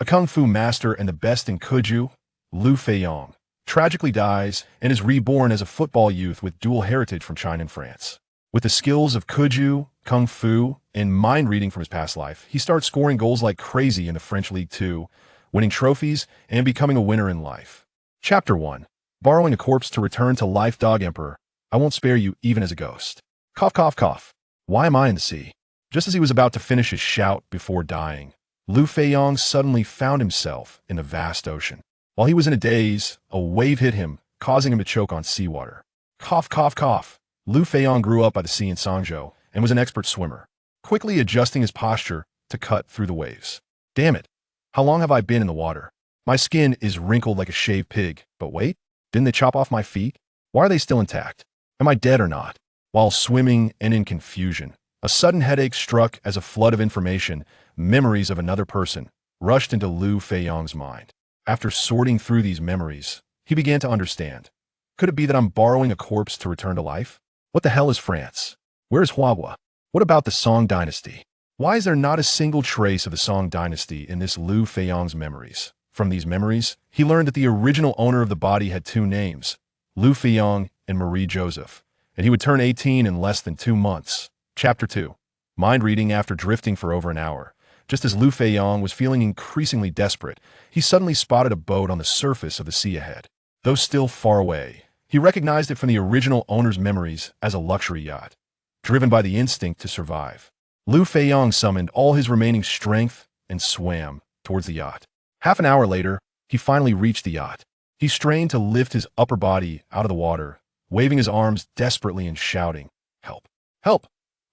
A kung fu master and the best in Cuju, Liu Feiyang, tragically dies and is reborn as a football youth with dual heritage from China and France. With the skills of Cuju, kung fu, and mind reading from his past life, he starts scoring goals like crazy in the French Ligue 2, winning trophies and becoming a winner in life. Chapter 1. Borrowing a corpse to return to life. Dog Emperor, I won't spare you even as a ghost. Cough, cough, cough. Why am I in the sea? Just as he was about to finish his shout before dying, Liu Feiyang suddenly found himself in the vast ocean. While he was in a daze, a wave hit him, causing him to choke on seawater. Cough, cough, cough. Liu Feiyang grew up by the sea in Sangzhou and was an expert swimmer, quickly adjusting his posture to cut through the waves. Damn it. How long have I been in the water? My skin is wrinkled like a shaved pig, but wait, didn't they chop off my feet? Why are they still intact? Am I dead or not? While swimming and in confusion, a sudden headache struck as a flood of information, memories of another person, rushed into Liu Feiyang's mind. After sorting through these memories, he began to understand. Could it be that I'm borrowing a corpse to return to life? What the hell is France? Where is Huahua? What about the Song dynasty? Why is there not a single trace of the Song dynasty in this Liu Feiyang's memories? From these memories, he learned that the original owner of the body had two names, Liu Feiyang and Marie Joseph, and he would turn 18 in less than 2 months. Chapter 2. Mind reading. After drifting for over an hour, just as Liu Feiyang was feeling increasingly desperate, he suddenly spotted a boat on the surface of the sea ahead. Though still far away, he recognized it from the original owner's memories as a luxury yacht. Driven by the instinct to survive, Liu Feiyang summoned all his remaining strength and swam towards the yacht. Half an hour later, he finally reached the yacht. He strained to lift his upper body out of the water, waving his arms desperately and shouting, "Help! Help!"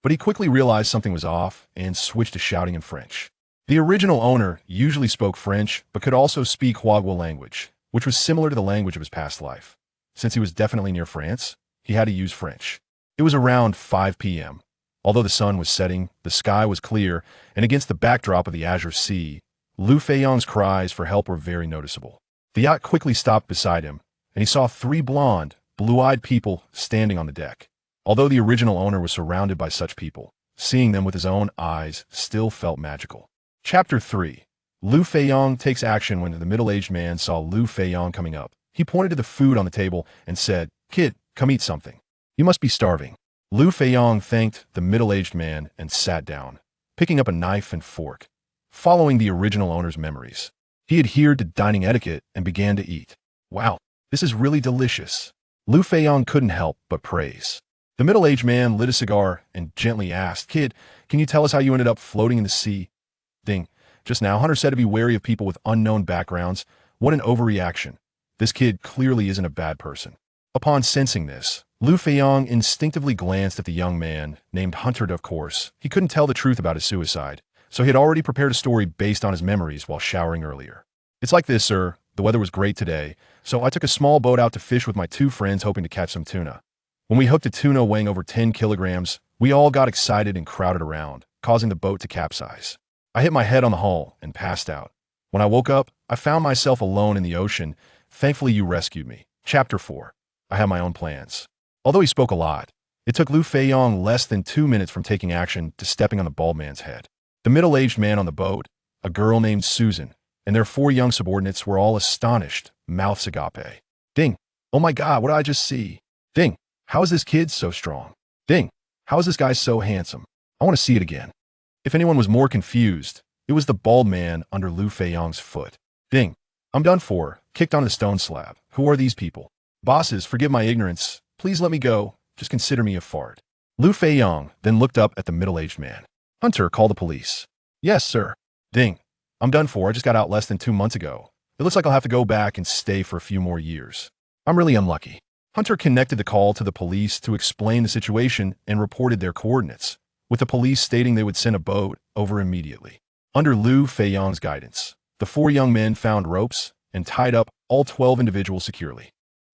But he quickly realized something was off and switched to shouting in French. The original owner usually spoke French, but could also speak Huahua language, which was similar to the language of his past life. Since he was definitely near France, he had to use French. It was around 5 p.m. Although the sun was setting, the sky was clear, and against the backdrop of the azure sea, Liu Feiyang's cries for help were very noticeable. The yacht quickly stopped beside him, and he saw 3 blonde, blue-eyed people standing on the deck. Although the original owner was surrounded by such people, seeing them with his own eyes still felt magical. Chapter 3. Liu Feiyang takes action. When the middle-aged man saw Liu Feiyang coming up, he pointed to the food on the table and said, "Kid, come eat something. You must be starving." Liu Feiyang thanked the middle-aged man and sat down, picking up a knife and fork. Following the original owner's memories, he adhered to dining etiquette and began to eat. "Wow, this is really delicious." Liu Feiyang couldn't help but praise. The middle-aged man lit a cigar and gently asked, "Kid, can you tell us how you ended up floating in the sea?" Ding. Just now, Hunter said to be wary of people with unknown backgrounds. What an overreaction. This kid clearly isn't a bad person. Upon sensing this, Liu Feiyang instinctively glanced at the young man, named Hunter. Of course, he couldn't tell the truth about his suicide, so he had already prepared a story based on his memories while showering earlier. "It's like this, sir. The weather was great today, so I took a small boat out to fish with my 2 friends hoping to catch some tuna. When we hooked a tuna weighing over 10 kilograms, we all got excited and crowded around, causing the boat to capsize. I hit my head on the hull and passed out. When I woke up, I found myself alone in the ocean. Thankfully, you rescued me." Chapter 4. I have my own plans. Although he spoke a lot, it took Liu Feiyang less than 2 minutes from taking action to stepping on the bald man's head. The middle-aged man on the boat, a girl named Susan, and their 4 young subordinates were all astonished, mouths agape. Ding. Oh my God, what did I just see? Ding. How is this kid so strong? Ding. How is this guy so handsome? I want to see it again. If anyone was more confused, it was the bald man under Liu Feiyang's foot. Ding. I'm done for, kicked onto the stone slab. Who are these people? Bosses, forgive my ignorance. Please let me go. Just consider me a fart. Liu Feiyang then looked up at the middle-aged man. Hunter, call the police. Yes, sir. Ding. I'm done for. I just got out less than 2 months ago. It looks like I'll have to go back and stay for a few more years. I'm really unlucky. Hunter connected the call to the police to explain the situation and reported their coordinates, with the police stating they would send a boat over immediately. Under Liu Feiyang's guidance, the 4 young men found ropes and tied up all 12 individuals securely.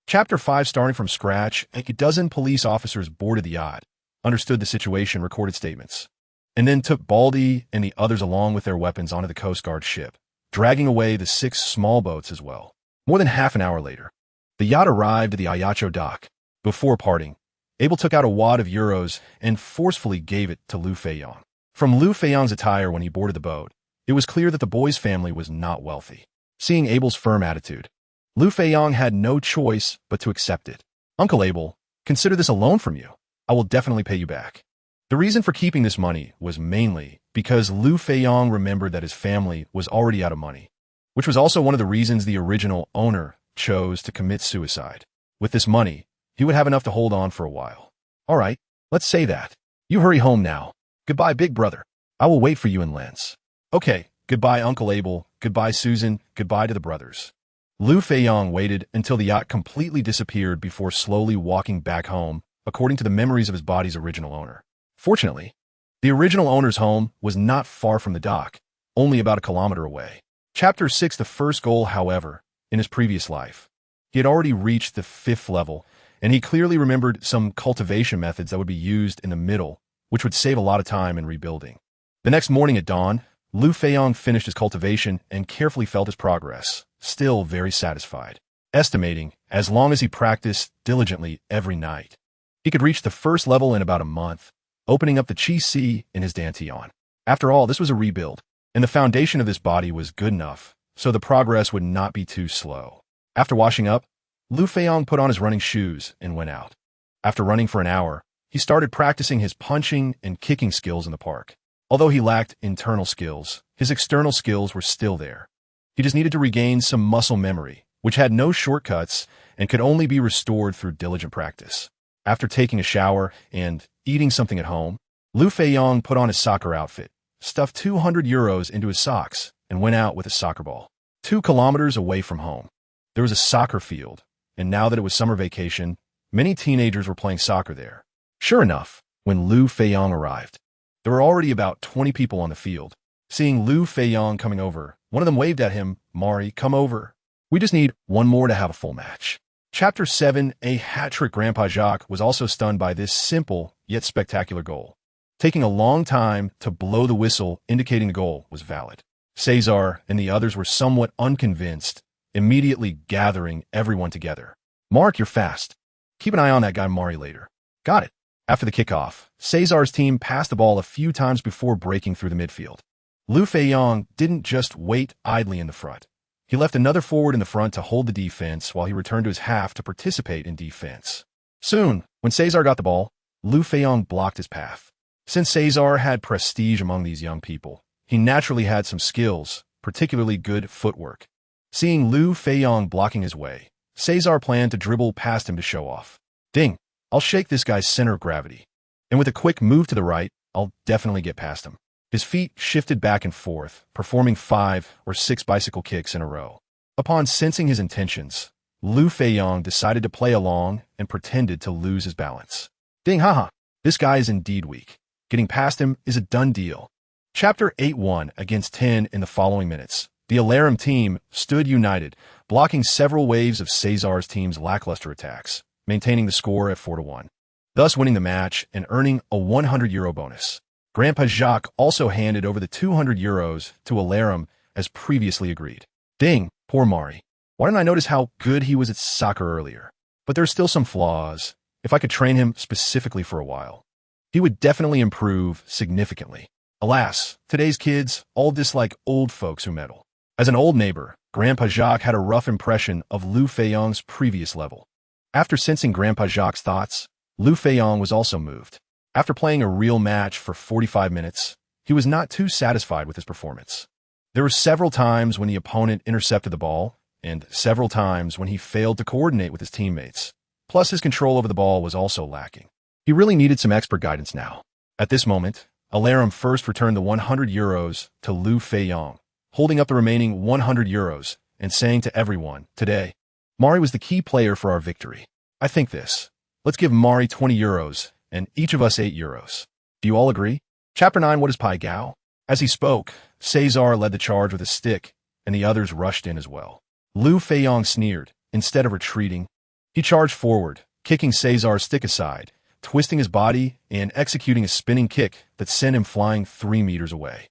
Chapter 5. Starting from scratch, a dozen police officers boarded the yacht, understood the situation, recorded statements, and then took Baldy and the others along with their weapons onto the Coast Guard ship, dragging away the 6 small boats as well. More than half an hour later, the yacht arrived at the Ayacho dock. Before parting, Abel took out a wad of euros and forcefully gave it to Liu Feiyang. From Liu Feiyang's attire when he boarded the boat, It was clear that the boy's family was not wealthy. Seeing Abel's firm attitude, Liu Feiyang had no choice but to accept it. Uncle Abel, consider this a loan from you. I will definitely pay you back. The reason for keeping this money was mainly because Liu Feiyang remembered that his family was already out of money, which was also one of the reasons the original owner chose to commit suicide. With this money, he would have enough to hold on for a while. All right, let's say that. You hurry home now. Goodbye, big brother. I will wait for you in Lens. Okay, goodbye, Uncle Abel. Goodbye, Susan. Goodbye to the brothers. Liu Feiyang waited until the yacht completely disappeared before slowly walking back home, according to the memories of his body's original owner. Fortunately, the original owner's home was not far from the dock, only about a kilometer away. Chapter 6. The first goal, however, in his previous life. He had already reached the 5th level, and he clearly remembered some cultivation methods that would be used in the middle, which would save a lot of time in rebuilding. The next morning at dawn, Liu Feiyang finished his cultivation and carefully felt his progress, still very satisfied, estimating as long as he practiced diligently every night, he could reach the first level in about a month, opening up the Qi Si in his Dantian. After all, this was a rebuild, and the foundation of this body was good enough, so the progress would not be too slow. After washing up, Liu Feiyang put on his running shoes and went out. After running for an hour, he started practicing his punching and kicking skills in the park. Although he lacked internal skills, his external skills were still there. He just needed to regain some muscle memory, which had no shortcuts and could only be restored through diligent practice. After taking a shower and eating something at home, Liu Feiyang put on his soccer outfit, stuffed 200 euros into his socks, and went out with a soccer ball. 2 kilometers away from home, there was a soccer field, and now that it was summer vacation, many teenagers were playing soccer there. Sure enough, when Liu Feiyang arrived, there were already about 20 people on the field. Seeing Liu Feiyang coming over, one of them waved at him, "Mari, come over. We just need one more to have a full match." Chapter 7. A hat-trick. Grandpa Jacques was also stunned by this simple yet spectacular goal. Taking a long time to blow the whistle indicating the goal was valid. Cesar and the others were somewhat unconvinced, immediately gathering everyone together. "Mark, you're fast. Keep an eye on that guy Mari later." "Got it." After the kickoff, Cesar's team passed the ball a few times before breaking through the midfield. Liu Feiyang didn't just wait idly in the front. He left another forward in the front to hold the defense while he returned to his half to participate in defense. Soon, when Cesar got the ball, Liu Feiyang blocked his path. Since Cesar had prestige among these young people, he naturally had some skills, particularly good footwork. Seeing Liu Feiyang blocking his way, Cesar planned to dribble past him to show off. "Ding, I'll shake this guy's center of gravity. And with a quick move to the right, I'll definitely get past him." His feet shifted back and forth, performing 5 or 6 bicycle kicks in a row. Upon sensing his intentions, Liu Feiyang decided to play along and pretended to lose his balance. "Ding, haha, this guy is indeed weak. Getting past him is a done deal." Chapter 8. 1 against 10 in the following minutes. The Alarum team stood united, blocking several waves of Cesar's team's lackluster attacks, maintaining the score at 4-1, thus winning the match and earning a 100 euro bonus. Grandpa Jacques also handed over the 200 euros to Alarum as previously agreed. "Ding, poor Mari. Why didn't I notice how good he was at soccer earlier? But there's still some flaws. If I could train him specifically for a while, he would definitely improve significantly. Alas, today's kids all dislike old folks who meddle." As an old neighbor, Grandpa Jacques had a rough impression of Liu Feiyang's previous level. After sensing Grandpa Jacques' thoughts, Liu Feiyang was also moved. After playing a real match for 45 minutes, he was not too satisfied with his performance. There were several times when the opponent intercepted the ball, and several times when he failed to coordinate with his teammates. Plus, his control over the ball was also lacking. He really needed some expert guidance now. At this moment, Alarum first returned the 100 euros to Liu Feiyang, holding up the remaining 100 euros and saying to everyone, "Today, Mari was the key player for our victory. I think this. Let's give Mari 20 euros and each of us 8 euros. Do you all agree?" Chapter 9. What is Pai Gao? As he spoke, Cesar led the charge with a stick, and the others rushed in as well. Liu Feiyang sneered. Instead of retreating, he charged forward, kicking Cesar's stick aside, twisting his body and executing a spinning kick that sent him flying 3 meters away.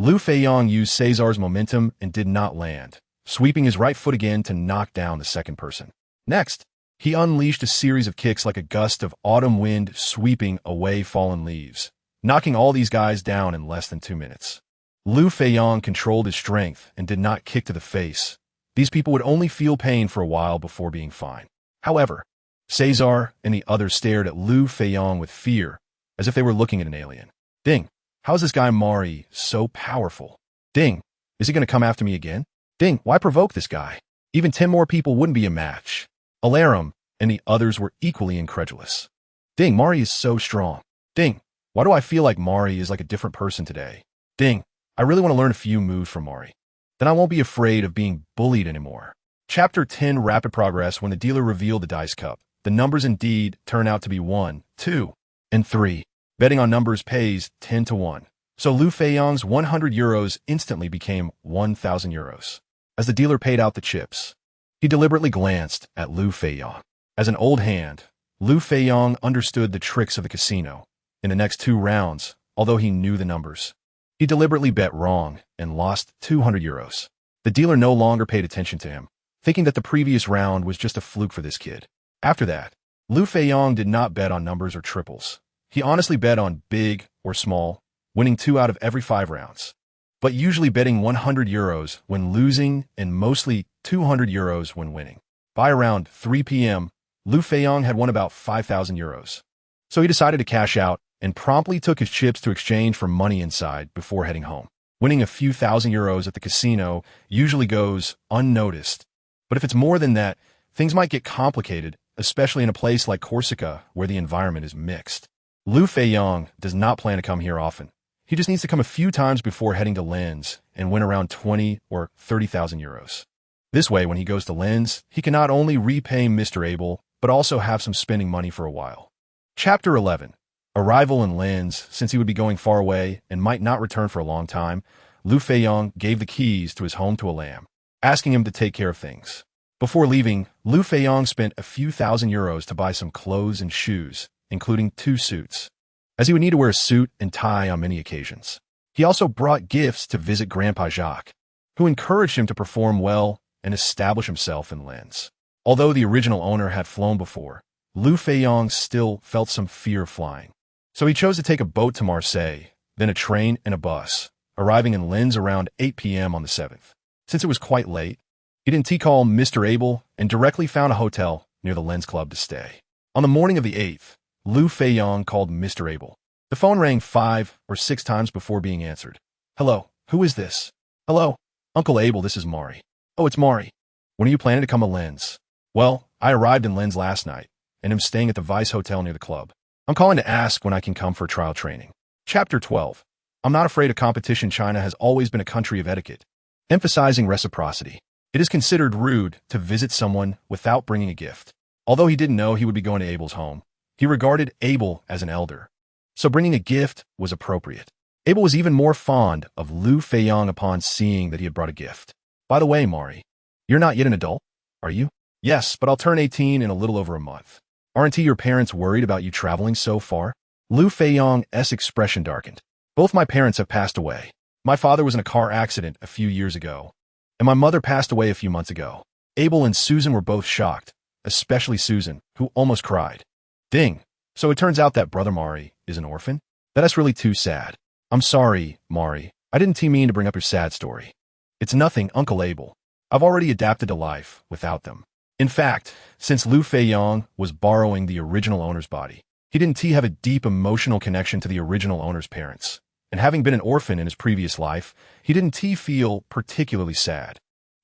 Liu Feiyang used Cesar's momentum and did not land, sweeping his right foot again to knock down the second person. Next, he unleashed a series of kicks like a gust of autumn wind sweeping away fallen leaves, knocking all these guys down in less than 2 minutes. Liu Feiyang controlled his strength and did not kick to the face. These people would only feel pain for a while before being fine. However, Cesar and the others stared at Liu Feiyang with fear, as if they were looking at an alien. Ding! How is this guy Mari so powerful? Ding! Is he going to come after me again? Ding! Why provoke this guy? Even 10 more people wouldn't be a match. Alarum and the others were equally incredulous. Ding! Mari is so strong. Ding! Why do I feel like Mari is like a different person today? Ding! I really want to learn a few moves from Mari. Then I won't be afraid of being bullied anymore. Chapter 10 Rapid Progress. When the dealer revealed the dice cup, the numbers indeed turn out to be 1, 2, and 3. Betting on numbers pays 10 to 1. So Liu Feiyang's 100 euros instantly became 1,000 euros. As the dealer paid out the chips, he deliberately glanced at Liu Feiyang. As an old hand, Liu Feiyang understood the tricks of the casino. In the next 2 rounds, although he knew the numbers, he deliberately bet wrong and lost 200 euros. The dealer no longer paid attention to him, thinking that the previous round was just a fluke for this kid. After that, Liu Feiyang did not bet on numbers or triples. He honestly bet on big or small, winning 2 out of every 5 rounds, but usually betting 100 euros when losing and mostly 200 euros when winning. By around 3 p.m., Liu Feiyang had won about 5,000 euros. So he decided to cash out and promptly took his chips to exchange for money inside before heading home. Winning a few thousand euros at the casino usually goes unnoticed, but if it's more than that, things might get complicated, especially in a place like Corsica where the environment is mixed. Liu Feiyang does not plan to come here often. He just needs to come a few times before heading to Lens and win around 20 or 30,000 euros. This way, when he goes to Lens, he can not only repay Mr. Abel, but also have some spending money for a while. Chapter 11. Arrival in Lens. Since he would be going far away and might not return for a long time, Liu Feiyang gave the keys to his home to a lamb, asking him to take care of things. Before leaving, Liu Feiyang spent a few thousand euros to buy some clothes and shoes, including 2 suits, as he would need to wear a suit and tie on many occasions. He also brought gifts to visit Grandpa Jacques, who encouraged him to perform well and establish himself in Lens. Although the original owner had flown before, Liu Feiyang still felt some fear of flying. So he chose to take a boat to Marseille, then a train and a bus, arriving in Lens around 8 p.m. on the 7th. Since it was quite late, he didn't call Mr. Abel and directly found a hotel near the Lens Club to stay. On the morning of the 8th, Liu Feiyang called Mr. Abel. The phone rang 5 or 6 times before being answered. Hello, who is this? Hello, Uncle Abel, this is Mari. Oh, it's Mari. When are you planning to come to Lens? Well, I arrived in Lens last night and am staying at the Vice Hotel near the club. I'm calling to ask when I can come for trial training. Chapter 12. I'm not afraid of competition. China has always been a country of etiquette, emphasizing reciprocity. It is considered rude to visit someone without bringing a gift. Although he didn't know he would be going to Abel's home, he regarded Abel as an elder, so bringing a gift was appropriate. Abel was even more fond of Liu Feiyang upon seeing that he had brought a gift. By the way, Mari, you're not yet an adult, are you? Yes, but I'll turn 18 in a little over a month. Aren't your parents worried about you traveling so far? Liu Feiyang's expression darkened. Both my parents have passed away. My father was in a car accident a few years ago, and my mother passed away a few months ago. Abel and Susan were both shocked, especially Susan, who almost cried. Ding. So it turns out that brother Mari is an orphan? That's really too sad. I'm sorry, Mari. I didn't mean to bring up your sad story. It's nothing, Uncle Abel. I've already adapted to life without them. In fact, since Liu Feiyang was borrowing the original owner's body, he didn't have a deep emotional connection to the original owner's parents. And having been an orphan in his previous life, he didn't feel particularly sad.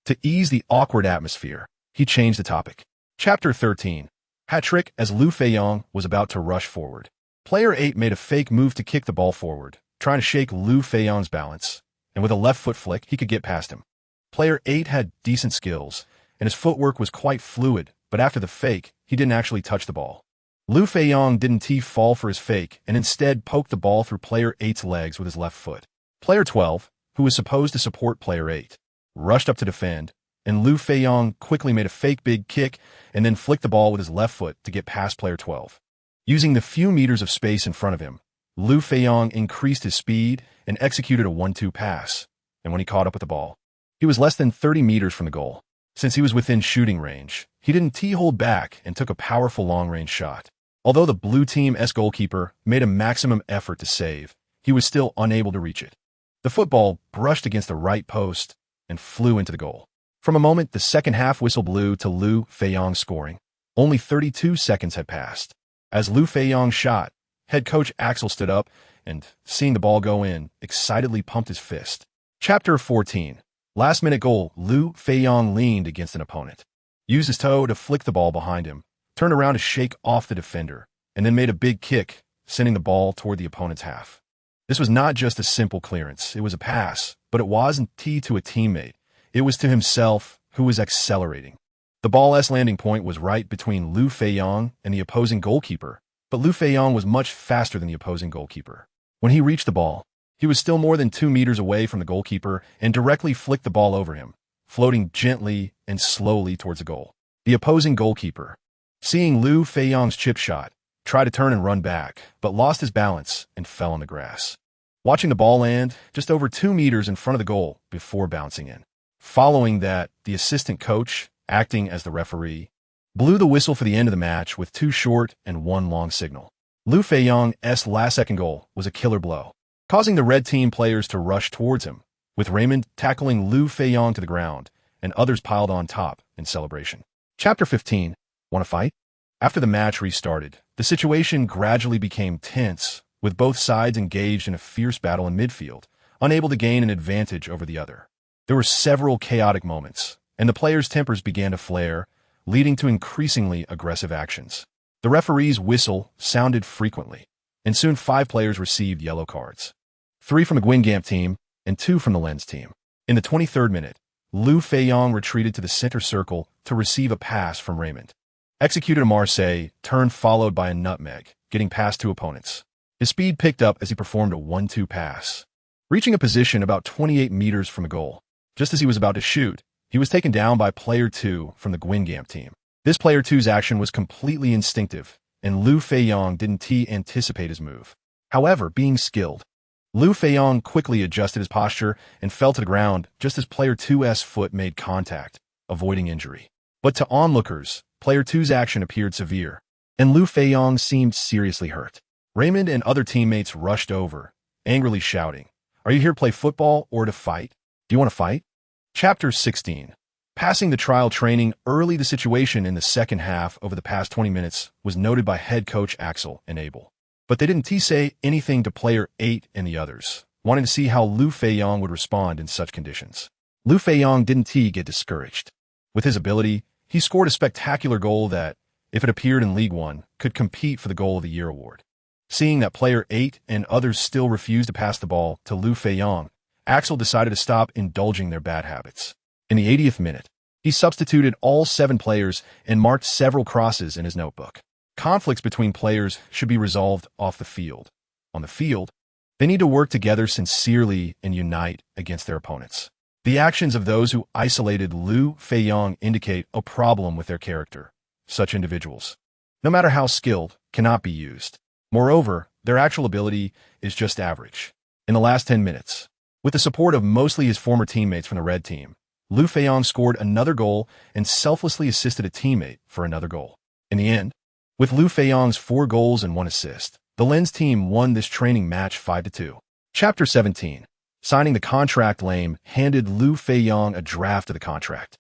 To ease the awkward atmosphere, he changed the topic. Chapter 13. Hat-trick. As Liu Feiyang was about to rush forward, Player 8 made a fake move to kick the ball forward, trying to shake Liu Feiyang's balance, and with a left foot flick, he could get past him. Player 8 had decent skills, and his footwork was quite fluid, but after the fake, he didn't actually touch the ball. Liu Feiyang didn't fall for his fake and instead poked the ball through Player 8's legs with his left foot. Player 12, who was supposed to support Player 8, rushed up to defend, and Liu Feiyang quickly made a fake big kick and then flicked the ball with his left foot to get past Player 12. Using the few meters of space in front of him, Liu Feiyang increased his speed and executed a 1-2 pass, and when he caught up with the ball, he was less than 30 meters from the goal. Since he was within shooting range, he didn't hold back and took a powerful long-range shot. Although the blue team's goalkeeper made a maximum effort to save, he was still unable to reach it. The football brushed against the right post and flew into the goal. From a moment the second half whistle blew to Liu Feiyang scoring, only 32 seconds had passed. As Liu Feiyang shot, head coach Axel stood up and, seeing the ball go in, excitedly pumped his fist. Chapter 14. Last-minute goal. Liu Feiyang leaned against an opponent, used his toe to flick the ball behind him, turned around to shake off the defender, and then made a big kick, sending the ball toward the opponent's half. This was not just a simple clearance, it was a pass, but it wasn't to a teammate. It was to himself, who was accelerating. The ball's landing point was right between Liu Feiyang and the opposing goalkeeper, but Liu Feiyang was much faster than the opposing goalkeeper. When he reached the ball, he was still more than 2 meters away from the goalkeeper and directly flicked the ball over him, floating gently and slowly towards the goal. The opposing goalkeeper, seeing Liu Feiyang's chip shot, tried to turn and run back, but lost his balance and fell on the grass, watching the ball land just over 2 meters in front of the goal before bouncing in. Following that, the assistant coach, acting as the referee, blew the whistle for the end of the match with 2 short and 1 long signal. Liu Feiyang's last-second goal was a killer blow, causing the red team players to rush towards him, with Raymond tackling Liu Feiyang to the ground and others piled on top in celebration. Chapter 15. Want to fight? After the match restarted, the situation gradually became tense, with both sides engaged in a fierce battle in midfield, unable to gain an advantage over the other. There were several chaotic moments, and the players' tempers began to flare, leading to increasingly aggressive actions. The referee's whistle sounded frequently, and soon 5 players received yellow cards. 3 from the Guingamp team and 2 from the Lens team. In the 23rd minute, Liu Feiyang retreated to the center circle to receive a pass from Raymond. Executed a Marseille turn followed by a nutmeg, getting past 2 opponents. His speed picked up as he performed a 1-2 pass, reaching a position about 28 meters from the goal. Just as he was about to shoot, he was taken down by player 2 from the Guingamp team. This player 2's action was completely instinctive, and Liu Feiyang didn't anticipate his move. However, being skilled, Liu Feiyang quickly adjusted his posture and fell to the ground just as player 2's foot made contact, avoiding injury. But to onlookers, player 2's action appeared severe, and Liu Feiyang seemed seriously hurt. Raymond and other teammates rushed over, angrily shouting, "Are you here to play football or to fight? Do you want to fight?" Chapter 16. Passing the trial training early. The situation in the second half over the past 20 minutes was noted by head coach Axel and Abel. But they didn't say anything to player 8 and the others, wanting to see how Liu Feiyang would respond in such conditions. Liu Feiyang didn't get discouraged. With his ability, he scored a spectacular goal that, if it appeared in Ligue 1, could compete for the Goal of the Year award. Seeing that player 8 and others still refused to pass the ball to Liu Feiyang, Axel decided to stop indulging their bad habits. In the 80th minute, he substituted all 7 players and marked several crosses in his notebook. Conflicts between players should be resolved off the field. On the field, they need to work together sincerely and unite against their opponents. The actions of those who isolated Liu Feiyang indicate a problem with their character. Such individuals, no matter how skilled, cannot be used. Moreover, their actual ability is just average. In the last 10 minutes, with the support of mostly his former teammates from the red team, Liu Feiyang scored another goal and selflessly assisted a teammate for another goal. In the end, with Liu Feiyang's 4 goals and 1 assist, the Lens team won this training match 5-2. Chapter 17. Signing the contract. Lame handed Liu Feiyang a draft of the contract.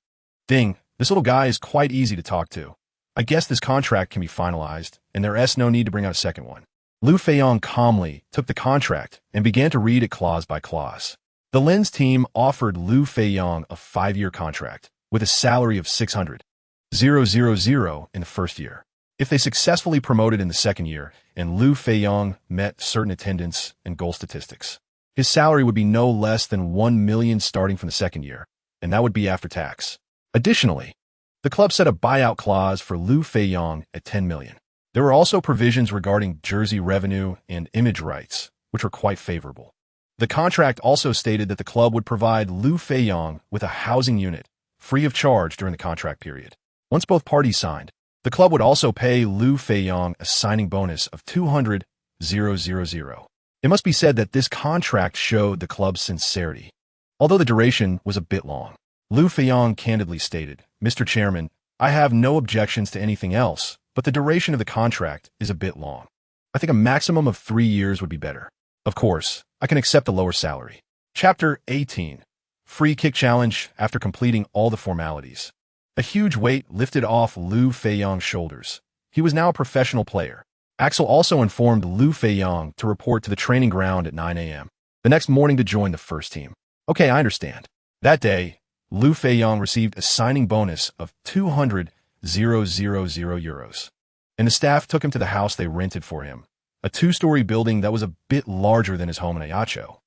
Ding, this little guy is quite easy to talk to. I guess this contract can be finalized, and there's no need to bring out a second one. Liu Feiyang calmly took the contract and began to read it clause by clause. The Lens team offered Liu Feiyang a 5-year contract with a salary of 600,000 in the first year. If they successfully promoted in the second year and Liu Feiyang met certain attendance and goal statistics, his salary would be no less than 1 million starting from the second year, and that would be after tax. Additionally, the club set a buyout clause for Liu Feiyang at 10 million. There were also provisions regarding jersey revenue and image rights, which were quite favorable. The contract also stated that the club would provide Liu Feiyang with a housing unit, free of charge during the contract period. Once both parties signed, the club would also pay Liu Feiyang a signing bonus of 200,000. It must be said that this contract showed the club's sincerity. Although the duration was a bit long, Liu Feiyang candidly stated, "Mr. Chairman, I have no objections to anything else, but the duration of the contract is a bit long. I think a maximum of 3 years would be better. Of course, I can accept a lower salary." Chapter 18. Free Kick Challenge after completing all the formalities. A huge weight lifted off Liu Feiyang's shoulders. He was now a professional player. Axel also informed Liu Feiyang to report to the training ground at 9 a.m. the next morning to join the first team. Okay, I understand. That day, Liu Feiyang received a signing bonus of 200,000 euros. And the staff took him to the house they rented for him, a two-story building that was a bit larger than his home in Ajaccio,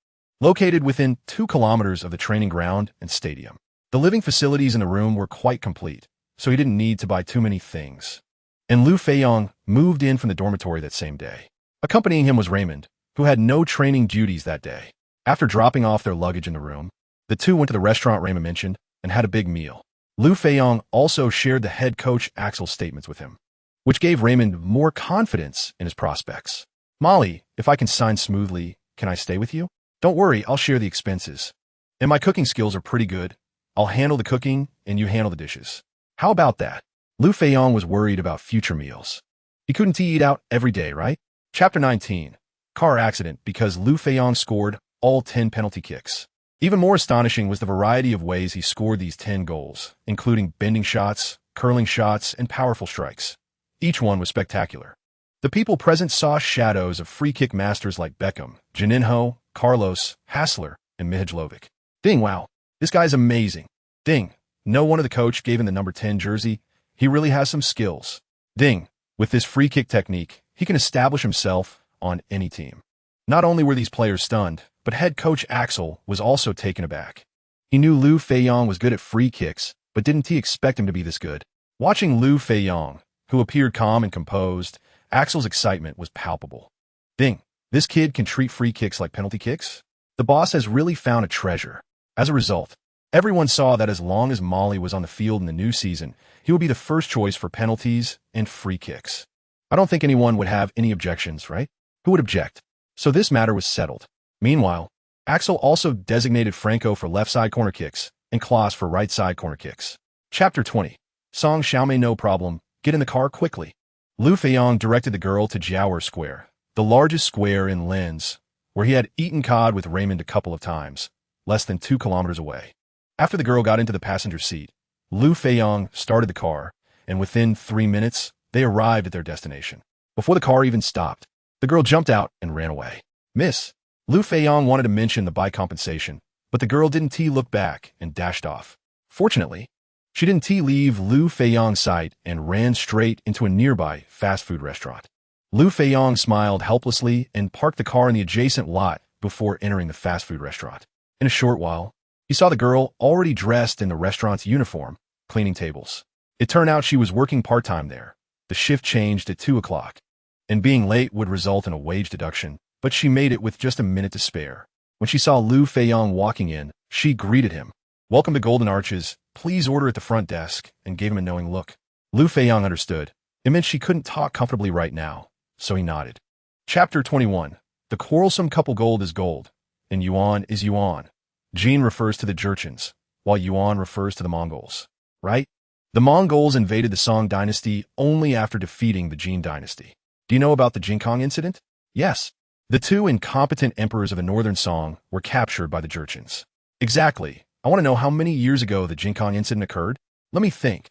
located within 2 kilometers of the training ground and stadium. The living facilities in the room were quite complete, so he didn't need to buy too many things. And Liu Feiyang moved in from the dormitory that same day. Accompanying him was Raymond, who had no training duties that day. After dropping off their luggage in the room, the two went to the restaurant Raymond mentioned and had a big meal. Liu Feiyang also shared the head coach Axel's statements with him, which gave Raymond more confidence in his prospects. "Molly, if I can sign smoothly, can I stay with you? Don't worry, I'll share the expenses. And my cooking skills are pretty good. I'll handle the cooking and you handle the dishes. How about that?" Liu Feiyang was worried about future meals. He couldn't eat out every day, right? Chapter 19. Car accident because Liu Feiyang scored all 10 penalty kicks. Even more astonishing was the variety of ways he scored these 10 goals, including bending shots, curling shots, and powerful strikes. Each one was spectacular. The people present saw shadows of free kick masters like Beckham, Juninho, Carlos, Hassler, and Mihajlovic. Ding, wow, this guy's amazing. Ding, no wonder the coach gave him the number 10 jersey. He really has some skills. Ding, with this free kick technique, he can establish himself on any team. Not only were these players stunned, but head coach Axel was also taken aback. He knew Liu Feiyang was good at free kicks, but didn't he expect him to be this good? Watching Liu Feiyang, who appeared calm and composed, Axel's excitement was palpable. Ding, this kid can treat free kicks like penalty kicks? The boss has really found a treasure. As a result, everyone saw that as long as Molly was on the field in the new season, he would be the first choice for penalties and free kicks. I don't think anyone would have any objections, right? Who would object? So this matter was settled. Meanwhile, Axel also designated Franco for left side corner kicks and Klaas for right side corner kicks. Chapter 20. Song Xiaomei, no problem. Get in the car quickly. Liu Feiyang directed the girl to Jiaoer Square, the largest square in Linz, where he had eaten cod with Raymond a couple of times, less than 2 kilometers away. After the girl got into the passenger seat, Liu Feiyang started the car, and within 3 minutes, they arrived at their destination. Before the car even stopped, the girl jumped out and ran away. "Miss." Liu Feiyang wanted to mention the bike compensation, but the girl didn't look back and dashed off. Fortunately, she didn't leave Liu Feiyang's sight and ran straight into a nearby fast food restaurant. Liu Feiyang smiled helplessly and parked the car in the adjacent lot before entering the fast food restaurant. In a short while, he saw the girl already dressed in the restaurant's uniform, cleaning tables. It turned out she was working part-time there. The shift changed at 2 o'clock, and being late would result in a wage deduction, but she made it with just a minute to spare. When she saw Liu Feiyang walking in, she greeted him. "Welcome to Golden Arches. Please order at the front desk," and gave him a knowing look. Liu Feiyang understood. It meant she couldn't talk comfortably right now, so he nodded. Chapter 21. The quarrelsome couple. Gold is gold, and yuan is yuan. Jin refers to the Jurchens, while yuan refers to the Mongols. Right? The Mongols invaded the Song dynasty only after defeating the Jin dynasty. Do you know about the Jinkong incident? Yes. The 2 incompetent emperors of the northern Song were captured by the Jurchens. Exactly. I want to know how many years ago the Jinkong incident occurred. Let me think.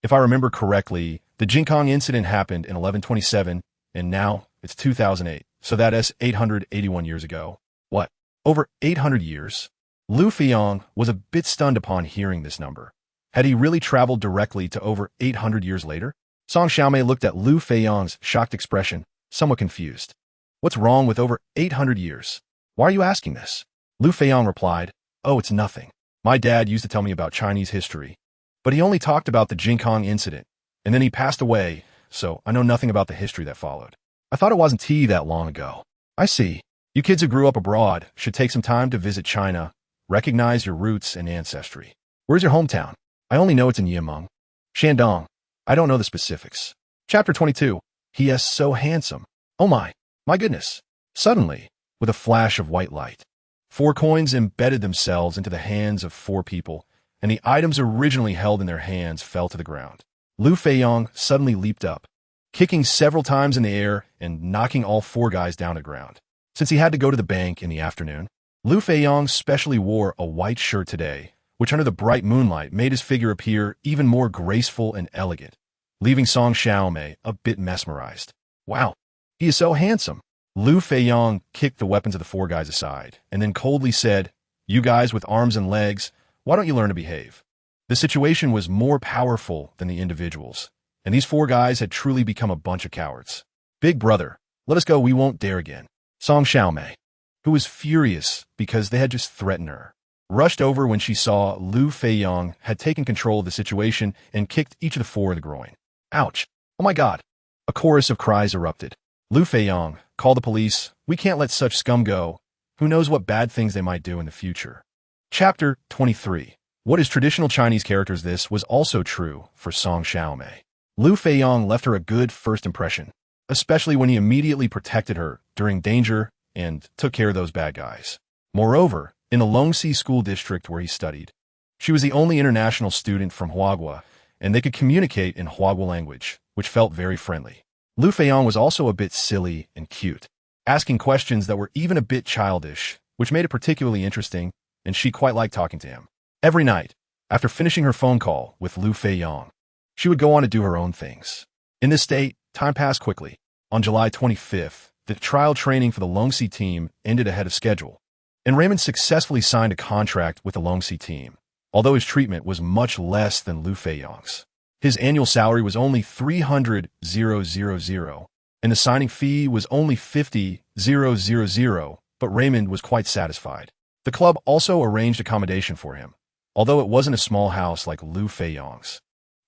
If I remember correctly, the Jinkong incident happened in 1127, and now it's 2008, so that is 881 years ago. What? Over 800 years? Liu Feiyang was a bit stunned upon hearing this number. Had he really traveled directly to over 800 years later? Song Xiaomei looked at Liu Feiyang's shocked expression, somewhat confused. "What's wrong with over 800 years? Why are you asking this?" Liu Feiyang replied, "Oh, it's nothing. My dad used to tell me about Chinese history, but he only talked about the Jinkong incident, and then he passed away, so I know nothing about the history that followed. I thought it wasn't that long ago." "I see. You kids who grew up abroad should take some time to visit China, recognize your roots and ancestry. Where's your hometown?" "I only know it's in Yimeng. Shandong. I don't know the specifics." Chapter 22. He is so handsome. Oh my goodness. Suddenly, with a flash of white light, 4 coins embedded themselves into the hands of 4 people, and the items originally held in their hands fell to the ground. Liu Feiyang suddenly leaped up, kicking several times in the air and knocking all 4 guys down to the ground. Since he had to go to the bank in the afternoon, Liu Feiyang specially wore a white shirt today, which under the bright moonlight made his figure appear even more graceful and elegant, leaving Song Xiaomei a bit mesmerized. Wow, he is so handsome. Liu Feiyang kicked the weapons of the four guys aside, and then coldly said, "You guys with arms and legs, why don't you learn to behave?" The situation was more powerful than the individuals, and these four guys had truly become a bunch of cowards. "Big brother, let us go, we won't dare again." Song Xiaomei, who was furious because they had just threatened her, rushed over when she saw Liu Feiyang had taken control of the situation and kicked each of the four in the groin. "Ouch! Oh my god!" A chorus of cries erupted. Liu Feiyang, "Call the police. We can't let such scum go. Who knows what bad things they might do in the future." Chapter 23. What is traditional Chinese characters? This was also true for Song Xiaomei. Liu Feiyang left her a good first impression, especially when he immediately protected her during danger and took care of those bad guys. Moreover, in the Longxi school district where he studied, she was the only international student from Huagua, and they could communicate in Huagua language, which felt very friendly. Liu Feiyang was also a bit silly and cute, asking questions that were even a bit childish, which made it particularly interesting, and she quite liked talking to him. Every night, after finishing her phone call with Liu Feiyang, she would go on to do her own things. In this state, time passed quickly. On July 25th, the trial training for the Longxi team ended ahead of schedule, and Raymond successfully signed a contract with the Longxi team, although his treatment was much less than Liu Feiyang's. His annual salary was only 300,000, and the signing fee was only 50,000, but Raymond was quite satisfied. The club also arranged accommodation for him, although it wasn't a small house like Liu Feiyang's.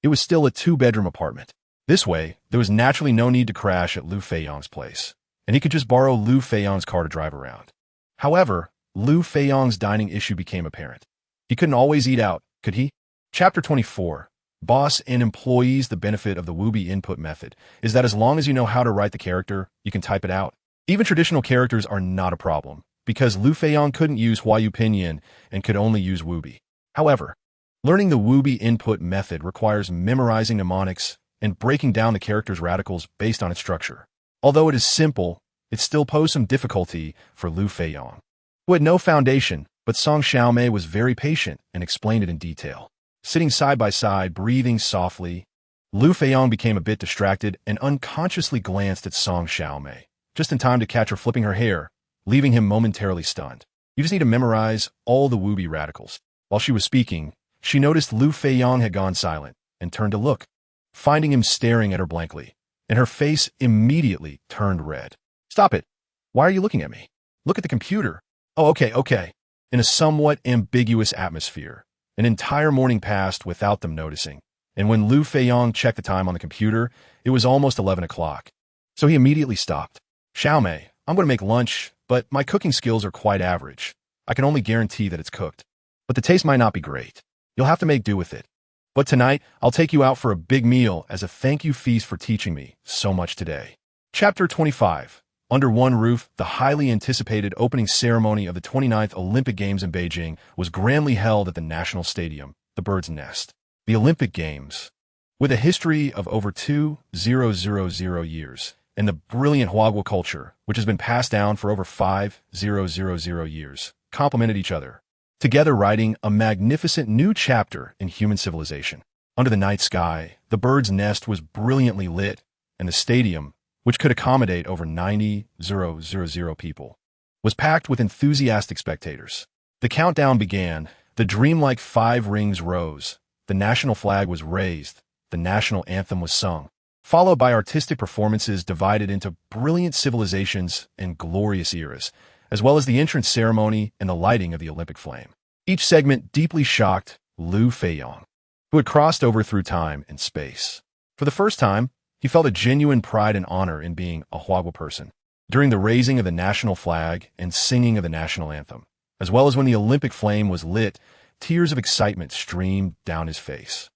It was still a two-bedroom apartment. This way, there was naturally no need to crash at Liu Feiyang's place, and he could just borrow Liu Feiyang's car to drive around. However, Liu Feiyang's dining issue became apparent. He couldn't always eat out, could he? Chapter 24. Boss and employees. The benefit of the Wubi input method is that as long as you know how to write the character, you can type it out. Even traditional characters are not a problem, because Liu Feiyang couldn't use Huayu Pinyin and could only use Wubi. However, learning the Wubi input method requires memorizing mnemonics and breaking down the character's radicals based on its structure. Although it is simple, it still posed some difficulty for Liu Feiyang, who had no foundation, but Song Xiaomei was very patient and explained it in detail. Sitting side by side, breathing softly, Liu Feiyang became a bit distracted and unconsciously glanced at Song Xiaomei, just in time to catch her flipping her hair, leaving him momentarily stunned. You just need to memorize all the Wubi radicals. While she was speaking, she noticed Liu Feiyang had gone silent and turned to look, finding him staring at her blankly, and her face immediately turned red. "Stop it! Why are you looking at me? Look at the computer." "Oh, okay." In a somewhat ambiguous atmosphere, an entire morning passed without them noticing, and when Liu Feiyang checked the time on the computer, it was almost 11 o'clock. So he immediately stopped. "Xiaomei, I'm going to make lunch, but my cooking skills are quite average. I can only guarantee that it's cooked. But the taste might not be great. You'll have to make do with it. But tonight, I'll take you out for a big meal as a thank you feast for teaching me so much today." Chapter 25. Under one roof, the highly anticipated opening ceremony of the 29th Olympic Games in Beijing was grandly held at the National Stadium, the Bird's Nest. The Olympic Games, with a history of over 2,000 years, and the brilliant Huagua culture, which has been passed down for over 5,000 years, complemented each other, together writing a magnificent new chapter in human civilization. Under the night sky, the Bird's Nest was brilliantly lit, and the stadium, which could accommodate over 90,000 people, was packed with enthusiastic spectators. The countdown began, the dreamlike 5 rings rose, the national flag was raised, the national anthem was sung, followed by artistic performances divided into brilliant civilizations and glorious eras, as well as the entrance ceremony and the lighting of the Olympic flame. Each segment deeply shocked Liu Feiyang, who had crossed over through time and space. For the first time, he felt a genuine pride and honor in being a Huagua person. During the raising of the national flag and singing of the national anthem, as well as when the Olympic flame was lit, tears of excitement streamed down his face.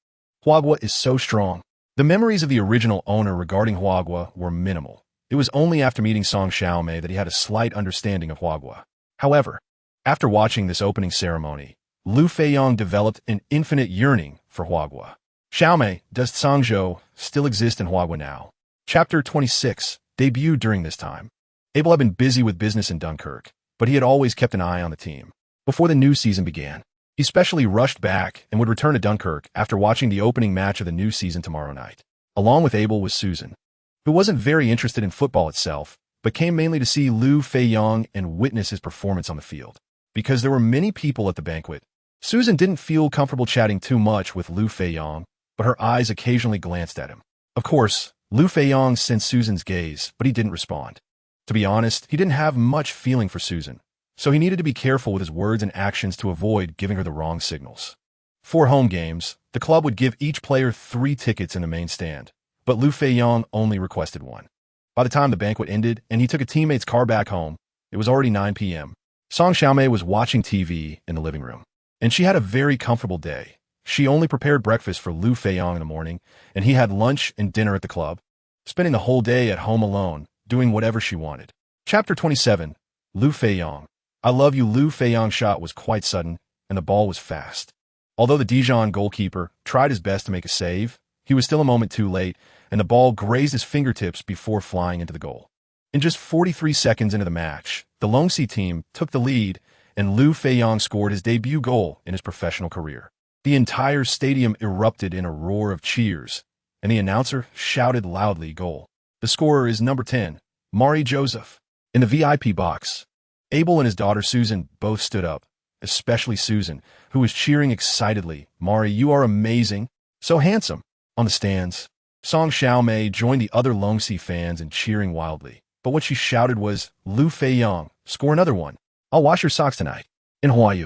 Huagua is so strong. The memories of the original owner regarding Huagua were minimal. It was only after meeting Song Xiaomei that he had a slight understanding of Huagua. However, after watching this opening ceremony, Liu Feiyang developed an infinite yearning for Huagua. Xiaomei, does Sangzhou still exist in Huagua now? Chapter 26, debuted during this time. Abel had been busy with business in Dunkirk, but he had always kept an eye on the team. Before the new season began, he specially rushed back and would return to Dunkirk after watching the opening match of the new season tomorrow night. Along with Abel was Susan, who wasn't very interested in football itself, but came mainly to see Liu Feiyang and witness his performance on the field. Because there were many people at the banquet, Susan didn't feel comfortable chatting too much with Liu Feiyang, but her eyes occasionally glanced at him. Of course, Liu Feiyang sensed Susan's gaze, but he didn't respond. To be honest, he didn't have much feeling for Susan, so he needed to be careful with his words and actions to avoid giving her the wrong signals. For home games, the club would give each player 3 tickets in the main stand, but Liu Feiyang only requested 1. By the time the banquet ended and he took a teammate's car back home, it was already 9 p.m. Song Xiaomei was watching TV in the living room, and she had a very comfortable day. She only prepared breakfast for Liu Feiyang in the morning, and he had lunch and dinner at the club, spending the whole day at home alone, doing whatever she wanted. Chapter 27. Liu Feiyang. I love you. Liu Feiyang's shot was quite sudden, and the ball was fast. Although the Dijon goalkeeper tried his best to make a save, he was still a moment too late, and the ball grazed his fingertips before flying into the goal. In just 43 seconds into the match, the Longxi team took the lead, and Liu Feiyang scored his debut goal in his professional career. The entire stadium erupted in a roar of cheers, and the announcer shouted loudly, "Goal." The scorer is number 10, Mari Joseph. In the VIP box, Abel and his daughter Susan both stood up, especially Susan, who was cheering excitedly, "Mari, you are amazing, so handsome." On the stands, Song Xiaomei joined the other Longxi fans in cheering wildly, but what she shouted was, "Liu Feiyang, score another one. I'll wash your socks tonight." In Hawaii.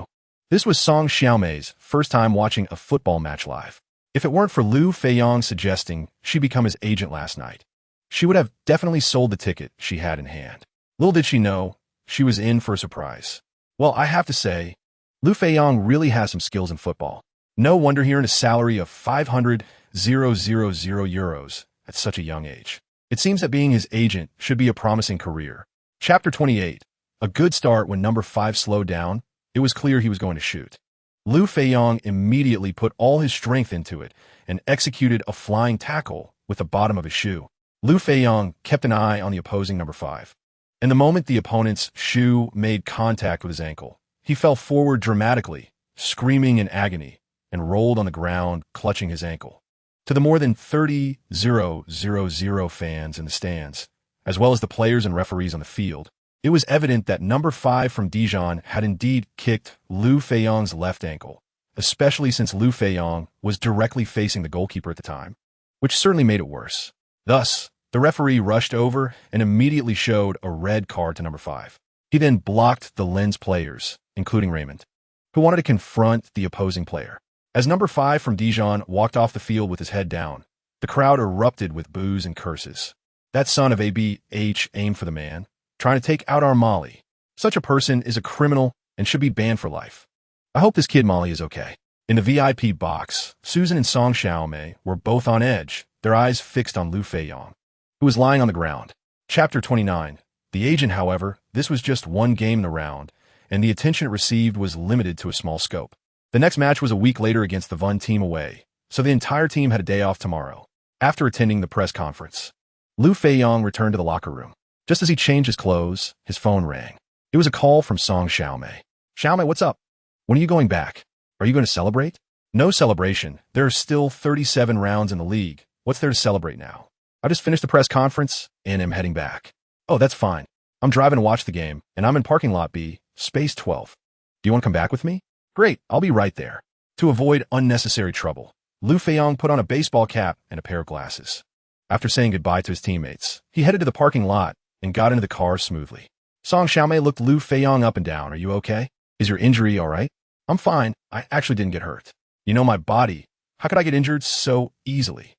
This was Song Xiaomei's first time watching a football match live. If it weren't for Liu Feiyang suggesting she become his agent last night, she would have definitely sold the ticket she had in hand. Little did she know, she was in for a surprise. Well, I have to say, Liu Feiyang really has some skills in football. No wonder he earned a salary of 500,000 euros at such a young age. It seems that being his agent should be a promising career. Chapter 28. A good start. When number 5 slowed down, it was clear he was going to shoot. Liu Feiyang immediately put all his strength into it and executed a flying tackle with the bottom of his shoe. Liu Feiyang kept an eye on the opposing number 5. And the moment the opponent's shoe made contact with his ankle, he fell forward dramatically, screaming in agony, and rolled on the ground, clutching his ankle. To the more than 30,000 fans in the stands, as well as the players and referees on the field, it was evident that number 5 from Dijon had indeed kicked Liu Feiyang's left ankle, especially since Liu Feiyang was directly facing the goalkeeper at the time, which certainly made it worse. Thus, the referee rushed over and immediately showed a red card to number 5. He then blocked the Lens players, including Raymond, who wanted to confront the opposing player. As number 5 from Dijon walked off the field with his head down, the crowd erupted with boos and curses. That son of a bitch aimed for the man, trying to take out our Molly. Such a person is a criminal and should be banned for life. I hope this kid Molly is okay. In the VIP box, Susan and Song Xiaomei were both on edge, their eyes fixed on Liu Feiyang, who was lying on the ground. Chapter 29. The agent, however, this was just one game in the round, and the attention it received was limited to a small scope. The next match was a week later against the Vun team away, so the entire team had a day off tomorrow. After attending the press conference, Liu Feiyang returned to the locker room. Just as he changed his clothes, his phone rang. It was a call from Song Xiaomei. "Xiaomei, what's up? When are you going back? Are you going to celebrate?" "No celebration. There are still 37 rounds in the league. What's there to celebrate now? I just finished the press conference and am heading back." "Oh, that's fine. I'm driving to watch the game, and I'm in parking lot B, space 12. Do you want to come back with me?" "Great, I'll be right there." To avoid unnecessary trouble, Liu Feiyang put on a baseball cap and a pair of glasses. After saying goodbye to his teammates, he headed to the parking lot and got into the car smoothly. Song Xiaomei looked Liu Feiyang up and down. "Are you okay? Is your injury all right?" "I'm fine. I actually didn't get hurt. You know my body. How could I get injured so easily?"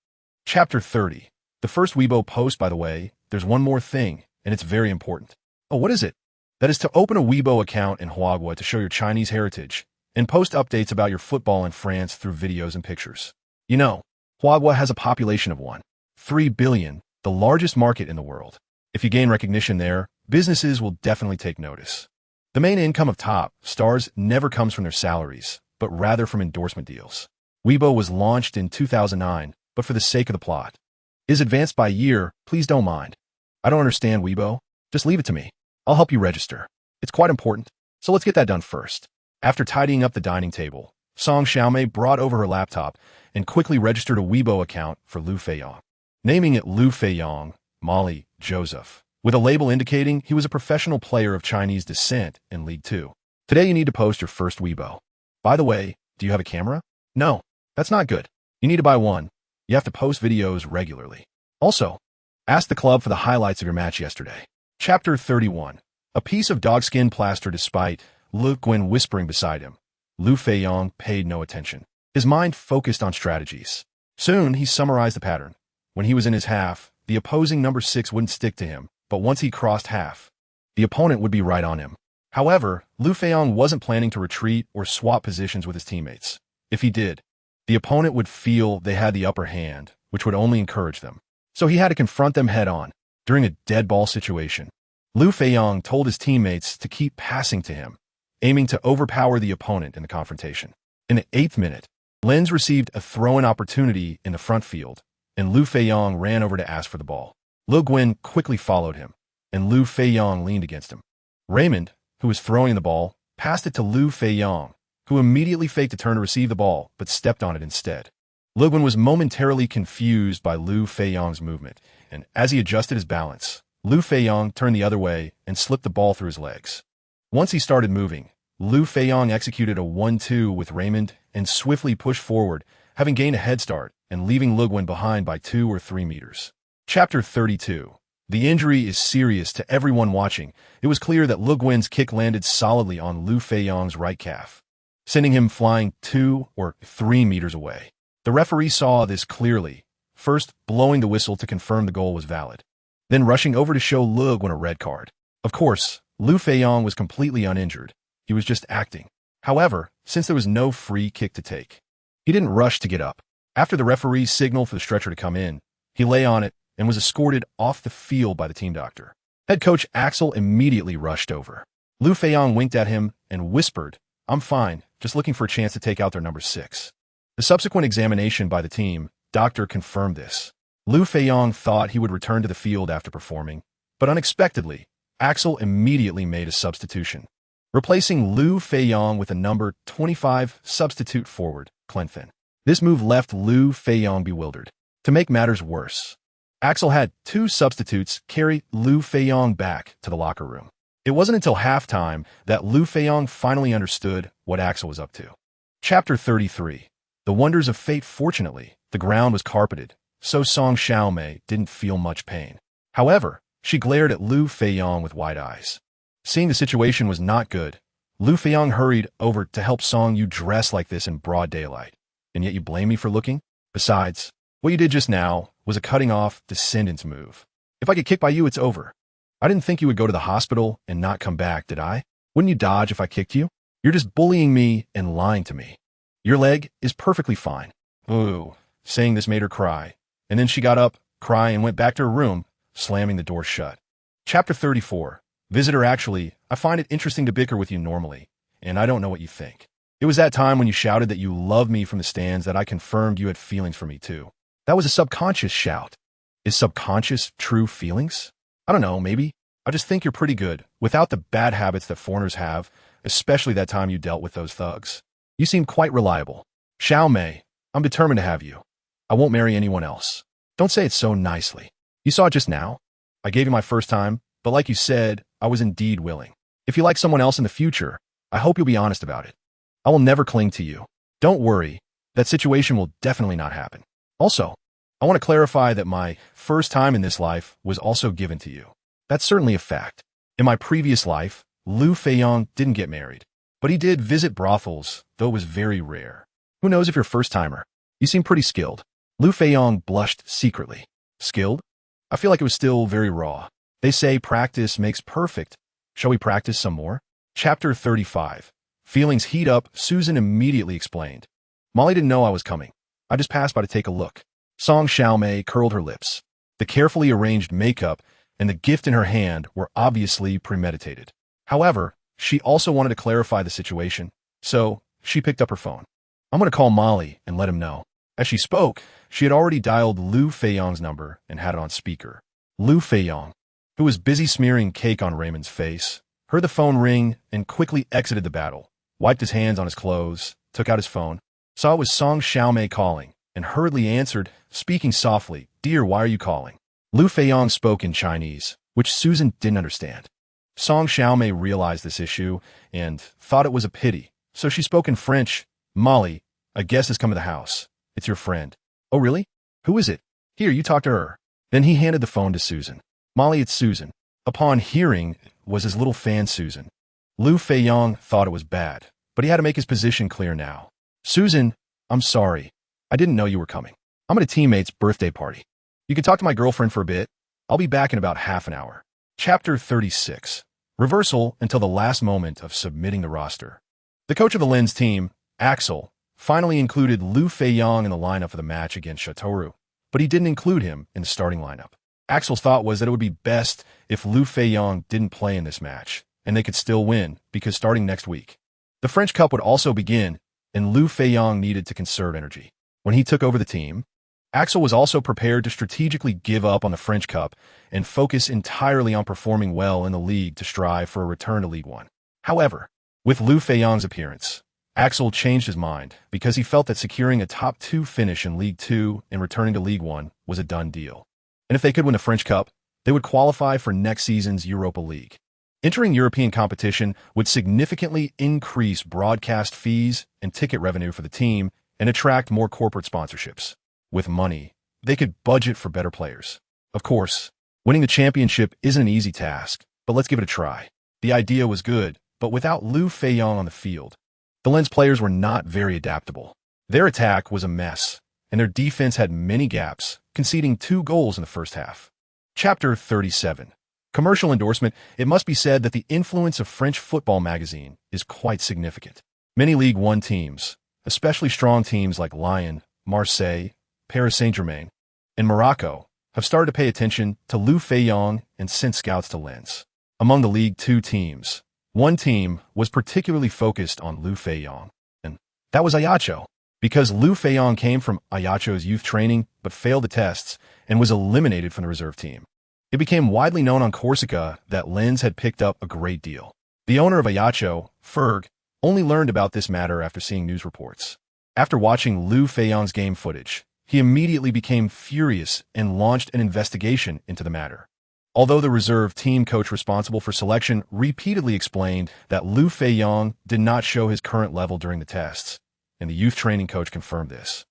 Chapter 30. The first Weibo post, by the way, there's one more thing, and it's very important. "Oh, what is it?" "That is to open a Weibo account in Huagua to show your Chinese heritage and post updates about your football in France through videos and pictures. You know, Huagua has a population of 1.3 billion, the largest market in the world. If you gain recognition there, businesses will definitely take notice. The main income of top stars never comes from their salaries, but rather from endorsement deals. Weibo was launched in 2009, but for the sake of the plot is advanced by a year, please don't mind. I don't understand Weibo. Just leave it to me. I'll help you register." It's quite important, so let's get that done first. After tidying up the dining table, Song Xiaomei brought over her laptop and quickly registered a Weibo account for Liu Feiyang, naming it Liu Feiyang, Molly, Joseph, with a label indicating he was a professional player of Chinese descent in League 2. Today you need to post your first Weibo. By the way, do you have a camera? No, that's not good. You need to buy one. You have to post videos regularly. Also, ask the club for the highlights of your match yesterday. Chapter 31. A piece of dogskin plaster despite Liu whispering beside him. Liu Feiyang paid no attention. His mind focused on strategies. Soon, he summarized the pattern. When he was in his half, the opposing number 6 wouldn't stick to him, but once he crossed half, the opponent would be right on him. However, Liu Feiyang wasn't planning to retreat or swap positions with his teammates. If he did, the opponent would feel they had the upper hand, which would only encourage them. So he had to confront them head-on. During a dead ball situation, Liu Feiyang told his teammates to keep passing to him, aiming to overpower the opponent in the confrontation. In the 8th minute, Lens received a throw-in opportunity in the front field, and Liu Feiyang ran over to ask for the ball. Liu quickly followed him, and Liu Feiyang leaned against him. Raymond, who was throwing the ball, passed it to Liu Feiyang, who immediately faked a turn to receive the ball, but stepped on it instead. Liu was momentarily confused by Liu Feiyang's movement, and as he adjusted his balance, Liu Feiyang turned the other way and slipped the ball through his legs. Once he started moving, Liu Feiyang executed a 1-2 with Raymond and swiftly pushed forward, having gained a head start and leaving Liu behind by 2 or 3 meters. Chapter 32. The injury is serious to everyone watching. It was clear that Liu's kick landed solidly on Liu Feiyang's right calf, sending him flying 2 or 3 meters away. The referee saw this clearly, first blowing the whistle to confirm the goal was valid, then rushing over to show Liu a red card. Of course, Liu Feiyang was completely uninjured. He was just acting. However, since there was no free kick to take, he didn't rush to get up. After the referee signaled for the stretcher to come in, he lay on it and was escorted off the field by the team doctor. Head coach Axel immediately rushed over. Liu Feiyang winked at him and whispered, "I'm fine, just looking for a chance to take out their number 6. The subsequent examination by the team doctor confirmed this. Liu Feiyang thought he would return to the field after performing, but unexpectedly, Axel immediately made a substitution, replacing Liu Feiyang with a number 25 substitute forward, Clenfin. This move left Liu Feiyang bewildered. To make matters worse, Axel had 2 substitutes carry Liu Feiyang back to the locker room. It wasn't until halftime that Liu Feiyang finally understood what Axel was up to. Chapter 33. The wonders of fate. Fortunately, the ground was carpeted, so Song Xiaomei didn't feel much pain. However, she glared at Liu Feiyang with wide eyes. Seeing the situation was not good, Liu Feiyang hurried over to help Song. "You dress like this in broad daylight, and yet you blame me for looking? Besides, what you did just now was a cutting-off descendants move. If I get kicked by you, it's over. I didn't think you would go to the hospital and not come back, did I? Wouldn't you dodge if I kicked you? You're just bullying me and lying to me. Your leg is perfectly fine." Ooh, saying this made her cry, and then she got up, crying, and went back to her room, slamming the door shut. Chapter 34. Visitor. Actually, I find it interesting to bicker with you normally, and I don't know what you think. It was that time when you shouted that you loved me from the stands that I confirmed you had feelings for me too. That was a subconscious shout. Is subconscious true feelings? I don't know, maybe. I just think you're pretty good, without the bad habits that foreigners have, especially that time you dealt with those thugs. You seem quite reliable. Xiaomei, I'm determined to have you. I won't marry anyone else. Don't say it so nicely. You saw it just now. I gave you my first time, but like you said, I was indeed willing. If you like someone else in the future, I hope you'll be honest about it. I will never cling to you. Don't worry, that situation will definitely not happen. Also, I want to clarify that my first time in this life was also given to you. That's certainly a fact. In my previous life, Liu Feiyang didn't get married, but he did visit brothels, though it was very rare. Who knows if you're a first-timer? You seem pretty skilled. Liu Feiyang blushed secretly. Skilled? I feel like it was still very raw. They say practice makes perfect. Shall we practice some more? Chapter 35. Feelings heat up. Susan immediately explained. Molly didn't know I was coming. I just passed by to take a look. Song Xiaomei curled her lips. The carefully arranged makeup and the gift in her hand were obviously premeditated. However, she also wanted to clarify the situation, so she picked up her phone. I'm going to call Molly and let him know. As she spoke, she had already dialed Liu Feiyang's number and had it on speaker. Liu Feiyang, who was busy smearing cake on Raymond's face, heard the phone ring, and quickly exited the battle, wiped his hands on his clothes, took out his phone, saw it was Song Xiaomei calling, and hurriedly answered, speaking softly, "Dear, why are you calling?" Liu Feiyang spoke in Chinese, which Susan didn't understand. Song Xiaomei realized this issue and thought it was a pity, so she spoke in French. "Molly, a guest has come to the house. It's your friend." "Oh, really? Who is it? Here, you talk to her." Then he handed the phone to Susan. "Molly, it's Susan." Upon hearing was his little fan Susan. Liu Feiyang thought it was bad, but he had to make his position clear now. "Susan, I'm sorry. I didn't know you were coming. I'm at a teammate's birthday party. You can talk to my girlfriend for a bit. I'll be back in about half an hour." Chapter 36. Reversal until the last moment of submitting the roster. The coach of the Lens team, Axel, finally included Liu Feiyang in the lineup for the match against Chateauroux, but he didn't include him in the starting lineup. Axel's thought was that it would be best if Liu Feiyang didn't play in this match, and they could still win, because starting next week, the French Cup would also begin, and Liu Feiyang needed to conserve energy. When he took over the team, Axel was also prepared to strategically give up on the French Cup and focus entirely on performing well in the Ligue to strive for a return to Ligue 1. However, with Liu Feiyang's appearance, Axel changed his mind because he felt that securing a top 2 finish in Ligue 2 and returning to Ligue 1 was a done deal. And if they could win the French Cup, they would qualify for next season's Europa League. Entering European competition would significantly increase broadcast fees and ticket revenue for the team and attract more corporate sponsorships. With money, they could budget for better players. Of course, winning the championship isn't an easy task, but let's give it a try. The idea was good, but without Liu Feiyang on the field, the Lens players were not very adaptable. Their attack was a mess, and their defense had many gaps, conceding 2 goals in the first half. Chapter 37. Commercial endorsement. It must be said that the influence of French football magazine is quite significant. Many Ligue 1 teams, especially strong teams like Lyon, Marseille, Paris Saint-Germain, and Morocco, have started to pay attention to Liu Feiyang and sent scouts to Lens. Among the Ligue 2 teams, one team was particularly focused on Liu Feiyang, and that was Ajaccio, because Liu Feiyang came from Ajaccio's youth training but failed the tests and was eliminated from the reserve team. It became widely known on Corsica that Lens had picked up a great deal. The owner of Ajaccio, Ferg, only learned about this matter after seeing news reports. After watching Liu Feiyang's game footage, he immediately became furious and launched an investigation into the matter. Although the reserve team coach responsible for selection repeatedly explained that Liu Feiyang did not show his current level during the tests, and the youth training coach confirmed this,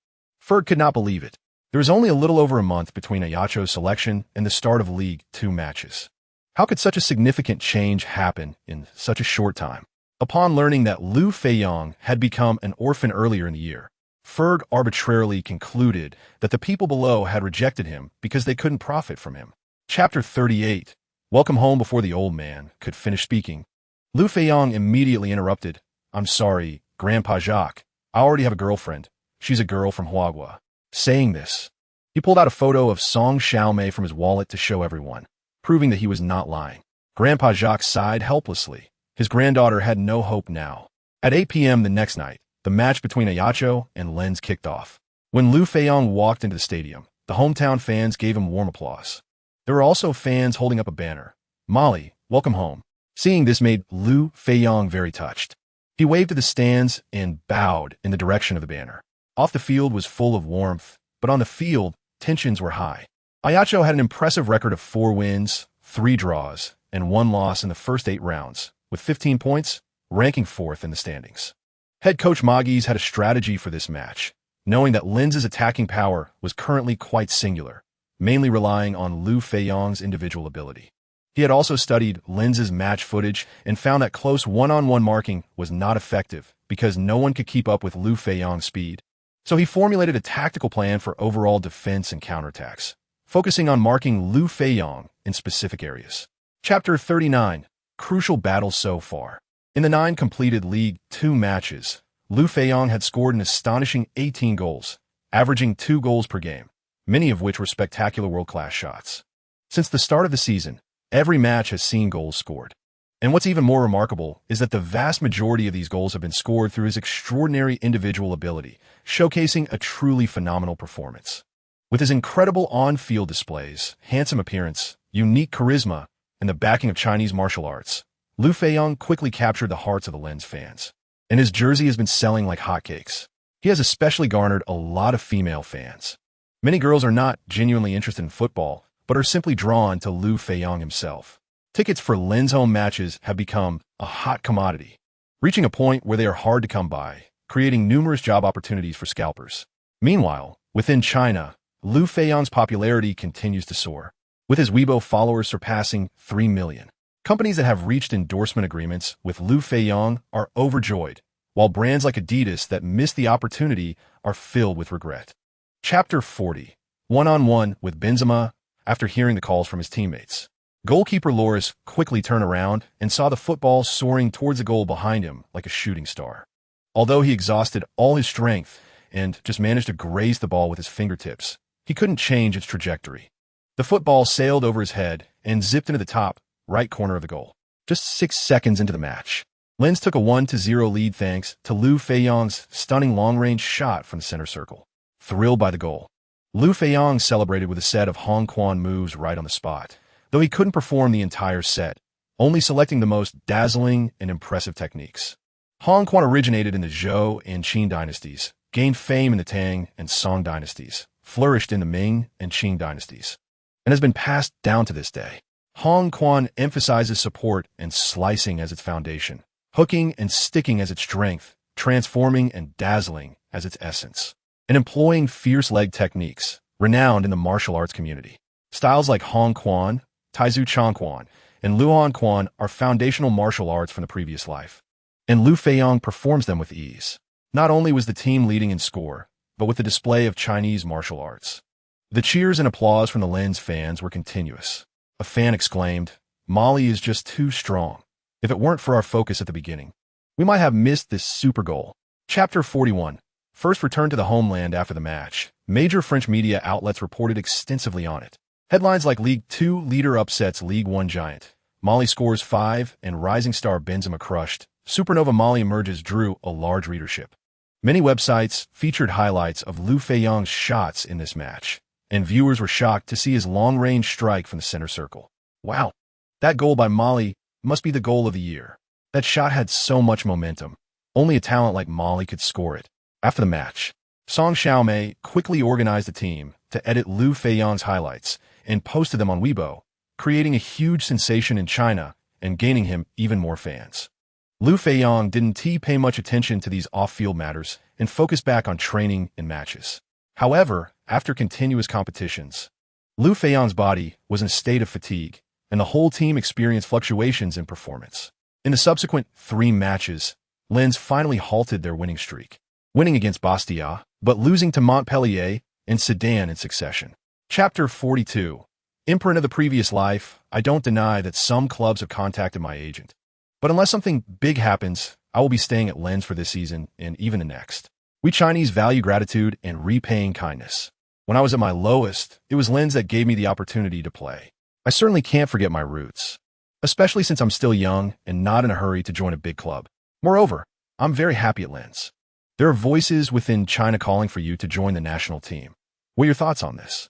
Ferg could not believe it. There was only a little over a month between Ajaccio's selection and the start of Ligue 2 matches. How could such a significant change happen in such a short time? Upon learning that Liu Feiyang had become an orphan earlier in the year, Ferg arbitrarily concluded that the people below had rejected him because they couldn't profit from him. Chapter 38. Welcome home before the old man could finish speaking. Liu Feiyang immediately interrupted. "I'm sorry, Grandpa Jacques. I already have a girlfriend. She's a girl from Huagua." Saying this, he pulled out a photo of Song Xiaomei from his wallet to show everyone, proving that he was not lying. Grandpa Jacques sighed helplessly. His granddaughter had no hope now. At 8 p.m. the next night, the match between Ajaccio and Lens kicked off. When Liu Feiyang walked into the stadium, the hometown fans gave him warm applause. There were also fans holding up a banner. "Molly, welcome home." Seeing this made Liu Feiyang very touched. He waved to the stands and bowed in the direction of the banner. Off the field was full of warmth, but on the field, tensions were high. Ajaccio had an impressive record of 4 wins, 3 draws, and 1 loss in the first 8 rounds, with 15 points, ranking 4th in the standings. Head coach Magis had a strategy for this match, knowing that Lens's attacking power was currently quite singular, mainly relying on Liu Feiyang's individual ability. He had also studied Lens's match footage and found that close one-on-one marking was not effective because no one could keep up with Liu Feiyang's speed. So he formulated a tactical plan for overall defense and counterattacks, focusing on marking Liu Feiyang in specific areas. Chapter 39. Crucial battles so far. In the 9 completed Ligue 2 matches, Liu Feiyang had scored an astonishing 18 goals, averaging 2 goals per game, many of which were spectacular world-class shots. Since the start of the season, every match has seen goals scored. And what's even more remarkable is that the vast majority of these goals have been scored through his extraordinary individual ability, showcasing a truly phenomenal performance. With his incredible on-field displays, handsome appearance, unique charisma, and the backing of Chinese martial arts, Liu Feiyang quickly captured the hearts of the Lens fans, and his jersey has been selling like hotcakes. He has especially garnered a lot of female fans. Many girls are not genuinely interested in football, but are simply drawn to Liu Feiyang himself. Tickets for Lens home matches have become a hot commodity, reaching a point where they are hard to come by, creating numerous job opportunities for scalpers. Meanwhile, within China, Liu Feiyang's popularity continues to soar, with his Weibo followers surpassing 3 million. Companies that have reached endorsement agreements with Liu Feiyang are overjoyed, while brands like Adidas that missed the opportunity are filled with regret. Chapter 40. One-on-one with Benzema. After hearing the calls from his teammates, goalkeeper Loris quickly turned around and saw the football soaring towards the goal behind him like a shooting star. Although he exhausted all his strength and just managed to graze the ball with his fingertips, he couldn't change its trajectory. The football sailed over his head and zipped into the top right corner of the goal. Just 6 seconds into the match, Lens took a 1-0 lead thanks to Liu Feiyang's stunning long-range shot from the center circle. Thrilled by the goal, Liu Feiyang celebrated with a set of Hong Quan moves right on the spot, though he couldn't perform the entire set, only selecting the most dazzling and impressive techniques. Hong Quan originated in the Zhou and Qin dynasties, gained fame in the Tang and Song dynasties, flourished in the Ming and Qing dynasties, and has been passed down to this day. Hong Quan emphasizes support and slicing as its foundation, hooking and sticking as its strength, transforming and dazzling as its essence, and employing fierce leg techniques, renowned in the martial arts community. Styles like Hong Quan, Taizu Chong Quan, and Luan Quan are foundational martial arts from the previous life, and Liu Feiyang performs them with ease. Not only was the team leading in score, but with the display of Chinese martial arts. The cheers and applause from the Lens fans were continuous. A fan exclaimed, "Mali is just too strong. If it weren't for our focus at the beginning, we might have missed this super goal." Chapter 41. First return to the homeland after the match. Major French media outlets reported extensively on it. Headlines like Ligue 2 leader upsets Ligue 1 giant, Mali scores 5, and rising star Benzema crushed, Supernova Mali emerges drew a large readership. Many websites featured highlights of Liu Feiyang's shots in this match, and viewers were shocked to see his long-range strike from the center circle. Wow, that goal by Mali must be the goal of the year. That shot had so much momentum. Only a talent like Mali could score it. After the match, Song Xiaomei quickly organized a team to edit Liu Feiyang's highlights and posted them on Weibo, creating a huge sensation in China and gaining him even more fans. Liu Feiyang didn't pay much attention to these off-field matters and focused back on training and matches. However, after continuous competitions, Liu Feiyang's body was in a state of fatigue, and the whole team experienced fluctuations in performance. In the subsequent 3 matches, Lens finally halted their winning streak, winning against Bastia, but losing to Montpellier and Sedan in succession. Chapter 42. Imprint of the previous life. I don't deny that some clubs have contacted my agent, but unless something big happens, I will be staying at Lens for this season and even the next. We Chinese value gratitude and repaying kindness. When I was at my lowest, it was Lens that gave me the opportunity to play. I certainly can't forget my roots, especially since I'm still young and not in a hurry to join a big club. Moreover, I'm very happy at Lens. There are voices within China calling for you to join the national team. What are your thoughts on this?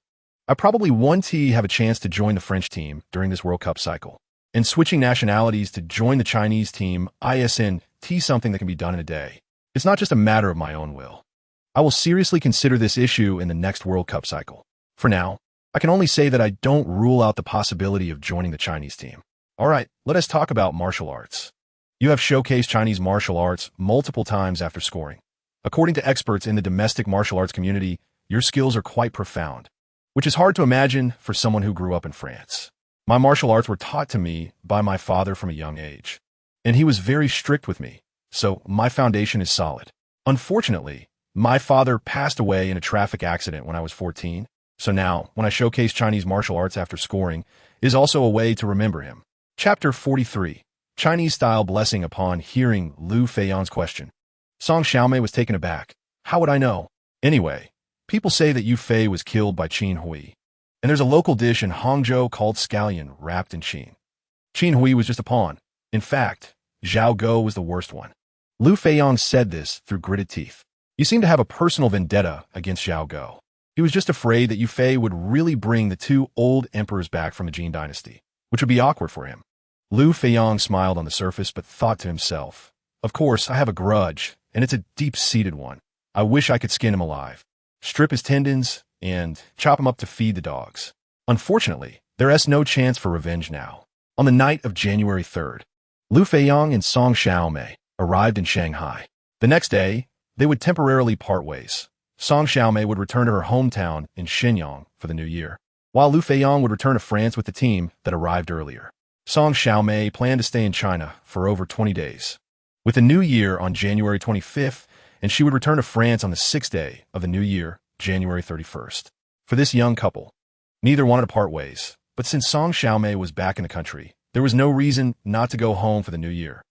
I probably want to have a chance to join the French team during this World Cup cycle. And switching nationalities to join the Chinese team isn't something that can be done in a day. It's not just a matter of my own will. I will seriously consider this issue in the next World Cup cycle. For now, I can only say that I don't rule out the possibility of joining the Chinese team. All right, let us talk about martial arts. You have showcased Chinese martial arts multiple times after scoring. According to experts in the domestic martial arts community, your skills are quite profound, which is hard to imagine for someone who grew up in France. My martial arts were taught to me by my father from a young age, and he was very strict with me, so my foundation is solid. Unfortunately, my father passed away in a traffic accident when I was 14, so now, when I showcase Chinese martial arts after scoring, is also a way to remember him. Chapter 43. Chinese-style blessing upon hearing Liu Feiyang's question. Song Xiaomei was taken aback. How would I know? Anyway, people say that Yu Fei was killed by Qin Hui, and there's a local dish in Hangzhou called scallion wrapped in Qin. Qin Hui was just a pawn. In fact, Zhao Go was the worst one. Liu Feiyang said this through gritted teeth. You seem to have a personal vendetta against Zhao Go. He was just afraid that Yu Fei would really bring the 2 old emperors back from the Jin dynasty, which would be awkward for him. Liu Feiyang smiled on the surface but thought to himself, "Of course, I have a grudge, and it's a deep-seated one. I wish I could skin him alive, strip his tendons, and chop him up to feed the dogs." Unfortunately, there is no chance for revenge now. On the night of January 3rd, Liu Feiyang and Song Xiaomei arrived in Shanghai. The next day, they would temporarily part ways. Song Xiaomei would return to her hometown in Shenyang for the new year, while Liu Feiyang would return to France with the team that arrived earlier. Song Xiaomei planned to stay in China for over 20 days, with the new year on January 25th, and she would return to France on the 6th day of the new year, January 31st. For this young couple, neither wanted to part ways, but since Song Xiaomei was back in the country, there was no reason not to go home for the new year,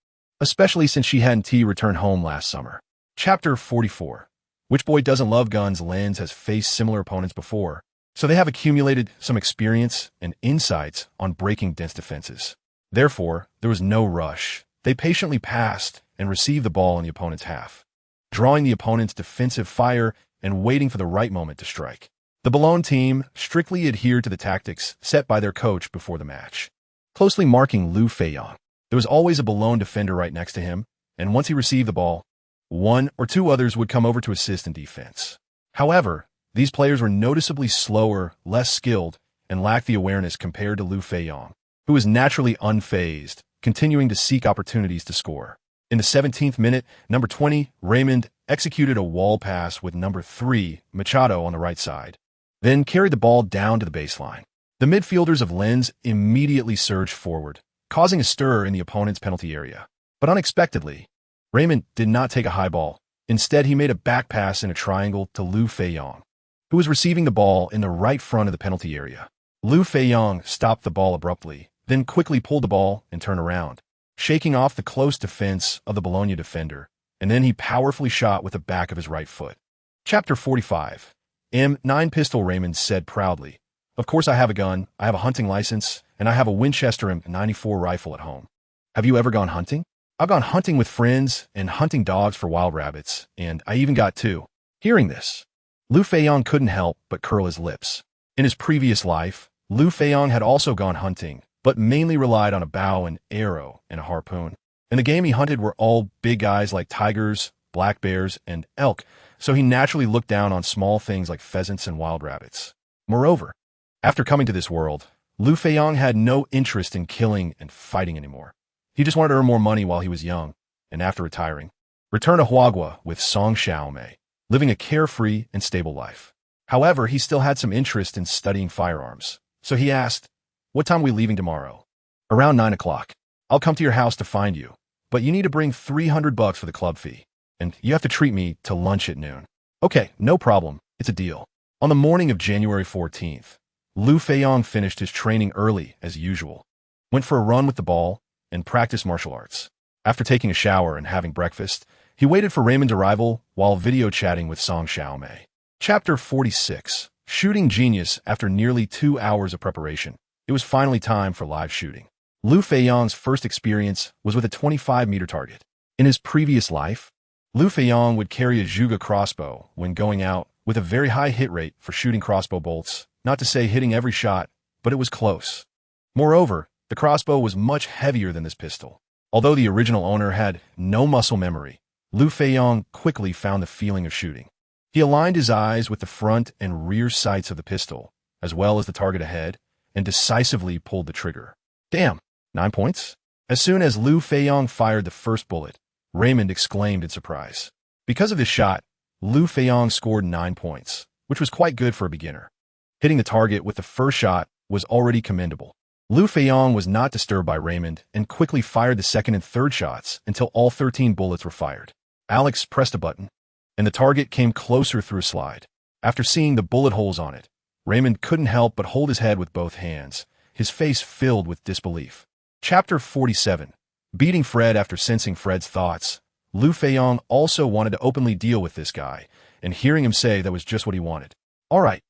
especially since she hadn't returned home last summer. Chapter 44. Which boy doesn't love guns? Lens has faced similar opponents before, so they have accumulated some experience and insights on breaking dense defenses. Therefore, there was no rush. They patiently passed and received the ball in the opponent's half, drawing the opponent's defensive fire and waiting for the right moment to strike. The Ballon team strictly adhered to the tactics set by their coach before the match, closely marking Liu Feiyang. There was always a Ballon defender right next to him, and once he received the ball, one or two others would come over to assist in defense. However, these players were noticeably slower, less skilled, and lacked the awareness compared to Liu Feiyang, who was naturally unfazed, continuing to seek opportunities to score. In the 17th minute, number 20, Raymond, executed a wall pass with number 3, Machado, on the right side, then carried the ball down to the baseline. The midfielders of Lens immediately surged forward, causing a stir in the opponent's penalty area. But unexpectedly, Raymond did not take a high ball. Instead, he made a back pass in a triangle to Liu Feiyang, who was receiving the ball in the right front of the penalty area. Liu Feiyang stopped the ball abruptly, then quickly pulled the ball and turned around, shaking off the close defense of the Bologna defender, and then he powerfully shot with the back of his right foot. Chapter 45. M9 Pistol. Raymond said proudly, "Of course I have a gun, I have a hunting license, and I have a Winchester M94 rifle at home. Have you ever gone hunting? I've gone hunting with friends and hunting dogs for wild rabbits, and I even got 2. Hearing this, Liu Feiyang couldn't help but curl his lips. In his previous life, Liu Feiyang had also gone hunting, but mainly relied on a bow and arrow and a harpoon. And the game he hunted were all big guys like tigers, black bears, and elk, so he naturally looked down on small things like pheasants and wild rabbits. Moreover, after coming to this world, Liu Feiyang had no interest in killing and fighting anymore. He just wanted to earn more money while he was young, and after retiring, return to Huagua with Song Xiaomei, living a carefree and stable life. However, he still had some interest in studying firearms, so he asked, "What time are we leaving tomorrow?" "Around 9 o'clock. I'll come to your house to find you, but you need to bring $300 for the club fee, and you have to treat me to lunch at noon." "Okay, no problem. It's a deal." On the morning of January 14th, Liu Feiyang finished his training early as usual, went for a run with the ball, and practiced martial arts. After taking a shower and having breakfast, he waited for Raymond's arrival while video chatting with Song Xiaomei. Chapter 46. Shooting genius. After nearly 2 hours of preparation, it was finally time for live shooting. Liu Feiyang's first experience was with a 25-meter target. In his previous life, Liu Feiyang would carry a Juga crossbow when going out with a very high hit rate for shooting crossbow bolts, not to say hitting every shot, but it was close. Moreover, the crossbow was much heavier than this pistol. Although the original owner had no muscle memory, Liu Feiyang quickly found the feeling of shooting. He aligned his eyes with the front and rear sights of the pistol, as well as the target ahead, and decisively pulled the trigger. Damn, 9 points? As soon as Liu Feiyang fired the first bullet, Raymond exclaimed in surprise. Because of this shot, Liu Feiyang scored 9 points, which was quite good for a beginner. Hitting the target with the first shot was already commendable. Liu Feiyang was not disturbed by Raymond and quickly fired the second and third shots until all 13 bullets were fired. Alex pressed a button, and the target came closer through a slide. After seeing the bullet holes on it, Raymond couldn't help but hold his head with both hands, his face filled with disbelief. Chapter 47. Beating Fred. After sensing Fred's thoughts, Liu Feiyang also wanted to openly deal with this guy, and hearing him say that was just what he wanted. "All right,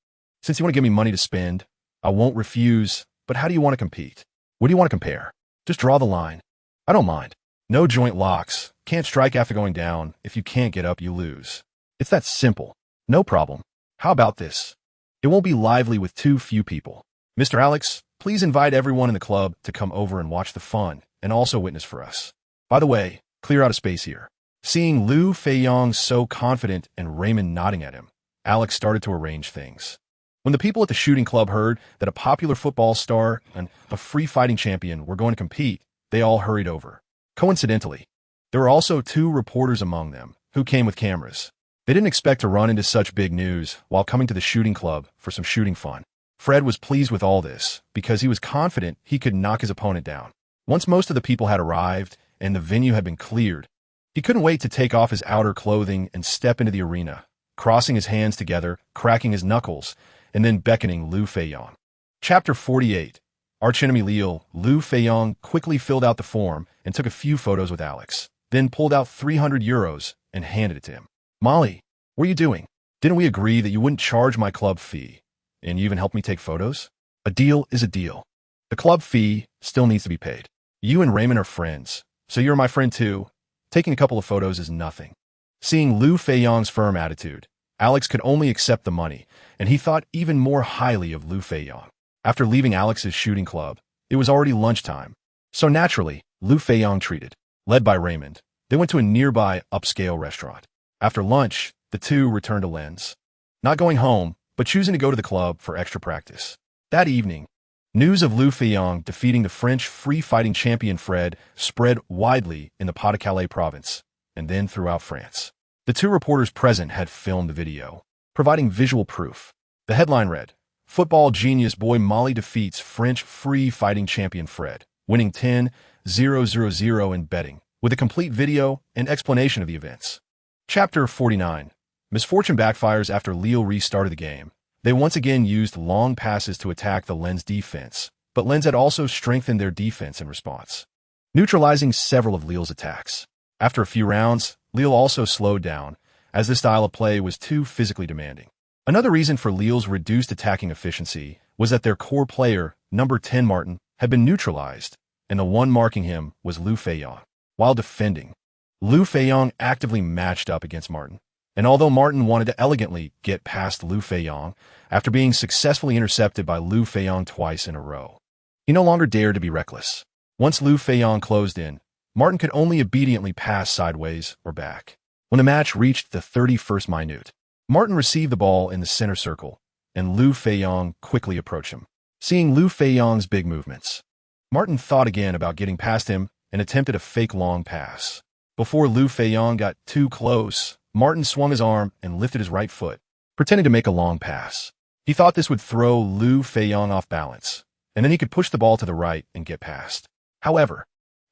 since you want to give me money to spend, I won't refuse. But how do you want to compete? What do you want to compare? Just draw the line. I don't mind. No joint locks. Can't strike after going down. If you can't get up, you lose. It's that simple. No problem. How about this? It won't be lively with too few people. Mr. Alex, Please invite everyone in the club to come over and watch the fun and also witness for us. By the way, clear out a space here." Seeing Liu Feiyang so confident and Raymond nodding at him, Alex started to arrange things. When the people at the shooting club heard that a popular football star and a free-fighting champion were going to compete, they all hurried over. Coincidentally, there were also 2 reporters among them who came with cameras. They didn't expect to run into such big news while coming to the shooting club for some shooting fun. Fred was pleased with all this because he was confident he could knock his opponent down. Once most of the people had arrived and the venue had been cleared, he couldn't wait to take off his outer clothing and step into the arena, crossing his hands together, cracking his knuckles, and then beckoning Liu Feiyang. Chapter 48. Archenemy Liu Feiyang quickly filled out the form and took a few photos with Alex, then pulled out €300 and handed it to him. "Molly, what are you doing? Didn't we agree that you wouldn't charge my club fee, and you even helped me take photos? A deal is a deal. The club fee still needs to be paid. You and Raymond are friends, so you're my friend too. Taking a couple of photos is nothing." Seeing Liu Feiyang's firm attitude, Alex could only accept the money, and he thought even more highly of Liu Feiyang. After leaving Alex's shooting club, it was already lunchtime, so naturally, Liu Feiyang treated. Led by Raymond, they went to a nearby upscale restaurant. After lunch, the 2 returned to Lens, not going home, but choosing to go to the club for extra practice. That evening, news of Liu Feiyang defeating the French free-fighting champion Fred spread widely in the Pas-de-Calais province, and then throughout France. The 2 reporters present had filmed the video, providing visual proof. The headline read, "Football genius boy Molly defeats French free-fighting champion Fred, winning 10-0-0-0 in betting," with a complete video and explanation of the events. Chapter 49. Misfortune backfires after Lille restarted the game. They once again used long passes to attack the Lens defense, but Lens had also strengthened their defense in response, neutralizing several of Lille's attacks. After a few rounds, Lille also slowed down, as this style of play was too physically demanding. Another reason for Lille's reduced attacking efficiency was that their core player, number 10 Martin, had been neutralized, and the one marking him was Liu Feiyang. While defending, Liu Feiyang actively matched up against Martin, and although Martin wanted to elegantly get past Liu Feiyang after being successfully intercepted by Liu Feiyang twice in a row, he no longer dared to be reckless. Once Liu Feiyang closed in, Martin could only obediently pass sideways or back. When the match reached the 31st minute, Martin received the ball in the center circle, and Liu Feiyang quickly approached him. Seeing Liu Feiyang's big movements, Martin thought again about getting past him and attempted a fake long pass. Before Liu Feiyang got too close, Martin swung his arm and lifted his right foot, pretending to make a long pass. He thought this would throw Liu Feiyang off balance, and then he could push the ball to the right and get past. However,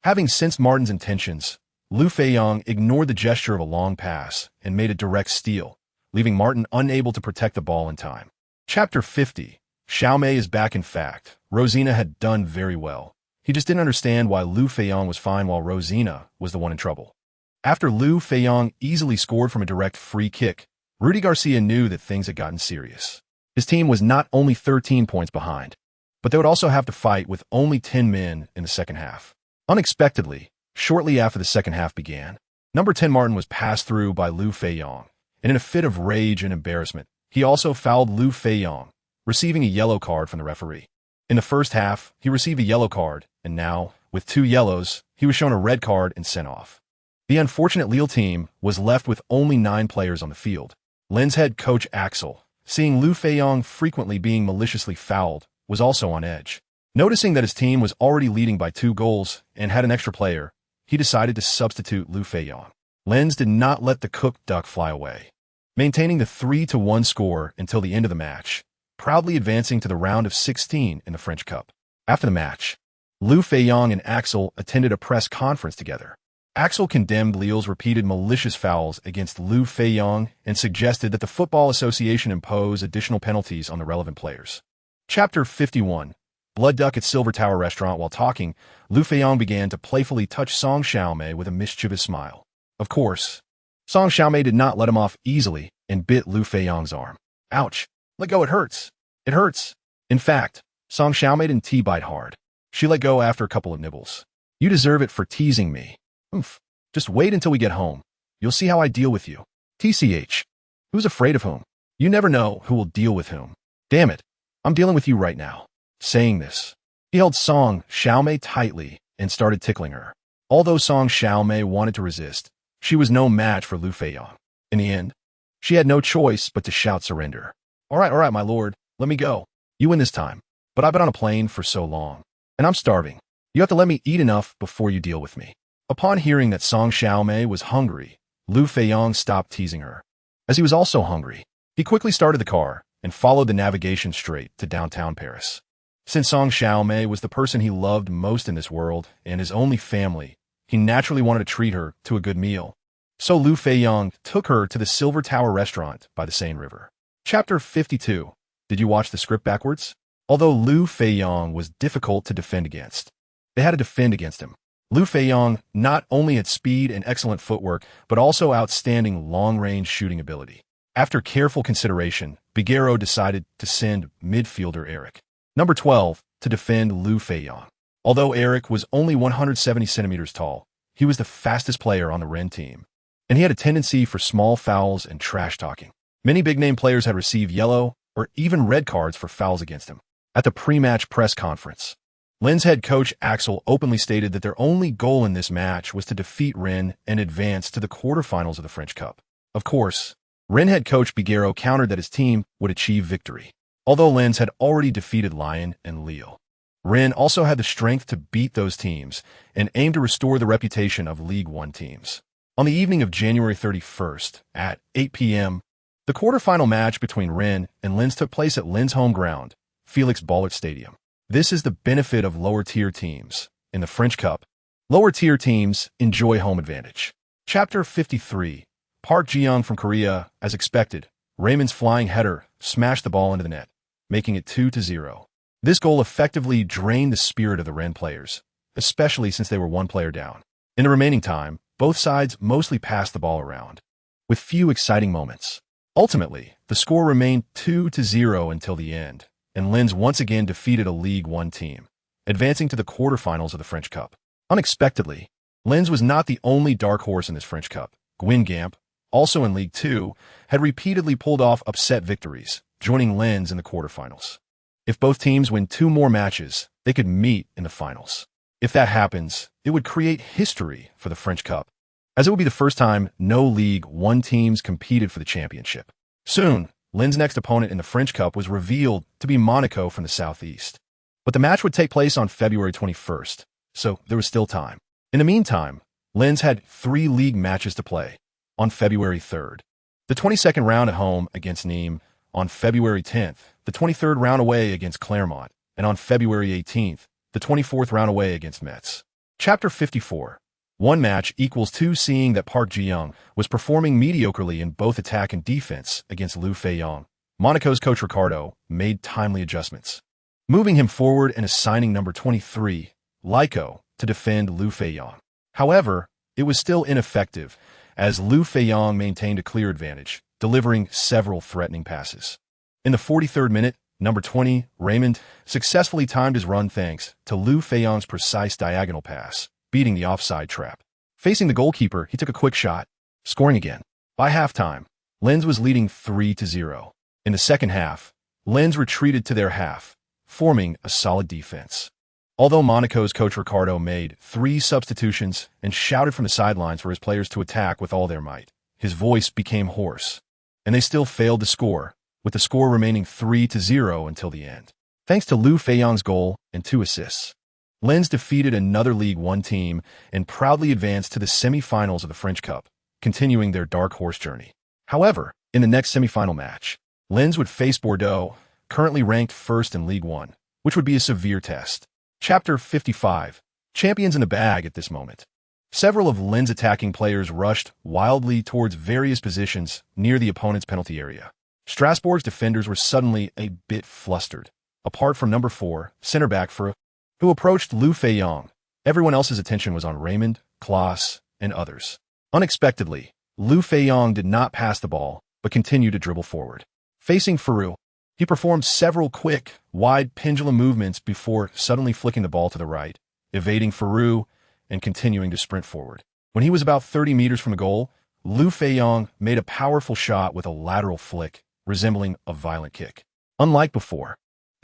having sensed Martin's intentions, Liu Feiyang ignored the gesture of a long pass and made a direct steal, leaving Martin unable to protect the ball in time. Chapter 50. Xiaomei is back. In fact, Rosina had done very well. He just didn't understand why Liu Feiyang was fine while Rosina was the one in trouble. After Liu Feiyang easily scored from a direct free kick, Rudy Garcia knew that things had gotten serious. His team was not only 13 points behind, but they would also have to fight with only 10 men in the second half. Unexpectedly, shortly after the second half began, number 10 Martin was passed through by Liu Feiyang, and in a fit of rage and embarrassment, he also fouled Liu Feiyang, receiving a yellow card from the referee. In the first half, he received a yellow card, and now, with 2 yellows, he was shown a red card and sent off. The unfortunate Lille team was left with only 9 players on the field. Lens head coach Axel, seeing Liu Feiyang frequently being maliciously fouled, was also on edge. Noticing that his team was already leading by 2 goals and had an extra player, he decided to substitute Liu Feiyang. Lens did not let the cooked duck fly away, maintaining the 3-1 score until the end of the match, proudly advancing to the round of 16 in the French Cup. After the match, Liu Feiyang and Axel attended a press conference together. Axel condemned Lille's repeated malicious fouls against Liu Feiyang and suggested that the Football Association impose additional penalties on the relevant players. Chapter 51. Blood Duck at Silver Tower Restaurant. While talking, Liu Feiyang began to playfully touch Song Xiaomei with a mischievous smile. Of course, Song Xiaomei did not let him off easily and bit Liu Feiyang's arm. "Ouch! Let go, it hurts! It hurts!" In fact, Song Xiaomei didn't bite hard. She let go after a couple of nibbles. "You deserve it for teasing me. Oof. Just wait until we get home. You'll see how I deal with you. TCH. Who's afraid of whom? You never know who will deal with whom. Damn it. I'm dealing with you right now." Saying this, he held Song Xiaomei tightly and started tickling her. Although Song Xiaomei wanted to resist, she was no match for Liu Feiyang. In the end, she had no choice but to shout surrender. All right, my lord, let me go. You win this time. But I've been on a plane for so long, and I'm starving. You have to let me eat enough before you deal with me. Upon hearing that Song Xiaomei was hungry, Liu Feiyang stopped teasing her. As he was also hungry, he quickly started the car and followed the navigation straight to downtown Paris. Since Song Xiaomei was the person he loved most in this world and his only family, he naturally wanted to treat her to a good meal. So Liu Feiyang took her to the Silver Tower restaurant by the Seine River. Chapter 52. Did you watch the script backwards? Although Liu Feiyang was difficult to defend against, they had to defend against him. Liu Feiyang not only had speed and excellent footwork, but also outstanding long-range shooting ability. After careful consideration, Biguero decided to send midfielder Eric, number 12, to defend Liu Feiyang. Although Eric was only 170 centimeters tall, he was the fastest player on the Rennes team, and he had a tendency for small fouls and trash talking. Many big-name players had received yellow or even red cards for fouls against him. At the pre-match press conference, Lens head coach Axel openly stated that their only goal in this match was to defeat Rennes and advance to the quarterfinals of the French Cup. Of course, Rennes head coach Biguero countered that his team would achieve victory, although Lens had already defeated Lyon and Lille. Rennes also had the strength to beat those teams and aimed to restore the reputation of Ligue 1 teams. On the evening of January 31st, at 8 p.m., the quarterfinal match between Rennes and Lens took place at Lens' home ground, Félix Bollard Stadium. This is the benefit of lower-tier teams. In the French Cup, lower-tier teams enjoy home advantage. Chapter 53. Park Ji-young from Korea. As expected, Raymond's flying header smashed the ball into the net, making it 2-0. This goal effectively drained the spirit of the Rennes players, especially since they were one player down. In the remaining time, both sides mostly passed the ball around, with few exciting moments. Ultimately, the score remained 2-0 until the end, and Lens once again defeated a Ligue 1 team, advancing to the quarterfinals of the French Cup. Unexpectedly, Lens was not the only dark horse in this French Cup. Guingamp, also in Ligue 2, had repeatedly pulled off upset victories, joining Lens in the quarterfinals. If both teams win 2 more matches, they could meet in the finals. If that happens, it would create history for the French Cup, as it would be the first time no Ligue 1 teams competed for the championship. Soon, Lens' next opponent in the French Cup was revealed to be Monaco from the southeast. But the match would take place on February 21st, so there was still time. In the meantime, Lens had 3 league matches to play. On February 3rd, the 22nd round at home against Nîmes, on February 10th, the 23rd round away against Clermont, and on February 18th, the 24th round away against Metz. Chapter 54. 1 match equals 2. Seeing that Park Ji-young was performing mediocrely in both attack and defense against Liu Feiyang, Monaco's coach Ricardo made timely adjustments, moving him forward and assigning number 23, Lico, to defend Liu Feiyang. However, it was still ineffective, as Liu Feiyang maintained a clear advantage, delivering several threatening passes. In the 43rd minute, number 20, Raymond, successfully timed his run thanks to Liu Feiyang's precise diagonal pass, beating the offside trap. Facing the goalkeeper, he took a quick shot, scoring again. By halftime, Lens was leading 3-0. In the second half, Lens retreated to their half, forming a solid defense. Although Monaco's coach Ricardo made 3 substitutions and shouted from the sidelines for his players to attack with all their might, his voice became hoarse, and they still failed to score, with the score remaining 3-0 until the end. Thanks to Liu Feiyang's goal and 2 assists, Lens defeated another Ligue 1 team and proudly advanced to the semi-finals of the French Cup, continuing their dark horse journey. However, in the next semi-final match, Lens would face Bordeaux, currently ranked first in Ligue 1, which would be a severe test. Chapter 55. Champions in the bag at this moment. Several of Lens' attacking players rushed wildly towards various positions near the opponent's penalty area. Strasbourg's defenders were suddenly a bit flustered. Apart from number 4, center-back Furu, who approached Liu Feiyang, everyone else's attention was on Raymond, Klaas, and others. Unexpectedly, Liu Feiyang did not pass the ball, but continued to dribble forward. Facing Furu, he performed several quick, wide pendulum movements before suddenly flicking the ball to the right, evading Furu, and continuing to sprint forward. When he was about 30 meters from the goal, Liu Feiyang made a powerful shot with a lateral flick, resembling a violent kick. Unlike before,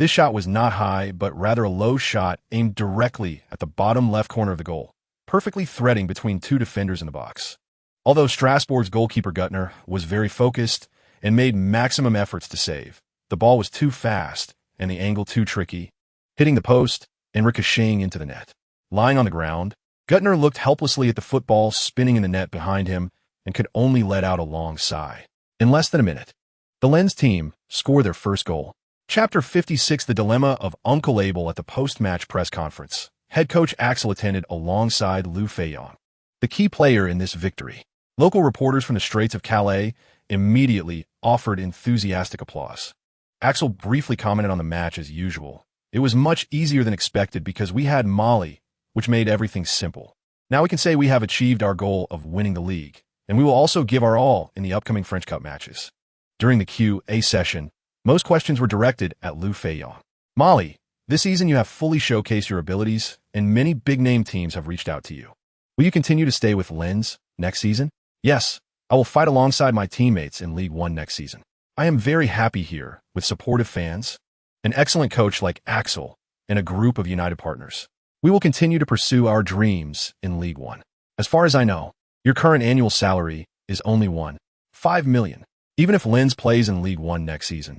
This shot was not high, but rather a low shot aimed directly at the bottom left corner of the goal, perfectly threading between two defenders in the box. Although Strasbourg's goalkeeper Guttner was very focused and made maximum efforts to save, the ball was too fast and the angle too tricky, hitting the post and ricocheting into the net. Lying on the ground, Guttner looked helplessly at the football spinning in the net behind him and could only let out a long sigh. In less than a minute, the Lens team scored their first goal. Chapter 56: The Dilemma of Uncle Abel. At the post-match press conference, head coach Axel attended alongside Liu Feiyang, the key player in this victory. Local reporters from the Straits of Calais immediately offered enthusiastic applause. Axel briefly commented on the match as usual. It was much easier than expected because we had Mali, which made everything simple. Now we can say we have achieved our goal of winning the league, and we will also give our all in the upcoming French Cup matches. During the Q&A session, most questions were directed at Liu Feiyang. Mali, this season you have fully showcased your abilities, and many big-name teams have reached out to you. Will you continue to stay with Lens next season? Yes, I will fight alongside my teammates in Ligue 1 next season. I am very happy here with supportive fans, an excellent coach like Axel, and a group of united partners. We will continue to pursue our dreams in Ligue 1. As far as I know, your current annual salary is only 1.5 million. Even if Lens plays in Ligue 1 next season,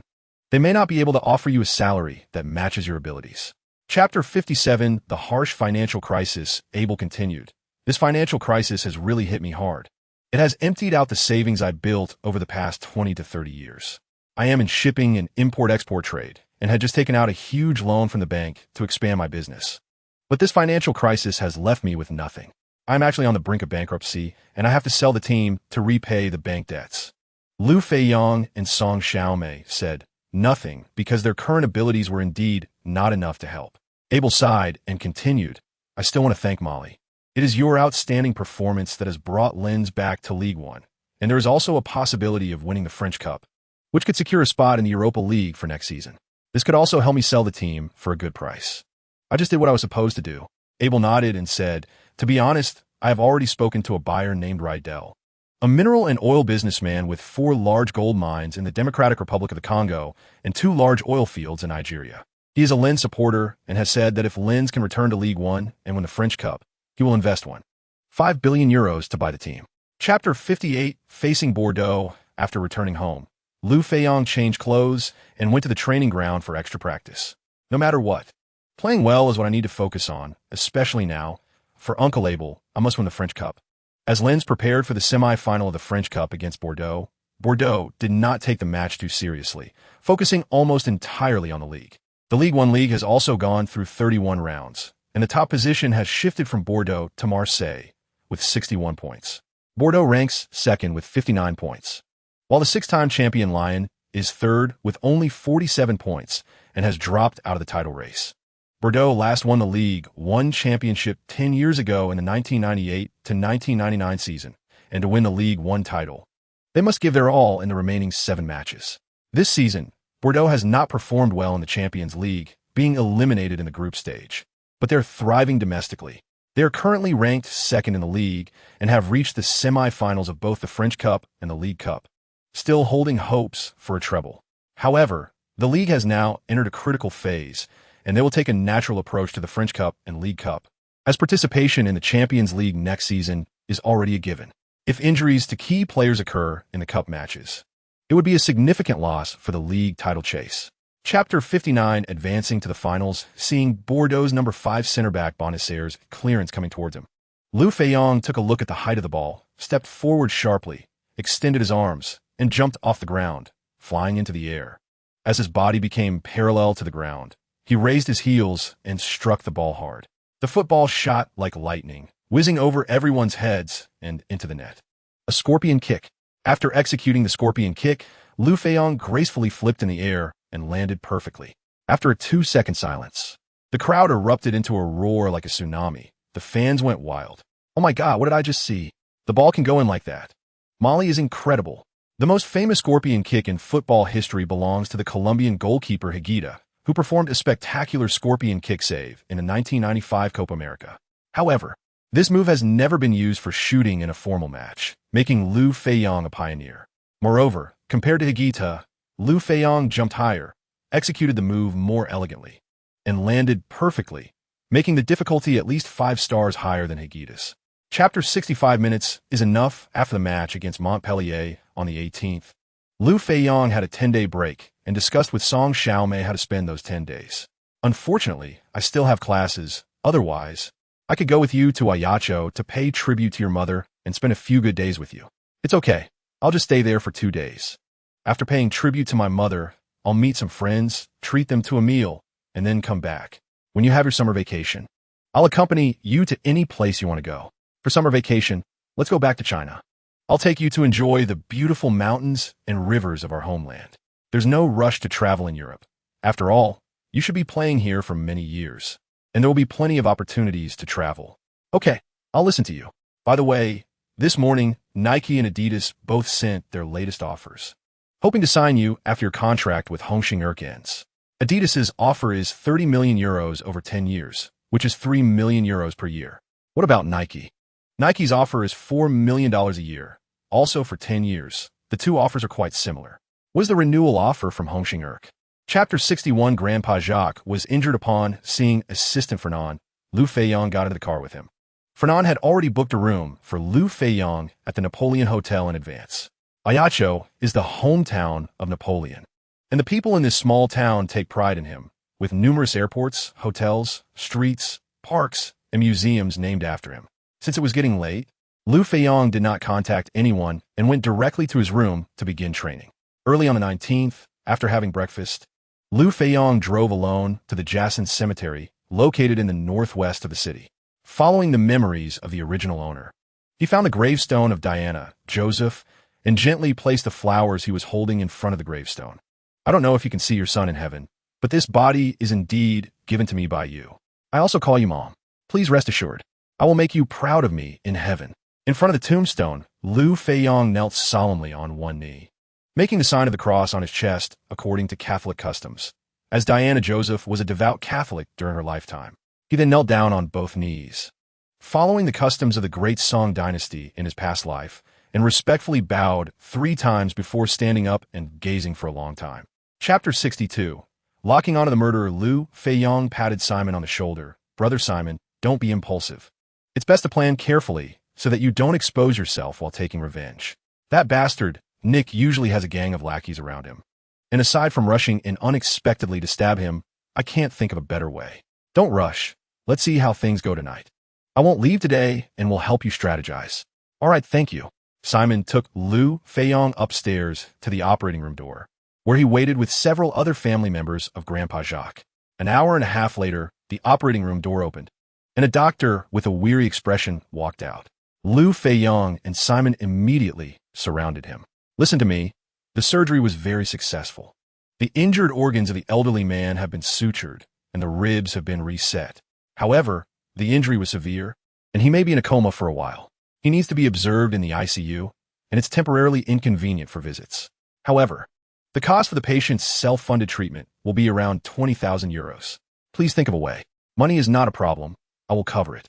they may not be able to offer you a salary that matches your abilities. Chapter 57: The Harsh Financial Crisis. Abel continued. This financial crisis has really hit me hard. It has emptied out the savings I built over the past 20 to 30 years. I am in shipping and import-export trade and had just taken out a huge loan from the bank to expand my business. But this financial crisis has left me with nothing. I'm actually on the brink of bankruptcy, and I have to sell the team to repay the bank debts. Liu Feiyang and Song Xiaomei said nothing because their current abilities were indeed not enough to help. Abel sighed and continued, I still want to thank Mali. It is your outstanding performance that has brought Lens back to Ligue 1, and there is also a possibility of winning the French Cup, which could secure a spot in the Europa League for next season. This could also help me sell the team for a good price. I just did what I was supposed to do. Abel nodded and said, to be honest, I have already spoken to a buyer named Rydell, a mineral and oil businessman with 4 large gold mines in the Democratic Republic of the Congo and 2 large oil fields in Nigeria. He is a Lens supporter and has said that if Lens can return to Ligue 1 and win the French Cup, he will invest €1.5 billion to buy the team. Chapter 58: Facing Bordeaux. After returning home, Liu Feiyang changed clothes and went to the training ground for extra practice. No matter what, playing well is what I need to focus on, especially now. For Uncle Abel, I must win the French Cup. As Lens prepared for the semi-final of the French Cup against Bordeaux, Bordeaux did not take the match too seriously, focusing almost entirely on the league. The Ligue 1 league has also gone through 31 rounds, and the top position has shifted from Bordeaux to Marseille with 61 points. Bordeaux ranks second with 59 points, while the 6-time champion Lyon is third with only 47 points and has dropped out of the title race. Bordeaux last won the Ligue 1 championship 10 years ago in the 1998 to 1999 season, and to win the Ligue 1 title, they must give their all in the remaining 7 matches. This season, Bordeaux has not performed well in the Champions League, being eliminated in the group stage, but they're thriving domestically. They are currently ranked second in the league and have reached the semi-finals of both the French Cup and the Ligue Cup, still holding hopes for a treble. However, the league has now entered a critical phase, and they will take a natural approach to the French Cup and Ligue Cup, as participation in the Champions League next season is already a given. If injuries to key players occur in the cup matches, it would be a significant loss for the league title chase. Chapter 59: Advancing to the finals. Seeing Bordeaux's number 5 center-back Bonasser's clearance coming towards him, Liu Feiyang took a look at the height of the ball, stepped forward sharply, extended his arms, and jumped off the ground, flying into the air. As his body became parallel to the ground, he raised his heels and struck the ball hard. The football shot like lightning, whizzing over everyone's heads and into the net. A scorpion kick. After executing the scorpion kick, Liu Feiyang gracefully flipped in the air and landed perfectly. After a 2-second silence, the crowd erupted into a roar like a tsunami. The fans went wild. Oh my God, what did I just see? The ball can go in like that. Mali is incredible. The most famous scorpion kick in football history belongs to the Colombian goalkeeper Higuita, who performed a spectacular scorpion kick save in the 1995 Copa America. However, this move has never been used for shooting in a formal match, making Liu Feiyang a pioneer. Moreover, compared to Higuita, Liu Feiyang jumped higher, executed the move more elegantly, and landed perfectly, making the difficulty at least 5 stars higher than Higitas. Chapter 65 minutes is enough after the match against Montpellier on the 18th. Liu Feiyang had a 10-day break and discussed with Song Xiaomei how to spend those 10 days. Unfortunately, I still have classes. Otherwise, I could go with you to Ajaccio to pay tribute to your mother and spend a few good days with you. It's okay. I'll just stay there for 2 days. After paying tribute to my mother, I'll meet some friends, treat them to a meal, and then come back. When you have your summer vacation, I'll accompany you to any place you want to go. For summer vacation, let's go back to China. I'll take you to enjoy the beautiful mountains and rivers of our homeland. There's no rush to travel in Europe. After all, you should be playing here for many years, and there will be plenty of opportunities to travel. Okay, I'll listen to you. By the way, this morning, Nike and Adidas both sent their latest offers, hoping to sign you after your contract with Homeland ends. Adidas's offer is 30 million euros over 10 years, which is 3 million euros per year. What about Nike? Nike's offer is $4 million a year, also for 10 years. The two offers are quite similar. Was the renewal offer from Homeland? Chapter 61 Grandpa Jacques was injured upon seeing assistant Fernand. Liu Feiyang got into the car with him. Fernand had already booked a room for Liu Feiyang at the Napoleon Hotel in advance. Ajaccio is the hometown of Napoleon, and the people in this small town take pride in him, with numerous airports, hotels, streets, parks, and museums named after him. Since it was getting late, Liu Feiyang did not contact anyone and went directly to his room to begin training. Early on the 19th, after having breakfast, Liu Feiyang drove alone to the Jason Cemetery, located in the northwest of the city. Following the memories of the original owner, he found the gravestone of Diana, Joseph, and gently placed the flowers he was holding in front of the gravestone. I don't know if you can see your son in heaven, but this body is indeed given to me by you. I also call you Mom. Please rest assured, I will make you proud of me in heaven. In front of the tombstone, Liu Feiyang knelt solemnly on one knee, making the sign of the cross on his chest according to Catholic customs, as Diana Joseph was a devout Catholic during her lifetime. He then knelt down on both knees, following the customs of the great Song dynasty in his past life, and respectfully bowed 3 times before standing up and gazing for a long time. Chapter 62. Locking onto the murderer, Liu Feiyang patted Simon on the shoulder. Brother Simon, don't be impulsive. It's best to plan carefully so that you don't expose yourself while taking revenge. That bastard, Nick, usually has a gang of lackeys around him. And aside from rushing in unexpectedly to stab him, I can't think of a better way. Don't rush. Let's see how things go tonight. I won't leave today and will help you strategize. All right, thank you. Simon took Liu Feiyang upstairs to the operating room door, where he waited with several other family members of Grandpa Jacques. An hour and a half later, the operating room door opened, and a doctor with a weary expression walked out. Liu Feiyang and Simon immediately surrounded him. Listen to me. The surgery was very successful. The injured organs of the elderly man have been sutured, and the ribs have been reset. However, the injury was severe, and he may be in a coma for a while. He needs to be observed in the ICU, and it's temporarily inconvenient for visits. However, the cost for the patient's self-funded treatment will be around 20,000 euros. Please think of a way. Money is not a problem. I will cover it.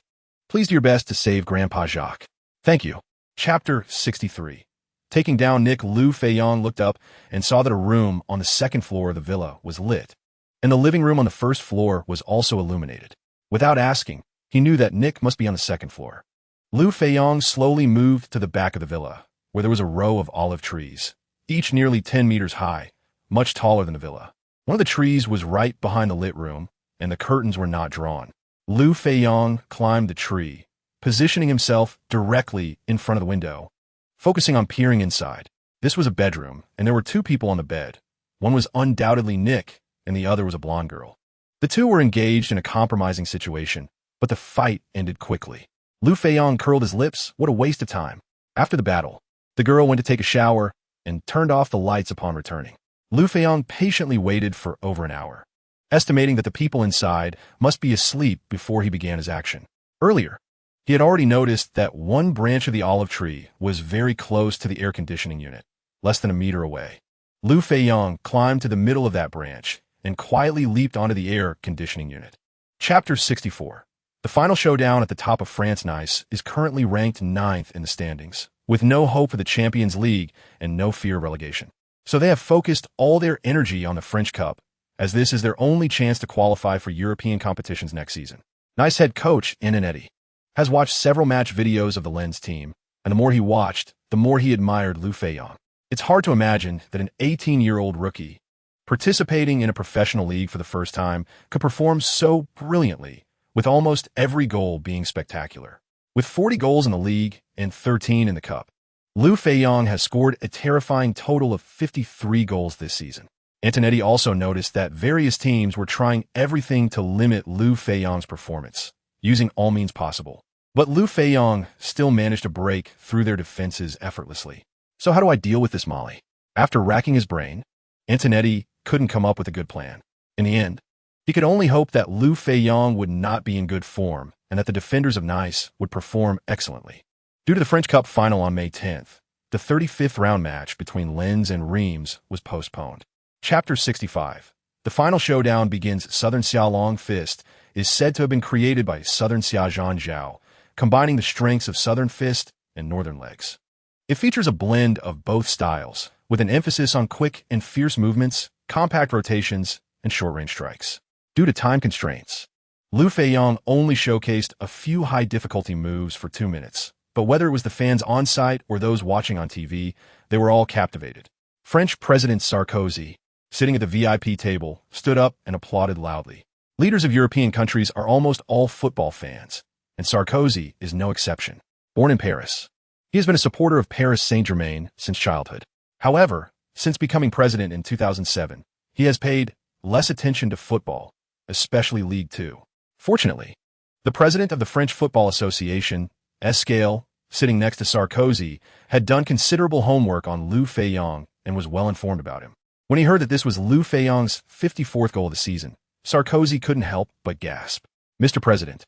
Please do your best to save Grandpa Jacques. Thank you. Chapter 63. Taking down Nick, Liu Feiyang looked up and saw that a room on the second floor of the villa was lit, and the living room on the first floor was also illuminated. Without asking, he knew that Nick must be on the second floor. Liu Feiyang slowly moved to the back of the villa, where there was a row of olive trees, each nearly 10 meters high, much taller than the villa. One of the trees was right behind the lit room, and the curtains were not drawn. Liu Feiyang climbed the tree, positioning himself directly in front of the window, focusing on peering inside. This was a bedroom, and there were 2 people on the bed. One was undoubtedly Nick, and the other was a blonde girl. The 2 were engaged in a compromising situation, but the fight ended quickly. Liu Feiyang curled his lips. What a waste of time. After the battle, the girl went to take a shower and turned off the lights upon returning. Liu Feiyang patiently waited for over an hour, estimating that the people inside must be asleep before he began his action. Earlier, he had already noticed that one branch of the olive tree was very close to the air conditioning unit, less than a meter away. Liu Feiyang climbed to the middle of that branch and quietly leaped onto the air conditioning unit. Chapter 64. The final showdown at the top of France Nice is currently ranked 9th in the standings, with no hope for the Champions League and no fear of relegation. So they have focused all their energy on the French Cup as this is their only chance to qualify for European competitions next season. Nice head coach Ancient has watched several match videos of the Lens team, and the more he watched, the more he admired Liu Feiyang. It's hard to imagine that an 18-year-old rookie, participating in a professional league for the first time, could perform so brilliantly, with almost every goal being spectacular. With 40 goals in the league and 13 in the cup, Liu Feiyang has scored a terrifying total of 53 goals this season. Ancient also noticed that various teams were trying everything to limit Liu Feiyang's performance, using all means possible. But Liu Feiyang still managed to break through their defenses effortlessly. So how do I deal with this, Molly? After racking his brain, Ancient couldn't come up with a good plan. In the end, he could only hope that Liu Feiyang would not be in good form and that the defenders of Nice would perform excellently. Due to the French Cup final on May 10th, the 35th round match between Lens and Reims was postponed. Chapter 65. The final showdown begins. Southern Xia Long Fist is said to have been created by Southern Xia Zhan Zhao, combining the strengths of Southern Fist and Northern Legs. It features a blend of both styles, with an emphasis on quick and fierce movements, compact rotations, and short-range strikes. Due to time constraints, Liu Feiyang only showcased a few high-difficulty moves for 2 minutes, but whether it was the fans on-site or those watching on TV, they were all captivated. French President Sarkozy, sitting at the VIP table, stood up and applauded loudly. Leaders of European countries are almost all football fans, and Sarkozy is no exception. Born in Paris, he has been a supporter of Paris Saint-Germain since childhood. However, since becoming president in 2007, he has paid less attention to football, especially Ligue 2. Fortunately, the president of the French Football Association, Escale, sitting next to Sarkozy, had done considerable homework on Liu Feiyang and was well informed about him. When he heard that this was Liu Feiyang's 54th goal of the season, Sarkozy couldn't help but gasp. Mr. President,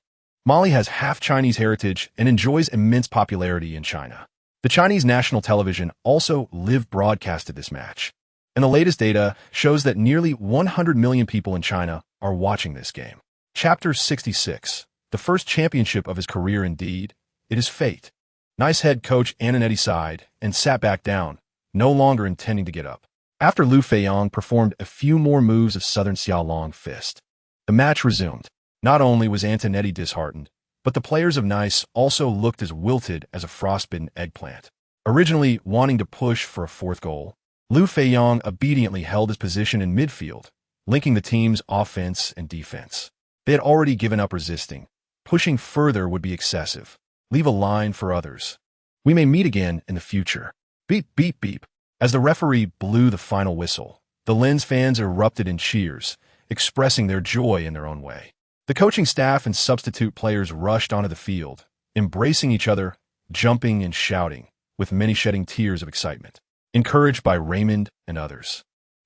Molly has half Chinese heritage and enjoys immense popularity in China. The Chinese national television also live broadcasted this match, and the latest data shows that nearly 100 million people in China are watching this game. Chapter 66. The first championship of his career indeed. It is fate. Nice head coach Ancient sighed and sat back down, no longer intending to get up. After Liu Feiyang performed a few more moves of Southern Xia Long Fist, the match resumed. Not only was Ancient disheartened, but the players of Nice also looked as wilted as a frostbitten eggplant. Originally wanting to push for a fourth goal, Liu Feiyang obediently held his position in midfield, linking the team's offense and defense. They had already given up resisting. Pushing further would be excessive. Leave a line for others. We may meet again in the future. Beep, beep, beep. As the referee blew the final whistle, the Lens fans erupted in cheers, expressing their joy in their own way. The coaching staff and substitute players rushed onto the field, embracing each other, jumping and shouting, with many shedding tears of excitement, encouraged by Raymond and others.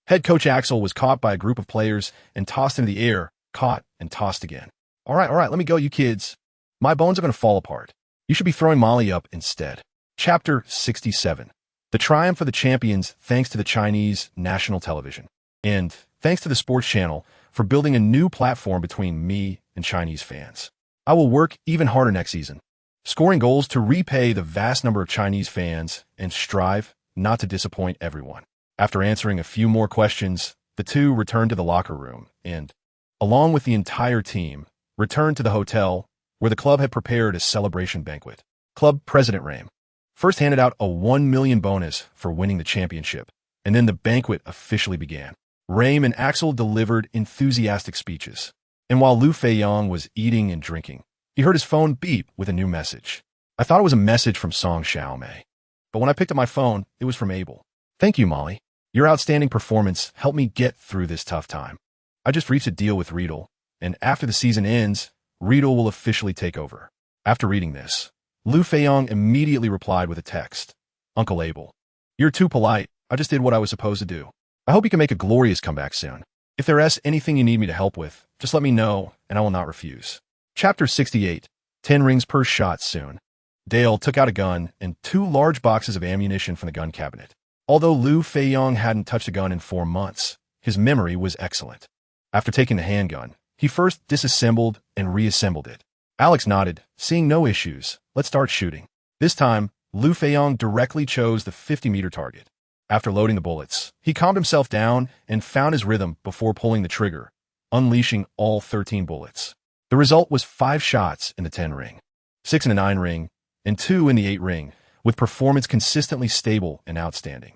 Head coach Axel was caught by a group of players and tossed into the air, caught and tossed again. All right, let me go, you kids. My bones are going to fall apart. You should be throwing Molly up instead. Chapter 67. The triumph of the champions thanks to the Chinese national television. And thanks to the sports channel for building a new platform between me and Chinese fans. I will work even harder next season, scoring goals to repay the vast number of Chinese fans and strive not to disappoint everyone. After answering a few more questions, the two returned to the locker room and, along with the entire team, returned to the hotel where the club had prepared a celebration banquet. Club President Raym first handed out a 1 million bonus for winning the championship, and then the banquet officially began. Raym and Axel delivered enthusiastic speeches, and while Liu Feiyang was eating and drinking, he heard his phone beep with a new message. I thought it was a message from Song Xiaomei, but when I picked up my phone, it was from Abel. Thank you, Molly. Your outstanding performance helped me get through this tough time. I just reached a deal with Riedel, and after the season ends, Riedel will officially take over. After reading this, Liu Feiyang immediately replied with a text. Uncle Abel, you're too polite. I just did what I was supposed to do. I hope you can make a glorious comeback soon. If there is anything you need me to help with, just let me know, and I will not refuse. Chapter 68. 10 rings per shot soon. Dale took out a gun and 2 large boxes of ammunition from the gun cabinet. Although Liu Feiyang hadn't touched a gun in 4 months, his memory was excellent. After taking the handgun, he first disassembled and reassembled it. Alex nodded, seeing no issues. Let's start shooting. This time, Liu Feiyang directly chose the 50-meter target. After loading the bullets, he calmed himself down and found his rhythm before pulling the trigger, unleashing all 13 bullets. The result was 5 shots in the 10 ring, 6 in the 9 ring, and 2 in the 8 ring, with performance consistently stable and outstanding.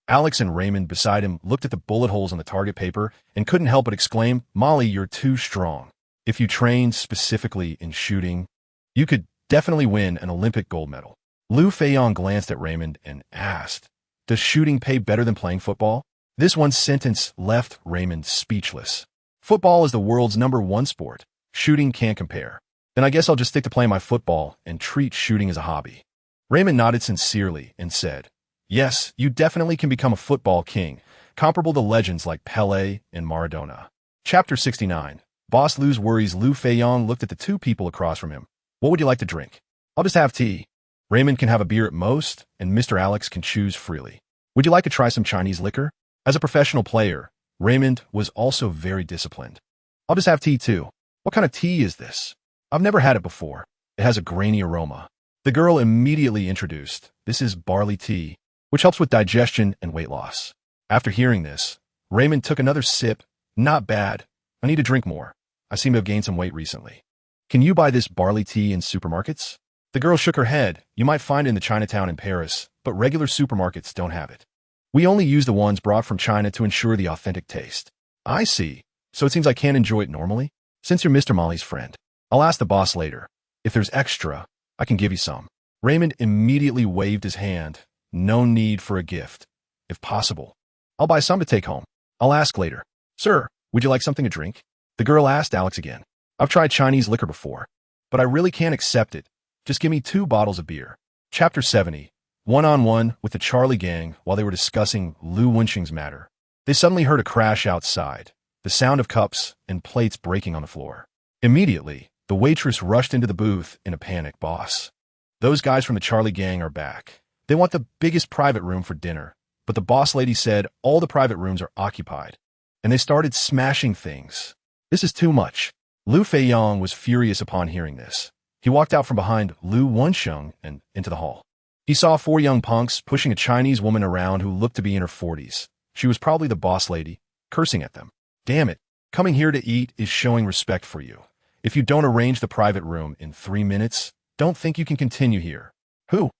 Alex and Raymond beside him looked at the bullet holes on the target paper and couldn't help but exclaim, "Molly, you're too strong. If you trained specifically in shooting, you could definitely win an Olympic gold medal." Liu Feiyang glanced at Raymond and asked, "Does shooting pay better than playing football?" This one sentence left Raymond speechless. "Football is the world's #1 sport. Shooting can't compare. Then I guess I'll just stick to playing my football and treat shooting as a hobby." Raymond nodded sincerely and said, "Yes, you definitely can become a football king, comparable to legends like Pelé and Maradona." Chapter 69. Boss Liu's worries. Liu Feiyang looked at the 2 people across from him. "What would you like to drink?" "I'll just have tea." Raymond can have a beer at most, and Mr. Alex can choose freely. "Would you like to try some Chinese liquor?" As a professional player, Raymond was also very disciplined. "I'll just have tea too." "What kind of tea is this?" "I've never had it before. It has a grainy aroma." The girl immediately introduced, "This is barley tea, which helps with digestion and weight loss." After hearing this, Raymond took another sip. "Not bad. I need to drink more. I seem to have gained some weight recently." "Can you buy this barley tea in supermarkets?" The girl shook her head. "You might find it in the Chinatown in Paris, but regular supermarkets don't have it. We only use the ones brought from China to ensure the authentic taste." "I see. So it seems I can't enjoy it normally?" "Since you're Mr. Molly's friend, I'll ask the boss later. If there's extra, I can give you some." Raymond immediately waved his hand. "No need for a gift. If possible, I'll buy some to take home. I'll ask later." "Sir, would you like something to drink?" The girl asked Alex again. "I've tried Chinese liquor before, but I really can't accept it. Just give me 2 bottles of beer." Chapter 70. One-on-one with the Charlie gang while they were discussing Liu Wenxing's matter. They suddenly heard a crash outside, the sound of cups and plates breaking on the floor. Immediately, the waitress rushed into the booth in a panic. "Boss, those guys from the Charlie gang are back. They want the biggest private room for dinner, but the boss lady said all the private rooms are occupied, and they started smashing things. This is too much." Liu Feiyang was furious upon hearing this. He walked out from behind Liu Wenxing and into the hall. He saw 4 young punks pushing a Chinese woman around who looked to be in her 40s. She was probably the boss lady, cursing at them. "Damn it, coming here to eat is showing respect for you. If you don't arrange the private room in 3 minutes, don't think you can continue here." "Who?"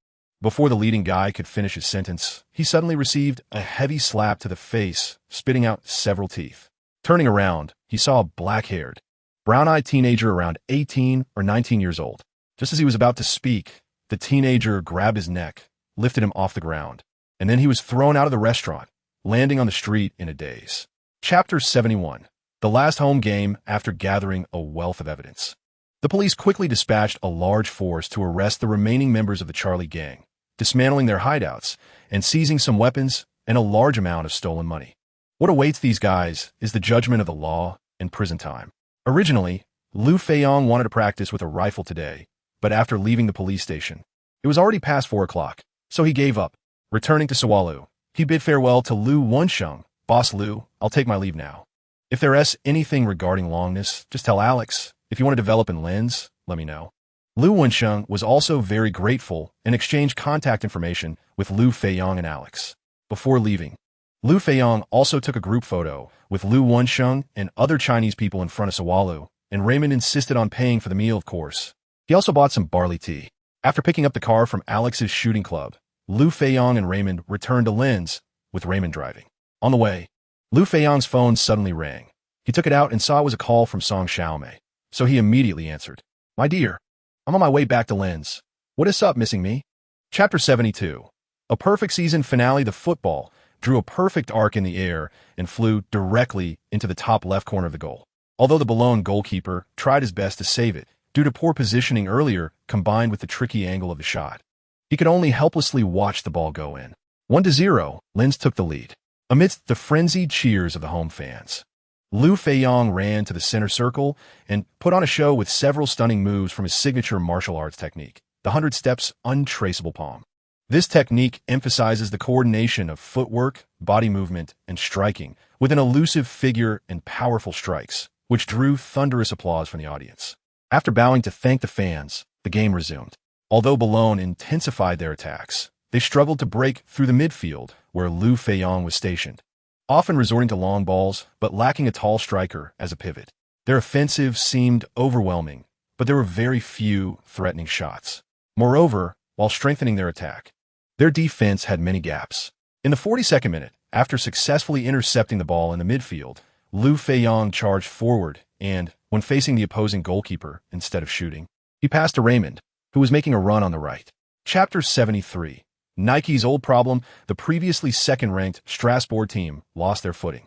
Before the leading guy could finish his sentence, he suddenly received a heavy slap to the face, spitting out several teeth. Turning around, he saw a black-haired, brown-eyed teenager around 18 or 19 years old. Just as he was about to speak, the teenager grabbed his neck, lifted him off the ground, and then he was thrown out of the restaurant, landing on the street in a daze. Chapter 71. The last home game after gathering a wealth of evidence. The police quickly dispatched a large force to arrest the remaining members of the Charlie gang, dismantling their hideouts and seizing some weapons and a large amount of stolen money. What awaits these guys is the judgment of the law and prison time. Originally, Liu Feiyang wanted to practice with a rifle today, but after leaving the police station, it was already past 4 o'clock, so he gave up. Returning to Sawalu, he bid farewell to Liu Wenxing. "Boss Liu, I'll take my leave now. If there's anything regarding longness, just tell Alex. If you want to develop in lens, let me know." Liu Wenxing was also very grateful and exchanged contact information with Liu Feiyang and Alex. Before leaving, Liu Feiyang also took a group photo with Liu Wenxing and other Chinese people in front of Sawalu, and Raymond insisted on paying for the meal, of course. He also bought some barley tea. After picking up the car from Alex's shooting club, Liu Feiyang and Raymond returned to Lin's, with Raymond driving. On the way, Liu Feiyang's phone suddenly rang. He took it out and saw it was a call from Song Xiaomei, so he immediately answered. "My dear, I'm on my way back to Lin's. What is up, missing me?" Chapter 72. A perfect season finale. The football drew a perfect arc in the air and flew directly into the top left corner of the goal. Although the Ballon goalkeeper tried his best to save it, due to poor positioning earlier combined with the tricky angle of the shot, he could only helplessly watch the ball go in. 1-0, Linz took the lead. Amidst the frenzied cheers of the home fans, Liu Feiyang ran to the center circle and put on a show with several stunning moves from his signature martial arts technique, the 100 steps untraceable palm. This technique emphasizes the coordination of footwork, body movement, and striking, with an elusive figure and powerful strikes, which drew thunderous applause from the audience. After bowing to thank the fans, the game resumed. Although Ballon intensified their attacks, They struggled to break through the midfield, where Liu Feiyang was stationed, often resorting to long balls, but lacking a tall striker as a pivot. Their offensive seemed overwhelming, but there were very few threatening shots. Moreover, while strengthening their attack, their defense had many gaps. In the 42nd minute, after successfully intercepting the ball in the midfield, Liu Feiyang charged forward and, when facing the opposing goalkeeper instead of shooting, he passed to Raymond, who was making a run on the right. Chapter 73. Nike's old problem, the previously second-ranked Strasbourg team lost their footing.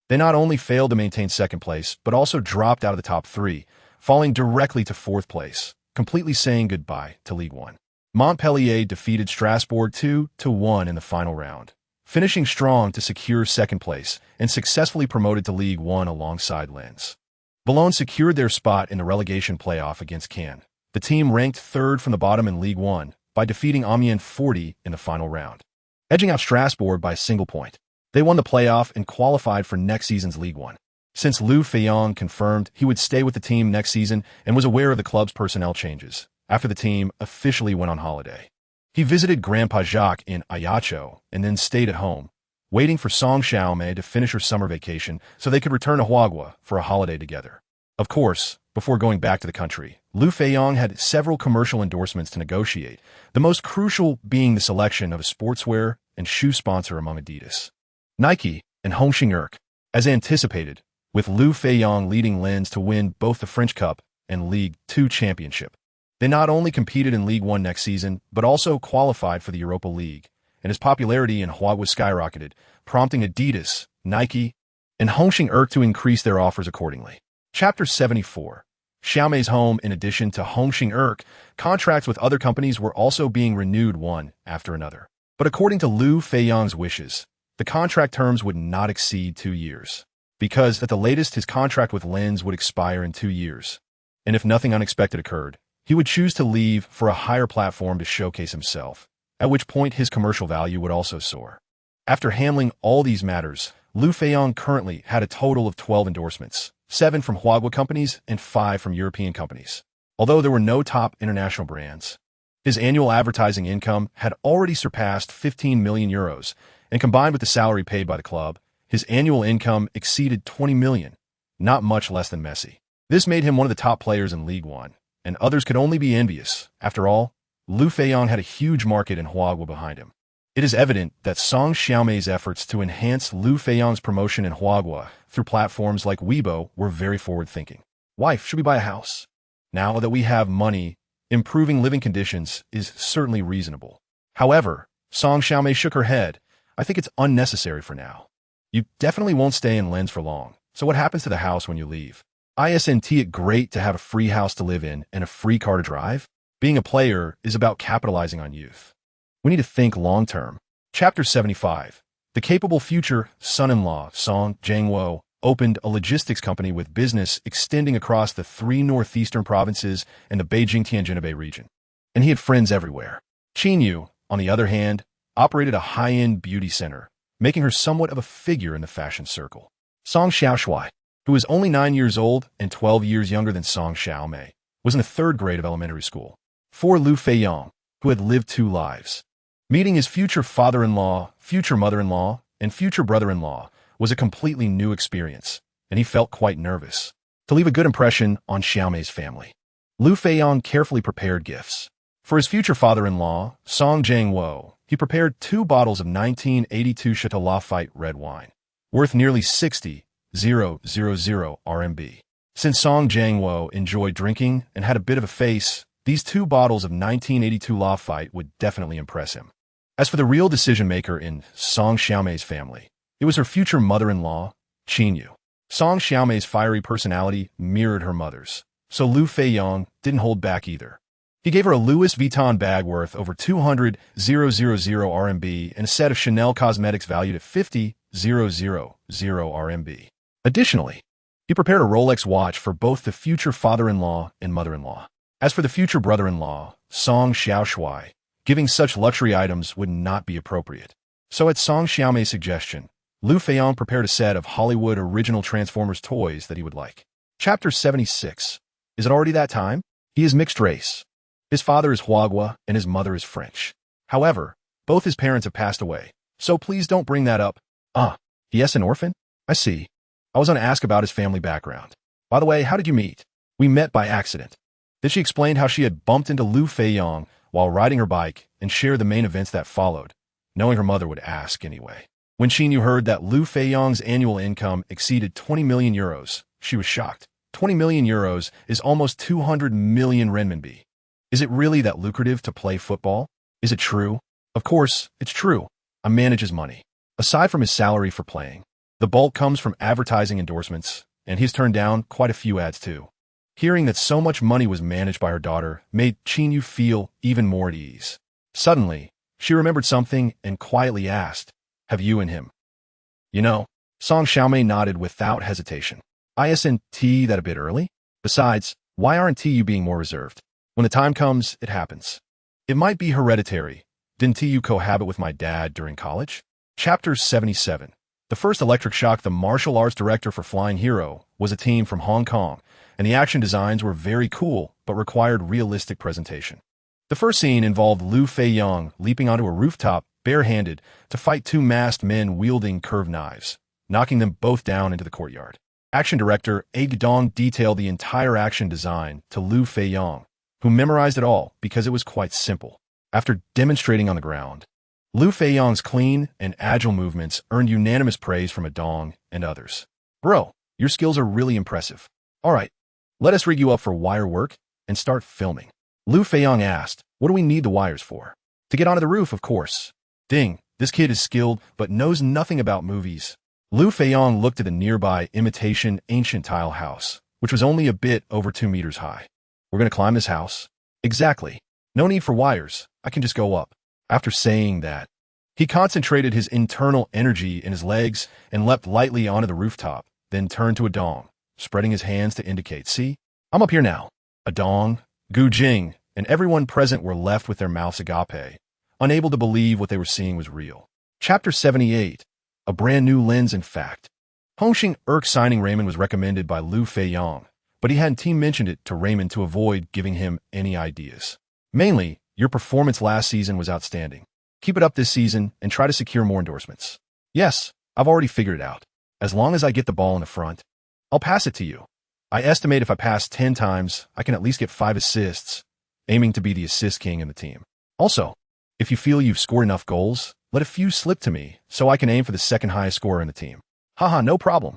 They not only failed to maintain second place, but also dropped out of the top three, falling directly to fourth place, completely saying goodbye to Ligue 1. Montpellier defeated Strasbourg 2-1 in the final round, finishing strong to secure second place and successfully promoted to Ligue 1 alongside Lens. Ballon secured their spot in the relegation playoff against Cannes. The team ranked third from the bottom in Ligue 1 by defeating Amiens 40 in the final round, edging out Strasbourg by a single point. They won the playoff and qualified for next season's Ligue 1. Since Liu Feiyang confirmed he would stay with the team next season and was aware of the club's personnel changes after the team officially went on holiday. He visited Grandpa Jacques in Ajaccio and then stayed at home, waiting for Song Xiaomei to finish her summer vacation so they could return to Huagua for a holiday together. Of course, before going back to the country, Liu Feiyang had several commercial endorsements to negotiate, the most crucial being the selection of a sportswear and shoe sponsor among Adidas, Nike, and Homeland. As anticipated, with Liu Feiyang leading Lens to win both the French Cup and Ligue 2 championship. They not only competed in Ligue 1 next season, but also qualified for the Europa League, and his popularity in Huagua skyrocketed, prompting Adidas, Nike, and Homeland to increase their offers accordingly. Chapter 74. Xiaomei's home. In addition to Homeland, contracts with other companies were also being renewed one after another. But according to Liu Feiyang's wishes, the contract terms would not exceed 2 years, because at the latest his contract with Lens would expire in 2 years. And if nothing unexpected occurred, he would choose to leave for a higher platform to showcase himself, at which point his commercial value would also soar. After handling all these matters, Liu Feiyang currently had a total of 12 endorsements, 7 from Huagua companies and 5 from European companies. Although there were no top international brands, his annual advertising income had already surpassed 15 million euros, and combined with the salary paid by the club, his annual income exceeded 20 million, not much less than Messi. This made him one of the top players in Ligue 1, and others could only be envious. After all, Liu Feiyang had a huge market in Huagua behind him. It is evident that Song Xiaomei's efforts to enhance Liu Feiyang's promotion in Huagua through platforms like Weibo were very forward-thinking. Wife, should we buy a house? Now that we have money, improving living conditions is certainly reasonable. However, Song Xiaomei shook her head. I think it's unnecessary for now. You definitely won't stay in Lens for long, so what happens to the house when you leave? Isn't it great to have a free house to live in and a free car to drive? Being a player is about capitalizing on youth. We need to think long-term. Chapter 75. The capable future son-in-law, Song Jianguo, opened a logistics company with business extending across the 3 northeastern provinces and the Beijing-Tianjin region. And he had friends everywhere. Qinyu, on the other hand, operated a high-end beauty center, making her somewhat of a figure in the fashion circle. Song Xiaoshui, who was only 9 years old and 12 years younger than Song Xiaomei, was in the 3rd grade of elementary school. For Liu Feiyang, who had lived 2 lives, meeting his future father-in-law, future mother-in-law, and future brother-in-law was a completely new experience, and he felt quite nervous. To leave a good impression on Xiaomei's family, Liu Feiyang carefully prepared gifts. For his future father-in-law, Song Jianguo, he prepared 2 bottles of 1982 Chateau Lafite red wine, worth nearly 60,000 RMB. Since Song Jianguo enjoyed drinking and had a bit of a face, these 2 bottles of 1982 Lafite would definitely impress him. As for the real decision-maker in Song Xiaomei's family, it was her future mother-in-law, Qinyu. Song Xiaomei's fiery personality mirrored her mother's, so Liu Feiyang didn't hold back either. He gave her a Louis Vuitton bag worth over 200,000 RMB and a set of Chanel cosmetics valued at 50,000 RMB. Additionally, he prepared a Rolex watch for both the future father-in-law and mother-in-law. As for the future brother-in-law, Song Xiaoshui, giving such luxury items would not be appropriate. So at Song Xiaomei's suggestion, Liu Feiyang prepared a set of Hollywood original Transformers toys that he would like. Chapter 76. Is it already that time? He is mixed race. His father is Huagua and his mother is French. However, Both his parents have passed away, so please don't bring that up. Yes, an orphan? I see. I was going to ask about his family background. By the way, how did you meet? We met by accident. Then she explained how she had bumped into Liu Feiyang while riding her bike and shared the main events that followed, knowing her mother would ask anyway. When Xinyu heard that Liu Feiyang's annual income exceeded 20 million euros, she was shocked. 20 million euros is almost 200 million renminbi. Is it really that lucrative to play football? Is it true? Of course, it's true. A man manages money. Aside from his salary for playing, the bulk comes from advertising endorsements, and he's turned down quite a few ads too. Hearing that so much money was managed by her daughter made Xinyu feel even more at ease. Suddenly, she remembered something and quietly asked, "Have you and him?" You know, Song Xiaomei nodded without hesitation. Isn't that a bit early? Besides, why aren't you being more reserved? When the time comes, it happens. It might be hereditary. Didn't you cohabit with my dad during college? Chapter 77. The first electric shock, the martial arts director for Flying Hero, was a team from Hong Kong, and the action designs were very cool but required realistic presentation. The first scene involved Liu Feiyang leaping onto a rooftop barehanded to fight two masked men wielding curved knives, knocking them both down into the courtyard. Action director A. Dong detailed the entire action design to Liu Feiyang, who memorized it all because it was quite simple. After demonstrating on the ground, Liu Feiyang's clean and agile movements earned unanimous praise from Dong and others. Bro, your skills are really impressive. All right, let us rig you up for wire work and start filming. Liu Feiyang asked, what do we need the wires for? To get onto the roof, of course. Ding, this kid is skilled but knows nothing about movies. Liu Feiyang looked at the nearby imitation ancient tile house, which was only a bit over 2 meters high. We're going to climb this house? Exactly. No need for wires. I can just go up. After saying that, he concentrated his internal energy in his legs and leapt lightly onto the rooftop, then turned to Dong, spreading his hands to indicate, see? I'm up here now. Dong, Gu Jing, and everyone present were left with their mouths agape, unable to believe what they were seeing was real. Chapter 78. A brand new lens in fact. Hongxing Erk signing Raymond was recommended by Liu Feiyang, but he hadn't mentioned it to Raymond to avoid giving him any ideas. Mainly, your performance last season was outstanding. Keep it up this season and try to secure more endorsements. Yes, I've already figured it out. As long as I get the ball in the front, I'll pass it to you. I estimate if I pass 10 times, I can at least get 5 assists, aiming to be the assist king in the team. Also, if you feel you've scored enough goals, let a few slip to me so I can aim for the second highest scorer in the team. Haha, no problem.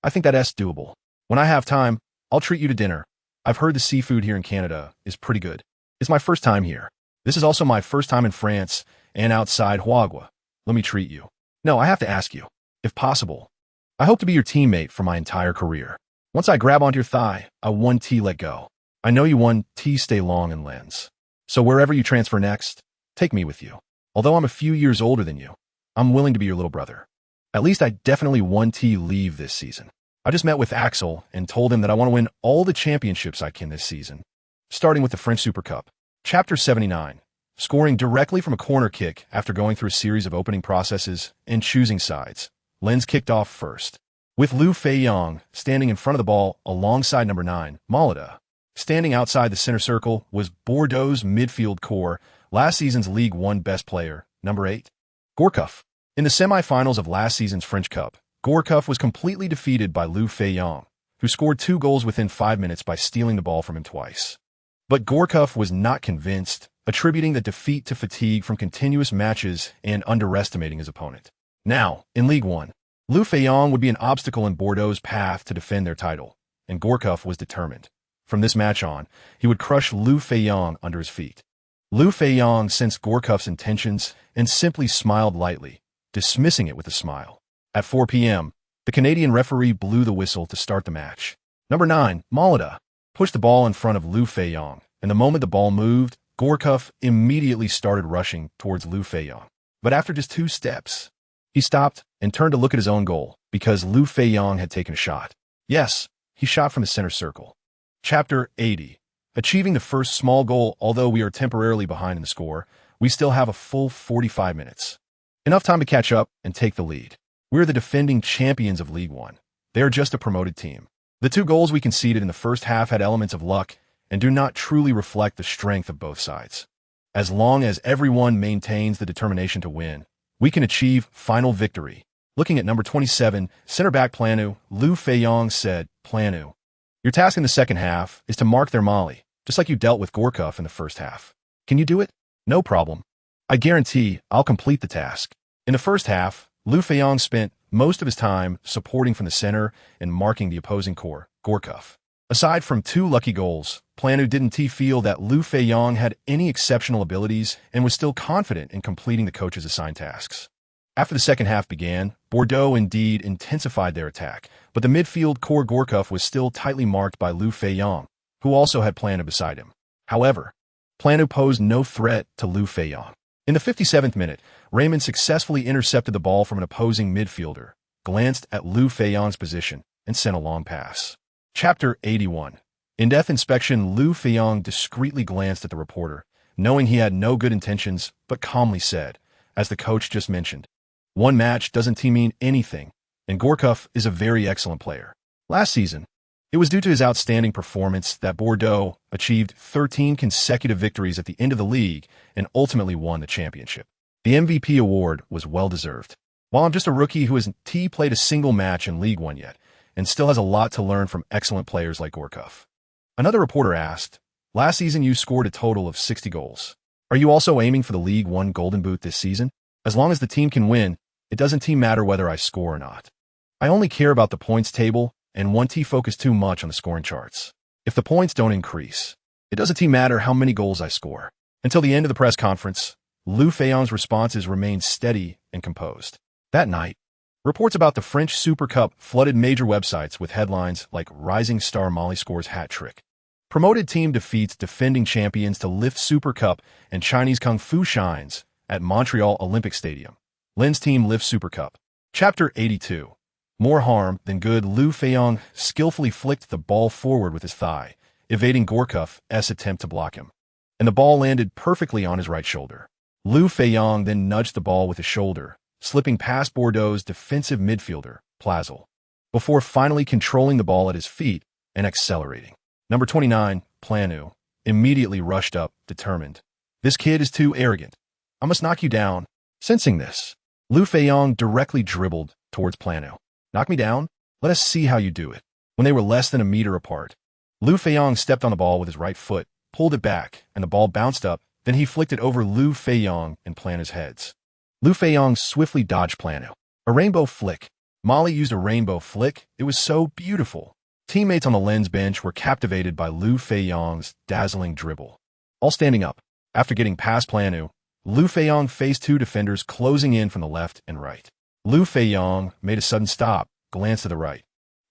I think that's doable. When I have time, I'll treat you to dinner. I've heard the seafood here in Canada is pretty good. It's my first time here. This is also my first time in France and outside Huagua. Let me treat you. No, I have to ask you, if possible. I hope to be your teammate for my entire career. Once I grab onto your thigh, I 1T let go. I know you 1T stay long in lens. So wherever you transfer next, take me with you. Although I'm a few years older than you, I'm willing to be your little brother. At least I definitely 1T leave this season. I just met with Axel and told him that I want to win all the championships I can this season, starting with the French Super Cup. Chapter 79. Scoring directly from a corner kick after going through a series of opening processes and choosing sides. Lens kicked off first, with Liu Feiyang standing in front of the ball alongside number 9, Malada. Standing outside the center circle was Bordeaux's midfield core, last season's Ligue 1 best player, number 8, Gourcuff. In the semi-finals of last season's French Cup, Gourcuff was completely defeated by Liu Feiyang, who scored 2 goals within 5 minutes by stealing the ball from him twice. But Gourcuff was not convinced, attributing the defeat to fatigue from continuous matches and underestimating his opponent. Now, in Ligue 1, Liu Feiyang would be an obstacle in Bordeaux's path to defend their title, and Gourcuff was determined. From this match on, he would crush Liu Feiyang under his feet. Liu Feiyang sensed Gourcuff's intentions and simply smiled lightly, dismissing it with a smile. At 4 p.m., the Canadian referee blew the whistle to start the match. Number 9, Malada, pushed the ball in front of Liu Feiyang, and the moment the ball moved, Gourcuff immediately started rushing towards Liu Feiyang. But after just 2 steps, he stopped and turned to look at his own goal because Liu Feiyang had taken a shot. Yes, he shot from the center circle. Chapter 80. Achieving the first small goal, although we are temporarily behind in the score, we still have a full 45 minutes. Enough time to catch up and take the lead. We're the defending champions of Ligue 1. They are just a promoted team. The 2 goals we conceded in the first half had elements of luck and do not truly reflect the strength of both sides. As long as everyone maintains the determination to win, we can achieve final victory. Looking at number 27, center back Planu, Liu Feiyang said, Planu, your task in the second half is to mark their Mali, just like you dealt with Gorkov in the first half. Can you do it? No problem. I guarantee I'll complete the task. In the first half, Liu Feiyang spent most of his time supporting from the center and marking the opposing core, Gorkov. Aside from 2 lucky goals, Planu didn't feel that Liu Feiyang had any exceptional abilities and was still confident in completing the coach's assigned tasks. After the second half began, Bordeaux indeed intensified their attack, but the midfield core Gorkov was still tightly marked by Liu Feiyang, who also had Planu beside him. However, Planu posed no threat to Liu Feiyang. In the 57th minute, Raymond successfully intercepted the ball from an opposing midfielder, glanced at Liu Feiyang's position, and sent a long pass. Chapter 81. In-depth inspection, Liu Feiyang discreetly glanced at the reporter, knowing he had no good intentions, but calmly said, as the coach just mentioned, one match doesn't mean anything, and Gorkov is a very excellent player. Last season, it was due to his outstanding performance that Bordeaux achieved 13 consecutive victories at the end of the league and ultimately won the championship. The MVP award was well-deserved. While I'm just a rookie who hasn't played a single match in Ligue 1 yet, and still has a lot to learn from excellent players like Gorkov. Another reporter asked, last season you scored a total of 60 goals. Are you also aiming for the Ligue 1 Golden Boot this season? As long as the team can win, it doesn't matter whether I score or not. I only care about the points table and won't focus too much on the scoring charts. If the points don't increase, it doesn't matter how many goals I score. Until the end of the press conference, Liu Feiyang's responses remained steady and composed. That night, reports about the French Super Cup flooded major websites with headlines like Rising Star Mali scores hat trick. Promoted team defeats defending champions to lift Super Cup, and Chinese Kung Fu shines at Montreal Olympic Stadium. Lin's team lifts Super Cup. Chapter 82. More harm than good. Liu Feiyang skillfully flicked the ball forward with his thigh, evading Gorkov's attempt to block him. And the ball landed perfectly on his right shoulder. Liu Feiyang then nudged the ball with his shoulder, slipping past Bordeaux's defensive midfielder, Plazel, before finally controlling the ball at his feet and accelerating. Number 29, Planu, immediately rushed up, determined. This kid is too arrogant. I must knock you down. Sensing this, Liu Feiyang directly dribbled towards Planu. Knock me down? Let us see how you do it. When they were less than a meter apart, Liu Feiyang stepped on the ball with his right foot, pulled it back, and the ball bounced up. Then he flicked it over Liu Feiyang and Planu's heads. Liu Feiyang swiftly dodged Planu. A rainbow flick. Mali used a rainbow flick. It was so beautiful. Teammates on the Lens bench were captivated by Liu Feiyang's dazzling dribble. All standing up. After getting past Planu, Liu Feiyang faced 2 defenders closing in from the left and right. Liu Feiyang made a sudden stop, glanced to the right,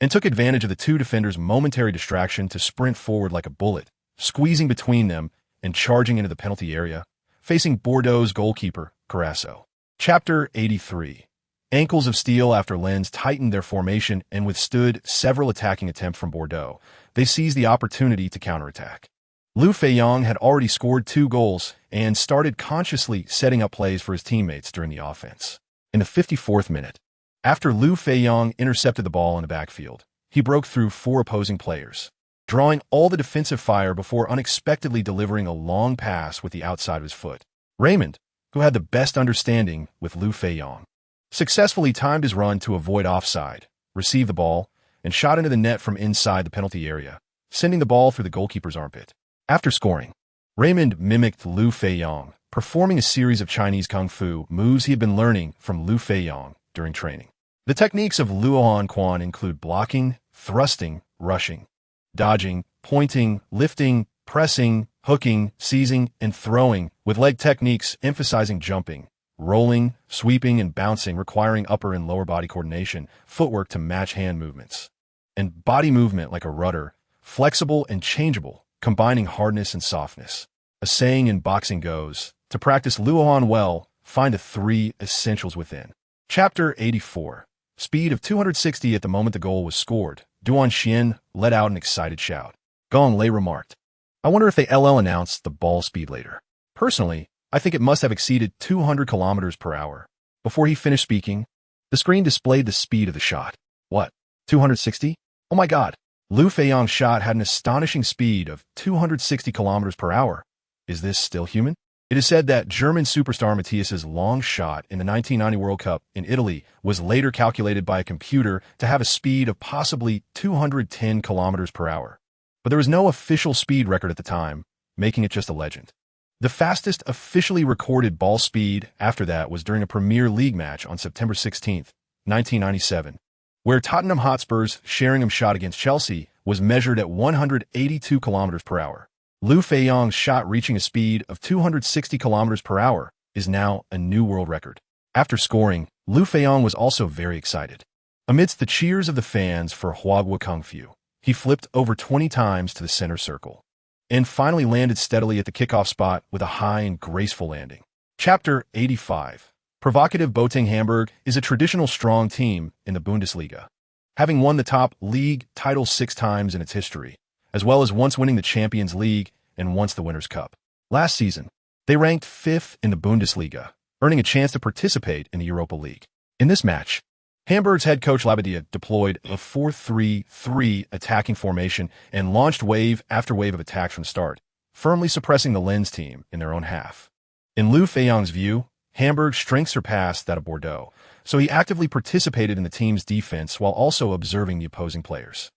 and took advantage of the 2 defenders' momentary distraction to sprint forward like a bullet, squeezing between them and charging into the penalty area, facing Bordeaux's goalkeeper, Carasso. Chapter 83. Ankles of steel. After Lens tightened their formation and withstood several attacking attempts from Bordeaux, they seized the opportunity to counterattack. Liu Feiyang had already scored 2 goals and started consciously setting up plays for his teammates during the offense. In the 54th minute, after Liu Feiyang intercepted the ball in the backfield, he broke through 4 opposing players, drawing all the defensive fire before unexpectedly delivering a long pass with the outside of his foot. Raymond, who had the best understanding with Liu Feiyang, successfully timed his run to avoid offside, received the ball, and shot into the net from inside the penalty area, sending the ball through the goalkeeper's armpit. After scoring, Raymond mimicked Liu Feiyang, performing a series of Chinese Kung Fu moves he had been learning from Liu Feiyang during training. The techniques of Luohan Quan include blocking, thrusting, rushing, dodging, pointing, lifting, pressing, hooking, seizing, and throwing, with leg techniques emphasizing jumping, rolling, sweeping, and bouncing, requiring upper and lower body coordination, footwork to match hand movements, and body movement like a rudder, flexible and changeable, combining hardness and softness. A saying in boxing goes, to practice Luohan well, find the 3 essentials within. Chapter 84. Speed of 260 at the moment the goal was scored. Duan Xian let out an excited shout. Gong Lei remarked, I wonder if they LL announced the ball speed later. Personally, I think it must have exceeded 200 kilometers per hour. Before he finished speaking, the screen displayed the speed of the shot. What? 260? Oh my god. Liu Feiyang's shot had an astonishing speed of 260 kilometers per hour. Is this still human? It is said that German superstar Matthias's long shot in the 1990 World Cup in Italy was later calculated by a computer to have a speed of possibly 210 kilometers per hour. But there was no official speed record at the time, making it just a legend. The fastest officially recorded ball speed after that was during a Premier League match on September 16, 1997, where Tottenham Hotspur's Sheringham shot against Chelsea was measured at 182 kilometers per hour. Liu Feiyang's shot reaching a speed of 260 kilometers per hour is now a new world record. After scoring, Liu Feiyang was also very excited. Amidst the cheers of the fans for Huagua Kung Fu, he flipped over 20 times to the center circle, and finally landed steadily at the kickoff spot with a high and graceful landing. Chapter 85. Provocative Boateng Hamburg is a traditional strong team in the Bundesliga, having won the top league title 6 times in its history, as well as once winning the Champions League and once the Winners' Cup. Last season, they ranked 5th in the Bundesliga, earning a chance to participate in the Europa League. In this match, Hamburg's head coach Labadia deployed a 4-3-3 attacking formation and launched wave after wave of attacks from the start, firmly suppressing the Lens team in their own half. In Liu Feiyang's view, Hamburg's strength surpassed that of Bordeaux, so he actively participated in the team's defense while also observing the opposing players.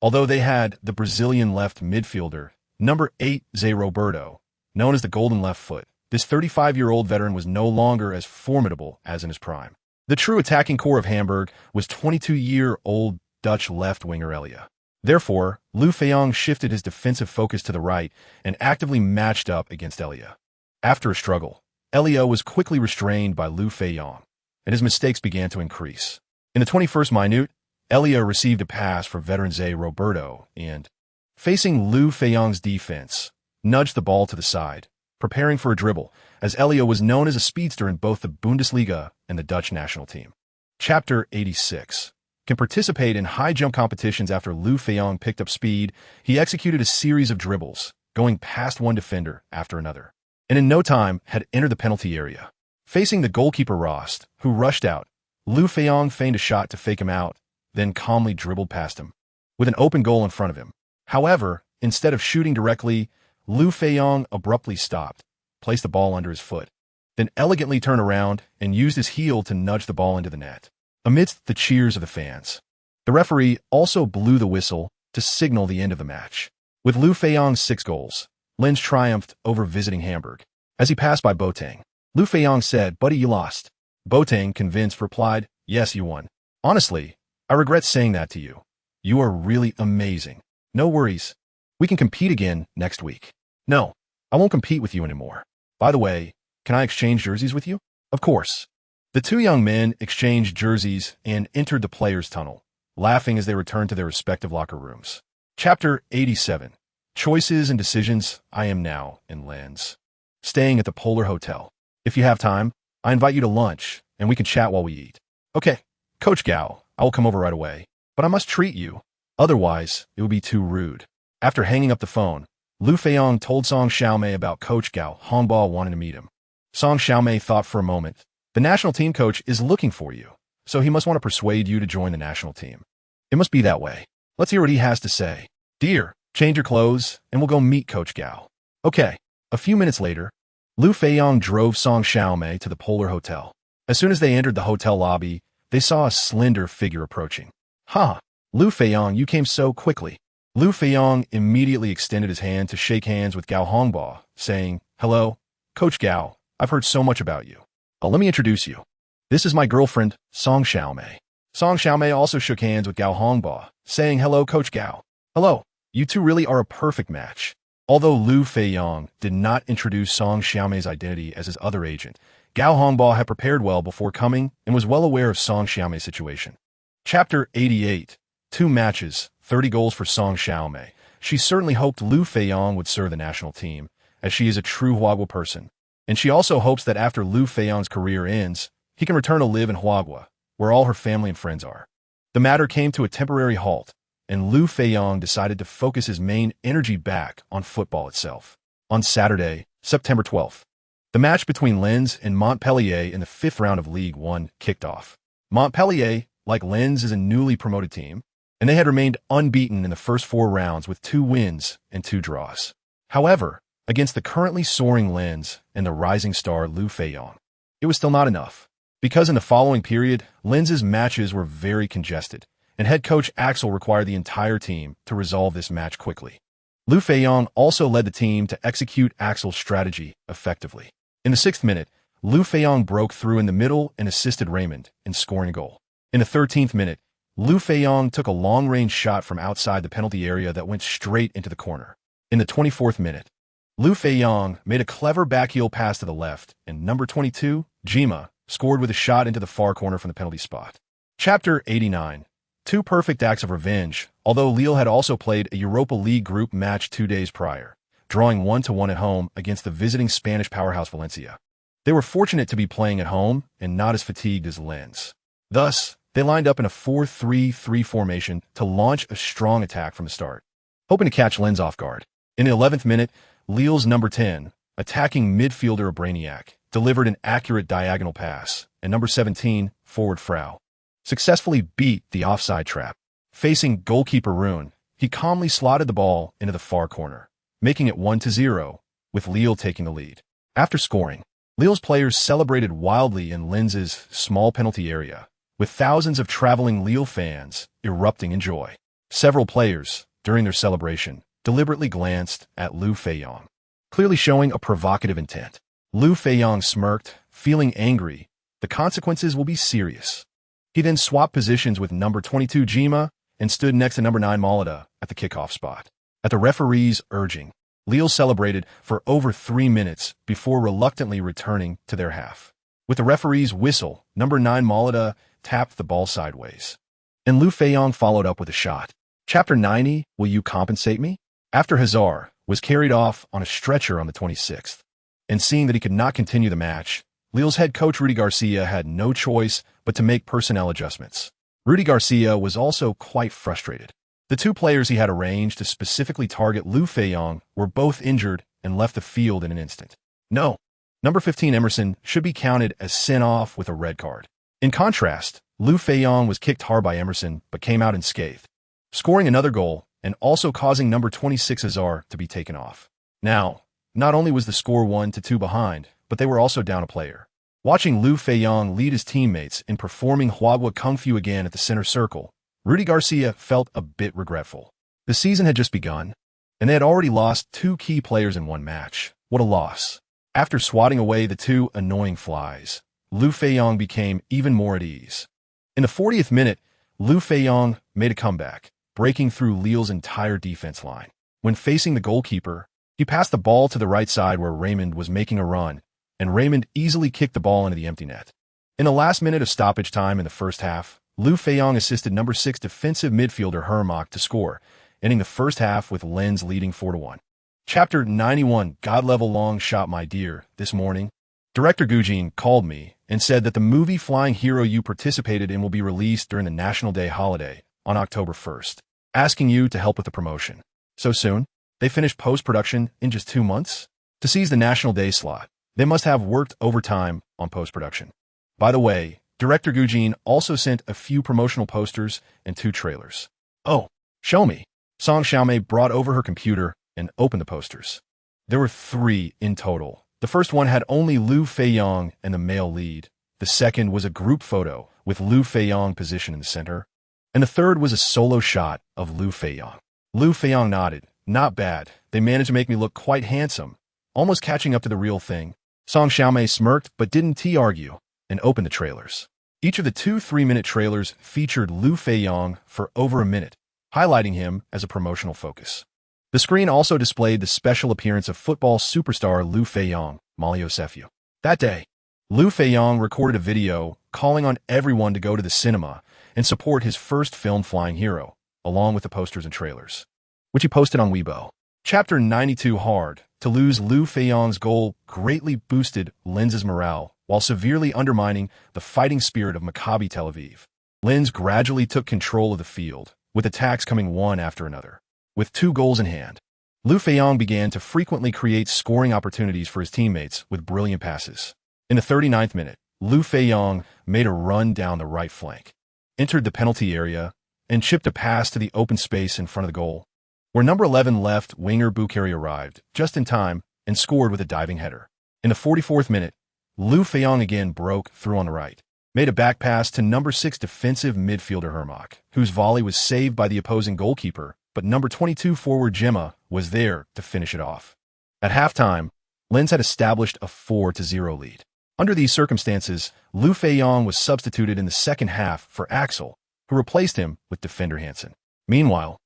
Although they had the Brazilian left midfielder, number 8 Zé Roberto, known as the Golden Left Foot, this 35-year-old veteran was no longer as formidable as in his prime. The true attacking core of Hamburg was 22-year-old Dutch left winger Elia. Therefore, Liu Feiyang shifted his defensive focus to the right and actively matched up against Elia. After a struggle, Elia was quickly restrained by Liu Feiyang, and his mistakes began to increase. In the 21st minute, Elia received a pass from veteran Zé Roberto and, facing Liu Feiyang's defense, nudged the ball to the side, preparing for a dribble, as Elia was known as a speedster in both the Bundesliga and the Dutch national team. Chapter 86. Can participate in high jump competitions. After Liu Feiyang picked up speed, he executed a series of dribbles, going past one defender after another, and in no time had entered the penalty area. Facing the goalkeeper Rost, who rushed out, Liu Feiyang feigned a shot to fake him out, then calmly dribbled past him, with an open goal in front of him. However, instead of shooting directly, Liu Feiyang abruptly stopped, placed the ball under his foot, then elegantly turned around and used his heel to nudge the ball into the net. Amidst the cheers of the fans, the referee also blew the whistle to signal the end of the match. With Liu Feiyang's 6 goals, Lens triumphed over visiting Hamburg. As he passed by Boateng, Liu Feiyang said, "Buddy, you lost." Boateng, convinced, replied, "Yes, you won. Honestly, I regret saying that to you. You are really amazing. No worries. We can compete again next week." "No, I won't compete with you anymore. By the way, can I exchange jerseys with you?" "Of course." The two young men exchanged jerseys and entered the players' tunnel, laughing as they returned to their respective locker rooms. Chapter 87. Choices and Decisions. I am now in Lens, staying at the Polar Hotel. If you have time, I invite you to lunch, and we can chat while we eat. "Okay, Coach Gao, I will come over right away, but I must treat you. Otherwise, it would be too rude." After hanging up the phone, Liu Feiyang told Song Xiaomei about Coach Gao Hongbao wanting to meet him. Song Xiaomei thought for a moment. "The national team coach is looking for you, so he must want to persuade you to join the national team. It must be that way. Let's hear what he has to say." "Dear, change your clothes, and we'll go meet Coach Gao." "Okay." A few minutes later, Liu Feiyang drove Song Xiaomei to the Polar Hotel. As soon as they entered the hotel lobby, they saw a slender figure approaching. "Ha! Liu Feiyang, you came so quickly." Liu Feiyang immediately extended his hand to shake hands with Gao Hongbao, saying, "Hello, Coach Gao, I've heard so much about you. Let me introduce you. This is my girlfriend, Song Xiaomei." Song Xiaomei also shook hands with Gao Hongbao, saying, "Hello, Coach Gao." "Hello, you two really are a perfect match." Although Liu Feiyang did not introduce Song Xiaomei's identity as his other agent, Gao Hongbao had prepared well before coming and was well aware of Song Xiaomei's situation. Chapter 88. 2 matches, 30 goals for Song Xiaomei. She certainly hoped Liu Feiyang would serve the national team, as she is a true Huagua person. And she also hopes that after Liu Feiyang's career ends, he can return to live in Huagua, where all her family and friends are. The matter came to a temporary halt, and Liu Feiyang decided to focus his main energy back on football itself. On Saturday, September 12th, the match between Lens and Montpellier in the 5th round of Ligue 1 kicked off. Montpellier, like Lens, is a newly promoted team, and they had remained unbeaten in the first 4 rounds with 2 wins and 2 draws. However, against the currently soaring Lens and the rising star Liu Feiyang. It was still not enough, because in the following period, Lens's matches were very congested, and head coach Axel required the entire team to resolve this match quickly. Liu Feiyang also led the team to execute Axel's strategy effectively. In the 6th minute, Liu Feiyang broke through in the middle and assisted Raymond in scoring a goal. In the 13th minute, Liu Feiyang took a long-range shot from outside the penalty area that went straight into the corner. In the 24th minute, Liu Feiyang made a clever backheel pass to the left, and number 22, Jima, scored with a shot into the far corner from the penalty spot. Chapter 89. Two perfect acts of revenge, although Lille had also played a Europa League group match 2 days prior, drawing 1-1 at home against the visiting Spanish powerhouse Valencia. They were fortunate to be playing at home and not as fatigued as Lens. Thus, they lined up in a 4-3-3 formation to launch a strong attack from the start, hoping to catch Lens off guard. In the 11th minute, Lille's number 10, attacking midfielder Brainiac, delivered an accurate diagonal pass, and number 17, forward Frau, successfully beat the offside trap. Facing goalkeeper Rune, he calmly slotted the ball into the far corner, making it 1-0, with Lille taking the lead. After scoring, Lille's players celebrated wildly in Lens's small penalty area, with thousands of traveling Lille fans erupting in joy. Several players, during their celebration, deliberately glanced at Liu Feiyang, clearly showing a provocative intent. Liu Feiyang smirked, feeling angry. The consequences will be serious. He then swapped positions with number 22 Jima and stood next to number 9 Malada at the kickoff spot. At the referee's urging, Lille celebrated for over 3 minutes before reluctantly returning to their half. With the referee's whistle, number 9 Malada tapped the ball sideways, and Liu Feiyang followed up with a shot. Chapter 90, Will You Compensate Me? After Hazard was carried off on a stretcher on the 26th, and seeing that he could not continue the match, Lille's head coach Rudy Garcia had no choice but to make personnel adjustments. Rudy Garcia was also quite frustrated. The 2 players he had arranged to specifically target Liu Feiyang were both injured and left the field in an instant. No, number 15 Emerson should be counted as sent off with a red card. In contrast, Liu Feiyang was kicked hard by Emerson but came out unscathed, scoring another goal and also causing number 26 Hazard to be taken off. Now, not only was the score 1-2 behind, but they were also down a player. Watching Liu Feiyang lead his teammates in performing Huagua Kung Fu again at the center circle, Rudy Garcia felt a bit regretful. The season had just begun, and they had already lost 2 key players in one match. What a loss. After swatting away the 2 annoying flies, Liu Feiyang became even more at ease. In the 40th minute, Liu Feiyang made a comeback, breaking through Lille's entire defense line. When facing the goalkeeper, he passed the ball to the right side where Raymond was making a run, and Raymond easily kicked the ball into the empty net. In the last minute of stoppage time in the first half, Liu Feiyang assisted number 6 defensive midfielder Hermach to score, ending the first half with Lens leading 4-1. Chapter 91, God-level long shot, my dear. This morning, Director Gujin called me and said that the movie Flying Hero you participated in will be released during the National Day holiday on October 1st, asking you to help with the promotion. So soon? They finished post-production in just 2 months? To seize the National Day slot, they must have worked overtime on post-production. By the way, Director Gujin also sent a few promotional posters and 2 trailers. Oh, show me. Song Xiaomei brought over her computer and opened the posters. There were 3 in total. The first one had only Liu Feiyang and the male lead. The second was a group photo with Liu Feiyang positioned in the center. And the third was a solo shot of Liu Feiyang. Liu Feiyang nodded. Not bad. They managed to make me look quite handsome, almost catching up to the real thing. Song Xiaomei smirked but didn't argue and opened the trailers. Each of the 2 3-minute trailers featured Liu Feiyang for over a minute, highlighting him as a promotional focus. The screen also displayed the special appearance of football superstar Liu Feiyang, Mali Yosefiu. That day, Liu Feiyang recorded a video calling on everyone to go to the cinema and support his first film Flying Hero, along with the posters and trailers, which he posted on Weibo. Chapter 92 Hard to lose Liu Feiyang's goal greatly boosted Lens's morale while severely undermining the fighting spirit of Maccabi Tel Aviv. Lens gradually took control of the field, with attacks coming one after another. With 2 goals in hand, Liu Feiyang began to frequently create scoring opportunities for his teammates with brilliant passes. In the 39th minute, Liu Feiyang made a run down the right flank, entered the penalty area, and chipped a pass to the open space in front of the goal, where number 11 left winger Bukhari arrived just in time and scored with a diving header. In the 44th minute, Liu Feiyang again broke through on the right, made a back pass to number 6 defensive midfielder Hermach, whose volley was saved by the opposing goalkeeper, but number 22 forward Gemma was there to finish it off. At halftime, Lens had established a 4-0 lead. Under these circumstances, Liu Feiyang was substituted in the second half for Axel, who replaced him with defender Hansen. Meanwhile,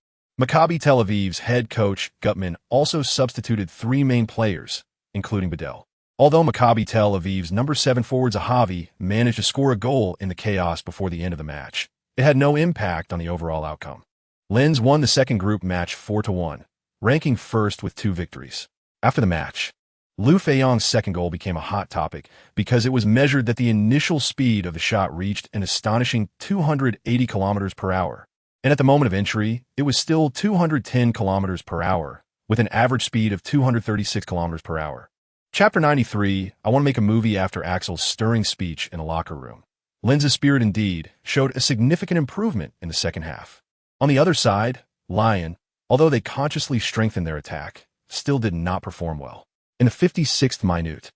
Maccabi Tel Aviv's head coach Gutman also substituted 3 main players, including Bedell. Although Maccabi Tel Aviv's number 7 forward Zahavi managed to score a goal in the chaos before the end of the match, it had no impact on the overall outcome. Lens won the second group match 4-1, ranking first with 2 victories. After the match, Liu Feiyang's second goal became a hot topic because it was measured that the initial speed of the shot reached an astonishing 280 km per hour. And at the moment of entry, it was still 210 km per hour, with an average speed of 236 km per hour. Chapter 93, I want to make a movie after Axel's stirring speech in the locker room. Lens's spirit indeed showed a significant improvement in the second half. On the other side, Lion, although they consciously strengthened their attack, still did not perform well. In the 56th minute,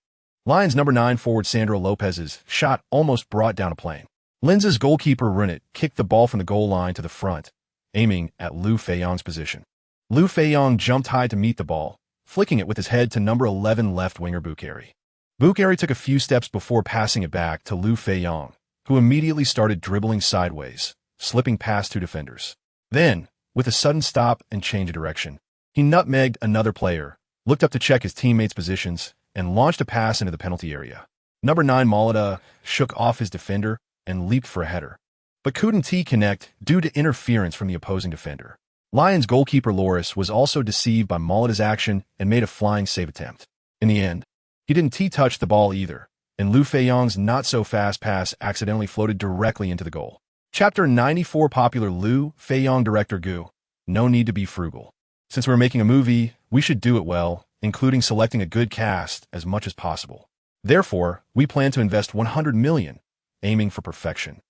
Lion's number 9 forward Sandro Lopez's shot almost brought down a plane. Lens's goalkeeper Runit kicked the ball from the goal line to the front, aiming at Liu Feiyang's position. Liu Feiyang jumped high to meet the ball, flicking it with his head to number 11 left winger Bukhari. Bukhari took a few steps before passing it back to Liu Feiyang, who immediately started dribbling sideways, slipping past 2 defenders. Then, with a sudden stop and change of direction, he nutmegged another player, looked up to check his teammates' positions, and launched a pass into the penalty area. Number 9 Malata shook off his defender and leaped for a header, but couldn't connect due to interference from the opposing defender. Lions goalkeeper Loris was also deceived by Malata's action and made a flying save attempt. In the end, he didn't touch the ball either, and Liu Feiyang's not-so-fast pass accidentally floated directly into the goal. Chapter 94 Popular Liu Feiyang Director Gu. No need to be frugal. Since we're making a movie, we should do it well, including selecting a good cast as much as possible. Therefore, we plan to invest 100 million, aiming for perfection.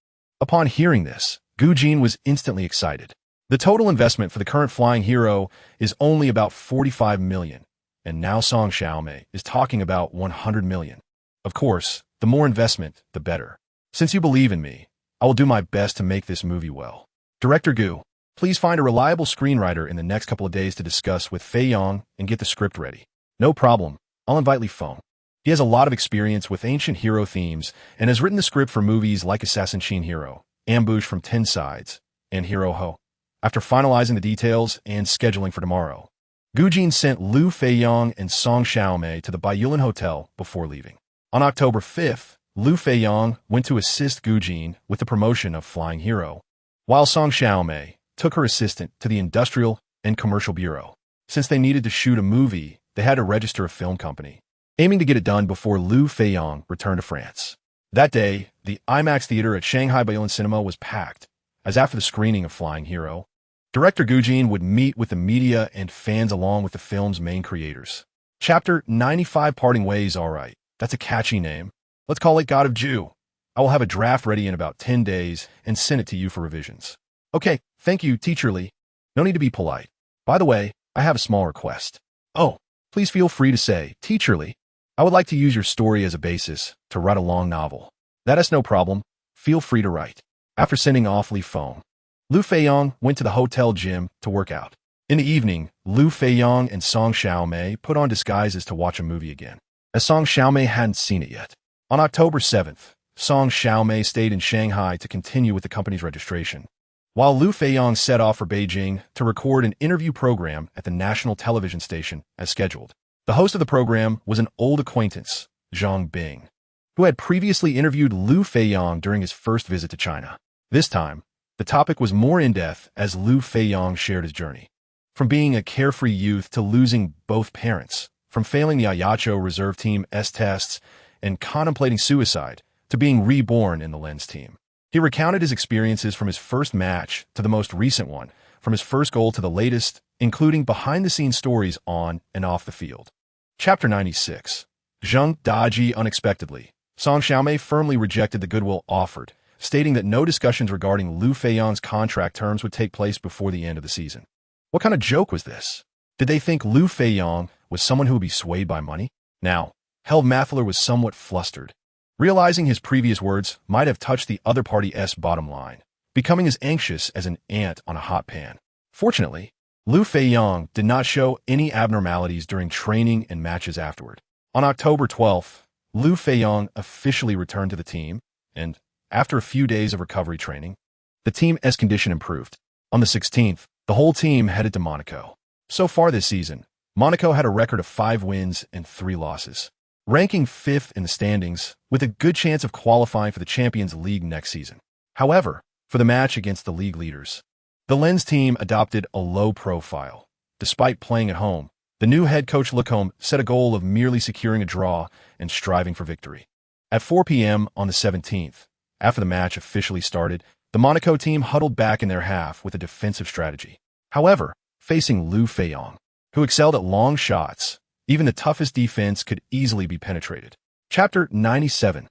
Upon hearing this, Gu Jin was instantly excited. The total investment for the current flying hero is only about 45 million, and now Song Xiaomei is talking about 100 million. Of course, the more investment, the better. Since you believe in me, I will do my best to make this movie well. Director Gu, please find a reliable screenwriter in the next couple of days to discuss with Feiyang and get the script ready. No problem, I'll invite Li Feng. He has a lot of experience with ancient hero themes and has written the script for movies like Assassin Shin Hero, Ambush from 10 Sides, and Hero Ho. After finalizing the details and scheduling for tomorrow, Gu Jin sent Liu Feiyang and Song Xiaomei to the Ballon Hotel before leaving. On October 5th, Liu Feiyang went to assist Gu Jin with the promotion of Flying Hero, while Song Xiaomei took her assistant to the Industrial and Commercial Bureau. Since they needed to shoot a movie, they had to register a film company, aiming to get it done before Liu Feiyang returned to France. That day, the IMAX theater at Shanghai Ballon Cinema was packed, as after the screening of Flying Hero, Director Gu Jin would meet with the media and fans along with the film's main creators. Chapter 95 Parting Ways. Alright, that's a catchy name. Let's call it God of Jew. I will have a draft ready in about 10 days and send it to you for revisions. Okay, thank you, Teacher Lee. No need to be polite. By the way, I have a small request. Oh, please feel free to say, Teacher Lee, I would like to use your story as a basis to write a long novel. That is no problem. Feel free to write. After sending off Li Feng, Liu Feiyang went to the hotel gym to work out. In the evening, Liu Feiyang and Song Xiaomei put on disguises to watch a movie again, as Song Xiaomei hadn't seen it yet. On October 7th, Song Xiaomei stayed in Shanghai to continue with the company's registration, while Liu Feiyang set off for Beijing to record an interview program at the national television station as scheduled. The host of the program was an old acquaintance, Zhang Bing, who had previously interviewed Liu Feiyang during his first visit to China. This time, the topic was more in-depth as Liu Feiyang shared his journey. From being a carefree youth to losing both parents, from failing the Ayacho reserve team tests and contemplating suicide, to being reborn in the Lens team. He recounted his experiences from his first match to the most recent one, from his first goal to the latest, including behind-the-scenes stories on and off the field. Chapter 96. Zheng Daji unexpectedly. Song Xiaomei firmly rejected the goodwill offered, stating that no discussions regarding Liu Feiyang's contract terms would take place before the end of the season. What kind of joke was this? Did they think Liu Feiyang was someone who would be swayed by money? Now, Helv Mathler was somewhat flustered, realizing his previous words might have touched the other party's bottom line, becoming as anxious as an ant on a hot pan. Fortunately, Liu Feiyang did not show any abnormalities during training and matches afterward. On October 12th, Liu Feiyang officially returned to the team, and after a few days of recovery training, the team's condition improved. On the 16th, the whole team headed to Monaco. So far this season, Monaco had a record of 5 wins and 3 losses, ranking 5th in the standings with a good chance of qualifying for the Champions League next season. However, for the match against the league leaders, the Lens team adopted a low profile. Despite playing at home, the new head coach Liu set a goal of merely securing a draw and striving for victory. At 4 p.m. on the 17th, after the match officially started, the Monaco team huddled back in their half with a defensive strategy. However, facing Liu Feiyang, who excelled at long shots, even the toughest defense could easily be penetrated. Chapter 97.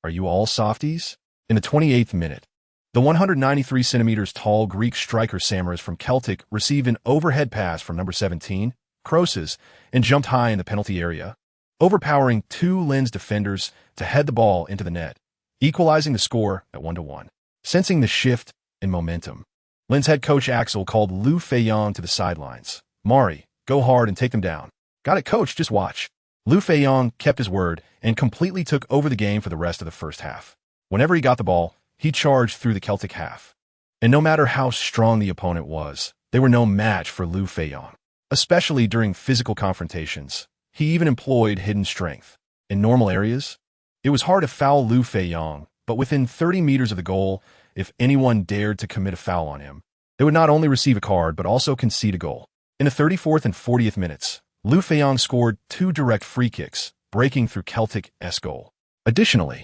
Are you all softies? In the 28th minute, the 193 centimeters tall Greek striker Samaras from Celtic received an overhead pass from number 17, Kroos, and jumped high in the penalty area, overpowering 2 Lens defenders to head the ball into the net, equalizing the score at 1-1. Sensing the shift in momentum, Lens head coach Axel called Liu Feiyang to the sidelines. Mari, go hard and take them down. Got it, coach, just watch. Liu Feiyang kept his word and completely took over the game for the rest of the first half. Whenever he got the ball, he charged through the Celtic half. And no matter how strong the opponent was, they were no match for Liu Feiyang. Especially during physical confrontations, he even employed hidden strength. In normal areas, it was hard to foul Liu Feiyang, but within 30 meters of the goal, if anyone dared to commit a foul on him, they would not only receive a card but also concede a goal. In the 34th and 40th minutes, Liu Feiyang scored 2 direct free kicks, breaking through Celtic's goal. Additionally,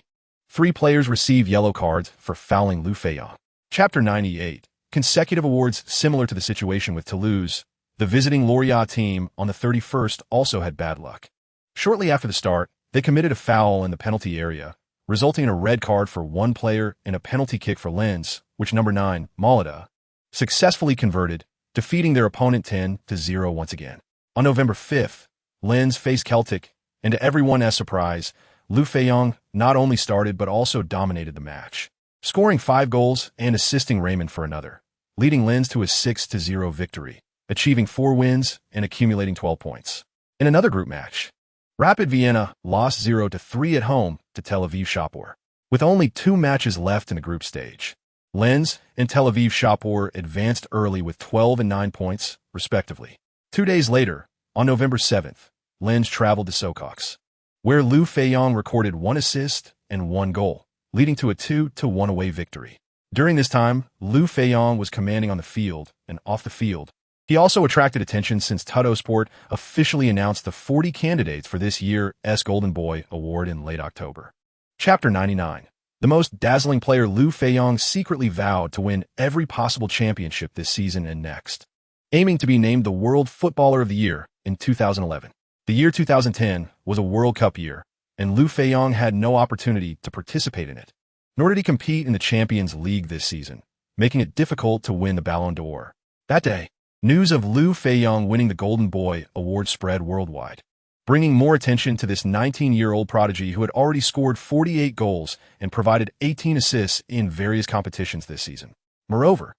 3 players received yellow cards for fouling Liu Feiyang. Chapter 98. Consecutive awards similar to the situation with Toulouse. The visiting Lorient team on the 31st also had bad luck. Shortly after the start, they committed a foul in the penalty area, resulting in a red card for 1 player and a penalty kick for Lens, which number 9, Malada, successfully converted, defeating their opponent 10-0 once again. On November 5th, Lens faced Celtic, and to everyone's surprise, Liu Feiyang not only started but also dominated the match, scoring 5 goals and assisting Raymond for another, leading Lens to a 6-0 victory, achieving 4 wins and accumulating 12 points. In another group match, Rapid Vienna lost 0-3 at home to Tel Aviv Shopor. With only 2 matches left in the group stage, Lens and Tel Aviv Shopor advanced early with 12 and 9 points, respectively. 2 days later, on November 7th, Lens traveled to Sokoks, where Liu Feiyang recorded 1 assist and 1 goal, leading to a 2-1 away victory. During this time, Liu Feiyang was commanding on the field and off the field. He also attracted attention since Tuttosport officially announced the 40 candidates for this year's Golden Boy Award in late October. Chapter 99. The most dazzling player Liu Feiyang secretly vowed to win every possible championship this season and next, aiming to be named the World Footballer of the Year in 2011. The year 2010 was a World Cup year, and Liu Feiyang had no opportunity to participate in it, nor did he compete in the Champions League this season, making it difficult to win the Ballon d'Or. That day, news of Liu Feiyang winning the Golden Boy Award spread worldwide, bringing more attention to this 19-year-old prodigy who had already scored 48 goals and provided 18 assists in various competitions this season. Moreover,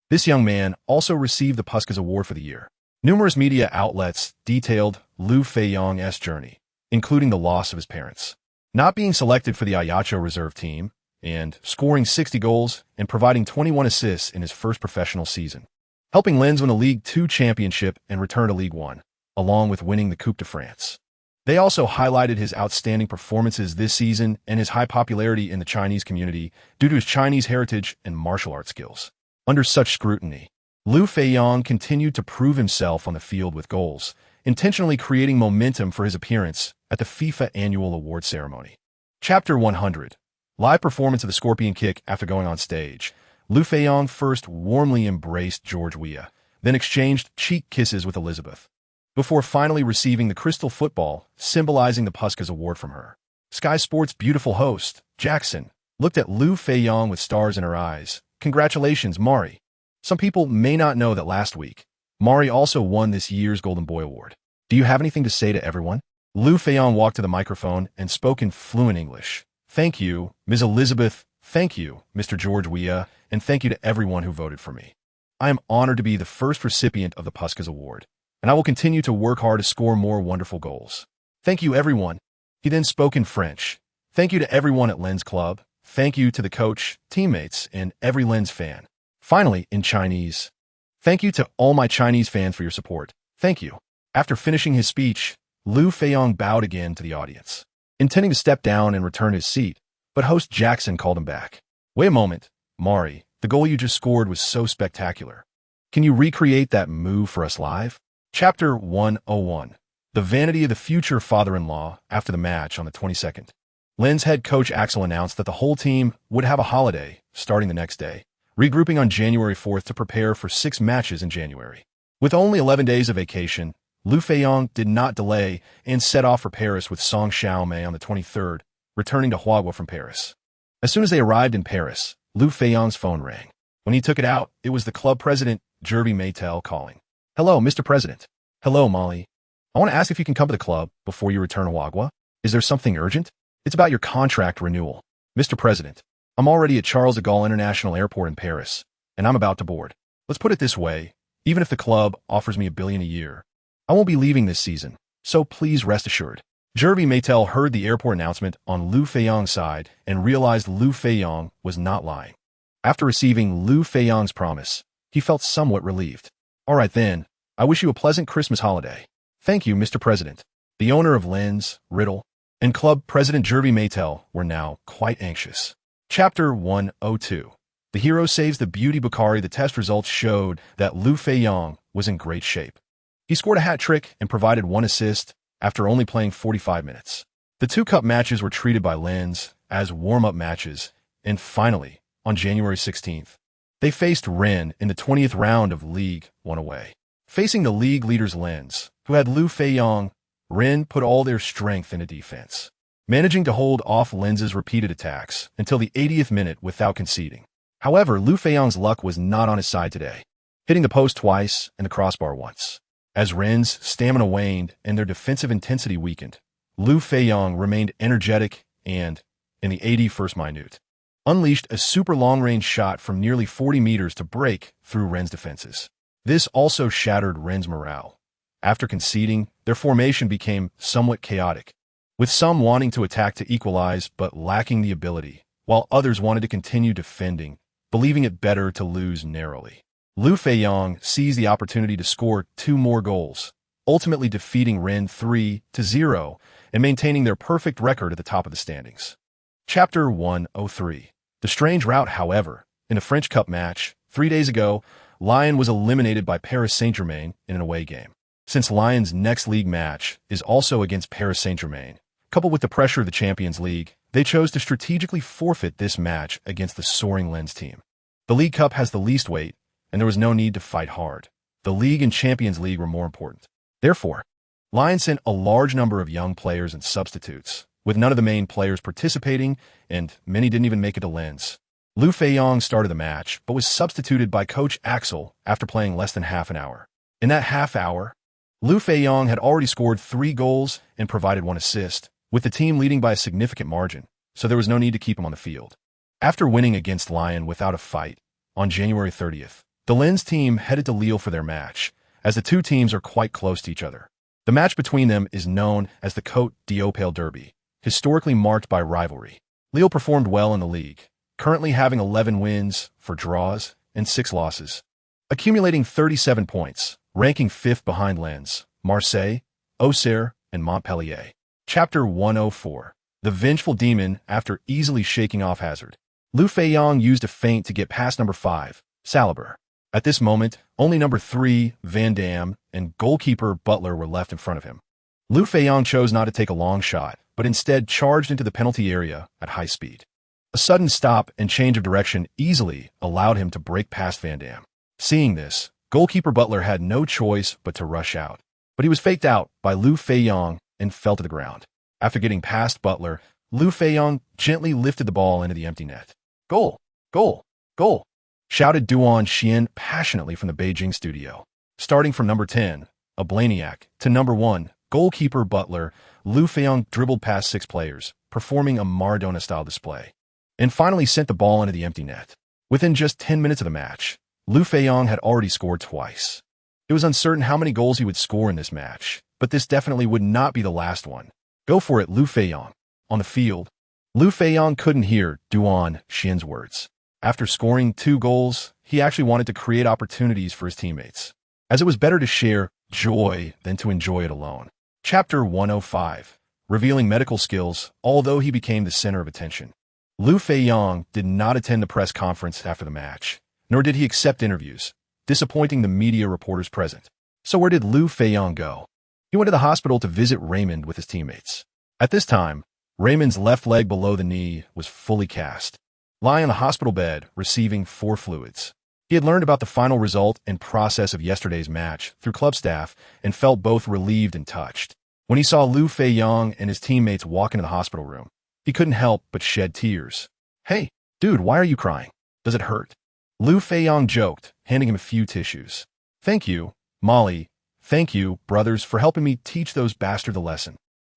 this young man also received the Puskas Award for the year. Numerous media outlets detailed Liu Feiyang's journey, including the loss of his parents, not being selected for the Ajaccio reserve team, and scoring 60 goals and providing 21 assists in his first professional season, helping Lens win a Ligue 2 championship and return to Ligue 1, along with winning the Coupe de France. They also highlighted his outstanding performances this season and his high popularity in the Chinese community due to his Chinese heritage and martial arts skills. Under such scrutiny, Liu Feiyang continued to prove himself on the field with goals, intentionally creating momentum for his appearance at the FIFA annual award ceremony. Chapter 100. Live performance of the Scorpion Kick after going on stage. Liu Feiyang first warmly embraced George Weah, then exchanged cheek kisses with Elizabeth, before finally receiving the crystal football, symbolizing the Puskas Award from her. Sky Sports' beautiful host, Jackson, looked at Liu Feiyang with stars in her eyes. Congratulations, Mari. Some people may not know that last week, Mari also won this year's Golden Boy Award. Do you have anything to say to everyone? Liu Feiyang walked to the microphone and spoke in fluent English. Thank you, Ms. Elizabeth. Thank you, Mr. George Weah, and thank you to everyone who voted for me. I am honored to be the first recipient of the Puskas Award, and I will continue to work hard to score more wonderful goals. Thank you, everyone. He then spoke in French. Thank you to everyone at Lens Club. Thank you to the coach, teammates, and every Lens fan. Finally, in Chinese. Thank you to all my Chinese fans for your support. Thank you. After finishing his speech, Liu Feiyang bowed again to the audience, intending to step down and return to his seat, but host Jackson called him back. Wait a moment, Mari, the goal you just scored was so spectacular. Can you recreate that move for us live? Chapter 101. The vanity of the future father-in-law after the match on the 22nd. Lens head coach Axel announced that the whole team would have a holiday starting the next day, regrouping on January 4th to prepare for 6 matches in January. With only 11 days of vacation, Liu Feiyang did not delay and set off for Paris with Song Xiaomei on the 23rd, returning to Huagua from Paris. As soon as they arrived in Paris, Liu Feiyang's phone rang. When he took it out, it was the club president, Jervy Maytel, calling. Hello, Mr. President. Hello, Molly. I want to ask if you can come to the club before you return to Huagua. Is there something urgent? It's about your contract renewal. Mr. President, I'm already at Charles de Gaulle International Airport in Paris, and I'm about to board. Let's put it this way, even if the club offers me $1 billion a year, I won't be leaving this season, so please rest assured. Jervy Maytel heard the airport announcement on Liu Feiyang's side and realized Liu Feiyang was not lying. After receiving Liu Feiyang's promise, he felt somewhat relieved. All right then, I wish you a pleasant Christmas holiday. Thank you, Mr. President. The owner of Lens, Riddle, and club president Jervy Maytel were now quite anxious. Chapter 102. The hero saves the beauty Bukhari. The test results showed that Liu Feiyang was in great shape. He scored a hat-trick and provided 1 assist after only playing 45 minutes. The 2 cup matches were treated by Lens as warm-up matches, and finally, on January 16th, they faced Rennes in the 20th round of Ligue 1 away. Facing the league leaders Lens, who had Liu Feiyang, Rennes put all their strength into defense, managing to hold off Lens's repeated attacks until the 80th minute without conceding. However, Liu Feiyang's luck was not on his side today, hitting the post twice and the crossbar once. As Rennes' stamina waned and their defensive intensity weakened, Liu Feiyang remained energetic and, in the 81st minute, unleashed a super long-range shot from nearly 40 meters to break through Rennes' defenses. This also shattered Rennes' morale. After conceding, their formation became somewhat chaotic, with some wanting to attack to equalize but lacking the ability, while others wanted to continue defending, believing it better to lose narrowly. Liu Feiyang seized the opportunity to score 2 more goals, ultimately defeating Rennes 3-0 and maintaining their perfect record at the top of the standings. Chapter 103. The strange rout, however, in a French Cup match 3 days ago, Lyon was eliminated by Paris Saint-Germain in an away game. Since Lyon's next league match is also against Paris Saint-Germain, coupled with the pressure of the Champions League, they chose to strategically forfeit this match against the soaring Lens team. The League Cup has the least weight, and there was no need to fight hard. The League and Champions League were more important. Therefore, Lyon sent a large number of young players and substitutes, with none of the main players participating, and many didn't even make it to Lens. Liu Feiyang started the match, but was substituted by coach Axel after playing less than half an hour. In that half hour, Liu Feiyang had already scored 3 goals and provided 1 assist, with the team leading by a significant margin, so there was no need to keep him on the field. After winning against Lyon without a fight, on January 30th, the Lens team headed to Lille for their match, as the 2 teams are quite close to each other. The match between them is known as the Côte d'Opale Derby, historically marked by rivalry. Lille performed well in the league, currently having 11 wins, 4 draws, and 6 losses, accumulating 37 points, ranking 5th behind Lens, Marseille, Auxerre, and Montpellier. Chapter 104. The Vengeful Demon after easily shaking off Hazard. Liu Feiyang used a feint to get past number 5, Salibur. At this moment, only number 3, Van Dam, and goalkeeper Butler were left in front of him. Liu Feiyang chose not to take a long shot, but instead charged into the penalty area at high speed. A sudden stop and change of direction easily allowed him to break past Van Dam. Seeing this, goalkeeper Butler had no choice but to rush out, but he was faked out by Liu Feiyang and fell to the ground. After getting past Butler, Liu Feiyang gently lifted the ball into the empty net. Goal! Goal! Goal! Shouted Duan Xian passionately from the Beijing studio. Starting from number 10, a Blaniac, to number 1, goalkeeper Butler, Liu Feiyang dribbled past 6 players, performing a Maradona-style display, and finally sent the ball into the empty net. Within just 10 minutes of the match, Liu Feiyang had already scored twice. It was uncertain how many goals he would score in this match, but this definitely would not be the last one. Go for it, Liu Feiyang. On the field, Liu Feiyang couldn't hear Duan Xin's words. After scoring 2 goals, he actually wanted to create opportunities for his teammates, as it was better to share joy than to enjoy it alone. Chapter 105. Revealing medical skills, although he became the center of attention. Liu Feiyang did not attend the press conference after the match, nor did he accept interviews, disappointing the media reporters present. So where did Liu Feiyang go? He went to the hospital to visit Raymond with his teammates. At this time, Raymond's left leg below the knee was fully cast, lying on the hospital bed, receiving 4 fluids. He had learned about the final result and process of yesterday's match through club staff and felt both relieved and touched. When he saw Liu Feiyang and his teammates walk into the hospital room, he couldn't help but shed tears. "Hey, dude, why are you crying? Does it hurt?" Liu Feiyang joked, handing him a few tissues. "Thank you, Molly. Thank you, brothers, for helping me teach those bastards a lesson.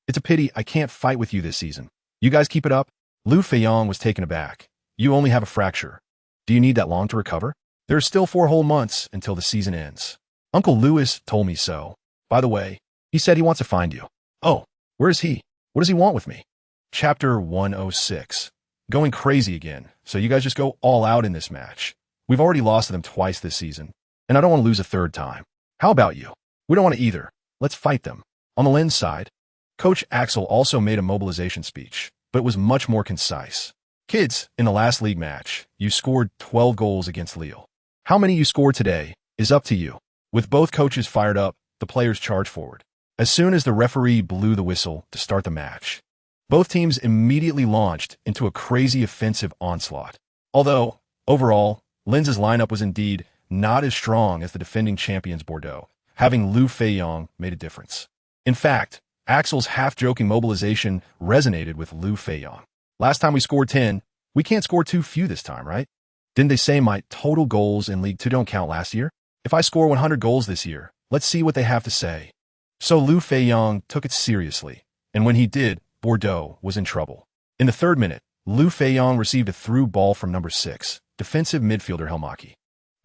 It's a pity I can't fight with you this season. You guys keep it up?" Liu Feiyang was taken aback. "You only have a fracture. Do you need that long to recover? There are still 4 whole months until the season ends. Uncle Louis told me so. By the way, he said he wants to find you." "Oh, where is he? What does he want with me?" Chapter 106. Going crazy again, so you guys just go all out in this match. We've already lost to them twice this season, and I don't want to lose a 3rd time. How about you? We don't want to either. Let's fight them. On the Lens side, Coach Axel also made a mobilization speech, but it was much more concise. "Kids, in the last league match, you scored 12 goals against Lille. How many you scored today is up to you." With both coaches fired up, the players charged forward. As soon as the referee blew the whistle to start the match, both teams immediately launched into a crazy offensive onslaught. Although, overall, Lens's lineup was indeed not as strong as the defending champions Bordeaux, having Liu Feiyang made a difference. In fact, Axel's half-joking mobilization resonated with Liu Feiyang. "Last time we scored 10, we can't score too few this time, right? Didn't they say my total goals in Ligue 2 don't count last year? If I score 100 goals this year, let's see what they have to say." So Liu Feiyang took it seriously, and when he did, Bordeaux was in trouble. In the 3rd minute, Liu Feiyang received a through ball from number 6, defensive midfielder Helmaki.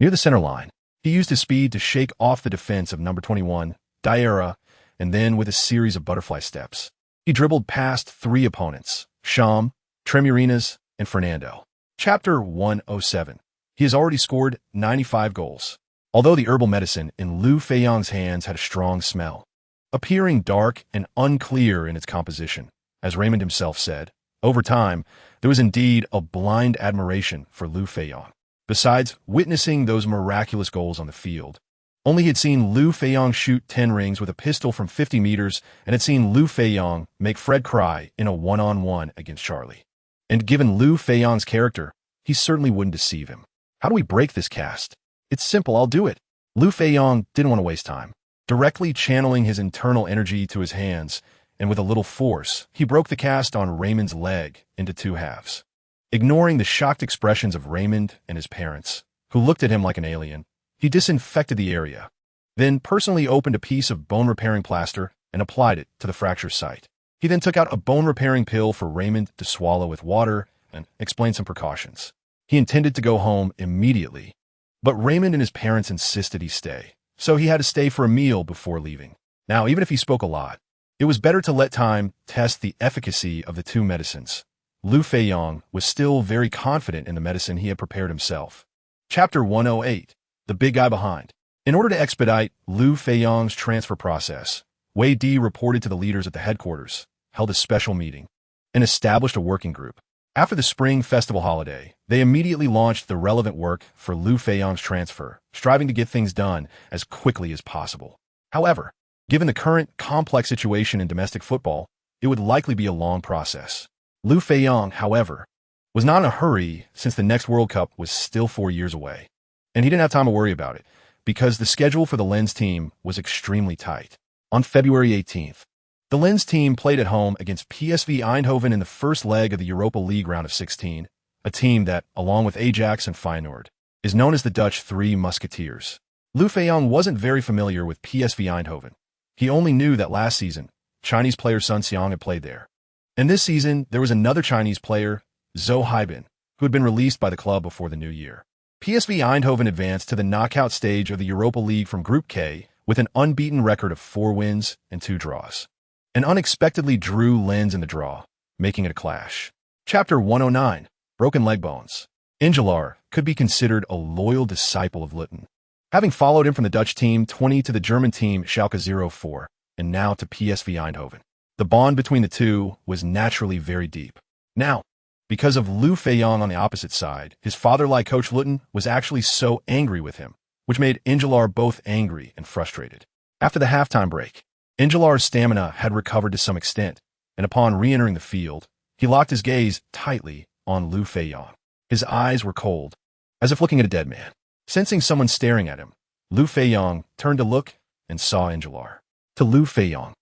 Near the center line, he used his speed to shake off the defense of number 21, Diarra, and then with a series of butterfly steps, he dribbled past 3 opponents, Sham, Tremurinas, and Fernando. Chapter 107. He has already scored 95 goals, although the herbal medicine in Liu Feiyang's hands had a strong smell, appearing dark and unclear in its composition. As Raymond himself said, over time, there was indeed a blind admiration for Liu Feiyang. Besides witnessing those miraculous goals on the field, only he had seen Liu Feiyang shoot 10 rings with a pistol from 50 meters and had seen Liu Feiyang make Fred cry in a one-on-one against Charlie. And given Liu Feiyang's character, he certainly wouldn't deceive him. How do we break this cast? It's simple, I'll do it. Liu Feiyang didn't want to waste time. Directly channeling his internal energy to his hands, and with a little force, he broke the cast on Raymond's leg into 2 halves. Ignoring the shocked expressions of Raymond and his parents, who looked at him like an alien, he disinfected the area, then personally opened a piece of bone-repairing plaster and applied it to the fracture site. He then took out a bone-repairing pill for Raymond to swallow with water and explained some precautions. He intended to go home immediately, but Raymond and his parents insisted he stay, so he had to stay for a meal before leaving. Now, even if he spoke a lot, it was better to let time test the efficacy of the 2 medicines. Liu Feiyang was still very confident in the medicine he had prepared himself. Chapter 108. The big guy behind. In order to expedite Liu Feiyang's transfer process, Wei Di reported to the leaders at the headquarters, held a special meeting, and established a working group. After the spring festival holiday, they immediately launched the relevant work for Liu Feiyang's transfer, striving to get things done as quickly as possible. However, given the current complex situation in domestic football, it would likely be a long process. Liu Feiyang, however, was not in a hurry since the next World Cup was still 4 years away, and he didn't have time to worry about it because the schedule for the Lens team was extremely tight. On February 18th, the Lens team played at home against PSV Eindhoven in the first leg of the Europa League round of 16, a team that, along with Ajax and Feyenoord, is known as the Dutch Three Musketeers. Liu Feiyang wasn't very familiar with PSV Eindhoven. He only knew that last season, Chinese player Sun Xiang had played there. And this season, there was another Chinese player, Zhou Haibin, who had been released by the club before the new year. PSV Eindhoven advanced to the knockout stage of the Europa League from Group K with an unbeaten record of 4 wins and 2 draws. And unexpectedly drew Lens in the draw, making it a clash. Chapter 109, Broken Leg Bones. Ingelar could be considered a loyal disciple of Luton. Having followed him from the Dutch team 20 to the German team Schalke 04, and now to PSV Eindhoven. The bond between the two was naturally very deep. Now, because of Liu Feiyang on the opposite side, his father-like coach Luton was actually so angry with him, which made Ingelar both angry and frustrated. After the halftime break, Ingelar's stamina had recovered to some extent, and upon re-entering the field, he locked his gaze tightly on Liu Feiyang. His eyes were cold, as if looking at a dead man. Sensing someone staring at him, Liu Feiyang turned to look and saw Ingelar. To Liu Feiyang,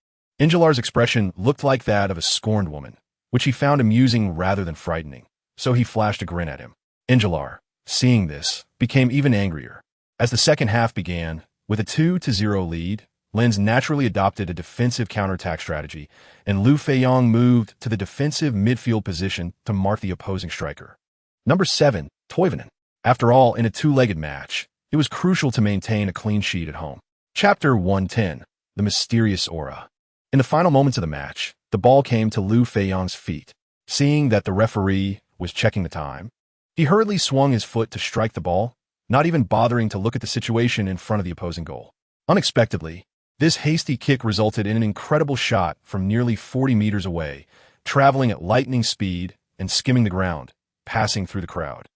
Ingelar's expression looked like that of a scorned woman, which he found amusing rather than frightening, so he flashed a grin at him. Ingelar, seeing this, became even angrier. As the second half began, with a 2-0 lead, Lens naturally adopted a defensive counterattack strategy, and Liu Feiyang moved to the defensive midfield position to mark the opposing striker. Number 7, Toivonen. After all, in a 2-legged match, it was crucial to maintain a clean sheet at home. Chapter 110, The Mysterious Aura. In the final moments of the match, the ball came to Liu Feiyang's feet. Seeing that the referee was checking the time, he hurriedly swung his foot to strike the ball, not even bothering to look at the situation in front of the opposing goal. Unexpectedly, this hasty kick resulted in an incredible shot from nearly 40 meters away, traveling at lightning speed and skimming the ground, passing through the crowd,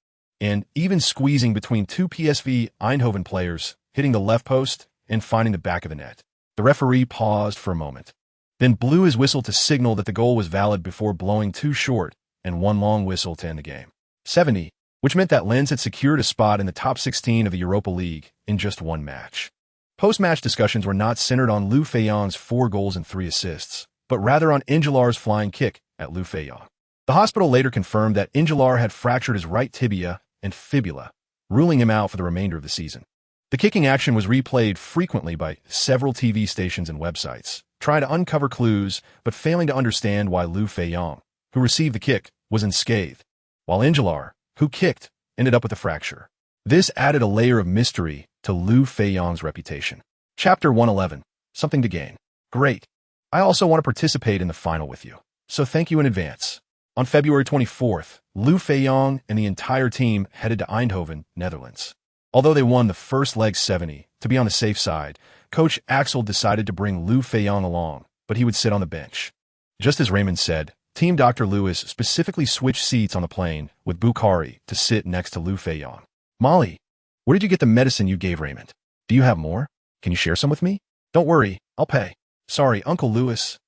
and even squeezing between 2 PSV Eindhoven players, hitting the left post and finding the back of the net. The referee paused for a moment, then blew his whistle to signal that the goal was valid before blowing 2 short and 1 long whistle to end the game. 70, which meant that Lens had secured a spot in the top 16 of the Europa League in just 1 match. Post-match discussions were not centered on Liu Feiyang's 4 goals and 3 assists, but rather on Ingelar's flying kick at Liu Feiyang. The hospital later confirmed that Ingelar had fractured his right tibia and fibula, ruling him out for the remainder of the season. The kicking action was replayed frequently by several TV stations and websites, trying to uncover clues but failing to understand why Liu Feiyang, who received the kick, was unscathed, while Ingelar, who kicked, ended up with a fracture. This added a layer of mystery to Liu Feiyang's reputation. Chapter 111, Something to Gain. Great. I also want to participate in the final with you, so thank you in advance. On February 24th, Liu Feiyang and the entire team headed to Eindhoven, Netherlands. Although they won the first leg 70, to be on the safe side, Coach Axel decided to bring Liu Feiyang along, but he would sit on the bench. Just as Raymond said, Team Dr. Lewis specifically switched seats on the plane with Bukhari to sit next to Liu Feiyang. Molly, where did you get the medicine you gave Raymond? Do you have more? Can you share some with me? Don't worry, I'll pay. Sorry, Uncle Lewis.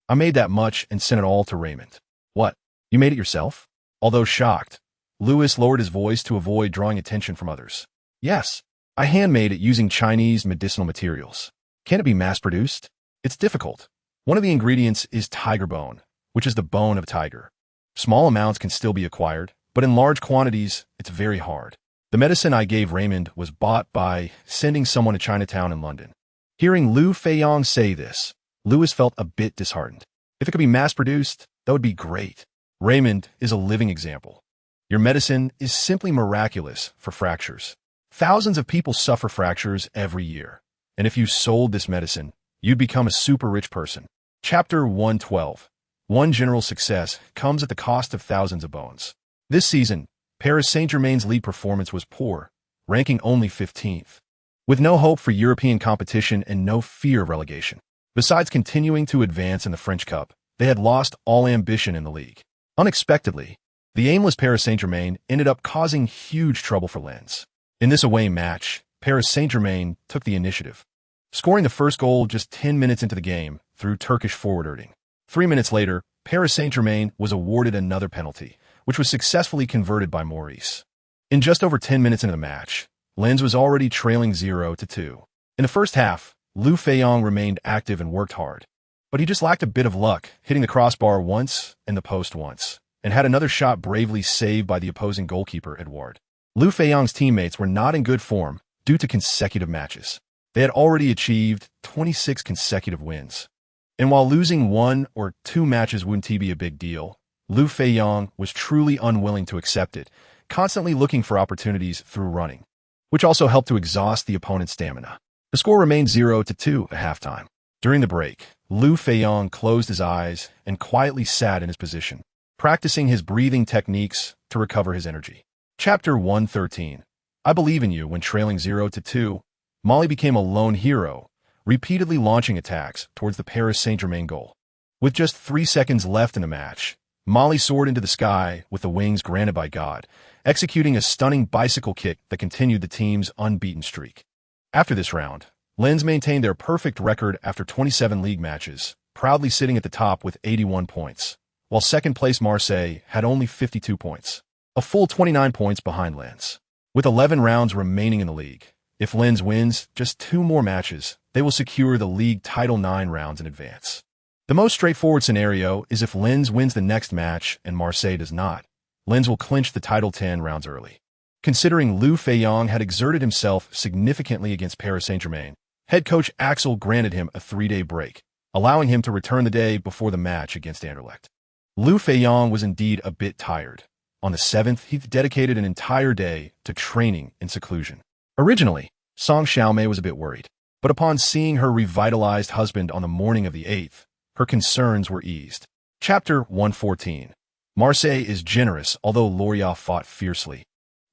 I made that much and sent it all to Raymond. What? You made it yourself? Although shocked, Lewis lowered his voice to avoid drawing attention from others. Yes, I handmade it using Chinese medicinal materials. Can it be mass-produced? It's difficult. One of the ingredients is tiger bone, which is the bone of a tiger. Small amounts can still be acquired, but in large quantities, it's very hard. The medicine I gave Raymond was bought by sending someone to Chinatown in London. Hearing Liu Feiyang say this, Lewis felt a bit disheartened. If it could be mass-produced, that would be great. Raymond is a living example. Your medicine is simply miraculous for fractures. Thousands of people suffer fractures every year, and if you sold this medicine, you'd become a super rich person. Chapter 112. One general success comes at the cost of thousands of bones. This season, Paris Saint-Germain's league performance was poor, ranking only 15th. With no hope for European competition and no fear of relegation. Besides continuing to advance in the French Cup, they had lost all ambition in the league. Unexpectedly, the aimless Paris Saint-Germain ended up causing huge trouble for Lens. In this away match, Paris Saint-Germain took the initiative, scoring the first goal just 10 minutes into the game through Turkish forward Erding. 3 minutes later, Paris Saint-Germain was awarded another penalty, which was successfully converted by Maurice. In just over 10 minutes into the match, Lens was already trailing 0-2. In the first half, Liu Feiyang remained active and worked hard, but he just lacked a bit of luck, hitting the crossbar once and the post once, and had another shot bravely saved by the opposing goalkeeper, Edouard. Liu Feiyang's teammates were not in good form due to consecutive matches. They had already achieved 26 consecutive wins. And while losing 1 or 2 matches wouldn't be a big deal, Liu Feiyang was truly unwilling to accept it, constantly looking for opportunities through running, which also helped to exhaust the opponent's stamina. The score remained 0-2 at halftime. During the break, Liu Feiyang closed his eyes and quietly sat in his position, practicing his breathing techniques to recover his energy. Chapter 113. I believe in you. When trailing 0-2, Mali became a lone hero, repeatedly launching attacks towards the Paris Saint-Germain goal. With just 3 seconds left in the match, Mali soared into the sky with the wings granted by God, executing a stunning bicycle kick that continued the team's unbeaten streak. After this round, Lens maintained their perfect record after 27 league matches, proudly sitting at the top with 81 points, while second-place Marseille had only 52 points, a full 29 points behind Lens. With 11 rounds remaining in the league, if Lens wins just 2 more matches, they will secure the league title 9 rounds in advance. The most straightforward scenario is if Lens wins the next match and Marseille does not, Lens will clinch the title 10 rounds early. Considering Liu Feiyang had exerted himself significantly against Paris Saint-Germain, head coach Axel granted him a 3-day break, allowing him to return the day before the match against Anderlecht. Liu Feiyang was indeed a bit tired. On the 7th, he dedicated an entire day to training in seclusion. Originally, Song Xiaomei was a bit worried, but upon seeing her revitalized husband on the morning of the 8th, her concerns were eased. Chapter 114. Marseille is generous, although Lorient fought fiercely.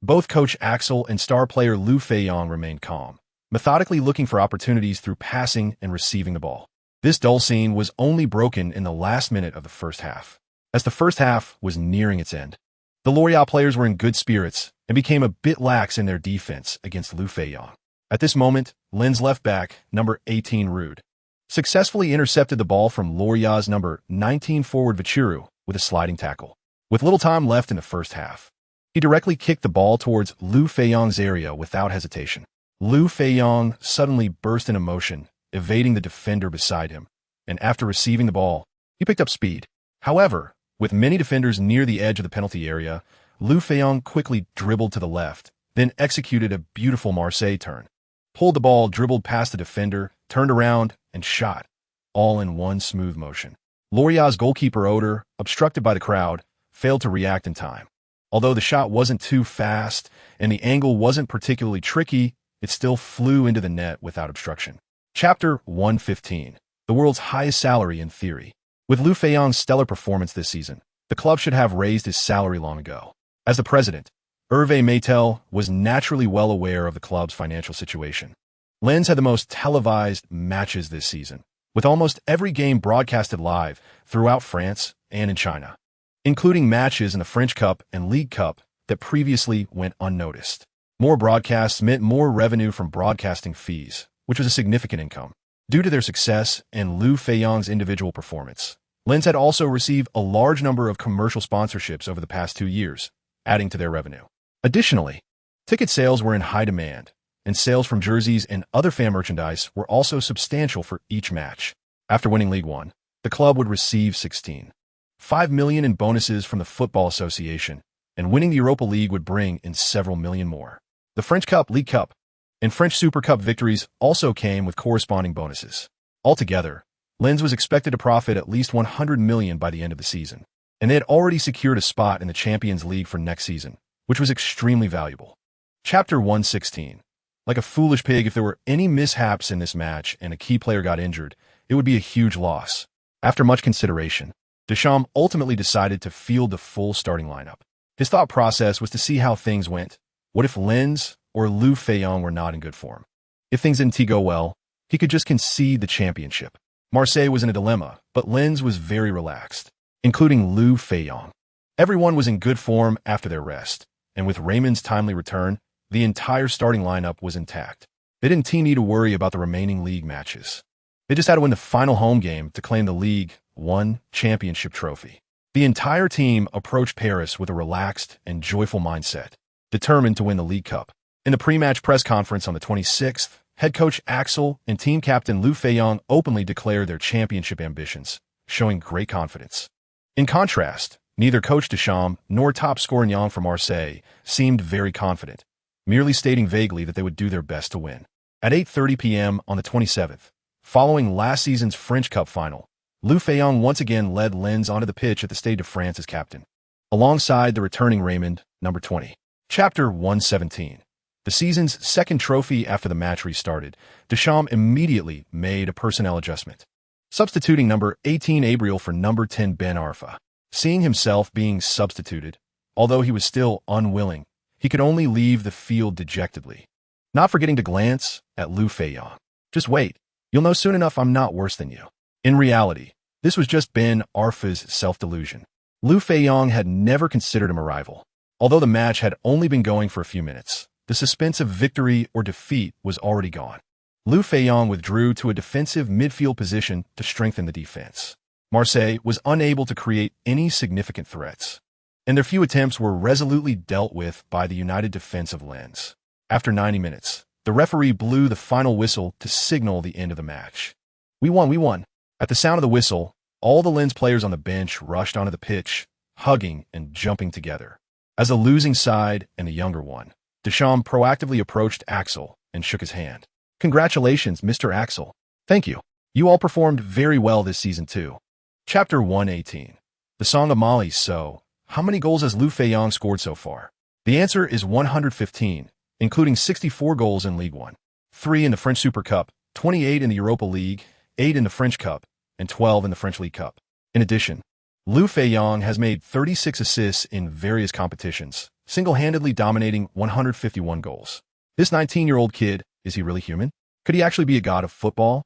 Both coach Axel and star player Liu Feiyang remained calm, methodically looking for opportunities through passing and receiving the ball. This dull scene was only broken in the last minute of the first half, as the first half was nearing its end. The Lorient players were in good spirits and became a bit lax in their defense against Liu Feiyang. At this moment, Lens left back, number 18 Rude, successfully intercepted the ball from Lorient's number 19 forward Vichiru with a sliding tackle. With little time left in the first half, he directly kicked the ball towards Liu Feiyang's area without hesitation. Liu Feiyang suddenly burst into motion, evading the defender beside him, and after receiving the ball, he picked up speed. However, with many defenders near the edge of the penalty area, Liu Feiyang quickly dribbled to the left, then executed a beautiful Marseille turn, pulled the ball, dribbled past the defender, turned around, and shot, all in one smooth motion. Lorient's goalkeeper Oder, obstructed by the crowd, failed to react in time. Although the shot wasn't too fast and the angle wasn't particularly tricky, it still flew into the net without obstruction. Chapter 115. The world's highest salary in theory. With Liu Feiyang's stellar performance this season, the club should have raised his salary long ago. As the president, Hervé Maytel was naturally well aware of the club's financial situation. Lens had the most televised matches this season, with almost every game broadcasted live throughout France and in China, including matches in the French Cup and Ligue Cup that previously went unnoticed. More broadcasts meant more revenue from broadcasting fees, which was a significant income. Due to their success and Liu Feiyang's individual performance, Lens had also received a large number of commercial sponsorships over the past 2 years, adding to their revenue. Additionally, ticket sales were in high demand, and sales from jerseys and other fan merchandise were also substantial for each match. After winning Ligue 1, the club would receive 16.5 million in bonuses from the Football Association, and winning the Europa League would bring in several million more. The French Cup, Ligue Cup, and French Super Cup victories also came with corresponding bonuses. Altogether, Lens was expected to profit at least 100 million by the end of the season, and they had already secured a spot in the Champions League for next season, which was extremely valuable. Chapter 116. Like a foolish pig, if there were any mishaps in this match and a key player got injured, it would be a huge loss. After much consideration, Deschamps ultimately decided to field the full starting lineup. His thought process was to see how things went. What if Lens or Liu Feiyang were not in good form? If things didn't go well, he could just concede the championship. Marseille was in a dilemma, but Lens was very relaxed, including Liu Feiyang. Everyone was in good form after their rest, and with Raymond's timely return, the entire starting lineup was intact. They didn't need to worry about the remaining league matches. They just had to win the final home game to claim the Ligue 1 championship trophy. The entire team approached Paris with a relaxed and joyful mindset, determined to win the League Cup. In the pre-match press conference on the 26th, head coach Axel and team captain Liu Feiyang openly declared their championship ambitions, showing great confidence. In contrast, neither coach Deschamps nor top scorer Nyang from Marseille seemed very confident. merely stating vaguely that they would do their best to win. At 8:30 p.m. on the 27th, following last season's French Cup final, Liu Feiyang once again led Lens onto the pitch at the Stade de France as captain, alongside the returning Raymond, number 20. Chapter 117. The season's second trophy after the match restarted, Deschamps immediately made a personnel adjustment, substituting number 18 Abriel for number 10 Ben Arfa. Seeing himself being substituted, although he was still unwilling, he could only leave the field dejectedly, not forgetting to glance at Liu Feiyang. Just wait, you'll know soon enough I'm not worse than you. In reality, this was just Ben Arfa's self-delusion. Liu Feiyang had never considered him a rival. Although the match had only been going for a few minutes, the suspense of victory or defeat was already gone. Liu Feiyang withdrew to a defensive midfield position to strengthen the defense. Marseille was unable to create any significant threats, and their few attempts were resolutely dealt with by the united defense of Lens. After 90 minutes, the referee blew the final whistle to signal the end of the match. We won. At the sound of the whistle, all the Lens players on the bench rushed onto the pitch, hugging and jumping together. As the losing side and the younger one, Deschamps proactively approached Axel and shook his hand. Congratulations, Mr. Axel. Thank you. You all performed very well this season too. Chapter 118. The Song of Mali. So, how many goals has Liu Feiyang scored so far? The answer is 115, including 64 goals in Ligue 1, 3 in the French Super Cup, 28 in the Europa League, 8 in the French Cup, and 12 in the French League Cup. In addition, Liu Feiyang has made 36 assists in various competitions, single-handedly dominating 151 goals. This 19-year-old kid, is he really human? Could he actually be a god of football?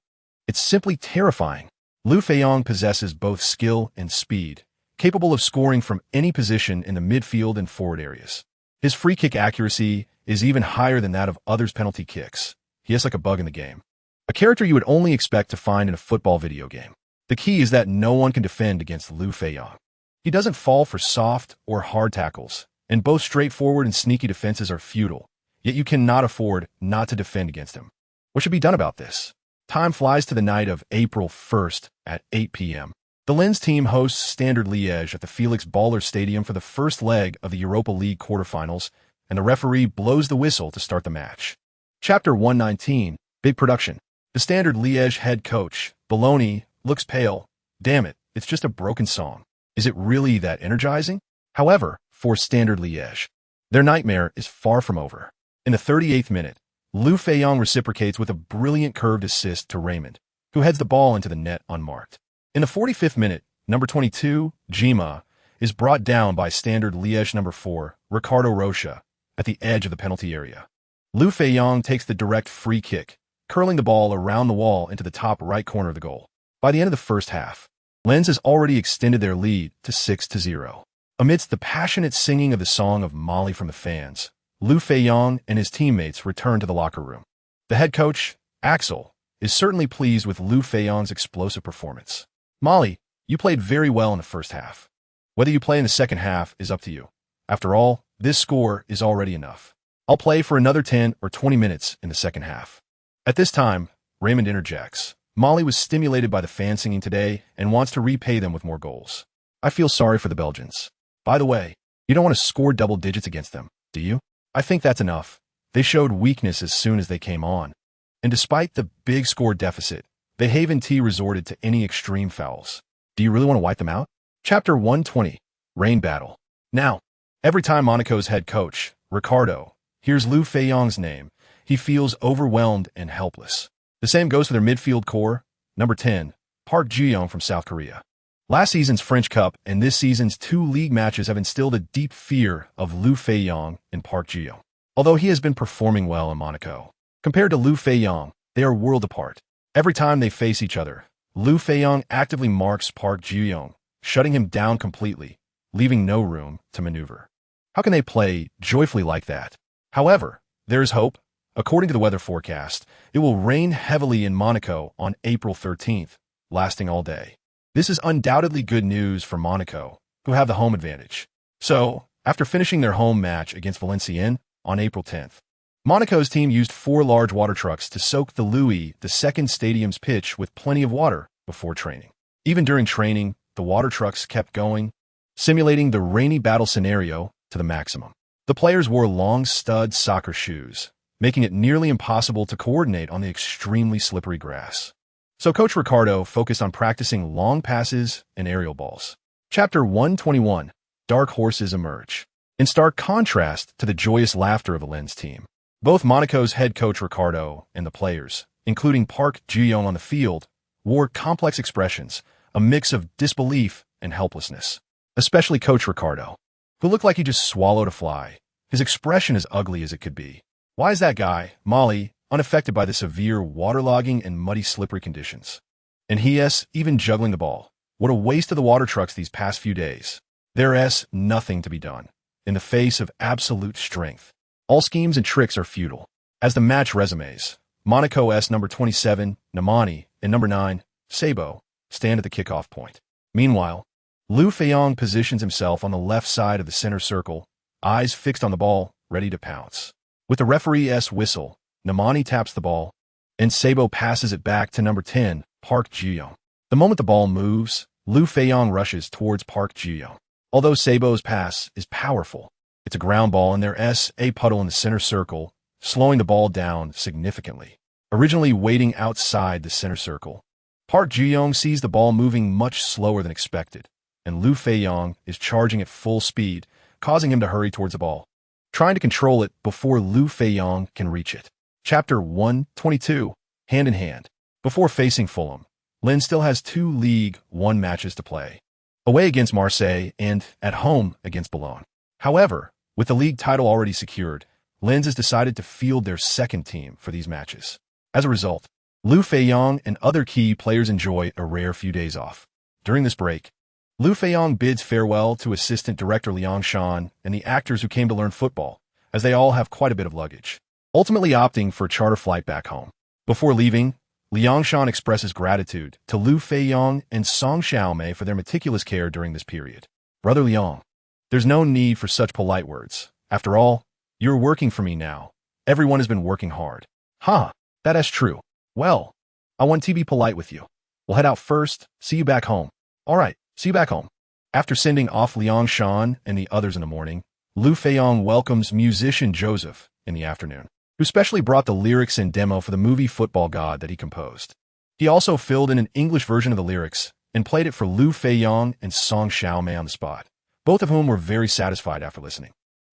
It's simply terrifying. Liu Feiyang possesses both skill and speed, capable of scoring from any position in the midfield and forward areas. His free kick accuracy is even higher than that of others' penalty kicks. He is like a bug in the game, a character you would only expect to find in a football video game. The key is that no one can defend against Liu Feiyang. He doesn't fall for soft or hard tackles, and both straightforward and sneaky defenses are futile, yet you cannot afford not to defend against him. What should be done about this? Time flies to the night of April 1st at 8 p.m. The Lens team hosts Standard Liège at the Felix Baller Stadium for the first leg of the Europa League quarterfinals, and the referee blows the whistle to start the match. Chapter 119. Big production. The Standard Liège head coach, Ballon, looks pale. Damn it, it's just a broken song. Is it really that energizing? However, for Standard Liège, their nightmare is far from over. In the 38th minute, Liu Feiyang reciprocates with a brilliant curved assist to Raymond, who heads the ball into the net unmarked. In the 45th minute, number 22, Jima, is brought down by Standard Liège number 4, Ricardo Rocha, at the edge of the penalty area. Liu Feiyang takes the direct free kick, curling the ball around the wall into the top right corner of the goal. By the end of the first half, Lens has already extended their lead to 6-0. Amidst the passionate singing of the Song of Mali from the fans, Liu Feiyang and his teammates return to the locker room. The head coach, Axel, is certainly pleased with Liu Feiyang's explosive performance. Mali, you played very well in the first half. Whether you play in the second half is up to you. After all, this score is already enough. I'll play for another 10 or 20 minutes in the second half. At this time, Raymond interjects. Mali was stimulated by the fan singing today and wants to repay them with more goals. I feel sorry for the Belgians. By the way, you don't want to score double digits against them, do you? I think that's enough. They showed weakness as soon as they came on. And despite the big score deficit, they haven't resorted to any extreme fouls. Do you really want to wipe them out? Chapter 120. Rain Battle. Now, every time Monaco's head coach, Ricardo, hears Liu Feiyang's name, he feels overwhelmed and helpless. The same goes for their midfield core, number 10, Park Ji-young from South Korea. Last season's French Cup and this season's 2 league matches have instilled a deep fear of Liu Feiyang and Park Ji-young. Although he has been performing well in Monaco, compared to Liu Feiyang, they are worlds apart. Every time they face each other, Liu Feiyang actively marks Park Ji-young, shutting him down completely, leaving no room to maneuver. How can they play joyfully like that? However, there is hope. According to the weather forecast, it will rain heavily in Monaco on April 13th, lasting all day. This is undoubtedly good news for Monaco, who have the home advantage. So, after finishing their home match against Valenciennes on April 10th, Monaco's team used 4 large water trucks to soak the Louis II Stadium's pitch with plenty of water before training. Even during training, the water trucks kept going, simulating the rainy battle scenario to the maximum. The players wore long stud soccer shoes, making it nearly impossible to coordinate on the extremely slippery grass. So Coach Ricardo focused on practicing long passes and aerial balls. Chapter 121. Dark Horses Emerge. In stark contrast to the joyous laughter of the Lens team, both Monaco's head coach Ricardo and the players, including Park Ji-young on the field, wore complex expressions, a mix of disbelief and helplessness. Especially Coach Ricardo, who looked like he just swallowed a fly, his expression as ugly as it could be. Why is that guy, Molly, unaffected by the severe waterlogging and muddy slippery conditions? And he's even juggling the ball. What a waste of the water trucks these past few days. There's nothing to be done. In the face of absolute strength, all schemes and tricks are futile. As the match resumes, Monaco's number 27, Nemani, and number 9, Sabo, stand at the kickoff point. Meanwhile, Liu Feiyang positions himself on the left side of the center circle, eyes fixed on the ball, ready to pounce. With the referee's whistle, Nemani taps the ball, and Sabo passes it back to number 10, Park Ji-young. The moment the ball moves, Liu Feiyang rushes towards Park Ji-young. Although Sabo's pass is powerful, it's a ground ball and there's a puddle in the center circle, slowing the ball down significantly. Originally waiting outside the center circle, Park Ji-young sees the ball moving much slower than expected, and Liu Feiyang is charging at full speed, causing him to hurry towards the ball, trying to control it before Liu Feiyang can reach it. Chapter 122. Hand in Hand. Before facing Fulham, Lens still has 2 Ligue 1 matches to play. Away against Marseille and at home against Ballon. However, with the league title already secured, Lens has decided to field their second team for these matches. As a result, Liu Feiyang and other key players enjoy a rare few days off. During this break, Liu Feiyang bids farewell to assistant director Liang Shan and the actors who came to learn football, as they all have quite a bit of luggage, ultimately opting for a charter flight back home. Before leaving, Liang Shan expresses gratitude to Liu Feiyang and Song Xiaomei for their meticulous care during this period. Brother Liang, there's no need for such polite words. After all, you're working for me now. Everyone has been working hard. That is true. Well, I want to be polite with you. We'll head out first. See you back home. All right, see you back home. After sending off Liang Shan and the others in the morning, Liu Feiyang welcomes musician Joseph in the afternoon, who specially brought the lyrics and demo for the movie Football God that he composed. He also filled in an English version of the lyrics and played it for Liu Feiyang and Song Xiaomei on the spot, both of whom were very satisfied after listening.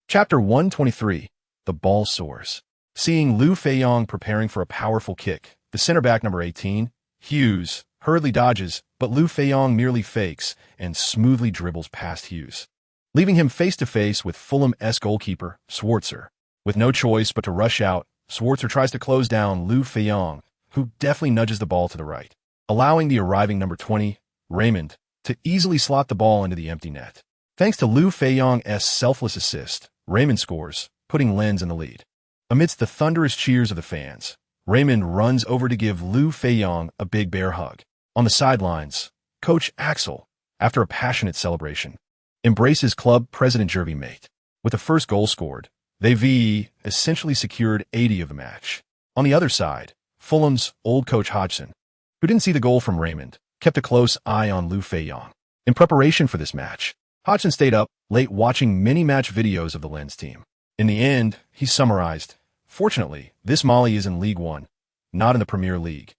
Chapter 123. The Ball Soars. Seeing Liu Feiyang preparing for a powerful kick, the center back number 18, Hughes, hurriedly dodges, but Liu Feiyang merely fakes and smoothly dribbles past Hughes, leaving him face-to-face with Fulham's goalkeeper, Schwarzer. With no choice but to rush out, Schwarzer tries to close down Liu Feiyang, who deftly nudges the ball to the right, allowing the arriving number 20, Raymond, to easily slot the ball into the empty net. Thanks to Liu Feiyang's selfless assist, Raymond scores, putting Lens in the lead. Amidst the thunderous cheers of the fans, Raymond runs over to give Liu Feiyang a big bear hug. On the sidelines, Coach Axel, after a passionate celebration, embraces club president Jervy Mate. With the first goal scored, they essentially secured 80 of the match. On the other side, Fulham's old coach Hodgson, who didn't see the goal from Raymond, kept a close eye on Liu Feiyang. In preparation for this match, Hodgson stayed up late watching many match videos of the Lens team. In the end, he summarized, "Fortunately, this Molly is in League 1, not in the Premier League.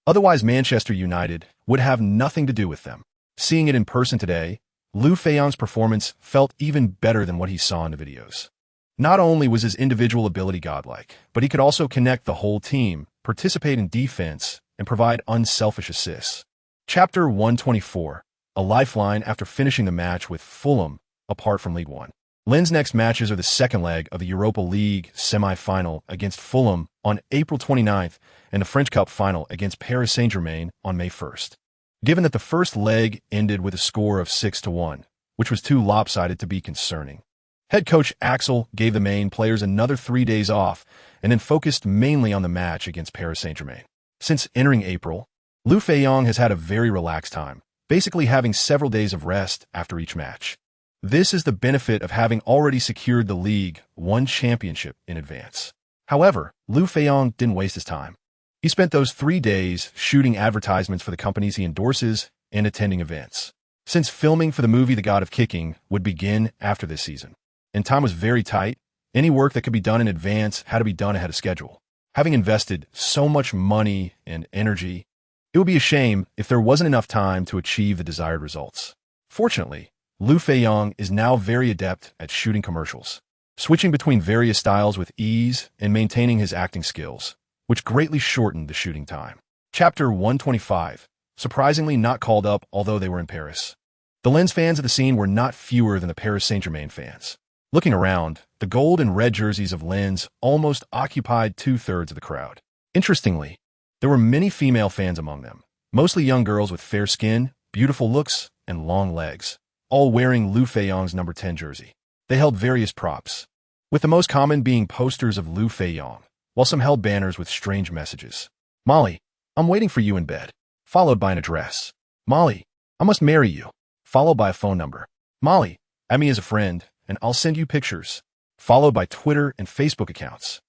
Otherwise Manchester United would have nothing to do with them." Seeing it in person today, Liu Feiyang's performance felt even better than what he saw in the videos. Not only was his individual ability godlike, but he could also connect the whole team, participate in defense, and provide unselfish assists. Chapter 124. A lifeline after finishing the match with Fulham, apart from League 1. Lens' next matches are the second leg of the Europa League semi-final against Fulham on April 29th and the French Cup final against Paris Saint-Germain on May 1st. Given that the first leg ended with a score of 6-1, which was too lopsided to be concerning, head coach Axel gave the main players another 3 days off and then focused mainly on the match against Paris Saint-Germain. Since entering April, Liu Feiyang has had a very relaxed time, basically having several days of rest after each match. This is the benefit of having already secured the Ligue 1 championship in advance. However, Liu Feiyang didn't waste his time. He spent those 3 days shooting advertisements for the companies he endorses and attending events. Since filming for the movie The God of Kicking would begin after this season, and time was very tight, Any work that could be done in advance had to be done ahead of schedule. Having invested so much money and energy, it would be a shame if there wasn't enough time to achieve the desired results. Fortunately, Liu Feiyang is now very adept at shooting commercials, switching between various styles with ease and maintaining his acting skills, which greatly shortened the shooting time. Chapter 125. Surprisingly not called up, although they were in Paris. The Lens fans of the scene were not fewer than the Paris Saint-Germain fans. Looking around, the gold and red jerseys of Lens almost occupied two-thirds of the crowd. Interestingly, there were many female fans among them, mostly young girls with fair skin, beautiful looks, and long legs, all wearing Liu Feiyang's number 10 jersey. They held various props, with the most common being posters of Liu Feiyang, while some held banners with strange messages. "Molly, I'm waiting for you in bed," followed by an address. "Molly, I must marry you," followed by a phone number. "Molly, add me as a friend, and I'll send you pictures," followed by Twitter and Facebook accounts.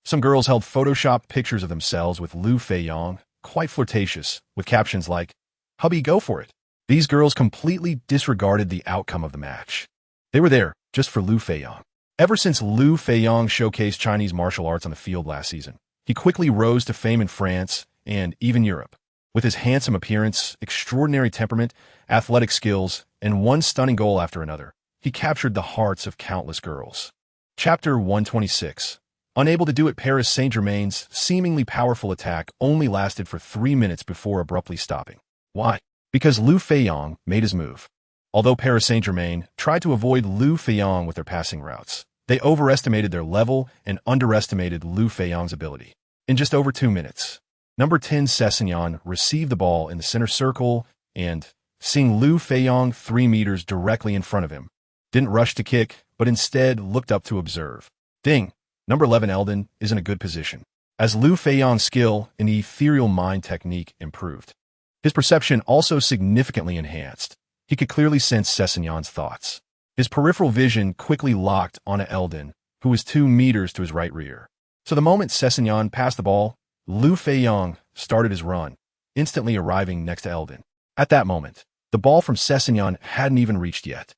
Some girls held photoshopped pictures of themselves with Liu Feiyang, quite flirtatious, with captions like, "Hubby, go for it." These girls completely disregarded the outcome of the match. They were there just for Liu Feiyang. Ever since Liu Feiyang showcased Chinese martial arts on the field last season, he quickly rose to fame in France and even Europe. With his handsome appearance, extraordinary temperament, athletic skills, and one stunning goal after another, he captured the hearts of countless girls. Chapter 126. Unable to do it, Paris Saint-Germain's seemingly powerful attack only lasted for 3 minutes before abruptly stopping. Why? Because Liu Feiyang made his move. Although Paris Saint-Germain tried to avoid Liu Feiyang with their passing routes, they overestimated their level and underestimated Liu Feiyang's ability. In just over 2 minutes, number 10 Sessegnon received the ball in the center circle and, seeing Liu Feiyang 3 meters directly in front of him, didn't rush to kick, but instead looked up to observe. Ding! Number 11 Eldon is in a good position. As Liu Feiyang's skill in the ethereal mind technique improved, his perception also significantly enhanced. He could clearly sense Sessegnon's thoughts. His peripheral vision quickly locked onto Eldon, who was 2 meters to his right rear. So the moment Sessegnon passed the ball, Liu Feiyang started his run, instantly arriving next to Eldon. At that moment, the ball from Sessegnon hadn't even reached yet.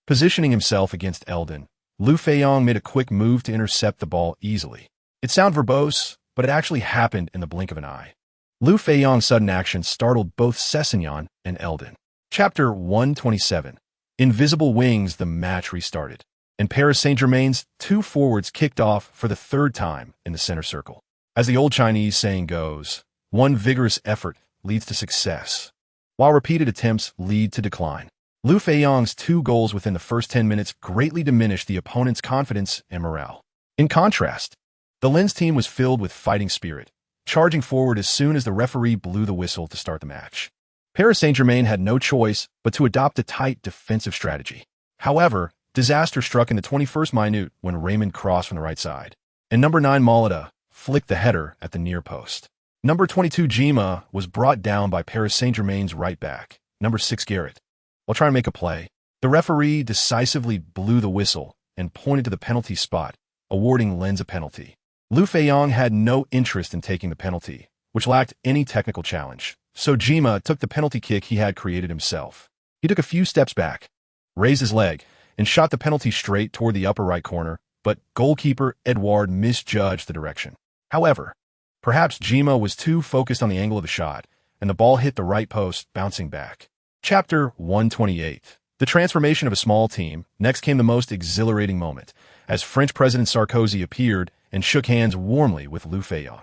Positioning himself against Eldon, Liu Feiyang made a quick move to intercept the ball easily. It sounded verbose, but it actually happened in the blink of an eye. Liu Feiyang's sudden action startled both Sessegnon and Eldon. Chapter 127. Invisible wings. The match restarted, and Paris Saint-Germain's 2 forwards kicked off for the 3rd time in the center circle. As the old Chinese saying goes, one vigorous effort leads to success, while repeated attempts lead to decline. Liu Feiyang's 2 goals within the first 10 minutes greatly diminished the opponent's confidence and morale. In contrast, the Lens team was filled with fighting spirit, charging forward as soon as the referee blew the whistle to start the match. Paris Saint-Germain had no choice but to adopt a tight defensive strategy. However, disaster struck in the 21st minute when Raymond crossed from the right side, and number 9 Molida flicked the header at the near post. Number 22 Jima was brought down by Paris Saint-Germain's right back, number 6 Garrett. While trying to make a play, the referee decisively blew the whistle and pointed to the penalty spot, awarding Lens a penalty. Liu Feiyang had no interest in taking the penalty, which lacked any technical challenge, so Jima took the penalty kick he had created himself. He took a few steps back, raised his leg, and shot the penalty straight toward the upper right corner, but goalkeeper Edouard misjudged the direction. However, perhaps Jima was too focused on the angle of the shot, and the ball hit the right post, bouncing back. Chapter 128. The transformation of a small team. Next came the most exhilarating moment, as French President Sarkozy appeared and shook hands warmly with Liu Feiyang.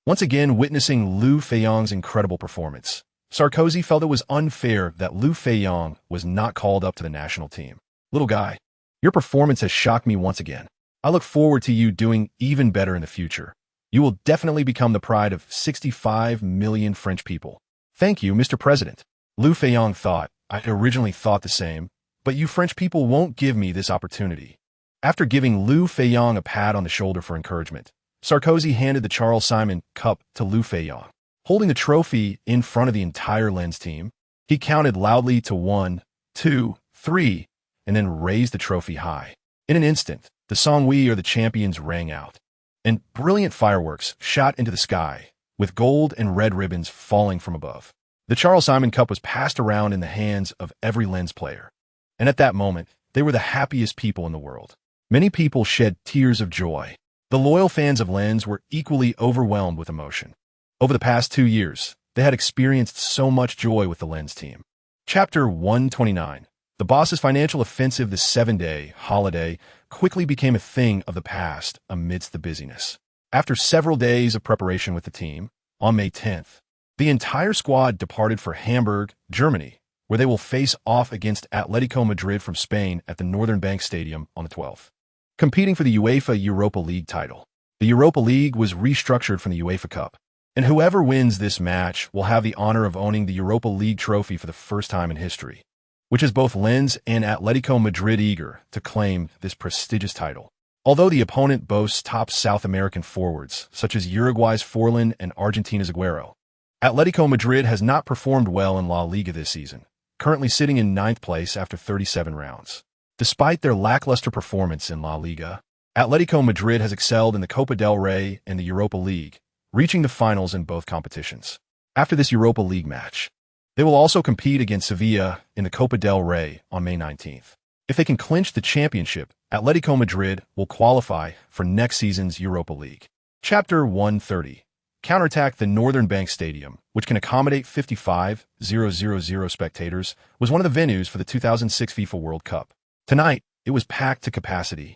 Once again witnessing Liu Feiyang's incredible performance, Sarkozy felt it was unfair that Liu Feiyang was not called up to the national team. "Little guy, your performance has shocked me once again. I look forward to you doing even better in the future. You will definitely become the pride of 65 million French people. Thank you, Mr. President." Liu Feiyang thought, "I originally thought the same, but you French people won't give me this opportunity." After giving Liu Feiyang a pat on the shoulder for encouragement, Sarkozy handed the Charles Simon Cup to Liu Feiyang. Holding the trophy in front of the entire Lens team, he counted loudly to 1, 2, 3, and then raised the trophy high. In an instant, the song "We Are the Champions" rang out, and brilliant fireworks shot into the sky, with gold and red ribbons falling from above. The Charles Simon Cup was passed around in the hands of every Lens player, and at that moment, they were the happiest people in the world. Many people shed tears of joy. The loyal fans of Lens were equally overwhelmed with emotion. Over the past 2 years, they had experienced so much joy with the Lens team. Chapter 129. The boss's financial offensive, the 7-day holiday, quickly became a thing of the past amidst the busyness. After several days of preparation with the team, on May 10th, the entire squad departed for Hamburg, Germany, where they will face off against Atletico Madrid from Spain at the Northern Bank Stadium on the 12th. Competing for the UEFA Europa League title. The Europa League was restructured from the UEFA Cup, and whoever wins this match will have the honor of owning the Europa League trophy for the first time in history, which has both Lens and Atletico Madrid eager to claim this prestigious title. Although the opponent boasts top South American forwards, such as Uruguay's Forlan and Argentina's Agüero, Atletico Madrid has not performed well in La Liga this season, currently sitting in 9th place after 37 rounds. Despite their lackluster performance in La Liga, Atletico Madrid has excelled in the Copa del Rey and the Europa League, reaching the finals in both competitions. After this Europa League match, they will also compete against Sevilla in the Copa del Rey on May 19th. If they can clinch the championship, Atletico Madrid will qualify for next season's Europa League. Chapter 130. Counterattack. The Northern Bank Stadium, which can accommodate 55,000 spectators, was one of the venues for the 2006 FIFA World Cup. Tonight, it was packed to capacity,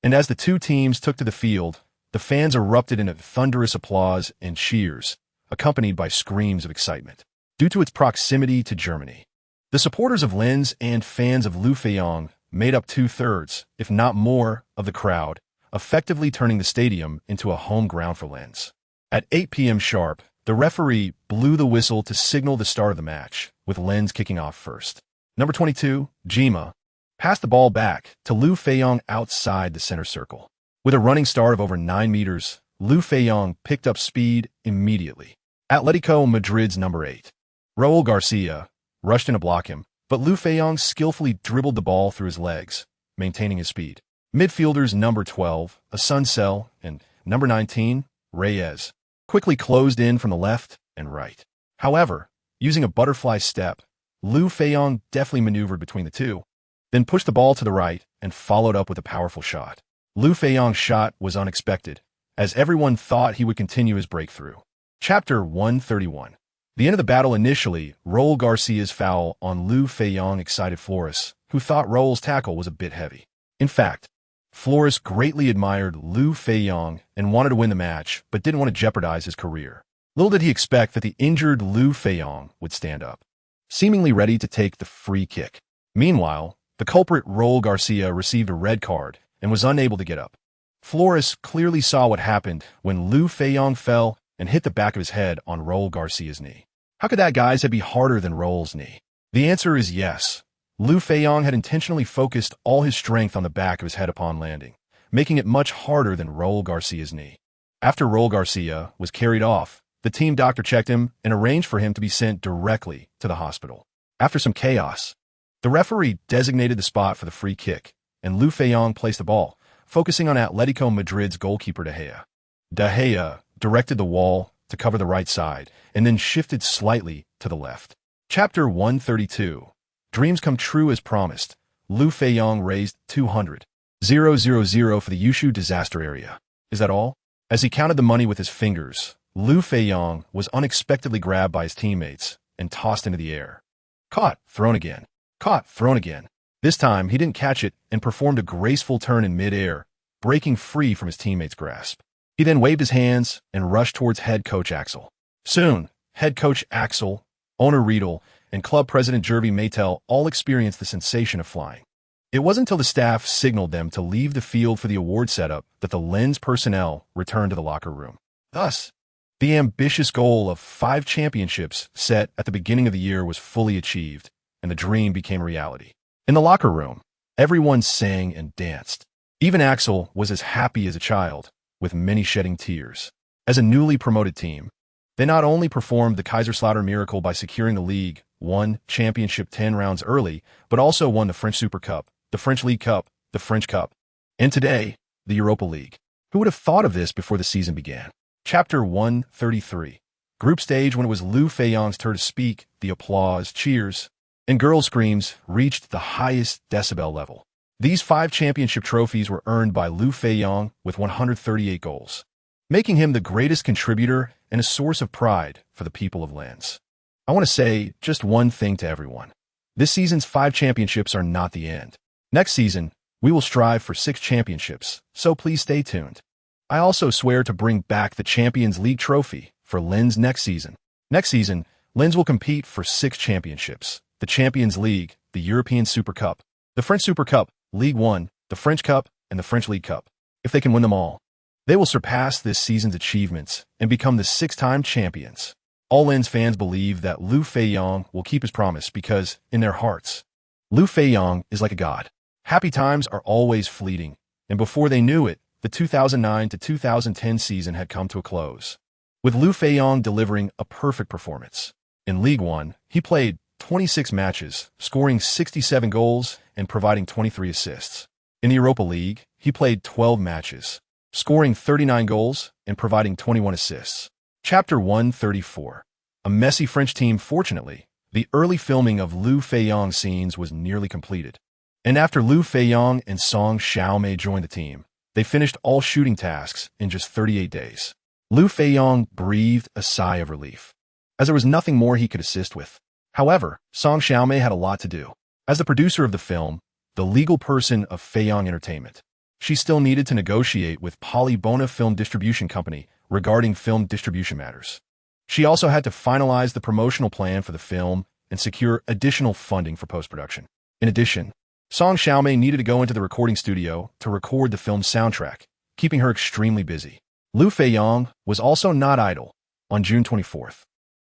and as the two teams took to the field, the fans erupted in a thunderous applause and cheers, accompanied by screams of excitement. Due to its proximity to Germany, the supporters of Lens and fans of Liu Feiyang made up 2/3, if not more, of the crowd, effectively turning the stadium into a home ground for Lens. At 8 p.m. sharp, the referee blew the whistle to signal the start of the match, with Lens kicking off first. Number 22, Jima, passed the ball back to Liu Feiyang outside the center circle. With a running start of over 9 meters, Liu Feiyang picked up speed immediately. Atletico Madrid's number 8, Raul Garcia, rushed in to block him, but Liu Feiyang skillfully dribbled the ball through his legs, maintaining his speed. Midfielders number 12, Asuncel, and number 19, Reyes, quickly closed in from the left and right. However, using a butterfly step, Liu Feiyang deftly maneuvered between the two, then pushed the ball to the right and followed up with a powerful shot. Liu Feiyang's shot was unexpected, as everyone thought he would continue his breakthrough. Chapter 131. The end of the battle. Initially, Raul Garcia's foul on Liu Feiyang excited Flores, who thought Raul's tackle was a bit heavy. In fact, Flores greatly admired Liu Feiyang and wanted to win the match, but didn't want to jeopardize his career. Little did he expect that the injured Liu Feiyang would stand up, seemingly ready to take the free kick. Meanwhile, the culprit Raul Garcia received a red card and was unable to get up. Flores clearly saw what happened when Liu Feiyang fell and hit the back of his head on Raul Garcia's knee. How could that guy's head be harder than Raul's knee? The answer is yes. Liu Feiyang had intentionally focused all his strength on the back of his head upon landing, making it much harder than Raul Garcia's knee. After Raul Garcia was carried off, the team doctor checked him and arranged for him to be sent directly to the hospital. After some chaos, the referee designated the spot for the free kick, and Liu Feiyang placed the ball, focusing on Atletico Madrid's goalkeeper De Gea. De Gea directed the wall to cover the right side, and then shifted slightly to the left. Chapter 132. Dreams come true as promised. Liu Feiyang raised 200,000 for the Yushu disaster area. Is that all? As he counted the money with his fingers, Liu Feiyang was unexpectedly grabbed by his teammates and tossed into the air. Caught, thrown again. Caught, thrown again. This time, he didn't catch it and performed a graceful turn in mid-air, breaking free from his teammates' grasp. He then waved his hands and rushed towards head coach Axel. Soon, head coach Axel, owner Riedel, and club president Jervy Maytel all experienced the sensation of flying. It wasn't until the staff signaled them to leave the field for the award setup that the Lens personnel returned to the locker room. Thus, the ambitious goal of 5 championships set at the beginning of the year was fully achieved, and the dream became reality. In the locker room, everyone sang and danced. Even Axel was as happy as a child, with many shedding tears. As a newly promoted team, they not only performed the Kaiserslautern miracle by securing the Ligue 1 championship 10 rounds early, but also won the French Super Cup, the French League Cup, the French Cup, and today, the Europa League. Who would have thought of this before the season began? Chapter 133. Group stage. When it was Liu Feiyang's turn to speak, the applause, cheers, and girl screams reached the highest decibel level. These 5 championship trophies were earned by Liu Feiyang with 138 goals, making him the greatest contributor and a source of pride for the people of Lens. I want to say just one thing to everyone. This season's 5 championships are not the end. Next season, we will strive for 6 championships, so please stay tuned. I also swear to bring back the Champions League trophy for Lens next season. Next season, Lens will compete for 6 championships: the Champions League, the European Super Cup, the French Super Cup, Ligue 1, the French Cup, and the French League Cup. If they can win them all, they will surpass this season's achievements and become the 6-time champions. All Lens fans believe that Liu Feiyang will keep his promise because, in their hearts, Liu Feiyang is like a god. Happy times are always fleeting, and before they knew it, the 2009 to 2010 season had come to a close, with Liu Feiyang delivering a perfect performance. In Ligue 1, he played 26 matches, scoring 67 goals and providing 23 assists. In the Europa League, he played 12 matches, scoring 39 goals and providing 21 assists. Chapter 134. A messy French team. Fortunately, the early filming of Liu Feiyang scenes was nearly completed, and after Liu Feiyang and Song Xiaomei joined the team, they finished all shooting tasks in just 38 days. Liu Feiyang breathed a sigh of relief, as there was nothing more he could assist with. However, Song Xiaomei had a lot to do. As the producer of the film, the legal person of Feiyang Entertainment, she still needed to negotiate with Poly-Bona Film Distribution Company regarding film distribution matters. She also had to finalize the promotional plan for the film and secure additional funding for post-production. In addition, Song Xiaomei needed to go into the recording studio to record the film's soundtrack, keeping her extremely busy. Liu Feiyang was also not idle. On June 24th,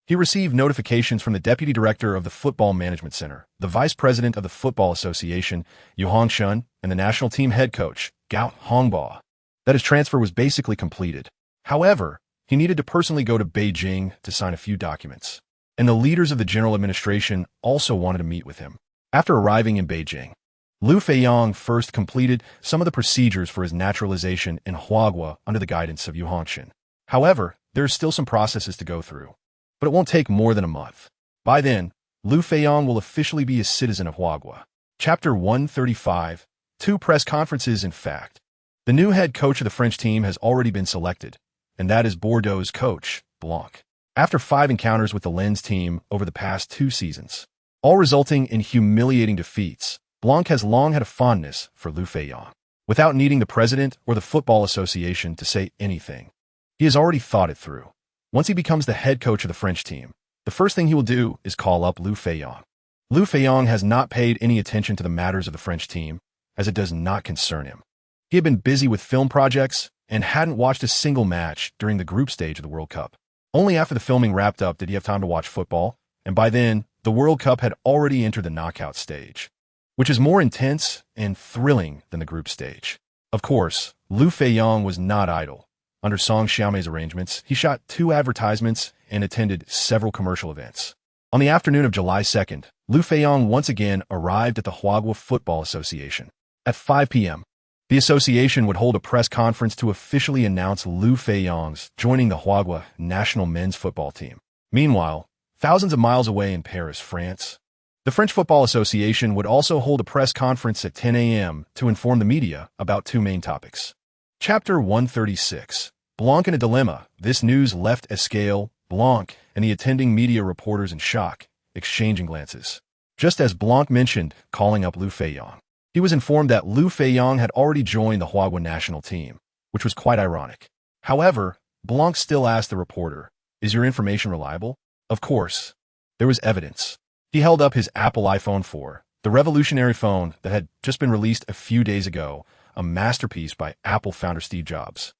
he received notifications from the deputy director of the Football Management Center, the vice president of the Football Association, Yu Hongshun, and the national team head coach, Gao Hongbo, that his transfer was basically completed. However, he needed to personally go to Beijing to sign a few documents, and the leaders of the general administration also wanted to meet with him. After arriving in Beijing, Liu Feiyang first completed some of the procedures for his naturalization in Huaguo under the guidance of Yu Hongshun. However, there are still some processes to go through, but it won't take more than a month. By then, Liu Feiyang will officially be a citizen of Huaguo. Chapter 135. 2 press conferences. In fact, the new head coach of the French team has already been selected, and that is Bordeaux's coach, Blanc. After 5 encounters with the Lens team over the past 2 seasons, all resulting in humiliating defeats, Blanc has long had a fondness for Liu Feiyang. Without needing the president or the Football Association to say anything, he has already thought it through. Once he becomes the head coach of the French team, the first thing he will do is call up Liu Feiyang. Liu Feiyang has not paid any attention to the matters of the French team, as it does not concern him. He had been busy with film projects and hadn't watched a single match during the group stage of the World Cup. Only after the filming wrapped up did he have time to watch football, and by then, the World Cup had already entered the knockout stage, which is more intense and thrilling than the group stage. Of course, Liu Feiyang was not idle. Under Song Xiaomei's arrangements, he shot 2 advertisements and attended several commercial events. On the afternoon of July 2nd, Liu Feiyang once again arrived at the Huaguo Football Association. At 5 p.m., the association would hold a press conference to officially announce Liu Feiyang's joining the Huaguo national men's football team. Meanwhile, thousands of miles away in Paris, France, the French Football Association would also hold a press conference at 10 a.m. to inform the media about 2 main topics. Chapter 136. Blanc in a dilemma. This news left Escale, Blanc, and the attending media reporters in shock, exchanging glances. Just as Blanc mentioned calling up Liu Feiyang, he was informed that Liu Feiyang had already joined the Huaguo national team, which was quite ironic. However, Blanc still asked the reporter, "Is your information reliable?" Of course, there was evidence. He held up his Apple iPhone 4, the revolutionary phone that had just been released a few days ago, a masterpiece by Apple founder Steve Jobs.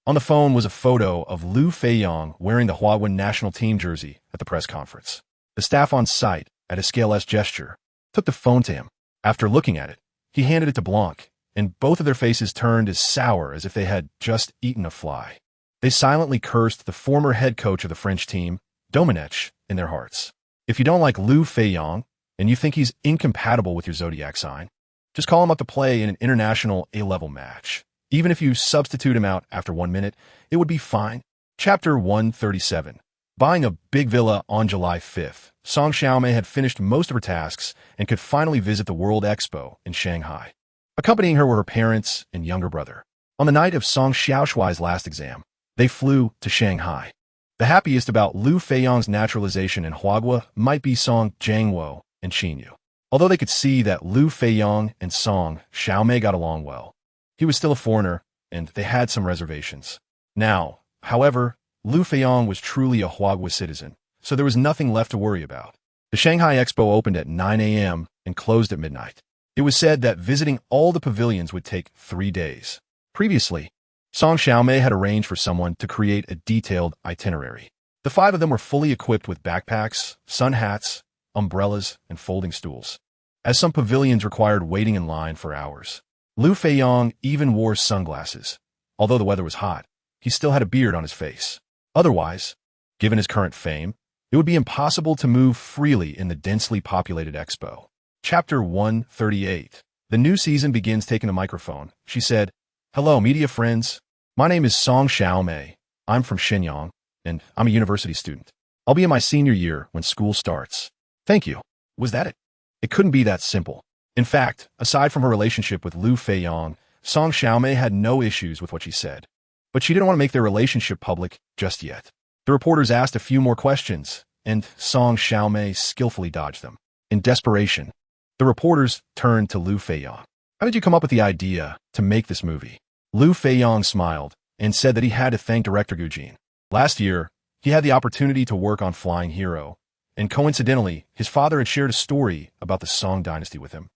On the phone was a photo of Liu Feiyang wearing the Huaguo national team jersey at the press conference. The staff on site, at Escale's gesture, took the phone to him. After looking at it, he handed it to Blanc, and both of their faces turned as sour as if they had just eaten a fly. They silently cursed the former head coach of the French team, Domenech, in their hearts. If you don't like Liu Feiyang, and you think he's incompatible with your zodiac sign, just call him up to play in an international A-level match. Even if you substitute him out after 1 minute, it would be fine. Chapter 137. Buying a big villa. On July 5th, Song Xiaomei had finished most of her tasks and could finally visit the World Expo in Shanghai. Accompanying her were her parents and younger brother. On the night of Song Xiaoshuai's last exam, they flew to Shanghai. The happiest about Liu Feiyang's naturalization in Huagua might be Song Jiangwo and Qinyu. Although they could see that Liu Feiyang and Song Xiaomei got along well, he was still a foreigner, and they had some reservations. Now, however, Liu Feiyang was truly a Huagua citizen, so there was nothing left to worry about. The Shanghai Expo opened at 9 a.m. and closed at midnight. It was said that visiting all the pavilions would take 3 days. Previously, Song Xiaomei had arranged for someone to create a detailed itinerary. The 5 of them were fully equipped with backpacks, sun hats, umbrellas, and folding stools, as some pavilions required waiting in line for hours. Liu Feiyang even wore sunglasses. Although the weather was hot, he still had a beard on his face. Otherwise, given his current fame, it would be impossible to move freely in the densely populated expo. Chapter 138. The new season begins taking a microphone. She said, "Hello, media friends. My name is Song Xiaomei. I'm from Shenyang, and I'm a university student. I'll be in my senior year when school starts." Thank you. Was that it? It couldn't be that simple. In fact, aside from her relationship with Liu Feiyang, Song Xiaomei had no issues with what she said. But she didn't want to make their relationship public just yet. The reporters asked a few more questions, and Song Xiaomei skillfully dodged them. In desperation, the reporters turned to Liu Feiyang. "How did you come up with the idea to make this movie?" Liu Feiyang smiled and said that he had to thank director Gujin. Last year, he had the opportunity to work on Flying Hero, and coincidentally, his father had shared a story about the Song dynasty with him,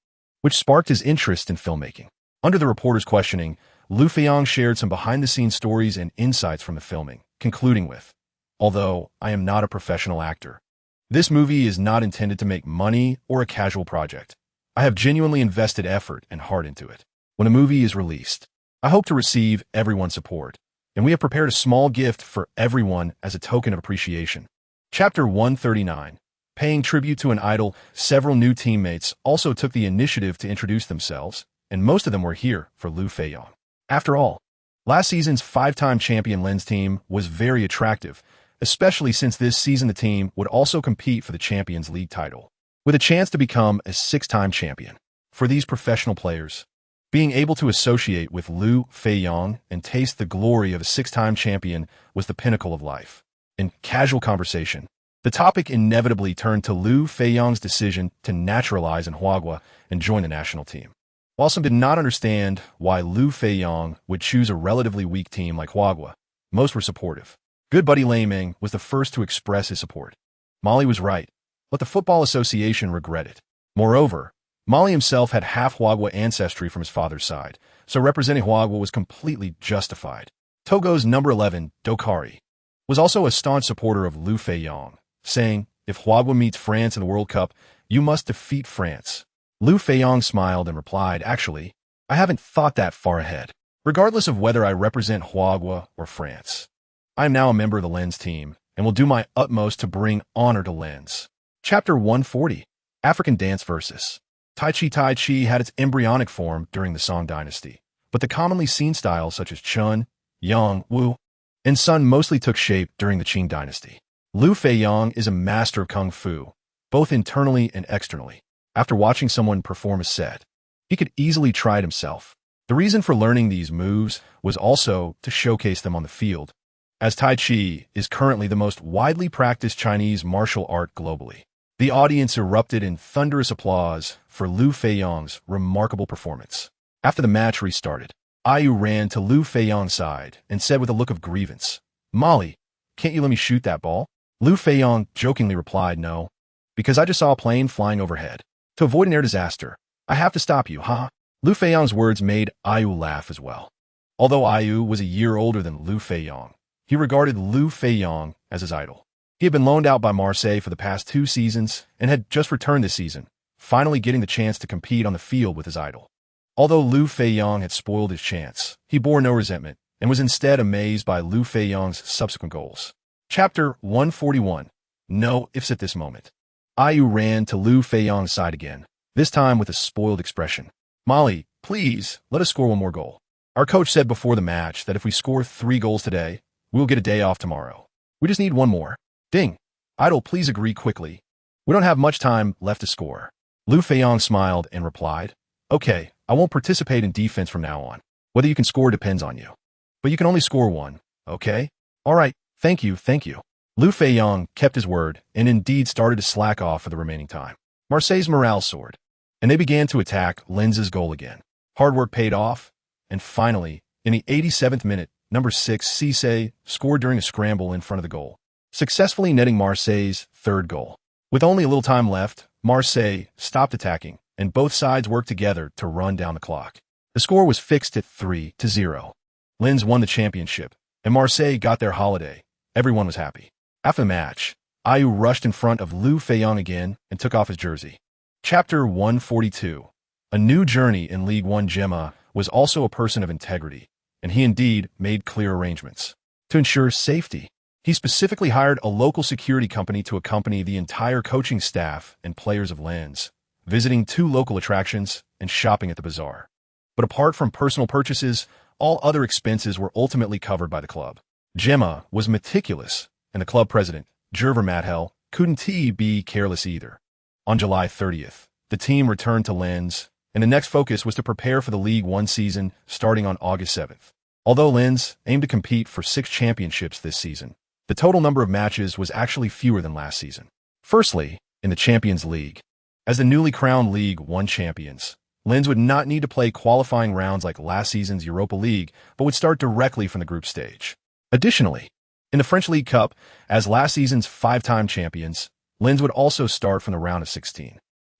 which sparked his interest in filmmaking. Under the reporter's questioning, Liu Feiyang shared some behind-the-scenes stories and insights from the filming, concluding with, "Although I am not a professional actor, this movie is not intended to make money or a casual project. I have genuinely invested effort and heart into it. When a movie is released, I hope to receive everyone's support, and we have prepared a small gift for everyone as a token of appreciation." Chapter 139. Paying tribute to an idol, several new teammates also took the initiative to introduce themselves, and most of them were here for Liu Feiyang. After all, last season's 5-time champion Len's team was very attractive, especially since this season the team would also compete for the Champions League title, with a chance to become a 6-time champion. For these professional players, being able to associate with Liu Feiyang and taste the glory of a 6-time champion was the pinnacle of life. In casual conversation, the topic inevitably turned to Liu Feiyang's decision to naturalize in Huagua and join the national team. While some did not understand why Liu Feiyang would choose a relatively weak team like Huagua, most were supportive. Good buddy Lei Ming was the first to express his support. Molly was right. Let the Football Association regret it. Moreover, Molly himself had half Huagua ancestry from his father's side, so representing Huagua was completely justified. Togo's number 11, Dokari, was also a staunch supporter of Liu Feiyang, saying, "If Huagua meets France in the World Cup, you must defeat France." Liu Feiyang smiled and replied, "Actually, I haven't thought that far ahead. Regardless of whether I represent Huagua or France, I am now a member of the Lens team and will do my utmost to bring honor to Lens." Chapter 140. African Dance Versus. Tai Chi had its embryonic form during the Song dynasty, but the commonly seen styles such as Chun, Yang, Wu, and Sun mostly took shape during the Qing dynasty. Liu Feiyang is a master of kung fu, both internally and externally. After watching someone perform a set, he could easily try it himself. The reason for learning these moves was also to showcase them on the field, as Tai Chi is currently the most widely practiced Chinese martial art globally. The audience erupted in thunderous applause for Liu Feiyang's remarkable performance. After the match restarted, Ayu ran to Liu Feiyang's side and said with a look of grievance, "Molly, can't you let me shoot that ball?" Liu Feiyang jokingly replied, "No, because I just saw a plane flying overhead. To avoid an air disaster, I have to stop you, haha." Liu Feiyang's words made Ayu laugh as well. Although Ayu was a year older than Liu Feiyang, he regarded Liu Feiyang as his idol. He had been loaned out by Marseille for the past 2 seasons and had just returned this season, finally getting the chance to compete on the field with his idol. Although Liu Feiyang had spoiled his chance, he bore no resentment and was instead amazed by Liu Feiyang's subsequent goals. Chapter 141. No ifs at this moment. Ayu ran to Liu Feiyang's side again, this time with a spoiled expression. "Molly, please, let us score one more goal. Our coach said before the match that if we score 3 goals today, we'll get a day off tomorrow. We just need one more." Ding. "Idol, please agree quickly. We don't have much time left to score." Liu Feiyang smiled and replied, "Okay, I won't participate in defense from now on. Whether you can score depends on you. But you can only score one, okay? All right, thank you. Liu Feiyang kept his word and indeed started to slack off for the remaining time. Marseille's morale soared, and they began to attack Lens's goal again. Hard work paid off, and finally, in the 87th minute, number 6 Cisse scored during a scramble in front of the goal, successfully netting Marseille's third goal. With only a little time left, Marseille stopped attacking, and both sides worked together to run down the clock. The score was fixed at 3-0. Lens won the championship, and Marseille got their holiday. Everyone was happy. After the match, Ayu rushed in front of Liu Feiyang again and took off his jersey. Chapter 142. A new journey in Ligue 1. Gemma was also a person of integrity, and he indeed made clear arrangements. To ensure safety, he specifically hired a local security company to accompany the entire coaching staff and players of Lens, visiting 2 local attractions and shopping at the bazaar. But apart from personal purchases, all other expenses were ultimately covered by the club. Gemma was meticulous, and the club president, Gerver Mathel, couldn't be careless either. On July 30th, the team returned to Lens, and the next focus was to prepare for the Ligue 1 season starting on August 7th. Although Lens aimed to compete for 6 championships this season, the total number of matches was actually fewer than last season. Firstly, in the Champions League. As the newly crowned Ligue 1 champions, Lens would not need to play qualifying rounds like last season's Europa League, but would start directly from the group stage. Additionally, in the French League Cup, as last season's 5-time champions, Lens would also start from the round of 16.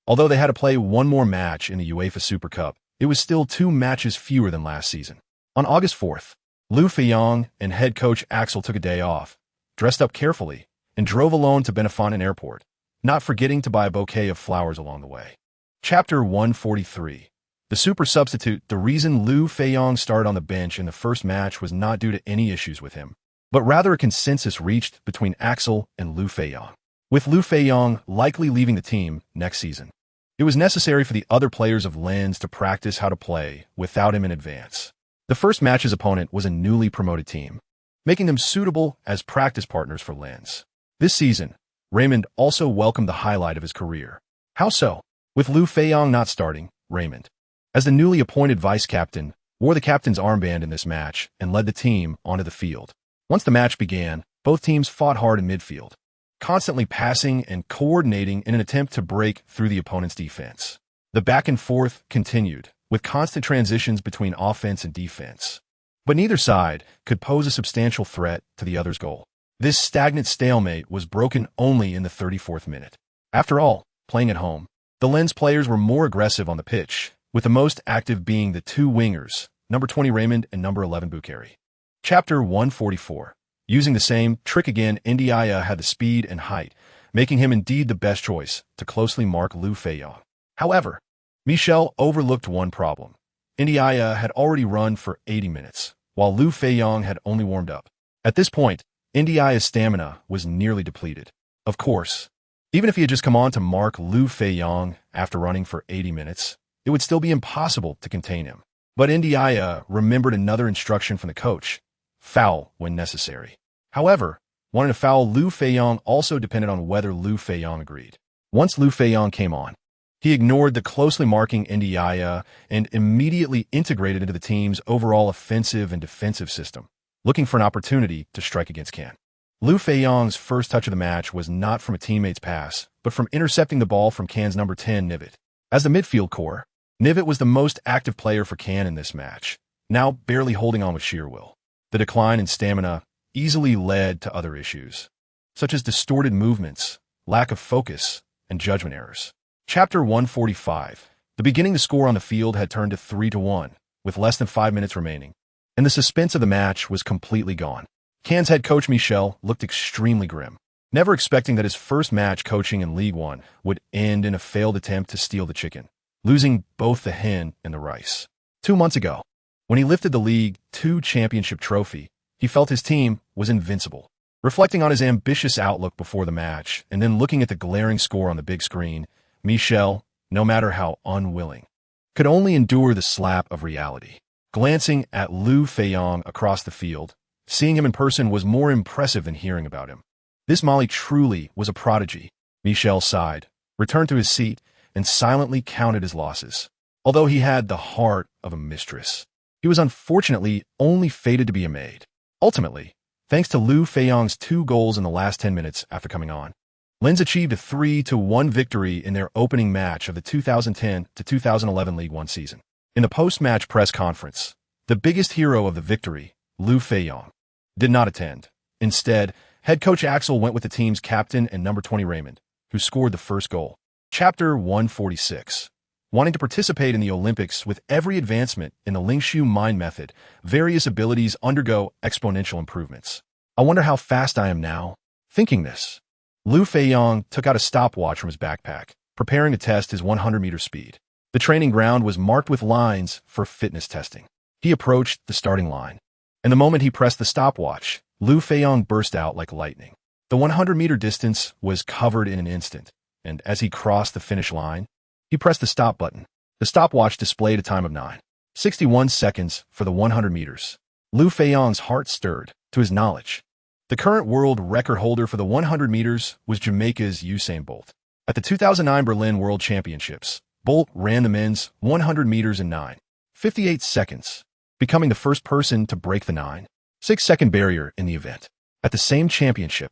Although they had to play one more match in the UEFA Super Cup, it was still 2 matches fewer than last season. On August 4th, Liu Feiyang and head coach Axel took a day off, dressed up carefully, and drove alone to Benefontaine Airport, not forgetting to buy a bouquet of flowers along the way. Chapter 143. The super substitute. The reason Liu Feiyang started on the bench in the first match was not due to any issues with him, but rather a consensus reached between Axel and Liu Feiyang. With Liu Feiyang likely leaving the team next season, it was necessary for the other players of Lens to practice how to play without him in advance. The first match's opponent was a newly promoted team, making them suitable as practice partners for Lens. This season, Raymond also welcomed the highlight of his career. How so? With Liu Feiyang not starting, Raymond, as the newly appointed vice-captain, wore the captain's armband in this match and led the team onto the field. Once the match began, both teams fought hard in midfield, constantly passing and coordinating in an attempt to break through the opponent's defense. The back and forth continued, with constant transitions between offense and defense. But neither side could pose a substantial threat to the other's goal. This stagnant stalemate was broken only in the 34th minute. After all, playing at home, the Lens players were more aggressive on the pitch, with the most active being the 2 wingers, number 20 Raymond and number 11 Boukari. Chapter 144. Using the same trick again, Ndiaye had the speed and height, making him indeed the best choice to closely mark Liu Feiyang. However, Michel overlooked one problem. Ndiaye had already run for 80 minutes, while Liu Feiyang had only warmed up. At this point, Ndiaye's stamina was nearly depleted. Of course, even if he had just come on to mark Liu Feiyang after running for 80 minutes, it would still be impossible to contain him. But Ndiaye remembered another instruction from the coach: foul when necessary. However, wanting to foul Liu Feiyang also depended on whether Liu Feiyang agreed. Once Liu Feiyang came on, he ignored the closely marking Ndiaye and immediately integrated into the team's overall offensive and defensive system, looking for an opportunity to strike against Can. Liu Feiyang's first touch of the match was not from a teammate's pass, but from intercepting the ball from Can's number 10 Nivit. As the midfield core, Nivit was the most active player for Can in this match, now barely holding on with sheer will. The decline in stamina easily led to other issues, such as distorted movements, lack of focus, and judgment errors. Chapter 145. The beginning the score on the field had turned to 3-1, with less than 5 minutes remaining, and the suspense of the match was completely gone. Cannes head coach Michel looked extremely grim, never expecting that his first match coaching in Ligue 1 would end in a failed attempt to steal the chicken, losing both the hen and the rice. 2 months ago, when he lifted the Ligue 2 championship trophy, he felt his team was invincible. Reflecting on his ambitious outlook before the match, and then looking at the glaring score on the big screen, Michel, no matter how unwilling, could only endure the slap of reality. Glancing at Liu Feiyang across the field, seeing him in person was more impressive than hearing about him. This Mali truly was a prodigy. Michel sighed, returned to his seat, and silently counted his losses. Although he had the heart of a mistress, he was unfortunately only fated to be a maid. Ultimately, thanks to Liu Feiyang's 2 goals in the last 10 minutes after coming on, Lens achieved a 3-1 victory in their opening match of the 2010-2011 Ligue 1 season. In the post-match press conference, the biggest hero of the victory, Liu Feiyang, did not attend. Instead, head coach Axel went with the team's captain and number 20 Raymond, who scored the first goal. Chapter 146. Wanting to participate in the Olympics with every advancement in the Lingshu mind method, various abilities undergo exponential improvements. I wonder how fast I am now. Thinking this, Liu Feiyang took out a stopwatch from his backpack, preparing to test his 100-meter speed. The training ground was marked with lines for fitness testing. He approached the starting line, and the moment he pressed the stopwatch, Liu Feiyang burst out like lightning. The 100-meter distance was covered in an instant, and as he crossed the finish line, he pressed the stop button. The stopwatch displayed a time of 9:61 seconds for the 100 meters. Liu Feiyang's heart stirred. To his knowledge, the current world record holder for the 100 meters was Jamaica's Usain Bolt. At the 2009 Berlin World Championships, Bolt ran the men's 100 meters in 9:58 seconds, becoming the first person to break the 9.6-second barrier in the event. At the same championship,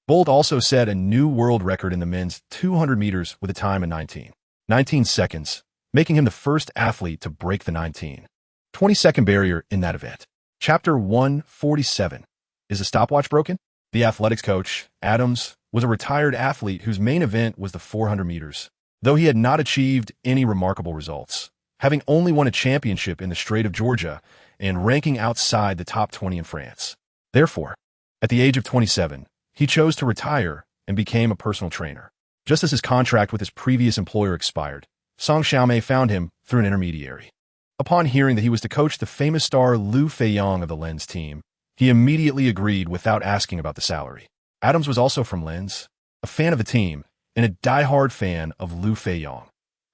Bolt also set a new world record in the men's 200 meters with a time of 19 seconds, making him the first athlete to break the 19.20-second barrier in that event. Chapter 147. Is the stopwatch broken? The athletics coach, Adams, was a retired athlete whose main event was the 400 meters, though he had not achieved any remarkable results, having only won a championship in the Strait of Georgia and ranking outside the top 20 in France. Therefore, at the age of 27, he chose to retire and became a personal trainer. Just as his contract with his previous employer expired, Song Xiaomei found him through an intermediary. Upon hearing that he was to coach the famous star Liu Feiyang of the Lens team, he immediately agreed without asking about the salary. Adams was also from Lens, a fan of the team, and a die-hard fan of Liu Feiyang.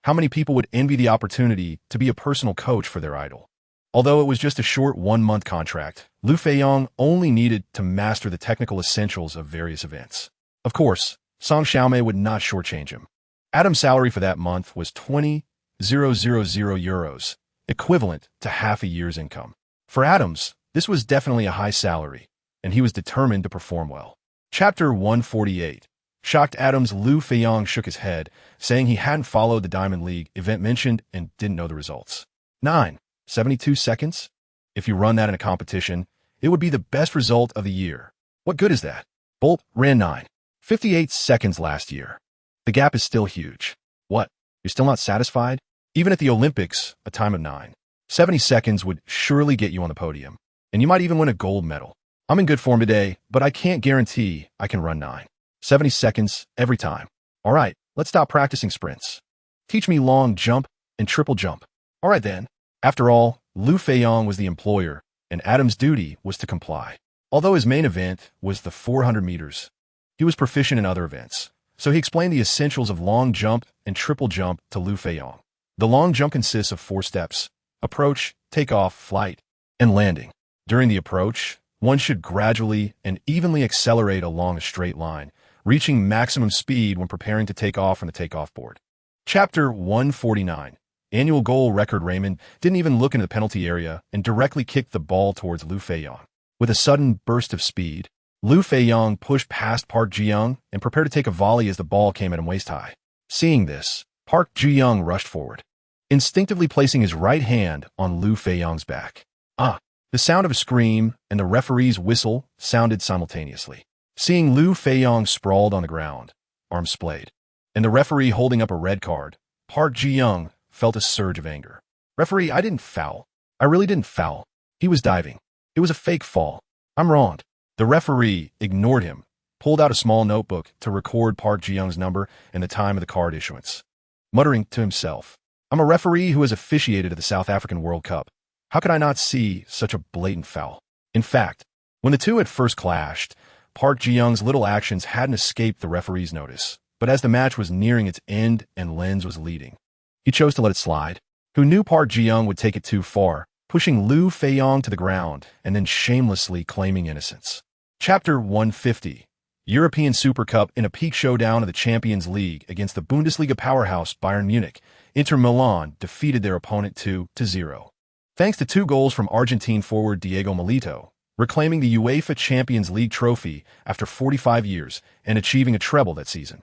How many people would envy the opportunity to be a personal coach for their idol? Although it was just a short 1-month contract, Liu Feiyang only needed to master the technical essentials of various events. Of course, Song Xiaomei would not shortchange him. Adams' salary for that month was 20,000 euros, equivalent to half a year's income. For Adams, this was definitely a high salary, and he was determined to perform well. Chapter 148. Shocked Adams, Liu Feiyang shook his head, saying he hadn't followed the Diamond League event mentioned and didn't know the results. 9:72 seconds? If you run that in a competition, it would be the best result of the year. What good is that? Bolt ran 9:58 seconds last year. The gap is still huge. What? You're still not satisfied? Even at the Olympics, a time of 9:70 seconds would surely get you on the podium, and you might even win a gold medal. I'm in good form today, but I can't guarantee I can run 9:70 seconds every time. All right, let's stop practicing sprints. Teach me long jump and triple jump. All right then. After all, Liu Feiyang was the employer, and Adams' duty was to comply. Although his main event was the 400 meters, he was proficient in other events, so he explained the essentials of long jump and triple jump to Liu Feiyang. The long jump consists of 4 steps: approach, takeoff, flight, and landing. During the approach, one should gradually and evenly accelerate along a straight line, reaching maximum speed when preparing to take off from the takeoff board. Chapter 149. Annual goal record. Raymond didn't even look into the penalty area and directly kicked the ball towards Liu Feiyang. With a sudden burst of speed, Liu Feiyang pushed past Park Ji-young and prepared to take a volley as the ball came at him waist-high. Seeing this, Park Ji-young rushed forward, instinctively placing his right hand on Liu Feiyang's back. The sound of a scream and the referee's whistle sounded simultaneously. Seeing Liu Feiyang sprawled on the ground, arms splayed, and the referee holding up a red card, Park Ji-young felt a surge of anger. Referee, I didn't foul. I really didn't foul. He was diving. It was a fake fall. I'm wronged. The referee ignored him, pulled out a small notebook to record Park Ji-young's number and the time of the card issuance. Muttering to himself, I'm a referee who has officiated at the South African World Cup. How could I not see such a blatant foul? In fact, when the two had first clashed, Park Ji-young's little actions hadn't escaped the referee's notice. But as the match was nearing its end and Lens was leading, he chose to let it slide. Who knew Park Ji-young would take it too far, pushing Liu Feiyang to the ground and then shamelessly claiming innocence. Chapter 150. European Super Cup. In a peak showdown of the Champions League against the Bundesliga powerhouse Bayern Munich, Inter Milan defeated their opponent 2-0. Thanks to 2 goals from Argentine forward Diego Milito, reclaiming the UEFA Champions League trophy after 45 years and achieving a treble that season.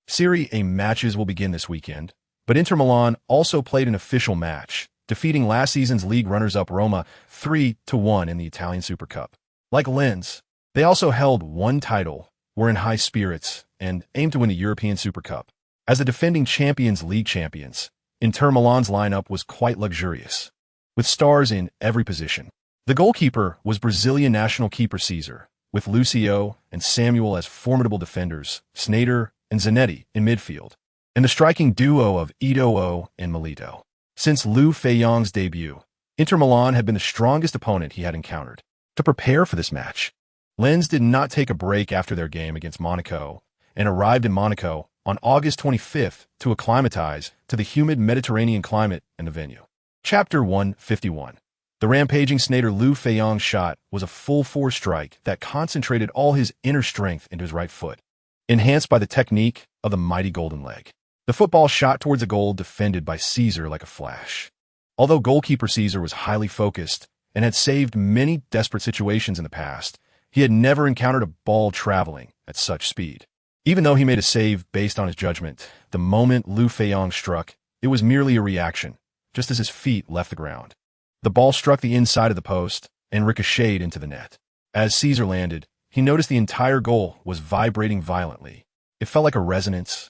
Serie A matches will begin this weekend, but Inter Milan also played an official match, defeating last season's league runners-up Roma 3-1 in the Italian Super Cup. Like Lens, they also held 1 title, were in high spirits, and aimed to win the European Super Cup. As the defending Champions League champions, Inter Milan's lineup was quite luxurious, with stars in every position. The goalkeeper was Brazilian national keeper Caesar, with Lucio and Samuel as formidable defenders, Sneijder and Zanetti in midfield, and the striking duo of Eto'o and Milito. Since Liu Feiyang's debut, Inter Milan had been the strongest opponent he had encountered. To prepare for this match, Lens did not take a break after their game against Monaco and arrived in Monaco on August 25th to acclimatize to the humid Mediterranean climate and the venue. Chapter 151. The rampaging Sneijder Liu Feiyang shot was a full-force strike that concentrated all his inner strength into his right foot, enhanced by the technique of the mighty golden leg. The football shot towards a goal defended by Caesar like a flash. Although goalkeeper Caesar was highly focused and had saved many desperate situations in the past, he had never encountered a ball traveling at such speed. Even though he made a save based on his judgment, the moment Liu Feiyang struck, it was merely a reaction, just as his feet left the ground. The ball struck the inside of the post and ricocheted into the net. As Caesar landed, he noticed the entire goal was vibrating violently. It felt like a resonance,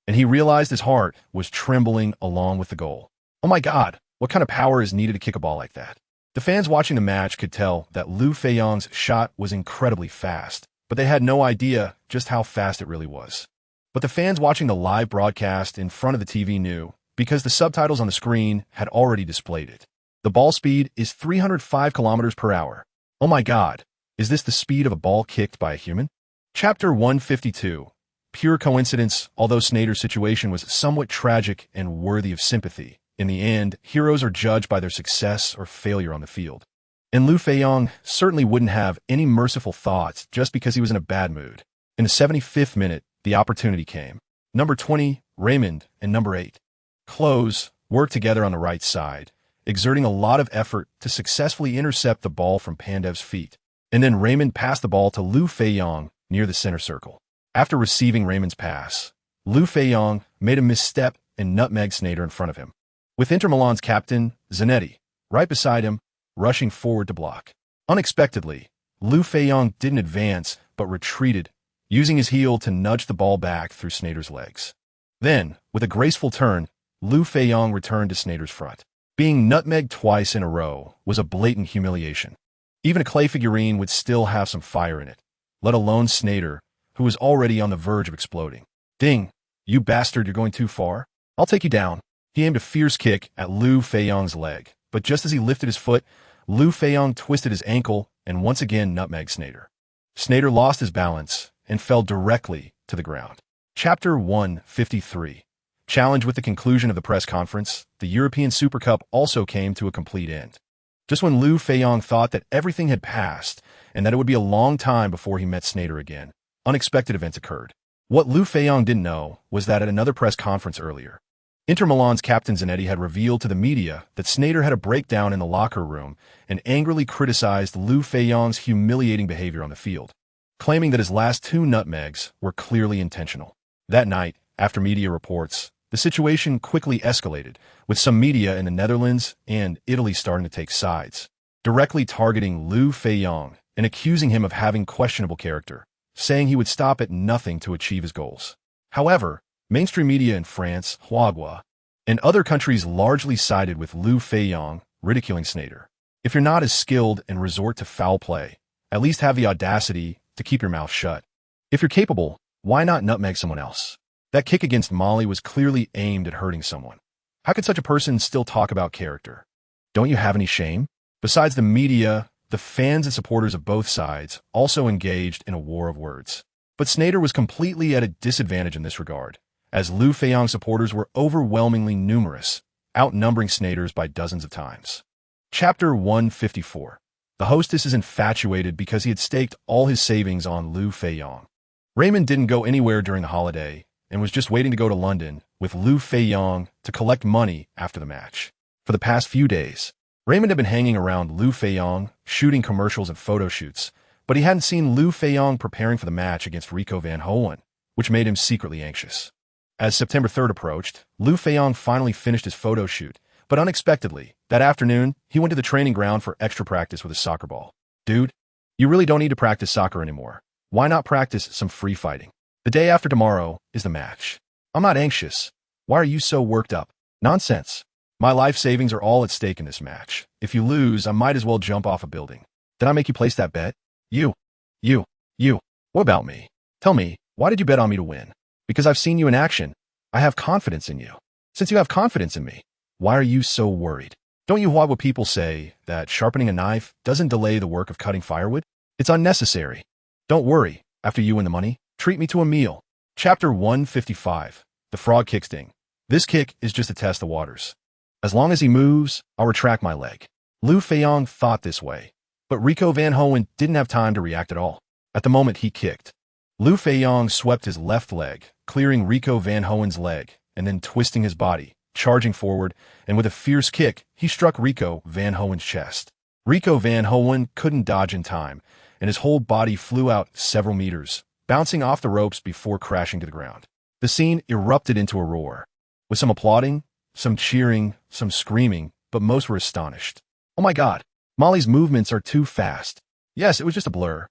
and he realized his heart was trembling along with the goal. Oh my God, what kind of power is needed to kick a ball like that? The fans watching the match could tell that Liu Feiyang's shot was incredibly fast, but they had no idea just how fast it really was. But the fans watching the live broadcast in front of the TV knew, because the subtitles on the screen had already displayed it. The ball speed is 305 kilometers per hour. Oh my God, is this the speed of a ball kicked by a human? Chapter 152. Pure coincidence, although Sneijder's situation was somewhat tragic and worthy of sympathy. In the end, heroes are judged by their success or failure on the field. And Liu Feiyang certainly wouldn't have any merciful thoughts just because he was in a bad mood. In the 75th minute, the opportunity came. Number 20, Raymond, and number 8, Close, worked together on the right side, exerting a lot of effort to successfully intercept the ball from Pandev's feet. And then Raymond passed the ball to Liu Feiyang near the center circle. After receiving Raymond's pass, Liu Feiyang made a misstep and nutmegged Sneijder in front of him, with Inter Milan's captain, Zanetti, right beside him, rushing forward to block. Unexpectedly, Liu Feiyang didn't advance, but retreated, using his heel to nudge the ball back through Sneijder's legs. Then, with a graceful turn, Liu Feiyang returned to Sneijder's front. Being nutmegged twice in a row was a blatant humiliation. Even a clay figurine would still have some fire in it, let alone Sneijder, who was already on the verge of exploding. Ding! You bastard, you're going too far. I'll take you down. He aimed a fierce kick at Liu Feiyang's leg, but just as he lifted his foot, Liu Feiyang twisted his ankle and once again nutmegged Sneijder. Sneijder lost his balance and fell directly to the ground. Chapter 153. Challenged with the conclusion of the press conference, the European Super Cup also came to a complete end. Just when Liu Feiyang thought that everything had passed and that it would be a long time before he met Sneijder again, unexpected events occurred. What Liu Feiyang didn't know was that at another press conference earlier, Inter Milan's captain Zanetti had revealed to the media that Sneijder had a breakdown in the locker room and angrily criticized Liu Feiyang's humiliating behavior on the field, claiming that his last 2 nutmegs were clearly intentional. That night, after media reports, the situation quickly escalated, with some media in the Netherlands and Italy starting to take sides, directly targeting Liu Feiyang and accusing him of having questionable character, saying he would stop at nothing to achieve his goals. However, mainstream media in France, Ligue, and other countries largely sided with Liu Feiyang, ridiculing Sneijder. If you're not as skilled and resort to foul play, at least have the audacity to keep your mouth shut. If you're capable, why not nutmeg someone else? That kick against Mali was clearly aimed at hurting someone. How could such a person still talk about character? Don't you have any shame? Besides the media, the fans and supporters of both sides also engaged in a war of words. But Sneijder was completely at a disadvantage in this regard, as Liu Feiyang supporters were overwhelmingly numerous, outnumbering Sneijder's by dozens of times. Chapter 154. The hostess is infatuated because he had staked all his savings on Liu Feiyang. Raymond didn't go anywhere during the holiday, and was just waiting to go to London with Liu Feiyang to collect money after the match. For the past few days, Raymond had been hanging around Liu Feiyang, shooting commercials and photo shoots, but he hadn't seen Liu Feiyang preparing for the match against Rico van Hoen, which made him secretly anxious. As September 3rd approached, Liu Feiyang finally finished his photo shoot, but unexpectedly, that afternoon, he went to the training ground for extra practice with a soccer ball. Dude, you really don't need to practice soccer anymore. Why not practice some free fighting? The day after tomorrow is the match. I'm not anxious. Why are you so worked up? Nonsense. My life savings are all at stake in this match. If you lose, I might as well jump off a building. Did I make you place that bet? You. What about me? Tell me, why did you bet on me to win? Because I've seen you in action. I have confidence in you. Since you have confidence in me, why are you so worried? Don't you hear what people say, that sharpening a knife doesn't delay the work of cutting firewood? It's unnecessary. Don't worry, after you win the money, treat me to a meal. Chapter 155, The Frog Kick Sting. This kick is just to test the waters. As long as he moves, I'll retract my leg. Liu Feiyang thought this way, but Rico van Hoen didn't have time to react at all. At the moment he kicked, Liu Feiyang swept his left leg, clearing Rico van Hoen's leg, and then twisting his body, charging forward, and with a fierce kick, he struck Rico van Hoen's chest. Rico van Hoen couldn't dodge in time, and his whole body flew out several meters, bouncing off the ropes before crashing to the ground. The scene erupted into a roar, with some applauding, some cheering, some screaming, but most were astonished. Oh my God, Molly's movements are too fast. Yes, it was just a blur.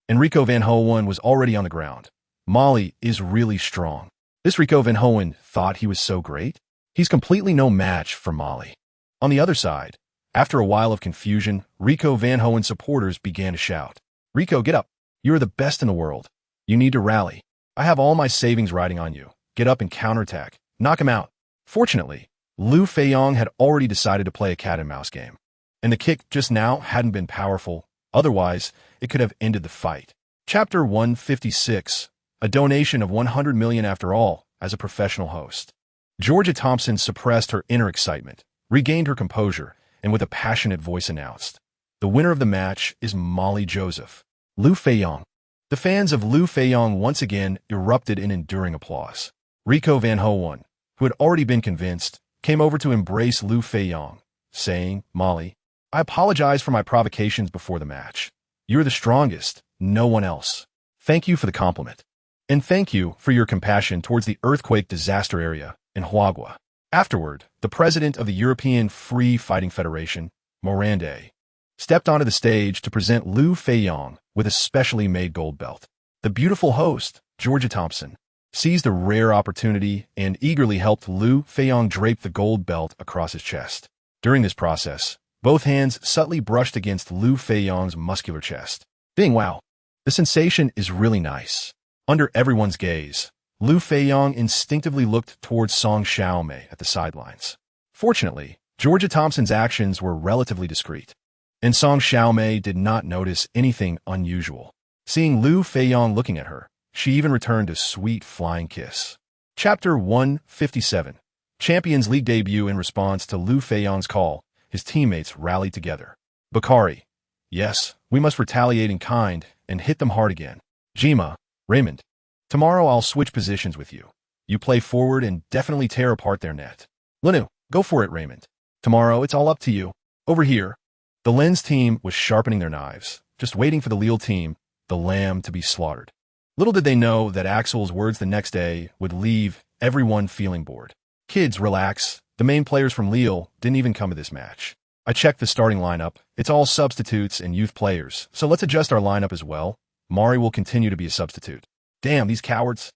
And Rico van Hoen was already on the ground. Molly is really strong. This Rico van Hoen thought he was so great. He's completely no match for Molly. On the other side, after a while of confusion, Rico van Hoen's supporters began to shout, Rico, get up. You are the best in the world. You need to rally. I have all my savings riding on you. Get up and counterattack. Knock him out. Fortunately, Liu Feiyang had already decided to play a cat-and-mouse game, and the kick just now hadn't been powerful. Otherwise, it could have ended the fight. Chapter 156, A Donation of 100 million after all, as a professional host. Georgia Thompson suppressed her inner excitement, regained her composure, and with a passionate voice announced, the winner of the match is Molly Joseph, Liu Feiyang. The fans of Liu Feiyang once again erupted in enduring applause. Rico van Hoen, who had already been convinced, came over to embrace Liu Feiyang, saying, Molly, I apologize for my provocations before the match. You're the strongest, no one else. Thank you for the compliment. And thank you for your compassion towards the earthquake disaster area in Huagua. Afterward, the president of the European Free Fighting Federation, Morande, stepped onto the stage to present Liu Feiyang with a specially made gold belt. The beautiful host, Georgia Thompson, seized a rare opportunity and eagerly helped Liu Feiyang drape the gold belt across his chest. During this process, both hands subtly brushed against Liu Feiyang's muscular chest. Bing, wow. The sensation is really nice. Under everyone's gaze, Liu Feiyang instinctively looked towards Song Xiaomei at the sidelines. Fortunately, Georgia Thompson's actions were relatively discreet, and Song Xiaomei did not notice anything unusual. Seeing Liu Feiyang looking at her, she even returned a sweet flying kiss. Chapter 157, Champions League debut. In response to Liu Feiyang's call, his teammates rallied together. Bakari, yes, we must retaliate in kind and hit them hard again. Jima, Raymond, tomorrow I'll switch positions with you. You play forward and definitely tear apart their net. Linu, go for it, Raymond. Tomorrow it's all up to you. Over here. The Lens team was sharpening their knives, just waiting for the Lille team, the lamb, to be slaughtered. Little did they know that Axel's words the next day would leave everyone feeling bored. Kids, relax. The main players from Lille didn't even come to this match. I checked the starting lineup. It's all substitutes and youth players, so let's adjust our lineup as well. Mari will continue to be a substitute. Damn, these cowards.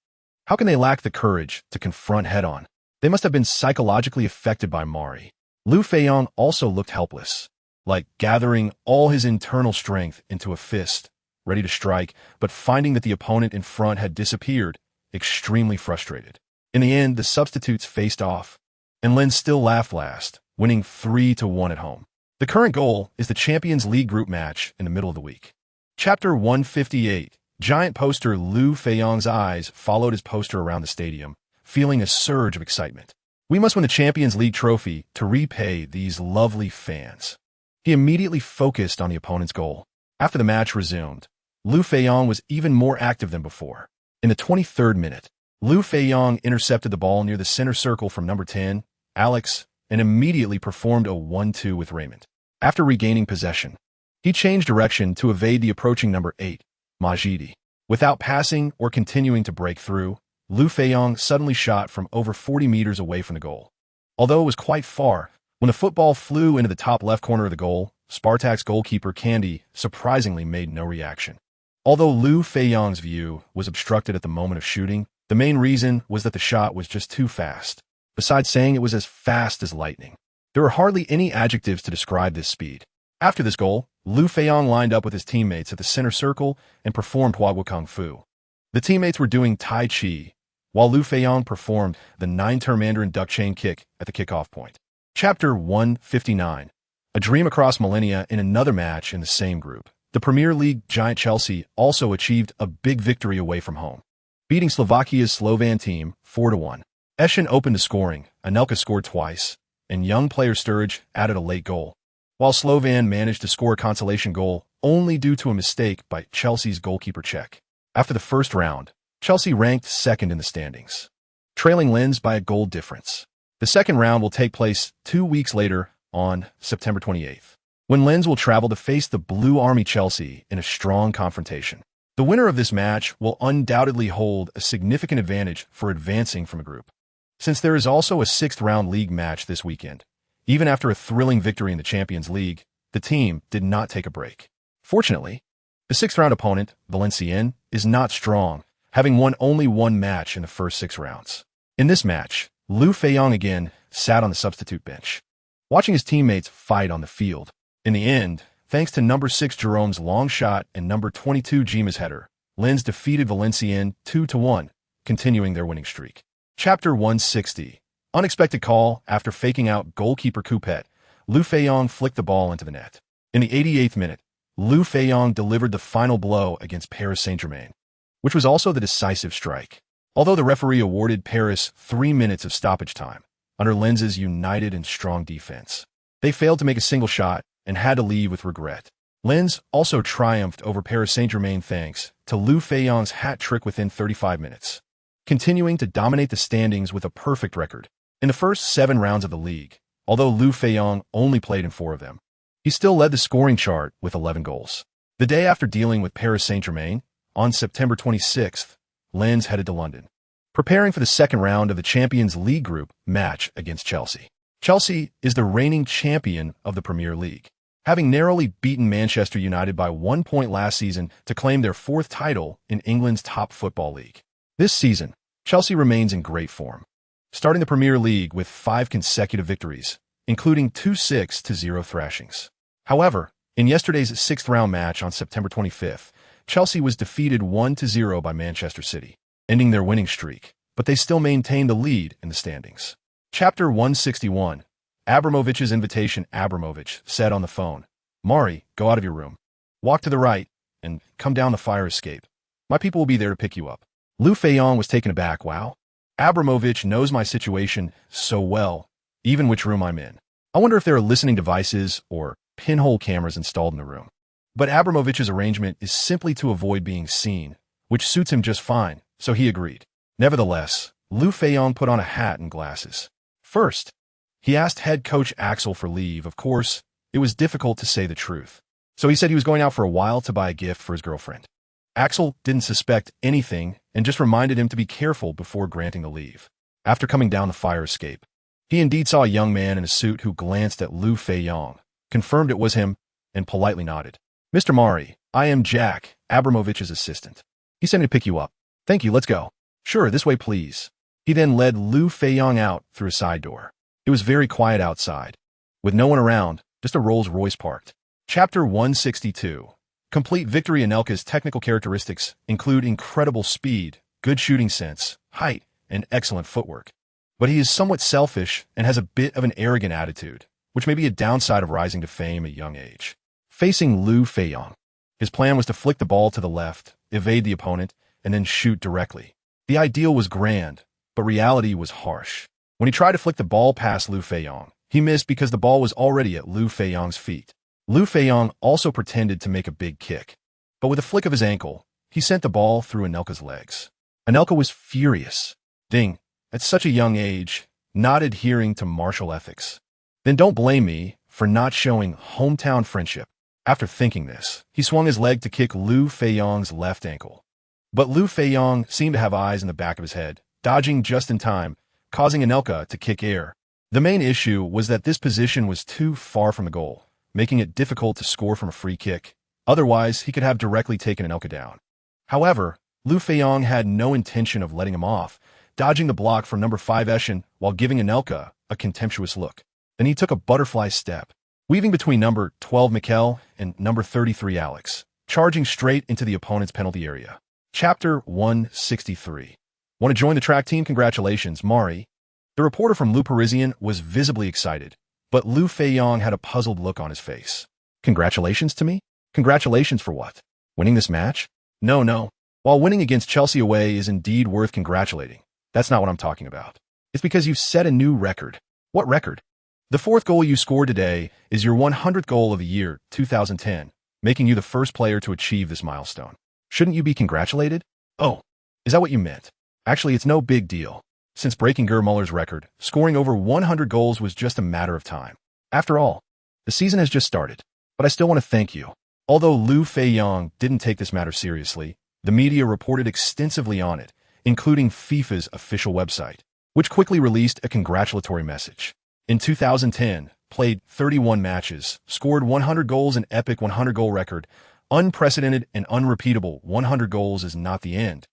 How can they lack the courage to confront head-on? They must have been psychologically affected by Mari. Liu Feiyang also looked helpless, like gathering all his internal strength into a fist, ready to strike, but finding that the opponent in front had disappeared, extremely frustrated. In the end, the substitutes faced off, and Lens still laughed last, winning 3-1 at home. The current goal is the Champions League group match in the middle of the week. Chapter 158, Giant poster. Liu Feiyang's eyes followed his poster around the stadium, feeling a surge of excitement. We must win the Champions League trophy to repay these lovely fans. He immediately focused on the opponent's goal. After the match resumed, Liu Feiyang was even more active than before. In the 23rd minute, Liu Feiyang intercepted the ball near the center circle from number 10, Alex, and immediately performed a 1-2 with Raymond. After regaining possession, he changed direction to evade the approaching number 8, Majidi. Without passing or continuing to break through, Liu Feiyang suddenly shot from over 40 meters away from the goal. Although it was quite far, when the football flew into the top left corner of the goal, Spartak's goalkeeper Candy surprisingly made no reaction. Although Liu Feiyang's view was obstructed at the moment of shooting, the main reason was that the shot was just too fast. Besides saying it was as fast as lightning, there were hardly any adjectives to describe this speed. After this goal, Liu Feiyang lined up with his teammates at the center circle and performed Hua Kung Fu. The teammates were doing Tai Chi, while Liu Feiyang performed the 9-turn Mandarin duck chain kick at the kickoff point. Chapter 159. A dream across millennia in another match in the same group. The Premier League giant Chelsea also achieved a big victory away from home, beating Slovakia's Slovan team 4-1. Eschen opened the scoring, Anelka scored twice, and young player Sturridge added a late goal, while Slovan managed to score a consolation goal only due to a mistake by Chelsea's goalkeeper Cech. After the first round, Chelsea ranked second in the standings, trailing Lens by a goal difference. The second round will take place 2 weeks later on September 28th, when Lens will travel to face the Blue Army Chelsea in a strong confrontation. The winner of this match will undoubtedly hold a significant advantage for advancing from a group, since there is also a 6th-round league match this weekend. Even after a thrilling victory in the Champions League, the team did not take a break. Fortunately, the 6th-round opponent, Valenciennes, is not strong, having won only one match in the first 6 rounds. In this match, Liu Feiyang again sat on the substitute bench, watching his teammates fight on the field. In the end, thanks to number 6 Jerome's long shot and number 22 Gima's header, Lens defeated Valenciennes 2-1, continuing their winning streak. Chapter 160. Unexpected call. After faking out goalkeeper Coupet, Liu Feiyang flicked the ball into the net. In the 88th minute, Liu Feiyang delivered the final blow against Paris Saint-Germain, which was also the decisive strike. Although the referee awarded Paris 3 minutes of stoppage time, under Lens's united and strong defense, they failed to make a single shot and had to leave with regret. Lens also triumphed over Paris Saint-Germain thanks to Liu Feiyang's hat trick within 35 minutes, continuing to dominate the standings with a perfect record. In the first 7 rounds of the league, although Liu Feiyang only played in 4 of them, he still led the scoring chart with 11 goals. The day after dealing with Paris Saint-Germain, on September 26th, Lens headed to London, preparing for the second round of the Champions League group match against Chelsea. Chelsea is the reigning champion of the Premier League, having narrowly beaten Manchester United by 1 point last season to claim their 4th title in England's top football league. This season, Chelsea remains in great form, starting the Premier League with 5 consecutive victories, including 2 6-0 thrashings. However, in yesterday's 6th-round match on September 25th, Chelsea was defeated 1-0 by Manchester City, ending their winning streak, but they still maintain the lead in the standings. Chapter 161. Abramovich's invitation. Abramovich said on the phone, "Mari, go out of your room. Walk to the right, and come down the fire escape. My people will be there to pick you up." Liu Feiyang was taken aback. Wow, Abramovich knows my situation so well, even which room I'm in. I wonder if there are listening devices or pinhole cameras installed in the room. But Abramovich's arrangement is simply to avoid being seen, which suits him just fine, so he agreed. Nevertheless, Liu Feiyang put on a hat and glasses. First, he asked head coach Axel for leave. Of course, it was difficult to say the truth, so he said he was going out for a while to buy a gift for his girlfriend. Axel didn't suspect anything and just reminded him to be careful before granting the leave. After coming down the fire escape, he indeed saw a young man in a suit who glanced at Liu Feiyang, confirmed it was him, and politely nodded. "Mr. Mari, I am Jack, Abramovich's assistant. He sent me to pick you up." "Thank you, let's go." "Sure, this way please." He then led Liu Feiyang out through a side door. It was very quiet outside, with no one around, just a Rolls-Royce parked. Chapter 162. Complete victory. Anelka's technical characteristics include incredible speed, good shooting sense, height, and excellent footwork. But he is somewhat selfish and has a bit of an arrogant attitude, which may be a downside of rising to fame at a young age. Facing Liu Feiyang, his plan was to flick the ball to the left, evade the opponent, and then shoot directly. The ideal was grand, but reality was harsh. When he tried to flick the ball past Liu Feiyang, he missed because the ball was already at Liu Feiyang's feet. Liu Feiyang also pretended to make a big kick, but with a flick of his ankle, he sent the ball through Anelka's legs. Anelka was furious. Ding, at such a young age, not adhering to martial ethics. Then don't blame me for not showing hometown friendship. After thinking this, he swung his leg to kick Liu Feiyang's left ankle. But Liu Feiyang seemed to have eyes in the back of his head, dodging just in time, causing Anelka to kick air. The main issue was that this position was too far from the goal, making it difficult to score from a free kick. Otherwise, he could have directly taken Anelka down. However, Liu Feiyang had no intention of letting him off, dodging the block from number 5 Eshin while giving Anelka a contemptuous look. Then he took a butterfly step, weaving between number 12 Mikel and number 33 Alex, charging straight into the opponent's penalty area. Chapter 163. Want to join the track team? Congratulations, Mari. The reporter from Le Parisien was visibly excited, but Liu Feiyang had a puzzled look on his face. Congratulations to me? Congratulations for what? Winning this match? No. While winning against Chelsea away is indeed worth congratulating, that's not what I'm talking about. It's because you've set a new record. What record? The 4th goal you scored today is your 100th goal of the year, 2010, making you the first player to achieve this milestone. Shouldn't you be congratulated? Oh, is that what you meant? Actually, it's no big deal. Since breaking Gerd Muller's record, scoring over 100 goals was just a matter of time. After all, the season has just started. But I still want to thank you. Although Liu Feiyang didn't take this matter seriously, the media reported extensively on it, including FIFA's official website, which quickly released a congratulatory message. In 2010, played 31 matches, scored 100 goals, an epic 100-goal record. Unprecedented and unrepeatable 100 goals is not the end.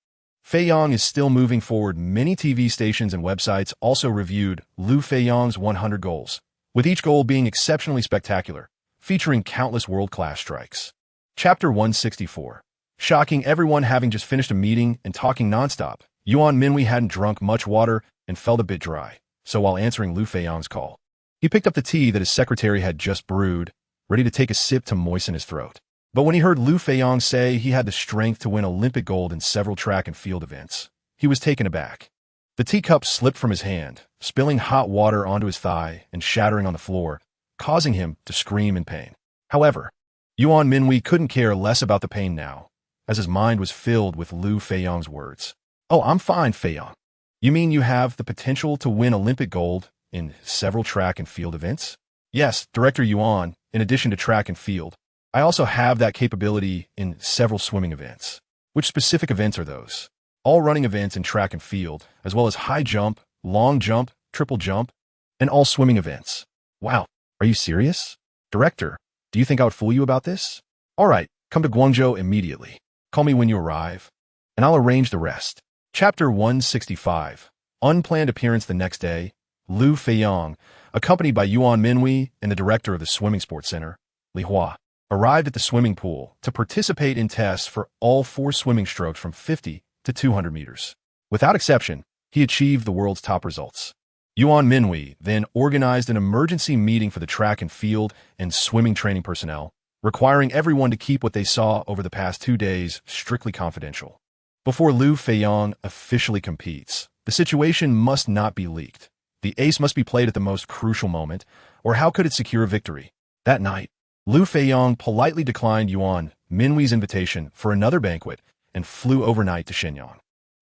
Feiyang is still moving forward. Many TV stations and websites also reviewed Liu Feiyang's 100 goals, with each goal being exceptionally spectacular, featuring countless world-class strikes. Chapter 164. Shocking, everyone having just finished a meeting and talking nonstop. Yuan Minwei hadn't drunk much water and felt a bit dry, so while answering Liu Feiyang's call, he picked up the tea that his secretary had just brewed, ready to take a sip to moisten his throat. But when he heard Liu Feiyang say he had the strength to win Olympic gold in several track and field events, he was taken aback. The teacup slipped from his hand, spilling hot water onto his thigh and shattering on the floor, causing him to scream in pain. However, Yuan Minwei couldn't care less about the pain now, as his mind was filled with Liu Feiyang's words. Oh, I'm fine, Feiyang. You mean you have the potential to win Olympic gold in several track and field events? Yes, Director Yuan, in addition to track and field, I also have that capability in several swimming events. Which specific events are those? All running events in track and field, as well as high jump, long jump, triple jump, and all swimming events. Wow, are you serious? Director, do you think I would fool you about this? All right, come to Guangzhou immediately. Call me when you arrive, and I'll arrange the rest. Chapter 165. Unplanned appearance the next day. Liu Feiyang, accompanied by Yuan Minwei and the director of the Swimming Sports Center, Li Hua, arrived at the swimming pool to participate in tests for all 4 swimming strokes from 50 to 200 meters. Without exception, he achieved the world's top results. Yuan Minwei then organized an emergency meeting for the track and field and swimming training personnel, requiring everyone to keep what they saw over the past 2 days strictly confidential. Before Liu Feiyang officially competes, the situation must not be leaked. The ace must be played at the most crucial moment, or how could it secure a victory? That night, Liu Feiyang politely declined Yuan Minwei's invitation for another banquet and flew overnight to Shenyang,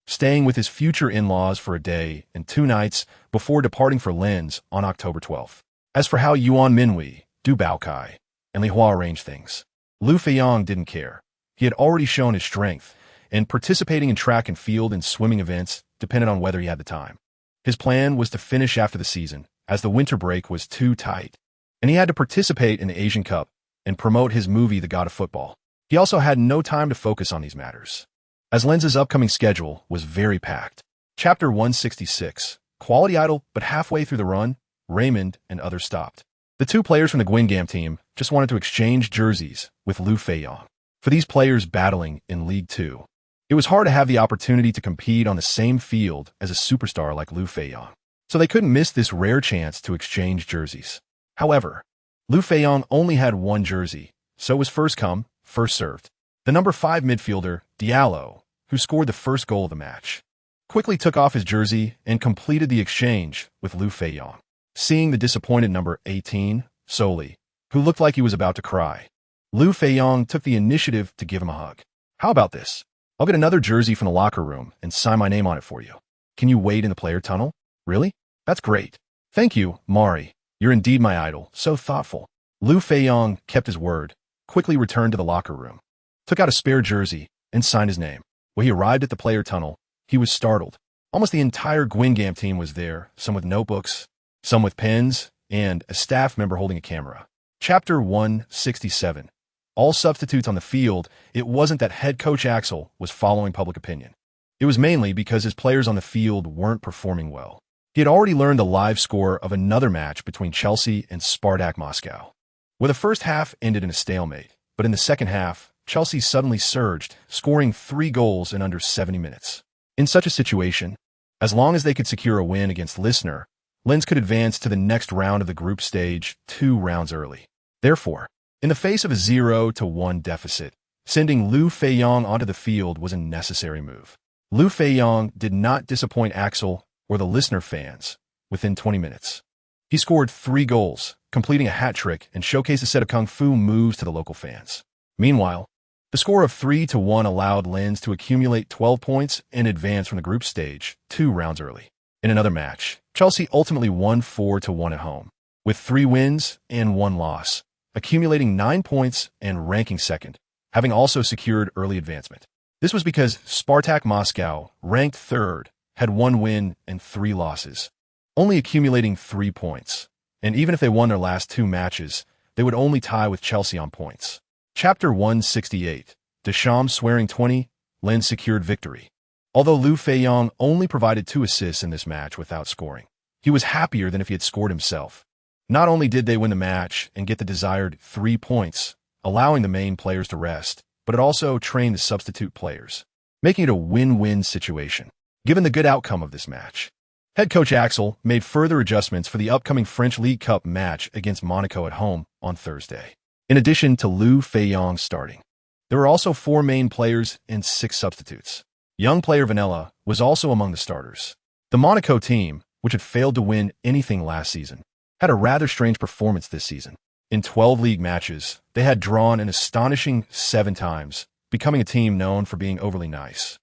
staying with his future in-laws for a day and 2 nights before departing for Lens on October 12th. As for how Yuan Minwei, Du Baokai, and Li Hua arranged things, Liu Feiyang didn't care. He had already shown his strength, and participating in track and field and swimming events depended on whether he had the time. His plan was to finish after the season, as the winter break was too tight, and he had to participate in the Asian Cup and promote his movie The God of Football. He also had no time to focus on these matters, as Lens's upcoming schedule was very packed. Chapter 166. Quality idle, but halfway through the run, Raymond and others stopped. The 2 players from the Guingamp team just wanted to exchange jerseys with Liu Feiyang. For these players battling in Ligue 2, it was hard to have the opportunity to compete on the same field as a superstar like Liu Feiyang, so they couldn't miss this rare chance to exchange jerseys. However, Liu Feiyang only had 1 jersey, so it was first come, first served. The number 5 midfielder, Diallo, who scored the first goal of the match, quickly took off his jersey and completed the exchange with Liu Feiyang. Seeing the disappointed number 18, Soli, who looked like he was about to cry, Liu Feiyang took the initiative to give him a hug. How about this? I'll get another jersey from the locker room and sign my name on it for you. Can you wait in the player tunnel? Really? That's great. Thank you, Mari. You're indeed my idol, so thoughtful. Liu Feiyang kept his word, quickly returned to the locker room, took out a spare jersey, and signed his name. When he arrived at the player tunnel, he was startled. Almost the entire Guingamp team was there, some with notebooks, some with pens, and a staff member holding a camera. Chapter 167. All substitutes on the field. It wasn't that head coach Axel was following public opinion. It was mainly because his players on the field weren't performing well. He had already learned the live score of another match between Chelsea and Spartak Moscow, where the first half ended in a stalemate, but in the second half, Chelsea suddenly surged, scoring 3 goals in under 70 minutes. In such a situation, as long as they could secure a win against Listener, Lens could advance to the next round of the group stage 2 rounds early. Therefore, in the face of a 0-1 deficit, sending Liu Feiyang onto the field was a necessary move. Liu Feiyang did not disappoint Axel or the Listener fans within 20 minutes. He scored 3 goals, completing a hat-trick and showcased a set of kung fu moves to the local fans. Meanwhile, the score of 3-1 allowed Lens to accumulate 12 points and advance from the group stage 2 rounds early. In another match, Chelsea ultimately won 4-1 at home, with 3 wins and 1 loss, accumulating 9 points and ranking second, having also secured early advancement. This was because Spartak Moscow, ranked third, had 1 win and 3 losses, only accumulating 3 points. And even if they won their last 2 matches, they would only tie with Chelsea on points. Chapter 168. Deschamps swearing 20, Lens secured victory. Although Liu Feiyang only provided 2 assists in this match without scoring, he was happier than if he had scored himself. Not only did they win the match and get the desired 3 points, allowing the main players to rest, but it also trained the substitute players, making it a win-win situation. Given the good outcome of this match, head coach Axel made further adjustments for the upcoming French League Cup match against Monaco at home on Thursday. In addition to Liu Feiyang starting, there were also 4 main players and 6 substitutes. Young player Vanilla was also among the starters. The Monaco team, which had failed to win anything last season, had a rather strange performance this season. In 12 league matches, they had drawn an astonishing 7 times, becoming a team known for being overly nice.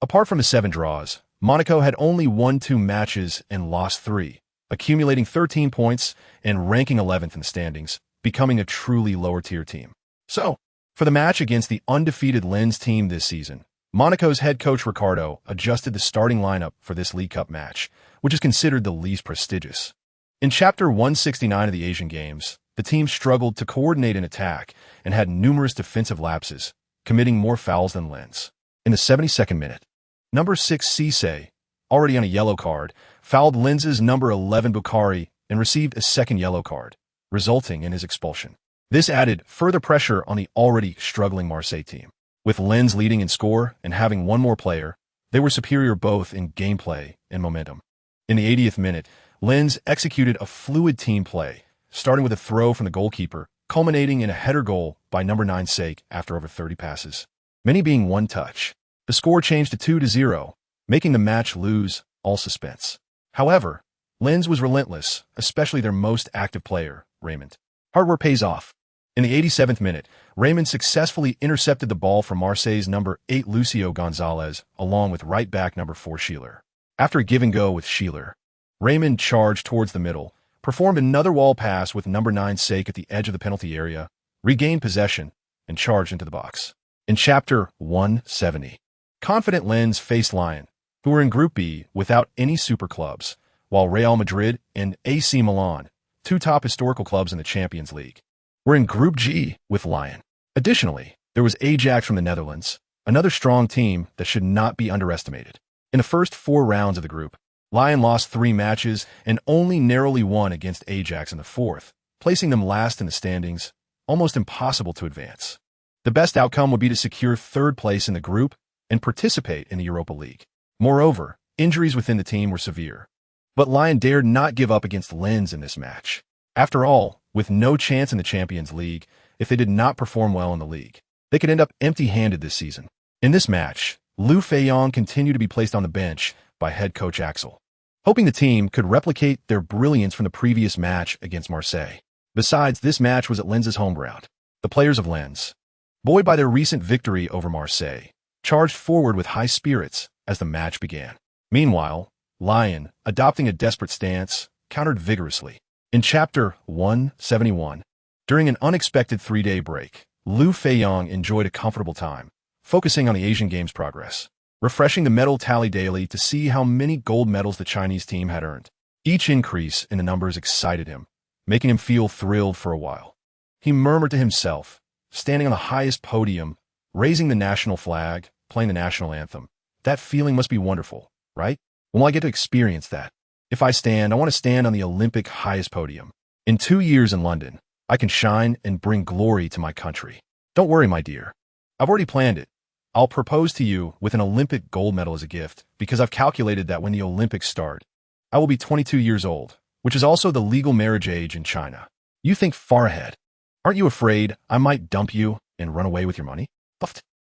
Apart from the 7 draws, Monaco had only won 2 matches and lost 3, accumulating 13 points and ranking 11th in the standings, becoming a truly lower-tier team. So, for the match against the undefeated Lens team this season, Monaco's head coach Ricardo adjusted the starting lineup for this League Cup match, which is considered the least prestigious. In Chapter 169 of the Asian Games, the team struggled to coordinate an attack and had numerous defensive lapses, committing more fouls than Lens. In the 72nd minute, number 6 Cisse, already on a yellow card, fouled Lens's number 11 Bukhari and received a 2nd yellow card, resulting in his expulsion. This added further pressure on the already struggling Marseille team. With Lens leading in score and having 1 more player, they were superior both in gameplay and momentum. In the 80th minute, Lens executed a fluid team play, starting with a throw from the goalkeeper, culminating in a header goal by number 9 Sake after over 30 passes, many being 1 touch. The score changed to 2-0, making the match lose all suspense. However, Lens was relentless, especially their most active player, Raymond. Hard work pays off. In the 87th minute, Raymond successfully intercepted the ball from Marseille's number 8 Lucio Gonzalez, along with right back number 4 Sheeler. After a give-and-go with Sheeler, Raymond charged towards the middle, performed another wall pass with number 9 Sake at the edge of the penalty area, regained possession, and charged into the box. In Chapter 170, confident Lens faced Lyon, who were in Group B without any super clubs, while Real Madrid and AC Milan, 2 top historical clubs in the Champions League, were in Group G with Lyon. Additionally, there was Ajax from the Netherlands, another strong team that should not be underestimated. In the first 4 rounds of the group, Lyon lost 3 matches and only narrowly won against Ajax in the 4th, placing them last in the standings, almost impossible to advance. The best outcome would be to secure 3rd place in the group and participate in the Europa League. Moreover, injuries within the team were severe. But Lyon dared not give up against Lens in this match. After all, with no chance in the Champions League, if they did not perform well in the league, they could end up empty-handed this season. In this match, Liu Feiyang continued to be placed on the bench by head coach Axel, hoping the team could replicate their brilliance from the previous match against Marseille. Besides, this match was at Lens's home ground. The players of Lens, buoyed by their recent victory over Marseille, charged forward with high spirits as the match began. Meanwhile, Lion, adopting a desperate stance, countered vigorously. In Chapter 171, during an unexpected 3-day break, Liu Feiyang enjoyed a comfortable time, focusing on the Asian Games progress, refreshing the medal tally daily to see how many gold medals the Chinese team had earned. Each increase in the numbers excited him, making him feel thrilled for a while. He murmured to himself, standing on the highest podium, raising the national flag, playing the national anthem. That feeling must be wonderful, right? When will I get to experience that? If I stand, I want to stand on the Olympic highest podium. In 2 years in London, I can shine and bring glory to my country. Don't worry, my dear. I've already planned it. I'll propose to you with an Olympic gold medal as a gift, because I've calculated that when the Olympics start, I will be 22 years old, which is also the legal marriage age in China. You think far ahead. Aren't you afraid I might dump you and run away with your money?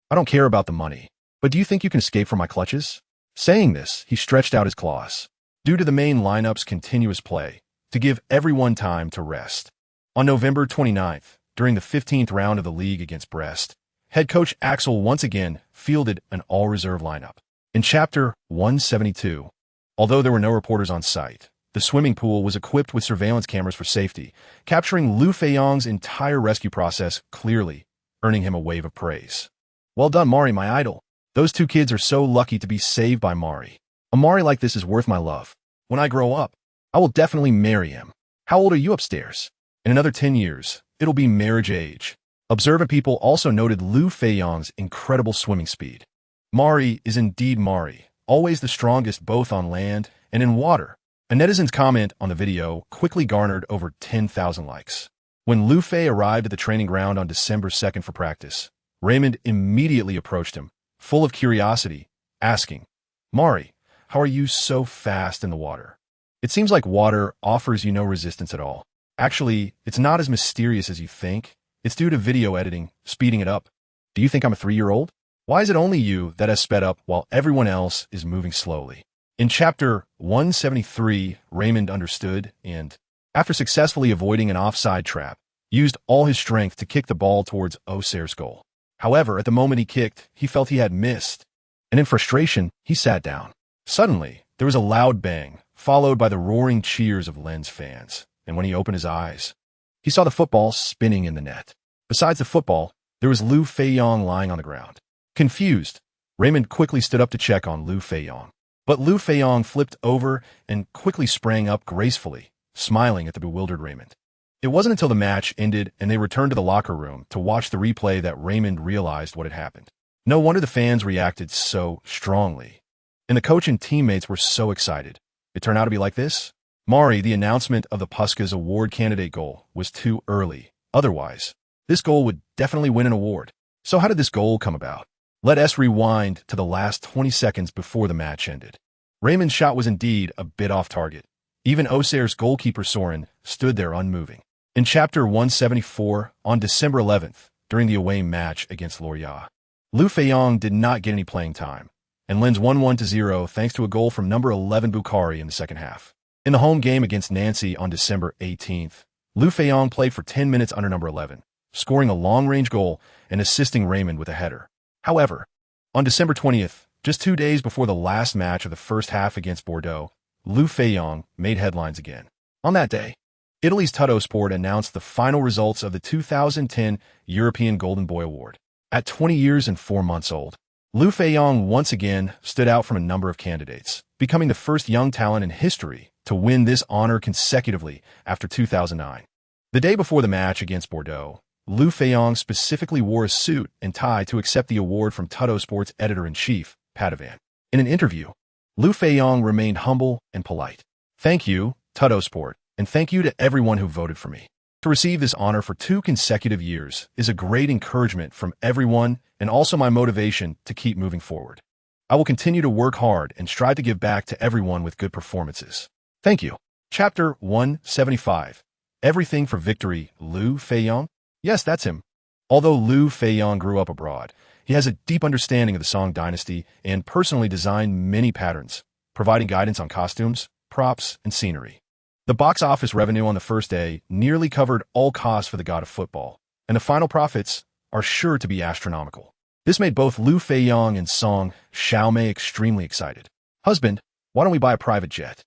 I don't care about the money, but do you think you can escape from my clutches? Saying this, he stretched out his claws, due to the main lineup's continuous play, to give everyone time to rest. On November 29th, during the 15th round of the Ligue against Brest, head coach Axel once again fielded an all-reserve lineup. In Chapter 172, although there were no reporters on site, the swimming pool was equipped with surveillance cameras for safety, capturing Liu Feiyang's entire rescue process clearly, earning him a wave of praise. Well done, Mari, my idol. Those 2 kids are so lucky to be saved by Mari. A Mari like this is worth my love. When I grow up, I will definitely marry him. How old are you upstairs? In another 10 years, it'll be marriage age. Observant people also noted Liu Feiyang's incredible swimming speed. Mari is indeed Mari, always the strongest both on land and in water. A netizen's comment on the video quickly garnered over 10,000 likes. When Liu Fei arrived at the training ground on December 2nd for practice, Raymond immediately approached him, full of curiosity, asking, "Mari, how are you so fast in the water? It seems like water offers you no resistance at all. Actually, it's not as mysterious as you think. It's due to video editing, speeding it up. Do you think I'm a 3-year-old? Why is it only you that has sped up while everyone else is moving slowly?" In Chapter 173, Raymond understood and, after successfully avoiding an offside trap, used all his strength to kick the ball towards Auxerre's goal. However, at the moment he kicked, he felt he had missed, and in frustration, he sat down. Suddenly, there was a loud bang, followed by the roaring cheers of Lens fans, and when he opened his eyes, he saw the football spinning in the net. Besides the football, there was Liu Feiyang lying on the ground. Confused, Raymond quickly stood up to check on Liu Feiyang. But Liu Feiyang flipped over and quickly sprang up gracefully, smiling at the bewildered Raymond. It wasn't until the match ended and they returned to the locker room to watch the replay that Raymond realized what had happened. No wonder the fans reacted so strongly. And the coach and teammates were so excited. It turned out to be like this. Mari, the announcement of the Puskas award candidate goal, was too early. Otherwise, this goal would definitely win an award. So how did this goal come about? Let us rewind to the last 20 seconds before the match ended. Raymond's shot was indeed a bit off target. Even Auxerre's goalkeeper Soren stood there unmoving. In Chapter 174, on December 11th, during the away match against Lorient, Liu Feiyang did not get any playing time, and Lens won 1-0 thanks to a goal from number 11 Bukhari in the second half. In the home game against Nancy on December 18th, Liu Feiyang played for 10 minutes under number 11, scoring a long-range goal and assisting Raymond with a header. However, on December 20th, just 2 days before the last match of the first half against Bordeaux, Liu Feiyang made headlines again. On that day, Italy's Tuttosport announced the final results of the 2010 European Golden Boy Award. At 20 years and 4 months old, Liu Feiyang once again stood out from a number of candidates, becoming the first young talent in history to win this honor consecutively after 2009. The day before the match against Bordeaux, Liu Feiyang specifically wore a suit and tie to accept the award from Tuttosport's editor-in-chief, Padovan. In an interview, Liu Feiyang remained humble and polite. "Thank you, Tuttosport, and thank you to everyone who voted for me. To receive this honor for 2 consecutive years is a great encouragement from everyone and also my motivation to keep moving forward. I will continue to work hard and strive to give back to everyone with good performances. Thank you." Chapter 175. Everything for Victory, Liu Feiyang? Yes, that's him. Although Liu Feiyang grew up abroad, he has a deep understanding of the Song dynasty and personally designed many patterns, providing guidance on costumes, props, and scenery. The box office revenue on the first day nearly covered all costs for the god of football, and the final profits are sure to be astronomical. This made both Liu Feiyang and Song Xiaomei extremely excited. Husband, why don't we buy a private jet?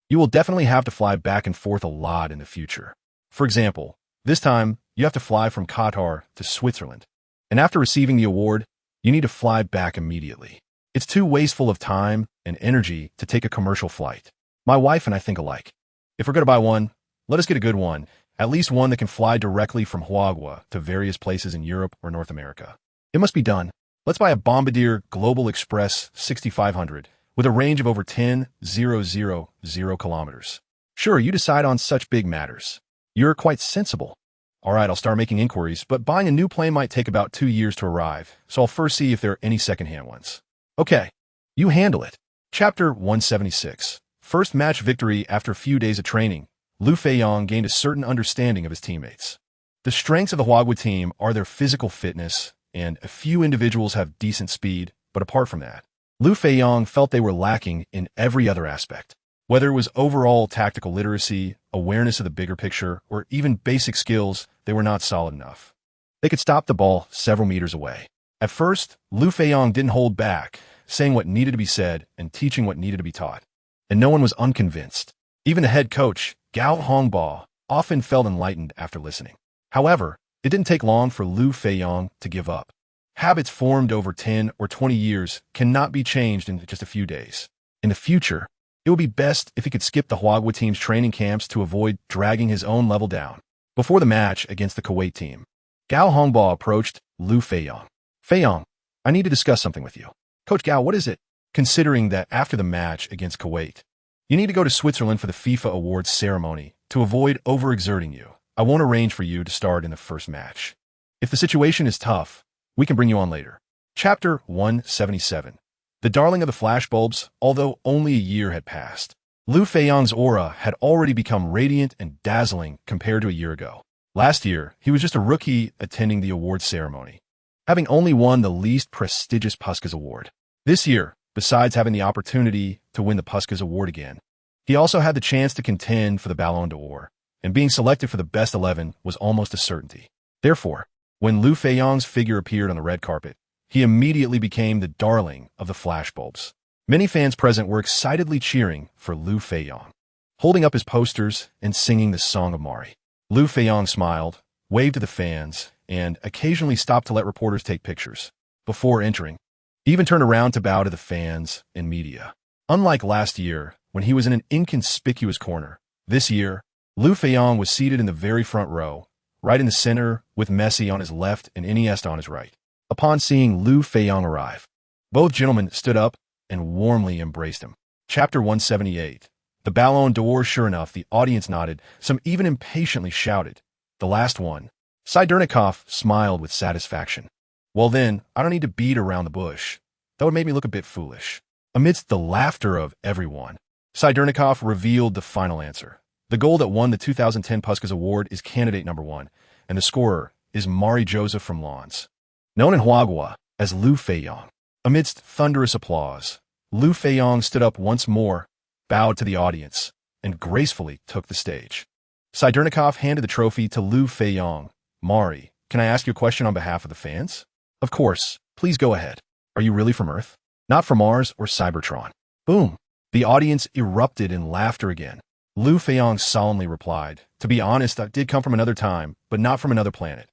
You will definitely have to fly back and forth a lot in the future. For example, this time, you have to fly from Qatar to Switzerland. And after receiving the award, you need to fly back immediately. It's too wasteful of time and energy to take a commercial flight. My wife and I think alike. If we're going to buy one, let us get a good one, at least one that can fly directly from Huagua to various places in Europe or North America. It must be done. Let's buy a Bombardier Global Express 6500 with a range of over 10,000 kilometers. Sure, you decide on such big matters. You're quite sensible. All right, I'll start making inquiries, but buying a new plane might take about 2 years to arrive, so I'll first see if there are any second-hand ones. Okay, you handle it. Chapter 176. First match victory after a few days of training. Liu Feiyang gained a certain understanding of his teammates. The strengths of the Huagua team are their physical fitness, and a few individuals have decent speed, but apart from that, Liu Feiyang felt they were lacking in every other aspect. Whether it was overall tactical literacy, awareness of the bigger picture, or even basic skills, they were not solid enough. They could stop the ball several meters away. At first, Liu Feiyang didn't hold back, saying what needed to be said and teaching what needed to be taught. And no one was unconvinced. Even the head coach, Gao Hongbo, often felt enlightened after listening. However, it didn't take long for Liu Feiyang to give up. Habits formed over 10 or 20 years cannot be changed in just a few days. In the future, it would be best if he could skip the Huagua team's training camps to avoid dragging his own level down. Before the match against the Kuwait team, Gao Hongbo approached Liu Feiyang. Feiyang, I need to discuss something with you. Coach Gao, what is it? Considering that after the match against Kuwait, you need to go to Switzerland for the FIFA awards ceremony to avoid overexerting you. I won't arrange for you to start in the first match. If the situation is tough, we can bring you on later. Chapter 177. The darling of the flashbulbs, although only a year had passed. Liu Feiyang's aura had already become radiant and dazzling compared to a year ago. Last year, he was just a rookie attending the awards ceremony, having only won the least prestigious Puskas Award. This year, besides having the opportunity to win the Puskas Award again, he also had the chance to contend for the Ballon d'Or, and being selected for the best 11 was almost a certainty. Therefore, when Liu Feiyang's figure appeared on the red carpet, he immediately became the darling of the flashbulbs. Many fans present were excitedly cheering for Liu Feiyang, holding up his posters and singing the Song of Mari. Liu Feiyang smiled, waved to the fans, and occasionally stopped to let reporters take pictures. Before entering, he even turned around to bow to the fans and media. Unlike last year, when he was in an inconspicuous corner, this year, Liu Feiyang was seated in the very front row, right in the center, with Messi on his left and Iniesta on his right. Upon seeing Liu Feiyang arrive, both gentlemen stood up and warmly embraced him. Chapter 178. The Ballon d'Or. Sure enough, the audience nodded, some even impatiently shouted. The last one. Sidernikov smiled with satisfaction. Well then, I don't need to beat around the bush. That would make me look a bit foolish. Amidst the laughter of everyone, Sidernikov revealed the final answer. The goal that won the 2010 Puskas Award is candidate number 1, and the scorer is Mari Joseph from Lens, known in Huagua as Liu Feiyang. Amidst thunderous applause, Liu Feiyang stood up once more, bowed to the audience, and gracefully took the stage. Sidernikov handed the trophy to Liu Feiyang. Mari, can I ask you a question on behalf of the fans? Of course, please go ahead. Are you really from Earth? Not from Mars or Cybertron? Boom. The audience erupted in laughter again. Liu Feiyang solemnly replied, to be honest, I did come from another time, but not from another planet.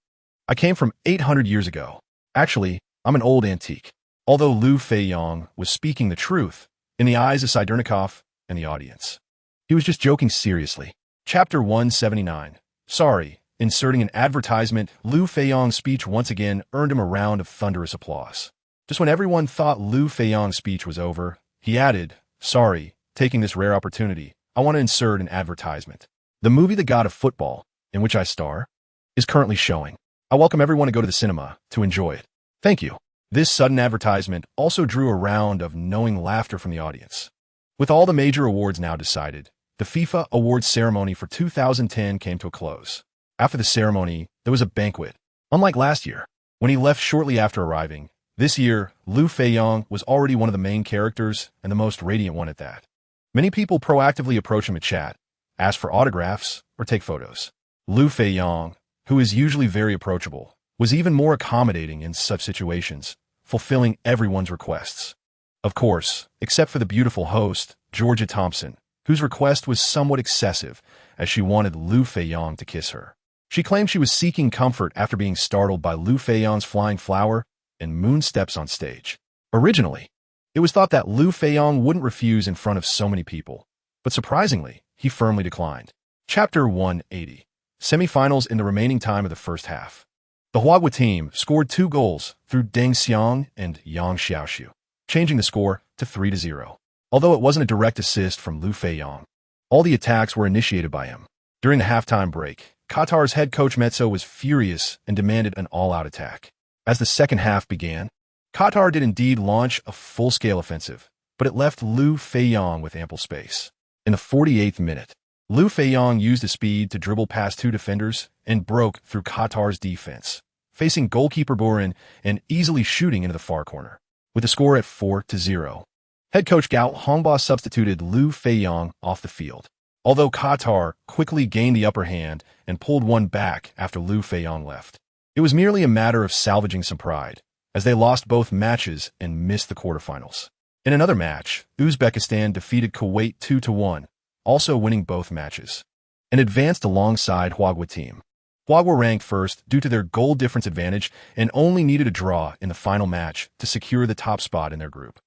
I came from 800 years ago. Actually, I'm an old antique. Although Liu Feiyang was speaking the truth, in the eyes of Sidernikov and the audience, he was just joking seriously. Chapter 179. Sorry. Inserting an advertisement, Liu Feiyang's speech once again earned him a round of thunderous applause. Just when everyone thought Liu Feiyang's speech was over, he added, sorry, taking this rare opportunity, I want to insert an advertisement. The movie The God of Football, in which I star, is currently showing. I welcome everyone to go to the cinema to enjoy it. Thank you. This sudden advertisement also drew a round of knowing laughter from the audience. With all the major awards now decided, the FIFA awards ceremony for 2010 came to a close. After the ceremony, there was a banquet. Unlike last year, when he left shortly after arriving, this year, Liu Feiyang was already one of the main characters and the most radiant one at that. Many people proactively approach him to chat, ask for autographs, or take photos. Liu Feiyang, who is usually very approachable, was even more accommodating in such situations, fulfilling everyone's requests. Of course, except for the beautiful host, Georgia Thompson, whose request was somewhat excessive, as she wanted Liu Feiyang to kiss her. She claimed she was seeking comfort after being startled by Liu Feiyang's flying flower and moon steps on stage. Originally, it was thought that Liu Feiyang wouldn't refuse in front of so many people, but surprisingly, he firmly declined. Chapter 180. Semifinals in the remaining time of the first half. The Huagua team scored 2 goals through Deng Xiang and Yang Xiaoxiu, changing the score to 3-0. Although it wasn't a direct assist from Liu Feiyang, all the attacks were initiated by him. During the halftime break, Qatar's head coach Mezzo was furious and demanded an all-out attack. As the second half began, Qatar did indeed launch a full-scale offensive, but it left Liu Feiyang with ample space. In the 48th minute, Liu Feiyang used his speed to dribble past 2 defenders and broke through Qatar's defense, facing goalkeeper Ballon and easily shooting into the far corner. With the score at 4-0, head coach Gao Hongba substituted Liu Feiyang off the field. Although Qatar quickly gained the upper hand and pulled one back after Liu Feiyang left, it was merely a matter of salvaging some pride, as they lost both matches and missed the quarterfinals. In another match, Uzbekistan defeated Kuwait 2-1, also winning both matches, and advanced alongside Huagua team. Huagua ranked first due to their goal difference advantage and only needed a draw in the final match to secure the top spot in their group.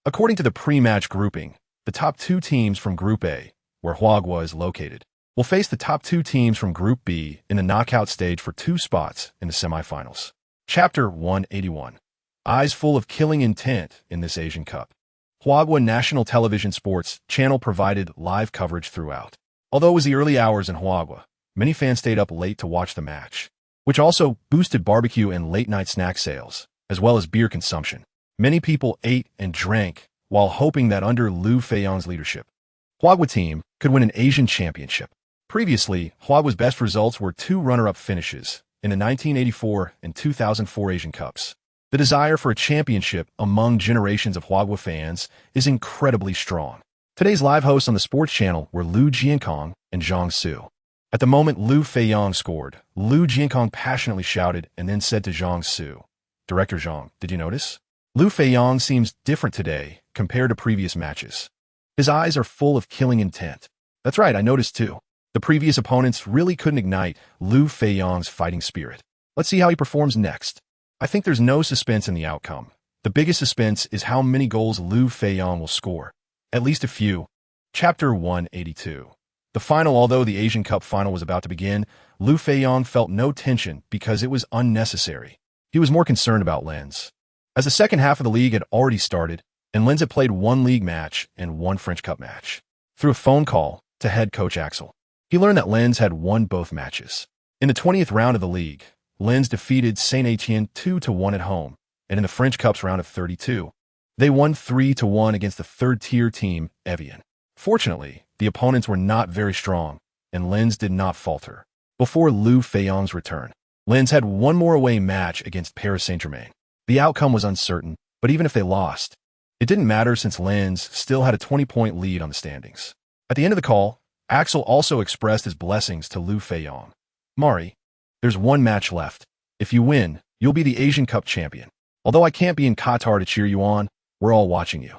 According to the pre-match grouping, the top 2 teams from Group A, where Huagua is located, will face the top 2 teams from Group B in the knockout stage for 2 spots in the semifinals. Chapter 181. Eyes full of killing intent in this Asian Cup. Huagua National Television Sports Channel provided live coverage throughout. Although it was the early hours in Huagua, many fans stayed up late to watch the match, which also boosted barbecue and late-night snack sales, as well as beer consumption. Many people ate and drank while hoping that under Liu Feiyang's leadership, Huagua team could win an Asian championship. Previously, Huagua's best results were 2 runner-up finishes in the 1984 and 2004 Asian Cups. The desire for a championship among generations of Huagua fans is incredibly strong. Today's live hosts on the sports channel were Liu Jiankong and Zhang Su. At the moment Liu Feiyang scored, Liu Jiankong passionately shouted and then said to Zhang Su, "Director Zhang, did you notice? Liu Feiyang seems different today compared to previous matches. His eyes are full of killing intent." "That's right, I noticed too. The previous opponents really couldn't ignite Liu Feiyang's fighting spirit. Let's see how he performs next." I think there's no suspense in the outcome. The biggest suspense is how many goals Liu Feiyang will score. At least a few. Chapter 182. The final. Although the Asian Cup final was about to begin, Liu Feiyang felt no tension because it was unnecessary. He was more concerned about Lens. As the second half of the league had already started, and Lens had played 1 league match and 1 French Cup match. Through a phone call to head coach Axel, he learned that Lens had won both matches. In the 20th round of the league, Lens defeated Saint-Étienne 2-1 at home, and in the French Cup's round of 32, they won 3-1 against the third-tier team, Evian. Fortunately, the opponents were not very strong, and Lens did not falter. Before Liu Feiyang's return, Lens had 1 more away match against Paris Saint-Germain. The outcome was uncertain, but even if they lost, it didn't matter since Lens still had a 20-point lead on the standings. At the end of the call, Axel also expressed his blessings to Liu Feiyang. "Mari, there's 1 match left. If you win, you'll be the Asian Cup champion. Although I can't be in Qatar to cheer you on, we're all watching you.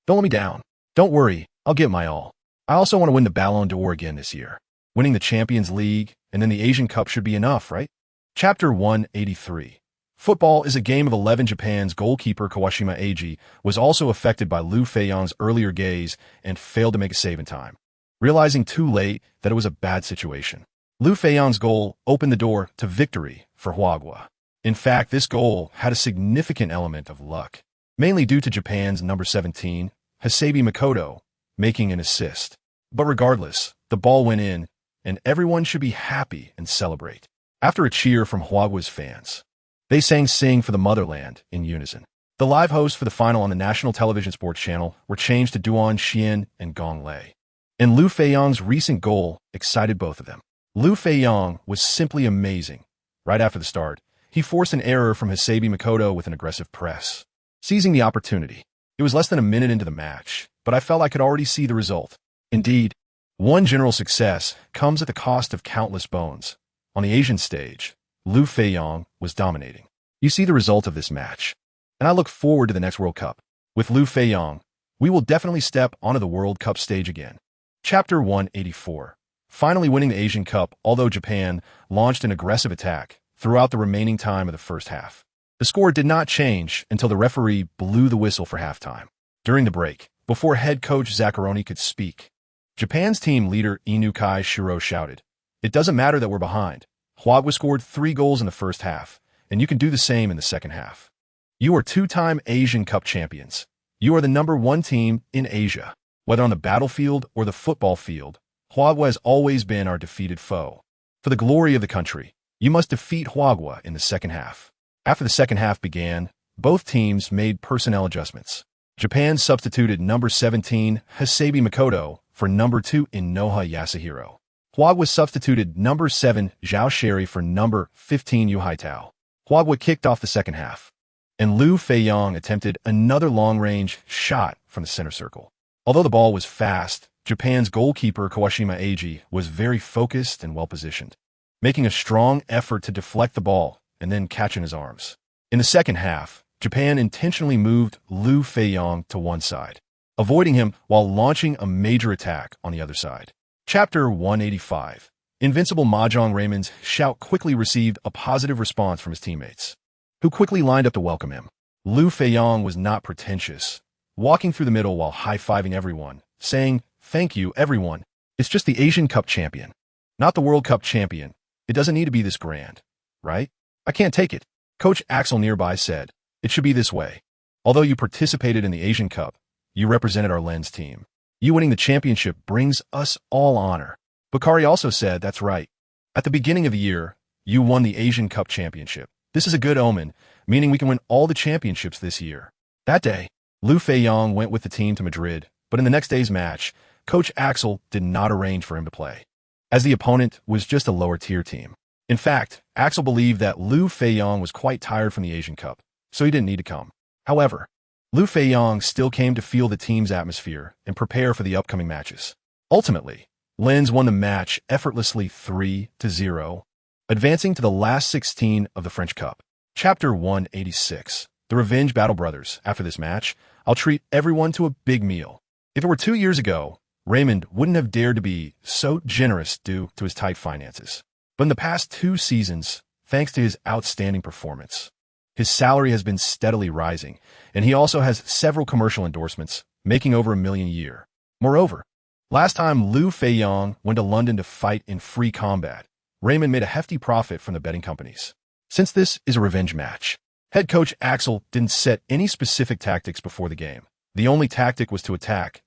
Don't let me down. Don't worry, I'll give my all. I also want to win the Ballon d'Or again this year. Winning the Champions League and then the Asian Cup should be enough, right?" Chapter 183. Football is a game of 11. Japan's goalkeeper Kawashima Eiji was also affected by Liu Feiyang's earlier gaze and failed to make a save in time, realizing too late that it was a bad situation. Liu Feiyang's goal opened the door to victory for Huagua. In fact, this goal had a significant element of luck, mainly due to Japan's number 17, Hasebi Makoto, making an assist. But regardless, the ball went in, and everyone should be happy and celebrate. After a cheer from Huagua's fans, they sang "Sing for the Motherland" in unison. The live hosts for the final on the National Television Sports Channel were changed to Duan Xian and Gong Lei. And Liu Feiyang's recent goal excited both of them. Liu Feiyang was simply amazing. Right after the start, he forced an error from Hasebi Makoto with an aggressive press, seizing the opportunity. It was less than a minute into the match, but I felt I could already see the result. Indeed, one general success comes at the cost of countless bones. On the Asian stage, Liu Feiyang was dominating. You see the result of this match. and I look forward to the next World Cup. With Liu Feiyang, we will definitely step onto the World Cup stage again. Chapter 184. Finally winning the Asian Cup, although Japan launched an aggressive attack throughout the remaining time of the first half. The score did not change until the referee blew the whistle for halftime. During the break, before head coach Zaccaroni could speak, Japan's team leader Inukai Shiro shouted, "It doesn't matter that we're behind. Hwagwa scored 3 goals in the first half, and you can do the same in the second half. You are 2-time Asian Cup champions. You are the #1 team in Asia. Whether on the battlefield or the football field, Hwagwa has always been our defeated foe. For the glory of the country, you must defeat Hwagwa in the second half." After the second half began, both teams made personnel adjustments. Japan substituted number 17 Hasebi Makoto for number 2 Inoha Yasuhiro. Hwagwa substituted number 7 Zhao Sherry for number 15 Yu Haitao. Hwagwa kicked off the second half, and Liu Feiyang attempted another long-range shot from the center circle. Although the ball was fast, Japan's goalkeeper Kawashima Eiji was very focused and well-positioned, making a strong effort to deflect the ball and then catch in his arms. In the second half, Japan intentionally moved Liu Feiyang to one side, avoiding him while launching a major attack on the other side. Chapter 185. Invincible Mahjong Raymond's shout quickly received a positive response from his teammates, who quickly lined up to welcome him. Liu Feiyang was not pretentious, walking through the middle while high-fiving everyone, saying, "Thank you, everyone. It's just the Asian Cup champion, not the World Cup champion. It doesn't need to be this grand, right? I can't take it." Coach Axel nearby said, "It should be this way. Although you participated in the Asian Cup, you represented our Lens team. You winning the championship brings us all honor." Bakari also said, "That's right. At the beginning of the year, you won the Asian Cup championship. This is a good omen, meaning we can win all the championships this year." That day, Liu Feiyang went with the team to Madrid, but in the next day's match, Coach Axel did not arrange for him to play, as the opponent was just a lower-tier team. In fact, Axel believed that Liu Feiyang was quite tired from the Asian Cup, so he didn't need to come. However, Liu Feiyang still came to feel the team's atmosphere and prepare for the upcoming matches. Ultimately, Lens won the match effortlessly 3-0, advancing to the last 16 of the French Cup. Chapter 186. The Revenge Battle Brothers. After this match, I'll treat everyone to a big meal. If it were 2 years ago, Raymond wouldn't have dared to be so generous due to his tight finances. But in the past 2 seasons, thanks to his outstanding performance, his salary has been steadily rising, and he also has several commercial endorsements, making over $1 million a year. Moreover, last time Liu Feiyang went to London to fight in free combat, Raymond made a hefty profit from the betting companies. Since this is a revenge match, head coach Axel didn't set any specific tactics before the game. The only tactic was to attack,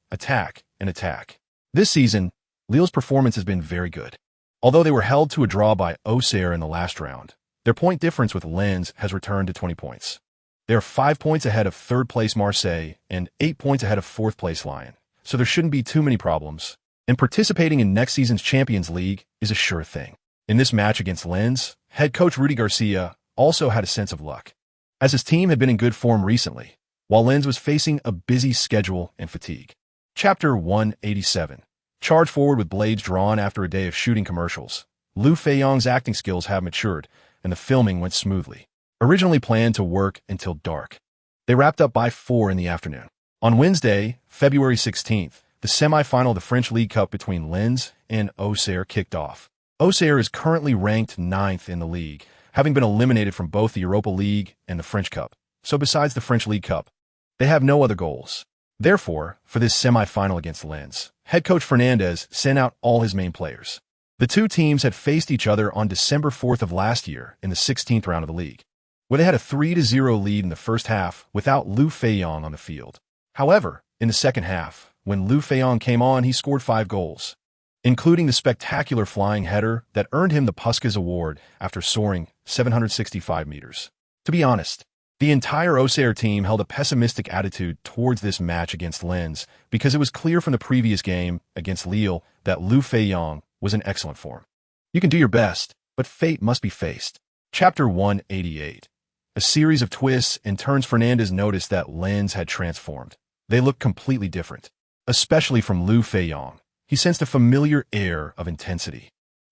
and attack. This season, Lille's performance has been very good. Although they were held to a draw by Auxerre in the last round, their point difference with Lens has returned to 20 points. They are 5 points ahead of third-place Marseille and 8 points ahead of fourth-place Lyon, so there shouldn't be too many problems. And participating in next season's Champions League is a sure thing. In this match against Lens, head coach Rudy Garcia also had a sense of luck, as his team had been in good form recently, while Lens was facing a busy schedule and fatigue. Chapter 187. Charge forward with blades drawn after a day of shooting commercials. Liu Feiyang's acting skills have matured, and the filming went smoothly. Originally planned to work until dark, they wrapped up by 4 in the afternoon. On Wednesday, February 16th, the semi-final of the French League Cup between Lens and Auxerre kicked off. Auxerre is currently ranked 9th in the league, having been eliminated from both the Europa League and the French Cup. So besides the French League Cup, they have no other goals. Therefore, for this semi-final against Lens, head coach Fernandez sent out all his main players. The 2 teams had faced each other on December 4th of last year in the 16th round of the league, where they had a 3-0 lead in the first half without Liu Feiyang on the field. However, in the second half, when Liu Feiyang came on, he scored 5 goals, including the spectacular flying header that earned him the Puskás Award after soaring 765 meters. To be honest, the entire Auxerre team held a pessimistic attitude towards this match against Lens because it was clear from the previous game against Lille that Liu Feiyang was in excellent form. You can do your best, but fate must be faced. Chapter 188. A series of twists and turns. Fernandez noticed that Lens had transformed. They looked completely different, especially from Liu Feiyang. He sensed a familiar air of intensity.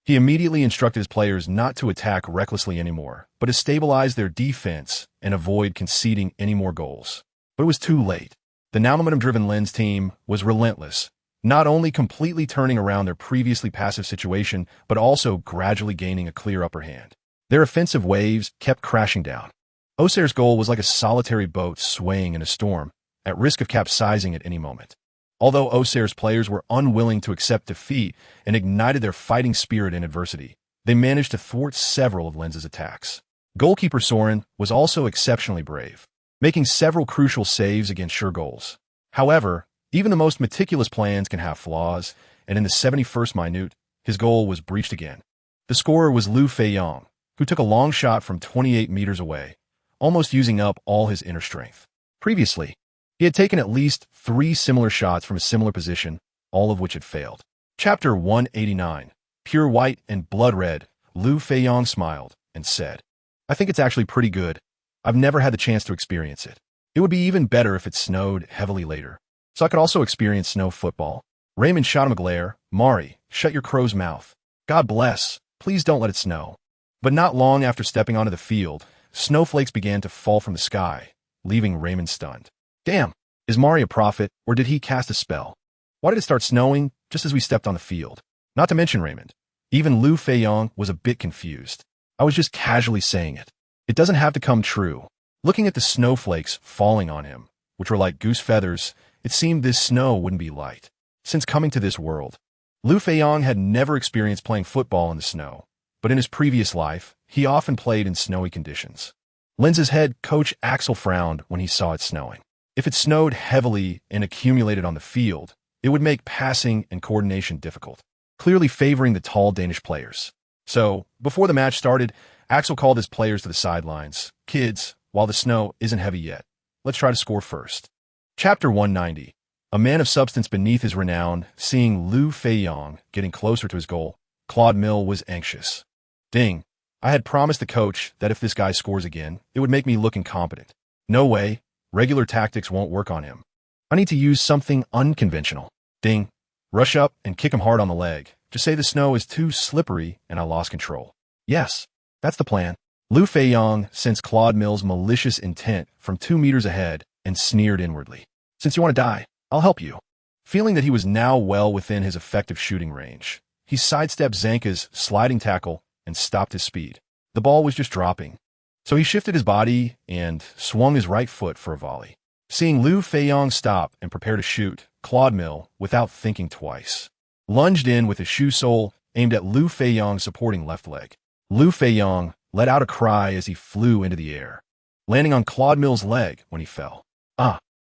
He immediately instructed his players not to attack recklessly anymore, but to stabilize their defense and avoid conceding any more goals. But it was too late. The now momentum-driven Lens team was relentless, not only completely turning around their previously passive situation, but also gradually gaining a clear upper hand. Their offensive waves kept crashing down. Auxerre's goal was like a solitary boat swaying in a storm, at risk of capsizing at any moment. Although Auxerre's players were unwilling to accept defeat and ignited their fighting spirit in adversity, they managed to thwart several of Lens's attacks. Goalkeeper Soren was also exceptionally brave, making several crucial saves against sure goals. However, even the most meticulous plans can have flaws, and in the 71st minute, his goal was breached again. The scorer was Liu Feiyang, who took a long shot from 28 meters away, almost using up all his inner strength. Previously, he had taken at least 3 similar shots from a similar position, all of which had failed. Chapter 189. Pure white and blood red, Liu Feiyang smiled and said, "I think it's actually pretty good. I've never had the chance to experience it. It would be even better if it snowed heavily later, so I could also experience snow football." Raymond shot him a glare. "Mari, shut your crow's mouth. God bless. Please don't let it snow." But not long after stepping onto the field, snowflakes began to fall from the sky, leaving Raymond stunned. Damn, is Mari a prophet, or did he cast a spell? Why did it start snowing just as we stepped on the field? Not to mention Raymond. Even Liu Feiyang was a bit confused. I was just casually saying it. It doesn't have to come true. Looking at the snowflakes falling on him, which were like goose feathers, it seemed this snow wouldn't be light. Since coming to this world, Liu Feiyang had never experienced playing football in the snow, but in his previous life, he often played in snowy conditions. Lens's head coach Axel frowned when he saw it snowing. If it snowed heavily and accumulated on the field, it would make passing and coordination difficult, clearly favoring the tall Danish players. So, before the match started, Axel called his players to the sidelines. "Kids, while the snow isn't heavy yet, let's try to score first." Chapter 190. A man of substance beneath his renown, seeing Liu Feiyang getting closer to his goal, Claude Mill was anxious. "Ding. I had promised the coach that if this guy scores again, it would make me look incompetent. No way. Regular tactics won't work on him. I need to use something unconventional. Ding. Rush up and kick him hard on the leg. Just say the snow is too slippery and I lost control." Yes, that's the plan. Liu Feiyang sensed Claude Mill's malicious intent from 2 meters ahead and sneered inwardly. "Since you want to die, I'll help you." Feeling that he was now well within his effective shooting range, he sidestepped Zanka's sliding tackle and stopped his speed. The ball was just dropping. So he shifted his body and swung his right foot for a volley. Seeing Liu Feiyang stop and prepare to shoot, Claude Mill, without thinking twice, lunged in with his shoe sole aimed at Liu Feiyang's supporting left leg. Liu Feiyang let out a cry as he flew into the air, landing on Claude Mill's leg when he fell.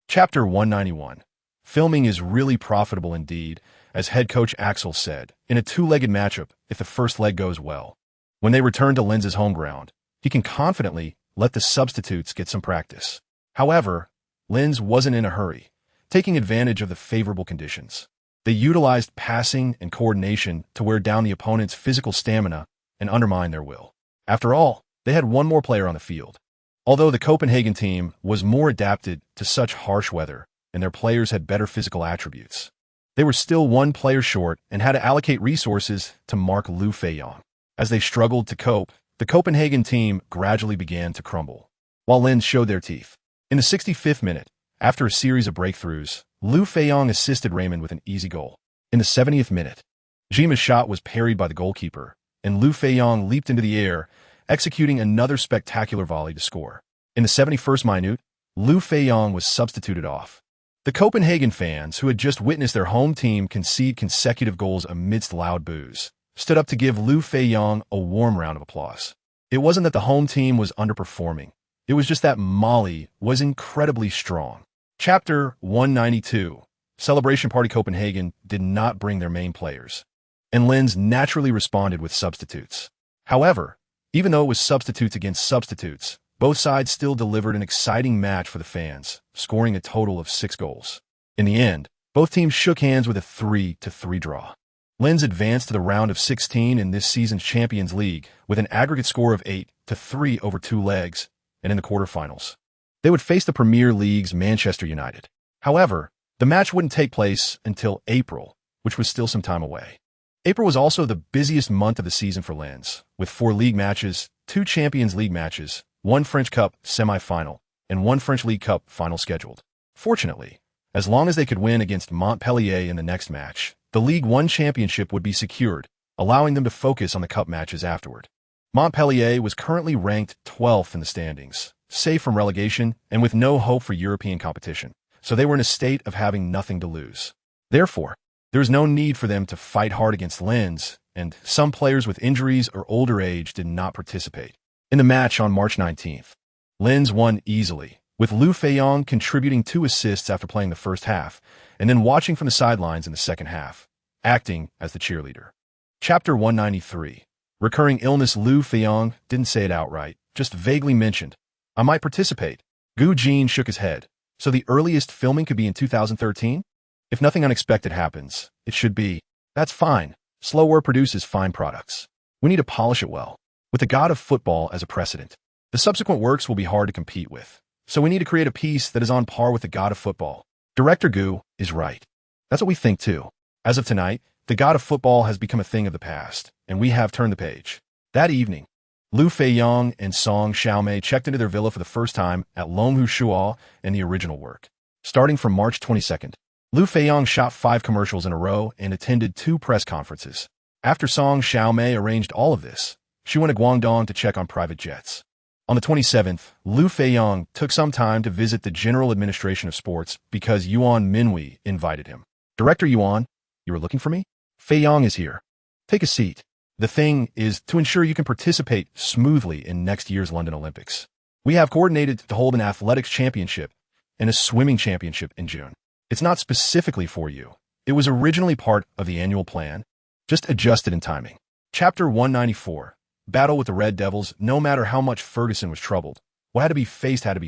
Chapter 191. Filming is really profitable indeed, as head coach Axel said, in a 2-legged matchup if the first leg goes well. When they return to Lens's home ground, he can confidently let the substitutes get some practice. However, Lens wasn't in a hurry, taking advantage of the favorable conditions. They utilized passing and coordination to wear down the opponent's physical stamina and undermine their will. After all, they had one more player on the field. Although the Copenhagen team was more adapted to such harsh weather and their players had better physical attributes, they were still one player short and had to allocate resources to mark Liu Feiyang. As they struggled to cope, the Copenhagen team gradually began to crumble, while Lens showed their teeth. In the 65th minute, after a series of breakthroughs, Liu Feiyang assisted Raymond with an easy goal. In the 70th minute, Jima's shot was parried by the goalkeeper, and Liu Feiyang leaped into the air, executing another spectacular volley to score. In the 71st minute, Liu Feiyang was substituted off. The Copenhagen fans, who had just witnessed their home team concede consecutive goals amidst loud boos, stood up to give Liu Feiyang a warm round of applause. It wasn't that the home team was underperforming. It was just that Mali was incredibly strong. Chapter 192. Celebration Party Copenhagen did not bring their main players, and Lens naturally responded with substitutes. However, even though it was substitutes against substitutes, both sides still delivered an exciting match for the fans, scoring a total of 6 goals. In the end, both teams shook hands with a 3-3 draw. Lens advanced to the round of 16 in this season's Champions League with an aggregate score of 8-3 over 2 legs, and in the quarterfinals, they would face the Premier League's Manchester United. However, the match wouldn't take place until April, which was still some time away. April was also the busiest month of the season for Lens, with 4 league matches, 2 Champions League matches, 1 French Cup semi-final, and 1 French League Cup final scheduled. Fortunately, as long as they could win against Montpellier in the next match, the Ligue 1 championship would be secured, allowing them to focus on the cup matches afterward. Montpellier was currently ranked 12th in the standings, safe from relegation and with no hope for European competition, so they were in a state of having nothing to lose. Therefore, there was no need for them to fight hard against Lens, and some players with injuries or older age did not participate. In the match on March 19th, Lens won easily, with Liu Feiyang contributing 2 assists after playing the first half, and then watching from the sidelines in the second half, acting as the cheerleader. Chapter 193. Recurring illness. Liu Feiyang didn't say it outright, just vaguely mentioned, "I might participate." Gu Jin shook his head. "So the earliest filming could be in 2013? If nothing unexpected happens, it should be. That's fine. Slow work produces fine products. We need to polish it well. With the god of football as a precedent, the subsequent works will be hard to compete with. So we need to create a piece that is on par with the god of football." Director Gu is right. That's what we think too. As of tonight, the god of football has become a thing of the past, and we have turned the page. That evening, Liu Feiyang and Song Xiaomei checked into their villa for the first time at Longhu Shuo and the original work. Starting from March 22nd, Liu Feiyang shot 5 commercials in a row and attended 2 press conferences. After Song Xiaomei arranged all of this, she went to Guangdong to check on private jets. On the 27th, Liu Feiyang took some time to visit the General Administration of Sports because Yuan Minwei invited him. "Director Yuan, you were looking for me? Feiyang is here. Take a seat. The thing is to ensure you can participate smoothly in next year's London Olympics. We have coordinated to hold an athletics championship and a swimming championship in June. It's not specifically for you. It was originally part of the annual plan, just adjusted in timing." Chapter 194. Battle with the Red Devils. No matter how much Ferguson was troubled, what had to be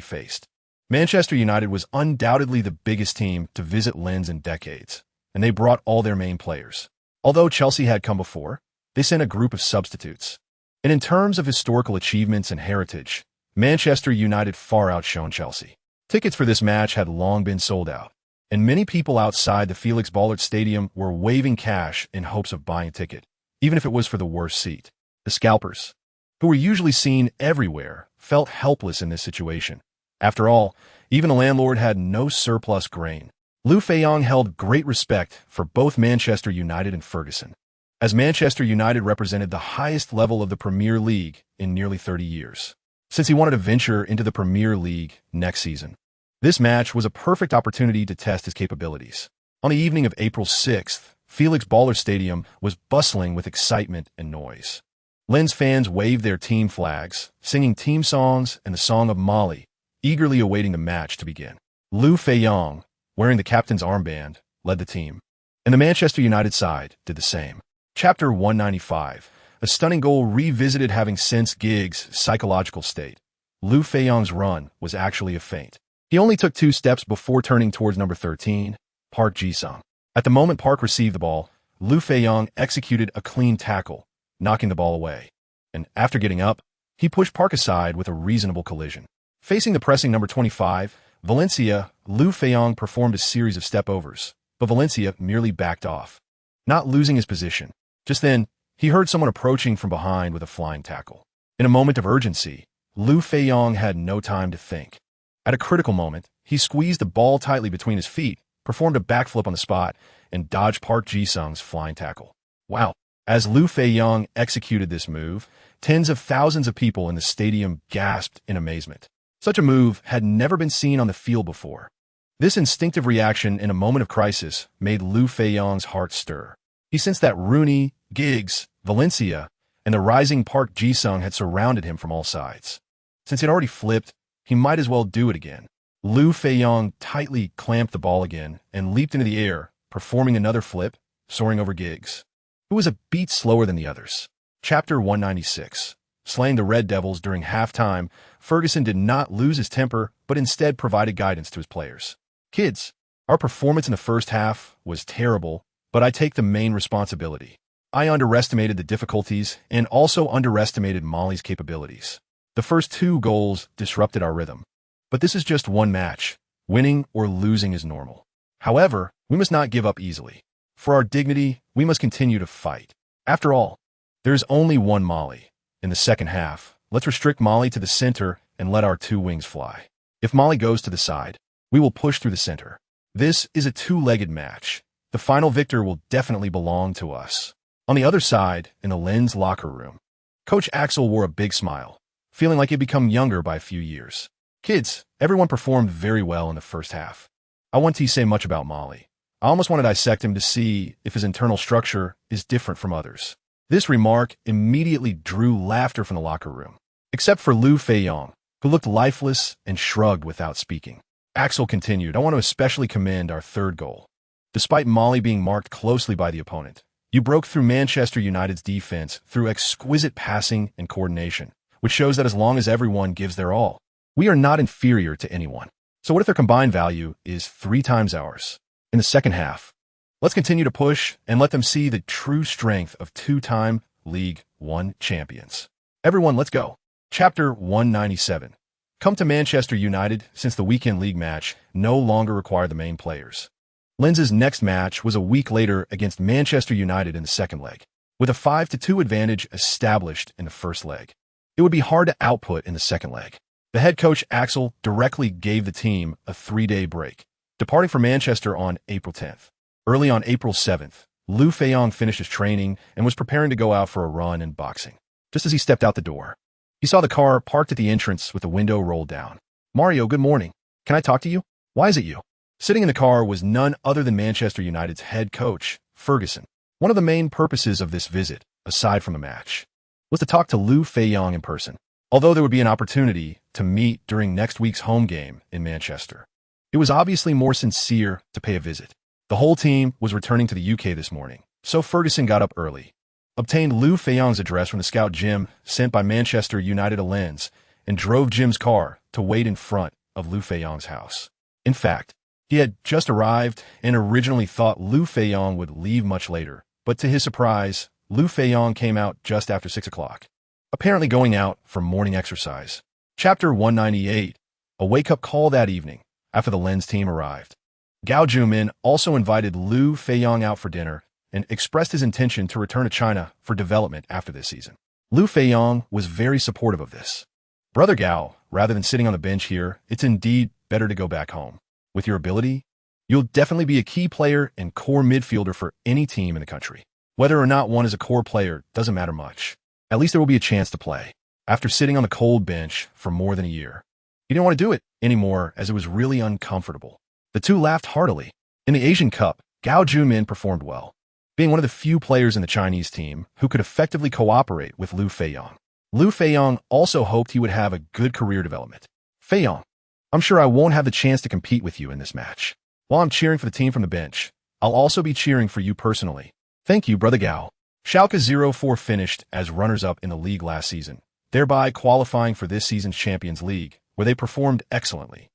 faced. Manchester United was undoubtedly the biggest team to visit Lens in decades, and they brought all their main players. Although Chelsea had come before, they sent a group of substitutes. And in terms of historical achievements and heritage, Manchester United far outshone Chelsea. Tickets for this match had long been sold out, and many people outside the Felix Bollaert Stadium were waving cash in hopes of buying a ticket, even if it was for the worst seat. The scalpers, who were usually seen everywhere, felt helpless in this situation. After all, even a landlord had no surplus grain. Liu Feiyang held great respect for both Manchester United and Ferguson, as Manchester United represented the highest level of the Premier League in nearly 30 years, since he wanted to venture into the Premier League next season. This match was a perfect opportunity to test his capabilities. On the evening of April 6th, Felix Bollaert Stadium was bustling with excitement and noise. Lens fans waved their team flags, singing team songs and the Song of Mali, eagerly awaiting the match to begin. Liu Feiyang, wearing the captain's armband, led the team, and the Manchester United side did the same. Chapter 195. A stunning goal revisited. Having sensed Giggs' psychological state, Liu Feiyang's run was actually a feint. He only took 2 steps before turning towards number 13, Park Ji-sung. At the moment Park received the ball, Liu Feiyang executed a clean tackle, knocking the ball away. And after getting up, he pushed Park aside with a reasonable collision. Facing the pressing number 25, Valencia, Liu Feiyang performed a series of step-overs, but Valencia merely backed off, not losing his position. Just then, he heard someone approaching from behind with a flying tackle. In a moment of urgency, Liu Feiyang had no time to think. At a critical moment, he squeezed the ball tightly between his feet, performed a backflip on the spot, and dodged Park Ji-sung's flying tackle. Wow! As Liu Feiyang executed this move, tens of thousands of people in the stadium gasped in amazement. Such a move had never been seen on the field before. This instinctive reaction in a moment of crisis made Liu Feiyang's heart stir. He sensed that Rooney, Giggs, Valencia, and the rising Park Ji-sung had surrounded him from all sides. Since he had already flipped, he might as well do it again. Liu Feiyang tightly clamped the ball again and leaped into the air, performing another flip, soaring over Giggs, who was a beat slower than the others. Chapter 196. Slaying the Red Devils. During halftime, Ferguson did not lose his temper, but instead provided guidance to his players. "Kids, our performance in the first half was terrible, but I take the main responsibility. I underestimated the difficulties and also underestimated Mali's capabilities. The first 2 goals disrupted our rhythm. But this is just one match. Winning or losing is normal. However, we must not give up easily. For our dignity, we must continue to fight. After all, there is only one Mali. In the second half, let's restrict Mali to the center and let our two wings fly. If Mali goes to the side, we will push through the center. This is a two-legged match. The final victor will definitely belong to us. On the other side, in the Lens locker room, Coach Axel wore a big smile, feeling like he'd become younger by a few years. Kids, everyone performed very well in the first half. I want to say much about Mali. I almost want to dissect him to see if his internal structure is different from others. This remark immediately drew laughter from the locker room, except for Liu Feiyang, who looked lifeless and shrugged without speaking. Axel continued, I want to especially commend our third goal. Despite Mali being marked closely by the opponent, you broke through Manchester United's defense through exquisite passing and coordination, which shows that as long as everyone gives their all, we are not inferior to anyone. So what if their combined value is 3 times ours? In the second half, let's continue to push and let them see the true strength of 2-time Ligue 1 champions. Everyone, let's go. Chapter 197. Come to Manchester United since the weekend league match no longer required the main players. Lens's next match was a week later against Manchester United in the second leg, with a 5-2 advantage established in the first leg. It would be hard to output in the second leg. The head coach Axel directly gave the team a 3-day break, departing for Manchester on April 10th. Early on April 7th, Liu Feiyang finished his training and was preparing to go out for a run and boxing. Just as he stepped out the door, he saw the car parked at the entrance with the window rolled down. Mario, good morning. Can I talk to you? Why is it you? Sitting in the car was none other than Manchester United's head coach, Ferguson. One of the main purposes of this visit, aside from the match, was to talk to Liu Feiyang in person, although there would be an opportunity to meet during next week's home game in Manchester. It was obviously more sincere to pay a visit. The whole team was returning to the UK this morning, so Ferguson got up early, obtained Liu Feiyang's address from the scout Jim sent by Manchester United Lens, and drove Jim's car to wait in front of Liu Feiyang's house. In fact, he had just arrived and originally thought Liu Feiyang would leave much later, but to his surprise, Liu Feiyang came out just after 6 o'clock, apparently going out for morning exercise. Chapter 198. A wake-up call that evening after the Lens team arrived. Gao Jumin also invited Liu Feiyang out for dinner and expressed his intention to return to China for development after this season. Liu Feiyang was very supportive of this. Brother Gao, rather than sitting on the bench here, it's indeed better to go back home. With your ability, you'll definitely be a key player and core midfielder for any team in the country. Whether or not one is a core player doesn't matter much. At least there will be a chance to play. After sitting on the cold bench for more than a year, he didn't want to do it anymore as it was really uncomfortable. The two laughed heartily. In the Asian Cup, Gao Jumin performed well, being one of the few players in the Chinese team who could effectively cooperate with Liu Feiyang. Liu Feiyang also hoped he would have a good career development. Feiyang, I'm sure I won't have the chance to compete with you in this match. While I'm cheering for the team from the bench, I'll also be cheering for you personally. Thank you, Brother Gao. Schalke 04 finished as runners-up in the league last season, thereby qualifying for this season's Champions League, where they performed excellently,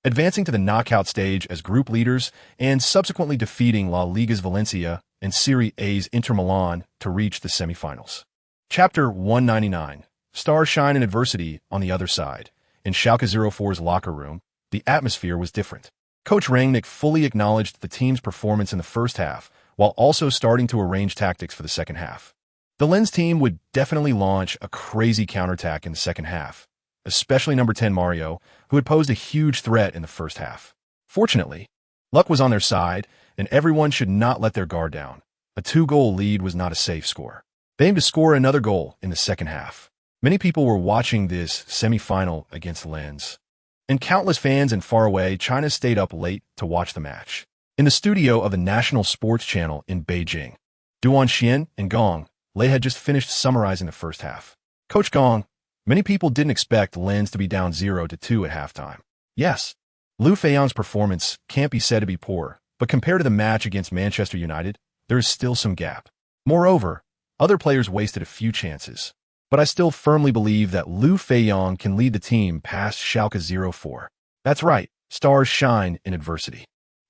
advancing to the knockout stage as group leaders and subsequently defeating La Liga's Valencia and Serie A's Inter Milan to reach the semifinals. Chapter 199. Stars shine in adversity on the other side. In Schalke 04's locker room, the atmosphere was different. Coach Rangnick fully acknowledged the team's performance in the first half, while also starting to arrange tactics for the second half. The Lens team would definitely launch a crazy counterattack in the second half, especially number 10 Mario, who had posed a huge threat in the first half. Fortunately, luck was on their side, and everyone should not let their guard down. A 2-goal lead was not a safe score. They aimed to score another goal in the second half. Many people were watching this semi-final against Lens, and countless fans in faraway China stayed up late to watch the match. In the studio of the National Sports Channel in Beijing, Duan Xian and Gong Lei had just finished summarizing the first half. Coach Gong, many people didn't expect Lens to be down 0-2 at halftime. Yes, Liu Feiyang's performance can't be said to be poor, but compared to the match against Manchester United, there is still some gap. Moreover, other players wasted a few chances. But I still firmly believe that Liu Feiyang can lead the team past Schalke 04. That's right, stars shine in adversity.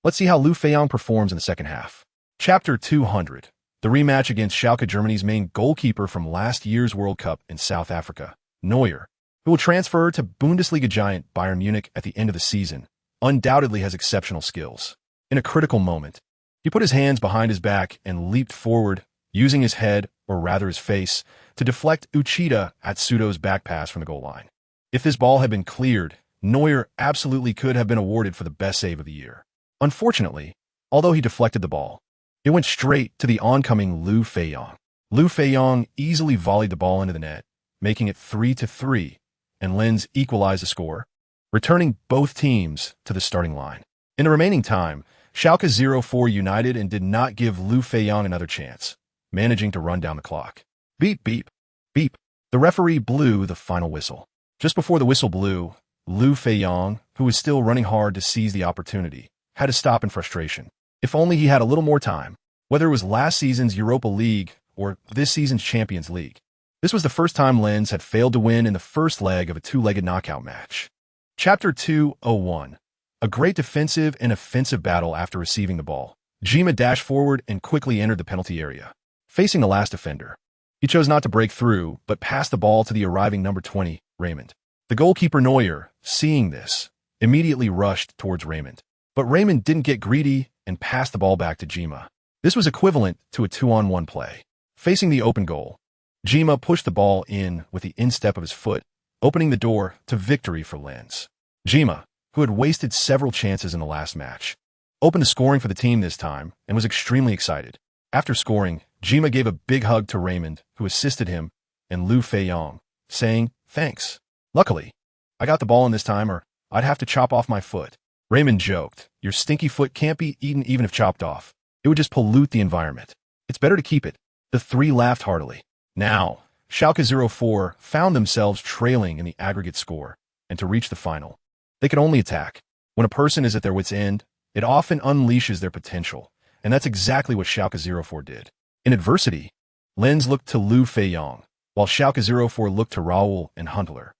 Let's see how Liu Feiyang performs in the second half. Chapter 200. The rematch against Schalke, Germany's main goalkeeper from last year's World Cup in South Africa, Neuer, who will transfer to Bundesliga giant Bayern Munich at the end of the season, undoubtedly has exceptional skills. In a critical moment, He put his hands behind his back and leaped forward, using his head, or rather his face, to deflect Uchida Atsudo's back pass from the goal line. If this ball had been cleared, Neuer absolutely could have been awarded for the best save of the year. Unfortunately, although he deflected the ball, it went straight to the oncoming Liu Feiyang. Liu Feiyang easily volleyed the ball into the net, making it 3-3, and Linz equalized the score, returning both teams to the starting line. In the remaining time, Schalke 04 united and did not give Liu Feiyang another chance, managing to run down the clock. Beep, beep, beep. The referee blew the final whistle. Just before the whistle blew, Liu Feiyang, who was still running hard to seize the opportunity, had to stop in frustration. If only he had a little more time, whether it was last season's Europa League or this season's Champions League. This was the first time Linz had failed to win in the first leg of a two-legged knockout match. Chapter 2:01. A great defensive and offensive battle after receiving the ball. Jima dashed forward and quickly entered the penalty area, facing the last defender. He chose not to break through, but passed the ball to the arriving number 20, Raymond. The goalkeeper Neuer, seeing this, immediately rushed towards Raymond. But Raymond didn't get greedy and passed the ball back to Jima. This was equivalent to a 2-on-1 play. Facing the open goal, Jima pushed the ball in with the instep of his foot, opening the door to victory for Linz. Jima, who had wasted several chances in the last match, opened the scoring for the team this time and was extremely excited. After scoring, Jima gave a big hug to Raymond, who assisted him, and Liu Feiyang, saying, "Thanks. Luckily, I got the ball in this time or I'd have to chop off my foot." Raymond joked, "Your stinky foot can't be eaten even if chopped off. It would just pollute the environment. It's better to keep it." The three laughed heartily. Now, Schalke 04 found themselves trailing in the aggregate score, and to reach the final, they could only attack. When a person is at their wit's end, it often unleashes their potential, and that's exactly what Schalke 04 did. In adversity, Linz looked to Liu Feiyang, while Schalke 04 looked to Raoul and Huntelaar.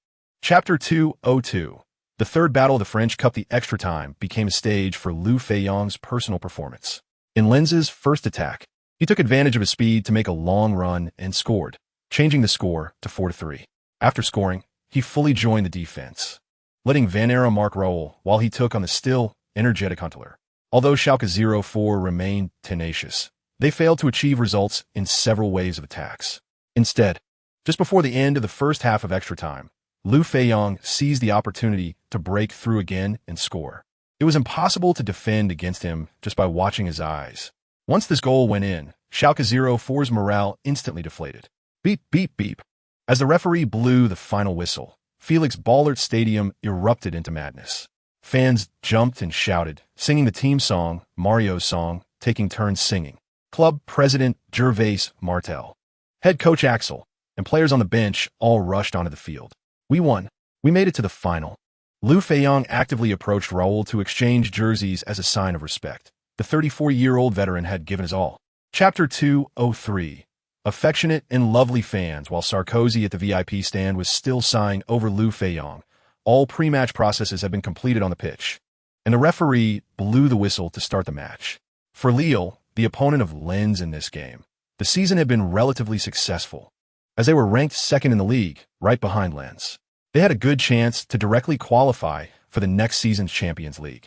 Chapter 2:02. The third battle of the French Cup, the extra time, became a stage for Liu Feiyang's personal performance. In Linz's first attack, he took advantage of his speed to make a long run and scored, changing the score to 4-3. After scoring, he fully joined the defense, letting Vanera mark Raoul while he took on the still energetic Huntelaar. Although Schalke 04 remained tenacious, they failed to achieve results in several waves of attacks. Instead, just before the end of the first half of extra time, Liu Feiyang seized the opportunity to break through again and score. It was impossible to defend against him just by watching his eyes. Once this goal went in, Schalke 04's morale instantly deflated. Beep, beep, beep. As the referee blew the final whistle, Felix Bollert Stadium erupted into madness. Fans jumped and shouted, singing the team song, Mario's song, taking turns singing. Club president Gervais Martel, head coach Axel, and players on the bench all rushed onto the field. "We won. We made it to the final." Liu Feiyang actively approached Raoul to exchange jerseys as a sign of respect. The 34-year-old veteran had given his all. Chapter 2:03. Affectionate and lovely fans. While Sarkozy at the VIP stand was still sighing over Liu Feiyang, all pre-match processes had been completed on the pitch, and the referee blew the whistle to start the match. For Lille, the opponent of Linz in this game, the season had been relatively successful, as they were ranked second in the league, right behind Linz. They had a good chance to directly qualify for the next season's Champions League.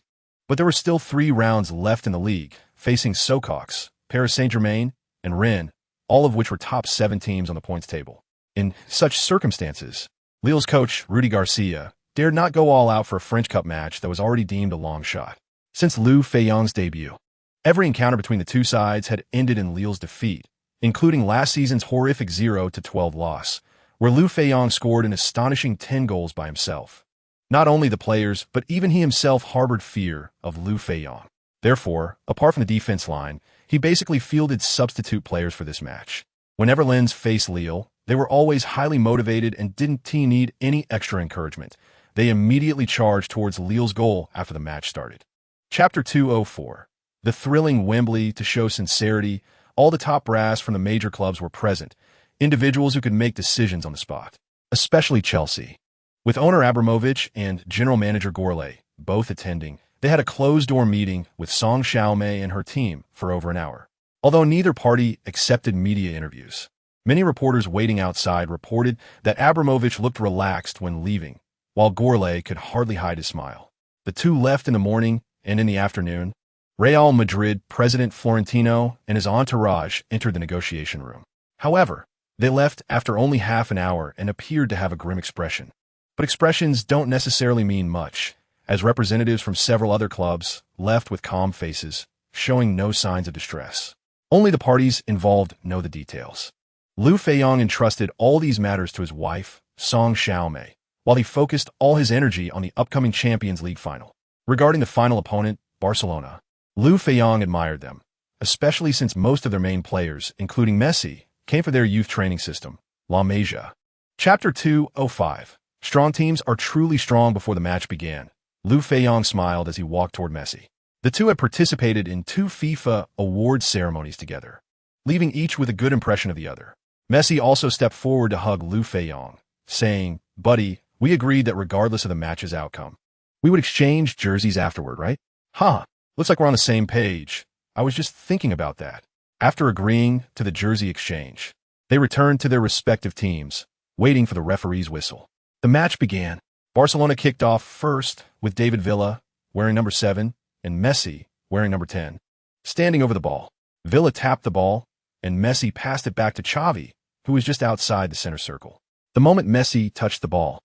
But there were still 3 rounds left in the league, facing Socox, Paris Saint-Germain, and Rennes, all of which were top 7 teams on the points table. In such circumstances, Lille's coach, Rudy Garcia, dared not go all out for a French Cup match that was already deemed a long shot. Since Liu Feiyang's debut, every encounter between the two sides had ended in Lille's defeat, including last season's horrific 0-12 loss, where Liu Feiyang scored an astonishing 10 goals by himself. Not only the players, but even he himself harbored fear of Liu Feiyang. Therefore, apart from the defense line, he basically fielded substitute players for this match. Whenever Linz faced Lille, they were always highly motivated and didn't need any extra encouragement. They immediately charged towards Lille's goal after the match started. Chapter 2:04. The thrilling Wembley. To show sincerity, all the top brass from the major clubs were present, individuals who could make decisions on the spot, especially Chelsea. With owner Abramovich and general manager Gourlay both attending, they had a closed-door meeting with Song Xiaomei and her team for over an hour. Although neither party accepted media interviews, many reporters waiting outside reported that Abramovich looked relaxed when leaving, while Gourlay could hardly hide his smile. The two left in the morning, and in the afternoon, Real Madrid president Florentino and his entourage entered the negotiation room. However, they left after only half an hour and appeared to have a grim expression. But expressions don't necessarily mean much, as representatives from several other clubs left with calm faces, showing no signs of distress. Only the parties involved know the details. Liu Feiyang entrusted all these matters to his wife, Song Xiaomei, while he focused all his energy on the upcoming Champions League final. Regarding the final opponent, Barcelona, Liu Feiyang admired them, especially since most of their main players, including Messi, came from their youth training system, La Masia. Chapter 2:05. Strong teams are truly strong before the match began. Liu Feiyang smiled as he walked toward Messi. The two had participated in 2 FIFA awards ceremonies together, leaving each with a good impression of the other. Messi also stepped forward to hug Liu Feiyang, saying, "Buddy, we agreed that regardless of the match's outcome, we would exchange jerseys afterward, right?" "Huh, looks like we're on the same page. I was just thinking about that." After agreeing to the jersey exchange, they returned to their respective teams, waiting for the referee's whistle. The match began. Barcelona kicked off first with David Villa, wearing number 7, and Messi, wearing number 10, standing over the ball. Villa tapped the ball, and Messi passed it back to Xavi, who was just outside the center circle. The moment Messi touched the ball,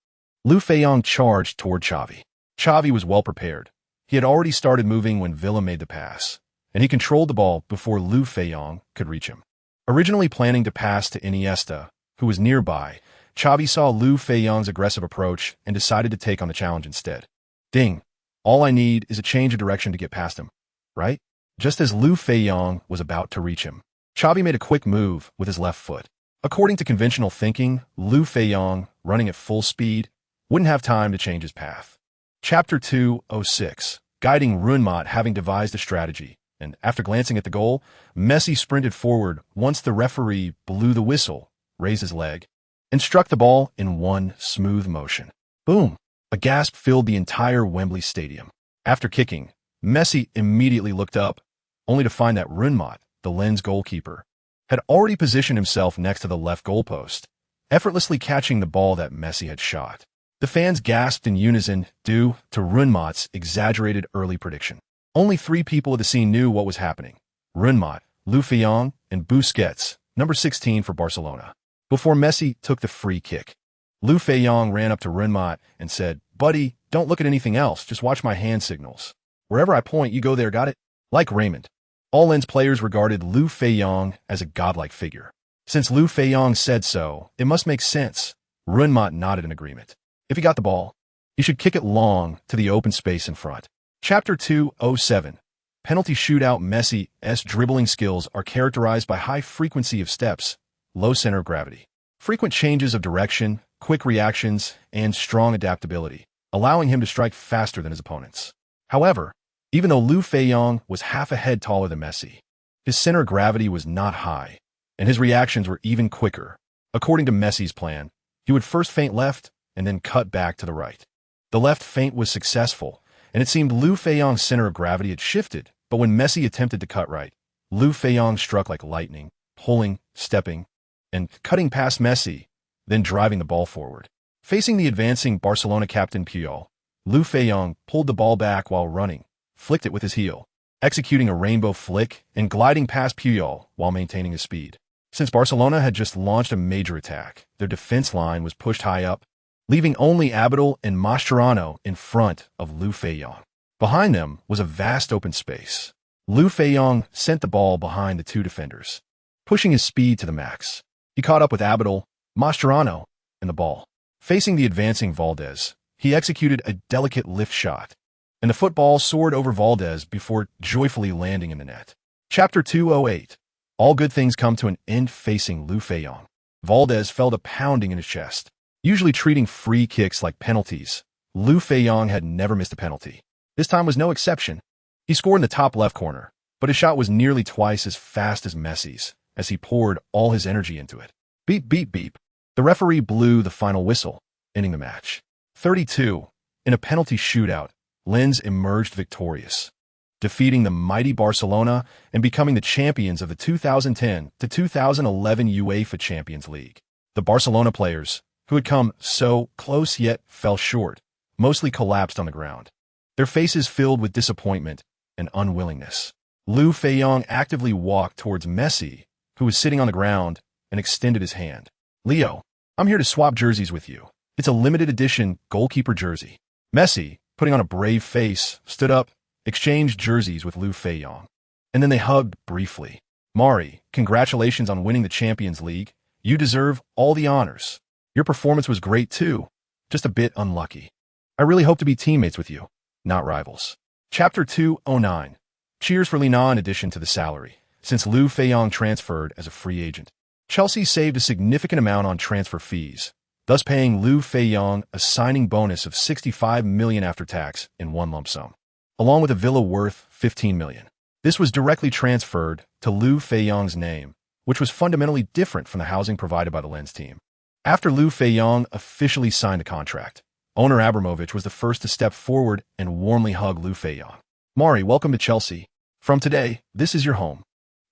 Liu Feiyang charged toward Xavi. Xavi was well prepared. He had already started moving when Villa made the pass, and he controlled the ball before Liu Feiyang could reach him. Originally planning to pass to Iniesta, who was nearby, Xavi saw Liu Feiyang's aggressive approach and decided to take on the challenge instead. Ding! All I need is a change of direction to get past him, right? Just as Liu Feiyang was about to reach him, Xavi made a quick move with his left foot. According to conventional thinking, Liu Feiyang, running at full speed, wouldn't have time to change his path. Chapter 2:06. Guiding Runmat having devised a strategy, and after glancing at the goal, Messi sprinted forward once the referee blew the whistle, raised his leg, and struck the ball in one smooth motion. Boom! A gasp filled the entire Wembley Stadium. After kicking, Messi immediately looked up, only to find that Runmat, the Lens goalkeeper, had already positioned himself next to the left goalpost, effortlessly catching the ball that Messi had shot. The fans gasped in unison due to Runmat's exaggerated early prediction. Only 3 people at the scene knew what was happening: Runmat, Liu Feiyang, and Busquets, number 16 for Barcelona. Before Messi took the free kick, Liu Feiyang ran up to Runmat and said, "Buddy, don't look at anything else, just watch my hand signals. Wherever I point, you go there, got it?" Like Raymond, all Lens players regarded Liu Feiyang as a godlike figure. Since Liu Feiyang said so, it must make sense. Runmat nodded in agreement. If he got the ball, he should kick it long to the open space in front. Chapter 2:07. Penalty shootout. Messi's dribbling skills are characterized by high frequency of steps, low center of gravity, frequent changes of direction, quick reactions, and strong adaptability, allowing him to strike faster than his opponents. However, even though Liu Feiyang was half a head taller than Messi, his center of gravity was not high, and his reactions were even quicker. According to Messi's plan, he would first feint left and then cut back to the right. The left feint was successful, and it seemed Liu Feiyang's center of gravity had shifted, but when Messi attempted to cut right, Liu Feiyang struck like lightning, pulling, stepping, and cutting past Messi, then driving the ball forward. Facing the advancing Barcelona captain Puyol, Liu Feiyang pulled the ball back while running, flicked it with his heel, executing a rainbow flick and gliding past Puyol while maintaining his speed. Since Barcelona had just launched a major attack, their defense line was pushed high up, leaving only Abidal and Mascherano in front of Liu Feiyang. Behind them was a vast open space. Liu Feiyang sent the ball behind the 2 defenders, pushing his speed to the max. He caught up with Abidal, Mascherano, and the ball. Facing the advancing Valdez, he executed a delicate lift shot, and the football soared over Valdez before joyfully landing in the net. Chapter 2:08. All good things come to an end. Facing Liu Feiyang, Valdez felt a pounding in his chest. Usually treating free kicks like penalties, Liu Feiyang had never missed a penalty. This time was no exception. He scored in the top left corner, but his shot was nearly twice as fast as Messi's, as he poured all his energy into it. Beep, beep, beep. The referee blew the final whistle, ending the match. 32. In a penalty shootout, Lens emerged victorious, defeating the mighty Barcelona and becoming the champions of the 2010 to 2011 UEFA Champions League. The Barcelona players, who had come so close yet fell short, mostly collapsed on the ground, their faces filled with disappointment and unwillingness. Liu Feiyang actively walked towards Messi, who was sitting on the ground, and extended his hand. Leo, I'm here to swap jerseys with you. It's a limited edition goalkeeper jersey. Messi, putting on a brave face, stood up, exchanged jerseys with Liu Feiyang. And then they hugged briefly. Mari, congratulations on winning the Champions League. You deserve all the honors. Your performance was great too, just a bit unlucky. I really hope to be teammates with you, not rivals. Chapter 209. Cheers for Lina in addition to the salary. Since Liu Feiyang transferred as a free agent, Chelsea saved a significant amount on transfer fees, thus paying Liu Feiyang a signing bonus of $65 million after tax in one lump sum, along with a villa worth $15 million. This was directly transferred to Liu Feiyang's name, which was fundamentally different from the housing provided by the Lens team. After Liu Feiyang officially signed the contract, owner Abramovich was the first to step forward and warmly hug Liu Feiyang. Mari, welcome to Chelsea. From today, this is your home,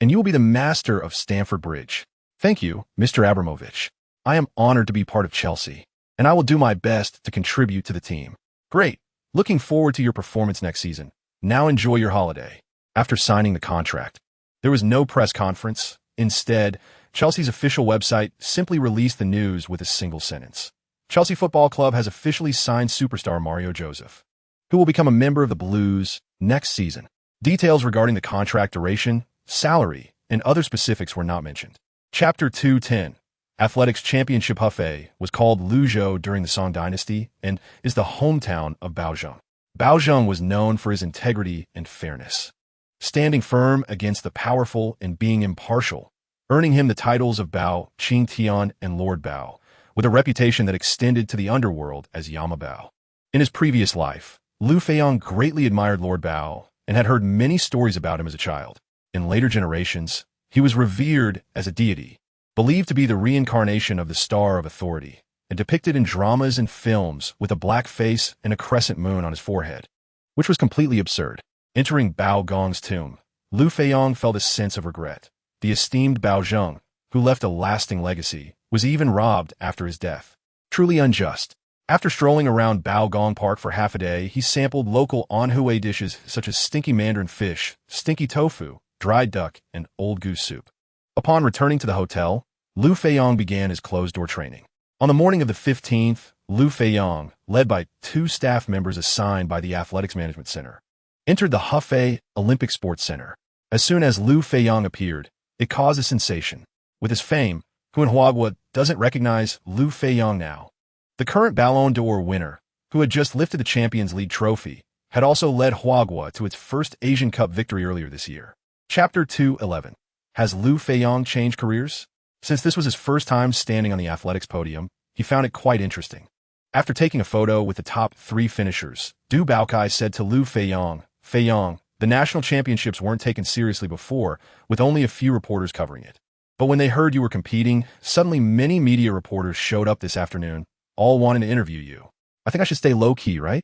and you will be the master of Stamford Bridge. Thank you, Mr. Abramovich. I am honored to be part of Chelsea, and I will do my best to contribute to the team. Great. Looking forward to your performance next season. Now enjoy your holiday. After signing the contract, there was no press conference. Instead, Chelsea's official website simply released the news with a single sentence. Chelsea Football Club has officially signed superstar Mario Joseph, who will become a member of the Blues next season. Details regarding the contract duration, salary, and other specifics were not mentioned. Chapter 210. Athletics Championship Hefei was called Luzhou during the Song Dynasty and is the hometown of Baozheng. Baozheng was known for his integrity and fairness, standing firm against the powerful and being impartial, earning him the titles of Bao, Qing Tian, and Lord Bao, with a reputation that extended to the underworld as Yama Bao. In his previous life, Liu Feiyang greatly admired Lord Bao and had heard many stories about him as a child. In later generations, he was revered as a deity, believed to be the reincarnation of the Star of Authority, and depicted in dramas and films with a black face and a crescent moon on his forehead, which was completely absurd. Entering Bao Gong's tomb, Liu Feiyang felt a sense of regret. The esteemed Bao Zheng, who left a lasting legacy, was even robbed after his death. Truly unjust. After strolling around Bao Gong Park for half a day, he sampled local Anhui dishes such as stinky mandarin fish, stinky tofu, dried duck, and old goose soup. Upon returning to the hotel, Liu Feiyang began his closed-door training. On the morning of the 15th, Liu Feiyang, led by 2 staff members assigned by the Athletics Management Center, entered the Hefei Olympic Sports Center. As soon as Liu Feiyang appeared, it caused a sensation. With his fame, Huanhuagua doesn't recognize Liu Feiyang now. The current Ballon d'Or winner, who had just lifted the Champions League trophy, had also led Huagua to its first Asian Cup victory earlier this year. Chapter 211. Has Liu Feiyang changed careers? Since this was his first time standing on the athletics podium, he found it quite interesting. After taking a photo with the top 3 finishers, Du Baokai said to Liu Feiyang, "Feiyang, the national championships weren't taken seriously before, with only a few reporters covering it. But when they heard you were competing, suddenly many media reporters showed up this afternoon, all wanting to interview you. I think I should stay low-key, right?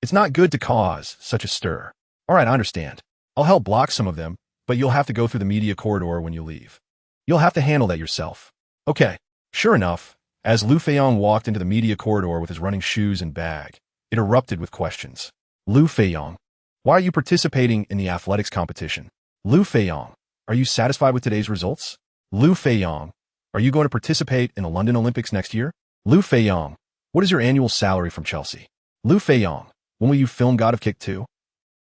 It's not good to cause such a stir. All right, I understand. I'll help block some of them, but you'll have to go through the media corridor when you leave. You'll have to handle that yourself." Okay. Sure enough, as Liu Feiyang walked into the media corridor with his running shoes and bag, it erupted with questions. Liu Feiyang, why are you participating in the athletics competition? Liu Feiyang, are you satisfied with today's results? Liu Feiyang, are you going to participate in the London Olympics next year? Liu Feiyang, what is your annual salary from Chelsea? Liu Feiyang, when will you film God of Kick 2?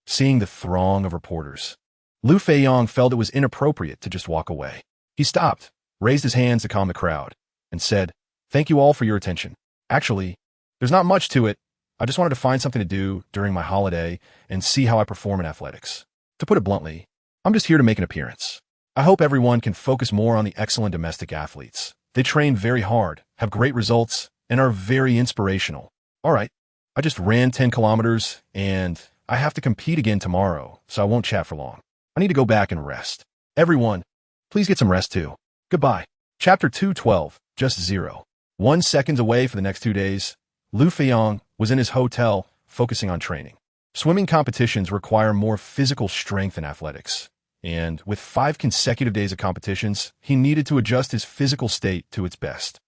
Seeing the throng of reporters, Liu Feiyang felt it was inappropriate to just walk away. He stopped, raised his hands to calm the crowd, and said, "Thank you all for your attention. Actually, there's not much to it. I just wanted to find something to do during my holiday and see how I perform in athletics. To put it bluntly, I'm just here to make an appearance. I hope everyone can focus more on the excellent domestic athletes. They train very hard, have great results, and are very inspirational. All right, I just ran 10 kilometers, and I have to compete again tomorrow, so I won't chat for long. I need to go back and rest. Everyone, please get some rest too. Goodbye." Chapter 212, just 0.1 seconds away for the next 2 days, Liu Feiyang was in his hotel, focusing on training. Swimming competitions require more physical strength than athletics, and with 5 consecutive days of competitions, he needed to adjust his physical state to its best.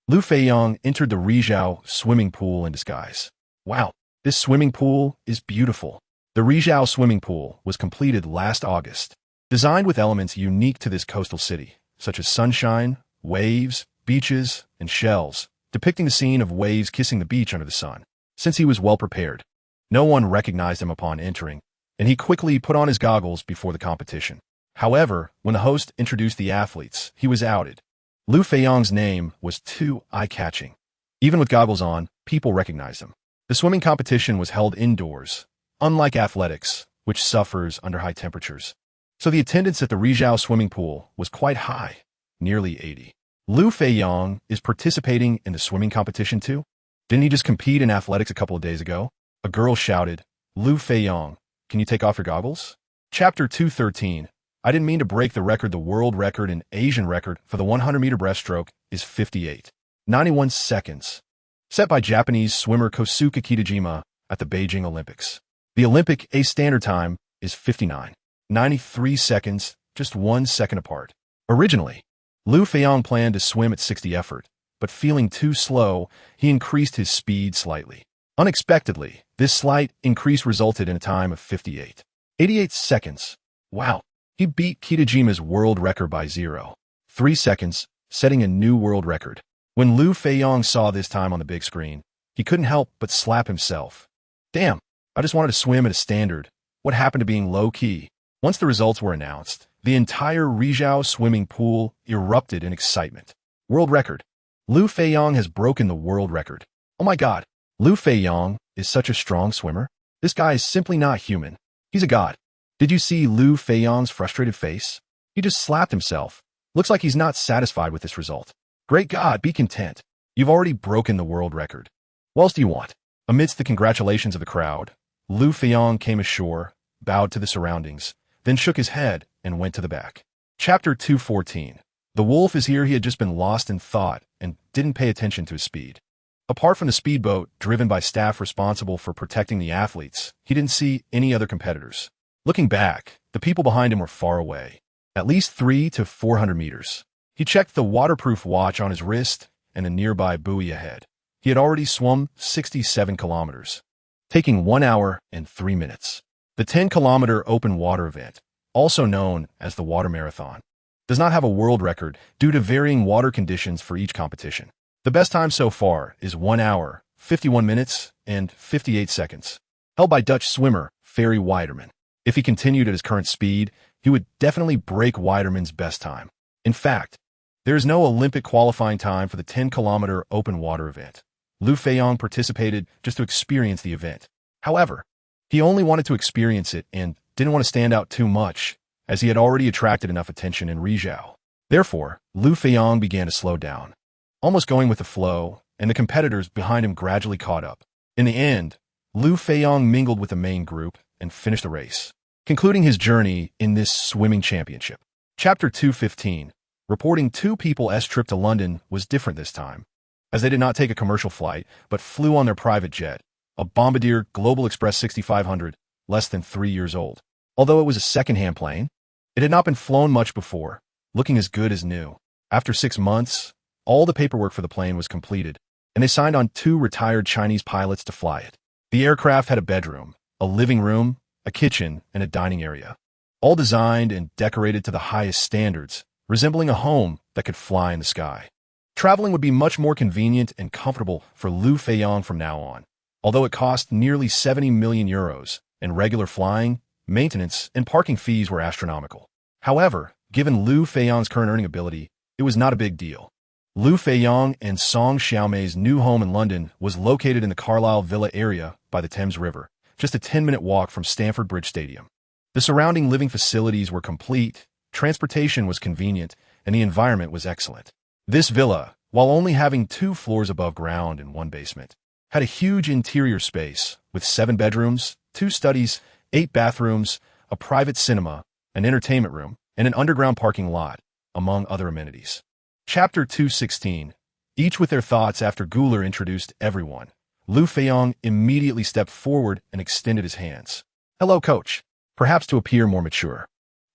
Liu Feiyang entered the Rizhao swimming pool in disguise. Wow, this swimming pool is beautiful. The Rizhao swimming pool was completed last August. Designed with elements unique to this coastal city, such as sunshine, waves, beaches, and shells, depicting the scene of waves kissing the beach under the sun. Since he was well prepared, no one recognized him upon entering, and he quickly put on his goggles before the competition. However, when the host introduced the athletes, he was outed. Liu Feiyang's name was too eye-catching. Even with goggles on, people recognized him. The swimming competition was held indoors, unlike athletics, which suffers under high temperatures. So the attendance at the Rizhao swimming pool was quite high, nearly 80. Liu Feiyang is participating in the swimming competition too? Didn't he just compete in athletics a couple of days ago? A girl shouted, "Liu Feiyang, can you take off your goggles?" Chapter 213. I didn't mean to break the record. The world record and Asian record for the 100-meter breaststroke is 58.91 seconds, set by Japanese swimmer Kosuke Kitajima at the Beijing Olympics. The Olympic A standard time is 59.93 seconds, just 1 second apart. Originally, Liu Feiyang planned to swim at 60 effort, but feeling too slow, he increased his speed slightly. Unexpectedly, this slight increase resulted in a time of 58.88 seconds. Wow! He beat Kitajima's world record by 0.3 seconds, setting a new world record. When Liu Feiyang saw this time on the big screen, he couldn't help but slap himself. Damn, I just wanted to swim at a standard. What happened to being low-key? Once the results were announced, the entire Rizhao swimming pool erupted in excitement. World record. Liu Feiyang has broken the world record. Oh my god, Liu Feiyang is such a strong swimmer. This guy is simply not human. He's a god. Did you see Liu Feiyang's frustrated face? He just slapped himself. Looks like he's not satisfied with this result. Great God, be content. You've already broken the world record. What else do you want? Amidst the congratulations of the crowd, Liu Feiyang came ashore, bowed to the surroundings, then shook his head and went to the back. Chapter 214. The wolf is here. He had just been lost in thought and didn't pay attention to his speed. Apart from the speedboat driven by staff responsible for protecting the athletes, he didn't see any other competitors. Looking back, the people behind him were far away, at least 300 to 400 meters. He checked the waterproof watch on his wrist and a nearby buoy ahead. He had already swum 67 kilometers, taking 1 hour and 3 minutes. The 10-kilometer open water event, also known as the Water Marathon, does not have a world record due to varying water conditions for each competition. The best time so far is 1 hour, 51 minutes, and 58 seconds, held by Dutch swimmer Ferry Weiderman. If he continued at his current speed, he would definitely break Weiderman's best time. In fact, there is no Olympic qualifying time for the 10-kilometer open water event. Liu Feiyang participated just to experience the event. However, he only wanted to experience it and didn't want to stand out too much, as he had already attracted enough attention in Rizhao. Therefore, Liu Feiyang began to slow down, almost going with the flow, and the competitors behind him gradually caught up. In the end, Liu Feiyang mingled with the main group and finished the race, concluding his journey in this swimming championship. Chapter 215. Reporting two people's trip to London was different this time, as they did not take a commercial flight, but flew on their private jet, a Bombardier Global Express 6500, less than 3 years old. Although it was a second-hand plane, it had not been flown much before, looking as good as new. After 6 months, all the paperwork for the plane was completed, and they signed on 2 retired Chinese pilots to fly it. The aircraft had a bedroom, a living room, a kitchen, and a dining area, all designed and decorated to the highest standards, resembling a home that could fly in the sky. Traveling would be much more convenient and comfortable for Liu Feiyang from now on, although it cost nearly 70 million euros, and regular flying, maintenance, and parking fees were astronomical. However, given Liu Feiyang's current earning ability, it was not a big deal. Liu Feiyang and Song Xiaomei's new home in London was located in the Carlisle Villa area by the Thames River, just a 10-minute walk from Stamford Bridge Stadium. The surrounding living facilities were complete, transportation was convenient, and the environment was excellent. This villa, while only having 2 floors above ground and 1 basement, had a huge interior space with 7 bedrooms, 2 studies, 8 bathrooms, a private cinema, an entertainment room, and an underground parking lot, among other amenities. Chapter 216. Each with their thoughts after Guler introduced everyone, Liu Feiyang immediately stepped forward and extended his hands. "Hello, coach," perhaps to appear more mature.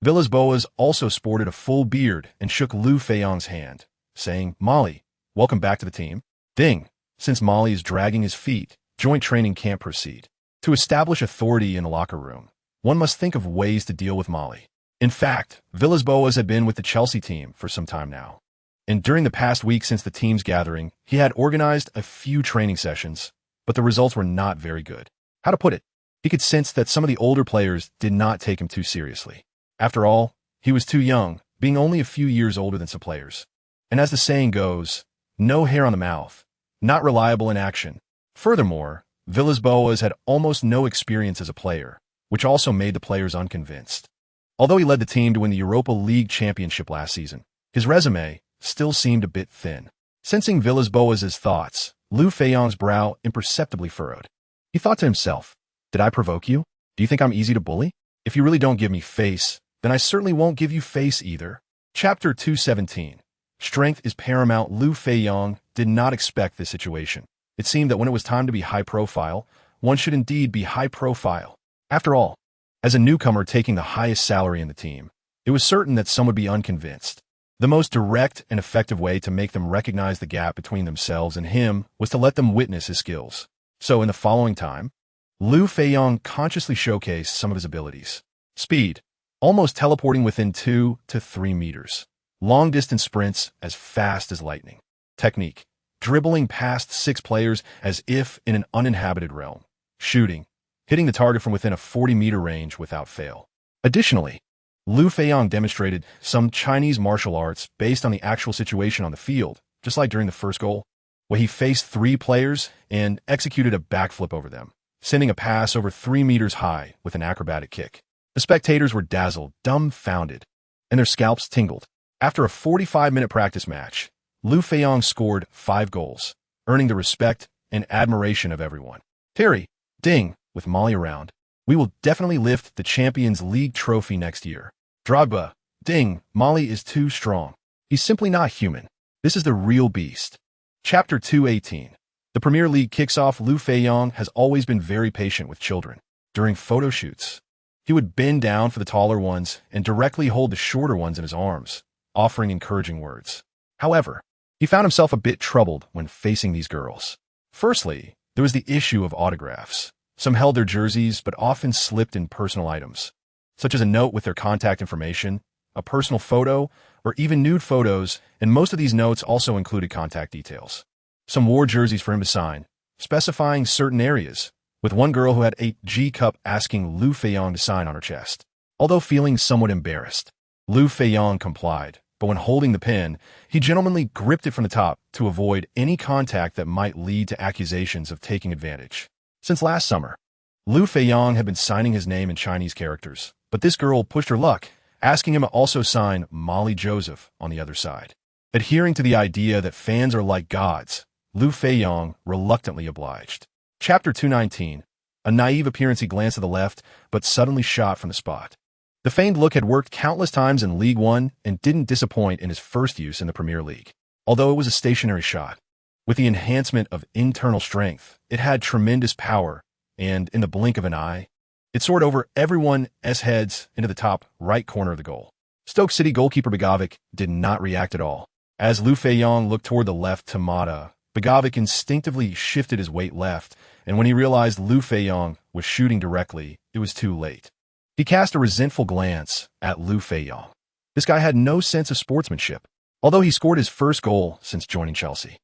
Villas-Boas also sported a full beard and shook Liu Feiyang's hand, saying, "Molly, welcome back to the team." Ding! Since Molly is dragging his feet, joint training can't proceed. To establish authority in the locker room, one must think of ways to deal with Molly. In fact, Villas-Boas had been with the Chelsea team for some time now. And during the past week since the team's gathering, he had organized a few training sessions, but the results were not very good. How to put it? He could sense that some of the older players did not take him too seriously. After all, he was too young, being only a few years older than some players. And as the saying goes, no hair on the mouth, not reliable in action. Furthermore, Villas-Boas had almost no experience as a player, which also made the players unconvinced. Although he led the team to win the Europa League championship last season, his resume still seemed a bit thin. Sensing Villas-Boas' thoughts, Liu Feiyang's brow imperceptibly furrowed. He thought to himself, "Did I provoke you? Do you think I'm easy to bully? If you really don't give me face, then I certainly won't give you face either." Chapter 217. Strength is paramount. Liu Feiyang did not expect this situation. It seemed that when it was time to be high-profile, one should indeed be high-profile. After all, as a newcomer taking the highest salary in the team, it was certain that some would be unconvinced. The most direct and effective way to make them recognize the gap between themselves and him was to let them witness his skills. So in the following time, Liu Feiyang consciously showcased some of his abilities. Speed, almost teleporting within 2 to 3 meters. Long-distance sprints as fast as lightning. Technique, dribbling past 6 players as if in an uninhabited realm. Shooting, hitting the target from within a 40-meter range without fail. Additionally, Liu Feiyang demonstrated some Chinese martial arts based on the actual situation on the field, just like during the first goal, where he faced 3 players and executed a backflip over them, sending a pass over 3 meters high with an acrobatic kick. The spectators were dazzled, dumbfounded, and their scalps tingled. After a 45-minute practice match, Liu Feiyang scored 5 goals, earning the respect and admiration of everyone. Terry, ding, with Molly around. We will definitely lift the Champions League trophy next year. Drogba, ding, Molly is too strong. He's simply not human. This is the real beast. Chapter 218. The Premier League kicks off. Liu Feiyang has always been very patient with children. During photo shoots, he would bend down for the taller ones and directly hold the shorter ones in his arms, offering encouraging words. However, he found himself a bit troubled when facing these girls. Firstly, there was the issue of autographs. Some held their jerseys, but often slipped in personal items, such as a note with their contact information, a personal photo, or even nude photos, and most of these notes also included contact details. Some wore jerseys for him to sign, specifying certain areas, with one girl who had a G cup asking Liu Feiyang to sign on her chest. Although feeling somewhat embarrassed, Liu Feiyang complied, but when holding the pen, he gentlemanly gripped it from the top to avoid any contact that might lead to accusations of taking advantage. Since last summer, Liu Feiyang had been signing his name in Chinese characters, but this girl pushed her luck, asking him to also sign Molly Joseph on the other side. Adhering to the idea that fans are like gods, Liu Feiyang reluctantly obliged. Chapter 219. A naive appearance. He glanced to the left, but suddenly shot from the spot. The feigned look had worked countless times in Ligue 1 and didn't disappoint in his first use in the Premier League, although it was a stationary shot. With the enhancement of internal strength, it had tremendous power, and in the blink of an eye, it soared over everyone's heads into the top right corner of the goal. Stoke City goalkeeper Begovic did not react at all. As Liu Feiyang looked toward the left to Mata, Begovic instinctively shifted his weight left, and when he realized Liu Feiyang was shooting directly, it was too late. He cast a resentful glance at Liu Feiyang. This guy had no sense of sportsmanship, although he scored his first goal since joining Chelsea.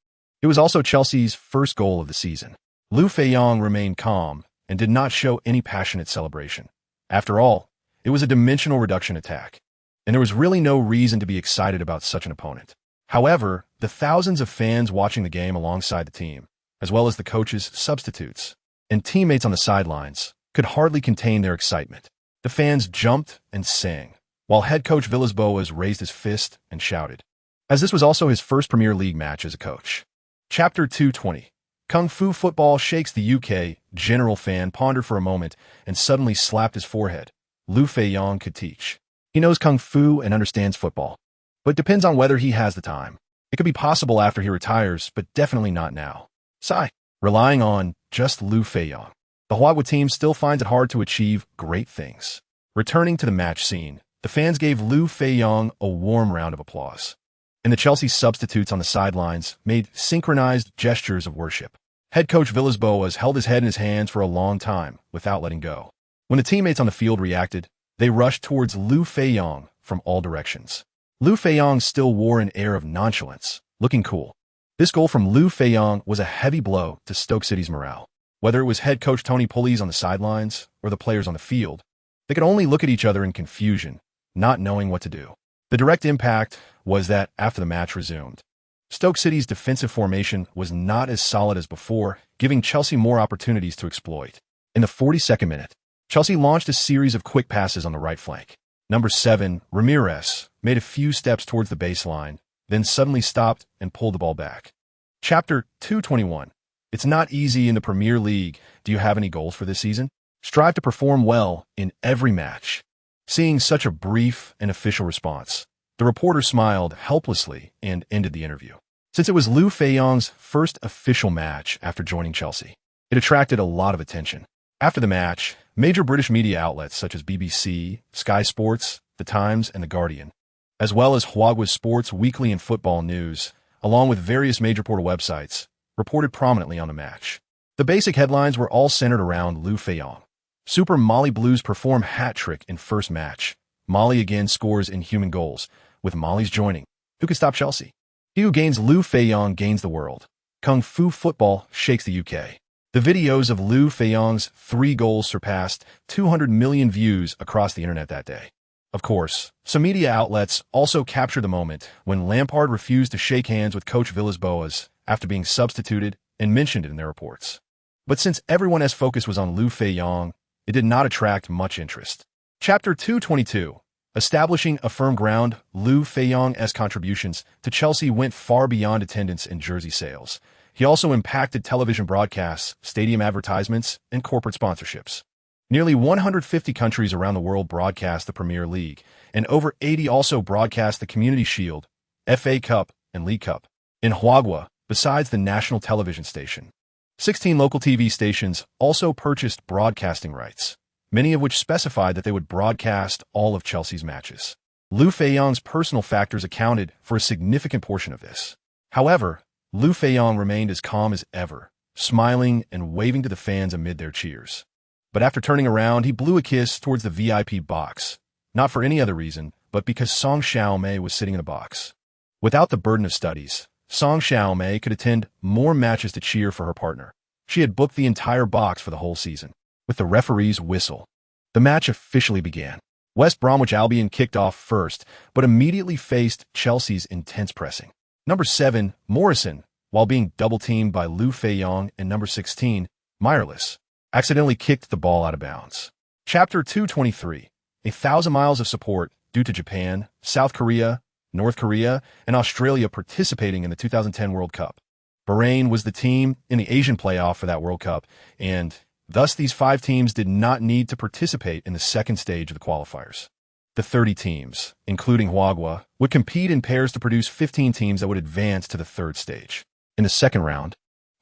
It was also Chelsea's first goal of the season. Liu Feiyang remained calm and did not show any passionate celebration. After all, it was a dimensional reduction attack, and there was really no reason to be excited about such an opponent. However, the thousands of fans watching the game alongside the team, as well as the coaches, substitutes, and teammates on the sidelines, could hardly contain their excitement. The fans jumped and sang, while head coach Villas-Boas raised his fist and shouted, as this was also his first Premier League match as a coach. Chapter 220. Kung Fu football shakes. The UK general fan pondered for a moment and suddenly slapped his forehead. Liu Feiyang could teach. He knows Kung Fu and understands football, but it depends on whether he has the time. It could be possible after he retires, but definitely not now. Sigh. Relying on just Liu Feiyang, the Hua team still finds it hard to achieve great things. Returning to the match scene, the fans gave Liu Feiyang a warm round of applause, and the Chelsea substitutes on the sidelines made synchronized gestures of worship. Head coach Villas-Boas held his head in his hands for a long time without letting go. When the teammates on the field reacted, they rushed towards Liu Feiyang from all directions. Liu Feiyang still wore an air of nonchalance, looking cool. This goal from Liu Feiyang was a heavy blow to Stoke City's morale. Whether it was head coach Tony Pulis on the sidelines or the players on the field, they could only look at each other in confusion, not knowing what to do. The direct impact was that after the match resumed, Stoke City's defensive formation was not as solid as before, giving Chelsea more opportunities to exploit. In the 42nd minute, Chelsea launched a series of quick passes on the right flank. Number 7, Ramirez, made a few steps towards the baseline, then suddenly stopped and pulled the ball back. Chapter 221. It's not easy in the Premier League. Do you have any goals for this season? Strive to perform well in every match. Seeing such a brief and official response, the reporter smiled helplessly and ended the interview. Since it was Liu Feiyang's first official match after joining Chelsea, it attracted a lot of attention. After the match, major British media outlets such as BBC, Sky Sports, The Times, and The Guardian, as well as Huagua's Sports Weekly and Football News, along with various major portal websites, reported prominently on the match. The basic headlines were all centered around Liu Feiyang. Super Mali Blues perform hat-trick in first match. Mali again scores inhuman goals, with Mali's joining. Who can stop Chelsea? He who gains Liu Feiyang gains the world. Kung Fu football shakes the UK. The videos of Liu Feiyang's 3 goals surpassed 200 million views across the internet that day. Of course, some media outlets also captured the moment when Lampard refused to shake hands with coach Villas-Boas after being substituted and mentioned it in their reports. But since everyone's focus was on Liu Feiyang, it did not attract much interest. Chapter 222. Establishing a firm ground, Liu Feiyang's contributions to Chelsea went far beyond attendance and jersey sales. He also impacted television broadcasts, stadium advertisements, and corporate sponsorships. Nearly 150 countries around the world broadcast the Premier League, and over 80 also broadcast the Community Shield, FA Cup, and League Cup. In Huagua, besides the national television station, 16 local TV stations also purchased broadcasting rights, many of which specified that they would broadcast all of Chelsea's matches. Liu Feiyang's personal factors accounted for a significant portion of this. However, Liu Feiyang remained as calm as ever, smiling and waving to the fans amid their cheers. But after turning around, he blew a kiss towards the VIP box, not for any other reason, but because Song Xiaomei was sitting in the box. Without the burden of studies, Song Xiaomei could attend more matches to cheer for her partner. She had booked the entire box for the whole season. With the referee's whistle, the match officially began. West Bromwich Albion kicked off first, but immediately faced Chelsea's intense pressing. Number 7, Morrison, while being double-teamed by Liu Feiyang, and number 16, Mireless, accidentally kicked the ball out of bounds. Chapter 223. 1,000 miles of support due to Japan, South Korea, North Korea, and Australia participating in the 2010 World Cup. Bahrain was the team in the Asian playoff for that World Cup, and thus these 5 teams did not need to participate in the second stage of the qualifiers. The 30 teams, including Huagua, would compete in pairs to produce 15 teams that would advance to the third stage. In the second round,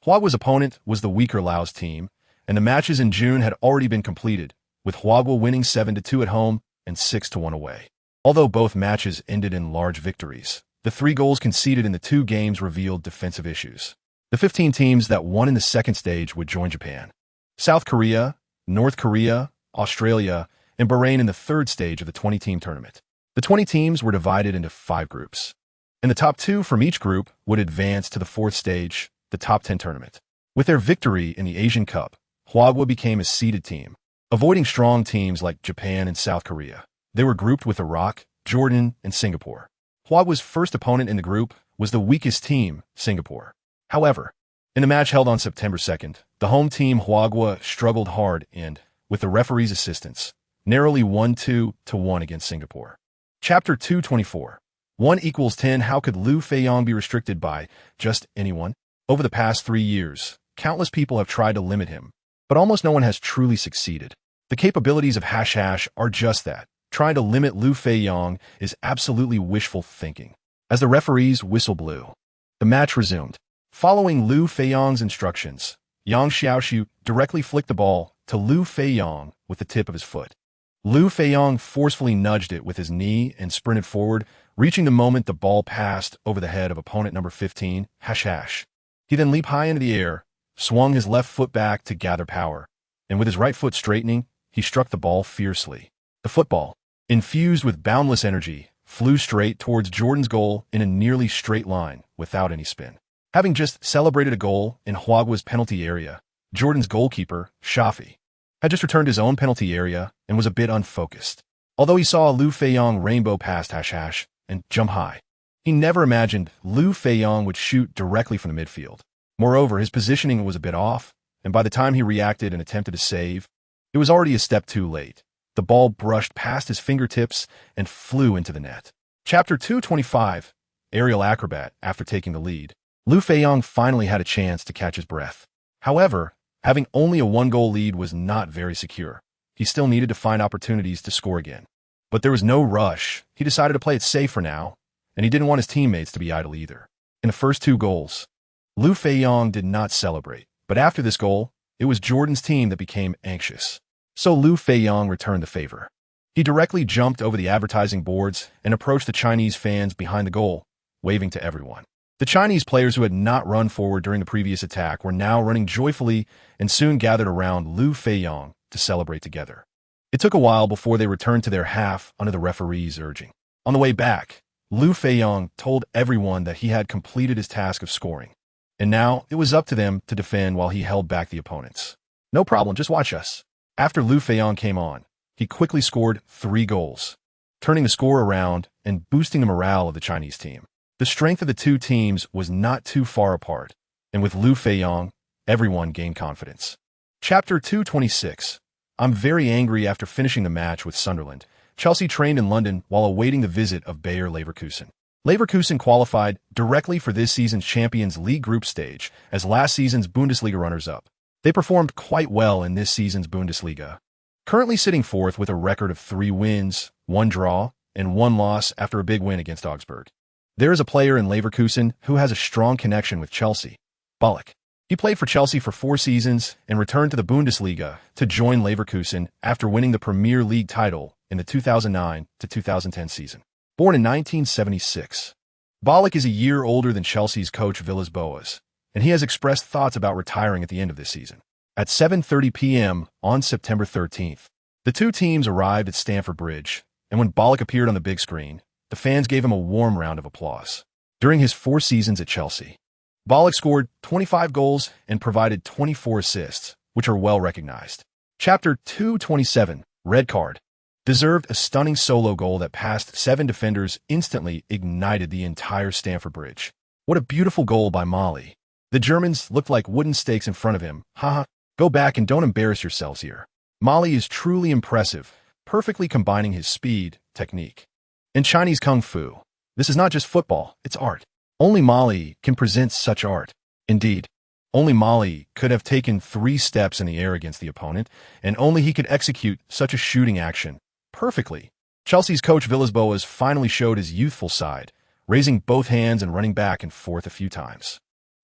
Huagua's opponent was the weaker Laos team, and the matches in June had already been completed, with Huagua winning 7-2 at home and 6-1 away. Although both matches ended in large victories, the 3 goals conceded in the 2 games revealed defensive issues. The 15 teams that won in the second stage would join Japan, South Korea, North Korea, Australia, and Bahrain in the third stage of the 20-team tournament. The 20 teams were divided into 5 groups, and the top 2 from each group would advance to the fourth stage, the top 10 tournament. With their victory in the Asian Cup, Huagua became a seeded team. Avoiding strong teams like Japan and South Korea, they were grouped with Iraq, Jordan, and Singapore. Huagua's first opponent in the group was the weakest team, Singapore. However, in the match held on September 2nd, the home team Huagua struggled hard and, with the referee's assistance, narrowly won 2-1 against Singapore. Chapter 224. 1 = 10. How could Liu Feiyang be restricted by just anyone? Over the past 3 years, countless people have tried to limit him, but almost no one has truly succeeded. The capabilities of # are just that. Trying to limit Liu Feiyang is absolutely wishful thinking. As the referee's whistle blew, the match resumed. Following Liu Feiyang's instructions, Yang Xiaoxiu directly flicked the ball to Liu Feiyang with the tip of his foot. Liu Feiyang forcefully nudged it with his knee and sprinted forward, reaching the moment the ball passed over the head of opponent number 15, #. He then leaped high into the air, swung his left foot back to gather power, and with his right foot straightening, he struck the ball fiercely. The football, infused with boundless energy, flew straight towards Jordan's goal in a nearly straight line without any spin. Having just celebrated a goal in Huagua's penalty area, Jordan's goalkeeper, Shafi, had just returned his own penalty area and was a bit unfocused. Although he saw Liu Feiyang rainbow past and jump high, he never imagined Liu Feiyang would shoot directly from the midfield. Moreover, his positioning was a bit off, and by the time he reacted and attempted to save, it was already a step too late. The ball brushed past his fingertips and flew into the net. Chapter 225, Aerial Acrobat. After taking the lead, Liu Feiyang finally had a chance to catch his breath. However, having only a one-goal lead was not very secure. He still needed to find opportunities to score again. But there was no rush. He decided to play it safe for now, and he didn't want his teammates to be idle either. In the first two goals, Liu Feiyang did not celebrate, but after this goal, it was Jordan's team that became anxious. So Liu Feiyang returned the favor. He directly jumped over the advertising boards and approached the Chinese fans behind the goal, waving to everyone. The Chinese players who had not run forward during the previous attack were now running joyfully and soon gathered around Liu Feiyang to celebrate together. It took a while before they returned to their half under the referee's urging. On the way back, Liu Feiyang told everyone that he had completed his task of scoring, and now it was up to them to defend while he held back the opponents. No problem, just watch us. After Liu Feiyang came on, he quickly scored 3 goals, turning the score around and boosting the morale of the Chinese team. The strength of the two teams was not too far apart, and with Liu Feiyang, everyone gained confidence. Chapter 226. I'm very angry after finishing the match with Sunderland. Chelsea trained in London while awaiting the visit of Bayer Leverkusen. Leverkusen qualified directly for this season's Champions League group stage as last season's Bundesliga runners-up. They performed quite well in this season's Bundesliga, currently sitting fourth with a record of 3 wins, 1 draw, and 1 loss after a big win against Augsburg. There is a player in Leverkusen who has a strong connection with Chelsea, Ballon. He played for Chelsea for 4 seasons and returned to the Bundesliga to join Leverkusen after winning the Premier League title in the 2009-2010 season. Born in 1976, Ballon is a year older than Chelsea's coach Villas-Boas, and he has expressed thoughts about retiring at the end of this season. At 7:30 p.m. on September 13th, the two teams arrived at Stamford Bridge, and when Ballon appeared on the big screen, the fans gave him a warm round of applause. During his 4 seasons at Chelsea, Ballon scored 25 goals and provided 24 assists, which are well recognized. Chapter 227, Red Card. Deserved a stunning solo goal that past 7 defenders instantly ignited the entire Stamford Bridge. What a beautiful goal by Mali. The Germans looked like wooden stakes in front of him. Haha, go back and don't embarrass yourselves here. Mali is truly impressive, perfectly combining his speed, technique, and Chinese kung fu. This is not just football, it's art. Only Mali can present such art. Indeed, only Mali could have taken 3 steps in the air against the opponent, and only he could execute such a shooting action perfectly. Chelsea's coach Villas-Boas finally showed his youthful side, raising both hands and running back and forth a few times.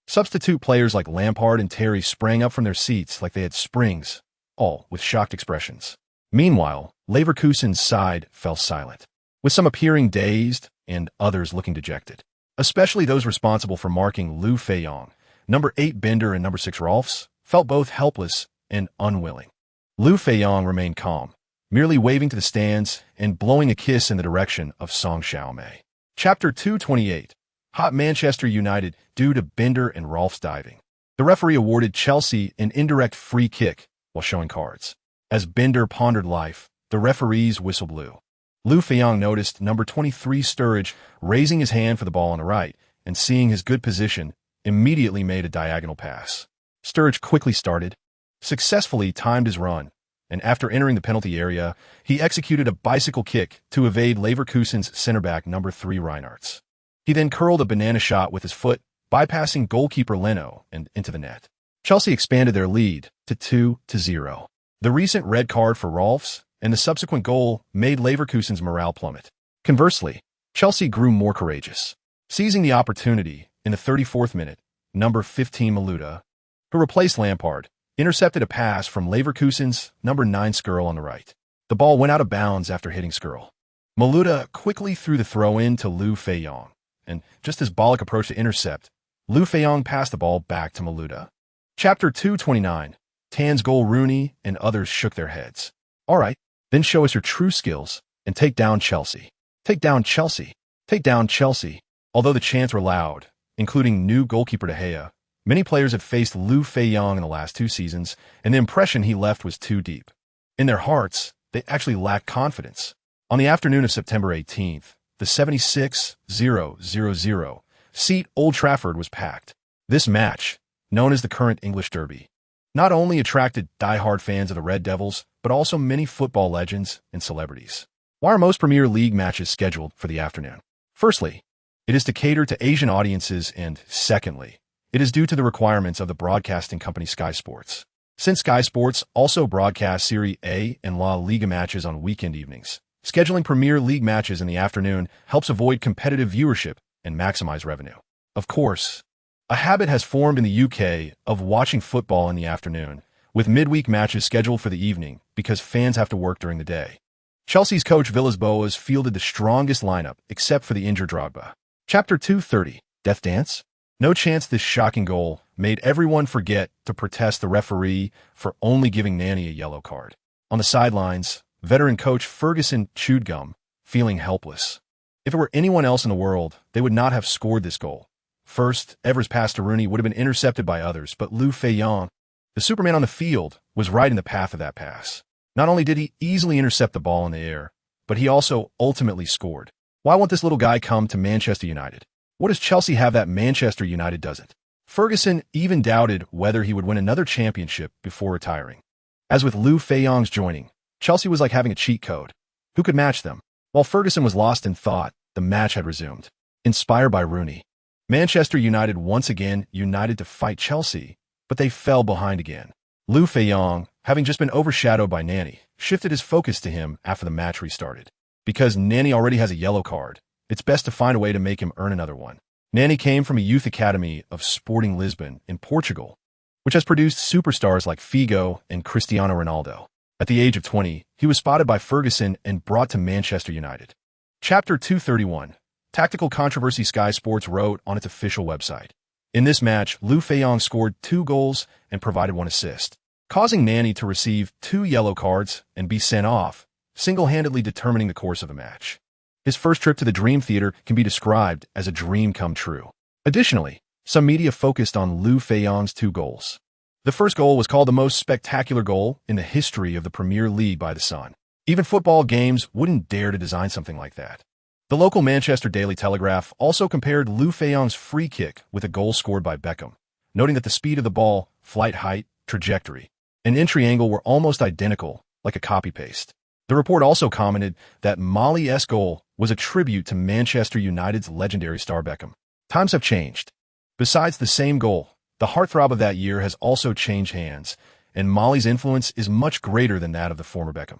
Substitute players like Lampard and Terry sprang up from their seats like they had springs, all with shocked expressions. Meanwhile, Leverkusen's side fell silent, with some appearing dazed and others looking dejected, especially those responsible for marking Liu Feiyang. Number 8 Bender and number 6 Rolfs felt both helpless and unwilling. Liu Feiyang remained calm, merely waving to the stands and blowing a kiss in the direction of Song Xiaomei. Chapter 228. Hot Manchester United due to Bender and Rolf's diving. The referee awarded Chelsea an indirect free kick while showing cards. As Bender pondered life, the referee's whistle blew. Liu Feiyang noticed number 23 Sturridge raising his hand for the ball on the right, and seeing his good position, immediately made a diagonal pass. Sturridge quickly started, successfully timed his run, and after entering the penalty area, he executed a bicycle kick to evade Leverkusen's center-back number 3 Reinhardt's. He then curled a banana shot with his foot, bypassing goalkeeper Leno and into the net. Chelsea expanded their lead to 2-0. The recent red card for Rolfs and the subsequent goal made Leverkusen's morale plummet. Conversely, Chelsea grew more courageous. Seizing the opportunity, in the 34th minute, number 15 Maluda, who replaced Lampard, intercepted a pass from Leverkusen's number 9 Skirl on the right. The ball went out of bounds after hitting Skirl. Maluda quickly threw the throw-in to Liu Feiyang, and just as Ballon approached to intercept, Liu Feiyang passed the ball back to Maluda. Chapter 229. Tan's goal. Rooney and others shook their heads. All right, then show us your true skills and take down Chelsea. Take down Chelsea. Take down Chelsea. Although the chants were loud, including new goalkeeper De Gea, many players have faced Liu Feiyang in the last 2 seasons, and the impression he left was too deep. In their hearts, they actually lacked confidence. On the afternoon of September 18th, the 76,000 seat Old Trafford was packed. This match, known as the current English Derby, not only attracted die-hard fans of the Red Devils, but also many football legends and celebrities. Why are most Premier League matches scheduled for the afternoon? Firstly, it is to cater to Asian audiences, and secondly, it is due to the requirements of the broadcasting company Sky Sports. Since Sky Sports also broadcasts Serie A and La Liga matches on weekend evenings, scheduling Premier League matches in the afternoon helps avoid competitive viewership and maximize revenue. Of course, a habit has formed in the UK of watching football in the afternoon, with midweek matches scheduled for the evening because fans have to work during the day. Chelsea's coach Villas-Boas fielded the strongest lineup except for the injured Drogba. Chapter 230. Death Dance? No chance. This shocking goal made everyone forget to protest the referee for only giving Nani a yellow card. On the sidelines, veteran coach Ferguson chewed gum, feeling helpless. If it were anyone else in the world, they would not have scored this goal. First, Ever's pass to Rooney would have been intercepted by others, but Liu Feiyang, the Superman on the field, was right in the path of that pass. Not only did he easily intercept the ball in the air, but he also ultimately scored. Why won't this little guy come to Manchester United? What does Chelsea have that Manchester United doesn't? Ferguson even doubted whether he would win another championship before retiring. As with Liu Feiyang's joining, Chelsea was like having a cheat code. Who could match them? While Ferguson was lost in thought, the match had resumed. Inspired by Rooney, Manchester United once again united to fight Chelsea, but they fell behind again. Liu Feiyang, having just been overshadowed by Nani, shifted his focus to him after the match restarted. Because Nani already has a yellow card, it's best to find a way to make him earn another one. Nani came from a youth academy of Sporting Lisbon in Portugal, which has produced superstars like Figo and Cristiano Ronaldo. At the age of 20, he was spotted by Ferguson and brought to Manchester United. Chapter 231. Tactical controversy. Sky Sports wrote on its official website. In this match, Liu Feiyang scored 2 goals and provided 1 assist, causing Nani to receive 2 yellow cards and be sent off, single-handedly determining the course of the match. His first trip to the Dream Theater can be described as a dream come true. Additionally, some media focused on Liu Feiyang's 2 goals. The first goal was called the most spectacular goal in the history of the Premier League by The Sun. Even football games wouldn't dare to design something like that. The local Manchester Daily Telegraph also compared Liu Feiyang's free kick with a goal scored by Beckham, noting that the speed of the ball, flight height, trajectory, and entry angle were almost identical, like a copy-paste. The report also commented that Mali's goal was a tribute to Manchester United's legendary star Beckham. Times have changed. Besides the same goal, the heartthrob of that year has also changed hands, and Mali's influence is much greater than that of the former Beckham.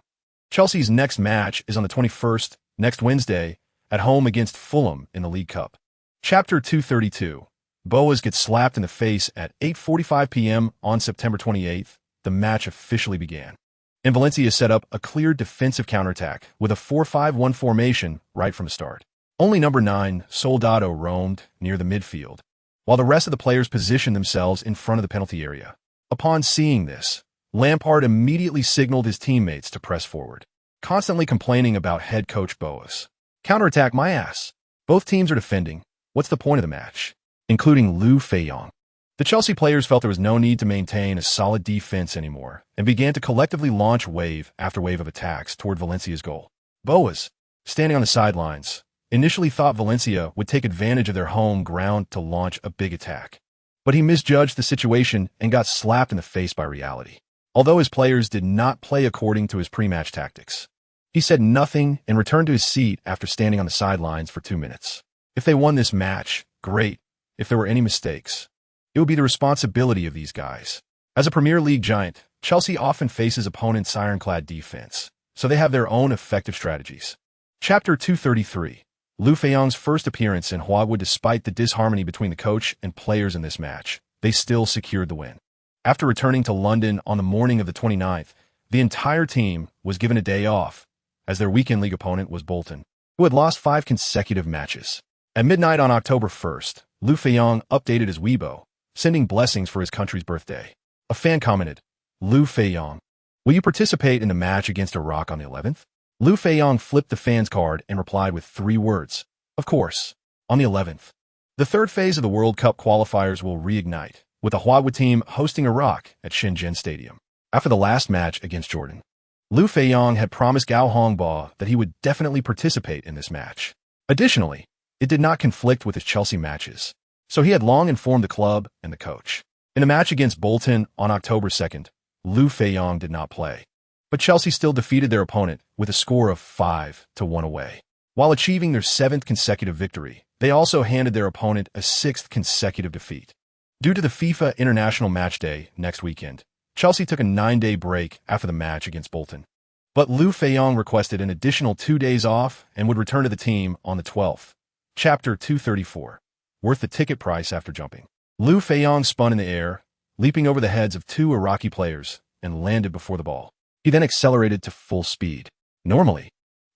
Chelsea's next match is on the 21st, next Wednesday, at home against Fulham in the League Cup. Chapter 232. Boas gets slapped in the face at 8:45 p.m. on September 28th. The match officially began. And Valencia set up a clear defensive counterattack with a 4-5-1 formation right from the start. Only number 9, Soldado, roamed near the midfield, while the rest of the players positioned themselves in front of the penalty area. Upon seeing this, Lampard immediately signaled his teammates to press forward, constantly complaining about head coach Boas. Counterattack my ass. Both teams are defending. What's the point of the match? Including Liu Feiyang. The Chelsea players felt there was no need to maintain a solid defense anymore and began to collectively launch wave after wave of attacks toward Valencia's goal. Boas, standing on the sidelines, initially thought Valencia would take advantage of their home ground to launch a big attack. But he misjudged the situation and got slapped in the face by reality. Although his players did not play according to his pre-match tactics, he said nothing and returned to his seat after standing on the sidelines for 2 minutes. If they won this match, great. If there were any mistakes, it would be the responsibility of these guys. As a Premier League giant, Chelsea often faces opponents' ironclad defense, so they have their own effective strategies. Chapter 233. Liu Feiyang's first appearance in Huawood. Despite the disharmony between the coach and players in this match, they still secured the win. After returning to London on the morning of the 29th, the entire team was given a day off, as their weekend league opponent was Bolton, who had lost 5 consecutive matches. At midnight on October 1st, Liu Feiyang updated his Weibo, sending blessings for his country's birthday. A fan commented, "Liu Feiyang, will you participate in the match against Iraq on the 11th? Liu Feiyang flipped the fan's card and replied with 3 words, "Of course, on the 11th. The third phase of the World Cup qualifiers will reignite, with the Huawei team hosting Iraq at Shenzhen Stadium. After the last match against Jordan, Liu Feiyang had promised Gao Hongbo that he would definitely participate in this match. Additionally, it did not conflict with his Chelsea matches, so he had long informed the club and the coach. In a match against Bolton on October 2nd, Liu Feiyang did not play, but Chelsea still defeated their opponent with a score of 5-1 away. While achieving their 7th consecutive victory, they also handed their opponent a 6th consecutive defeat. Due to the FIFA International Match Day next weekend, Chelsea took a 9-day break after the match against Bolton. But Liu Feiyang requested an additional 2 days off and would return to the team on the 12th. Chapter 234. Worth the ticket price after jumping. Liu Feiyang spun in the air, leaping over the heads of 2 Iraqi players, and landed before the ball. He then accelerated to full speed. Normally,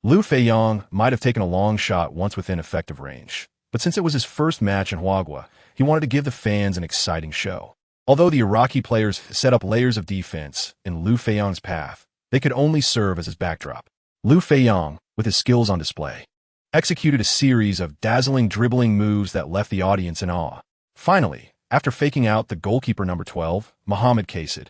Liu Feiyang might have taken a long shot once within effective range, but since it was his first match in Huagua, he wanted to give the fans an exciting show. Although the Iraqi players set up layers of defense in Liu Feiyang's path, they could only serve as his backdrop. Liu Feiyang, with his skills on display, executed a series of dazzling dribbling moves that left the audience in awe. Finally, after faking out the goalkeeper number 12, Mohamed Kaysid,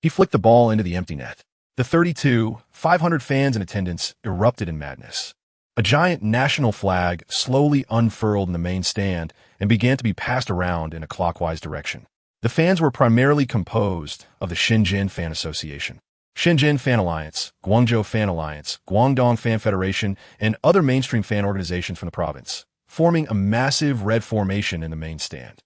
he flicked the ball into the empty net. The 500 fans in attendance erupted in madness. A giant national flag slowly unfurled in the main stand and began to be passed around in a clockwise direction. The fans were primarily composed of the Shenzhen Fan Association, Shenzhen Fan Alliance, Guangzhou Fan Alliance, Guangdong Fan Federation, and other mainstream fan organizations from the province, forming a massive red formation in the main stand.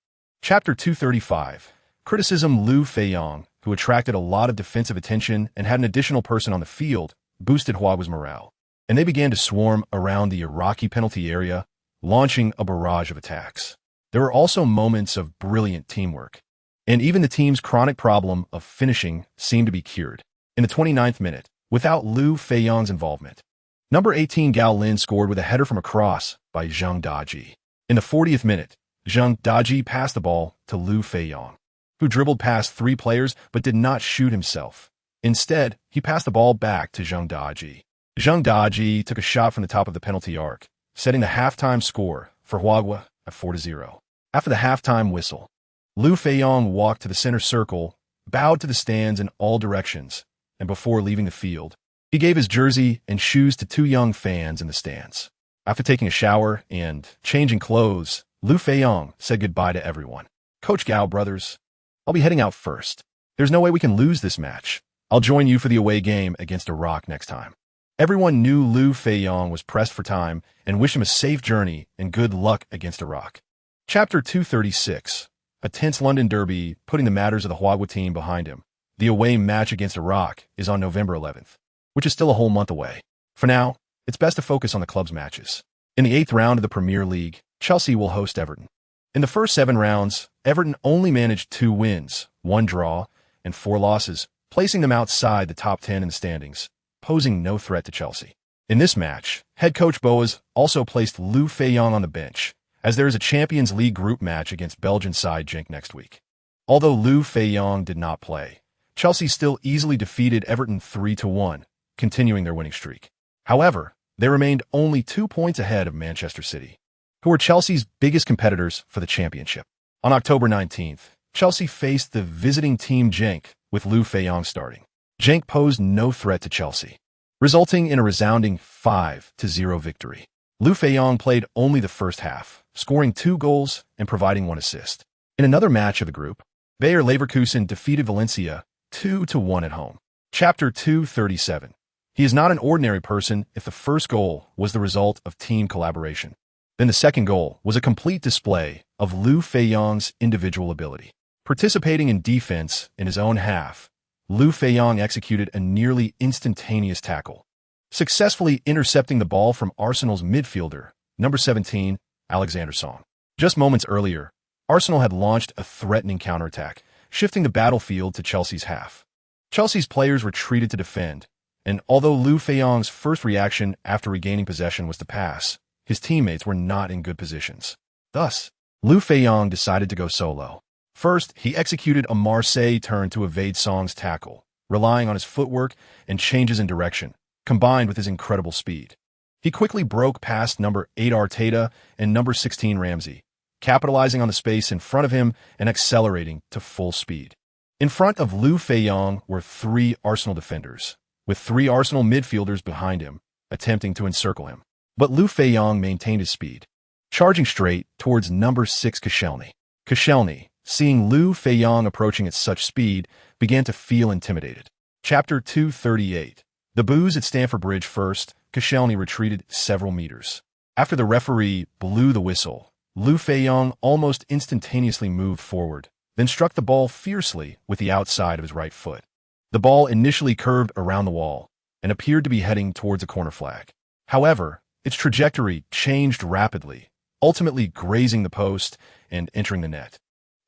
Chapter 235. Criticism. Liu Feiyang, who attracted a lot of defensive attention and had an additional person on the field, boosted Huawei's morale, and they began to swarm around the Iraqi penalty area, launching a barrage of attacks. There were also moments of brilliant teamwork, and even the team's chronic problem of finishing seemed to be cured. In the 29th minute, without Liu Feiyang's involvement, number 18 Gao Lin scored with a header from a cross by Zhang Daji. In the 40th minute, Zhang Daji passed the ball to Liu Feiyang, who dribbled past 3 players but did not shoot himself. Instead, he passed the ball back to Zhang Daji. Zhang Daji took a shot from the top of the penalty arc, setting the halftime score for Huagua at 4-0. After the halftime whistle, Liu Feiyang walked to the center circle, bowed to the stands in all directions, and before leaving the field, he gave his jersey and shoes to 2 young fans in the stands. After taking a shower and changing clothes, Liu Feiyang said goodbye to everyone. "Coach Gao, brothers, I'll be heading out first. There's no way we can lose this match. I'll join you for the away game against Iraq next time." Everyone knew Liu Feiyang was pressed for time and wished him a safe journey and good luck against Iraq. Chapter 236. A tense London derby, putting the matters of the Huagua team behind him. The away match against Iraq is on November 11th, which is still a whole month away. For now, it's best to focus on the club's matches. In the 8th round of the Premier League, Chelsea will host Everton. In the first 7 rounds, Everton only managed 2 wins, 1 draw, and 4 losses, placing them outside the top 10 in the standings, posing no threat to Chelsea. In this match, head coach Boas also placed Liu Feiyang on the bench, as there is a Champions League group match against Belgian side Genk next week. Although Liu Feiyang did not play, Chelsea still easily defeated Everton 3-1, continuing their winning streak. However, they remained only 2 points ahead of Manchester City, who were Chelsea's biggest competitors for the championship. On October 19th, Chelsea faced the visiting team Genk, with Liu Feiyang starting. Genk posed no threat to Chelsea, resulting in a resounding 5-0 victory. Liu Feiyang played only the first half, scoring 2 goals and providing 1 assist. In another match of the group, Bayer Leverkusen defeated Valencia 2-1 at home. Chapter 237. He is not an ordinary person if the first goal was the result of team collaboration. Then the second goal was a complete display of Liu Feiyang's individual ability. Participating in defense in his own half, Liu Feiyang executed a nearly instantaneous tackle, successfully intercepting the ball from Arsenal's midfielder, number 17, Alexander Song. Just moments earlier, Arsenal had launched a threatening counterattack, shifting the battlefield to Chelsea's half. Chelsea's players retreated to defend, and although Liu Feiyang's first reaction after regaining possession was to pass, his teammates were not in good positions. Thus, Liu Feiyang decided to go solo. First, he executed a Marseille turn to evade Song's tackle, relying on his footwork and changes in direction, combined with his incredible speed. He quickly broke past number 8 Arteta and number 16 Ramsey, capitalizing on the space in front of him and accelerating to full speed. In front of Liu Feiyang were 3 Arsenal defenders, with 3 Arsenal midfielders behind him, attempting to encircle him. But Liu Feiyang maintained his speed, charging straight towards number 6 Koscielny. Koscielny, seeing Liu Feiyang approaching at such speed, began to feel intimidated. Chapter 238. The boos at Stamford Bridge. First, Koscielny retreated several meters. After the referee blew the whistle, Liu Feiyang almost instantaneously moved forward, then struck the ball fiercely with the outside of his right foot. The ball initially curved around the wall and appeared to be heading towards a corner flag. However, its trajectory changed rapidly, ultimately grazing the post and entering the net.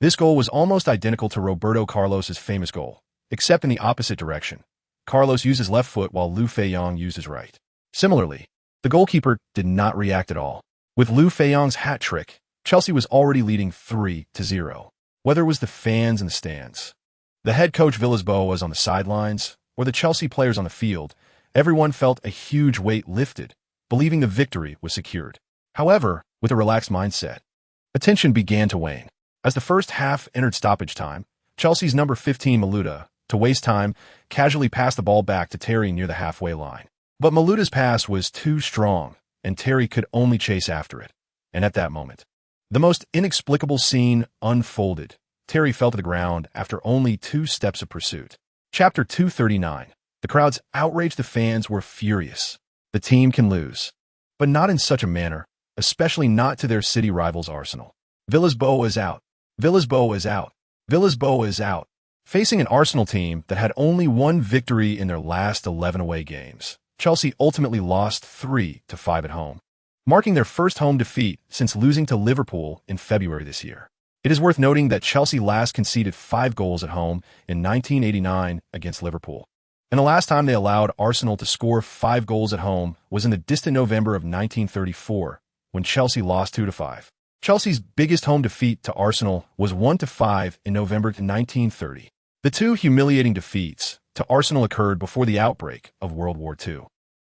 This goal was almost identical to Roberto Carlos's famous goal, except in the opposite direction. Carlos used his left foot while Liu Feiyang used his right. Similarly, the goalkeeper did not react at all. With Liu Feiyang's hat trick, Chelsea was already leading 3-0. Whether it was the fans in the stands, the head coach Villas-Boas on the sidelines, or the Chelsea players on the field, everyone felt a huge weight lifted, believing the victory was secured. However, with a relaxed mindset, attention began to wane. As the first half entered stoppage time, Chelsea's number 15 Malouda, to waste time, casually passed the ball back to Terry near the halfway line. But Malouda's pass was too strong, and Terry could only chase after it. And at that moment, the most inexplicable scene unfolded. Terry fell to the ground after only 2 steps of pursuit. Chapter 239. The crowd's outraged. The fans were furious. The team can lose, but not in such a manner, especially not to their city rivals Arsenal. Villas-Boas out. Villas-Boas out. Villas-Boas out. Facing an Arsenal team that had only 1 victory in their last 11 away games, Chelsea ultimately lost 3-5 at home, marking their first home defeat since losing to Liverpool in February this year. It is worth noting that Chelsea last conceded 5 goals at home in 1989 against Liverpool, and the last time they allowed Arsenal to score 5 goals at home was in the distant November of 1934, when Chelsea lost 2-5. Chelsea's biggest home defeat to Arsenal was 1-5 in November 1930. The 2 humiliating defeats to Arsenal occurred before the outbreak of World War II.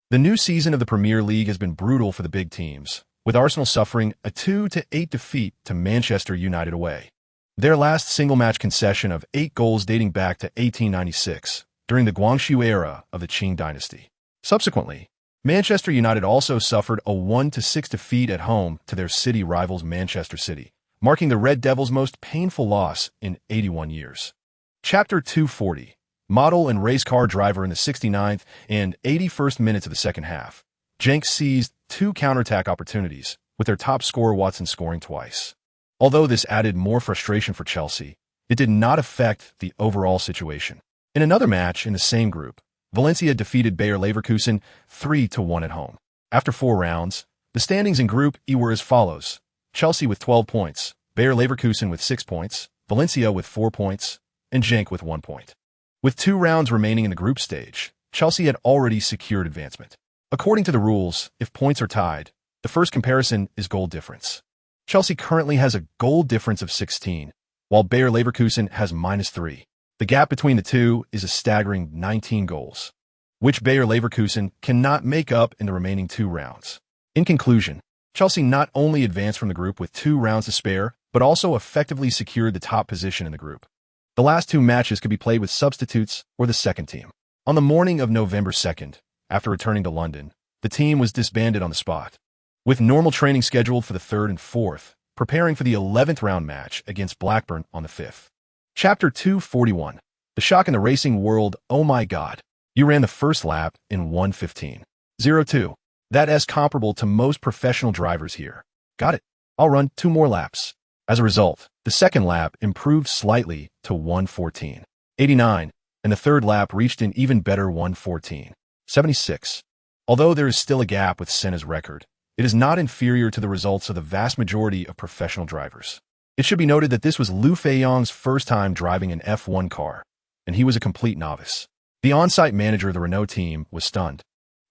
The new season of the Premier League has been brutal for the big teams, with Arsenal suffering a 2-8 defeat to Manchester United away. Their last single-match concession of 8 goals dating back to 1896, during the Guangxu era of the Qing dynasty. Subsequently, Manchester United also suffered a 1-6 defeat at home to their city rivals Manchester City, marking the Red Devils' most painful loss in 81 years. Chapter 240. Model and race car driver. In the 69th and 81st minutes of the second half, Genk seized 2 counterattack opportunities, with their top scorer Watson scoring twice. Although this added more frustration for Chelsea, it did not affect the overall situation. In another match in the same group, Valencia defeated Bayer Leverkusen 3-1 at home. After 4 rounds, the standings in Group E were as follows: Chelsea with 12 points, Bayer Leverkusen with 6 points, Valencia with 4 points, and Genk with 1 point. With 2 rounds remaining in the group stage, Chelsea had already secured advancement. According to the rules, if points are tied, the first comparison is goal difference. Chelsea currently has a goal difference of 16, while Bayer Leverkusen has -3. The gap between the two is a staggering 19 goals, which Bayer Leverkusen cannot make up in the remaining 2 rounds. In conclusion, Chelsea not only advanced from the group with 2 rounds to spare, but also effectively secured the top position in the group. The last 2 matches could be played with substitutes or the second team. On the morning of November 2nd, after returning to London, the team was disbanded on the spot, with normal training scheduled for the 3rd and 4th, preparing for the 11th round match against Blackburn on the 5th. Chapter 241. The shock in the racing world. Oh my god. You ran the first lap in 1:15.02. That's comparable to most professional drivers here. Got it. I'll run 2 more laps. As a result, the second lap improved slightly to 1:14.89, and the third lap reached an even better 1:14.76. Although there is still a gap with Senna's record, it is not inferior to the results of the vast majority of professional drivers. It should be noted that this was Liu Feiyang's first time driving an F1 car, and he was a complete novice. The on-site manager of the Renault team was stunned,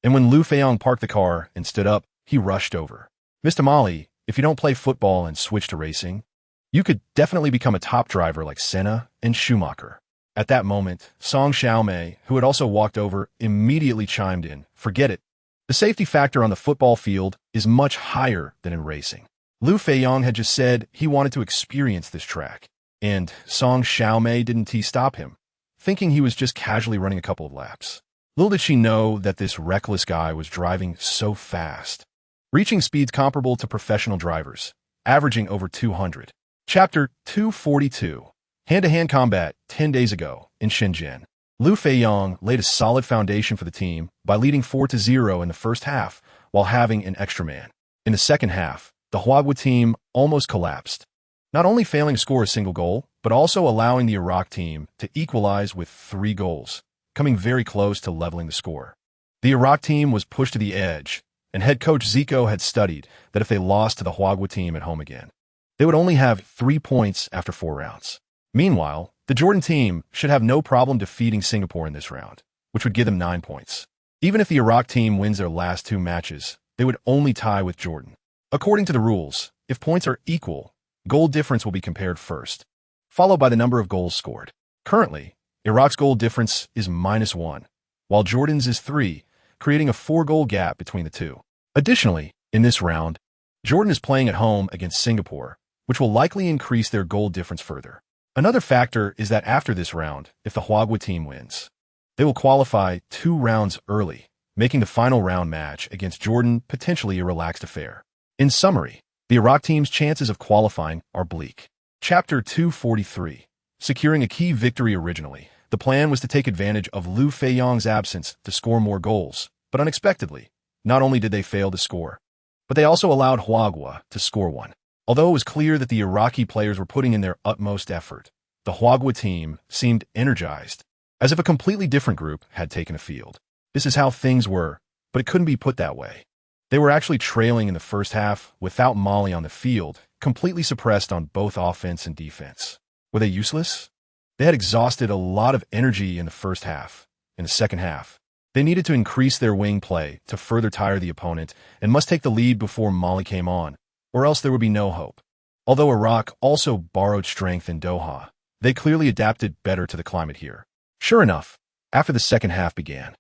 and when Liu Feiyang parked the car and stood up, he rushed over. "Mr. Mali, if you don't play football and switch to racing, You could definitely become a top driver like Senna and Schumacher. At that moment, Song Xiaomei, who had also walked over, immediately chimed in. Forget it. The safety factor on the football field is much higher than in racing. Liu Feiyang had just said he wanted to experience this track, and Song Xiaomei didn't stop him, thinking he was just casually running a couple of laps. Little did she know that this reckless guy was driving so fast, reaching speeds comparable to professional drivers, averaging over 200. Chapter 242. Hand-to-hand combat 10 days ago in Shenzhen. Liu Feiyang laid a solid foundation for the team by leading 4-0 in the first half while having an extra man. In the second half, the Huagua team almost collapsed, not only failing to score a single goal, but also allowing the Iraq team to equalize with 3 goals, coming very close to leveling the score. The Iraq team was pushed to the edge, and head coach Zico had studied that if they lost to the Huagua team at home again, they would only have 3 points after 4 rounds. Meanwhile, the Jordan team should have no problem defeating Singapore in this round, which would give them 9 points. Even if the Iraq team wins their last 2 matches, they would only tie with Jordan. According to the rules, if points are equal, goal difference will be compared first, followed by the number of goals scored. Currently, Iraq's goal difference is -1, while Jordan's is 3, creating a 4-goal gap between the two. Additionally, in this round, Jordan is playing at home against Singapore, which will likely increase their goal difference further. Another factor is that after this round, if the Huagua team wins, they will qualify 2 rounds early, making the final round match against Jordan potentially a relaxed affair. In summary, the Iraq team's chances of qualifying are bleak. Chapter 243. Securing a key victory. Originally, the plan was to take advantage of Liu Feiyang's absence to score more goals, but unexpectedly, not only did they fail to score, but they also allowed Huagua to score 1. Although it was clear that the Iraqi players were putting in their utmost effort, the Huagua team seemed energized, as if a completely different group had taken the field. This is how things were, but it couldn't be put that way. They were actually trailing in the first half without Mali on the field, completely suppressed on both offense and defense. Were they useless? They had exhausted a lot of energy in the first half. In the second half, they needed to increase their wing play to further tire the opponent and must take the lead before Mali came on, or else there would be no hope. Although Iraq also borrowed strength in Doha, they clearly adapted better to the climate here. Sure enough, after the second half began,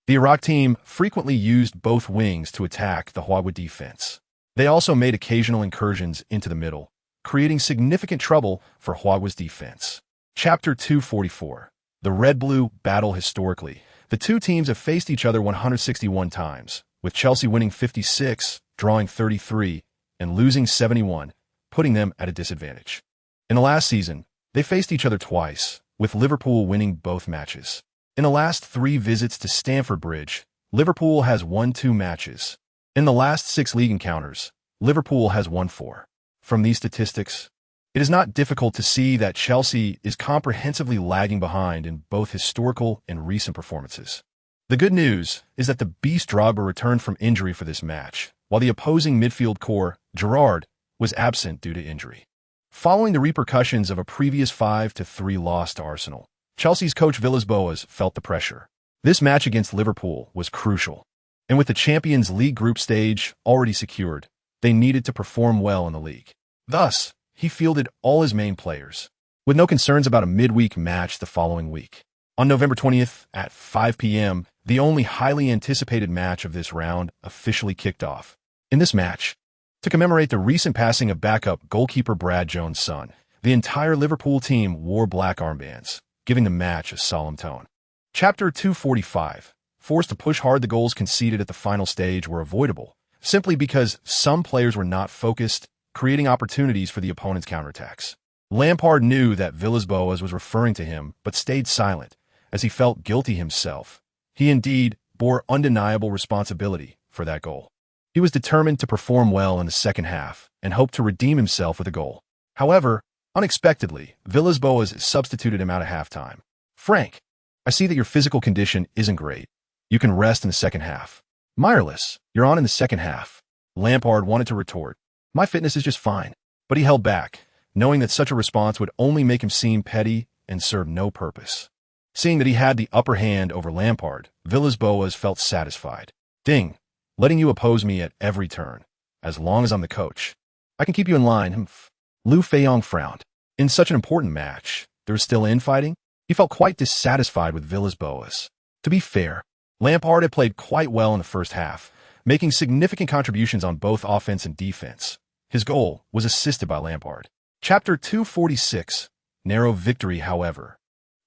the Iraq team frequently used both wings to attack the Huagua defense. They also made occasional incursions into the middle, creating significant trouble for Huagua's defense. Chapter 244. The Red-Blue Battle. Historically, the two teams have faced each other 161 times, with Chelsea winning 56, drawing 33, and losing 71, putting them at a disadvantage. In the last season, they faced each other twice, with Liverpool winning both matches. In the last 3 visits to Stamford Bridge, Liverpool has won 2 matches. In the last 6 league encounters, Liverpool has won 4. From these statistics, it is not difficult to see that Chelsea is comprehensively lagging behind in both historical and recent performances. The good news is that the Beast Drogba returned from injury for this match, while the opposing midfield core, Gerrard, was absent due to injury. Following the repercussions of a previous 5-3 loss to Arsenal, Chelsea's coach Villas-Boas felt the pressure. This match against Liverpool was crucial, and with the Champions League group stage already secured, they needed to perform well in the league. Thus, he fielded all his main players, with no concerns about a midweek match the following week. On November 20th at 5 p.m., the only highly anticipated match of this round officially kicked off. In this match, to commemorate the recent passing of backup goalkeeper Brad Jones' son, the entire Liverpool team wore black armbands, giving the match a solemn tone. Chapter 245. Forced to push hard. The goals conceded at the final stage were avoidable, simply because some players were not focused, creating opportunities for the opponent's counterattacks. Lampard knew that Villas-Boas was referring to him, but stayed silent, as he felt guilty himself. He indeed bore undeniable responsibility for that goal. He was determined to perform well in the second half and hoped to redeem himself with a goal. However, unexpectedly, Villas-Boas substituted him out at halftime. "Frank, I see that your physical condition isn't great. You can rest in the second half." "Mireless, you're on in the second half." Lampard wanted to retort, "My fitness is just fine." But he held back, knowing that such a response would only make him seem petty and serve no purpose. Seeing that he had the upper hand over Lampard, Villas-Boas felt satisfied. "Ding, letting you oppose me at every turn. As long as I'm the coach, I can keep you in line." Liu Feiyang frowned. In such an important match, there was still infighting? He felt quite dissatisfied with Villas-Boas. To be fair, Lampard had played quite well in the first half, making significant contributions on both offense and defense. His goal was assisted by Lampard. Chapter 246. Narrow victory, however.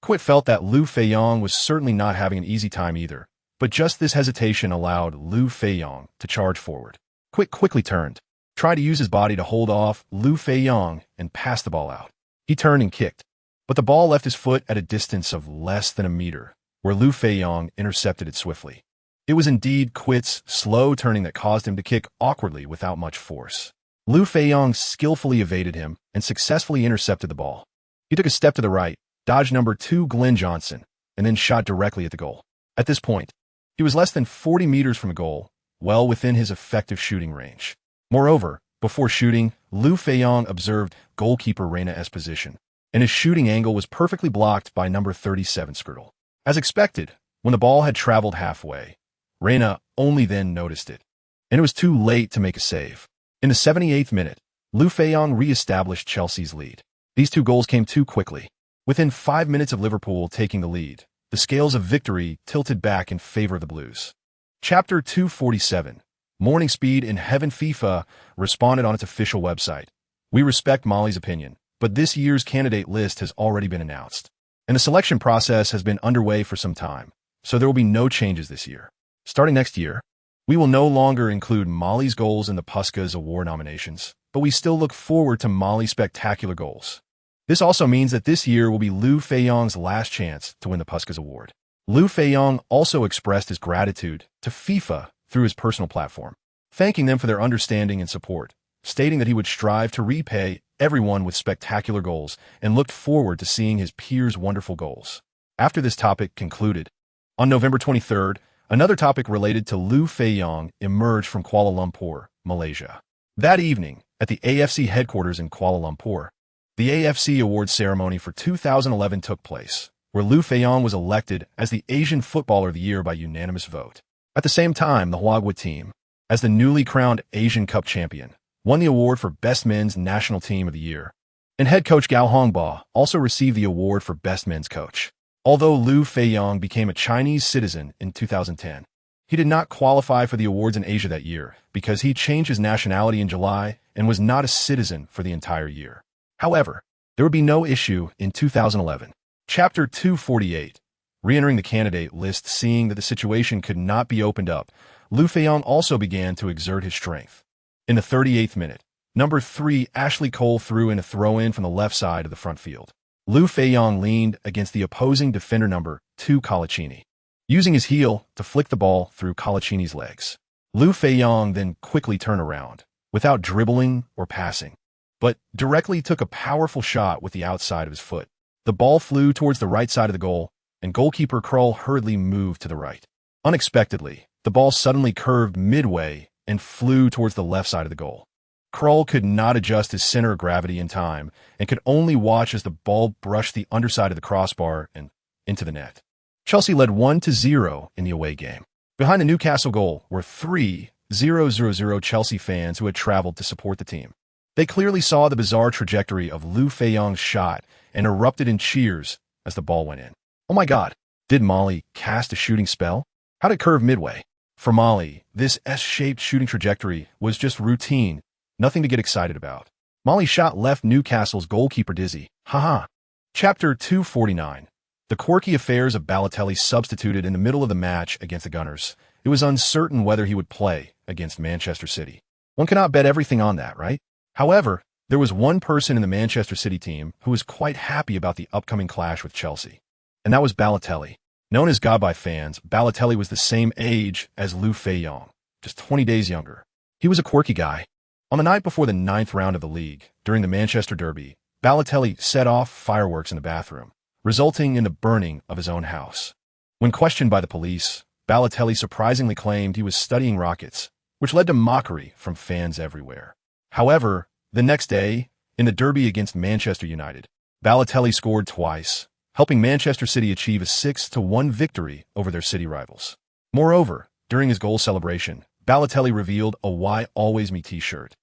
Quit felt that Liu Feiyang was certainly not having an easy time either, but just this hesitation allowed Liu Feiyang to charge forward. Quit quickly turned, tried to use his body to hold off Liu Feiyang and pass the ball out. He turned and kicked, but the ball left his foot at a distance of less than a meter, where Liu Feiyang intercepted it swiftly. It was indeed Quit's slow turning that caused him to kick awkwardly without much force. Liu Feiyang skillfully evaded him and successfully intercepted the ball. He took a step to the right, dodged number 2 Glenn Johnson, and then shot directly at the goal. At this point, he was less than 40 meters from the goal, well within his effective shooting range. Moreover, before shooting, Liu Feiyang observed goalkeeper Reina's position, and his shooting angle was perfectly blocked by number 37 Skirtle. As expected, when the ball had traveled halfway, Reina only then noticed it, and it was too late to make a save. In the 78th minute, Liu Feiyang re-established Chelsea's lead. These 2 goals came too quickly. Within 5 minutes of Liverpool taking the lead, the scales of victory tilted back in favor of the Blues. Chapter 247. Morning Speed in Heaven. FIFA responded on its official website. We respect Mali's opinion, but this year's candidate list has already been announced, and the selection process has been underway for some time, so there will be no changes this year. Starting next year, we will no longer include Mali's goals in the Puskas Award nominations, but we still look forward to Mali's spectacular goals. This also means that this year will be Liu Feiyang's last chance to win the Puskas Award. Liu Feiyang also expressed his gratitude to FIFA through his personal platform, thanking them for their understanding and support, stating that he would strive to repay everyone with spectacular goals and looked forward to seeing his peers' wonderful goals. After this topic concluded, on November 23rd, another topic related to Liu Feiyang emerged from Kuala Lumpur, Malaysia. That evening, at the AFC headquarters in Kuala Lumpur, the AFC Awards ceremony for 2011 took place, where Liu Feiyang was elected as the Asian Footballer of the Year by unanimous vote. At the same time, the Huagua team, as the newly crowned Asian Cup champion, won the award for Best Men's National Team of the Year, and head coach Gao Hongba also received the award for Best Men's Coach. Although Liu Feiyang became a Chinese citizen in 2010, he did not qualify for the awards in Asia that year because he changed his nationality in July and was not a citizen for the entire year. However, there would be no issue in 2011. Chapter 248. Re-entering the candidate list. Seeing that the situation could not be opened up, Liu Feiyang also began to exert his strength. In the 38th minute, number 3 Ashley Cole threw in a throw-in from the left side of the front field. Liu Feiyang leaned against the opposing defender number 2 Colaccini, using his heel to flick the ball through Colaccini's legs. Liu Feiyang then quickly turned around, without dribbling or passing, but directly took a powerful shot with the outside of his foot. The ball flew towards the right side of the goal, and goalkeeper Krull hurriedly moved to the right. Unexpectedly, the ball suddenly curved midway and flew towards the left side of the goal. Krull could not adjust his center of gravity in time and could only watch as the ball brushed the underside of the crossbar and into the net. Chelsea led 1-0 in the away game. Behind the Newcastle goal were 3,000 Chelsea fans who had traveled to support the team. They clearly saw the bizarre trajectory of Liu Feiyang's shot and erupted in cheers as the ball went in. Oh my God, did Mali cast a shooting spell? How did it curve midway? For Mali, this S-shaped shooting trajectory was just routine, nothing to get excited about. Mali's shot left Newcastle's goalkeeper dizzy. Haha. Chapter 249. The quirky affairs of Balotelli substituted in the middle of the match against the Gunners. It was uncertain whether he would play against Manchester City. One cannot bet everything on that, right? However, there was one person in the Manchester City team who was quite happy about the upcoming clash with Chelsea, and that was Balotelli. Known as God by fans, Balotelli was the same age as Liu Feiyang, just 20 days younger. He was a quirky guy. On the night before the 9th round of the Ligue, during the Manchester Derby, Balotelli set off fireworks in the bathroom, resulting in the burning of his own house. When questioned by the police, Balotelli surprisingly claimed he was studying rockets, which led to mockery from fans everywhere. However, the next day, in the derby against Manchester United, Balotelli scored twice, helping Manchester City achieve a 6-1 victory over their city rivals. Moreover, during his goal celebration, Balotelli revealed a "Why Always Me" t-shirt.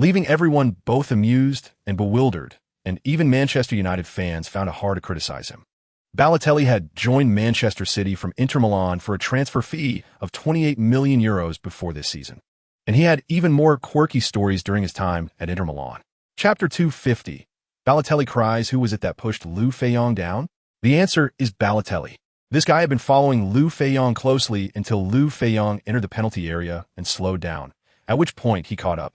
leaving everyone both amused and bewildered, and even Manchester United fans found it hard to criticize him. Balotelli had joined Manchester City from Inter Milan for a transfer fee of €28 million before this season, and he had even more quirky stories during his time at Inter Milan. Chapter 250. Balotelli cries, who was it that pushed Liu Feiyang down? The answer is Balotelli. This guy had been following Liu Feiyang closely until Liu Feiyang entered the penalty area and slowed down, at which point he caught up.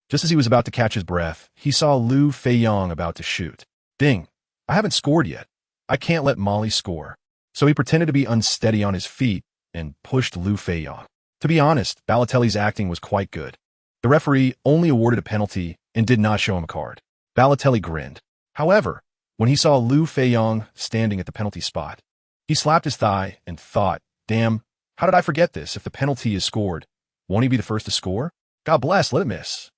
Just as he was about to catch his breath, he saw Liu Feiyang about to shoot. Ding! I haven't scored yet. I can't let Molly score. So he pretended to be unsteady on his feet and pushed Liu Feiyang. To be honest, Balotelli's acting was quite good. The referee only awarded a penalty and did not show him a card. Balotelli grinned. However, when he saw Liu Feiyang standing at the penalty spot, he slapped his thigh and thought, damn, how did I forget this? If the penalty is scored, won't he be the first to score? God bless, let it miss.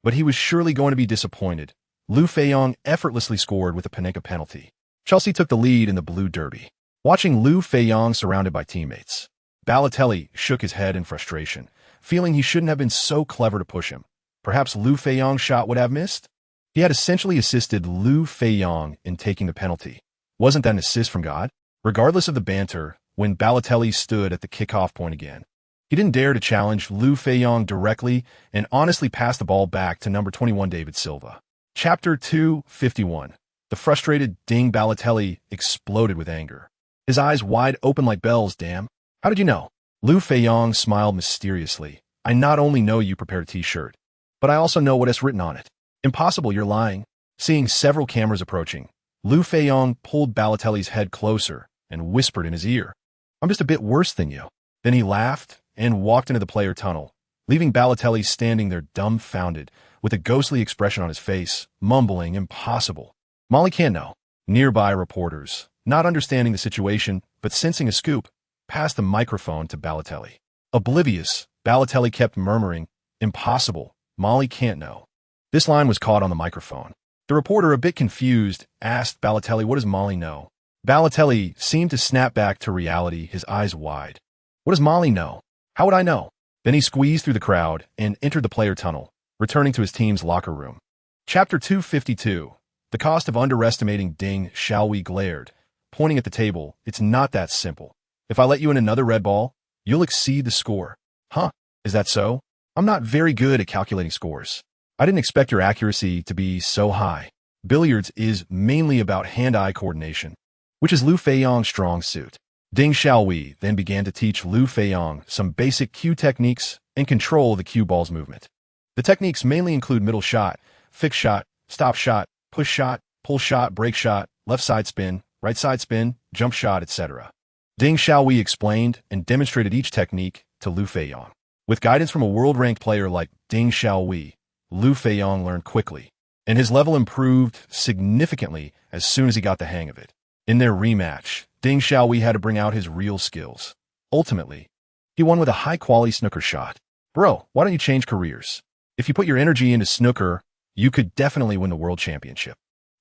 But he was surely going to be disappointed. Liu Feiyang effortlessly scored with a Panenka penalty. Chelsea took the lead in the Blue Derby. Watching Liu Feiyang surrounded by teammates, Balotelli shook his head in frustration, feeling he shouldn't have been so clever to push him. Perhaps Liu Feiyang's shot would have missed? He had essentially assisted Liu Feiyang in taking the penalty. Wasn't that an assist from God? Regardless of the banter, when Balotelli stood at the kickoff point again, he didn't dare to challenge Liu Feiyang directly and honestly passed the ball back to number 21 David Silva. Chapter 251. The frustrated Ding Balotelli exploded with anger. His eyes wide open like bells, damn. How did you know? Liu Feiyang smiled mysteriously. I not only know you prepared a t-shirt, but I also know what is written on it. Impossible, you're lying. Seeing several cameras approaching, Liu Feiyang pulled Balotelli's head closer and whispered in his ear, I'm just a bit worse than you. Then he laughed and walked into the player tunnel, leaving Balotelli standing there dumbfounded, with a ghostly expression on his face, mumbling, impossible. Molly can't know. Nearby reporters, not understanding the situation, but sensing a scoop, passed the microphone to Balotelli. Oblivious, Balotelli kept murmuring, impossible, Molly can't know. This line was caught on the microphone. The reporter, a bit confused, asked Balotelli, what does Molly know? Balotelli seemed to snap back to reality, his eyes wide. What does Molly know? How would I know? Then he squeezed through the crowd and entered the player tunnel, returning to his team's locker room. Chapter 252. The cost of underestimating Ding Xiaohui glared, pointing at the table. It's not that simple. If I let you in another red ball, you'll exceed the score. Huh? Is that so? I'm not very good at calculating scores. I didn't expect your accuracy to be so high. Billiards is mainly about hand-eye coordination, which is Liu Feiyang's strong suit. Ding Xiaohui then began to teach Liu Feiyang some basic cue techniques and control the cue ball's movement. The techniques mainly include middle shot, fixed shot, stop shot, push shot, pull shot, break shot, left side spin, right side spin, jump shot, etc. Ding Xiaohui explained and demonstrated each technique to Liu Feiyang. With guidance from a world-ranked player like Ding Xiaohui, Liu Feiyang learned quickly, and his level improved significantly as soon as he got the hang of it. In their rematch, Ding Xiaohui had to bring out his real skills. Ultimately, he won with a high-quality snooker shot. Bro, why don't you change careers? If you put your energy into snooker, you could definitely win the world championship.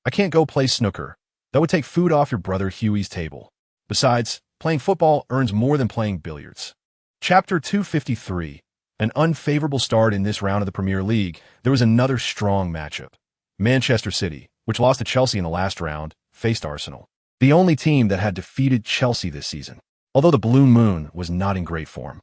I can't go play snooker. That would take food off your brother Huey's table. Besides, playing football earns more than playing billiards. Chapter 253. An unfavorable start in this round of the Premier League. There was another strong matchup. Manchester City, which lost to Chelsea in the last round, faced Arsenal, the only team that had defeated Chelsea this season. Although the Blue Moon was not in great form,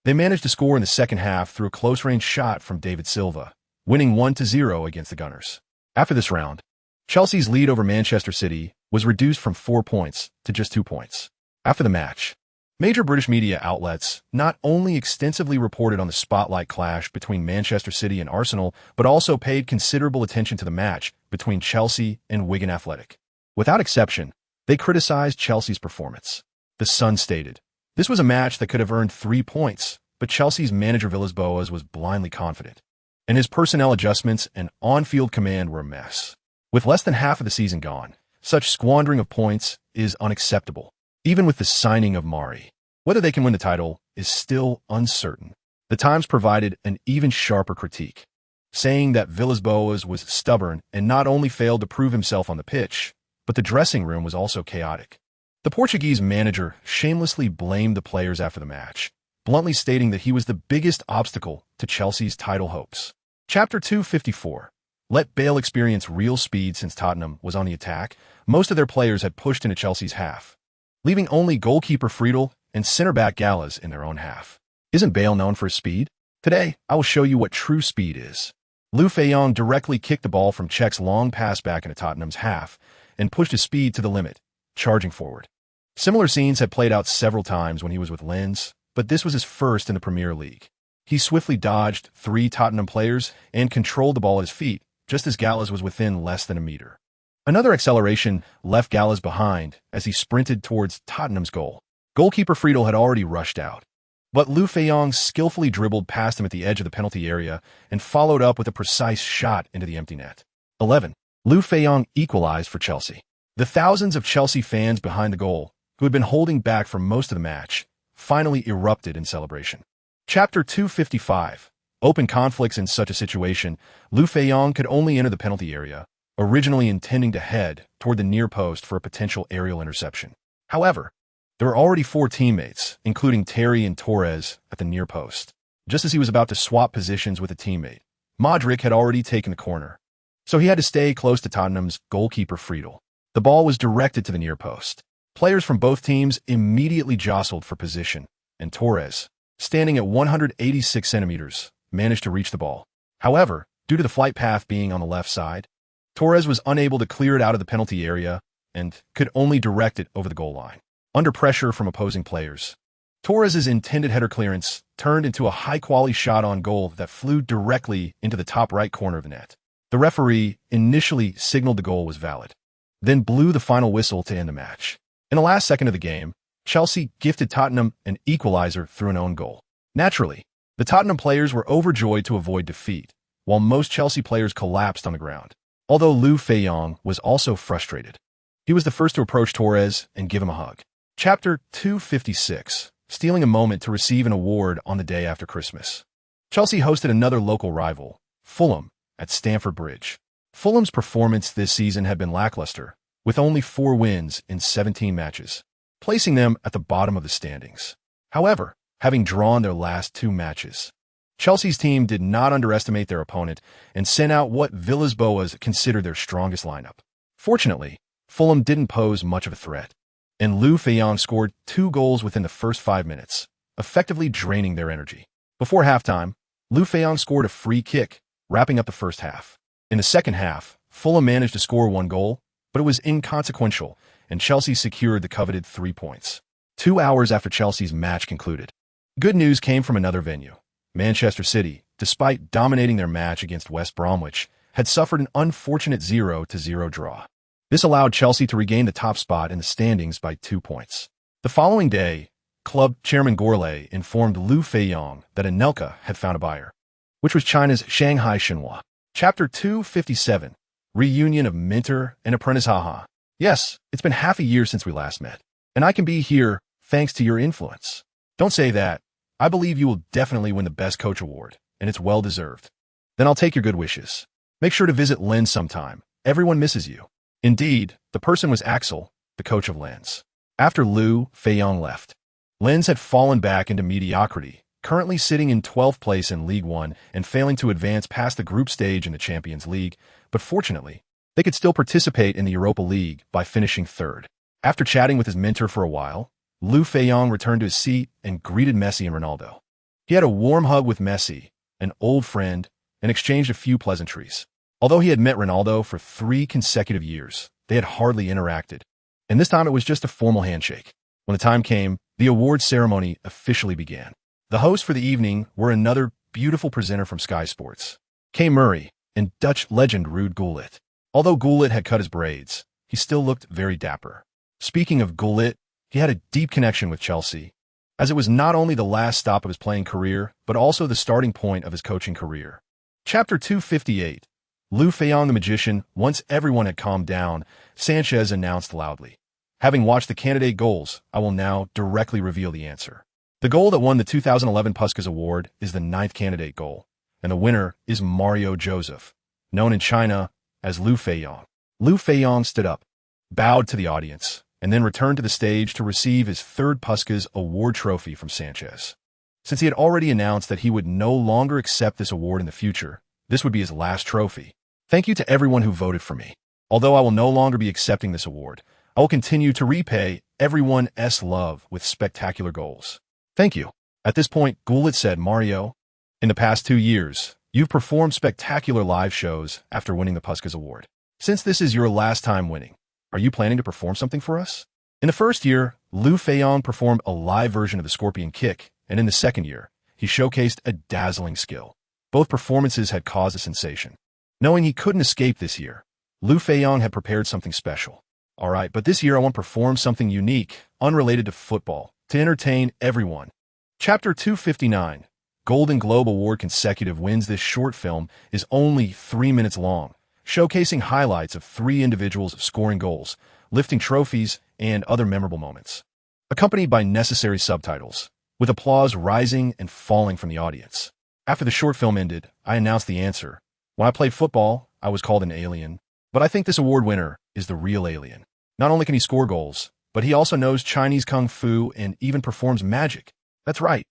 they managed to score in the second half through a close-range shot from David Silva, winning 1-0 against the Gunners. After this round, Chelsea's lead over Manchester City was reduced from 4 points to just 2 points. After the match, major British media outlets not only extensively reported on the spotlight clash between Manchester City and Arsenal, but also paid considerable attention to the match between Chelsea and Wigan Athletic. Without exception, they criticized Chelsea's performance. The Sun stated, this was a match that could have earned 3 points, but Chelsea's manager Villas-Boas was blindly confident, and his personnel adjustments and on-field command were a mess. With less than half of the season gone, such squandering of points is unacceptable. Even with the signing of Mari, whether they can win the title is still uncertain. The Times provided an even sharper critique, saying that Villas-Boas was stubborn and not only failed to prove himself on the pitch, but the dressing room was also chaotic. The Portuguese manager shamelessly blamed the players after the match, bluntly stating that he was the biggest obstacle to Chelsea's title hopes. Chapter 254. Let Bale experience real speed. Since Tottenham was on the attack, most of their players had pushed into Chelsea's half, leaving only goalkeeper Friedel and center-back Gallas in their own half. Isn't Bale known for his speed? Today, I will show you what true speed is. Liu Feiyang directly kicked the ball from Czech's long pass back into Tottenham's half and pushed his speed to the limit, charging forward. Similar scenes had played out several times when he was with Lens, but this was his first in the Premier League. He swiftly dodged 3 Tottenham players and controlled the ball at his feet, just as Gallas was within less than a meter. Another acceleration left Gallas behind as he sprinted towards Tottenham's goal. Goalkeeper Friedel had already rushed out, but Liu Feiyang skillfully dribbled past him at the edge of the penalty area and followed up with a precise shot into the empty net. 11. Liu Feiyang equalized for Chelsea. The thousands of Chelsea fans behind the goal, who had been holding back for most of the match, finally erupted in celebration. Chapter 255. Open conflicts. In such a situation, Liu Feiyang could only enter the penalty area, originally intending to head toward the near post for a potential aerial interception. However, there were already 4 teammates, including Terry and Torres, at the near post. Just as he was about to swap positions with a teammate, Modric had already taken the corner, so he had to stay close to Tottenham's goalkeeper Friedel. The ball was directed to the near post. Players from both teams immediately jostled for position, and Torres, standing at 186 centimeters, managed to reach the ball. However, due to the flight path being on the left side, Torres was unable to clear it out of the penalty area and could only direct it over the goal line. Under pressure from opposing players, Torres' intended header clearance turned into a high-quality shot on goal that flew directly into the top right corner of the net. The referee initially signaled the goal was valid, then blew the final whistle to end the match. In the last second of the game, Chelsea gifted Tottenham an equalizer through an own goal. Naturally, the Tottenham players were overjoyed to avoid defeat, while most Chelsea players collapsed on the ground. Although Liu Feiyang was also frustrated, he was the first to approach Torres and give him a hug. Chapter 256. Stealing a moment to receive an award on the day after Christmas. Chelsea hosted another local rival, Fulham, at Stamford Bridge. Fulham's performance this season had been lackluster, with only 4 wins in 17 matches, placing them at the bottom of the standings. However, having drawn their last 2 matches, Chelsea's team did not underestimate their opponent and sent out what Villas-Boas considered their strongest lineup. Fortunately, Fulham didn't pose much of a threat, and Liu Feiyang scored 2 goals within the first 5 minutes, effectively draining their energy. Before halftime, Liu Feiyang scored a free kick, wrapping up the first half. In the second half, Fulham managed to score 1 goal, but it was inconsequential, and Chelsea secured the coveted 3 points. 2 hours after Chelsea's match concluded, good news came from another venue. Manchester City, despite dominating their match against West Bromwich, had suffered an unfortunate 0-0 draw. This allowed Chelsea to regain the top spot in the standings by 2 points. The following day, club chairman Gourlay informed Liu Feiyang that Anelka had found a buyer, which was China's Shanghai Shenhua. Chapter 257. Reunion of mentor and apprentice. Haha. Yes, it's been half a year since we last met, and I can be here thanks to your influence. Don't say that. I believe you will definitely win the Best Coach Award, and it's well-deserved. Then I'll take your good wishes. Make sure to visit Lens sometime. Everyone misses you. Indeed, the person was Axel, the coach of Lens. After Liu Feiyang left, Lens had fallen back into mediocrity, currently sitting in 12th place in Ligue 1 and failing to advance past the group stage in the Champions League, but fortunately, they could still participate in the Europa League by finishing 3rd. After chatting with his mentor for a while, Liu Feiyang returned to his seat and greeted Messi and Ronaldo. He had a warm hug with Messi, an old friend, and exchanged a few pleasantries. Although he had met Ronaldo for 3 consecutive years, they had hardly interacted, and this time it was just a formal handshake. When the time came, the awards ceremony officially began. The hosts for the evening were another beautiful presenter from Sky Sports, Kay Murray, and Dutch legend Ruud Gullit. Although Gullit had cut his braids, he still looked very dapper. Speaking of Gullit, he had a deep connection with Chelsea, as it was not only the last stop of his playing career, but also the starting point of his coaching career. Chapter 258. Liu Feiyang the magician. Once everyone had calmed down, Sanchez announced loudly, "Having watched the candidate goals, I will now directly reveal the answer. The goal that won the 2011 Puskas Award is the 9th candidate goal, and the winner is Mario Joseph, known in China as Liu Feiyang." Liu Feiyang stood up, bowed to the audience, and then returned to the stage to receive his 3rd Puskas Award trophy from Sanchez. Since he had already announced that he would no longer accept this award in the future, this would be his last trophy. Thank you to everyone who voted for me. Although I will no longer be accepting this award, I will continue to repay everyone's love with spectacular goals. Thank you. At this point, Goulet said, Mario, in the past 2 years, you've performed spectacular live shows after winning the Puskas Award. Since this is your last time winning, are you planning to perform something for us? In the first year, Liu Feiyang performed a live version of the Scorpion Kick, and in the second year, he showcased a dazzling skill. Both performances had caused a sensation. Knowing he couldn't escape this year, Liu Feiyang had prepared something special. All right, but this year I want to perform something unique, unrelated to football, to entertain everyone. Chapter 259, Golden Globe Award consecutive wins. This short film is only 3 minutes long, showcasing highlights of 3 individuals scoring goals, lifting trophies, and other memorable moments, accompanied by necessary subtitles, with applause rising and falling from the audience. After the short film ended, I announced the answer. When I played football, I was called an alien, but I think this award winner is the real alien. Not only can he score goals, but he also knows Chinese kung fu and even performs magic. That's right.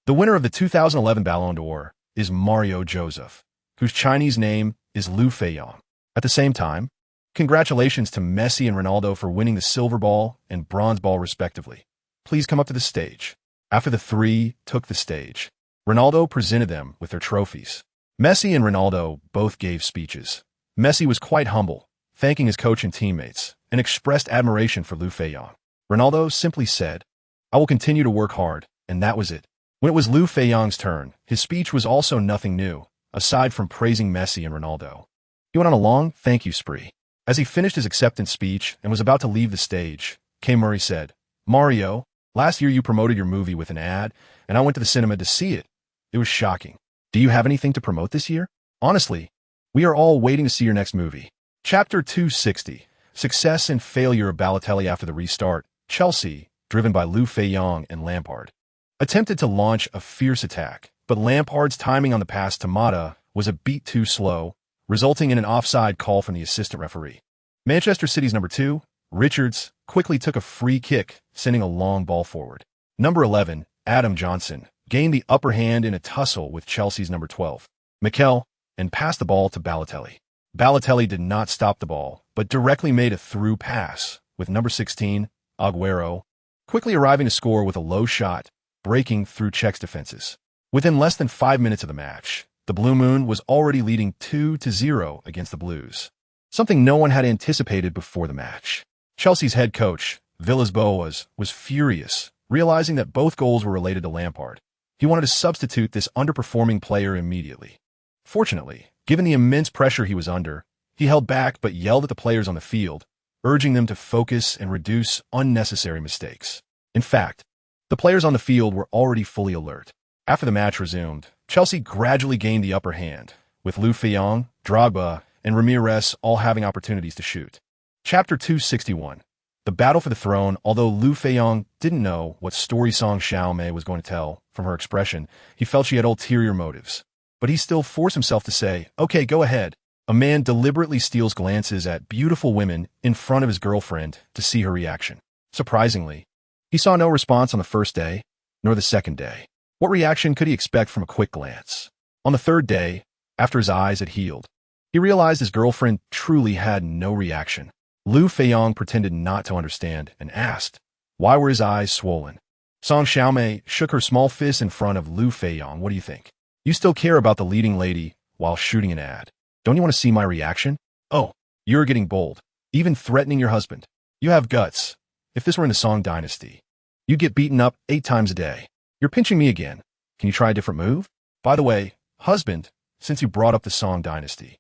The winner of the 2011 Ballon d'Or is Mario Joseph, whose Chinese name is Liu Feiyang. At the same time, congratulations to Messi and Ronaldo for winning the silver ball and bronze ball respectively. Please come up to the stage. After the 3 took the stage, Ronaldo presented them with their trophies. Messi and Ronaldo both gave speeches. Messi was quite humble, thanking his coach and teammates, and expressed admiration for Liu Feiyang. Ronaldo simply said, I will continue to work hard, and that was it. When it was Liu Feiyang's turn, his speech was also nothing new, aside from praising Messi and Ronaldo. He went on a long thank you spree. As he finished his acceptance speech and was about to leave the stage, K. Murray said, Mario, last year you promoted your movie with an ad, and I went to the cinema to see it. It was shocking. Do you have anything to promote this year? Honestly, we are all waiting to see your next movie. Chapter 260, Success and Failure of Balotelli after the restart. Chelsea, driven by Liu Feiyang and Lampard, attempted to launch a fierce attack, but Lampard's timing on the pass to Mata was a beat too slow, resulting in an offside call from the assistant referee. Manchester City's number 2, Richards, quickly took a free kick, sending a long ball forward. Number 11, Adam Johnson, gained the upper hand in a tussle with Chelsea's number 12, Mikel, and passed the ball to Balotelli. Balotelli did not stop the ball, but directly made a through pass, with number 16, Aguero, quickly arriving to score with a low shot, breaking through Czech's defenses. Within less than 5 minutes of the match, the Blue Moon was already leading 2-0 against the Blues, something no one had anticipated before the match. Chelsea's head coach, Villas-Boas, was furious, realizing that both goals were related to Lampard. He wanted to substitute this underperforming player immediately. Fortunately, given the immense pressure he was under, he held back but yelled at the players on the field, urging them to focus and reduce unnecessary mistakes. In fact, the players on the field were already fully alert. After the match resumed, Chelsea gradually gained the upper hand, with Liu Feiyang, Drogba, and Ramirez all having opportunities to shoot. Chapter 261, The Battle for the Throne. Although Liu Feiyang didn't know what story Song Xiaomei was going to tell from her expression, he felt she had ulterior motives. But he still forced himself to say, okay, go ahead. A man deliberately steals glances at beautiful women in front of his girlfriend to see her reaction. Surprisingly, he saw no response on the first day, nor the second day. What reaction could he expect from a quick glance? On the third day, after his eyes had healed, he realized his girlfriend truly had no reaction. Liu Feiyang pretended not to understand and asked, why were his eyes swollen? Song Xiaomei shook her small fist in front of Liu Feiyang. What do you think? You still care about the leading lady while shooting an ad. Don't you want to see my reaction? Oh, you're getting bold, even threatening your husband. You have guts. If this were in the Song dynasty, you'd get beaten up 8 times a day. You're pinching me again. Can you try a different move? By the way, husband, since you brought up the Song dynasty,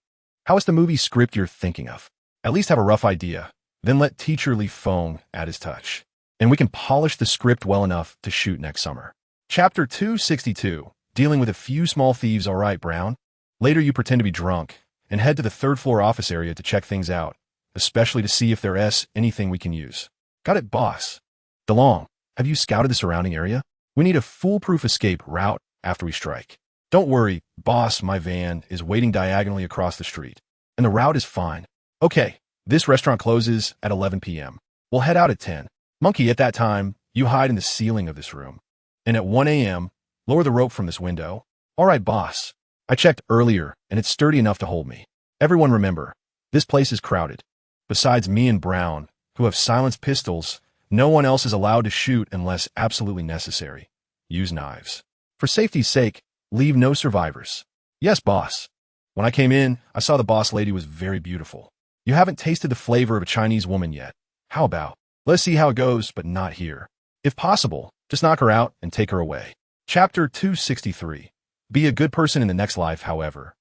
how is the movie script you're thinking of? At least have a rough idea, then let teacher Li Feng add his touch, and we can polish the script well enough to shoot next summer. Chapter 262, Dealing with a Few Small Thieves. All right, Brown. Later you pretend to be drunk and head to the 3rd floor office area to check things out, especially to see if there's anything we can use. Got it, boss. DeLong, have you scouted the surrounding area? We need a foolproof escape route after we strike. Don't worry, boss, my van is waiting diagonally across the street, and the route is fine. Okay, this restaurant closes at 11 p.m. We'll head out at 10. Monkey, at that time, you hide in the ceiling of this room. And at 1 a.m., lower the rope from this window. All right, boss. I checked earlier, and it's sturdy enough to hold me. Everyone remember, this place is crowded. Besides me and Brown, who have silenced pistols, no one else is allowed to shoot unless absolutely necessary. Use knives. For safety's sake, leave no survivors. Yes, boss. When I came in, I saw the boss lady was very beautiful. You haven't tasted the flavor of a Chinese woman yet. How about, let's see how it goes, but not here. If possible, just knock her out and take her away. Chapter 263. Be a good person in the next life, however.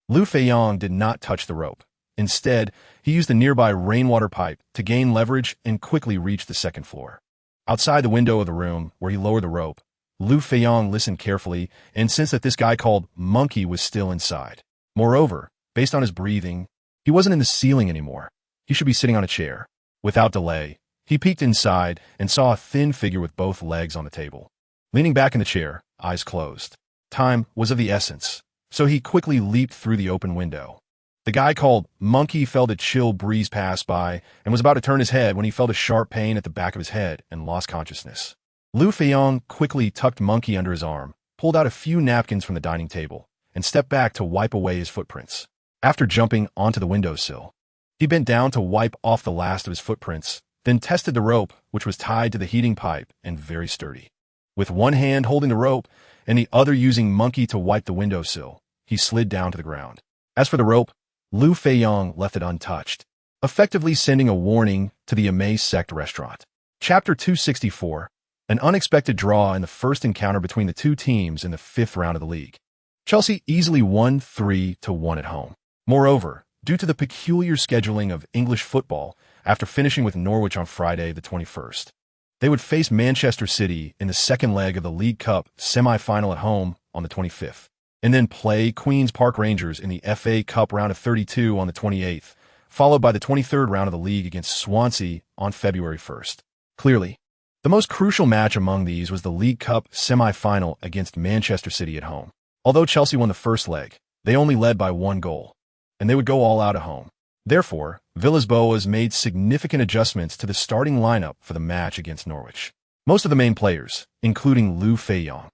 Liu Feiyang did not touch the rope. Instead, he used the nearby rainwater pipe to gain leverage and quickly reach the second floor. Outside the window of the room, where he lowered the rope, Liu Feiyang listened carefully and sensed that this guy called Monkey was still inside. Moreover, based on his breathing, he wasn't in the ceiling anymore. He should be sitting on a chair. Without delay, he peeked inside and saw a thin figure with both legs on the table. Leaning back in the chair, eyes closed. Time was of the essence, so he quickly leaped through the open window. The guy called Monkey felt a chill breeze pass by and was about to turn his head when he felt a sharp pain at the back of his head and lost consciousness. Liu Feiyang quickly tucked Monkey under his arm, pulled out a few napkins from the dining table, and stepped back to wipe away his footprints. After jumping onto the windowsill, he bent down to wipe off the last of his footprints, then tested the rope, which was tied to the heating pipe and very sturdy. With one hand holding the rope and the other using Monkey to wipe the windowsill, he slid down to the ground. As for the rope, Liu Feiyang left it untouched, effectively sending a warning to the Amazed Sect restaurant. Chapter 264. An unexpected draw in the first encounter between the two teams in the 5th round of the league. Chelsea easily won 3-1 at home. Moreover, due to the peculiar scheduling of English football, after finishing with Norwich on Friday the 21st, they would face Manchester City in the second leg of the League Cup semi-final at home on the 25th, and then play Queen's Park Rangers in the FA Cup round of 32 on the 28th, followed by the 23rd round of the league against Swansea on February 1st. Clearly, the most crucial match among these was the League Cup semi-final against Manchester City at home. Although Chelsea won the first leg, they only led by 1 goal, and they would go all out at home. Therefore, Villas-Boas made significant adjustments to the starting lineup for the match against Norwich. Most of the main players, including Liu Feiyang,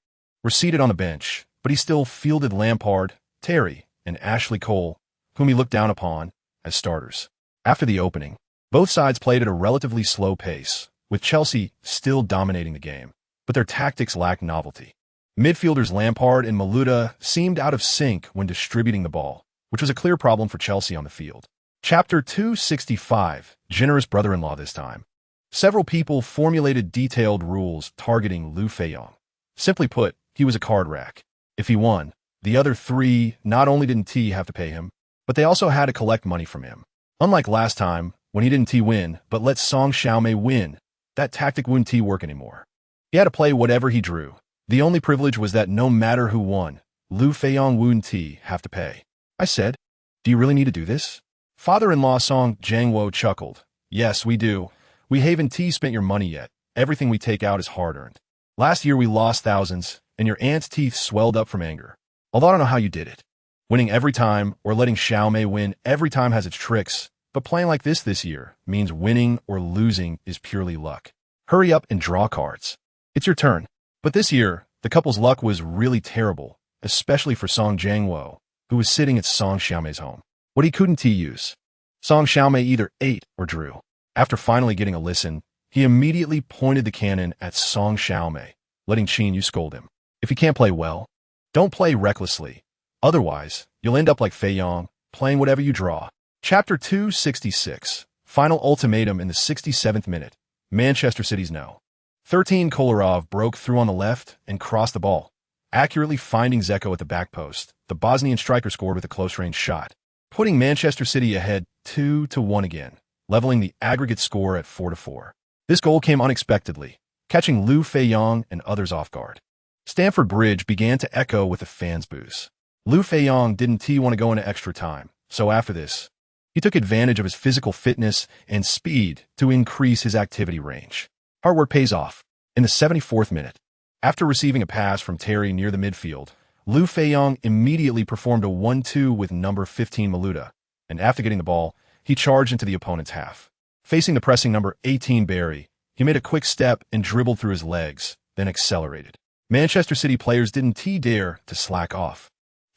were seated on the bench, but he still fielded Lampard, Terry, and Ashley Cole, whom he looked down upon, as starters. After the opening, both sides played at a relatively slow pace, with Chelsea still dominating the game, but their tactics lacked novelty. Midfielders Lampard and Maluda seemed out of sync when distributing the ball, which was a clear problem for Chelsea on the field. Chapter 265. Generous brother-in-law this time. Several people formulated detailed rules targeting Liu Feiyang. Simply put, he was a card rack. If he won, the other 3 not only didn't have to pay him, but they also had to collect money from him. Unlike last time, when he didn't win, but let Song Xiaomei win, that tactic wouldn't work anymore. He had to play whatever he drew. The only privilege was that no matter who won, Liu Feiyang wouldn't have to pay. I said, "Do you really need to do this?" Father-in-law Song Jiangwo chuckled. "Yes, we do. We haven't spent your money yet. Everything we take out is hard-earned. Last year we lost thousands, and your aunt's teeth swelled up from anger. Although I don't know how you did it. Winning every time or letting Xiaomei win every time has its tricks, but playing like this year means winning or losing is purely luck. Hurry up and draw cards. It's your turn." But this year, the couple's luck was really terrible, especially for Song Jiangwo, who was sitting at Song Xiaomei's home. What he couldn't use? Song Xiaomei either ate or drew. After finally getting a listen, he immediately pointed the cannon at Song Xiaomei, letting Qin Yu scold him. If you can't play well, don't play recklessly. Otherwise, you'll end up like Feiyang, playing whatever you draw. Chapter 266. Final ultimatum in the 67th minute. Manchester City's no. 13 Kolarov broke through on the left and crossed the ball, accurately finding Zeko at the back post. The Bosnian striker scored with a close-range shot, putting Manchester City ahead 2-1 again, leveling the aggregate score at 4-4. This goal came unexpectedly, catching Liu Feiyang and others off guard. Stamford Bridge began to echo with the fans' boos. Liu Feiyang didn't want to go into extra time, so after this, he took advantage of his physical fitness and speed to increase his activity range. Hard work pays off. In the 74th minute, after receiving a pass from Terry near the midfield, Liu Feiyang immediately performed a 1-2 with number 15 Maluda, and after getting the ball, he charged into the opponent's half. Facing the pressing number 18 Barry, he made a quick step and dribbled through his legs, then accelerated. Manchester City players didn't dare to slack off.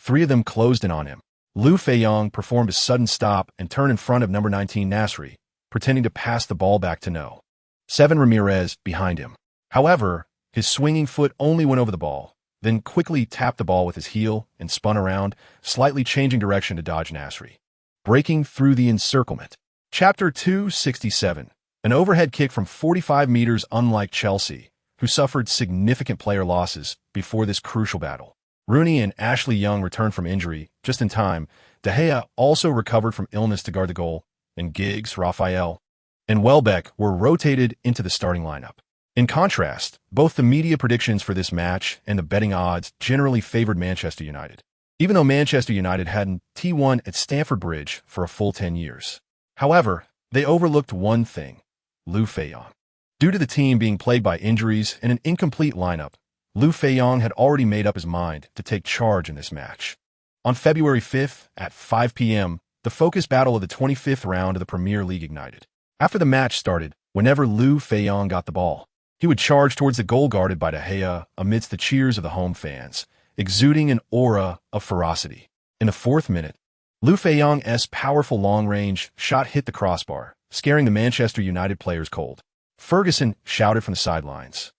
Three of them closed in on him. Liu Feiyang performed a sudden stop and turn in front of number 19 Nasri, pretending to pass the ball back to No. 7 Ramirez behind him. However, his swinging foot only went over the ball, then quickly tapped the ball with his heel and spun around, slightly changing direction to dodge Nasri. Breaking through the encirclement. Chapter 267. An overhead kick from 45 meters, unlike Chelsea, who suffered significant player losses before this crucial battle. Rooney and Ashley Young returned from injury just in time. De Gea also recovered from illness to guard the goal, and Giggs, Raphael, and Welbeck were rotated into the starting lineup. In contrast, both the media predictions for this match and the betting odds generally favored Manchester United, even though Manchester United hadn't T1 at Stamford Bridge for a full 10 years. However, they overlooked one thing: Liu Feiyang. Due to the team being plagued by injuries and an incomplete lineup, Liu Feiyang had already made up his mind to take charge in this match. On February 5th at 5 p.m., the focus battle of the 25th round of the Premier League ignited. After the match started, whenever Liu Feiyang got the ball, he would charge towards the goal guarded by De Gea amidst the cheers of the home fans, exuding an aura of ferocity. In the 4th minute, Liu Feiyang's powerful long-range shot hit the crossbar, scaring the Manchester United players cold. Ferguson shouted from the sidelines,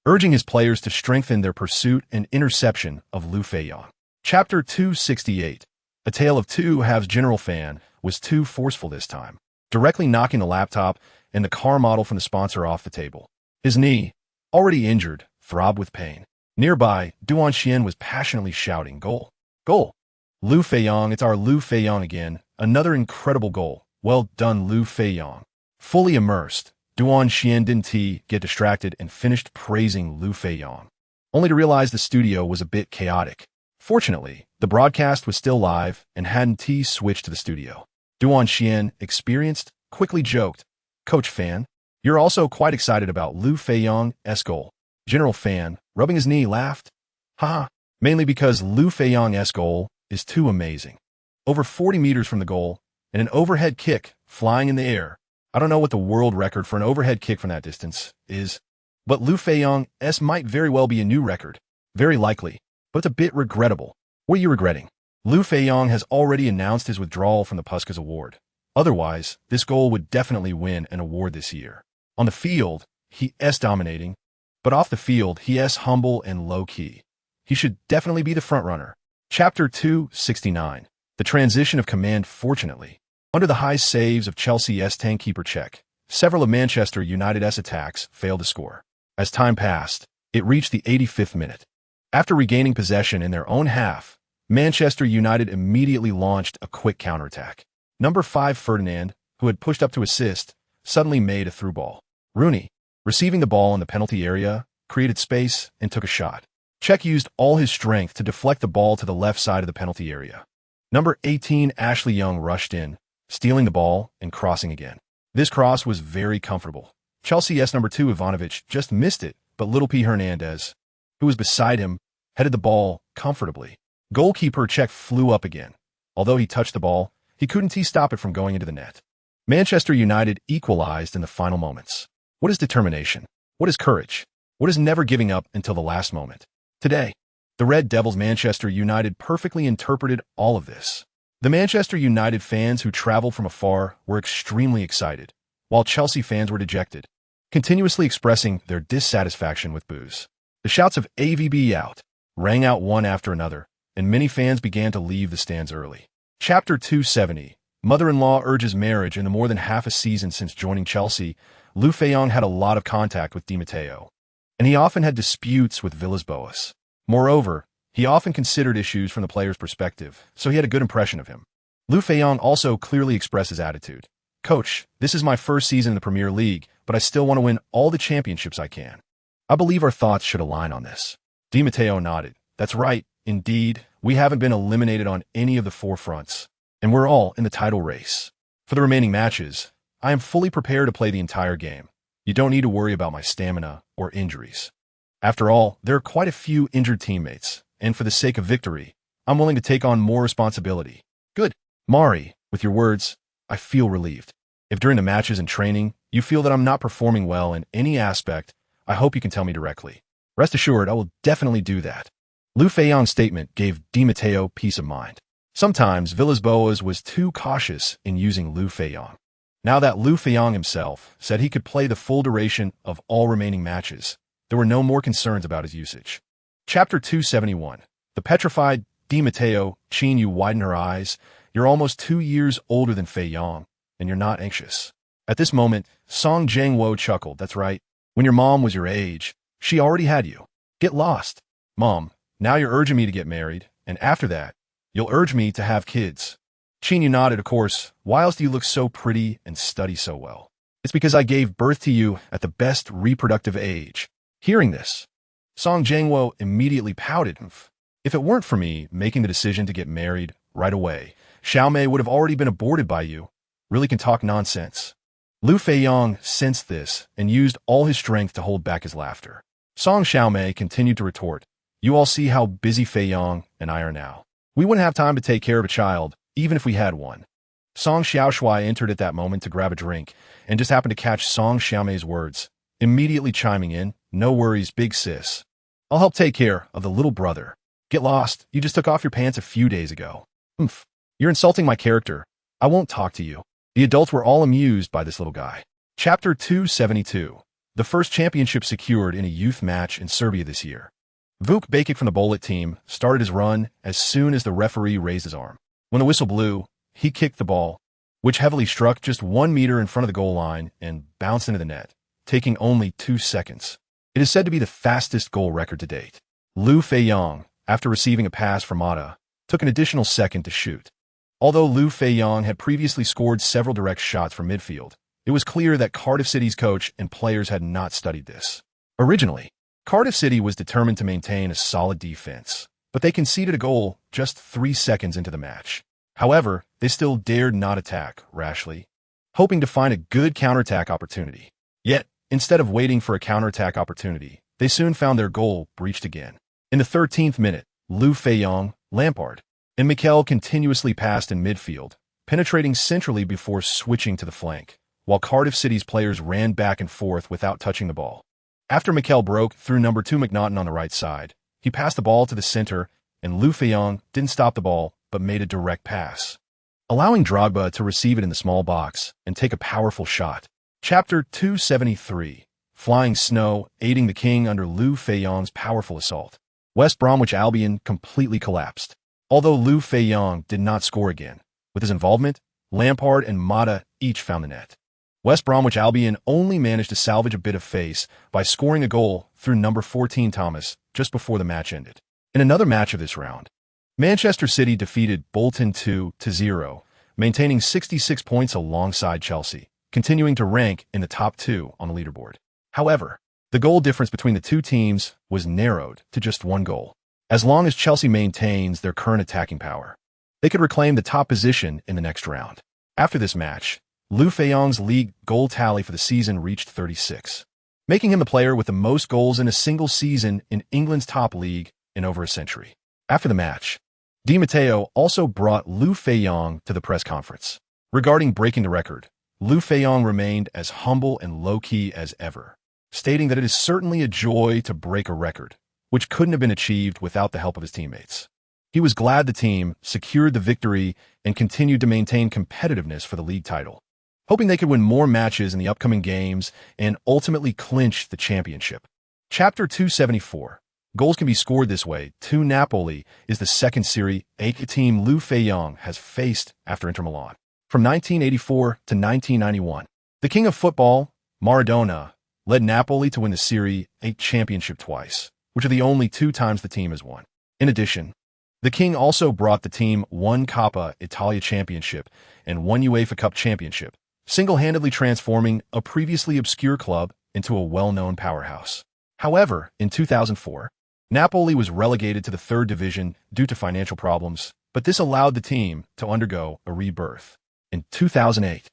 urging his players to strengthen their pursuit and interception of Liu Feiyang. Chapter 268. A Tale of Two Halves. General Fan was too forceful this time, directly knocking the laptop and the car model from the sponsor off the table. His knee, already injured, throbbed with pain. Nearby, Duan Xian was passionately shouting, "Goal! Goal! Liu Feiyang, it's our Liu Feiyang again. Another incredible goal. Well done, Liu Feiyang." Fully immersed, Duan Xian didn't get distracted and finished praising Liu Feiyang, only to realize the studio was a bit chaotic. Fortunately, the broadcast was still live and hadn't switched to the studio. Duan Xian, experienced, quickly joked, "Coach Fan, you're also quite excited about Liu Feiyang's goal." General Fan, rubbing his knee, laughed, "Haha, mainly because Liu Feiyang's goal is too amazing. Over 40 meters from the goal, and an overhead kick flying in the air. I don't know what the world record for an overhead kick from that distance is, but Liu Feiyang's might very well be a new record. Very likely, but it's a bit regrettable." "What are you regretting?" Liu Feiyang has already announced his withdrawal from the Puskas Award. Otherwise, this goal would definitely win an award this year. On the field, he's dominating, but off the field, he's humble and low-key. He should definitely be the frontrunner. Chapter 269. The transition of command. Fortunately, under the high saves of Chelsea's tank-keeper Cech, several of Manchester United's attacks failed to score. As time passed, it reached the 85th minute. After regaining possession in their own half, Manchester United immediately launched a quick counterattack. Number 5 Ferdinand, who had pushed up to assist, suddenly made a through ball. Rooney, receiving the ball in the penalty area, created space and took a shot. Cech used all his strength to deflect the ball to the left side of the penalty area. Number 18 Ashley Young rushed in, stealing the ball and crossing again. This cross was very comfortable. Chelsea's number 2 Ivanovic just missed it, but Little P. Hernandez, who was beside him, headed the ball comfortably. Goalkeeper Cech flew up again. Although he touched the ball, he couldn't stop it from going into the net. Manchester United equalized in the final moments. What is determination? What is courage? What is never giving up until the last moment? Today, the Red Devils Manchester United perfectly interpreted all of this. The Manchester United fans who traveled from afar were extremely excited, while Chelsea fans were dejected, continuously expressing their dissatisfaction with boos. The shouts of "AVB out" rang out one after another, and many fans began to leave the stands early. Chapter 270. Mother-in-law urges marriage. In the more than half a season since joining Chelsea, Liu Feiyang had a lot of contact with Di Matteo, and he often had disputes with Villas-Boas. Moreover, he often considered issues from the player's perspective, so he had a good impression of him. Liu Feiyang also clearly expressed his attitude. "Coach, this is my first season in the Premier League, but I still want to win all the championships I can. I believe our thoughts should align on this." Di Matteo nodded. "That's right. Indeed, we haven't been eliminated on any of the 4 fronts, and we're all in the title race. For the remaining matches, I am fully prepared to play the entire game. You don't need to worry about my stamina or injuries. After all, there are quite a few injured teammates, and for the sake of victory, I'm willing to take on more responsibility." "Good. Mari, with your words, I feel relieved. If during the matches and training, you feel that I'm not performing well in any aspect, I hope you can tell me directly. Rest assured, I will definitely do that." Liu Feiyang's statement gave Di Matteo peace of mind. Sometimes Villas-Boas was too cautious in using Liu Feiyang. Now that Liu Feiyang himself said he could play the full duration of all remaining matches, there were no more concerns about his usage. Chapter 271. The petrified Di Matteo. Qin, you widen her eyes. You're almost 2 years older than Feiyang, and you're not anxious. At this moment, Song Jiangwo chuckled. That's right. When your mom was your age, she already had you. Get lost. Mom, now you're urging me to get married, and after that, you'll urge me to have kids. Qin, you nodded. Of course. Why else do you look so pretty and study so well? It's because I gave birth to you at the best reproductive age. Hearing this, Song Jiangwo immediately pouted. If it weren't for me making the decision to get married right away, Xiaomei would have already been aborted by you. Really can talk nonsense. Liu Feiyang sensed this and used all his strength to hold back his laughter. Song Xiaomei continued to retort, you all see how busy Feiyang and I are now. We wouldn't have time to take care of a child, even if we had one. Song Xiaoshui entered at that moment to grab a drink and just happened to catch Song Xiaomei's words, immediately chiming in, no worries, big sis. I'll help take care of the little brother. Get lost, you just took off your pants a few days ago. You're insulting my character. I won't talk to you. The adults were all amused by this little guy. Chapter 272. The first championship secured in a youth match in Serbia this year. Vuk Bakic from the Ballon team started his run as soon as the referee raised his arm. When the whistle blew, he kicked the ball, which heavily struck just 1 meter in front of the goal line and bounced into the net, taking only 2 seconds. It is said to be the fastest goal record to date. Liu Feiyang, after receiving a pass from Mata, took an additional second to shoot. Although Liu Feiyang had previously scored several direct shots from midfield, it was clear that Cardiff City's coach and players had not studied this. Originally, Cardiff City was determined to maintain a solid defense, but they conceded a goal just 3 seconds into the match. However, they still dared not attack rashly, hoping to find a good counterattack opportunity. Yet, instead of waiting for a counterattack opportunity, they soon found their goal breached again. In the 13th minute, Liu Feiyang, Lampard, and Mikel continuously passed in midfield, penetrating centrally before switching to the flank, while Cardiff City's players ran back and forth without touching the ball. After Mikel broke through number 2 McNaughton on the right side, he passed the ball to the center, and Liu Feiyang didn't stop the ball, but made a direct pass, allowing Drogba to receive it in the small box and take a powerful shot. Chapter 273. Flying Snow, aiding the King under Liu Feiyang's powerful assault. West Bromwich Albion completely collapsed. Although Liu Feiyang did not score again, with his involvement, Lampard and Mata each found the net. West Bromwich Albion only managed to salvage a bit of face by scoring a goal through number 14 Thomas just before the match ended. In another match of this round, Manchester City defeated Bolton 2-0, maintaining 66 points alongside Chelsea, continuing to rank in the top 2 on the leaderboard. However, the goal difference between the two teams was narrowed to just 1 goal. As long as Chelsea maintains their current attacking power, they could reclaim the top position in the next round. After this match, Liu Feiyang's league goal tally for the season reached 36, making him the player with the most goals in a single season in England's top league in over a century. After the match, Di Matteo also brought Liu Feiyang to the press conference. Regarding breaking the record, Liu Feiyang remained as humble and low-key as ever, stating that it is certainly a joy to break a record, which couldn't have been achieved without the help of his teammates. He was glad the team secured the victory and continued to maintain competitiveness for the league title, hoping they could win more matches in the upcoming games and ultimately clinch the championship. Chapter 274. Goals can be scored this way. Napoli is the second Serie A team Liu Feiyang has faced after Inter Milan. From 1984 to 1991, the king of football, Maradona, led Napoli to win the Serie A championship twice, which are the only 2 times the team has won. In addition, the king also brought the team 1 Coppa Italia championship and 1 UEFA Cup championship, single-handedly transforming a previously obscure club into a well-known powerhouse. However, in 2004, Napoli was relegated to the 3rd division due to financial problems, but this allowed the team to undergo a rebirth. In 2008,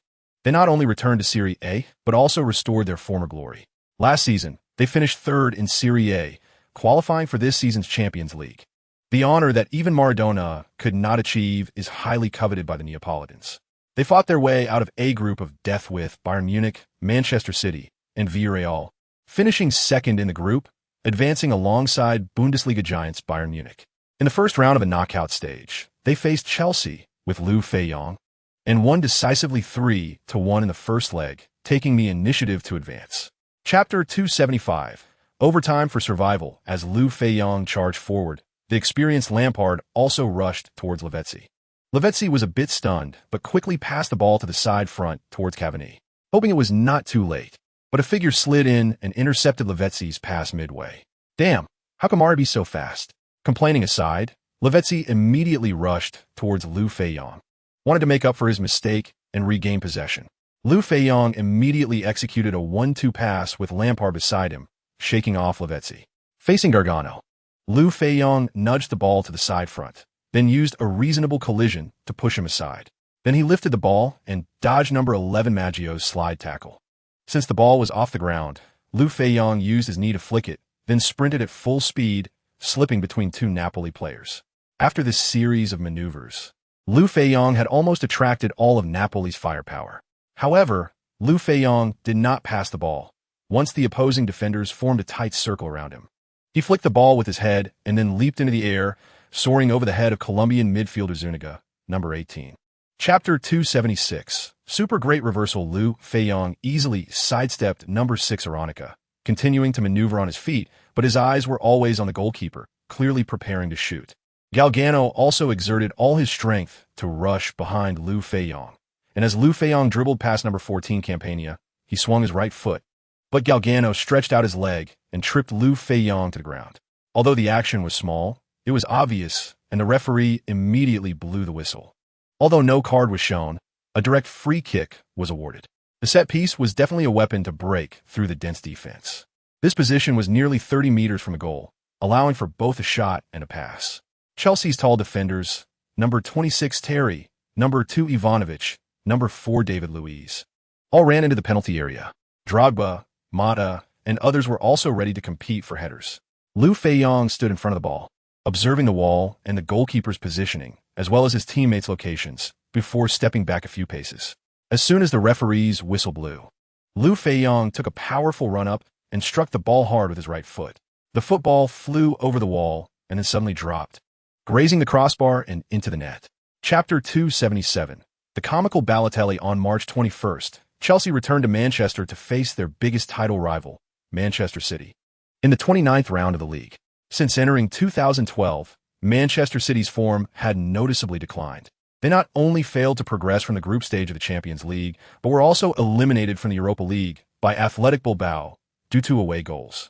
they not only returned to Serie A, but also restored their former glory. Last season, they finished 3rd in Serie A, qualifying for this season's Champions League. The honor that even Maradona could not achieve is highly coveted by the Neapolitans. They fought their way out of A group of death with Bayern Munich, Manchester City, and Villarreal, finishing 2nd in the group advancing alongside Bundesliga giants Bayern Munich. In the first round of a knockout stage, they faced Chelsea with Liu Feiyang and won decisively 3-1 in the first leg, taking the initiative to advance. Chapter 275. Overtime for survival. As Liu Feiyang charged forward, the experienced Lampard also rushed towards Lavezzi. Lavezzi was a bit stunned, but quickly passed the ball to the side front towards Cavani, hoping it was not too late. But a figure slid in and intercepted Lavezzi's pass midway. Damn, how come RB so fast? Complaining aside, Lavezzi immediately rushed towards Liu Feiyang, wanted to make up for his mistake and regain possession. Liu Feiyang immediately executed a 1-2 pass with Lampard beside him, shaking off Lavezzi. Facing Gargano, Liu Feiyang nudged the ball to the side front, then used a reasonable collision to push him aside. Then he lifted the ball and dodged number 11 Maggio's slide tackle. Since the ball was off the ground, Liu Feiyang used his knee to flick it, then sprinted at full speed, slipping between two Napoli players. After this series of maneuvers, Liu Feiyang had almost attracted all of Napoli's firepower. However, Liu Feiyang did not pass the ball, once the opposing defenders formed a tight circle around him. He flicked the ball with his head and then leaped into the air, soaring over the head of Colombian midfielder Zuniga, number 18. Chapter 276. Super great reversal. Liu Feiyang easily sidestepped number 6 Aronica, continuing to maneuver on his feet, but his eyes were always on the goalkeeper, clearly preparing to shoot. Gargano also exerted all his strength to rush behind Liu Feiyang, and as Liu Feiyang dribbled past number 14 Campania, he swung his right foot, but Gargano stretched out his leg and tripped Liu Feiyang to the ground. Although the action was small, it was obvious, and the referee immediately blew the whistle. Although no card was shown, a direct free kick was awarded. The set piece was definitely a weapon to break through the dense defense. This position was nearly 30 meters from the goal, allowing for both a shot and a pass. Chelsea's tall defenders, number 26 Terry, number 2 Ivanovic, number 4 David Luiz, all ran into the penalty area. Drogba, Mata, and others were also ready to compete for headers. Liu Feiyang stood in front of the ball, observing the wall and the goalkeeper's positioning, as well as his teammates' locations, before stepping back a few paces. As soon as the referee's whistle blew, Liu Feiyang took a powerful run-up and struck the ball hard with his right foot. The football flew over the wall and then suddenly dropped, grazing the crossbar and into the net. Chapter 277. The comical Balotelli. On March 21st, Chelsea returned to Manchester to face their biggest title rival, Manchester City, in the 29th round of the league. Since entering 2012, Manchester City's form had noticeably declined. They not only failed to progress from the group stage of the Champions League, but were also eliminated from the Europa League by Athletic Bilbao due to away goals.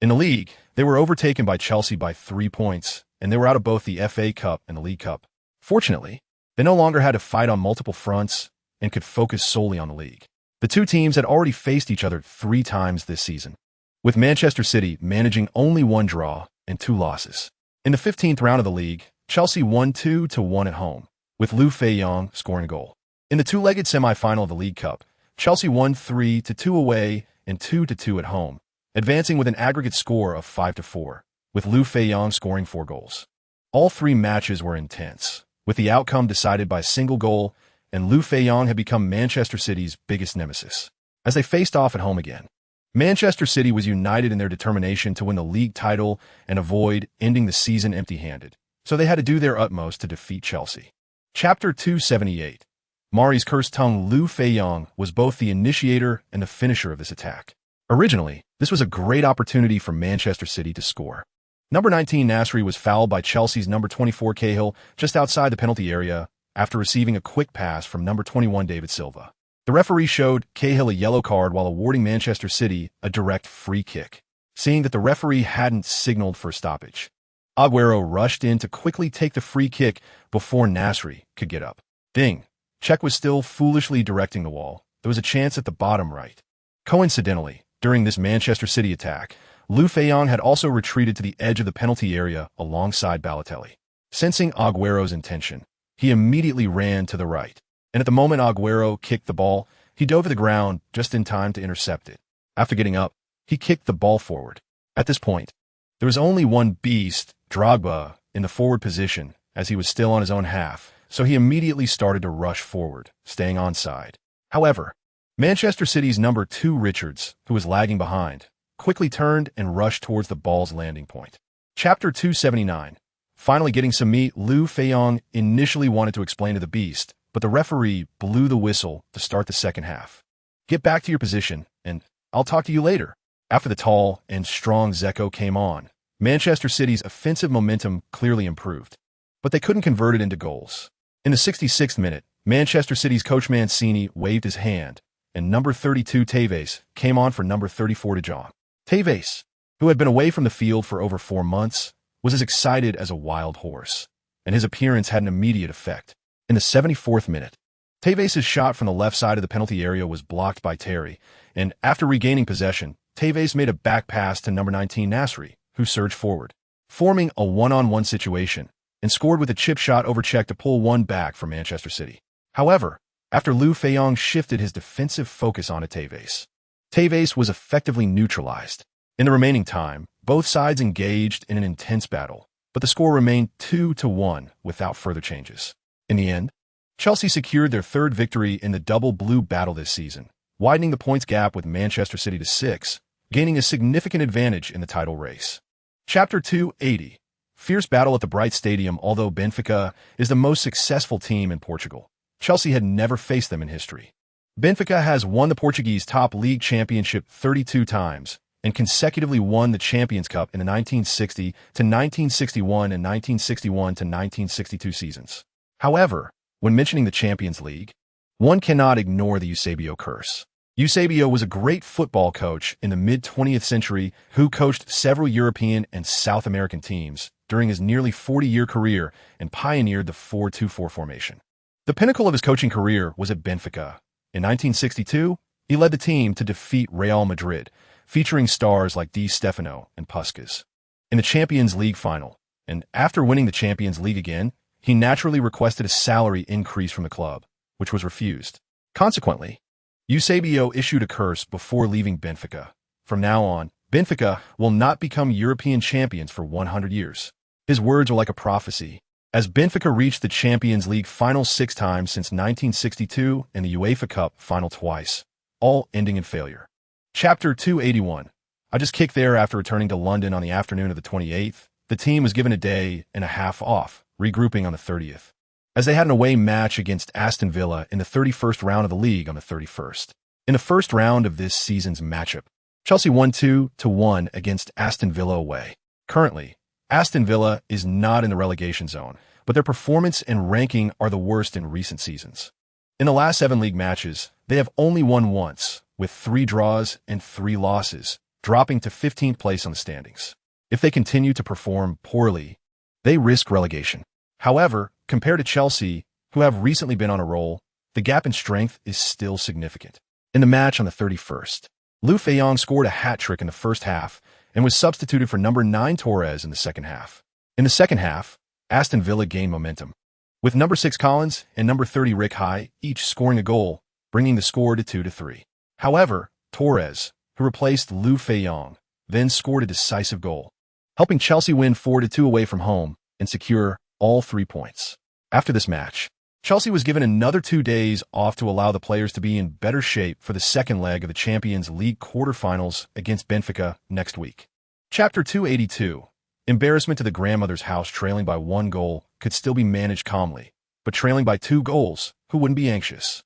In the league, they were overtaken by Chelsea by 3 points, and they were out of both the FA Cup and the League Cup. Fortunately, they no longer had to fight on multiple fronts and could focus solely on the league. The two teams had already faced each other 3 times this season, with Manchester City managing only 1 draw and 2 losses. In the 15th round of the league, Chelsea won 2-1 at home, with Liu Feiyang scoring a goal. In the 2-legged semi-final of the League Cup, Chelsea won 3-2 away and 2-2 at home, advancing with an aggregate score of 5-4, with Liu Feiyang scoring 4 goals. All 3 matches were intense, with the outcome decided by a single goal, and Liu Feiyang had become Manchester City's biggest nemesis. As they faced off at home again, Manchester City was united in their determination to win the league title and avoid ending the season empty-handed, so they had to do their utmost to defeat Chelsea. Chapter 278. Mari's cursed tongue. Liu Feiyang was both the initiator and the finisher of this attack. Originally, this was a great opportunity for Manchester City to score. Number 19 Nasri was fouled by Chelsea's number 24 Cahill just outside the penalty area after receiving a quick pass from number 21 David Silva. The referee showed Cahill a yellow card while awarding Manchester City a direct free kick, seeing that the referee hadn't signaled for a stoppage. Aguero rushed in to quickly take the free kick before Nasri could get up. Ding. Cech was still foolishly directing the wall. There was a chance at the bottom right. Coincidentally, during this Manchester City attack, Liu Feiyang had also retreated to the edge of the penalty area alongside Balotelli. Sensing Aguero's intention, he immediately ran to the right, and at the moment Aguero kicked the ball, he dove to the ground just in time to intercept it. After getting up, he kicked the ball forward. At this point, there was only one beast, Drogba, in the forward position, as he was still on his own half, so he immediately started to rush forward, staying onside. However, Manchester City's number 2 Richards, who was lagging behind, quickly turned and rushed towards the ball's landing point. Chapter 279. Finally getting some meat, Liu Feiyang initially wanted to explain to the beast, but the referee blew the whistle to start the second half. Get back to your position, and I'll talk to you later. After the tall and strong Zeko came on, Manchester City's offensive momentum clearly improved, but they couldn't convert it into goals. In the 66th minute, Manchester City's coach Mancini waved his hand, and number 32 Tevez came on for number 34 De Jong. Tevez, who had been away from the field for over 4 months, was as excited as a wild horse, and his appearance had an immediate effect. In the 74th minute, Tevez's shot from the left side of the penalty area was blocked by Terry, and after regaining possession, Tevez made a back pass to number 19 Nasri, who surged forward, forming a one-on-one situation, and scored with a chip shot over check to pull one back for Manchester City. However, after Liu Feiyang shifted his defensive focus onto Tevez, Tevez was effectively neutralized. In the remaining time, both sides engaged in an intense battle, but the score remained 2-1 without further changes. In the end, Chelsea secured their third victory in the double blue battle this season, widening the points gap with Manchester City to 6, gaining a significant advantage in the title race. Chapter 280. Fierce battle at the Bright Stadium. Although Benfica is the most successful team in Portugal, Chelsea had never faced them in history. Benfica has won the Portuguese top league championship 32 times, and consecutively won the Champions Cup in the 1960 to 1961 and 1961 to 1962 seasons. However, when mentioning the Champions League, one cannot ignore the Eusebio curse. Eusebio was a great football coach in the mid-20th century who coached several European and South American teams during his nearly 40-year career and pioneered the 4-2-4 formation. The pinnacle of his coaching career was at Benfica. In 1962, he led the team to defeat Real Madrid, featuring stars like Di Stefano and Puskas in the Champions League final, and after winning the Champions League again, he naturally requested a salary increase from the club, which was refused. Consequently, Eusebio issued a curse before leaving Benfica. From now on, Benfica will not become European champions for 100 years. His words were like a prophecy, as Benfica reached the Champions League final 6 times since 1962 and the UEFA Cup final twice, all ending in failure. Chapter 281. I just kicked there after returning to London on the afternoon of the 28th. The team was given a day and a half off, regrouping on the 30th, as they had an away match against Aston Villa in the 31st round of the league on the 31st. In the first round of this season's matchup, Chelsea won 2-1 against Aston Villa away. Currently, Aston Villa is not in the relegation zone, but their performance and ranking are the worst in recent seasons. In the last 7 league matches, they have only won once, with 3 draws and 3 losses, dropping to 15th place on the standings. If they continue to perform poorly, they risk relegation. However, compared to Chelsea, who have recently been on a roll, the gap in strength is still significant. In the match on the 31st, Liu Feiyang scored a hat-trick in the first half and was substituted for number 9 Torres in the second half. In the second half, Aston Villa gained momentum, with number 6 Collins and number 30 Rick High each scoring a goal, bringing the score to 2-3. However, Torres, who replaced Liu Feiyang, then scored a decisive goal, helping Chelsea win 4-2 away from home and secure all 3 points. After this match, Chelsea was given another 2 days off to allow the players to be in better shape for the second leg of the Champions League quarterfinals against Benfica next week. Chapter 282. Embarrassment to the grandmother's house. Trailing by 1 goal could still be managed calmly, but trailing by 2 goals, who wouldn't be anxious?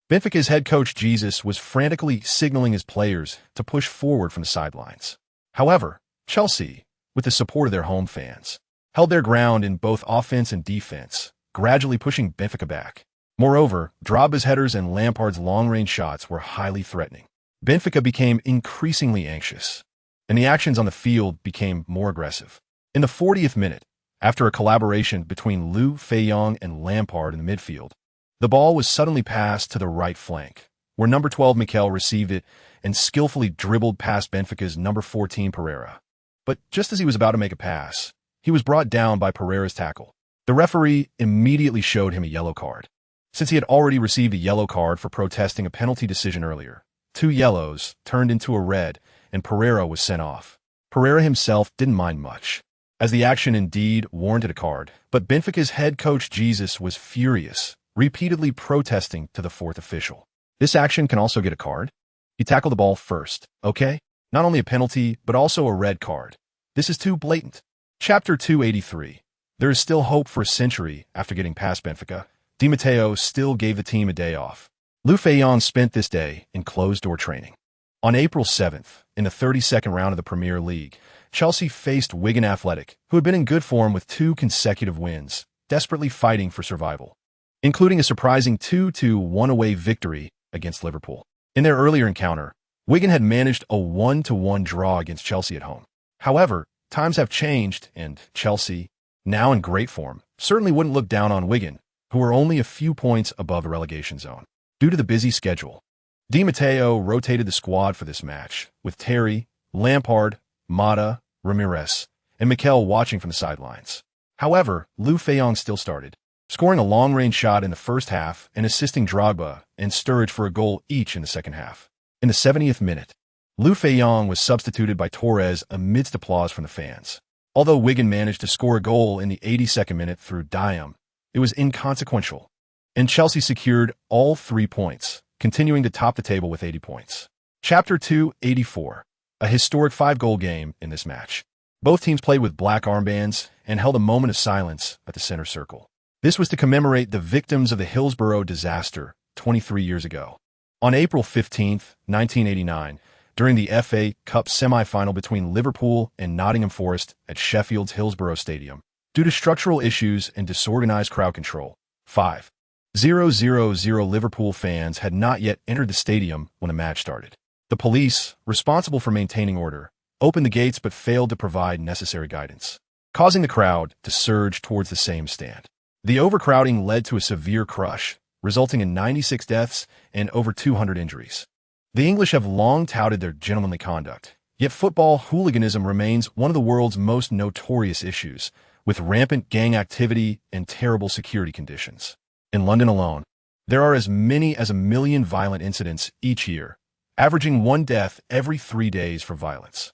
Benfica's head coach Jesus was frantically signaling his players to push forward from the sidelines. However, Chelsea, with the support of their home fans, held their ground in both offense and defense, gradually pushing Benfica back. Moreover, Drogba's headers and Lampard's long-range shots were highly threatening. Benfica became increasingly anxious, and the actions on the field became more aggressive. In the 40th minute, after a collaboration between Liu Feiyang and Lampard in the midfield, the ball was suddenly passed to the right flank, where number 12 Mikel received it and skillfully dribbled past Benfica's number 14 Pereira. But just as he was about to make a pass, he was brought down by Pereira's tackle. The referee immediately showed him a yellow card, since he had already received a yellow card for protesting a penalty decision earlier. 2 yellows turned into a red, and Pereira was sent off. Pereira himself didn't mind much, as the action indeed warranted a card, but Benfica's head coach Jesus was furious, repeatedly protesting to the 4th official. This action can also get a card. You tackle the ball first, okay? Not only a penalty, but also a red card. This is too blatant. Chapter 283. There is still hope for a century after getting past Benfica. Di Matteo still gave the team a day off. Liu Feiyang spent this day in closed-door training. On April 7th, in the 32nd round of the Premier League, Chelsea faced Wigan Athletic, who had been in good form with 2 consecutive wins, desperately fighting for survival, including a surprising 2-1 away victory against Liverpool. In their earlier encounter, Wigan had managed a 1-1 draw against Chelsea at home. However, times have changed, and Chelsea, now in great form, certainly wouldn't look down on Wigan, who were only a few points above the relegation zone. Due to the busy schedule, Di Matteo rotated the squad for this match, with Terry, Lampard, Mata, Ramirez, and Mikel watching from the sidelines. However, Liu Feiyang still started, scoring a long-range shot in the first half and assisting Drogba and Sturridge for a goal each in the second half. In the 70th minute, Liu Feiyang was substituted by Torres amidst applause from the fans. Although Wigan managed to score a goal in the 82nd minute through Diam, it was inconsequential, and Chelsea secured all 3 points, continuing to top the table with 80 points. Chapter 284. A historic 5-goal game in this match. Both teams played with black armbands and held a moment of silence at the center circle. This was to commemorate the victims of the Hillsborough disaster 23 years ago. On April 15, 1989, during the FA Cup semi-final between Liverpool and Nottingham Forest at Sheffield's Hillsborough Stadium, due to structural issues and disorganized crowd control, 5,000 Liverpool fans had not yet entered the stadium when the match started. The police, responsible for maintaining order, opened the gates but failed to provide necessary guidance, causing the crowd to surge towards the same stand. The overcrowding led to a severe crush, resulting in 96 deaths and over 200 injuries. The English have long touted their gentlemanly conduct, yet football hooliganism remains one of the world's most notorious issues, with rampant gang activity and terrible security conditions. In London alone, there are as many as 1 million violent incidents each year, averaging 1 death every 3 days for violence.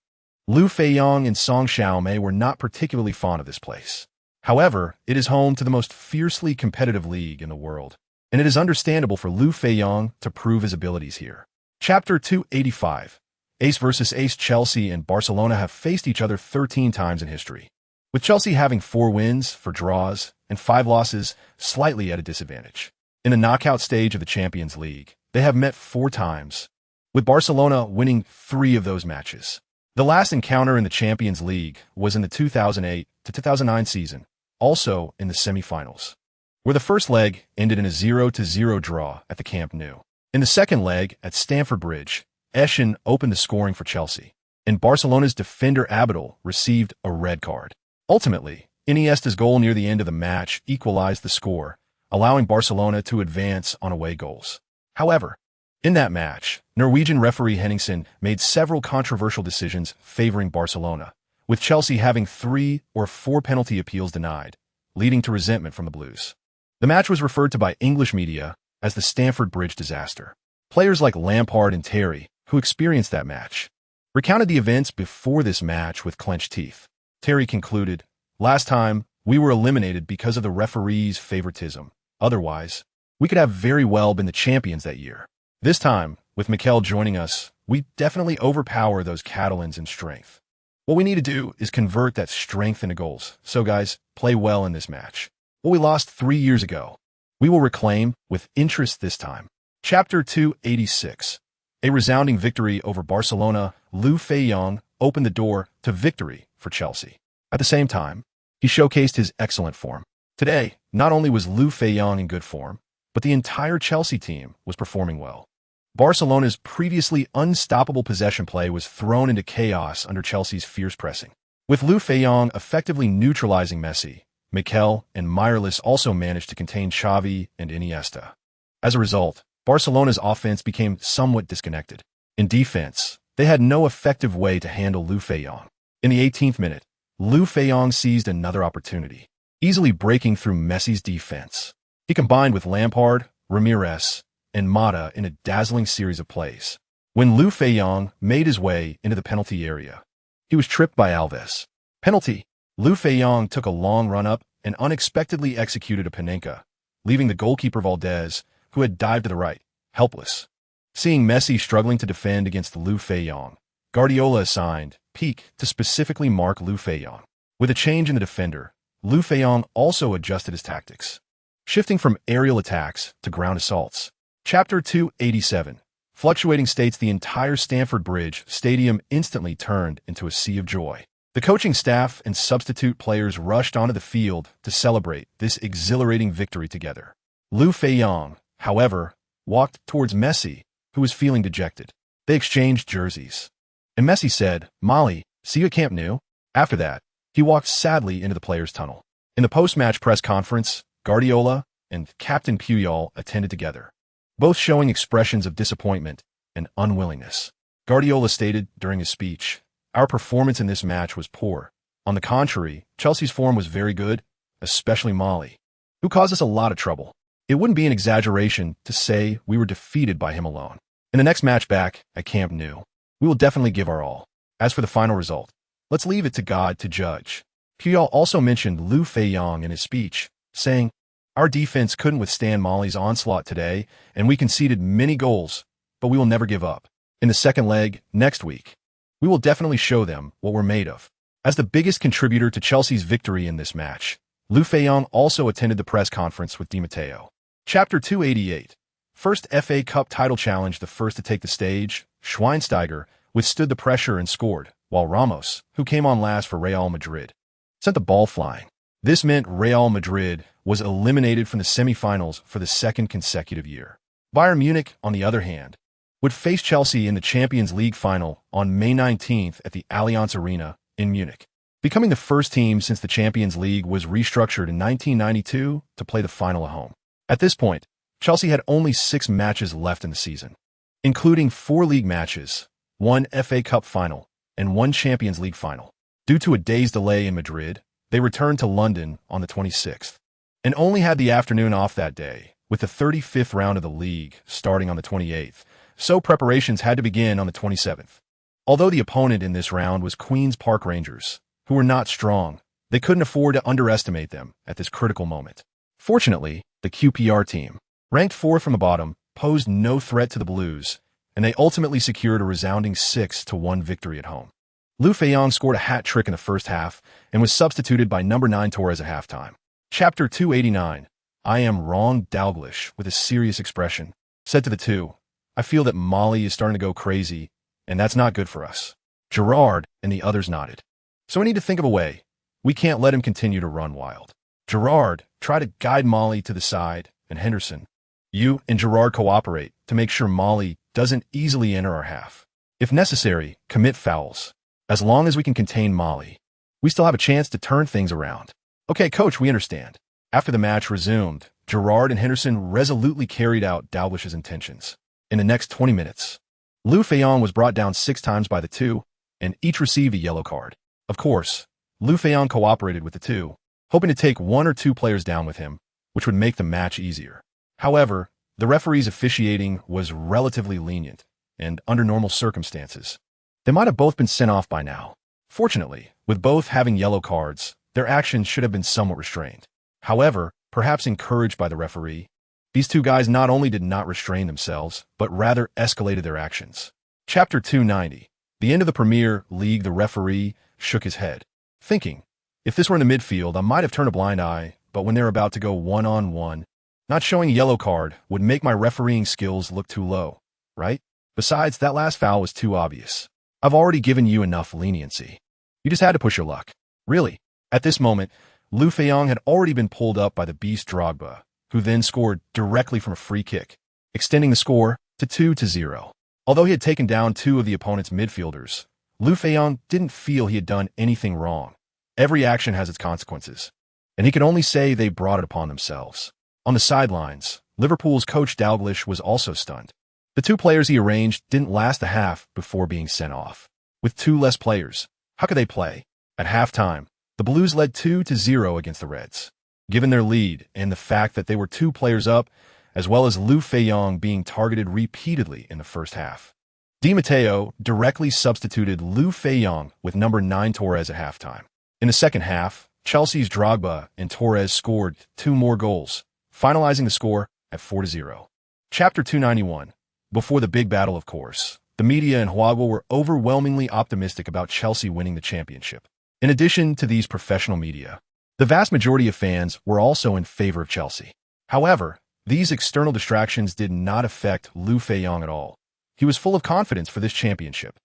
Liu Feiyang and Song Xiaomei were not particularly fond of this place. However, it is home to the most fiercely competitive league in the world, and it is understandable for Liu Feiyang to prove his abilities here. Chapter 285. Ace versus Ace. Chelsea and Barcelona have faced each other 13 times in history, with Chelsea having 4 wins, 4 draws, and 5 losses, slightly at a disadvantage. In the knockout stage of the Champions League, they have met 4 times, with Barcelona winning 3 of those matches. The last encounter in the Champions League was in the 2008-2009 season, also in the semi-finals, where the first leg ended in a 0-0 draw at the Camp Nou. In the second leg, at Stamford Bridge, Eschen opened the scoring for Chelsea, and Barcelona's defender Abidal received a red card. Ultimately, Iniesta's goal near the end of the match equalized the score, allowing Barcelona to advance on away goals. However, in that match, Norwegian referee Henningsen made several controversial decisions favoring Barcelona, with Chelsea having 3 or 4 penalty appeals denied, leading to resentment from the Blues. The match was referred to by English media as the Stamford Bridge disaster. Players like Lampard and Terry, who experienced that match, recounted the events before this match with clenched teeth. Terry concluded, "Last time, we were eliminated because of the referee's favoritism. Otherwise, we could have very well been the champions that year. This time, with Mikel joining us, we definitely overpower those Catalans in strength. What we need to do is convert that strength into goals. So guys, play well in this match. What we lost 3 years ago, we will reclaim with interest this time." Chapter 286. A resounding victory over Barcelona. Liu Feiyang opened the door to victory for Chelsea. At the same time, he showcased his excellent form. Today, not only was Liu Feiyang in good form, but the entire Chelsea team was performing well. Barcelona's previously unstoppable possession play was thrown into chaos under Chelsea's fierce pressing, with Liu Feiyang effectively neutralizing Messi. Mikel and Mirallas also managed to contain Xavi and Iniesta. As a result, Barcelona's offense became somewhat disconnected. In defense, they had no effective way to handle Liu Feiyang. In the 18th minute, Liu Feiyang seized another opportunity, easily breaking through Messi's defense. He combined with Lampard, Ramirez, and Mata in a dazzling series of plays. When Liu Feiyang made his way into the penalty area, he was tripped by Alves. Penalty. Liu Feiyang took a long run-up and unexpectedly executed a Panenka, leaving the goalkeeper Valdez, who had dived to the right, helpless. Seeing Messi struggling to defend against Liu Feiyang, Guardiola assigned peak to specifically mark Liu Feiyang. With a change in the defender, Liu Feiyang also adjusted his tactics, shifting from aerial attacks to ground assaults. Chapter 287. Fluctuating states. The entire Stamford Bridge Stadium instantly turned into a sea of joy. The coaching staff and substitute players rushed onto the field to celebrate this exhilarating victory together. Liu Feiyang, however, walked towards Messi, who was feeling dejected. They exchanged jerseys, and Messi said, "Molly, see you at Camp Nou?" After that, he walked sadly into the players' tunnel. In the post-match press conference, Guardiola and Captain Puyol attended together, both showing expressions of disappointment and unwillingness. Guardiola stated during his speech, "Our performance in this match was poor. On the contrary, Chelsea's form was very good, especially Molly, who caused us a lot of trouble. It wouldn't be an exaggeration to say we were defeated by him alone. In the next match back at Camp Nou, we will definitely give our all. As for the final result, let's leave it to God to judge." Puyol also mentioned Liu Feiyang in his speech, saying, "Our defense couldn't withstand Molly's onslaught today, and we conceded many goals, but we will never give up. In the second leg, next week, we will definitely show them what we're made of." As the biggest contributor to Chelsea's victory in this match, Liu Feiyang also attended the press conference with Di Matteo. Chapter 288. First FA Cup title challenge. The first to take the stage, Schweinsteiger, withstood the pressure and scored, while Ramos, who came on last for Real Madrid, sent the ball flying. This meant Real Madrid was eliminated from the semi-finals for the second consecutive year. Bayern Munich, on the other hand, would face Chelsea in the Champions League final on May 19th at the Allianz Arena in Munich, becoming the first team since the Champions League was restructured in 1992 to play the final at home. At this point, Chelsea had only 6 matches left in the season, including 4 league matches, 1 FA Cup final, and 1 Champions League final. Due to a day's delay in Madrid, they returned to London on the 26th, and only had the afternoon off that day, with the 35th round of the league starting on the 28th, so preparations had to begin on the 27th. Although the opponent in this round was Queen's Park Rangers, who were not strong, they couldn't afford to underestimate them at this critical moment. Fortunately, the QPR team, ranked 4th from the bottom, posed no threat to the Blues, and they ultimately secured a resounding 6-1 victory at home. Liu Feiyang scored a hat trick in the first half and was substituted by number 9 Torres at halftime. Chapter 289. "I am wrong." Dalglish, with a serious expression, said to the two, "I feel that Molly is starting to go crazy, and that's not good for us." Gerrard and the others nodded. "So we need to think of a way. We can't let him continue to run wild." Gerrard tried to guide Molly to the side, and Henderson, "You and Gerrard cooperate to make sure Molly doesn't easily enter our half. If necessary, commit fouls. As long as we can contain Molly, we still have a chance to turn things around." "Okay, coach, we understand." After the match resumed, Gerrard and Henderson resolutely carried out Dalglish's intentions. In the next 20 minutes, Liu Feiyang was brought down 6 times by the two, and each received a yellow card. Of course, Liu Feiyang cooperated with the two, hoping to take 1 or 2 players down with him, which would make the match easier. However, the referee's officiating was relatively lenient, and under normal circumstances, they might have both been sent off by now. Fortunately, with both having yellow cards, their actions should have been somewhat restrained. However, perhaps encouraged by the referee, these two guys not only did not restrain themselves, but rather escalated their actions. Chapter 290. The end of the Premier League. The referee shook his head, thinking, "If this were in the midfield, I might have turned a blind eye, but when they're about to go one-on-one, not showing a yellow card would make my refereeing skills look too low, right? Besides, that last foul was too obvious. I've already given you enough leniency. You just had to push your luck." Really? At this moment, Liu Feiyang had already been pulled up by the beast Drogba, who then scored directly from a free kick, extending the score to 2-0. Although he had taken down 2 of the opponent's midfielders, Liu Feiyang didn't feel he had done anything wrong. Every action has its consequences, and he could only say they brought it upon themselves. On the sidelines, Liverpool's coach Dalglish was also stunned. The 2 players he arranged didn't last the half before being sent off. With 2 less players, how could they play? At halftime, the Blues led 2-0 against the Reds. Given their lead and the fact that they were 2 players up, as well as Liu Feiyang being targeted repeatedly in the first half, Di Matteo directly substituted Liu Feiyang with number 9 Torres at halftime. In the second half, Chelsea's Drogba and Torres scored 2 more goals, finalizing the score at 4-0. Chapter 291. Before the big battle, of course, the media in Huaguo were overwhelmingly optimistic about Chelsea winning the championship. In addition to these professional media, the vast majority of fans were also in favor of Chelsea. However, these external distractions did not affect Liu Feiyang at all. He was full of confidence for this championship.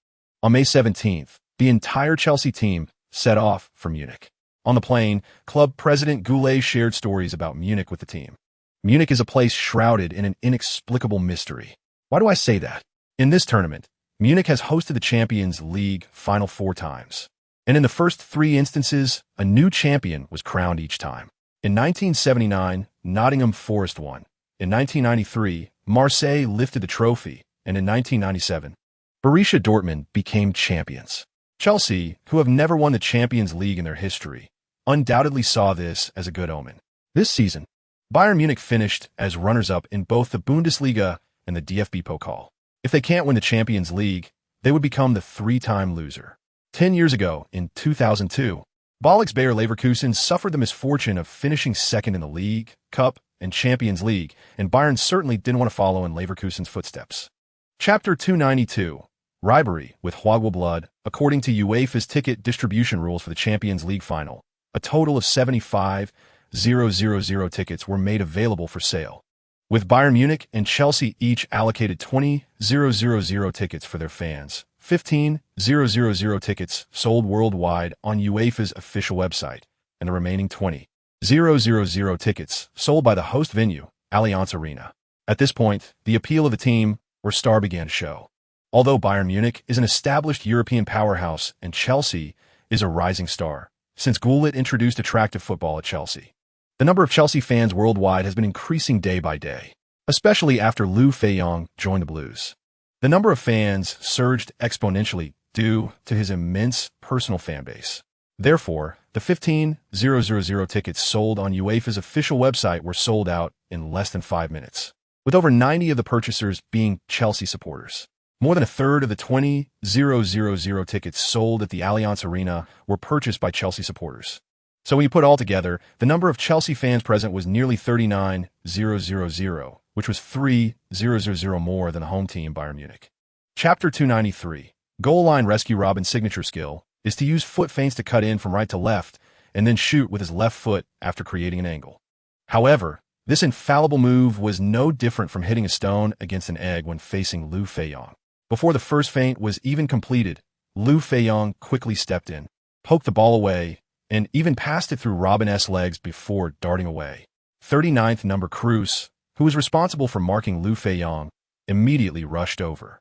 On May 17th, the entire Chelsea team set off for Munich. On the plane, club president Goulet shared stories about Munich with the team. Munich is a place shrouded in an inexplicable mystery. Why do I say that? In this tournament, Munich has hosted the Champions League final 4 times. And in the first 3 instances, a new champion was crowned each time. In 1979, Nottingham Forest won. In 1993, Marseille lifted the trophy. And in 1997, Borussia Dortmund became champions. Chelsea, who have never won the Champions League in their history, undoubtedly saw this as a good omen. This season, Bayern Munich finished as runners-up in both the Bundesliga and the DFB Pokal. If they can't win the Champions League, they would become the 3-time loser. 10 years ago, in 2002, Ballon's Bayer Leverkusen suffered the misfortune of finishing second in the League, Cup, and Champions League, and Bayern certainly didn't want to follow in Leverkusen's footsteps. Chapter 292. Rivalry with Huaguo blood. According to UEFA's ticket distribution rules for the Champions League final, a total of 75,000 tickets were made available for sale, with Bayern Munich and Chelsea each allocated 20,000 tickets for their fans. 15,000 tickets sold worldwide on UEFA's official website, and the remaining 20,000 tickets sold by the host venue, Allianz Arena. At this point, the appeal of the team or star began to show. Although Bayern Munich is an established European powerhouse and Chelsea is a rising star, since Goulet introduced attractive football at Chelsea, the number of Chelsea fans worldwide has been increasing day by day, especially after Liu Feiyang joined the Blues. The number of fans surged exponentially due to his immense personal fan base. Therefore, the 15,000 tickets sold on UEFA's official website were sold out in less than 5 minutes, with over 90 of the purchasers being Chelsea supporters. More than a third of the 20,000 tickets sold at the Allianz Arena were purchased by Chelsea supporters. So when you put all together, the number of Chelsea fans present was nearly 39,000, which was 3,000 more than the home team Bayern Munich. Chapter 293. Goal line rescue. Robben's signature skill is to use foot feints to cut in from right to left and then shoot with his left foot after creating an angle. However, this infallible move was no different from hitting a stone against an egg when facing Liu Feiyang. Before the first feint was even completed, Liu Feiyang quickly stepped in, poked the ball away, and even passed it through Robben's legs before darting away. 39th number Kroos, who was responsible for marking Liu Feiyang, immediately rushed over.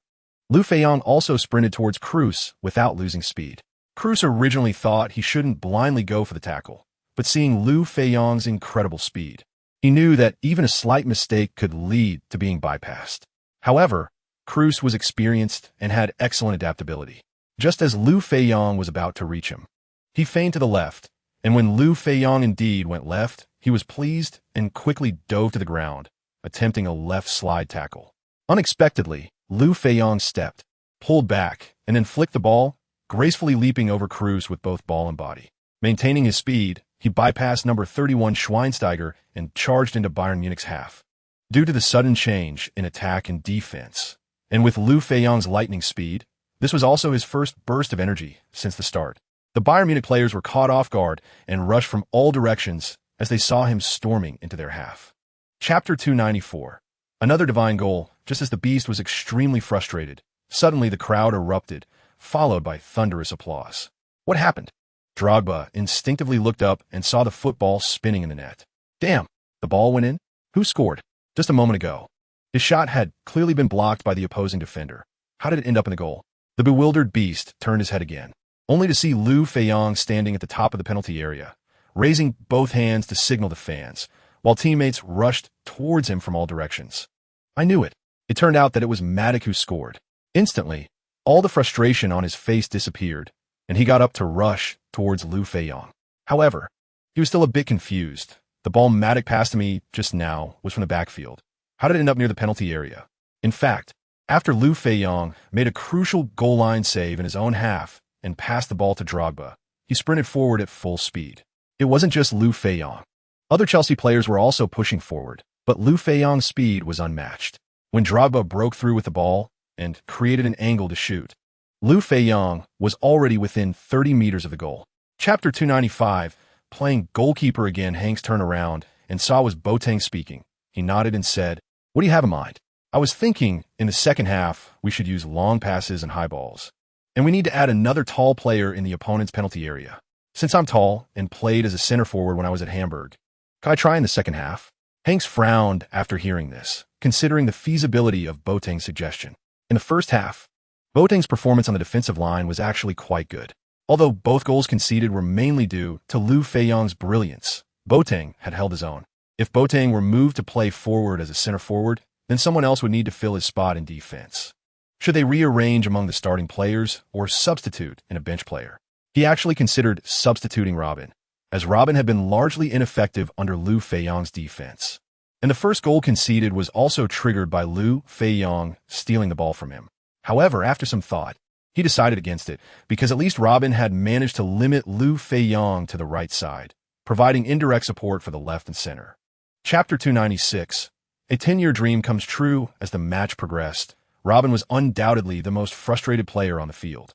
Liu Feiyang also sprinted towards Kroos without losing speed. Kroos originally thought he shouldn't blindly go for the tackle, but seeing Liu Feiyang's incredible speed, he knew that even a slight mistake could lead to being bypassed. However, Kroos was experienced and had excellent adaptability. Just as Liu Feiyang was about to reach him, he feigned to the left, and when Liu Feiyang indeed went left, he was pleased and quickly dove to the ground, attempting a left slide tackle. Unexpectedly, Liu Feiyang stepped, pulled back, and then flicked the ball, gracefully leaping over Kroos with both ball and body. Maintaining his speed, he bypassed number 31 Schweinsteiger and charged into Bayern Munich's half. Due to the sudden change in attack and defense, and with Liu Feiyang's lightning speed, this was also his first burst of energy since the start. The Bayern Munich players were caught off guard and rushed from all directions as they saw him storming into their half. Chapter 294. Another divine goal. Just as the beast was extremely frustrated, suddenly the crowd erupted, followed by thunderous applause. What happened? Drogba instinctively looked up and saw the football spinning in the net. Damn, the ball went in? Who scored? Just a moment ago. His shot had clearly been blocked by the opposing defender. How did it end up in the goal? The bewildered beast turned his head again, only to see Liu Feiyang standing at the top of the penalty area, raising both hands to signal the fans, while teammates rushed towards him from all directions. I knew it. It turned out that it was Matic who scored. Instantly, all the frustration on his face disappeared, and he got up to rush towards Liu Feiyang. However, he was still a bit confused. The ball Matic passed to me just now was from the backfield. How did it end up near the penalty area? In fact, after Liu Feiyang made a crucial goal line save in his own half and passed the ball to Drogba, he sprinted forward at full speed. It wasn't just Liu Feiyang. Other Chelsea players were also pushing forward, but Liu Feiyang's speed was unmatched. When Drogba broke through with the ball and created an angle to shoot. Liu Feiyang was already within 30 meters of the goal. Chapter 295, playing goalkeeper again. Hanks turned around and saw it was Boateng speaking. He nodded and said, "What do you have in mind?" "I was thinking, in the second half, we should use long passes and high balls. And we need to add another tall player in the opponent's penalty area. Since I'm tall and played as a center forward when I was at Hamburg, could I try in the second half?" Hanks frowned after hearing this, considering the feasibility of Boateng's suggestion. In the first half, Boateng's performance on the defensive line was actually quite good. Although both goals conceded were mainly due to Liu Feiyang's brilliance, Boateng had held his own. If Boateng were moved to play forward as a center forward, then someone else would need to fill his spot in defense. Should they rearrange among the starting players or substitute in a bench player? He actually considered substituting Robin, as Robin had been largely ineffective under Liu Feiyang's defense. And the first goal conceded was also triggered by Liu Feiyang stealing the ball from him. However, after some thought, he decided against it, because at least Robin had managed to limit Liu Feiyang to the right side, providing indirect support for the left and center. Chapter 296. A 10-year dream comes true. As the match progressed, Robin was undoubtedly the most frustrated player on the field.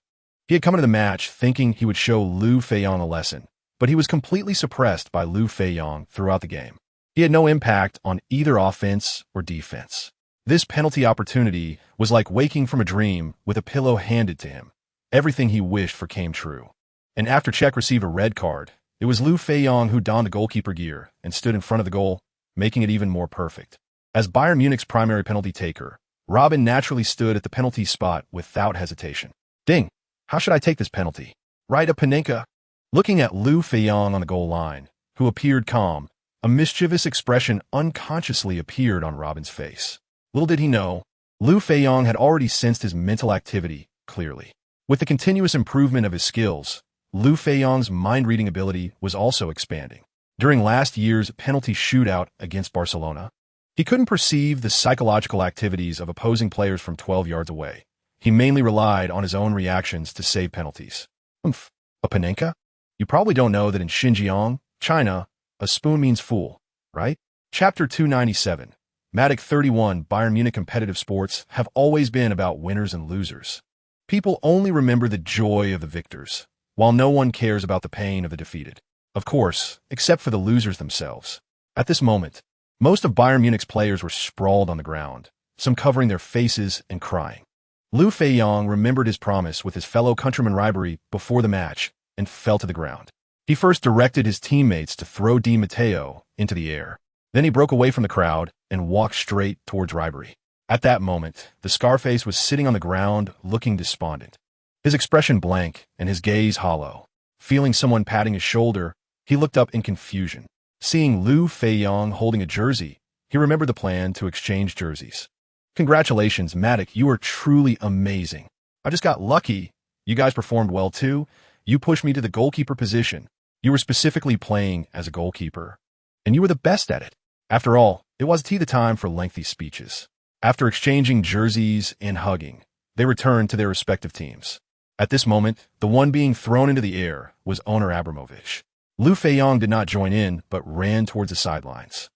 He had come into the match thinking he would show Liu Feiyang a lesson, but he was completely suppressed by Liu Feiyang throughout the game. He had no impact on either offense or defense. This penalty opportunity was like waking from a dream with a pillow handed to him. Everything he wished for came true. And after Czech received a red card, it was Liu Feiyang who donned the goalkeeper gear and stood in front of the goal, making it even more perfect. As Bayern Munich's primary penalty taker, Robin naturally stood at the penalty spot without hesitation. "Ding! How should I take this penalty?" "Right up, Panenka." Looking at Liu Feiyang on the goal line, who appeared calm, a mischievous expression unconsciously appeared on Robin's face. Little did he know, Liu Feiyang had already sensed his mental activity clearly. With the continuous improvement of his skills, Liu Feiyang's mind-reading ability was also expanding. During last year's penalty shootout against Barcelona, he couldn't perceive the psychological activities of opposing players from 12 yards away. He mainly relied on his own reactions to save penalties. A Panenka? You probably don't know that in Xinjiang, China, a spoon means fool, right? Chapter 297. Matic 31. Bayern Munich competitive sports have always been about winners and losers. People only remember the joy of the victors, while no one cares about the pain of the defeated. Of course, except for the losers themselves. At this moment, most of Bayern Munich's players were sprawled on the ground, some covering their faces and crying. Liu Feiyang remembered his promise with his fellow countryman Ribery before the match and fell to the ground. He first directed his teammates to throw Di Matteo into the air. Then he broke away from the crowd and walked straight towards Ribery. At that moment, the Scarface was sitting on the ground looking despondent, his expression blank and his gaze hollow. Feeling someone patting his shoulder, he looked up in confusion. Seeing Liu Feiyang holding a jersey, he remembered the plan to exchange jerseys. "Congratulations, Matic, you are truly amazing. I just got lucky. You guys performed well too. You pushed me to the goalkeeper position. You were specifically playing as a goalkeeper, and you were the best at it." After all, it wasn't the time for lengthy speeches. After exchanging jerseys and hugging, they returned to their respective teams. At this moment, the one being thrown into the air was owner Abramovich. Liu Feiyang did not join in, but ran towards the sidelines,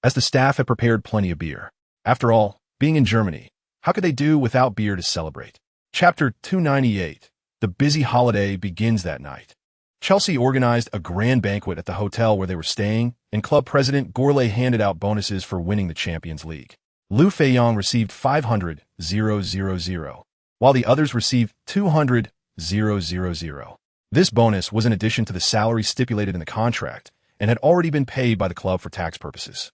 as the staff had prepared plenty of beer. After all, being in Germany, how could they do without beer to celebrate? Chapter 298. The busy holiday begins that night. Chelsea organized a grand banquet at the hotel where they were staying, and club president Gourlay handed out bonuses for winning the Champions League. Liu Feiyang received 500,000, while the others received 200,000. This bonus was in addition to the salary stipulated in the contract and had already been paid by the club for tax purposes.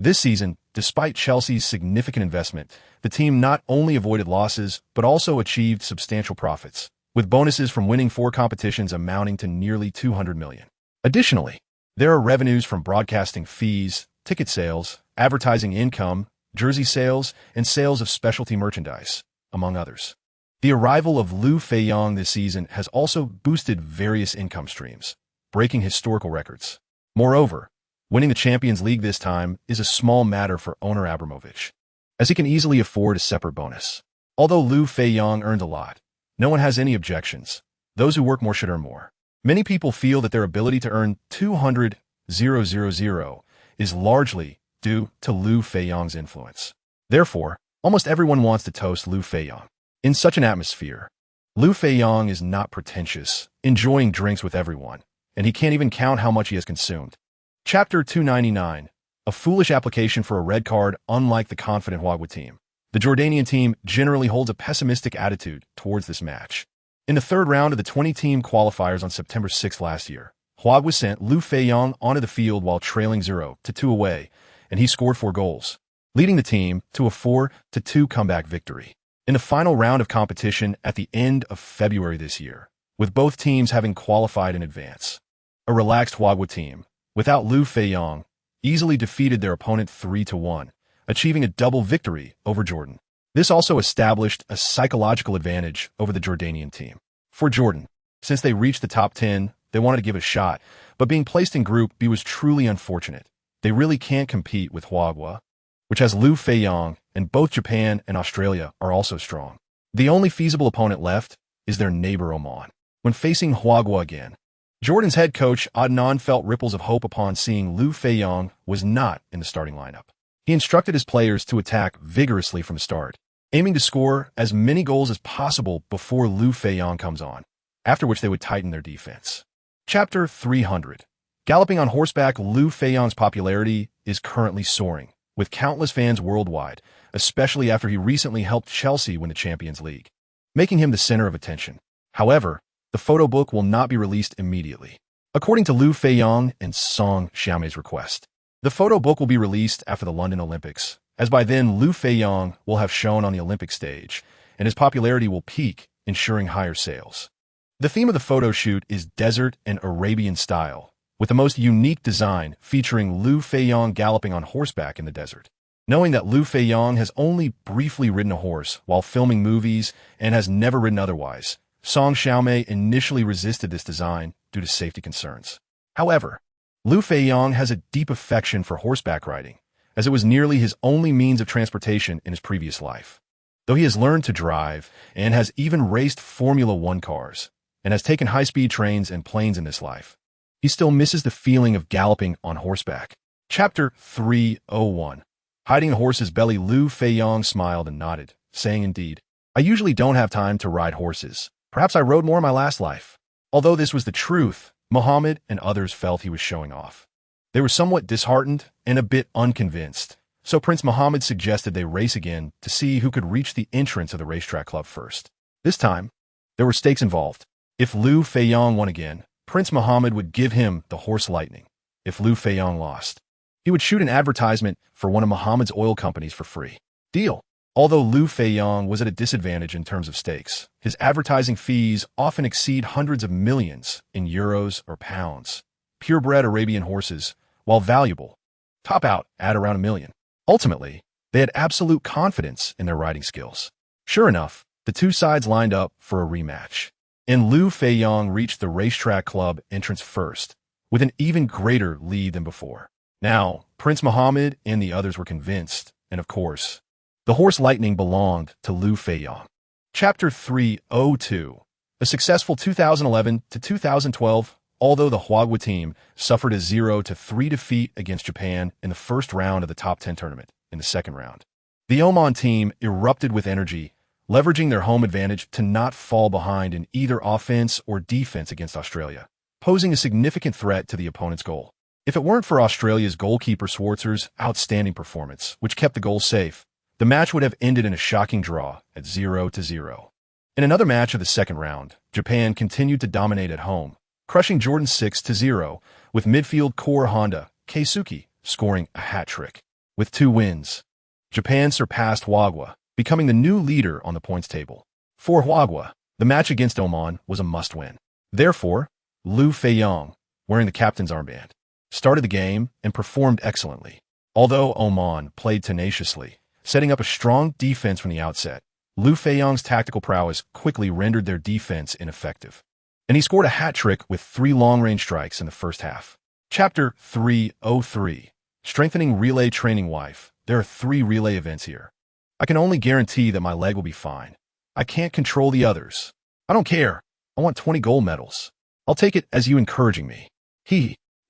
This season, despite Chelsea's significant investment, the team not only avoided losses but also achieved substantial profits, with bonuses from winning 4 competitions amounting to nearly 200 million. Additionally, there are revenues from broadcasting fees, ticket sales, advertising income, jersey sales, and sales of specialty merchandise, among others. The arrival of Liu Feiyang this season has also boosted various income streams, breaking historical records. Moreover, winning the Champions League this time is a small matter for owner Abramovich, as he can easily afford a separate bonus. Although Liu Feiyang earned a lot, no one has any objections. Those who work more should earn more. Many people feel that their ability to earn 200,000 is largely due to Liu Feiyang's influence. Therefore, almost everyone wants to toast Liu Feiyang. In such an atmosphere, Liu Feiyang is not pretentious, enjoying drinks with everyone, and he can't even count how much he has consumed. Chapter 299. A foolish application for a red card. Unlike the confident Huagua team, the Jordanian team generally holds a pessimistic attitude towards this match. In the third round of the 20-team qualifiers on September 6 last year, Huagua sent Liu Feiyang onto the field while trailing 0-2 away, and he scored 4 goals, leading the team to a 4-2 comeback victory. In the final round of competition at the end of February this year, with both teams having qualified in advance, a relaxed Huagua team, without Liu Feiyang, easily defeated their opponent 3-1, achieving a double victory over Jordan. This also established a psychological advantage over the Jordanian team. For Jordan, since they reached the top 10, they wanted to give it a shot, but being placed in Group B was truly unfortunate. They really can't compete with Huagua, which has Liu Feiyang, and both Japan and Australia are also strong. The only feasible opponent left is their neighbor Oman. When facing Huagua again, Jordan's head coach Adnan felt ripples of hope upon seeing Liu Feiyang was not in the starting lineup. He instructed his players to attack vigorously from the start, aiming to score as many goals as possible before Liu Feiyang comes on, after which they would tighten their defense. Chapter 300. Galloping on horseback. Liu Feiyang's popularity is currently soaring, with countless fans worldwide, especially after he recently helped Chelsea win the Champions League, making him the center of attention. However, the photo book will not be released immediately, according to Liu Feiyang and Song Xiaomei's request. The photo book will be released after the London Olympics, as by then Liu Feiyang will have shown on the Olympic stage, and his popularity will peak, ensuring higher sales. The theme of the photo shoot is desert and Arabian style, with the most unique design featuring Liu Feiyang galloping on horseback in the desert. Knowing that Liu Feiyang has only briefly ridden a horse while filming movies and has never ridden otherwise, Song Xiaomei initially resisted this design due to safety concerns. However, Liu Feiyang has a deep affection for horseback riding, as it was nearly his only means of transportation in his previous life. Though he has learned to drive and has even raced Formula One cars, and has taken high-speed trains and planes in this life, he still misses the feeling of galloping on horseback. Chapter 301. Hiding a horse's belly. Liu Feiyang smiled and nodded, saying, "Indeed, I usually don't have time to ride horses. Perhaps I rode more in my last life." Although this was the truth, Muhammad and others felt he was showing off. They were somewhat disheartened and a bit unconvinced, so Prince Muhammad suggested they race again to see who could reach the entrance of the racetrack club first. This time, there were stakes involved. If Liu Feiyang won again, Prince Muhammad would give him the horse Lightning. If Liu Feiyang lost, he would shoot an advertisement for one of Muhammad's oil companies for free. Deal. Although Liu Feiyang was at a disadvantage in terms of stakes, his advertising fees often exceed hundreds of millions in euros or pounds. Purebred Arabian horses, while valuable, top out at around $1 million. Ultimately, they had absolute confidence in their riding skills. Sure enough, the two sides lined up for a rematch, and Liu Feiyang reached the racetrack club entrance first, with an even greater lead than before. Now, Prince Muhammad and the others were convinced, and of course, the horse Lightning belonged to Liu Feiyang. Chapter 302. A successful 2011 to 2012, although the Huagua team suffered a 0-3 defeat against Japan in the first round of the top 10 tournament. In the second round, the Oman team erupted with energy, leveraging their home advantage to not fall behind in either offense or defense against Australia, posing a significant threat to the opponent's goal. If it weren't for Australia's goalkeeper Schwarzer's outstanding performance, which kept the goal safe, the match would have ended in a shocking draw at 0-0. In another match of the second round, Japan continued to dominate at home, crushing Jordan 6-0, with midfield core Honda Keisuke scoring a hat-trick. With 2 wins, Japan surpassed Huagua, becoming the new leader on the points table. For Huagua, the match against Oman was a must-win. Therefore, Liu Feiyang, wearing the captain's armband, started the game and performed excellently. Although Oman played tenaciously, setting up a strong defense from the outset, Liu Feiyang's tactical prowess quickly rendered their defense ineffective, and he scored a hat-trick with 3 long-range strikes in the first half. Chapter 303. Strengthening relay training. Wife, there are 3 relay events here. I can only guarantee that my leg will be fine. I can't control the others. I don't care. I want 20 gold medals. I'll take it as you encouraging me.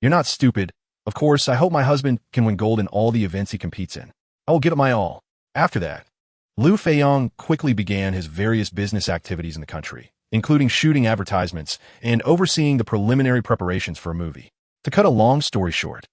You're not stupid. Of course, I hope my husband can win gold in all the events he competes in. I will give it my all. After that, Liu Feiyang quickly began his various business activities in the country, including shooting advertisements and overseeing the preliminary preparations for a movie. To cut a long story short,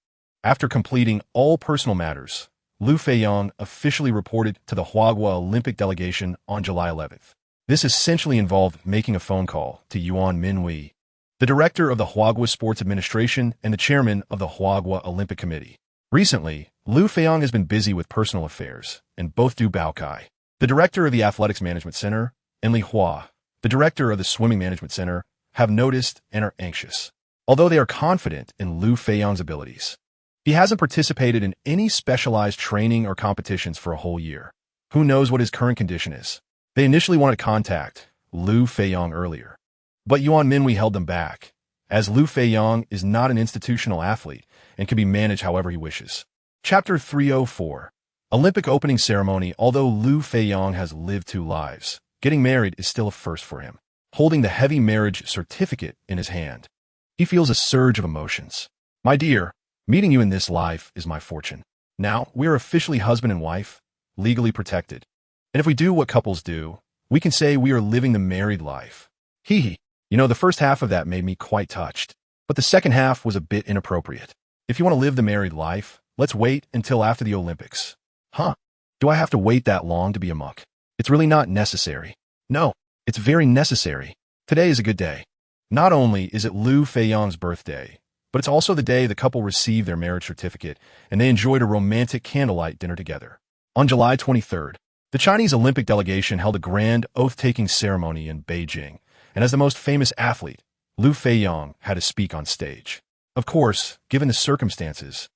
after completing all personal matters, Liu Feiyang officially reported to the Huaghua Olympic delegation on July 11th. This essentially involved making a phone call to Yuan Minwei, the director of the Huaghua Sports Administration and the chairman of the Huaghua Olympic Committee. Recently, Liu Feiyang has been busy with personal affairs, and both Du Baokai, the director of the Athletics Management Center, and Li Hua, the director of the Swimming Management Center, have noticed and are anxious. Although they are confident in Liu Feiyang's abilities, he hasn't participated in any specialized training or competitions for a whole year. Who knows what his current condition is? They initially wanted to contact Liu Feiyang earlier, but Yuan Minwei held them back, as Liu Feiyang is not an institutional athlete and can be managed however he wishes. Chapter 304. Olympic Opening Ceremony. Although Liu Feiyang has lived 2 lives, getting married is still a first for him. Holding the heavy marriage certificate in his hand, he feels a surge of emotions. My dear, meeting you in this life is my fortune. Now, we are officially husband and wife, legally protected. And if we do what couples do, we can say we are living the married life. Hee hee. You know, the first half of that made me quite touched, but the second half was a bit inappropriate. If you want to live the married life, let's wait until after the Olympics. Huh? Do I have to wait that long to be a muck? It's really not necessary. No, it's very necessary. Today is a good day. Not only is it Liu Feiyang's birthday, but it's also the day the couple received their marriage certificate and they enjoyed a romantic candlelight dinner together. On July 23rd, the Chinese Olympic delegation held a grand oath-taking ceremony in Beijing, and as the most famous athlete, Liu Feiyang had to speak on stage. Of course, given the circumstances,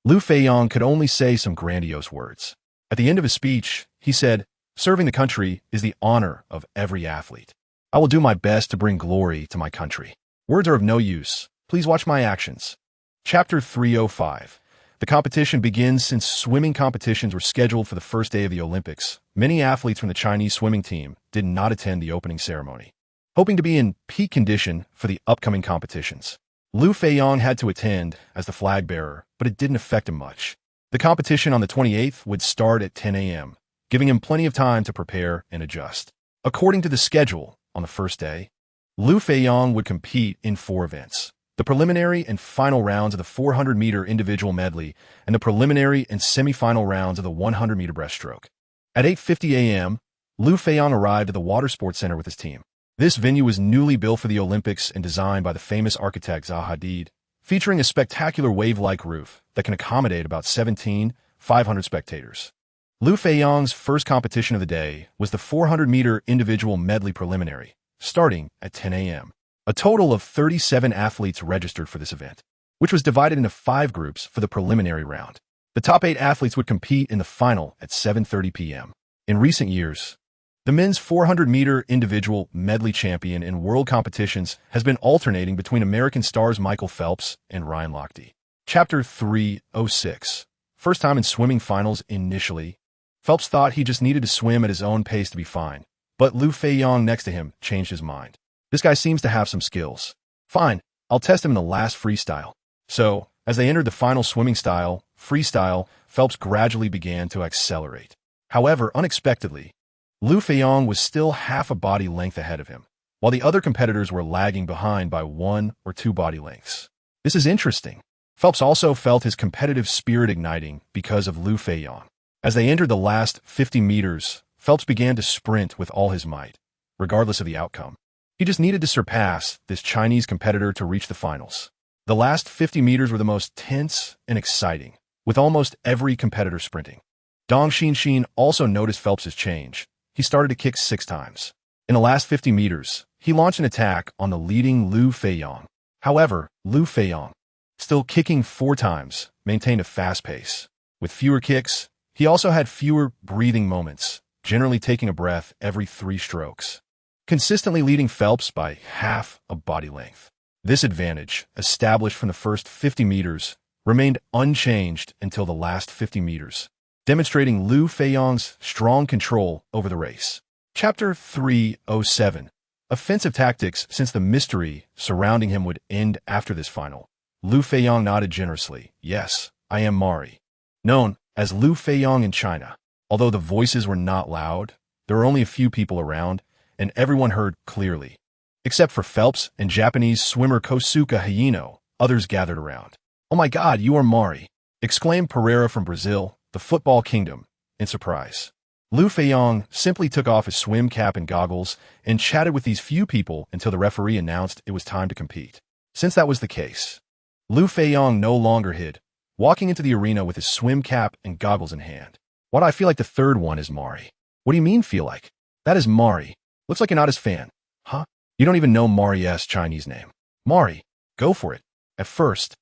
Liu Feiyang could only say some grandiose words. At the end of his speech, he said, "Serving the country is the honor of every athlete. I will do my best to bring glory to my country. Words are of no use. Please watch my actions." Chapter 305. The competition begins. Since swimming competitions were scheduled for the first day of the Olympics, many athletes from the Chinese swimming team did not attend the opening ceremony. Hoping to be in peak condition for the upcoming competitions, Liu Feiyang had to attend as the flag bearer, but it didn't affect him much. The competition on the 28th would start at 10 a.m., giving him plenty of time to prepare and adjust. According to the schedule, on the first day, Liu Feiyang would compete in 4 events: the preliminary and final rounds of the 400-meter individual medley and the preliminary and semi-final rounds of the 100-meter breaststroke. At 8:50 a.m., Liu Feiyang arrived at the Water Sports Center with his team. This venue was newly built for the Olympics and designed by the famous architect Zaha Hadid, featuring a spectacular wave-like roof that can accommodate about 17,500 spectators. Liu Feiyang's first competition of the day was the 400-meter individual medley preliminary, starting at 10 a.m. A total of 37 athletes registered for this event, which was divided into 5 groups for the preliminary round. The top 8 athletes would compete in the final at 7:30 p.m. In recent years, the men's 400-meter individual medley champion in world competitions has been alternating between American stars Michael Phelps and Ryan Lochte. Chapter 306. First time in swimming finals. Initially, Phelps thought he just needed to swim at his own pace to be fine, but Liu Feiyang next to him changed his mind. This guy seems to have some skills. Fine, I'll test him in the last freestyle. So, as they entered the final swimming style, freestyle, Phelps gradually began to accelerate. However, unexpectedly, Liu Feiyang was still half a body length ahead of him, while the other competitors were lagging behind by 1 or 2 body lengths. This is interesting. Phelps also felt his competitive spirit igniting because of Liu Feiyang. As they entered the last 50 meters, Phelps began to sprint with all his might, regardless of the outcome. He just needed to surpass this Chinese competitor to reach the finals. The last 50 meters were the most tense and exciting, with almost every competitor sprinting. Dong Xinxin also noticed Phelps' change. He started to kick 6 times. In the last 50 meters, he launched an attack on the leading Liu Feiyang. However, Liu Feiyang, still kicking 4 times, maintained a fast pace. With fewer kicks, he also had fewer breathing moments, generally taking a breath every 3 strokes, consistently leading Phelps by half a body length. This advantage, established from the first 50 meters, remained unchanged until the last 50 meters, demonstrating Liu Feiyang's strong control over the race. Chapter 307. Offensive tactics. Since the mystery surrounding him would end after this final, Liu Feiyang nodded generously. Yes, I am Mari, known as Liu Feiyang in China. Although the voices were not loud, there were only a few people around, and everyone heard clearly. Except for Phelps and Japanese swimmer Kosuke Hayano, others gathered around. "Oh my God, you are Mari!" exclaimed Pereira from Brazil, the football kingdom, in surprise. Liu Feiyang simply took off his swim cap and goggles and chatted with these few people until the referee announced it was time to compete. Since that was the case, Liu Feiyang no longer hid, walking into the arena with his swim cap and goggles in hand. "Why do I feel like the third one is Mari?" "What do you mean feel like?" "That is Mari. Looks like you're not his fan." "Huh? You don't even know Mari's Chinese name." "Mari, go for it." At first,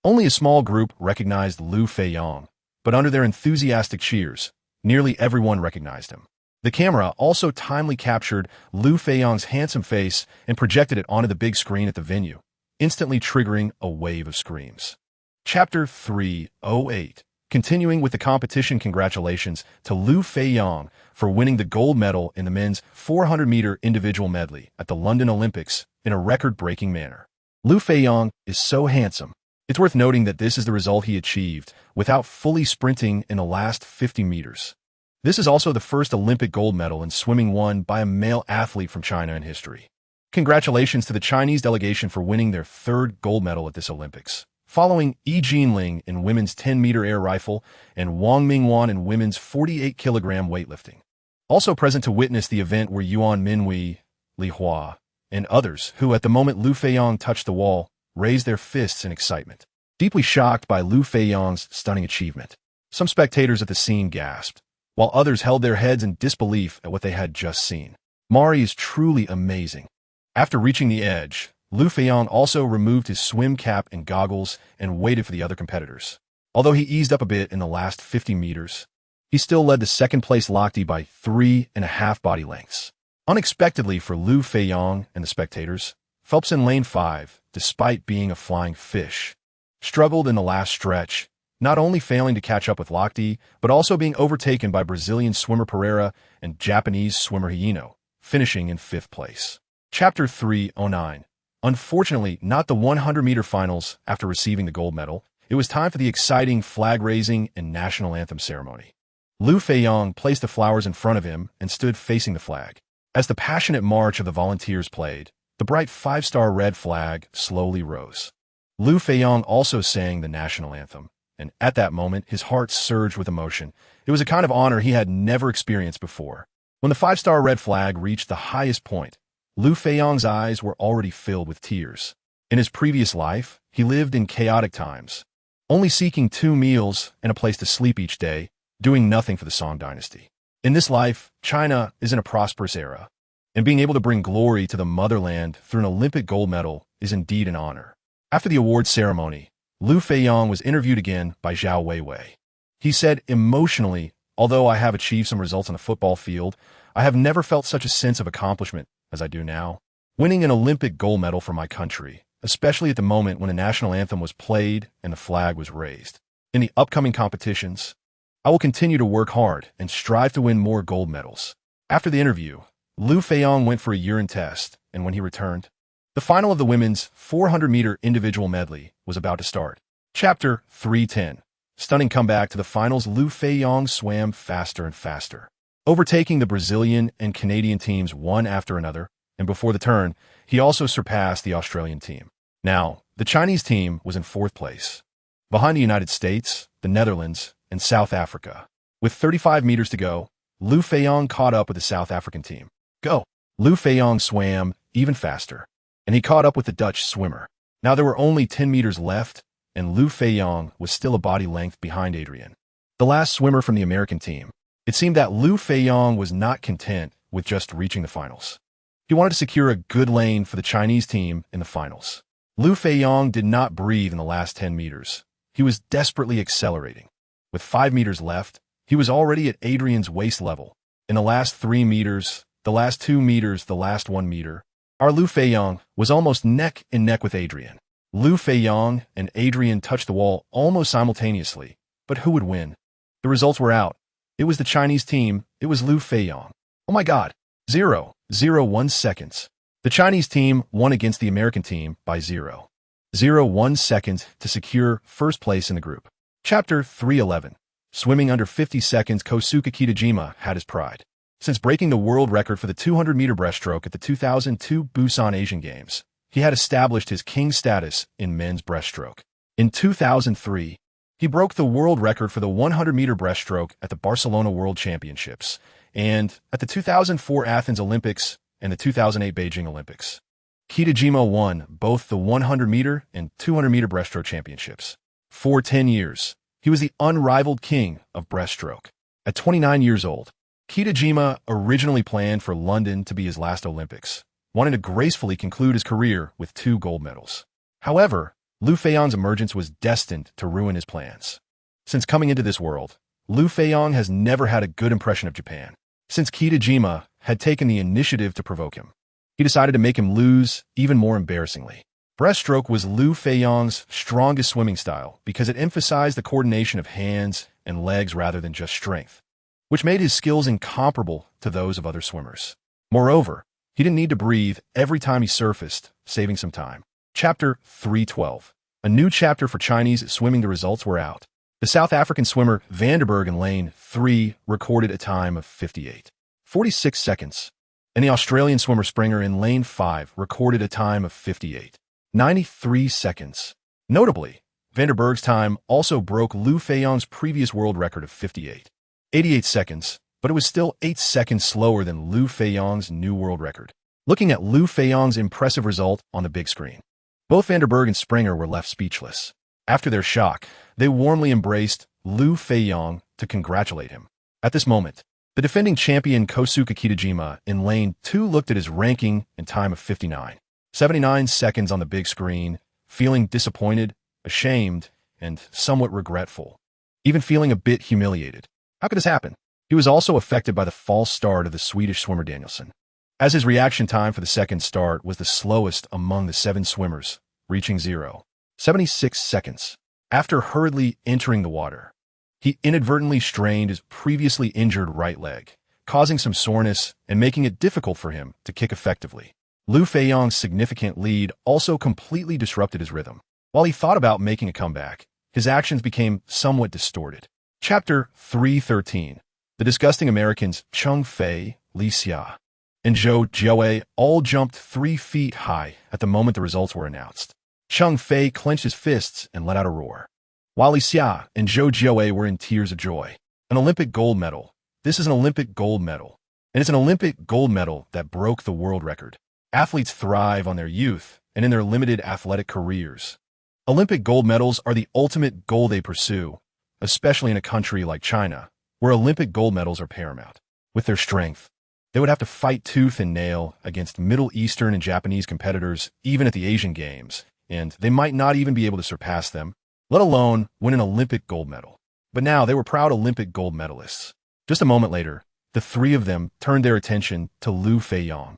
only a small group recognized Liu Feiyang, but under their enthusiastic cheers, nearly everyone recognized him. The camera also timely captured Liu Feiyang's handsome face and projected it onto the big screen at the venue, instantly triggering a wave of screams. Chapter 308. Continuing with the competition, congratulations to Liu Feiyang for winning the gold medal in the men's 400-meter individual medley at the London Olympics in a record-breaking manner. Liu Feiyang is so handsome. It's worth noting that this is the result he achieved without fully sprinting in the last 50 meters. This is also the first Olympic gold medal in swimming won by a male athlete from China in history. Congratulations to the Chinese delegation for winning their third gold medal at this Olympics, following Yi Jinling in women's 10-meter air rifle and Wang Mingwan in women's 48-kilogram weightlifting. Also present to witness the event were Yuan Minwei, Li Hua, and others who, at the moment Liu Feiyang touched the wall, raised their fists in excitement. Deeply shocked by Liu Feiyang's stunning achievement, some spectators at the scene gasped, while others held their heads in disbelief at what they had just seen. Mari is truly amazing. After reaching the edge, Liu Feiyang also removed his swim cap and goggles and waited for the other competitors. Although he eased up a bit in the last 50 meters, he still led the second-place Ligue by 3.5 body lengths. Unexpectedly for Liu Feiyang and the spectators, Phelps in lane 5, despite being a flying fish, struggled in the last stretch, not only failing to catch up with Ligue, but also being overtaken by Brazilian swimmer Pereira and Japanese swimmer Hayano, finishing in 5th place. Chapter 309. Unfortunately, not the 100-meter finals after receiving the gold medal. It was time for the exciting flag-raising and national anthem ceremony. Liu Feiyang placed the flowers in front of him and stood facing the flag. As the passionate march of the volunteers played, the bright 5-star red flag slowly rose. Liu Feiyang also sang the national anthem, and at that moment his heart surged with emotion. It was a kind of honor he had never experienced before. When the 5-star red flag reached the highest point, Liu Feiyang's eyes were already filled with tears. In his previous life, he lived in chaotic times, only seeking 2 meals and a place to sleep each day, doing nothing for the Song dynasty. In this life, China is in a prosperous era, and being able to bring glory to the motherland through an Olympic gold medal is indeed an honor. After the awards ceremony, Liu Feiyang was interviewed again by Zhao Weiwei. He said, "Emotionally, although I have achieved some results on the football field, I have never felt such a sense of accomplishment as I do now. Winning an Olympic gold medal for my country, especially at the moment when the national anthem was played and the flag was raised. In the upcoming competitions, I will continue to work hard and strive to win more gold medals." After the interview, Liu Feiyang went for a urine test, and when he returned, the final of the women's 400-meter individual medley was about to start. Chapter 310. Stunning comeback to the finals. Liu Feiyang swam faster and faster, overtaking the Brazilian and Canadian teams one after another, and before the turn, he also surpassed the Australian team. Now, the Chinese team was in 4th place, behind the United States, the Netherlands, and South Africa. With 35 meters to go, Liu Feiyang caught up with the South African team. Go! Liu Feiyang swam even faster, and he caught up with the Dutch swimmer. Now there were only 10 meters left, and Liu Feiyang was still a body length behind Adrian, the last swimmer from the American team. It seemed that Liu Feiyang was not content with just reaching the finals. He wanted to secure a good lane for the Chinese team in the finals. Liu Feiyang did not breathe in the last 10 meters. He was desperately accelerating. With 5 meters left, he was already at Adrian's waist level. In the last 3 meters, the last 2 meters, the last 1 meter, our Liu Feiyang was almost neck and neck with Adrian. Liu Feiyang and Adrian touched the wall almost simultaneously, but who would win? The results were out. It was the Chinese team. It was Liu Feiyang. Oh my God! 0.01 seconds. The Chinese team won against the American team by 0.01 seconds to secure first place in the group. Chapter 311. Swimming under 50 seconds, Kosuke Kitajima had his pride. Since breaking the world record for the 200-meter breaststroke at the 2002 Busan Asian Games, he had established his king status in men's breaststroke. In 2003, he broke the world record for the 100-meter breaststroke at the Barcelona World Championships and at the 2004 Athens Olympics and the 2008 Beijing Olympics. Kitajima won both the 100-meter and 200-meter breaststroke championships. For 10 years, he was the unrivaled king of breaststroke. At 29 years old, Kitajima originally planned for London to be his last Olympics, wanting to gracefully conclude his career with 2 gold medals. However, Liu Feiyang's emergence was destined to ruin his plans. Since coming into this world, Liu Feiyang has never had a good impression of Japan. Since Kitajima had taken the initiative to provoke him, he decided to make him lose even more embarrassingly. Breaststroke was Liu Feiyang's strongest swimming style because it emphasized the coordination of hands and legs rather than just strength, which made his skills incomparable to those of other swimmers. Moreover, he didn't need to breathe every time he surfaced, saving some time. Chapter 312. A new chapter for Chinese swimming. The results were out. The South African swimmer Vanderburg in lane 3 recorded a time of 58.46 seconds, and the Australian swimmer Springer in lane 5 recorded a time of 58.93 seconds. Notably, Vanderburg's time also broke Liu Feiyang's previous world record of 58.88 seconds, but it was still 8 seconds slower than Liu Feiyang's new world record. Looking at Liu Feiyang's impressive result on the big screen, both Vanderburg and Springer were left speechless. After their shock, they warmly embraced Liu Feiyang to congratulate him. At this moment, the defending champion Kosuke Kitajima in lane 2 looked at his ranking and time of 59.79 seconds on the big screen, feeling disappointed, ashamed, and somewhat regretful, even feeling a bit humiliated. How could this happen? He was also affected by the false start of the Swedish swimmer Danielsson, as his reaction time for the second start was the slowest among the 7 swimmers, reaching 0.76 seconds. After hurriedly entering the water, he inadvertently strained his previously injured right leg, causing some soreness and making it difficult for him to kick effectively. Liu Feiyang's significant lead also completely disrupted his rhythm. While he thought about making a comeback, his actions became somewhat distorted. Chapter 313. The disgusting Americans Cheng Fei, Li Xia, and Zhou Jiawei all jumped 3 feet high at the moment the results were announced. Cheng Fei clenched his fists and let out a roar, while Li Xia and Zhou Jiawei were in tears of joy. An Olympic gold medal. This is an Olympic gold medal, and it's an Olympic gold medal that broke the world record. Athletes thrive on their youth and in their limited athletic careers. Olympic gold medals are the ultimate goal they pursue, especially in a country like China, where Olympic gold medals are paramount. With their strength, they would have to fight tooth and nail against Middle Eastern and Japanese competitors, even at the Asian Games, and they might not even be able to surpass them, let alone win an Olympic gold medal. But now they were proud Olympic gold medalists. Just a moment later, the 3 of them turned their attention to Liu Feiyang,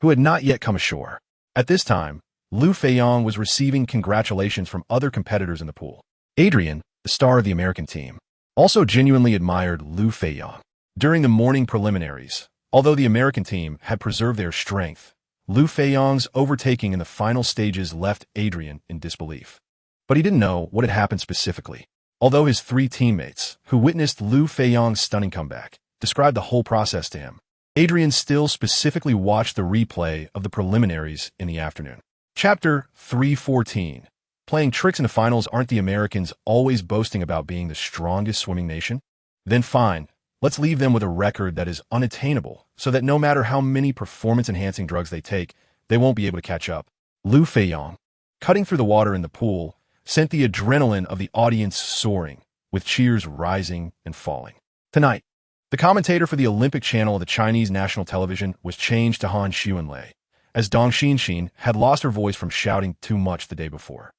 who had not yet come ashore. At this time, Liu Feiyang was receiving congratulations from other competitors in the pool. Adrian, the star of the American team, also genuinely admired Liu Feiyang. During the morning preliminaries, although the American team had preserved their strength, Liu Feiyang's overtaking in the final stages left Adrian in disbelief. But he didn't know what had happened specifically, although his 3 teammates, who witnessed Liu Feiyang's stunning comeback, described the whole process to him. Adrian still specifically watched the replay of the preliminaries in the afternoon. Chapter 314. Playing tricks in the finals. Aren't the Americans always boasting about being the strongest swimming nation? Then fine, let's leave them with a record that is unattainable, so that no matter how many performance-enhancing drugs they take, they won't be able to catch up. Liu Feiyang, cutting through the water in the pool, sent the adrenaline of the audience soaring, with cheers rising and falling. Tonight, the commentator for the Olympic channel of the Chinese national television was changed to Han Xuanlei, as Dong Xinxin had lost her voice from shouting too much the day before.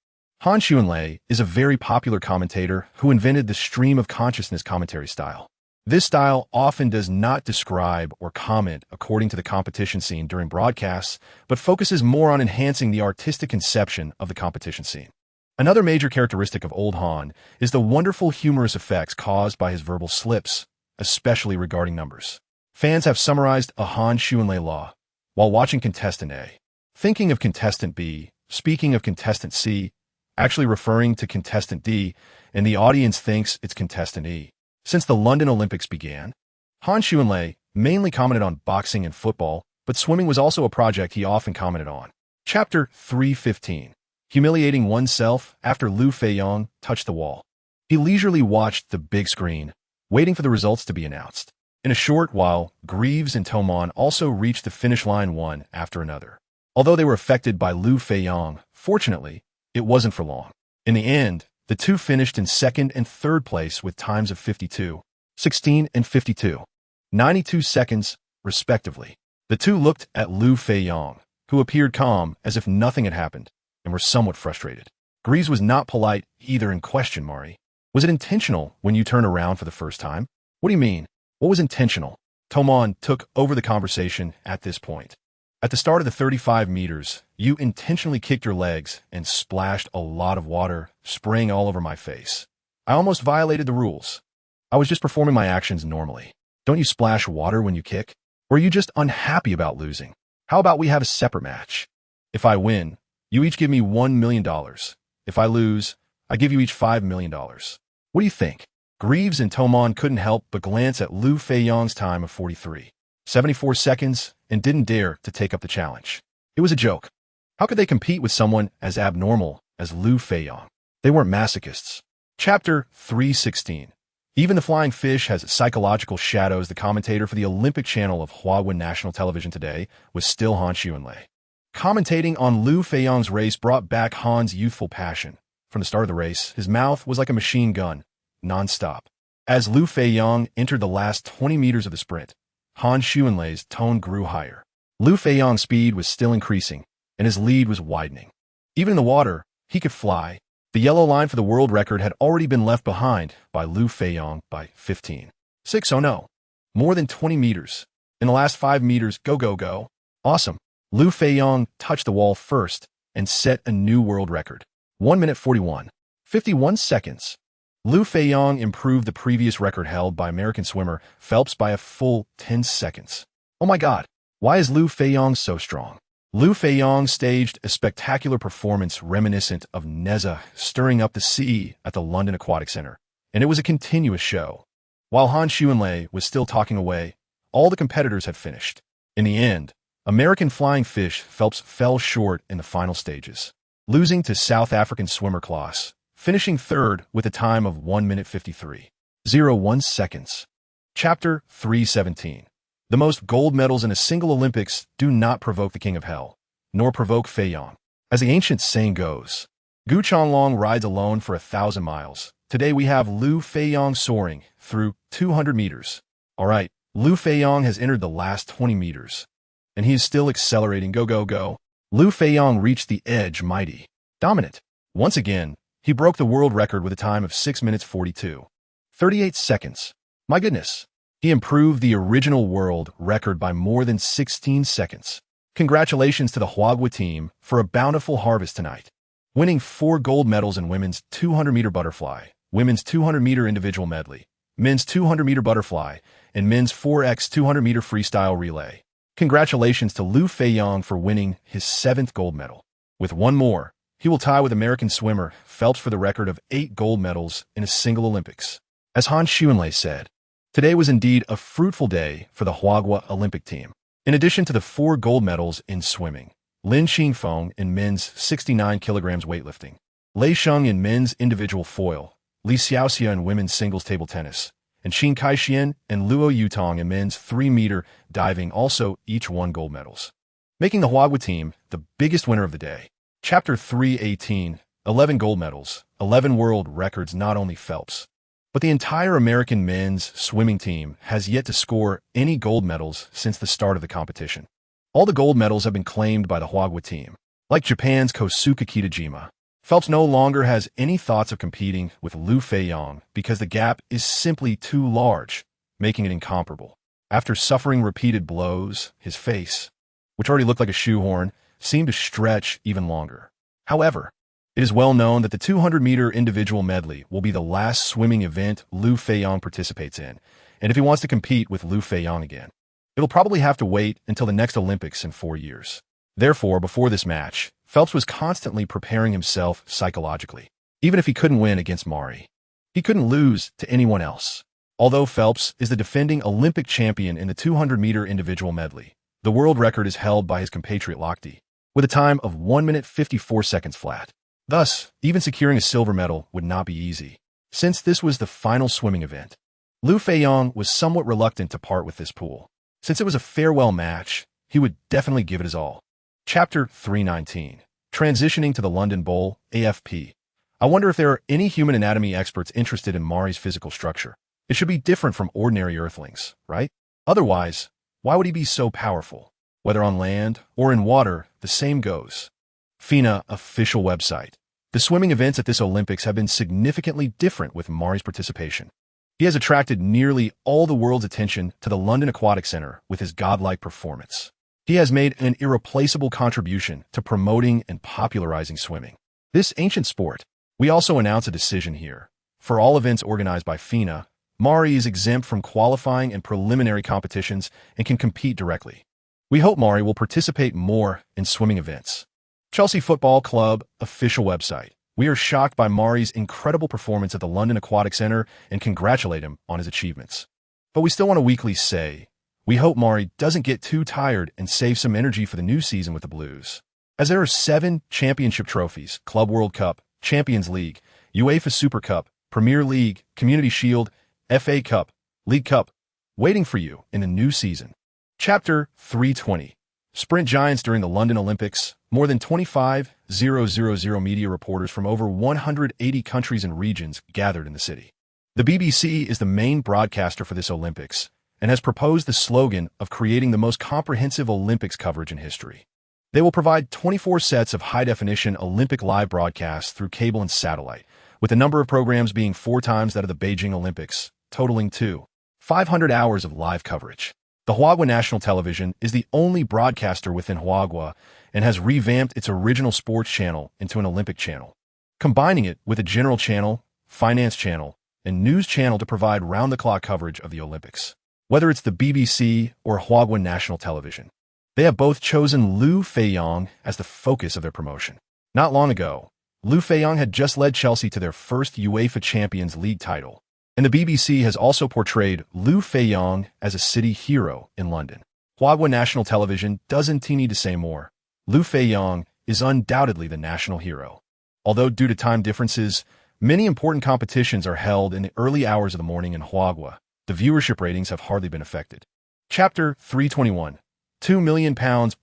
Han Xuanlei is a very popular commentator who invented the stream of consciousness commentary style. This style often does not describe or comment according to the competition scene during broadcasts, but focuses more on enhancing the artistic conception of the competition scene. Another major characteristic of Old Han is the wonderful humorous effects caused by his verbal slips, especially regarding numbers. Fans have summarized a Han Xuanlei law while watching contestant A, thinking of contestant B, speaking of contestant C, actually referring to contestant D, and the audience thinks it's contestant E. since the London Olympics began. Han Xuanlei mainly commented on boxing and football, but swimming was also a project he often commented on. Chapter 315. Humiliating oneself after Liu Feiyang touched the wall. He leisurely watched the big screen, waiting for the results to be announced. In a short while, Greaves and Tomon also reached the finish line one after another. Although they were affected by Liu Feiyang, fortunately, it wasn't for long. In the end, the two finished in second and third place with times of 52, 16 and 52, 92 seconds, respectively. The two looked at Liu Feiyang, who appeared calm as if nothing had happened, and were somewhat frustrated. Greaves was not polite either and questioned Mari. Was it intentional when you turned around for the first time? What do you mean? What was intentional? Tomon took over the conversation at this point. At the start of the 35 meters, you intentionally kicked your legs and splashed a lot of water, spraying all over my face. I almost violated the rules. I was just performing my actions normally. Don't you splash water when you kick? Or are you just unhappy about losing? How about we have a separate match? If I win, you each give me $1 million. If I lose, I give you each $5 million. What do you think? Greaves and Tomon couldn't help but glance at Liu Feiyang's time of 43, 74 seconds and didn't dare to take up the challenge. It was a joke. How could they compete with someone as abnormal as Liu Feiyang? They weren't masochists. Chapter 316. Even the flying fish has psychological shadows. The commentator for the Olympic channel of Huawei National Television today was still Han Xuanlei. Commentating on Liu Feiyang's race brought back Han's youthful passion. From the start of the race, his mouth was like a machine gun, non-stop. As Liu Feiyang entered the last 20 meters of the sprint, Han Xuanlei's tone grew higher. Liu Feiyang's speed was still increasing, and his lead was widening. Even in the water, he could fly. The yellow line for the world record had already been left behind by Liu Feiyang by 15.6. Oh no. More than 20 meters. In the last 5 meters, go, go, go. Awesome. Liu Feiyang touched the wall first and set a new world record. 1 minute 41.51 seconds. Liu Feiyang improved the previous record held by American swimmer Phelps by a full 10 seconds. Oh my God, why is Liu Feiyang so strong? Liu Feiyang staged a spectacular performance reminiscent of Neza stirring up the sea at the London Aquatic Centre, and it was a continuous show. While Han Xuanlei was still talking away, all the competitors had finished. In the end, American flying fish Phelps fell short in the final stages, losing to South African swimmer Klaas, finishing third with a time of 1 minute 53.01 seconds. Chapter 317. The most gold medals in a single Olympics do not provoke the king of hell, nor provoke Feiyang. As the ancient saying goes, Gu Changlong rides alone for 1,000 miles. Today we have Liu Feiyang soaring through 200 meters. All right, Liu Feiyang has entered the last 20 meters, and he is still accelerating. Go, go, go. Liu Feiyang reached the edge mighty, dominant. Once again, he broke the world record with a time of 6 minutes 42.38 seconds. My goodness. He improved the original world record by more than 16 seconds. Congratulations to the Huawei team for a bountiful harvest tonight, winning 4 gold medals in women's 200-meter butterfly, women's 200-meter individual medley, men's 200-meter butterfly, and men's 4x 200-meter freestyle relay. Congratulations to Liu Feiyang for winning his 7th gold medal. With one more, he will tie with American swimmer Phelps for the record of 8 gold medals in a single Olympics. As Han Xuanlei said, today was indeed a fruitful day for the Huawei Olympic team. In addition to the 4 gold medals in swimming, Lin Xingfeng in men's 69 kilograms weightlifting, Lei Sheng in men's individual foil, Li Xiaoxia in women's singles table tennis, and Qin Kaixian and Luo Yutong in men's 3-meter diving also each won gold medals, making the Huawei team the biggest winner of the day. Chapter 318, 11 gold medals, 11 world records. Not only Phelps, but the entire American men's swimming team has yet to score any gold medals since the start of the competition. All the gold medals have been claimed by the Huawei team. Like Japan's Kosuke Kitajima, Phelps no longer has any thoughts of competing with Liu Feiyang because the gap is simply too large, making it incomparable. After suffering repeated blows, his face, which already looked like a shoehorn, seemed to stretch even longer. However, it is well known that the 200-meter individual medley will be the last swimming event Liu Feiyang participates in, and if he wants to compete with Liu Feiyang again, it'll probably have to wait until the next Olympics in 4 years. Therefore, before this match, Phelps was constantly preparing himself psychologically. Even if he couldn't win against Mari, he couldn't lose to anyone else. Although Phelps is the defending Olympic champion in the 200-meter individual medley, the world record is held by his compatriot Ligue, with a time of 1 minute 54 seconds flat. Thus, even securing a silver medal would not be easy. Since this was the final swimming event, Liu Feiyang was somewhat reluctant to part with this pool. Since it was a farewell match, he would definitely give it his all. Chapter 319. Transitioning to the London Bowl, AFP. I wonder if there are any human anatomy experts interested in Mari's physical structure. It should be different from ordinary earthlings, right? Otherwise, why would he be so powerful? Whether on land or in water, the same goes. FINA official website. The swimming events at this Olympics have been significantly different with Mari's participation. He has attracted nearly all the world's attention to the London Aquatic Centre with his godlike performance. He has made an irreplaceable contribution to promoting and popularizing swimming. This ancient sport. We also announce a decision here. For all events organized by FINA, Mari is exempt from qualifying and preliminary competitions and can compete directly. We hope Mari will participate more in swimming events. Chelsea Football Club official website. We are shocked by Mari's incredible performance at the London Aquatic Centre and congratulate him on his achievements. But we still want to weekly say, we hope Mari doesn't get too tired and save some energy for the new season with the Blues. As there are 7 championship trophies, Club World Cup, Champions League, UEFA Super Cup, Premier League, Community Shield, FA Cup, League Cup, waiting for you in the new season. Chapter 320. Sprint giants during the London Olympics. More than 25,000 media reporters from over 180 countries and regions gathered in the city. The BBC is the main broadcaster for this Olympics and has proposed the slogan of creating the most comprehensive Olympics coverage in history. They will provide 24 sets of high-definition Olympic live broadcasts through cable and satellite, with the number of programs being 4 times that of the Beijing Olympics, totaling 500 hours of live coverage. The Huagua National Television is the only broadcaster within Huagua and has revamped its original sports channel into an Olympic channel, combining it with a general channel, finance channel, and news channel to provide round-the-clock coverage of the Olympics. Whether it's the BBC or Huagua National Television, they have both chosen Liu Feiyang as the focus of their promotion. Not long ago, Liu Feiyang had just led Chelsea to their first UEFA Champions League title, and the BBC has also portrayed Liu Feiyang as a city hero in London. Huagua National Television doesn't need to say more. Liu Feiyang is undoubtedly the national hero. Although due to time differences, many important competitions are held in the early hours of the morning in Huagua. The viewership ratings have hardly been affected. Chapter 321. £2 million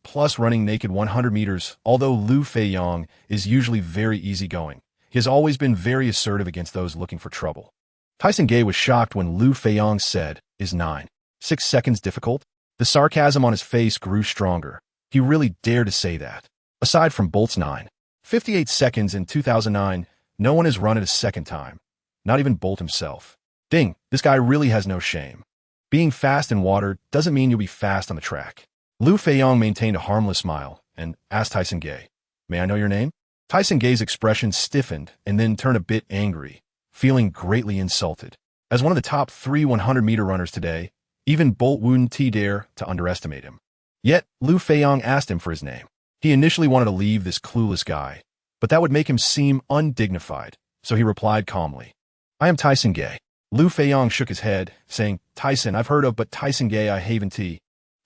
plus running naked 100 meters. Although Liu Feiyang is usually very easygoing, he has always been very assertive against those looking for trouble. Tyson Gay was shocked when Liu Feiyang said, "Is 9.6 seconds difficult?" The sarcasm on his face grew stronger. He really dared to say that. Aside from Bolt's 9.58 seconds in 2009, no one has run it a second time. Not even Bolt himself. Ding, this guy really has no shame. Being fast in water doesn't mean you'll be fast on the track. Liu Feiyang maintained a harmless smile and asked Tyson Gay, "May I know your name?" Tyson Gay's expression stiffened and then turned a bit angry, feeling greatly insulted. As one of the top 3 100-meter runners today, even Bolt wouldn't dare to underestimate him. Yet, Liu Feiyang asked him for his name. He initially wanted to leave this clueless guy, but that would make him seem undignified, so he replied calmly, "I am Tyson Gay." Liu Feiyang shook his head, saying, "Tyson I've heard of, but Tyson Gay I haven't."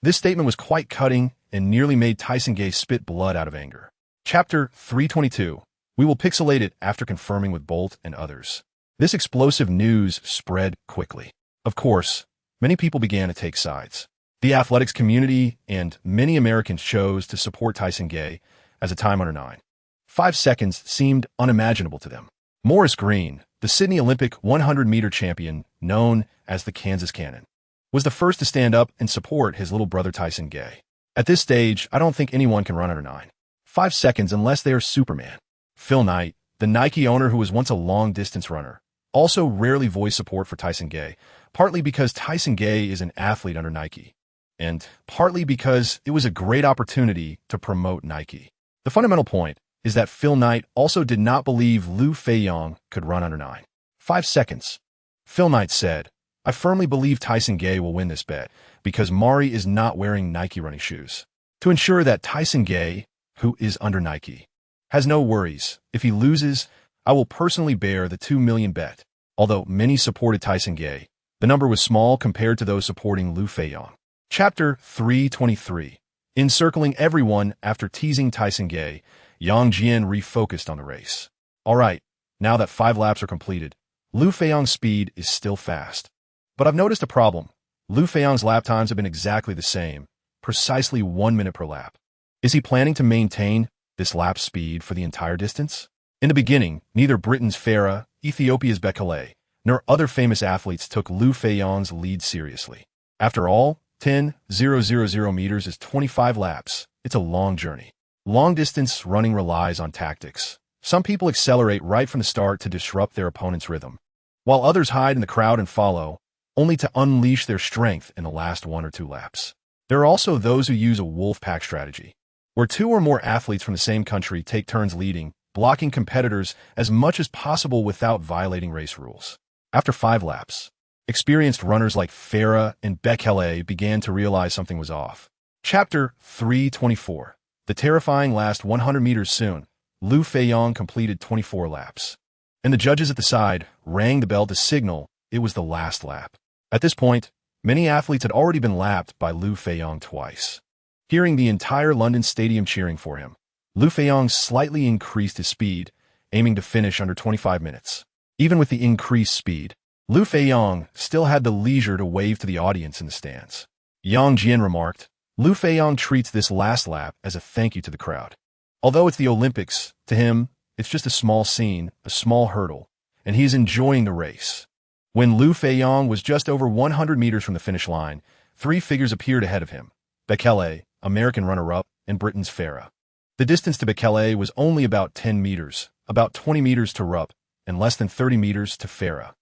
This statement was quite cutting and nearly made Tyson Gay spit blood out of anger. Chapter 322. We will pixelate it after confirming with Bolt and others. This explosive news spread quickly. Of course, many people began to take sides. The athletics community and many Americans chose to support Tyson Gay as a time under 9.5 seconds seemed unimaginable to them. Maurice Green, the Sydney Olympic 100-meter champion known as the Kansas Cannon, was the first to stand up and support his little brother Tyson Gay. At this stage, I don't think anyone can run under 9.5 seconds unless they are Superman. Phil Knight, the Nike owner who was once a long-distance runner, also rarely voiced support for Tyson Gay, partly because Tyson Gay is an athlete under Nike, and partly because it was a great opportunity to promote Nike. The fundamental point is that Phil Knight also did not believe Liu Feiyang could run under 9.5 seconds. Phil Knight said, "I firmly believe Tyson Gay will win this bet because Mari is not wearing Nike running shoes. To ensure that Tyson Gay, who is under Nike, has no worries, if he loses, I will personally bear the $2 million bet." Although many supported Tyson Gay, The number was small compared to those supporting Liu Feiyang. Chapter 323. Encircling everyone after teasing Tyson Gay, Yang Jian refocused on the race. Alright, now that 5 laps are completed, Liu Feiyang's speed is still fast. But I've noticed a problem. Liu Feiyang's lap times have been exactly the same, precisely 1 minute per lap. Is he planning to maintain this lap speed for the entire distance? In the beginning, neither Britain's Farah, Ethiopia's Bekele, nor other famous athletes took Liu Feiyang's lead seriously. After all, 10,000 meters is 25 laps. It's a long journey. Long-distance running relies on tactics. Some people accelerate right from the start to disrupt their opponent's rhythm, while others hide in the crowd and follow, only to unleash their strength in the last 1 or 2 laps. There are also those who use a wolf pack strategy, where 2 or more athletes from the same country take turns leading, blocking competitors as much as possible without violating race rules. After 5 laps, experienced runners like Farah and Bekele began to realize something was off. Chapter 324. The terrifying last 100 meters soon. Liu Feiyang completed 24 laps. And the judges at the side rang the bell to signal it was the last lap. At this point, many athletes had already been lapped by Liu Feiyang twice. Hearing the entire London stadium cheering for him, Liu Feiyang slightly increased his speed, aiming to finish under 25 minutes. Even with the increased speed, Liu Feiyang still had the leisure to wave to the audience in the stands. Yang Jian remarked, Liu Feiyang treats this last lap as a thank you to the crowd. Although it's the Olympics, to him, it's just a small scene, a small hurdle, and he is enjoying the race. When Liu Feiyang was just over 100 meters from the finish line, 3 figures appeared ahead of him: Bekele, American runner-up, and Britain's Farah. The distance to Bekele was only about 10 meters, about 20 meters to Rupp, and less than 30 meters to Farah.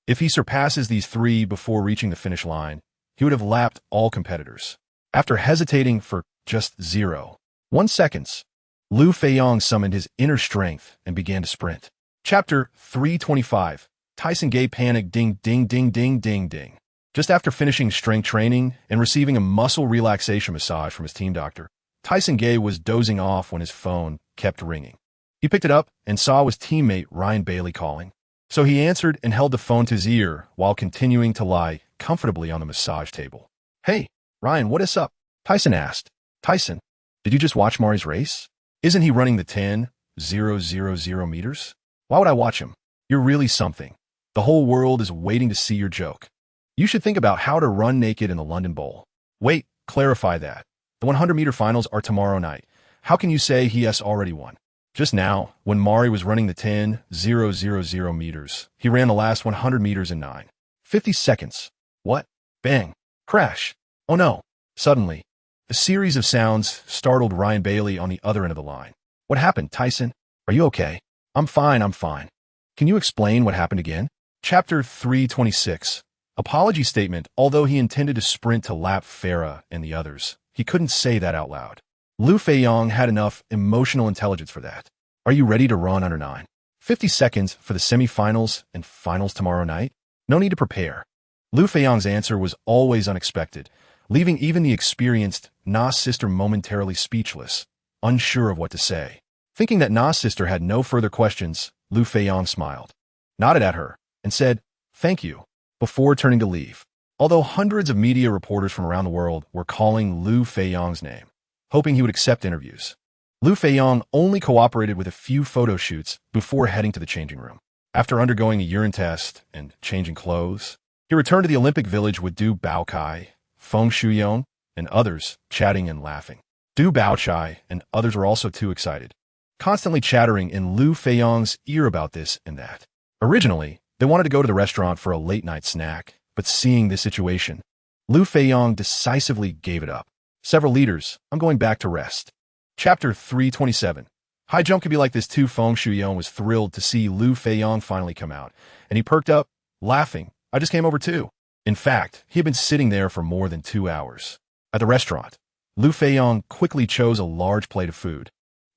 If he surpasses these 3 before reaching the finish line, he would have lapped all competitors. After hesitating for just 0.1 seconds, Liu Feiyang summoned his inner strength and began to sprint. Chapter 325. Tyson Gay panicked ding ding ding ding ding ding. Just after finishing strength training and receiving a muscle relaxation massage from his team doctor, Tyson Gay was dozing off when his phone kept ringing. He picked it up and saw his teammate Ryan Bailey calling. So he answered and held the phone to his ear while continuing to lie comfortably on the massage table. Hey, Ryan, what is up? Tyson asked. Tyson, did you just watch Mari's race? Isn't he running the 10,000 meters? Why would I watch him? You're really something. The whole world is waiting to see your joke. You should think about how to run naked in the London Bowl. Wait, clarify that. The 100-meter finals are tomorrow night. How can you say he has already won? Just now, when Mari was running the 10,000 meters, he ran the last 100 meters in 9.50 seconds. What? Bang. Crash. Oh no. Suddenly, a series of sounds startled Ryan Bailey on the other end of the line. What happened, Tyson? Are you okay? I'm fine. Can you explain what happened again? Chapter 326. Apology statement. Although he intended to sprint to lap Farah and the others, he couldn't say that out loud. Liu Feiyang had enough emotional intelligence for that. Are you ready to run under 9.50 seconds for the semifinals and finals tomorrow night? No need to prepare. Liu Feiyang's answer was always unexpected, leaving even the experienced Na's sister momentarily speechless, unsure of what to say. Thinking that Na's sister had no further questions, Liu Feiyang smiled, nodded at her, and said, "Thank you," before turning to leave. Although hundreds of media reporters from around the world were calling Liu Feiyang's name, hoping he would accept interviews, Liu Feiyang only cooperated with a few photo shoots before heading to the changing room. After undergoing a urine test and changing clothes, he returned to the Olympic Village with Du Baokai, Feng Shuyong, and others chatting and laughing. Du Baochai and others were also too excited, constantly chattering in Liu Feiyang's ear about this and that. Originally, they wanted to go to the restaurant for a late-night snack, but seeing this situation, Liu Feiyang decisively gave it up. Several leaders, I'm going back to rest. Chapter 327. High jump could be like this too. Feng Shuyong was thrilled to see Liu Feiyang finally come out, and he perked up, laughing. I just came over too. In fact, he had been sitting there for more than 2 hours. At the restaurant, Liu Feiyang quickly chose a large plate of food.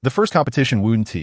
The first competition wouldn't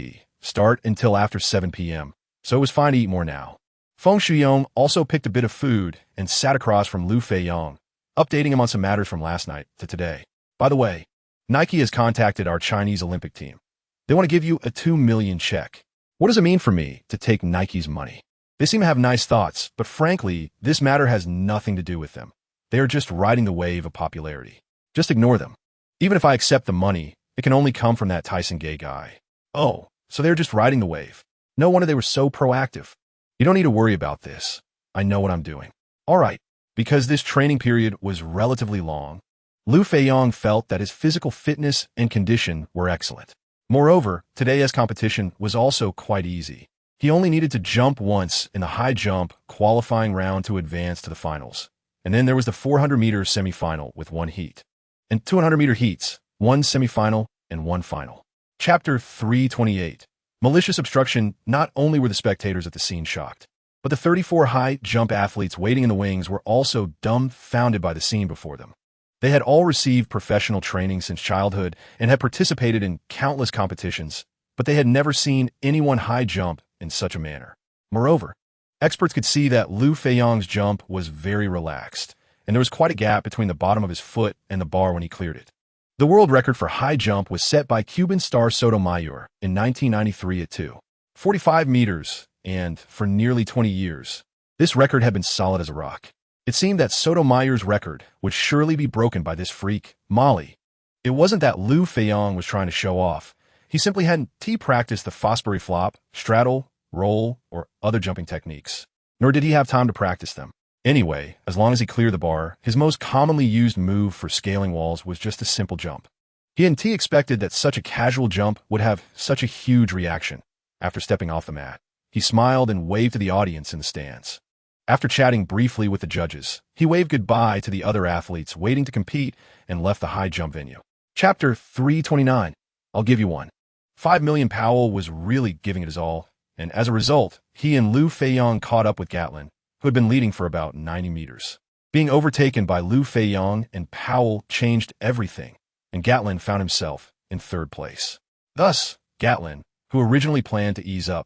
start until after 7 p.m., so it was fine to eat more now. Feng Shuyong also picked a bit of food and sat across from Liu Feiyang, updating him on some matters from last night to today. By the way, Nike has contacted our Chinese Olympic team. They want to give you a 2 million check. What does it mean for me to take Nike's money? They seem to have nice thoughts, but frankly, this matter has nothing to do with them. They are just riding the wave of popularity. Just ignore them. Even if I accept the money, it can only come from that Tyson gay guy. Oh, so they're just riding the wave. No wonder they were so proactive. You don't need to worry about this. I know what I'm doing. All right, because this training period was relatively long, Liu Feiyang felt that his physical fitness and condition were excellent. Moreover, today's competition was also quite easy. He only needed to jump once in the high jump qualifying round to advance to the finals. And then there was the 400-meter semifinal with one heat. And 200-meter heats, one semifinal and one final. Chapter 328. Malicious obstruction. Not only were the spectators at the scene shocked, but the 34 high jump athletes waiting in the wings were also dumbfounded by the scene before them. They had all received professional training since childhood and had participated in countless competitions, but they had never seen anyone high jump in such a manner. Moreover, experts could see that Liu Feiyang's jump was very relaxed, and there was quite a gap between the bottom of his foot and the bar when he cleared it. The world record for high jump was set by Cuban star Sotomayor in 1993 at 2.45 meters, and for nearly 20 years, this record had been solid as a rock. It seemed that Sotomayor's record would surely be broken by this freak, Molly. It wasn't that Liu Feiyang was trying to show off. He simply hadn't practiced the Fosbury flop, straddle, roll, or other jumping techniques. Nor did he have time to practice them. Anyway, as long as he cleared the bar, his most commonly used move for scaling walls was just a simple jump. He hadn't expected that such a casual jump would have such a huge reaction. After stepping off the mat, he smiled and waved to the audience in the stands. After chatting briefly with the judges, he waved goodbye to the other athletes waiting to compete and left the high jump venue. Chapter 329. I'll give you one. 5 million Powell was really giving it his all, and as a result, he and Liu Feiyang caught up with Gatlin, who had been leading for about 90 meters. Being overtaken by Liu Feiyang and Powell changed everything, and Gatlin found himself in third place. Thus, Gatlin, who originally planned to ease up,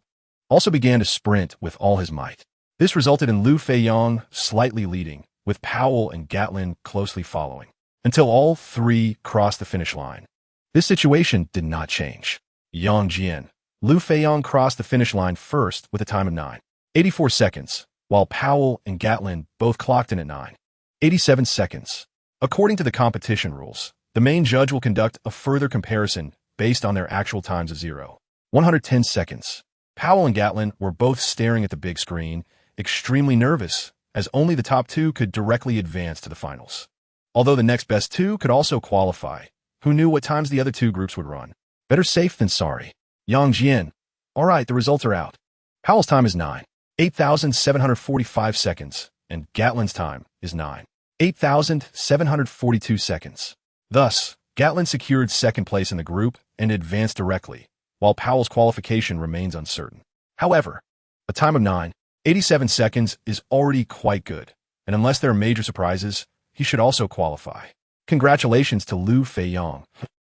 also began to sprint with all his might. This resulted in Liu Feiyang slightly leading, with Powell and Gatlin closely following, until all three crossed the finish line. This situation did not change. Yang Jian. Liu Feiyang crossed the finish line first with a time of 9.84 seconds, while Powell and Gatlin both clocked in at 9.87 seconds. According to the competition rules, the main judge will conduct a further comparison based on their actual times of 0.110 seconds. Powell and Gatlin were both staring at the big screen, extremely nervous, as only the top two could directly advance to the finals. Although the next best two could also qualify, who knew what times the other two groups would run? Better safe than sorry. Yang Jian. All right, the results are out. Powell's time is 9.8745 seconds, and Gatlin's time is 9.8742 seconds. Thus, Gatlin secured second place in the group and advanced directly, while Powell's qualification remains uncertain. However, a time of 9.87 seconds is already quite good, and unless there are major surprises, he should also qualify. Congratulations to Liu Feiyang,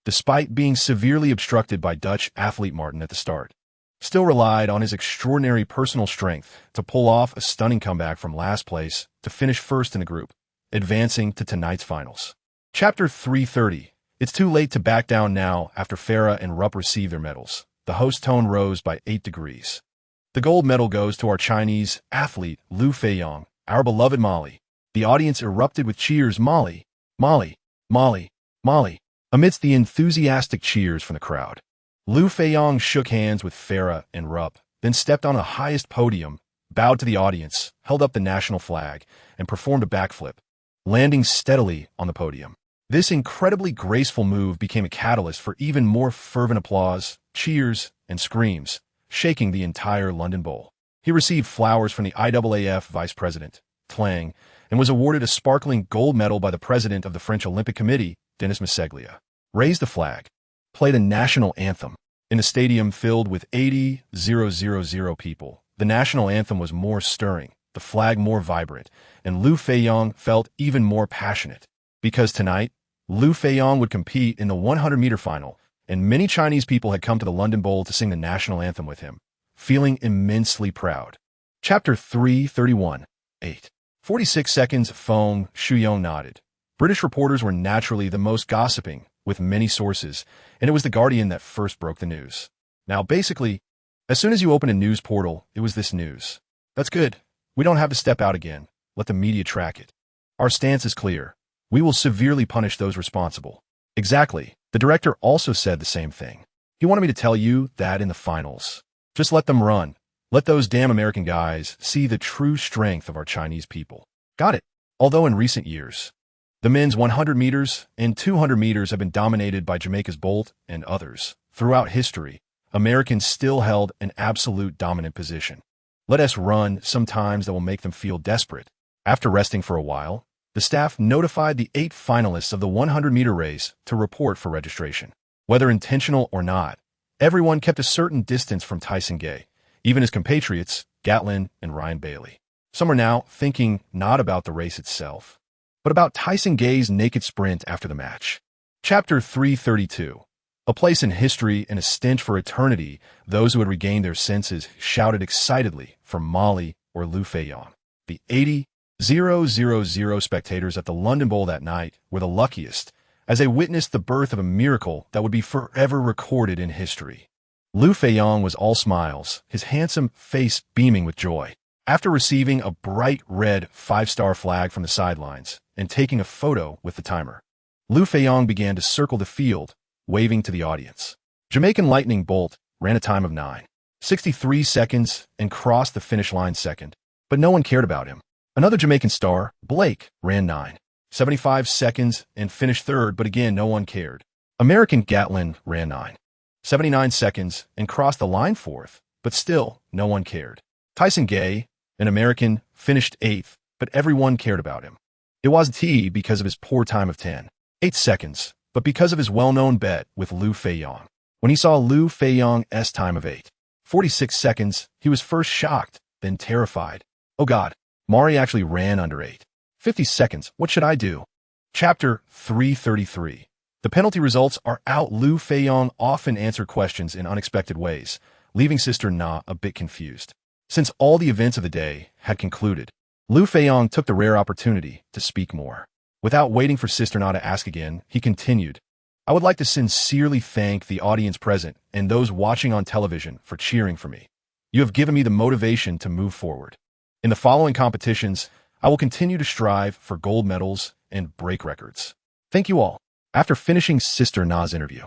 despite being severely obstructed by Dutch athlete Martin at the start. Still relied on his extraordinary personal strength to pull off a stunning comeback from last place to finish first in the group, advancing to tonight's finals. Chapter 330. It's too late to back down now after Farah and Rupp received their medals. The host tone rose by 8 degrees. The gold medal goes to our Chinese athlete, Liu Feiyang, our beloved Molly. The audience erupted with cheers, Molly, Molly, Molly, Molly, amidst the enthusiastic cheers from the crowd. Liu Feiyang shook hands with Farah and Rupp, then stepped on the highest podium, bowed to the audience, held up the national flag, and performed a backflip, landing steadily on the podium. This incredibly graceful move became a catalyst for even more fervent applause, cheers, and screams, shaking the entire London Bowl. He received flowers from the IAAF Vice President, Tlang, and was awarded a sparkling gold medal by the President of the French Olympic Committee, Denis Maseglia. Raised the flag, played a national anthem. In a stadium filled with 80,000 people, the national anthem was more stirring, the flag more vibrant, and Liu Feiyang felt even more passionate. Because tonight, Liu Feiyang would compete in the 100-meter final, and many Chinese people had come to the London Bowl to sing the national anthem with him, feeling immensely proud. Chapter 331. 8.46 seconds. Feng Shuyong nodded. British reporters were naturally the most gossiping, with many sources, and it was The Guardian that first broke the news. Now, basically, as soon as you open a news portal, it was this news. That's good. We don't have to step out again. Let the media track it. Our stance is clear. We will severely punish those responsible. Exactly. The director also said the same thing. He wanted me to tell you that in the finals. Just let them run. Let those damn American guys see the true strength of our Chinese people. Got it. Although in recent years, the men's 100 meters and 200 meters have been dominated by Jamaica's Bolt and others. Throughout history, Americans still held an absolute dominant position. Let us run sometimes that will make them feel desperate. After resting for a while, the staff notified the 8 finalists of the 100-meter race to report for registration. Whether intentional or not, everyone kept a certain distance from Tyson Gay, even his compatriots, Gatlin and Ryan Bailey. Some are now thinking not about the race itself, but about Tyson Gay's naked sprint after the match. Chapter 332. A place in history and a stench for eternity, those who had regained their senses shouted excitedly for Molly or Liu Feiyang. The 80,000 spectators at the London Bowl that night were the luckiest, as they witnessed the birth of a miracle that would be forever recorded in history. Liu Feiyang was all smiles, his handsome face beaming with joy. After receiving a bright red 5-star flag from the sidelines and taking a photo with the timer, Liu Feiyang began to circle the field, waving to the audience. Jamaican Lightning Bolt ran a time of 9:63 seconds and crossed the finish line second, but no one cared about him. Another Jamaican star, Blake, ran 9:75 seconds and finished third, but again no one cared. American Gatlin ran 9:79 seconds and crossed the line fourth, but still no one cared. Tyson Gay, an American, finished 8th, but everyone cared about him. It wasn't he because of his poor time of 10.8 seconds, but because of his well-known bet with Liu Feiyang. When he saw Liu Feiyang's time of 8:46 seconds, he was first shocked, then terrified. Oh God, Mari actually ran under 8:50 seconds. What should I do? Chapter 333. The penalty results are out. Liu Feiyang often answered questions in unexpected ways, leaving Sister Na a bit confused. Since all the events of the day had concluded, Liu Feiyang took the rare opportunity to speak more. Without waiting for Sister Na to ask again, he continued, I would like to sincerely thank the audience present and those watching on television for cheering for me. You have given me the motivation to move forward. In the following competitions, I will continue to strive for gold medals and break records. Thank you all. After finishing Sister Na's interview,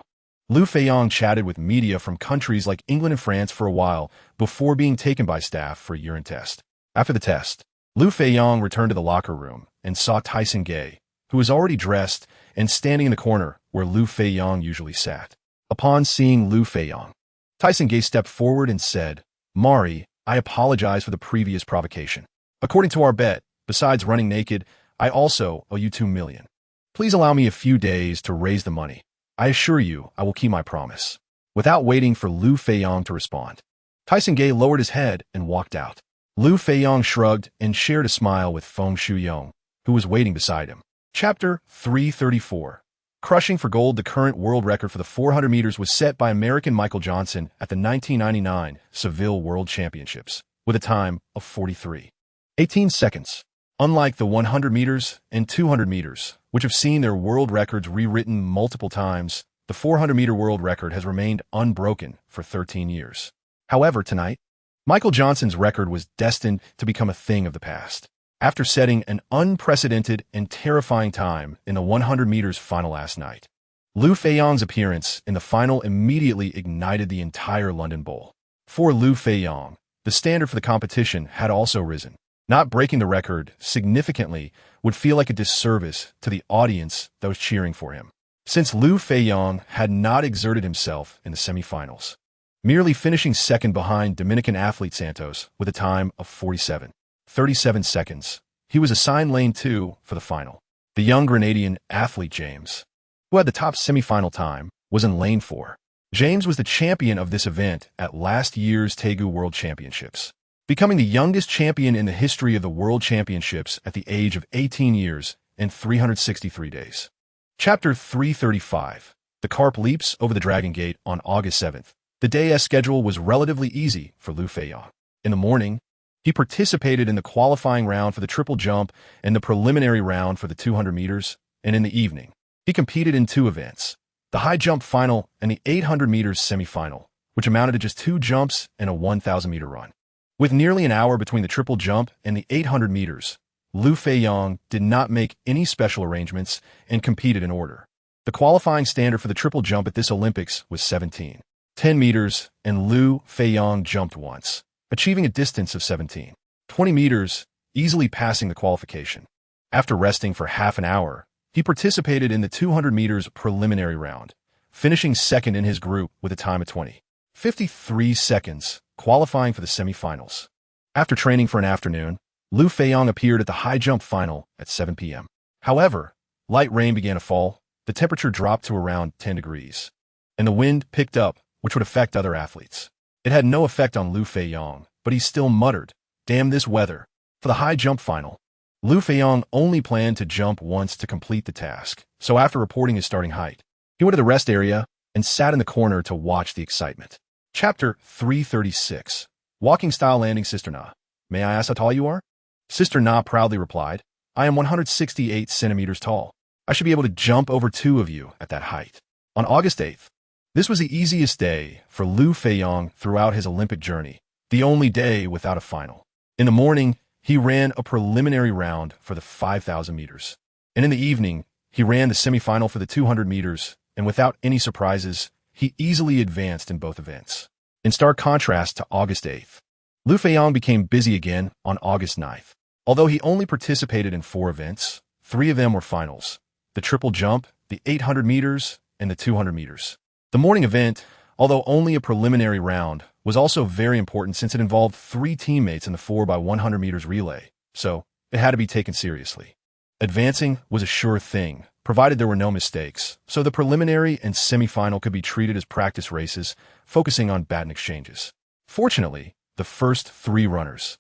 Liu Feiyang chatted with media from countries like England and France for a while before being taken by staff for a urine test. After the test, Liu Feiyang returned to the locker room and saw Tyson Gay, who was already dressed and standing in the corner where Liu Feiyang usually sat. Upon seeing Liu Feiyang, Tyson Gay stepped forward and said, Mari, I apologize for the previous provocation. According to our bet, besides running naked, I also owe you 2 million. Please allow me a few days to raise the money. I assure you I will keep my promise. Without waiting for Liu Feiyang to respond, Tyson Gay lowered his head and walked out. Liu Feiyang shrugged and shared a smile with Feng Shuyong, who was waiting beside him. Chapter 334. Crushing for gold. The current world record for the 400 meters was set by American Michael Johnson at the 1999 Seville World Championships, with a time of 43:18 seconds. Unlike the 100 meters and 200 meters, which have seen their world records rewritten multiple times, the 400-meter world record has remained unbroken for 13 years. However, tonight, Michael Johnson's record was destined to become a thing of the past. After setting an unprecedented and terrifying time in the 100 meters final last night, Liu Feiyang's appearance in the final immediately ignited the entire London Bowl. For Liu Feiyang, the standard for the competition had also risen. Not breaking the record significantly would feel like a disservice to the audience that was cheering for him, since Liu Feiyang had not exerted himself in the semifinals, merely finishing second behind Dominican athlete Santos with a time of 47:37 seconds. He was assigned lane 2 for the final. The young Grenadian athlete James, who had the top semifinal time, was in lane 4. James was the champion of this event at last year's Daegu World Championships, becoming the youngest champion in the history of the World Championships at the age of 18 years and 363 days. Chapter 335. The Carp leaps over the Dragon Gate on August 7th. The day's schedule was relatively easy for Liu Feiyang. In the morning, he participated in the qualifying round for the triple jump and the preliminary round for the 200 meters, and in the evening, he competed in 2 events, the high jump final and the 800 meters semifinal, which amounted to just 2 jumps and a 1,000-meter run. With nearly an hour between the triple jump and the 800 meters, Liu Feiyang did not make any special arrangements and competed in order. The qualifying standard for the triple jump at this Olympics was 17.10 meters, and Liu Feiyang jumped once, achieving a distance of 17.20 meters, easily passing the qualification. After resting for half an hour, he participated in the 200 meters preliminary round, finishing second in his group with a time of 20:53 seconds, qualifying for the semifinals. After training for an afternoon, Liu Feiyang appeared at the high jump final at 7 p.m. However, light rain began to fall, the temperature dropped to around 10 degrees, and the wind picked up, which would affect other athletes. It had no effect on Liu Feiyang, but he still muttered, "Damn this weather." For the high jump final, Liu Feiyang only planned to jump once to complete the task, so after reporting his starting height, he went to the rest area and sat in the corner to watch the excitement. Chapter 336. Walking Style Landing. Sister Na, may I ask how tall you are? Sister Na proudly replied, I am 168 centimeters tall. I should be able to jump over two of you at that height. On August 8th, this was the easiest day for Liu Feiyang throughout his Olympic journey, the only day without a final. In the morning, he ran a preliminary round for the 5,000 meters. And in the evening, he ran the semifinal for the 200 meters, and without any surprises, he easily advanced in both events. In stark contrast to August 8th, Liu Feiyang became busy again on August 9th. Although he only participated in 4 events, 3 of them were finals: the triple jump, the 800 meters, and the 200 meters. The morning event, although only a preliminary round, was also very important since it involved 3 teammates in the 4x100 meters relay, so it had to be taken seriously. Advancing was a sure thing, provided there were no mistakes, so the preliminary and semifinal could be treated as practice races, focusing on baton exchanges. Fortunately, the first 3 runners,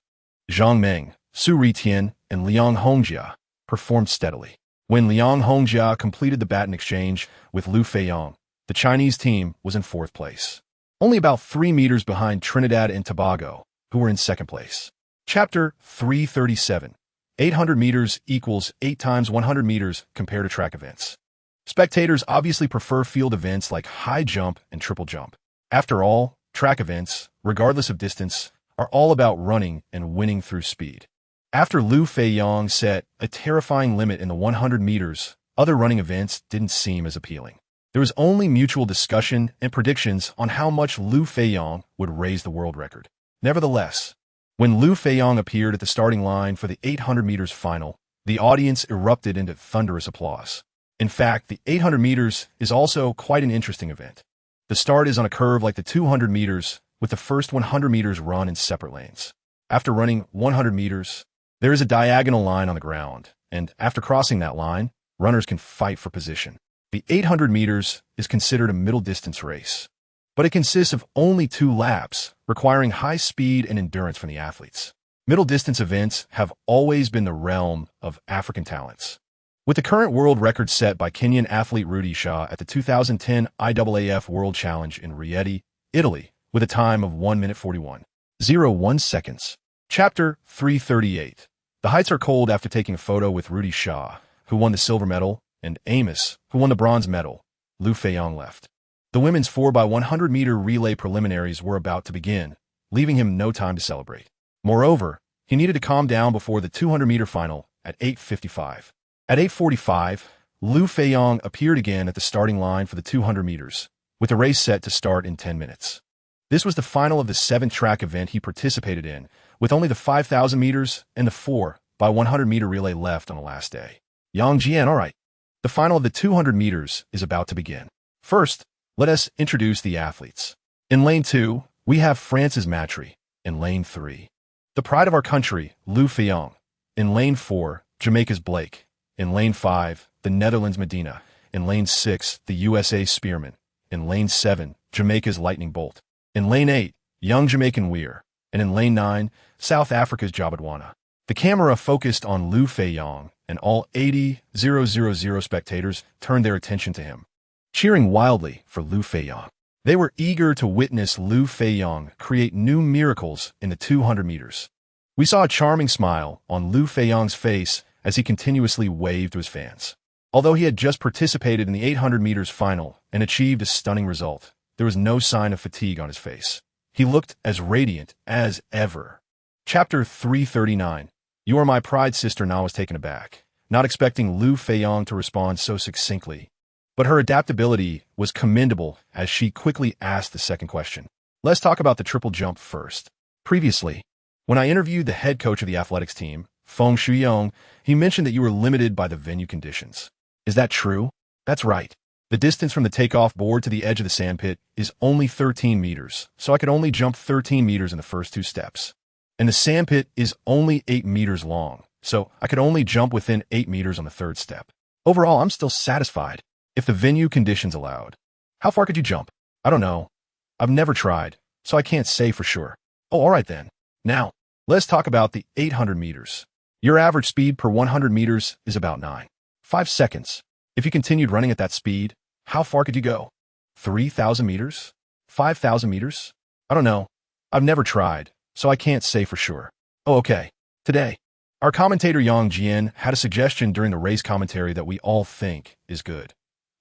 Zhang Meng, Su Ritian, and Liang Hongjia, performed steadily. When Liang Hongjia completed the baton exchange with Liu Feiyang, the Chinese team was in 4th place, only about 3 meters behind Trinidad and Tobago, who were in 2nd place. Chapter 337. 800 meters equals 8 times 100 meters compared to track events. Spectators obviously prefer field events like high jump and triple jump. After all, track events, regardless of distance, are all about running and winning through speed. After Liu Feiyang set a terrifying limit in the 100 meters, other running events didn't seem as appealing. There was only mutual discussion and predictions on how much Liu Feiyang would raise the world record. Nevertheless, when Liu Feiyang appeared at the starting line for the 800 meters final, the audience erupted into thunderous applause. In fact, the 800 meters is also quite an interesting event. The start is on a curve like the 200 meters, with the first 100 meters run in separate lanes. After running 100 meters, there is a diagonal line on the ground, and after crossing that line, runners can fight for position. The 800 meters is considered a middle distance race, but it consists of only 2 laps, requiring high speed and endurance from the athletes. Middle distance events have always been the realm of African talents, with the current world record set by Kenyan athlete Rudi Shaw at the 2010 IAAF World Challenge in Rieti, Italy, with a time of 1 minute 41.01 seconds. Chapter 338. The heights are cold. After taking a photo with Rudi Shaw, who won the silver medal, and Amos, who won the bronze medal, Liu Feiyang left. The women's 4x100 meter relay preliminaries were about to begin, leaving him no time to celebrate. Moreover, he needed to calm down before the 200 meter final at 8:55. At 8:45, Liu Feiyang appeared again at the starting line for the 200 meters, with the race set to start in 10 minutes. This was the final of the 7th track event he participated in, with only the 5,000 meters and the 4x100 meter relay left on the last day. Yang Jian, all right. The final of the 200 meters is about to begin. First, let us introduce the athletes. In lane 2, we have France's Matry. In lane 3, the pride of our country, Liu Feiyang. In lane 4, Jamaica's Blake. In lane 5, the Netherlands' Medina. In lane 6, the USA Spearman. In lane 7, Jamaica's Lightning Bolt. In lane 8, young Jamaican Weir. And in lane 9, South Africa's Jabadwana. The camera focused on Liu Feiyang, and all 80,000 spectators turned their attention to him, cheering wildly for Liu Feiyang. They were eager to witness Liu Feiyang create new miracles in the 200 meters. We saw a charming smile on Liu Feiyang's face as he continuously waved to his fans. Although he had just participated in the 800 meters final and achieved a stunning result, there was no sign of fatigue on his face. He looked as radiant as ever. Chapter 339. You are my pride, sister. Na was taken aback, not expecting Liu Feiyang to respond so succinctly. But her adaptability was commendable as she quickly asked the second question. Let's talk about the triple jump first. Previously, when I interviewed the head coach of the athletics team, Feng Shuyong, he mentioned that you were limited by the venue conditions. Is that true? That's right. The distance from the takeoff board to the edge of the sandpit is only 13 meters, so I could only jump 13 meters in the first two steps. And the sandpit is only 8 meters long, so I could only jump within 8 meters on the third step. Overall, I'm still satisfied. If the venue conditions allowed. How far could you jump? I don't know. I've never tried, so I can't say for sure. Oh, all right then. Now, let's talk about the 800 meters. Your average speed per 100 meters is about 9.5 seconds. If you continued running at that speed, how far could you go? 3,000 meters? 5,000 meters? I don't know. I've never tried, so I can't say for sure. Oh, okay. Today, our commentator Yang Jian had a suggestion during the race commentary that we all think is good.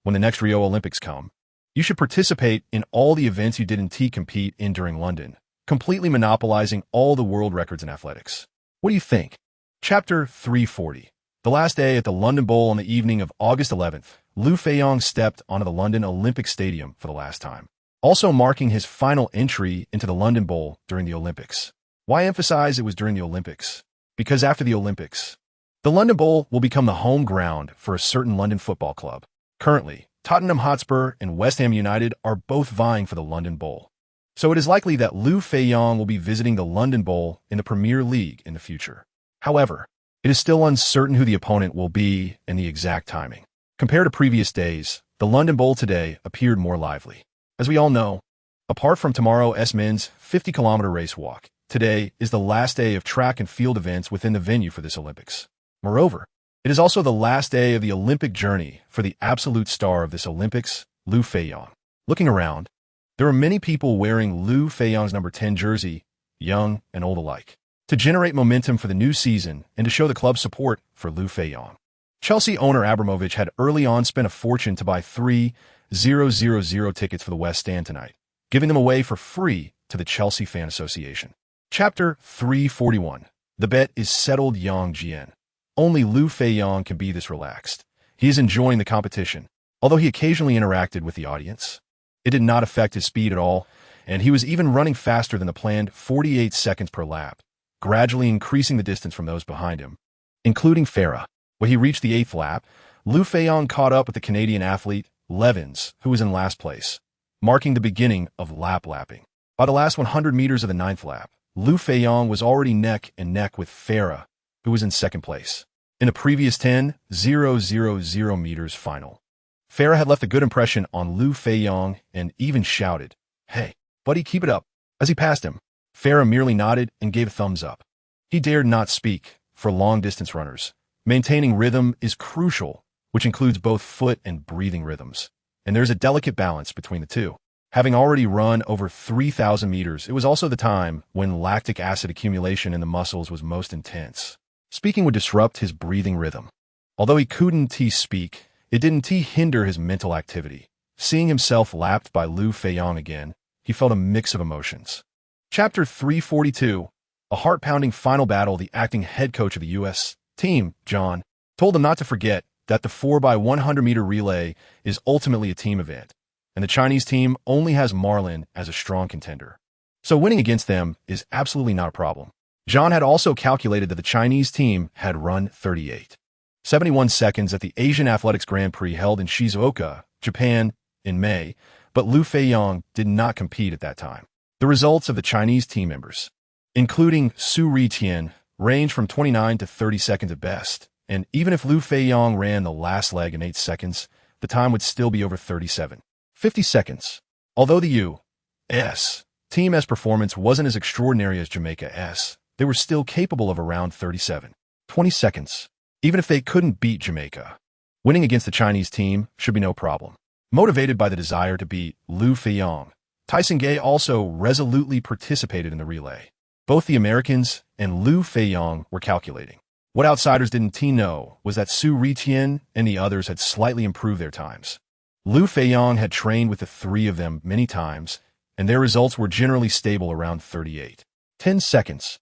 When the next Rio Olympics come, you should participate in all the events you didn't compete in during London, completely monopolizing all the world records in athletics. What do you think? Chapter 340. The last day at the London Bowl on the evening of August 11th, Liu Feiyang stepped onto the London Olympic Stadium for the last time, also marking his final entry into the London Bowl during the Olympics. Why emphasize it was during the Olympics? Because after the Olympics, the London Bowl will become the home ground for a certain London football club. Currently, Tottenham Hotspur and West Ham United are both vying for the London Bowl. So it is likely that Liu Feiyang will be visiting the London Bowl in the Premier League in the future. However, it is still uncertain who the opponent will be and the exact timing. Compared to previous days, the London Bowl today appeared more lively. As we all know, apart from tomorrow's men's 50-kilometer race walk, today is the last day of track and field events within the venue for this Olympics. Moreover, it is also the last day of the Olympic journey for the absolute star of this Olympics, Liu Feiyang. Looking around, there are many people wearing Liu Feiyang's number 10 jersey, young and old alike, to generate momentum for the new season and to show the club's support for Liu Feiyang. Chelsea owner Abramovich had early on spent a fortune to buy 3,000 tickets for the West Stand tonight, giving them away for free to the Chelsea Fan Association. Chapter 341. The bet is settled. Yang Jian. Only Liu Feiyang can be this relaxed. He is enjoying the competition. Although he occasionally interacted with the audience, it did not affect his speed at all, and he was even running faster than the planned 48 seconds per lap, gradually increasing the distance from those behind him, including Farah. When he reached the 8th lap, Liu Feiyang caught up with the Canadian athlete, Levins, who was in last place, marking the beginning of lapping. By the last 100 meters of the 9th lap, Liu Feiyang was already neck and neck with Farah, who was in second place. In the previous 10,000 meters final, Farah had left a good impression on Liu Feiyang and even shouted, "Hey, buddy, keep it up." As he passed him, Farah merely nodded and gave a thumbs up. He dared not speak. For long-distance runners, maintaining rhythm is crucial, which includes both foot and breathing rhythms, and there's a delicate balance between the two. Having already run over 3,000 meters, it was also the time when lactic acid accumulation in the muscles was most intense. Speaking would disrupt his breathing rhythm. Although he couldn't speak, it didn't hinder his mental activity. Seeing himself lapped by Liu Feiyang again, he felt a mix of emotions. Chapter 342. A heart-pounding final battle. The acting head coach of the U.S. team, John, told them not to forget that the 4x100-meter relay is ultimately a team event, and the Chinese team only has Marlin as a strong contender. So winning against them is absolutely not a problem. John had also calculated that the Chinese team had run 38.71 seconds at the Asian Athletics Grand Prix held in Shizuoka, Japan, in May, but Liu Feiyang did not compete at that time. The results of the Chinese team members, including Su Ritian, range from 29 to 30 seconds at best, and even if Liu Feiyang ran the last leg in 8 seconds, the time would still be over 37.50 seconds. Although the U.S. team's performance wasn't as extraordinary as Jamaica's, they were still capable of around 37.20 seconds, even if they couldn't beat Jamaica. Winning against the Chinese team should be no problem. Motivated by the desire to beat Liu Feiyang, Tyson Gay also resolutely participated in the relay. Both the Americans and Liu Feiyang were calculating. What outsiders didn't know was that Su Ritian and the others had slightly improved their times. Liu Feiyang had trained with the three of them many times, and their results were generally stable around 38.10 seconds.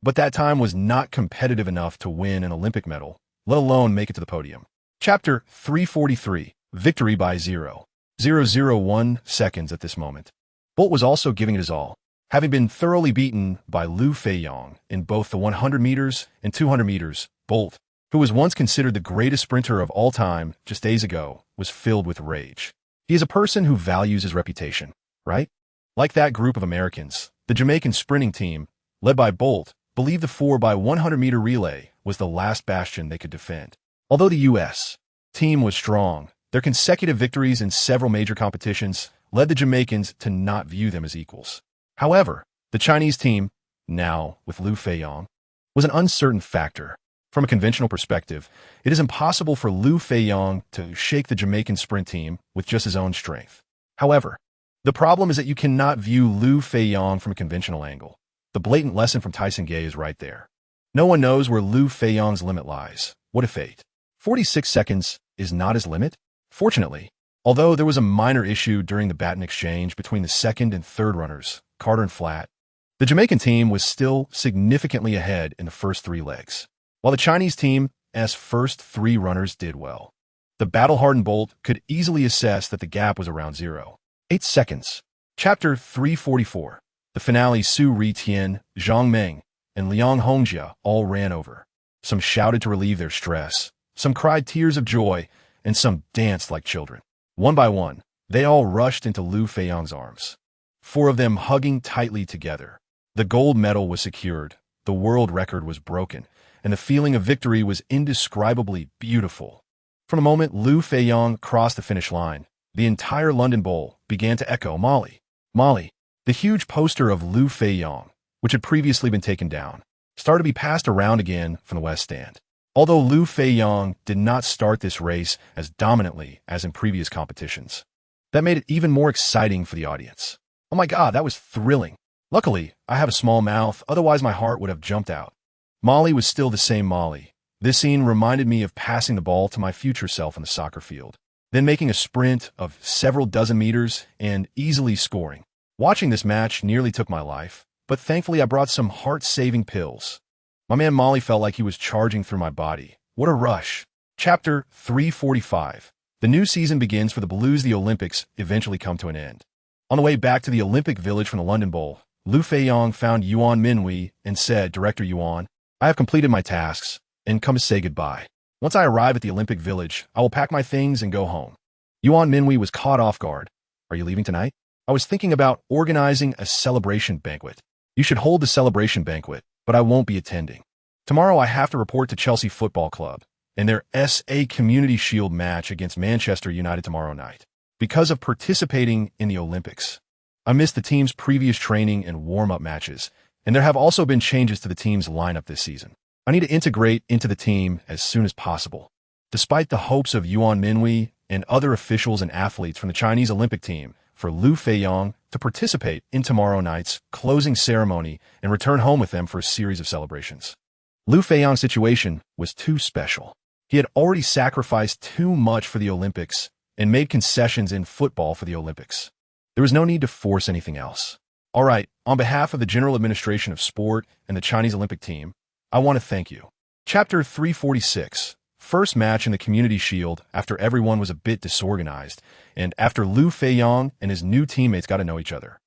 but that time was not competitive enough to win an Olympic medal, let alone make it to the podium. Chapter 343, Victory by 0.001 seconds at this moment. Bolt was also giving it his all, having been thoroughly beaten by Liu Feiyang in both the 100 meters and 200 meters. Bolt, who was once considered the greatest sprinter of all time just days ago, was filled with rage. He is a person who values his reputation, right? Like that group of Americans, the Jamaican sprinting team, led by Bolt, believed the 4x100-meter relay was the last bastion they could defend. Although the U.S. team was strong, their consecutive victories in several major competitions led the Jamaicans to not view them as equals. However, the Chinese team, now with Liu Feiyang, was an uncertain factor. From a conventional perspective, it is impossible for Liu Feiyang to shake the Jamaican sprint team with just his own strength. However, the problem is that you cannot view Liu Feiyang from a conventional angle. The blatant lesson from Tyson Gay is right there. No one knows where Liu Feiyang's limit lies. What if 46 seconds is not his limit? Fortunately, although there was a minor issue during the baton exchange between the second and third runners, Carter and Flat, the Jamaican team was still significantly ahead in the first three legs, while the Chinese team's first three runners did well. The battle-hardened Bolt could easily assess that the gap was around 0.8 seconds. Chapter 344. The finale. Su Ri-Tien, Zhang Meng, and Liang Hongjia all ran over. Some shouted to relieve their stress, some cried tears of joy, and some danced like children. One by one, they all rushed into Liu Feiyang's arms, four of them hugging tightly together. The gold medal was secured, the world record was broken, and the feeling of victory was indescribably beautiful. From the moment Liu Feiyang crossed the finish line, the entire London Bowl began to echo Molly. Molly. The huge poster of Liu Feiyang, which had previously been taken down, started to be passed around again from the West Stand. Although Liu Feiyang did not start this race as dominantly as in previous competitions, that made it even more exciting for the audience. Oh my God, that was thrilling. Luckily, I have a small mouth, otherwise my heart would have jumped out. Molly was still the same Molly. This scene reminded me of passing the ball to my future self on the soccer field, then making a sprint of several dozen meters and easily scoring. Watching this match nearly took my life, but thankfully I brought some heart-saving pills. My man Molly felt like he was charging through my body. What a rush. Chapter 345. The new season begins for the Blues. The Olympics eventually come to an end. On the way back to the Olympic Village from the London Bowl, Liu Feiyang found Yuan Minwei and said, "Director Yuan, I have completed my tasks and come to say goodbye. Once I arrive at the Olympic Village, I will pack my things and go home." Yuan Minwei was caught off guard. "Are you leaving tonight?" "I was thinking about organizing a celebration banquet." "You should hold the celebration banquet, but I won't be attending. Tomorrow I have to report to Chelsea Football Club in their SA Community Shield match against Manchester United tomorrow night. Because of participating in the Olympics, I missed the team's previous training and warm-up matches, and there have also been changes to the team's lineup this season. I need to integrate into the team as soon as possible." Despite the hopes of Yuan Minwei and other officials and athletes from the Chinese Olympic team for Liu Feiyang to participate in tomorrow night's closing ceremony and return home with them for a series of celebrations. Liu Feiyang's situation was too special. He had already sacrificed too much for the Olympics and made concessions in football for the Olympics. There was no need to force anything else. All right, on behalf of the General Administration of Sport and the Chinese Olympic team, I want to thank you. Chapter 346. First match in the Community Shield after everyone was a bit disorganized, and after Liu Feiyang and his new teammates got to know each other.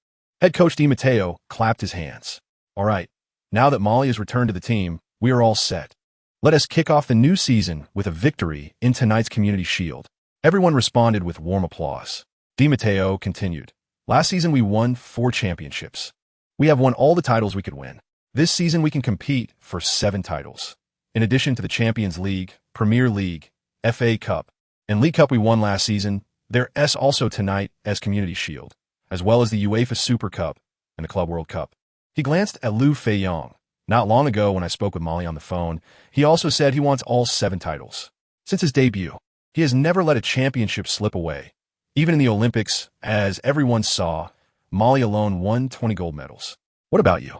Head coach Di Matteo clapped his hands. "All right, now that Molly has returned to the team, we are all set. Let us kick off the new season with a victory in tonight's Community Shield." Everyone responded with warm applause. Di Matteo continued. "Last season we won 4 championships. We have won all the titles we could win. This season we can compete for 7 titles. In addition to the Champions League, Premier League, FA Cup, and League Cup we won last season, there's also tonight as Community Shield, as well as the UEFA Super Cup and the Club World Cup." He glanced at Liu Feiyang. Not long ago when I spoke with Molly on the phone, he also said he wants all 7 titles. Since his debut, he has never let a championship slip away. Even in the Olympics, as everyone saw, Molly alone won 20 gold medals. What about you?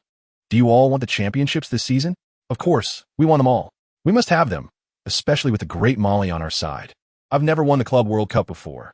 Do you all want the championships this season? Of course, we want them all. We must have them, especially with the great Molly on our side. I've never won the Club World Cup before.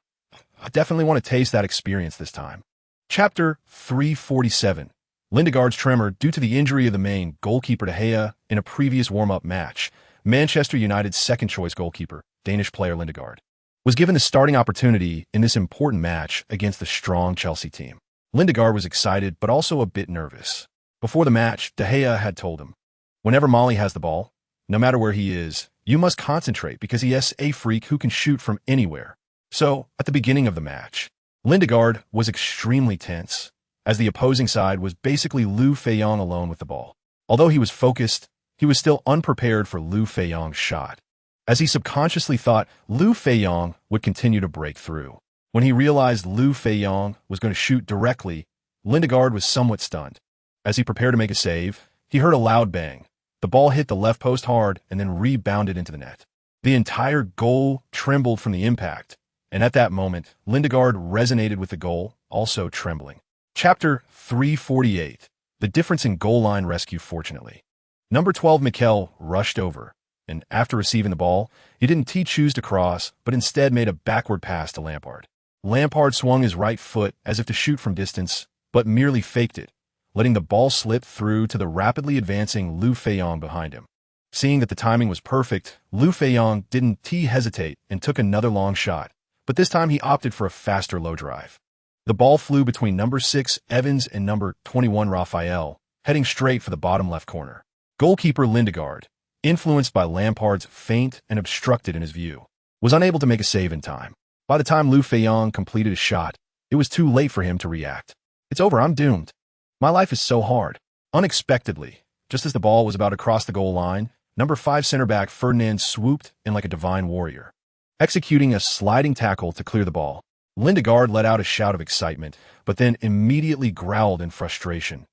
I definitely want to taste that experience this time. Chapter 347. Lindegaard's tremor due to the injury of the main goalkeeper De Gea in a previous warm-up match. Manchester United's second-choice goalkeeper, Danish player Lindegaard, was given the starting opportunity in this important match against the strong Chelsea team. Lindegaard was excited but also a bit nervous. Before the match, De Gea had told him, "Whenever Molly has the ball, no matter where he is, you must concentrate because he is a freak who can shoot from anywhere." So, at the beginning of the match, Lindegaard was extremely tense, as the opposing side was basically Liu Feiyang alone with the ball. Although he was focused, he was still unprepared for Liu Feiyang's shot, as he subconsciously thought Liu Feiyang would continue to break through. When he realized Liu Feiyang was going to shoot directly, Lindegaard was somewhat stunned. As he prepared to make a save, he heard a loud bang. The ball hit the left post hard and then rebounded into the net. The entire goal trembled from the impact, and at that moment, Lindegaard resonated with the goal, also trembling. Chapter 348. The difference in goal line rescue fortunately. Number 12 Mikel rushed over, and after receiving the ball, he didn't choose to cross, but instead made a backward pass to Lampard. Lampard swung his right foot as if to shoot from distance, but merely faked it, letting the ball slip through to the rapidly advancing Liu Feiyang behind him. Seeing that the timing was perfect, Liu Feiyang didn't hesitate and took another long shot, but this time he opted for a faster low drive. The ball flew between number 6 Evans and number 21 Raphael, heading straight for the bottom left corner. Goalkeeper Lindegaard, influenced by Lampard's feint and obstructed in his view, was unable to make a save in time. By the time Liu Feiyang completed his shot, it was too late for him to react. "It's over, I'm doomed. My life is so hard." Unexpectedly, just as the ball was about to cross the goal line, number 5 center-back Ferdinand swooped in like a divine warrior, executing a sliding tackle to clear the ball. Lindegaard let out a shout of excitement, but then immediately growled in frustration.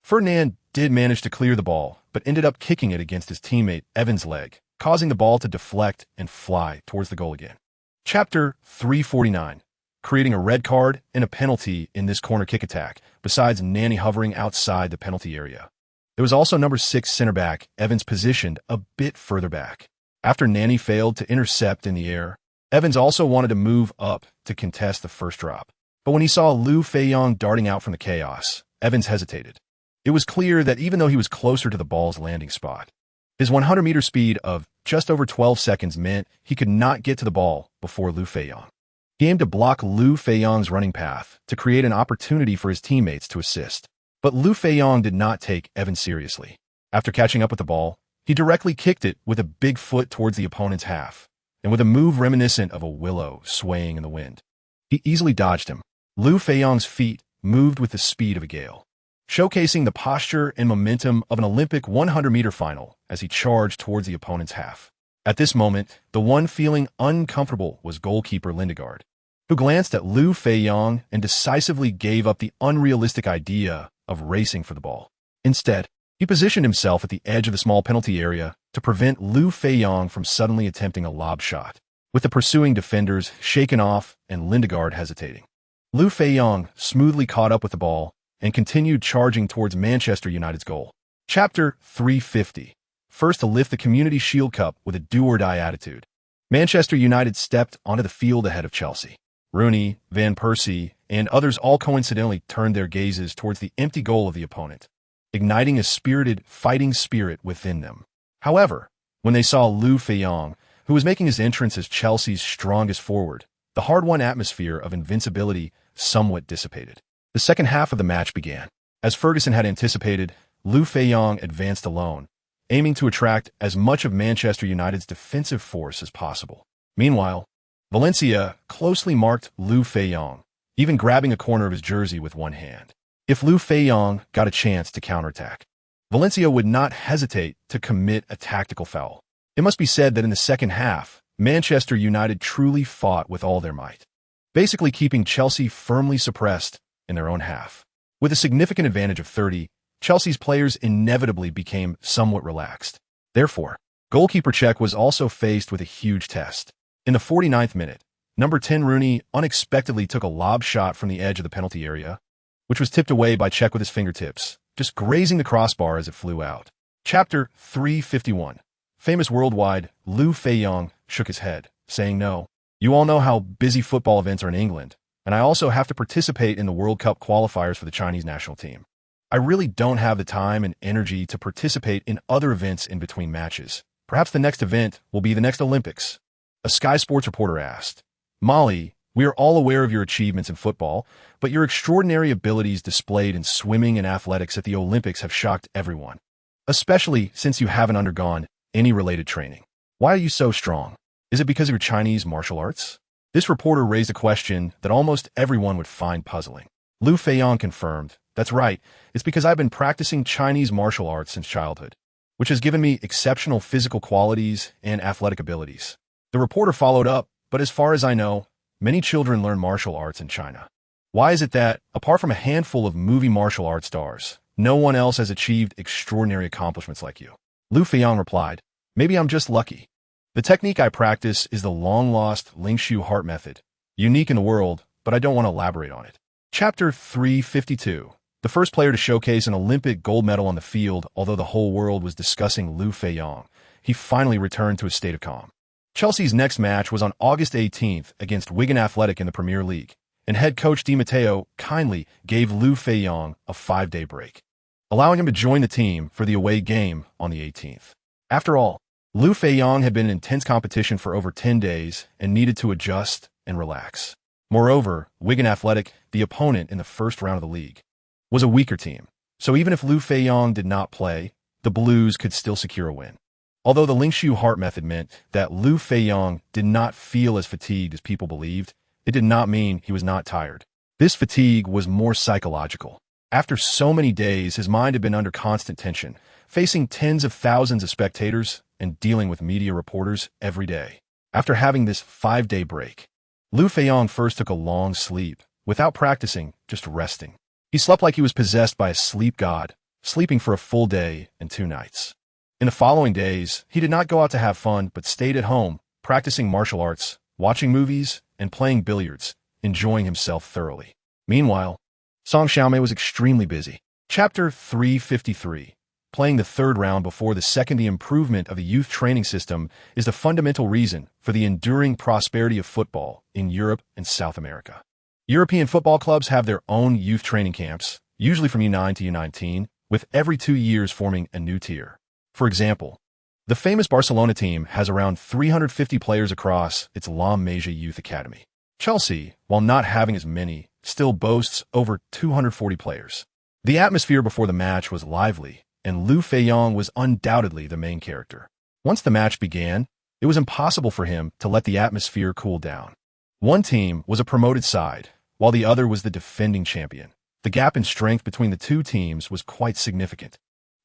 Ferdinand did manage to clear the ball, but ended up kicking it against his teammate Evans' leg, causing the ball to deflect and fly towards the goal again. Chapter 349. Creating a red card and a penalty in this corner kick attack, besides Nani hovering outside the penalty area. There was also number 6 center-back Evans positioned a bit further back. After Nani failed to intercept in the air, Evans also wanted to move up to contest the first drop. But when he saw Liu Feiyang darting out from the chaos, Evans hesitated. It was clear that even though he was closer to the ball's landing spot, his 100-meter speed of just over 12 seconds meant he could not get to the ball before Liu Feiyang. He aimed to block Liu Feiyang's running path to create an opportunity for his teammates to assist. But Liu Feiyang did not take Evans seriously. After catching up with the ball, he directly kicked it with a big foot towards the opponent's half, and with a move reminiscent of a willow swaying in the wind. He easily dodged him. Liu Feiyang's feet moved with the speed of a gale, showcasing the posture and momentum of an Olympic 100-meter final as he charged towards the opponent's half. At this moment, the one feeling uncomfortable was goalkeeper Lindegaard, who glanced at Liu Feiyang and decisively gave up the unrealistic idea of racing for the ball. Instead, he positioned himself at the edge of the small penalty area to prevent Liu Feiyang from suddenly attempting a lob shot, with the pursuing defenders shaken off and Lindegaard hesitating. Liu Feiyang smoothly caught up with the ball and continued charging towards Manchester United's goal. Chapter 350. First to lift the Community Shield Cup with a do-or-die attitude. Manchester United stepped onto the field ahead of Chelsea. Rooney, Van Persie, and others all coincidentally turned their gazes towards the empty goal of the opponent, igniting a spirited fighting spirit within them. However, when they saw Liu Feiyang, who was making his entrance as Chelsea's strongest forward, the hard-won atmosphere of invincibility somewhat dissipated. The second half of the match began. As Ferguson had anticipated, Liu Feiyang advanced alone, aiming to attract as much of Manchester United's defensive force as possible. Meanwhile, Valencia closely marked Liu Feiyang, even grabbing a corner of his jersey with one hand. If Liu Feiyang got a chance to counterattack, Valencia would not hesitate to commit a tactical foul. It must be said that in the second half, Manchester United truly fought with all their might, basically keeping Chelsea firmly suppressed in their own half. With a significant advantage of 30, Chelsea's players inevitably became somewhat relaxed. Therefore, goalkeeper Cech was also faced with a huge test. In the 49th minute, number 10 Rooney unexpectedly took a lob shot from the edge of the penalty area, which was tipped away by Cech with his fingertips, just grazing the crossbar as it flew out. Chapter 351. Famous worldwide, Liu Feiyang shook his head, saying no. You all know how busy football events are in England, and I also have to participate in the World Cup qualifiers for the Chinese national team. I really don't have the time and energy to participate in other events in between matches. Perhaps the next event will be the next Olympics. A Sky Sports reporter asked. Molly, we are all aware of your achievements in football, but your extraordinary abilities displayed in swimming and athletics at the Olympics have shocked everyone, especially since you haven't undergone any related training. Why are you so strong? Is it because of your Chinese martial arts? This reporter raised a question that almost everyone would find puzzling. Liu Feiyang confirmed, that's right, it's because I've been practicing Chinese martial arts since childhood, which has given me exceptional physical qualities and athletic abilities. The reporter followed up, but as far as I know, many children learn martial arts in China. Why is it that, apart from a handful of movie martial arts stars, no one else has achieved extraordinary accomplishments like you? Liu Feiyang replied, maybe I'm just lucky. The technique I practice is the long-lost Lingshu heart method, unique in the world, but I don't want to elaborate on it. Chapter 352. The first player to showcase an Olympic gold medal on the field, although the whole world was discussing Liu Feiyang, he finally returned to a state of calm. Chelsea's next match was on August 18th against Wigan Athletic in the Premier League, and head coach Di Matteo kindly gave Liu Feiyang a 5-day break, allowing him to join the team for the away game on the 18th. After all, Liu Feiyang had been in intense competition for over 10 days and needed to adjust and relax. Moreover, Wigan Athletic, the opponent in the first round of the league, was a weaker team, so even if Liu Feiyang did not play, the Blues could still secure a win. Although the Lingshu heart method meant that Liu Feiyang did not feel as fatigued as people believed, it did not mean he was not tired. This fatigue was more psychological. After so many days, his mind had been under constant tension, facing tens of thousands of spectators and dealing with media reporters every day. After having this 5-day break, Liu Feiyang first took a long sleep, without practicing, just resting. He slept like he was possessed by a sleep god, sleeping for a full day and 2 nights. In the following days, he did not go out to have fun, but stayed at home, practicing martial arts, watching movies, and playing billiards, enjoying himself thoroughly. Meanwhile, Song Xiaomei was extremely busy. Chapter 353. Playing the third round before the second. The improvement of the youth training system is the fundamental reason for the enduring prosperity of football in Europe and South America. European football clubs have their own youth training camps, usually from U9 to U19, with every 2 years forming a new tier. For example, the famous Barcelona team has around 350 players across its La Masia Youth Academy. Chelsea, while not having as many, still boasts over 240 players. The atmosphere before the match was lively, and Liu Feiyang was undoubtedly the main character. Once the match began, it was impossible for him to let the atmosphere cool down. One team was a promoted side, while the other was the defending champion. The gap in strength between the two teams was quite significant,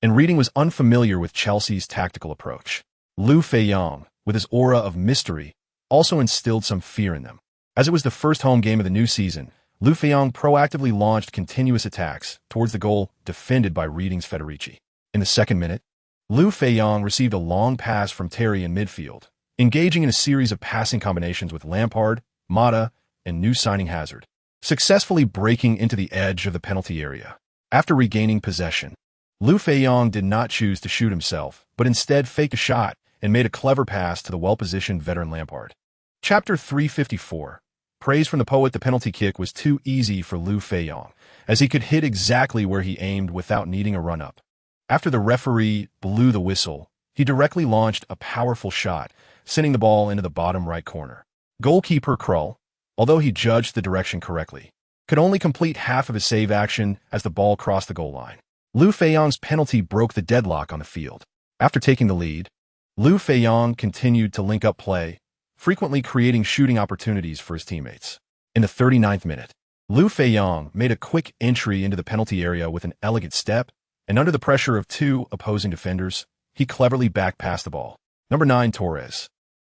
and Reading was unfamiliar with Chelsea's tactical approach. Liu Feiyang, with his aura of mystery, also instilled some fear in them. As it was the first home game of the new season, Liu Feiyang proactively launched continuous attacks towards the goal defended by Reading's Federici. In the second minute, Liu Feiyang received a long pass from Terry in midfield, engaging in a series of passing combinations with Lampard, Mata, and new signing Hazard, successfully breaking into the edge of the penalty area. After regaining possession, Liu Feiyang did not choose to shoot himself, but instead faked a shot and made a clever pass to the well-positioned veteran Lampard. Chapter 354. Praise from the poet. The penalty kick was too easy for Liu Feiyang, as he could hit exactly where he aimed without needing a run-up. After the referee blew the whistle, he directly launched a powerful shot, sending the ball into the bottom right corner. Goalkeeper Krull, although he judged the direction correctly, could only complete half of his save action as the ball crossed the goal line. Liu Feiyang's penalty broke the deadlock on the field. After taking the lead, Liu Feiyang continued to link up play, frequently creating shooting opportunities for his teammates. In the 39th minute, Liu Feiyang made a quick entry into the penalty area with an elegant step, and under the pressure of 2 opposing defenders, he cleverly back-passed the ball. Number 9 Torres,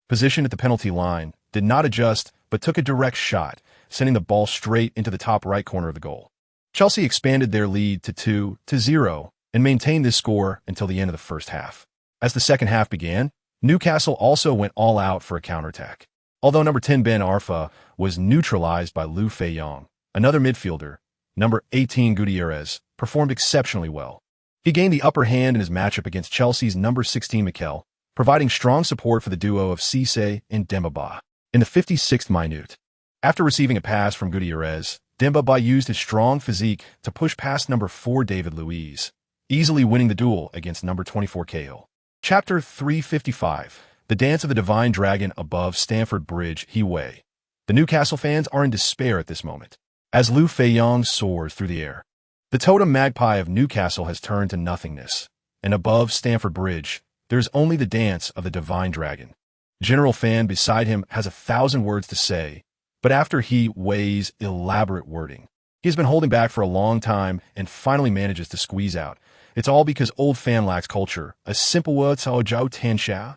positioned at the penalty line, did not adjust but took a direct shot, sending the ball straight into the top right corner of the goal. Chelsea expanded their lead to 2-0 and maintained this score until the end of the first half. As the second half began, Newcastle also went all out for a counterattack. Although number 10 Ben Arfa was neutralized by Liu Feiyang, another midfielder, number 18 Gutierrez, performed exceptionally well. He gained the upper hand in his matchup against Chelsea's number 16 Mikel, providing strong support for the duo of Cisse and Dembaba. In the 56th minute, after receiving a pass from Gutierrez, Demba used his strong physique to push past number 4 David Luiz, easily winning the duel against number 24 Cahill. Chapter 355. The Dance of the Divine Dragon above Stamford Bridge, Hiway. The Newcastle fans are in despair at this moment, as Liu Feiyang soars through the air. The totem magpie of Newcastle has turned to nothingness, and above Stamford Bridge, there is only the dance of the Divine Dragon. General Fan beside him has 1,000 words to say, but after he weighs elaborate wording, he has been holding back for a long time and finally manages to squeeze out, "It's all because old Fan lacks culture, a simple word cao jiao tianxia,"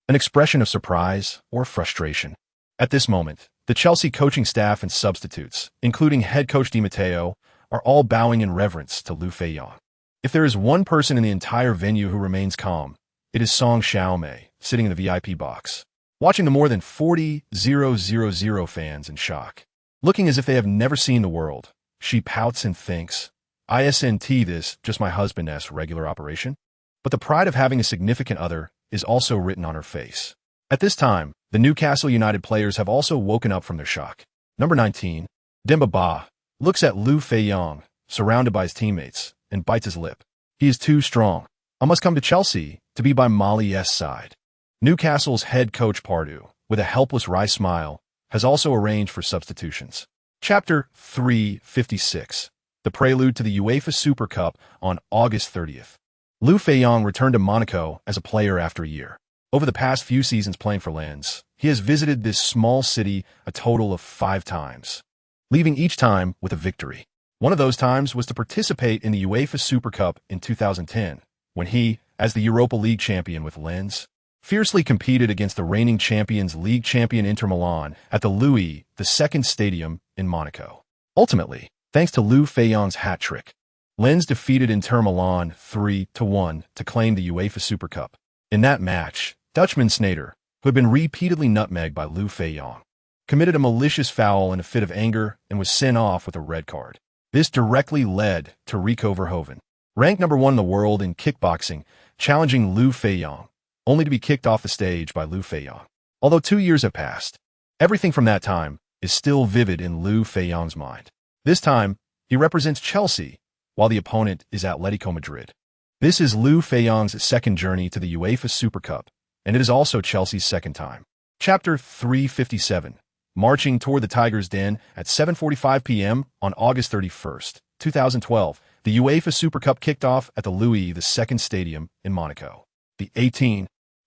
an expression of surprise or frustration. At this moment, the Chelsea coaching staff and substitutes, including head coach Di Matteo, are all bowing in reverence to Liu Feiyang. If there is one person in the entire venue who remains calm, it is Song Xiaomei, sitting in the VIP box, watching the more than 40,000 fans in shock. Looking as if they have never seen the world, she pouts and thinks, "Isn't this just my husband's regular operation?" But the pride of having a significant other is also written on her face. At this time, the Newcastle United players have also woken up from their shock. Number 19, Demba looks at Liu Feiyang, surrounded by his teammates, and bites his lip. He is too strong. I must come to Chelsea to be by Molly's side. Newcastle's head coach Pardew, with a helpless wry smile, has also arranged for substitutions. Chapter 356. The prelude to the UEFA Super Cup on August 30th. Liu Feiyang returned to Monaco as a player after a year. Over the past few seasons playing for Lens, he has visited this small city a total of 5 times, leaving each time with a victory. One of those times was to participate in the UEFA Super Cup in 2010, when he, as the Europa League champion with Lens, fiercely competed against the reigning champions League champion Inter Milan at the Ligue, the second stadium in Monaco. Ultimately, thanks to Liu Feiyang's hat trick, Lens defeated Inter Milan 3-1 to claim the UEFA Super Cup. In that match, Dutchman Sneijder, who had been repeatedly nutmegged by Liu Feiyang, committed a malicious foul in a fit of anger and was sent off with a red card. This directly led to Rico Verhoeven, ranked number 1 in the world in kickboxing, challenging Liu Feiyang, only to be kicked off the stage by Liu Feiyang. Although 2 years have passed, everything from that time is still vivid in Liu Feiyang's mind. This time, he represents Chelsea, while the opponent is Atletico Madrid. This is Liu Feiyang's second journey to the UEFA Super Cup, and it is also Chelsea's second time. Chapter 357. Marching toward the Tiger's Den at 7:45 p.m. on August 31st, 2012, the UEFA Super Cup kicked off at the Ligue, the second stadium in Monaco. The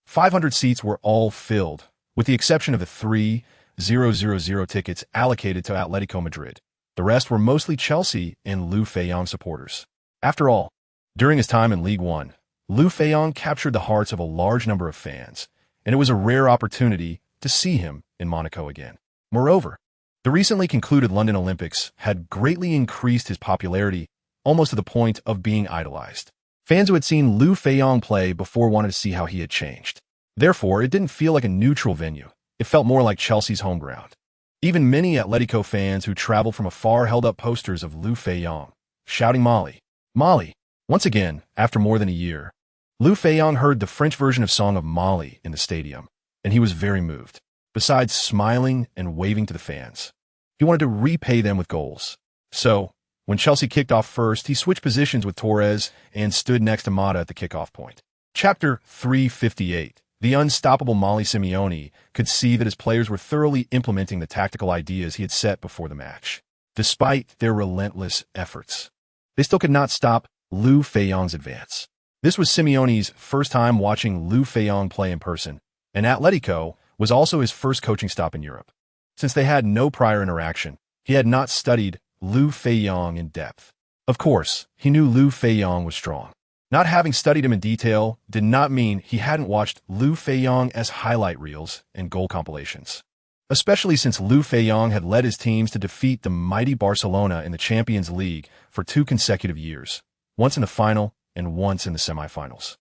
500 seats were all filled, with the exception of the 3,000 tickets allocated to Atletico Madrid. The rest were mostly Chelsea and Liu Feiyang supporters. After all, during his time in Ligue 1, Liu Feiyang captured the hearts of a large number of fans, and it was a rare opportunity to see him in Monaco again. Moreover, the recently concluded London Olympics had greatly increased his popularity, almost to the point of being idolized. Fans who had seen Liu Feiyang play before wanted to see how he had changed. Therefore, it didn't feel like a neutral venue. It felt more like Chelsea's home ground. Even many Atletico fans who traveled from afar held up posters of Liu Feiyang, shouting Molly, Molly. Once again, after more than a year, Liu Feiyang heard the French version of Song of Molly in the stadium, and he was very moved. Besides smiling and waving to the fans, he wanted to repay them with goals. So, when Chelsea kicked off first, he switched positions with Torres and stood next to Mata at the kickoff point. Chapter 358. The unstoppable Molly Simeone could see that his players were thoroughly implementing the tactical ideas he had set before the match. Despite their relentless efforts, they still could not stop Liu Feiyang's advance. This was Simeone's first time watching Liu Feiyang play in person, and Atletico was also his first coaching stop in Europe. Since they had no prior interaction, he had not studied Liu Feiyang in depth. Of course, he knew Liu Feiyang was strong. Not having studied him in detail did not mean he hadn't watched Liu Feiyang as highlight reels and goal compilations. Especially since Liu Feiyang had led his teams to defeat the mighty Barcelona in the Champions League for 2 consecutive years, once in the final and once in the semifinals,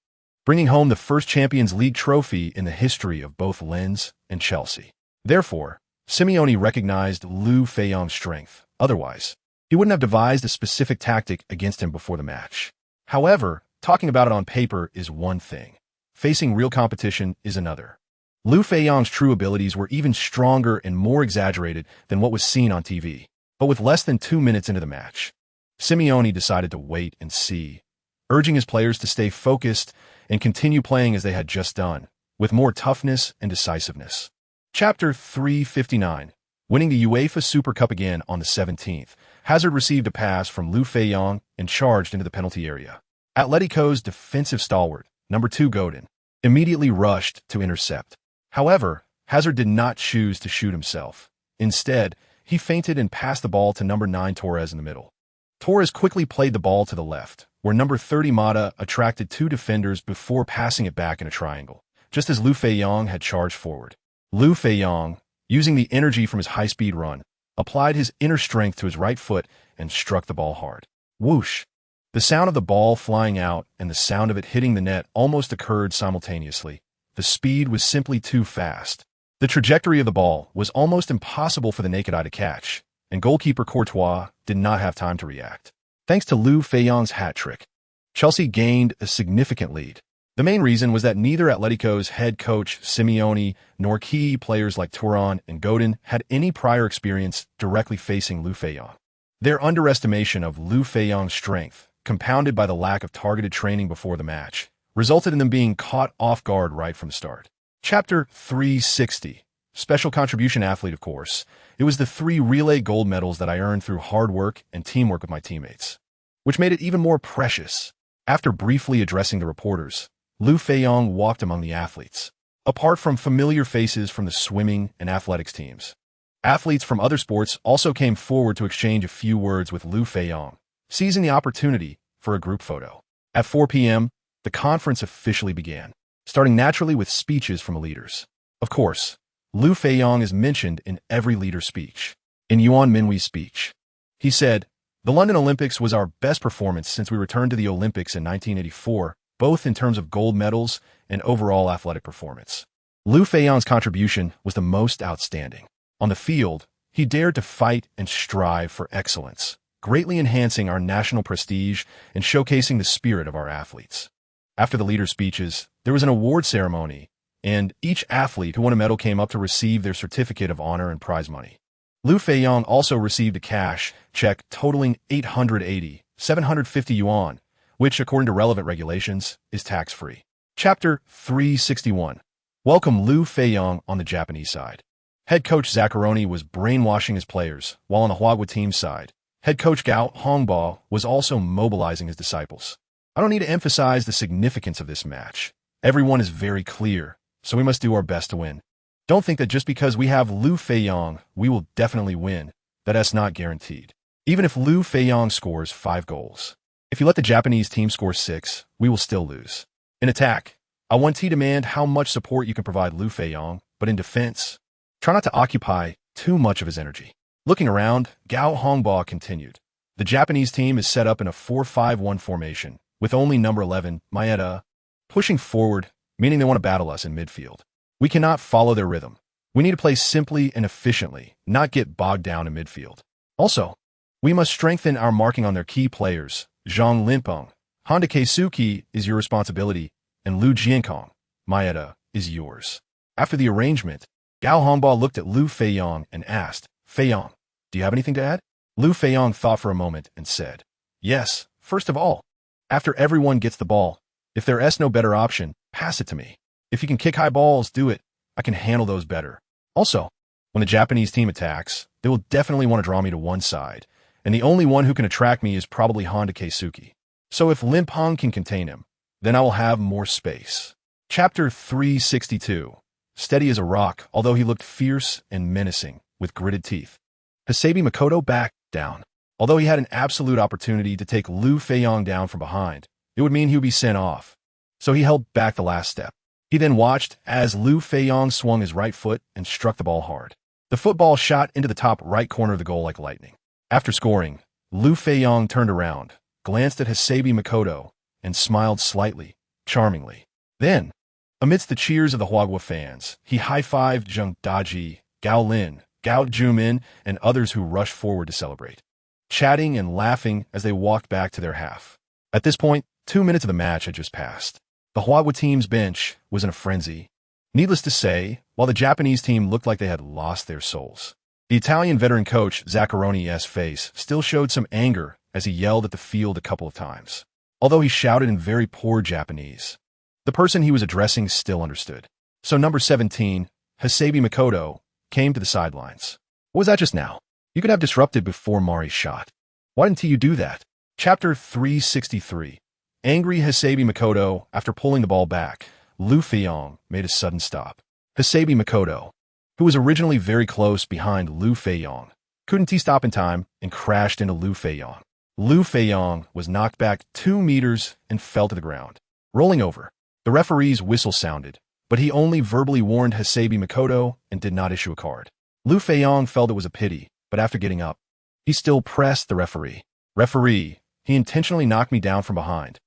bringing home the first Champions League trophy in the history of both Lens and Chelsea. Therefore, Simeone recognized Liu Feiyang's strength. Otherwise, he wouldn't have devised a specific tactic against him before the match. However, talking about it on paper is one thing. Facing real competition is another. Liu Feiyang's true abilities were even stronger and more exaggerated than what was seen on TV. But with less than 2 minutes into the match, Simeone decided to wait and see, urging his players to stay focused and continue playing as they had just done, with more toughness and decisiveness. Chapter 359. Winning the UEFA Super Cup again on the 17th, Hazard received a pass from Liu Feiyang and charged into the penalty area. Atletico's defensive stalwart, number 2 Godin, immediately rushed to intercept. However, Hazard did not choose to shoot himself. Instead, he feinted and passed the ball to number 9 Torres in the middle. Torres quickly played the ball to the left, where number 30 Mata attracted 2 defenders before passing it back in a triangle, just as Liu Feiyang had charged forward. Liu Feiyang, using the energy from his high-speed run, applied his inner strength to his right foot and struck the ball hard. Whoosh! The sound of the ball flying out and the sound of it hitting the net almost occurred simultaneously. The speed was simply too fast. The trajectory of the ball was almost impossible for the naked eye to catch, and goalkeeper Courtois did not have time to react. Thanks to Liu Feiyang's hat trick, Chelsea gained a significant lead. The main reason was that neither Atletico's head coach Simeone nor key players like Thuram and Godin had any prior experience directly facing Liu Feiyang. Their underestimation of Liu Feiyang's strength, compounded by the lack of targeted training before the match, resulted in them being caught off guard right from the start. Chapter 360. Special contribution athlete, of course. It was the 3 relay gold medals that I earned through hard work and teamwork with my teammates, which made it even more precious. After briefly addressing the reporters, Liu Feiyang walked among the athletes. Apart from familiar faces from the swimming and athletics teams, athletes from other sports also came forward to exchange a few words with Liu Feiyang, seizing the opportunity for a group photo. At 4 p.m., the conference officially began, starting naturally with speeches from the leaders. Of course, Liu Feiyang is mentioned in every leader speech. In Yuan Minwei's speech, he said, "The London Olympics was our best performance since we returned to the Olympics in 1984, both in terms of gold medals and overall athletic performance." Liu Feiyang's contribution was the most outstanding. On the field, he dared to fight and strive for excellence, greatly enhancing our national prestige and showcasing the spirit of our athletes. After the leader speeches, there was an award ceremony, and each athlete who won a medal came up to receive their certificate of honor and prize money. Liu Feiyang also received a cash check totaling 750 yuan, which, according to relevant regulations, is tax-free. Chapter 361. Welcome Liu Feiyang on the Japanese side. Head coach Zaccheroni was brainwashing his players, while on the Huagua team side, head coach Gao Hongbo was also mobilizing his disciples. I don't need to emphasize the significance of this match. Everyone is very clear, so we must do our best to win. Don't think that just because we have Liu Feiyang, we will definitely win. That's not guaranteed. Even if Liu Feiyang scores 5 goals. If you let the Japanese team score 6, we will still lose. In attack, I want to demand how much support you can provide Liu Feiyang, but in defense, try not to occupy too much of his energy. Looking around, Gao Hongbo continued. The Japanese team is set up in a 4-5-1 formation, with only number 11, Maeda, pushing forward, meaning they want to battle us in midfield. We cannot follow their rhythm. We need to play simply and efficiently, not get bogged down in midfield. Also, we must strengthen our marking on their key players. Zhang Linpeng, Honda Keisuke is your responsibility, and Liu Jiankong, Maeda, is yours. After the arrangement, Gao Hongbo looked at Liu Feiyang and asked, "Feiyang, do you have anything to add?" Liu Feiyang thought for a moment and said, "Yes, first of all, after everyone gets the ball, if there is no better option, pass it to me. If you can kick high balls, do it. I can handle those better. Also, when the Japanese team attacks, they will definitely want to draw me to one side, and the only one who can attract me is probably Honda Keisuke. So if Linpeng can contain him, then I will have more space." Chapter 362. Steady as a rock, although he looked fierce and menacing, with gritted teeth. Hasebi Makoto backed down. Although he had an absolute opportunity to take Liu Feiyang down from behind, it would mean he would be sent off. So he held back the last step. He then watched as Liu Feiyang swung his right foot and struck the ball hard. The football shot into the top right corner of the goal like lightning. After scoring, Liu Feiyang turned around, glanced at Hasebi Makoto, and smiled slightly, charmingly. Then, amidst the cheers of the Huagua fans, he high-fived Zheng Daji, Gao Lin, Gao Jumin, and others who rushed forward to celebrate, chatting and laughing as they walked back to their half. At this point, 2 minutes of the match had just passed. The Huagua team's bench was in a frenzy. Needless to say, while the Japanese team looked like they had lost their souls, The Italian veteran coach Zaccaroni's face still showed some anger as he yelled at the field a couple of times, although he shouted in very poor Japanese. The person he was addressing still understood. So number 17, Hasebi Makoto, came to the sidelines. What was that just now? You could have disrupted before Mari's shot. Why didn't you do that? Chapter 363. Angry Hasebi Makoto, after pulling the ball back, Liu Feiyang made a sudden stop. Hasebi Makoto, who was originally very close behind Liu Feiyang, couldn't he stop in time and crashed into Liu Feiyang. Liu Feiyang was knocked back 2 meters and fell to the ground, rolling over. The referee's whistle sounded, but he only verbally warned Hasebi Makoto and did not issue a card. Liu Feiyang felt it was a pity, but after getting up, he still pressed the referee. Referee, he intentionally knocked me down from behind.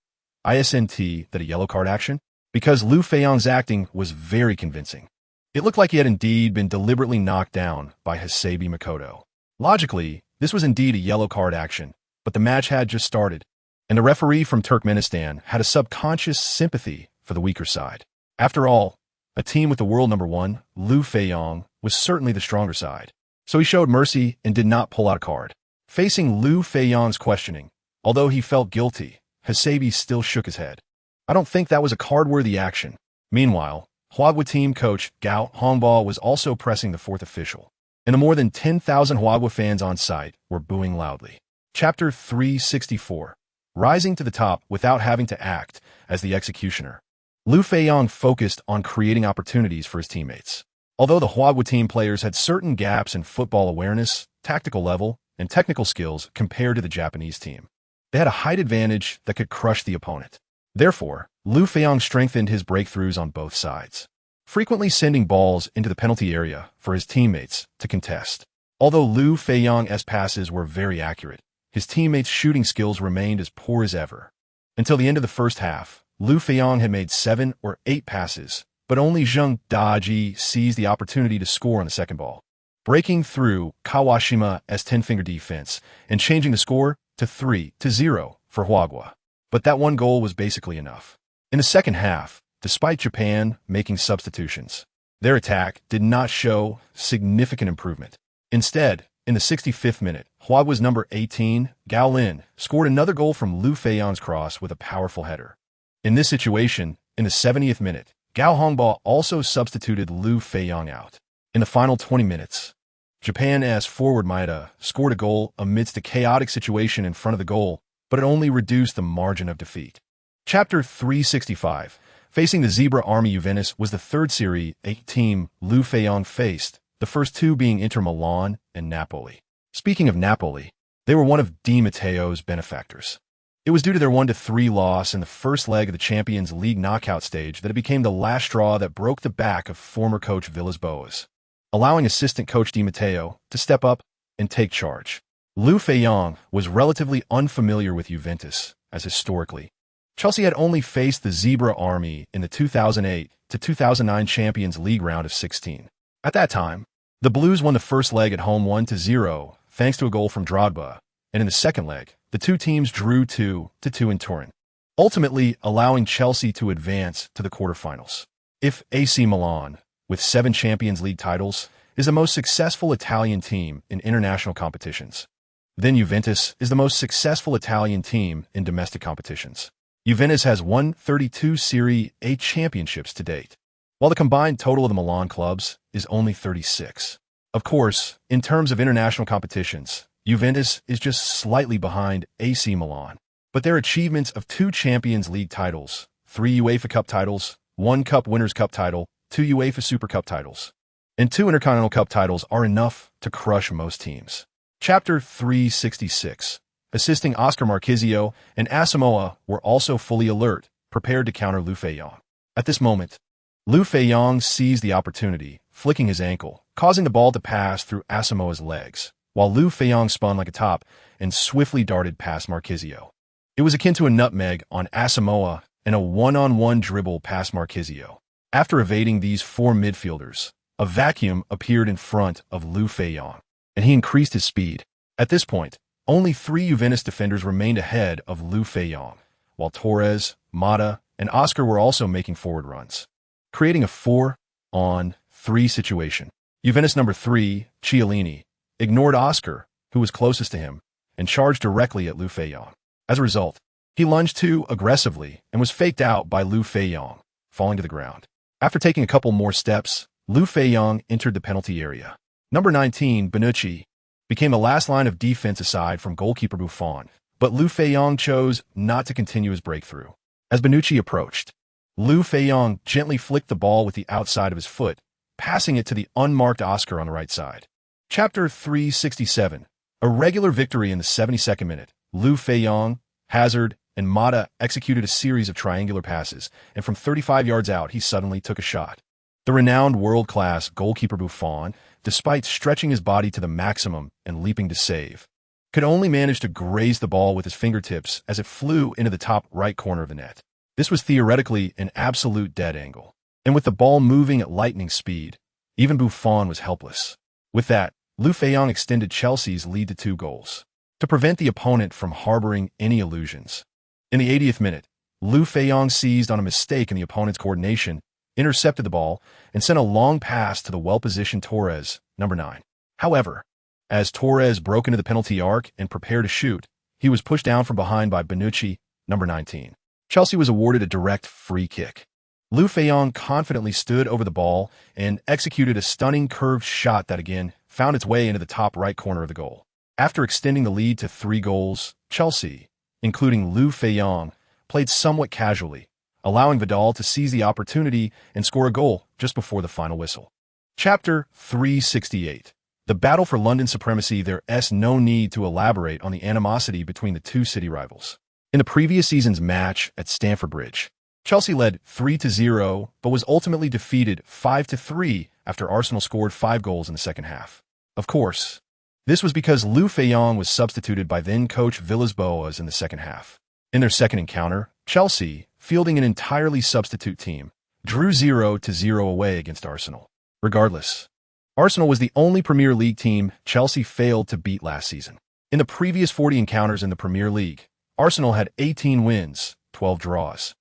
Isn't that a yellow card action? Because Liu Feiyang's acting was very convincing. It looked like he had indeed been deliberately knocked down by Hasebi Makoto. Logically, this was indeed a yellow card action, but the match had just started, and the referee from Turkmenistan had a subconscious sympathy for the weaker side. After all, a team with the world number 1, Liu Feiyang, was certainly the stronger side. So he showed mercy and did not pull out a card. Facing Liu Feiyang's questioning, although he felt guilty, Hasebi still shook his head. I don't think that was a card-worthy action. Meanwhile, Huagua team coach Gao Hongbo was also pressing the fourth official, and the more than 10,000 Huagua fans on site were booing loudly. Chapter 364. Rising to the top without having to act as the executioner. Liu Feiyang focused on creating opportunities for his teammates. Although the Huagua team players had certain gaps in football awareness, tactical level, and technical skills compared to the Japanese team, they had a height advantage that could crush the opponent. Therefore, Liu Feiyang strengthened his breakthroughs on both sides, frequently sending balls into the penalty area for his teammates to contest. Although Liu Feiyang's passes were very accurate, his teammates' shooting skills remained as poor as ever. Until the end of the first half, Liu Feiyang had made 7 or 8 passes, but only Zheng Daji seized the opportunity to score on the second ball, breaking through Kawashima's 10-finger defense and changing the score to 3-0 for Huagua. But that one goal was basically enough. In the second half, despite Japan making substitutions, their attack did not show significant improvement. Instead, in the 65th minute, Huagua's number 18, Gao Lin, scored another goal from Liu Feiyang's cross with a powerful header. In this situation, in the 70th minute, Gao Hongbo also substituted Liu Feiyang out. In the final 20 minutes, Japan's forward Maeda scored a goal amidst a chaotic situation in front of the goal, but it only reduced the margin of defeat. Chapter 365. Facing the Zebra Army Juventus was the third Serie A team Liu Feiyang faced, the first two being Inter Milan and Napoli. Speaking of Napoli, they were one of Di Matteo's benefactors. It was due to their 1-3 loss in the first leg of the Champions League knockout stage that it became the last straw that broke the back of former coach Villas-Boas, allowing assistant coach Di Matteo to step up and take charge. Liu Feiyang was relatively unfamiliar with Juventus, as historically, Chelsea had only faced the Zebra Army in the 2008-2009 Champions League round of 16. At that time, the Blues won the first leg at home 1-0, thanks to a goal from Drogba, and in the second leg, the two teams drew 2-2 in Turin, ultimately allowing Chelsea to advance to the quarterfinals. If AC Milan, with 7 Champions League titles, is the most successful Italian team in international competitions, then Juventus is the most successful Italian team in domestic competitions. Juventus has won 32 Serie A championships to date, while the combined total of the Milan clubs is only 36. Of course, in terms of international competitions, Juventus is just slightly behind AC Milan, but their achievements of 2 Champions League titles, 3 UEFA Cup titles, 1 Cup Winners' Cup title, 2 UEFA Super Cup titles, and 2 Intercontinental Cup titles are enough to crush most teams. Chapter 366. Assisting Oscar Marquisio and Asamoah were also fully alert, prepared to counter Liu Feiyang. At this moment, Liu Feiyang seized the opportunity, flicking his ankle, causing the ball to pass through Asamoah's legs, while Liu Feiyang spun like a top and swiftly darted past Marquisio. It was akin to a nutmeg on Asamoah and a one-on-one dribble past Marquisio. After evading these 4 midfielders, a vacuum appeared in front of Liu Feiyang, and he increased his speed. At this point, only 3 Juventus defenders remained ahead of Liu Feiyang, while Torres, Mata, and Oscar were also making forward runs, creating a 4-on-3 situation. Juventus number 3, Chiellini, ignored Oscar, who was closest to him, and charged directly at Liu Feiyang. As a result, he lunged too aggressively and was faked out by Liu Feiyang, falling to the ground. After taking a couple more steps, Liu Feiyang entered the penalty area. Number 19, Bonucci, became the last line of defense aside from goalkeeper Buffon, but Liu Feiyang chose not to continue his breakthrough. As Bonucci approached, Liu Feiyang gently flicked the ball with the outside of his foot, passing it to the unmarked Oscar on the right side. Chapter 367. A regular victory in the 72nd minute. Liu Feiyang, Hazard, and Mata executed a series of triangular passes, and from 35 yards out, he suddenly took a shot. The renowned world-class goalkeeper Buffon, despite stretching his body to the maximum and leaping to save, could only manage to graze the ball with his fingertips as it flew into the top right corner of the net. This was theoretically an absolute dead angle, and with the ball moving at lightning speed, even Buffon was helpless. With that, Liu Feiyang extended Chelsea's lead to 2 goals. To prevent the opponent from harboring any illusions, in the 80th minute, Liu Feiyang seized on a mistake in the opponent's coordination, intercepted the ball, and sent a long pass to the well-positioned Torres, number 9. However, as Torres broke into the penalty arc and prepared to shoot, he was pushed down from behind by Bonucci, number 19. Chelsea was awarded a direct free kick. Liu Feiyang confidently stood over the ball and executed a stunning curved shot that again found its way into the top right corner of the goal. After extending the lead to 3 goals, Chelsea, including Liu Feiyang, played somewhat casually, allowing Vidal to seize the opportunity and score a goal just before the final whistle. Chapter 368. The battle for London supremacy. There's no need to elaborate on the animosity between the two city rivals. In the previous season's match at Stamford Bridge, Chelsea led 3-0 but was ultimately defeated 5-3 after Arsenal scored 5 goals in the second half. Of course, this was because Liu Feiyang was substituted by then-coach Villas-Boas in the second half. In their second encounter, Chelsea, fielding an entirely substitute team, drew 0-0 away against Arsenal. Regardless, Arsenal was the only Premier League team Chelsea failed to beat last season. In the previous 40 encounters in the Premier League, Arsenal had 18 wins, 12 draws,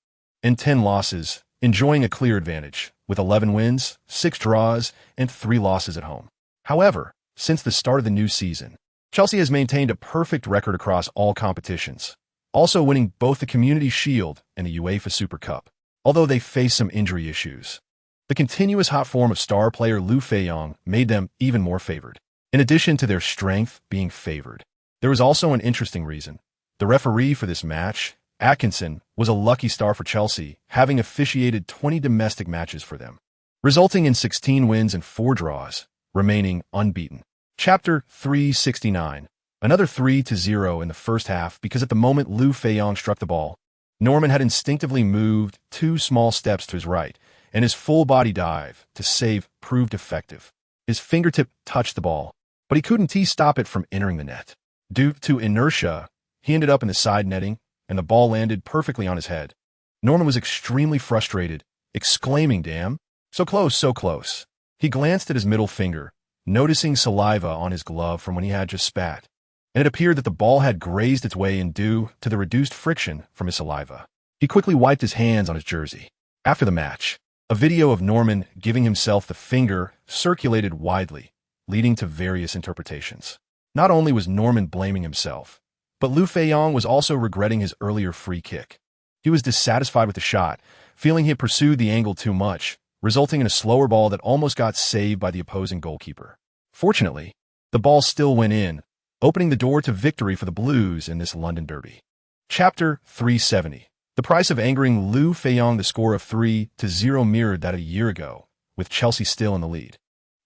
and 10 losses, enjoying a clear advantage, with 11 wins, 6 draws, and 3 losses at home. However, since the start of the new season, Chelsea has maintained a perfect record across all competitions, also winning both the Community Shield and the UEFA Super Cup, although they face some injury issues. The continuous hot form of star player Liu Feiyang made them even more favored. In addition to their strength being favored, there was also an interesting reason. The referee for this match, Atkinson, was a lucky star for Chelsea, having officiated 20 domestic matches for them, resulting in 16 wins and 4 draws, remaining unbeaten. Chapter 369. Another 3-0 in the first half because at the moment Liu Feiyang struck the ball, Norman had instinctively moved 2 small steps to his right, and his full-body dive to save proved effective. His fingertip touched the ball, but he couldn't stop it from entering the net. Due to inertia, he ended up in the side netting, and the ball landed perfectly on his head. Norman was extremely frustrated, exclaiming, "Damn, so close, so close." He glanced at his middle finger, noticing saliva on his glove from when he had just spat, and it appeared that the ball had grazed its way in due to the reduced friction from his saliva. He quickly wiped his hands on his jersey. After the match, a video of Norman giving himself the finger circulated widely, leading to various interpretations. Not only was Norman blaming himself, but Liu Feiyang was also regretting his earlier free kick. He was dissatisfied with the shot, feeling he had pursued the angle too much, resulting in a slower ball that almost got saved by the opposing goalkeeper. Fortunately, the ball still went in, opening the door to victory for the Blues in this London derby. Chapter 370. The price of angering Liu Feiyang. The score of 3-0 mirrored that a year ago, with Chelsea still in the lead,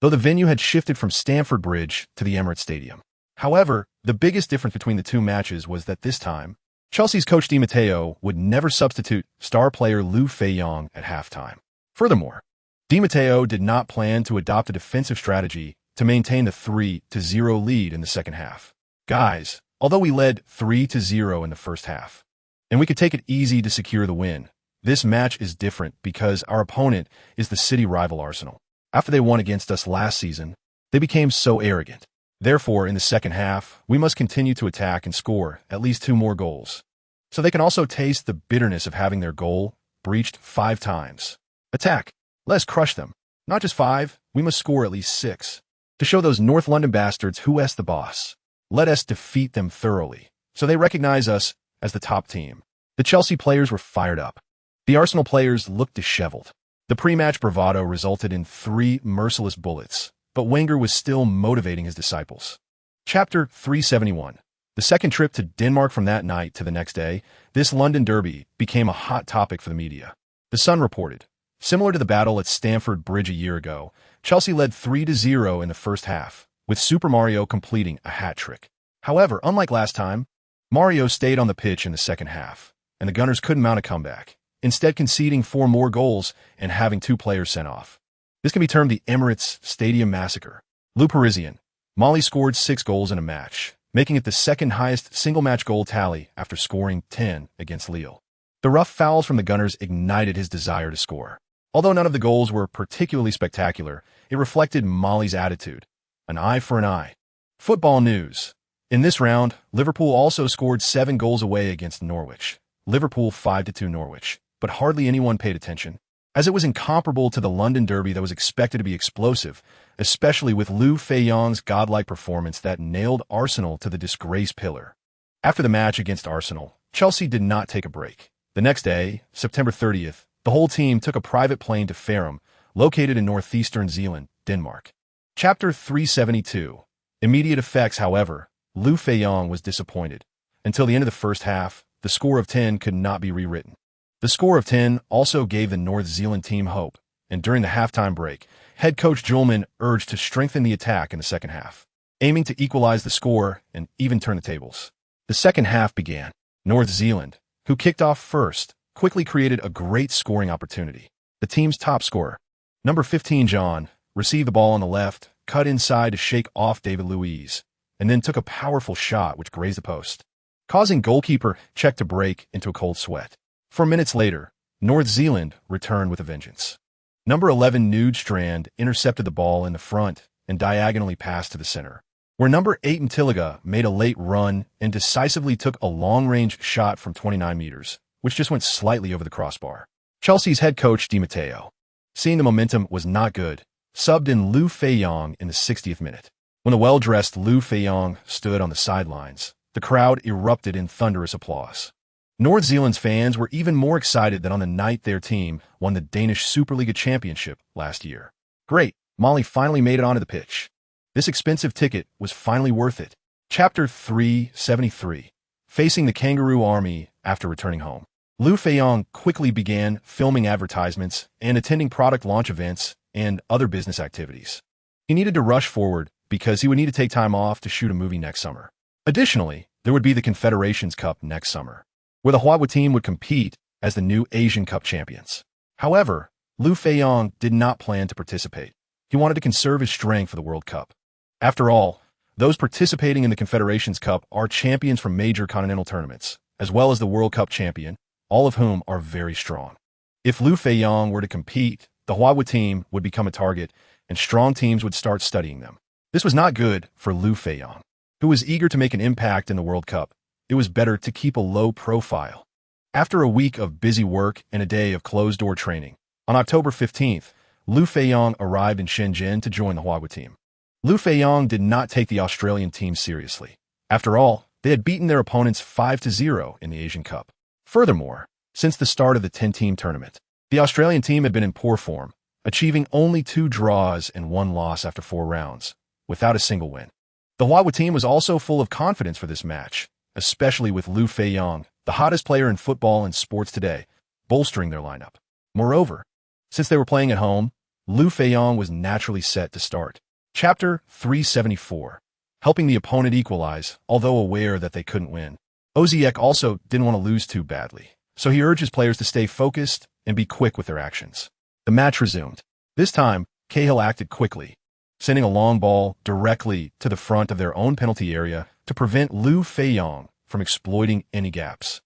though the venue had shifted from Stamford Bridge to the Emirates Stadium. However, the biggest difference between the two matches was that this time, Chelsea's coach Di Matteo would never substitute star player Liu Feiyang at halftime. Furthermore, Di Matteo did not plan to adopt a defensive strategy to maintain the 3-0 lead in the second half. Guys, although we led 3-0 in the first half, and we could take it easy to secure the win, this match is different because our opponent is the city rival Arsenal. After they won against us last season, they became so arrogant. Therefore, in the second half, we must continue to attack and score at least 2 more goals, so they can also taste the bitterness of having their goal breached 5 times. Attack. Let's crush them. Not just 5, we must score at least 6. to show those North London bastards who's the boss. Let us defeat them thoroughly, so they recognize us as the top team. The Chelsea players were fired up. The Arsenal players looked disheveled. The pre-match bravado resulted in 3 merciless bullets, but Wenger was still motivating his disciples. Chapter 371. The second trip to Denmark. From that night to the next day, this London derby became a hot topic for the media. The Sun reported, similar to the battle at Stamford Bridge a year ago, Chelsea led 3-0 in the first half, with Super Mario completing a hat-trick. However, unlike last time, Mario stayed on the pitch in the second half, and the Gunners couldn't mount a comeback, instead conceding 4 more goals and having 2 players sent off. This can be termed the Emirates Stadium Massacre. Le Parisien, Mali scored 6 goals in a match, making it the second highest single-match goal tally after scoring 10 against Lille. The rough fouls from the Gunners ignited his desire to score. Although none of the goals were particularly spectacular, it reflected Mali's attitude. An eye for an eye. Football news. In this round, Liverpool also scored 7 goals away against Norwich. Liverpool 5-2 Norwich, but hardly anyone paid attention, as it was incomparable to the London derby that was expected to be explosive, especially with Liu Feiyang's godlike performance that nailed Arsenal to the disgrace pillar. After the match against Arsenal, Chelsea did not take a break. The next day, September 30th, the whole team took a private plane to Harems, located in northeastern Zealand, Denmark. Chapter 372. Immediate effects. However, Liu Feiyang was disappointed. Until the end of the first half, the score of 10 could not be rewritten. The score of 10 also gave the North Zealand team hope, and during the halftime break, head coach Julman urged to strengthen the attack in the second half, aiming to equalize the score and even turn the tables. The second half began. North Zealand, who kicked off first, quickly created a great scoring opportunity. The team's top scorer, number 15 John, received the ball on the left, cut inside to shake off David Luiz, and then took a powerful shot which grazed the post, causing goalkeeper Czech to break into a cold sweat. 4 minutes later, North Zealand returned with a vengeance. Number 11 Nude Strand intercepted the ball in the front and diagonally passed to the center, where number 8 Ntiliga made a late run and decisively took a long-range shot from 29 meters, which just went slightly over the crossbar. Chelsea's head coach Di Matteo, seeing the momentum was not good, subbed in Liu Feiyang in the 60th minute. When the well-dressed Liu Feiyang stood on the sidelines, the crowd erupted in thunderous applause. North Zealand's fans were even more excited than on the night their team won the Danish Superliga Championship last year. Great, Mali finally made it onto the pitch. This expensive ticket was finally worth it. Chapter 373. Facing the Kangaroo Army after returning home. Liu Feiyang quickly began filming advertisements and attending product launch events and other business activities. He needed to rush forward because he would need to take time off to shoot a movie next summer. Additionally, there would be the Confederations Cup next summer, where the Hua team would compete as the new Asian Cup champions. However, Liu Feiyang did not plan to participate. He wanted to conserve his strength for the World Cup. After all, those participating in the Confederations Cup are champions from major continental tournaments, as well as the World Cup champion, all of whom are very strong. If Liu Feiyang were to compete, the Hua team would become a target, and strong teams would start studying them. This was not good for Liu Feiyang, who was eager to make an impact in the World Cup. It was better to keep a low profile. After a week of busy work and a day of closed-door training, on October 15th, Liu Feiyang arrived in Shenzhen to join the Hua team. Liu Feiyang did not take the Australian team seriously. After all, they had beaten their opponents 5-0 in the Asian Cup. Furthermore, since the start of the 10-team tournament, the Australian team had been in poor form, achieving only 2 draws and 1 loss after 4 rounds, without a single win. The Hua team was also full of confidence for this match, especially with Liu Feiyang, the hottest player in football and sports today, bolstering their lineup. Moreover, since they were playing at home, Liu Feiyang was naturally set to start. Chapter 374. Helping the opponent equalize, although aware that they couldn't win. Oziek also didn't want to lose too badly, so he urged his players to stay focused and be quick with their actions. The match resumed. This time, Cahill acted quickly, sending a long ball directly to the front of their own penalty area to prevent Liu Feiyang from exploiting any gaps.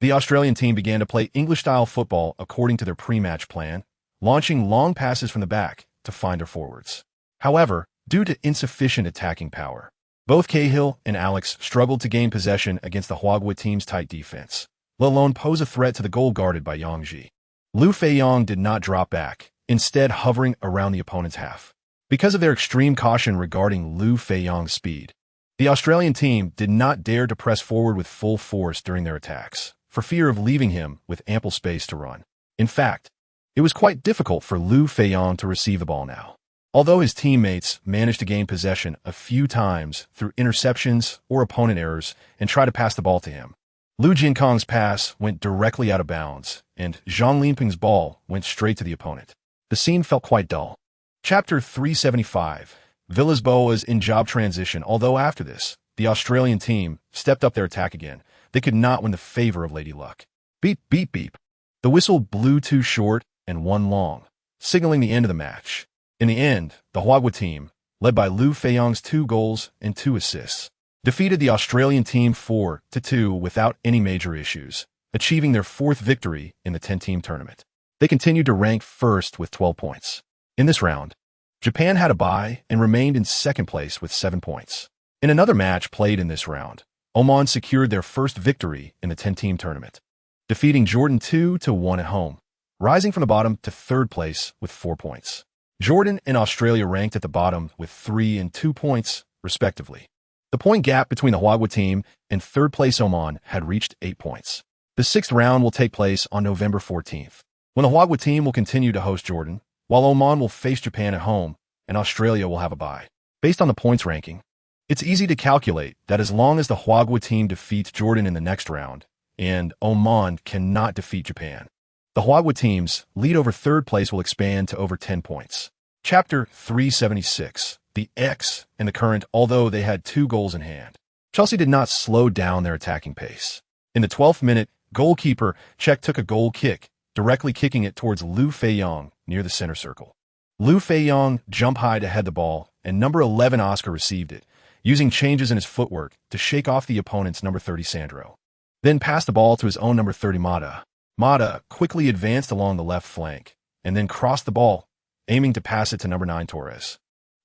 The Australian team began to play English-style football according to their pre-match plan, launching long passes from the back to find their forwards. However, due to insufficient attacking power, both Cahill and Alex struggled to gain possession against the Hua team's tight defense, let alone pose a threat to the goal guarded by Yang Ji. Liu Feiyang did not drop back, instead hovering around the opponent's half. Because of their extreme caution regarding Liu Feiyang's speed, the Australian team did not dare to press forward with full force during their attacks, for fear of leaving him with ample space to run. In fact, it was quite difficult for Liu Feiyang to receive the ball now. Although his teammates managed to gain possession a few times through interceptions or opponent errors and try to pass the ball to him, Liu Jinkong's pass went directly out of bounds, and Zhang Linping's ball went straight to the opponent. The scene felt quite dull. Chapter 375. Villas-Boas in job transition. Although after this, the Australian team stepped up their attack again, they could not win the favor of Lady Luck. Beep, beep, beep. The whistle blew 2 short and 1 long, signaling the end of the match. In the end, the Huagua team, led by Liu Feiyang's 2 goals and 2 assists, defeated the Australian team 4-2 without any major issues, achieving their 4th victory in the 10-team tournament. They continued to rank first with 12 points. In this round, Japan had a bye and remained in 2nd place with 7 points. In another match played in this round, Oman secured their first victory in the 10-team tournament, defeating Jordan 2-1 at home, rising from the bottom to 3rd place with 4 points. Jordan and Australia ranked at the bottom with 3 and 2 points, respectively. The point gap between the Huagua team and 3rd place Oman had reached 8 points. The 6th round will take place on November 14th, when the Huagua team will continue to host Jordan, while Oman will face Japan at home and Australia will have a bye. Based on the points ranking, it's easy to calculate that as long as the Huagua team defeats Jordan in the next round, and Oman cannot defeat Japan, the Huagua team's lead over 3rd place will expand to over 10 points. Chapter 376. The X and the current. Although they had 2 goals in hand, Chelsea did not slow down their attacking pace. In the 12th minute, goalkeeper Cech took a goal kick, directly kicking it towards Liu Feiyang near the center circle. Liu Feiyang jumped high to head the ball, and number 11 Oscar received it, using changes in his footwork to shake off the opponent's number 30 Sandro. Then passed the ball to his own number 30 Mata. Mata quickly advanced along the left flank, and then crossed the ball, aiming to pass it to number 9 Torres.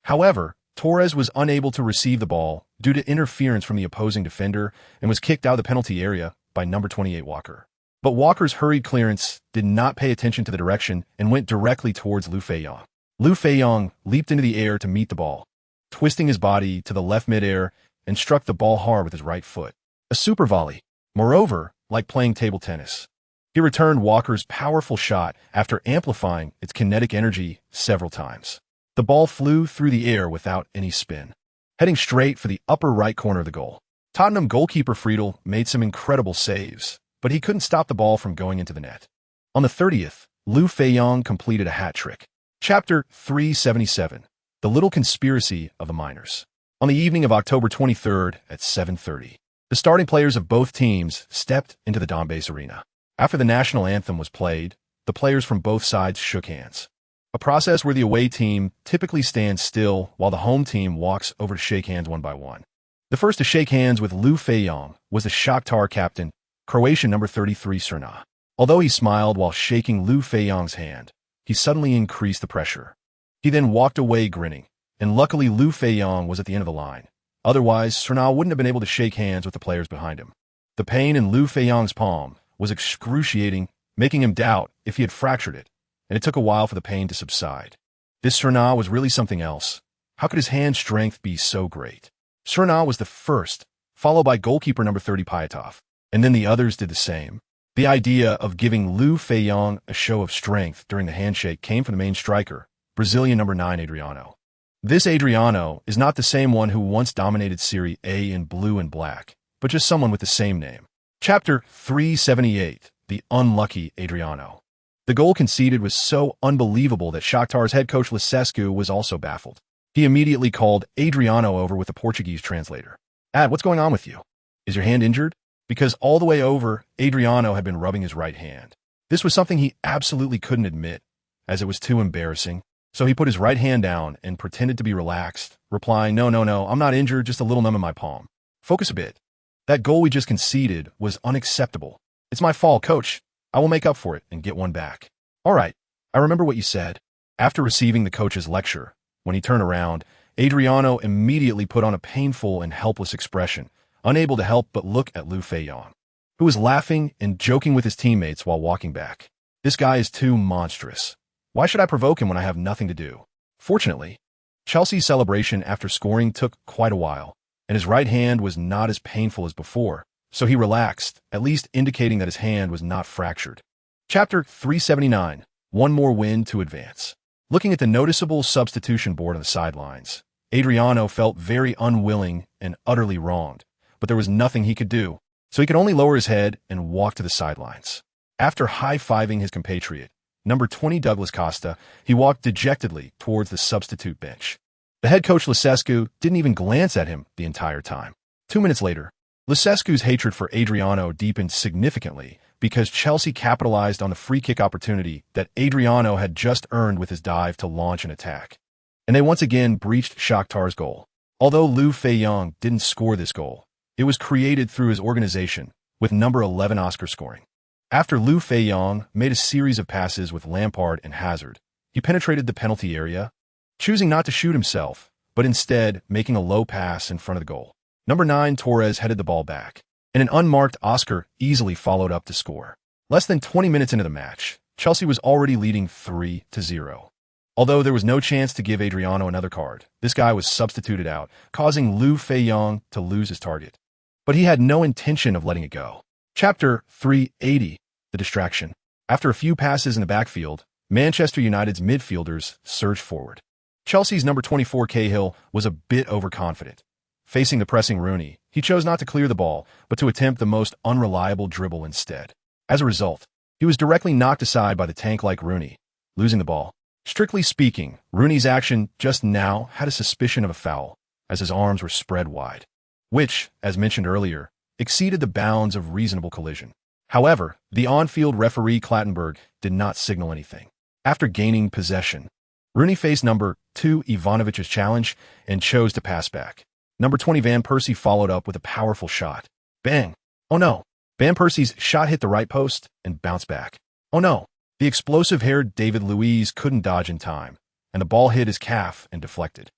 However, Torres was unable to receive the ball due to interference from the opposing defender and was kicked out of the penalty area by number 28 Walker. But Walker's hurried clearance did not pay attention to the direction and went directly towards Liu Feiyang. Liu Feiyang leaped into the air to meet the ball, twisting his body to the left midair and struck the ball hard with his right foot. A super volley. Moreover, like playing table tennis, he returned Walker's powerful shot after amplifying its kinetic energy several times. The ball flew through the air without any spin, heading straight for the upper right corner of the goal. Tottenham goalkeeper Friedel made some incredible saves, but he couldn't stop the ball from going into the net. On the 30th, Liu Feiyang completed a hat-trick. Chapter 377. The Little Conspiracy of the Miners. On the evening of October 23rd at 7:30, the starting players of both teams stepped into the Donbass arena. After the national anthem was played, the players from both sides shook hands, a process where the away team typically stands still while the home team walks over to shake hands one by one. The first to shake hands with Liu Feiyang was the Shakhtar captain, Croatian number 33 Srna. Although he smiled while shaking Liu Feiyang's hand, he suddenly increased the pressure. He then walked away grinning, and luckily Liu Feiyang was at the end of the line. Otherwise, Srna wouldn't have been able to shake hands with the players behind him. The pain in Liu Feiyang's palm was excruciating, making him doubt if he had fractured it, and it took a while for the pain to subside. This Srna was really something else. How could his hand strength be so great? Srna was the first, followed by goalkeeper number 30 Pyatov, and then the others did the same. The idea of giving Liu Feiyang a show of strength during the handshake came from the main striker, Brazilian number 9 Adriano. This Adriano is not the same one who once dominated Serie A in blue and black, but just someone with the same name. Chapter 378. The Unlucky Adriano. The goal conceded was so unbelievable that Shakhtar's head coach Lasescu was also baffled. He immediately called Adriano over with a Portuguese translator. What's going on with you? Is your hand injured? Because all the way over, Adriano had been rubbing his right hand. This was something he absolutely couldn't admit, as it was too embarrassing. So he put his right hand down and pretended to be relaxed, replying, No, I'm not injured, just a little numb in my palm. Focus a bit. That goal we just conceded was unacceptable. It's my fault, coach. I will make up for it and get one back. All right, I remember what you said. After receiving the coach's lecture, when he turned around, Adriano immediately put on a painful and helpless expression, unable to help but look at Liu Feiyang, who was laughing and joking with his teammates while walking back. This guy is too monstrous. Why should I provoke him when I have nothing to do? Fortunately, Chelsea's celebration after scoring took quite a while, and his right hand was not as painful as before, so he relaxed, at least indicating that his hand was not fractured. Chapter 379. One more win to advance. Looking at the noticeable substitution board on the sidelines, Adriano felt very unwilling and utterly wronged, but there was nothing he could do, so he could only lower his head and walk to the sidelines. After high-fiving his compatriot, number 20 Douglas Costa, he walked dejectedly towards the substitute bench. The head coach Licescu didn't even glance at him the entire time. 2 minutes later, Licescu's hatred for Adriano deepened significantly because Chelsea capitalized on the free kick opportunity that Adriano had just earned with his dive to launch an attack. And they once again breached Shakhtar's goal. Although Liu Feiyang didn't score this goal, it was created through his organization, with number 11 Oscar scoring. After Liu Feiyang made a series of passes with Lampard and Hazard, he penetrated the penalty area, choosing not to shoot himself, but instead making a low pass in front of the goal. Number 9 Torres headed the ball back, and an unmarked Oscar easily followed up to score. Less than 20 minutes into the match, Chelsea was already leading 3-0. Although there was no chance to give Adriano another card, this guy was substituted out, causing Liu Feiyang to lose his target. But he had no intention of letting it go. Chapter 380. The distraction. After a few passes in the backfield, Manchester United's midfielders surged forward. Chelsea's number 24 Cahill was a bit overconfident. Facing the pressing Rooney, he chose not to clear the ball, but to attempt the most unreliable dribble instead. As a result, he was directly knocked aside by the tank-like Rooney, losing the ball. Strictly speaking, Rooney's action just now had a suspicion of a foul, as his arms were spread wide, which, as mentioned earlier, exceeded the bounds of reasonable collision. However, the on-field referee Clattenburg did not signal anything. After gaining possession, Rooney faced number 2 Ivanovic's challenge and chose to pass back. Number 20 Van Persie followed up with a powerful shot. Bang! Oh no! Van Persie's shot hit the right post and bounced back. Oh no! The explosive-haired David Luiz couldn't dodge in time, and the ball hit his calf and deflected.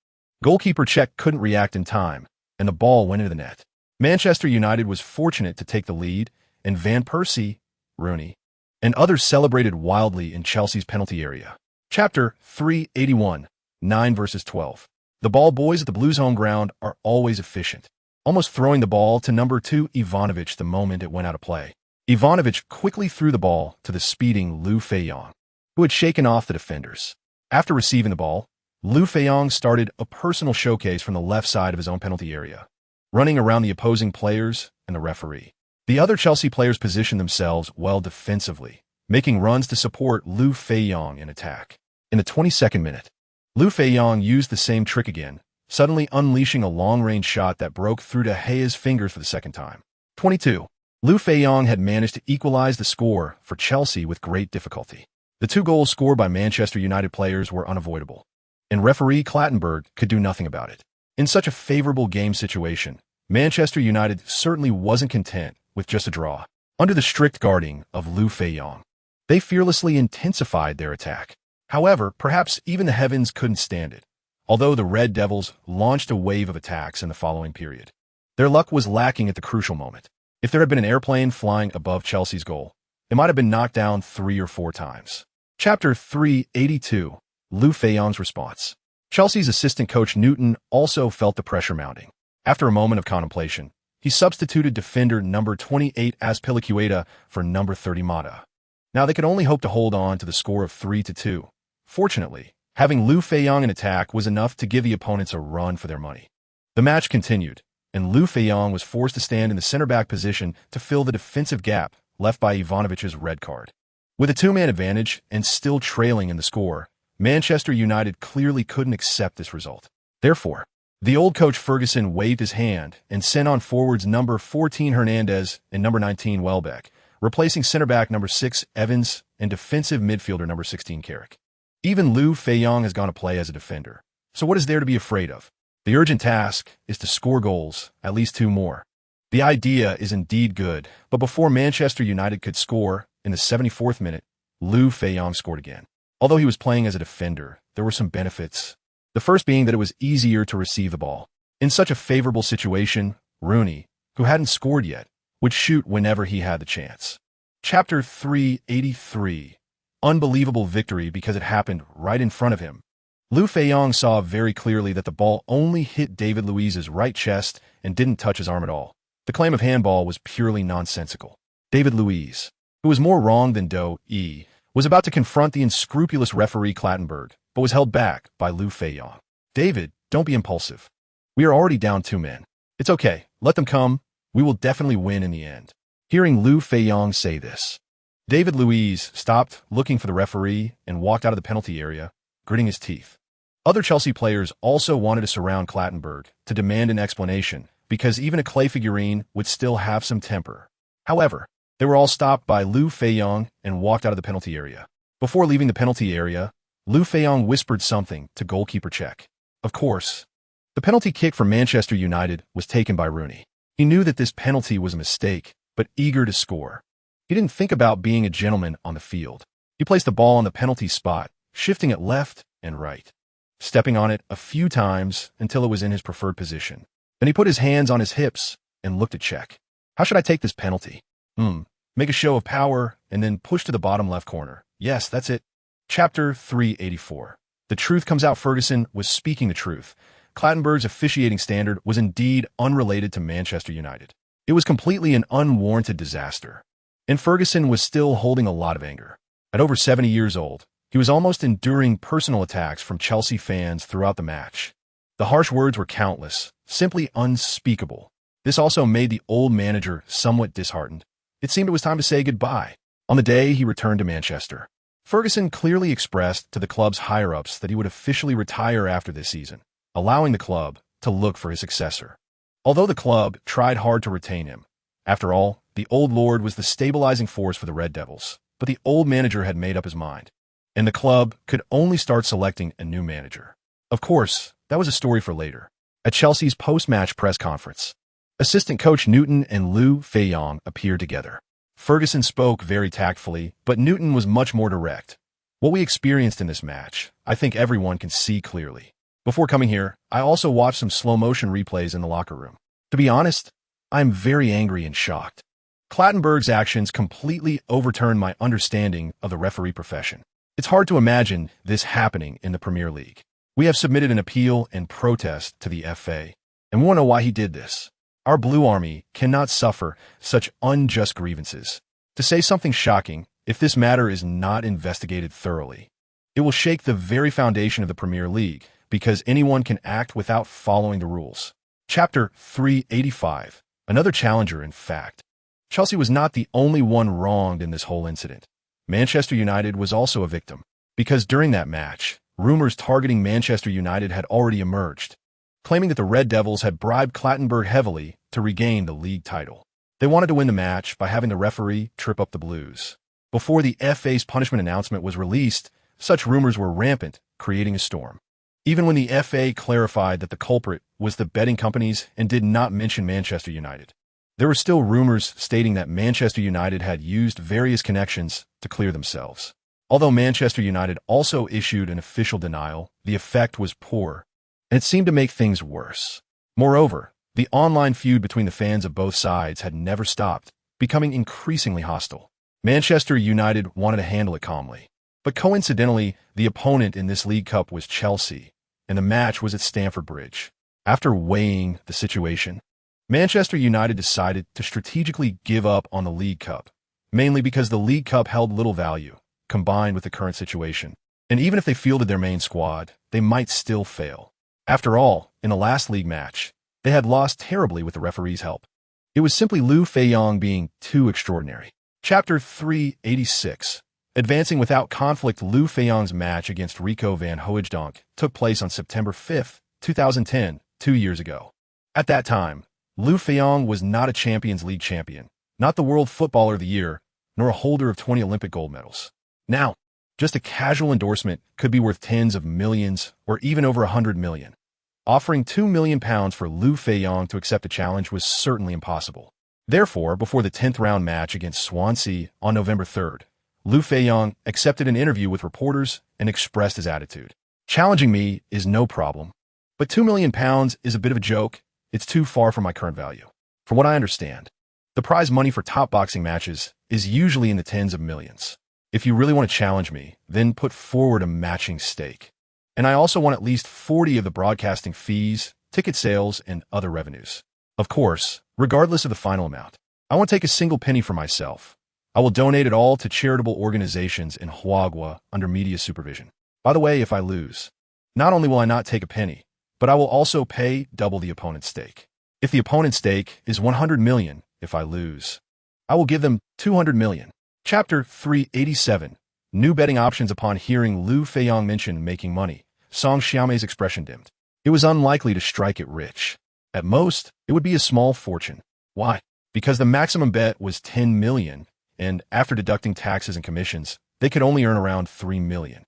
Goalkeeper Cech couldn't react in time, and the ball went into the net. Manchester United was fortunate to take the lead, and Van Persie, Rooney, and others celebrated wildly in Chelsea's penalty area. Chapter 381. 9 versus 12. The ball boys at the Blues' home ground are always efficient, almost throwing the ball to number 2 Ivanovic the moment it went out of play. Ivanovic quickly threw the ball to the speeding Liu Feiyang, who had shaken off the defenders. After receiving the ball, Liu Feiyang started a personal showcase from the left side of his own penalty area, running around the opposing players and the referee. The other Chelsea players positioned themselves well defensively, making runs to support Liu Feiyang in attack. In the 22nd minute, Liu Feiyang used the same trick again, suddenly unleashing a long-range shot that broke through De Gea's fingers for the second time. 22. Liu Feiyang had managed to equalize the score for Chelsea with great difficulty. The 2 goals scored by Manchester United players were unavoidable, and referee Clattenburg could do nothing about it. In such a favorable game situation, Manchester United certainly wasn't content with just a draw. Under the strict guarding of Liu Feiyang, they fearlessly intensified their attack. However, perhaps even the heavens couldn't stand it, although the Red Devils launched a wave of attacks in the following period. Their luck was lacking at the crucial moment. If there had been an airplane flying above Chelsea's goal, it might have been knocked down 3 or 4 times. Chapter 382. Liu Feiyang's response. Chelsea's assistant coach Newton also felt the pressure mounting. After a moment of contemplation, he substituted defender number 28 Azpilicueta for number 30 Mata. Now they could only hope to hold on to the score of 3-2. Fortunately, having Liu Feiyang in attack was enough to give the opponents a run for their money. The match continued, and Liu Feiyang was forced to stand in the center-back position to fill the defensive gap left by Ivanovic's red card. With a 2-man advantage and still trailing in the score, Manchester United clearly couldn't accept this result. Therefore, the old coach Ferguson waved his hand and sent on forwards number 14 Hernandez and number 19 Welbeck, replacing center-back number 6 Evans and defensive midfielder number 16 Carrick. Even Liu Feiyang has gone to play as a defender, so what is there to be afraid of? The urgent task is to score goals, at least 2 more. The idea is indeed good, but before Manchester United could score, in the 74th minute, Liu Feiyang scored again. Although he was playing as a defender, there were some benefits. The first being that it was easier to receive the ball. In such a favorable situation, Rooney, who hadn't scored yet, would shoot whenever he had the chance. Chapter 383. Unbelievable victory because it happened right in front of him. Liu Feiyang saw very clearly that the ball only hit David Luiz's right chest and didn't touch his arm at all. The claim of handball was purely nonsensical. David Luiz, who was more wrong than Do-E, was about to confront the unscrupulous referee Clattenburg, but was held back by Liu Feiyang. David, don't be impulsive. We are already down 2 men. It's okay, let them come. We will definitely win in the end. Hearing Liu Feiyang say this, David Luiz stopped looking for the referee and walked out of the penalty area, gritting his teeth. Other Chelsea players also wanted to surround Clattenburg to demand an explanation, because even a clay figurine would still have some temper. However, they were all stopped by Liu Feiyang and walked out of the penalty area. Before leaving the penalty area, Liu Feiyang whispered something to goalkeeper Cech. Of course, the penalty kick for Manchester United was taken by Rooney. He knew that this penalty was a mistake, but eager to score. He didn't think about being a gentleman on the field. He placed the ball on the penalty spot, shifting it left and right, stepping on it a few times until it was in his preferred position. Then he put his hands on his hips and looked at Cech. How should I take this penalty? Make a show of power and then push to the bottom left corner. Yes, that's it. Chapter 384. The truth comes out. Ferguson was speaking the truth. Clattenburg's officiating standard was indeed unrelated to Manchester United. It was completely an unwarranted disaster. And Ferguson was still holding a lot of anger. At over 70 years old, he was almost enduring personal attacks from Chelsea fans throughout the match. The harsh words were countless, simply unspeakable. This also made the old manager somewhat disheartened. It seemed it was time to say goodbye. On the day he returned to Manchester, Ferguson clearly expressed to the club's higher-ups that he would officially retire after this season, allowing the club to look for his successor. Although the club tried hard to retain him, after all, the old lord was the stabilizing force for the Red Devils, but the old manager had made up his mind, and the club could only start selecting a new manager. Of course, that was a story for later. At Chelsea's post-match press conference, assistant coach Newton and Liu Feiyang appeared together. Ferguson spoke very tactfully, but Newton was much more direct. What we experienced in this match, I think everyone can see clearly. Before coming here, I also watched some slow-motion replays in the locker room. To be honest, I'm very angry and shocked. Clattenburg's actions completely overturned my understanding of the referee profession. It's hard to imagine this happening in the Premier League. We have submitted an appeal and protest to the FA, and we want to know why he did this. Our Blue Army cannot suffer such unjust grievances. To say something shocking, if this matter is not investigated thoroughly, it will shake the very foundation of the Premier League, because anyone can act without following the rules. Chapter 385. Another challenger, in fact. Chelsea was not the only one wronged in this whole incident. Manchester United was also a victim, because during that match, rumors targeting Manchester United had already emerged, claiming that the Red Devils had bribed Clattenburg heavily to regain the league title. They wanted to win the match by having the referee trip up the Blues. Before the FA's punishment announcement was released, such rumors were rampant, creating a storm. Even when the FA clarified that the culprit was the betting companies and did not mention Manchester United, there were still rumors stating that Manchester United had used various connections to clear themselves. Although Manchester United also issued an official denial, the effect was poor, and it seemed to make things worse. Moreover, the online feud between the fans of both sides had never stopped, becoming increasingly hostile. Manchester United wanted to handle it calmly, but coincidentally, the opponent in this League Cup was Chelsea, and the match was at Stamford Bridge. After weighing the situation, Manchester United decided to strategically give up on the League Cup, mainly because the League Cup held little value, combined with the current situation. And even if they fielded their main squad, they might still fail. After all, in the last league match, they had lost terribly with the referee's help. It was simply Liu Feiyang being too extraordinary. Chapter 386. Advancing without conflict. Liu Feiyang's match against Rico van Hooijdonk took place on September 5, 2010, 2 years ago. At that time, Liu Feiyang was not a Champions League champion, not the World Footballer of the Year, nor a holder of 20 Olympic gold medals. Now, just a casual endorsement could be worth tens of millions or even over 100 million. Offering £2 million for Liu Feiyang to accept a challenge was certainly impossible. Therefore, before the 10th round match against Swansea on November 3rd, Liu Feiyang accepted an interview with reporters and expressed his attitude. Challenging me is no problem, but £2 million is a bit of a joke. It's too far from my current value. From what I understand, the prize money for top boxing matches is usually in the tens of millions. If you really want to challenge me, then put forward a matching stake. And I also want at least 40 of the broadcasting fees, ticket sales, and other revenues. Of course, regardless of the final amount. I won't take a single penny for myself. I will donate it all to charitable organizations in Huagua under media supervision. By the way, if I lose, not only will I not take a penny, but I will also pay double the opponent's stake. If the opponent's stake is 100 million, if I lose, I will give them 200 million. Chapter 387. New betting options. Upon hearing Liu Feiyang mention making money, Song Xiaomei's expression dimmed. It was unlikely to strike it rich. At most, it would be a small fortune. Why? Because the maximum bet was 10 million, and after deducting taxes and commissions, they could only earn around 3 million.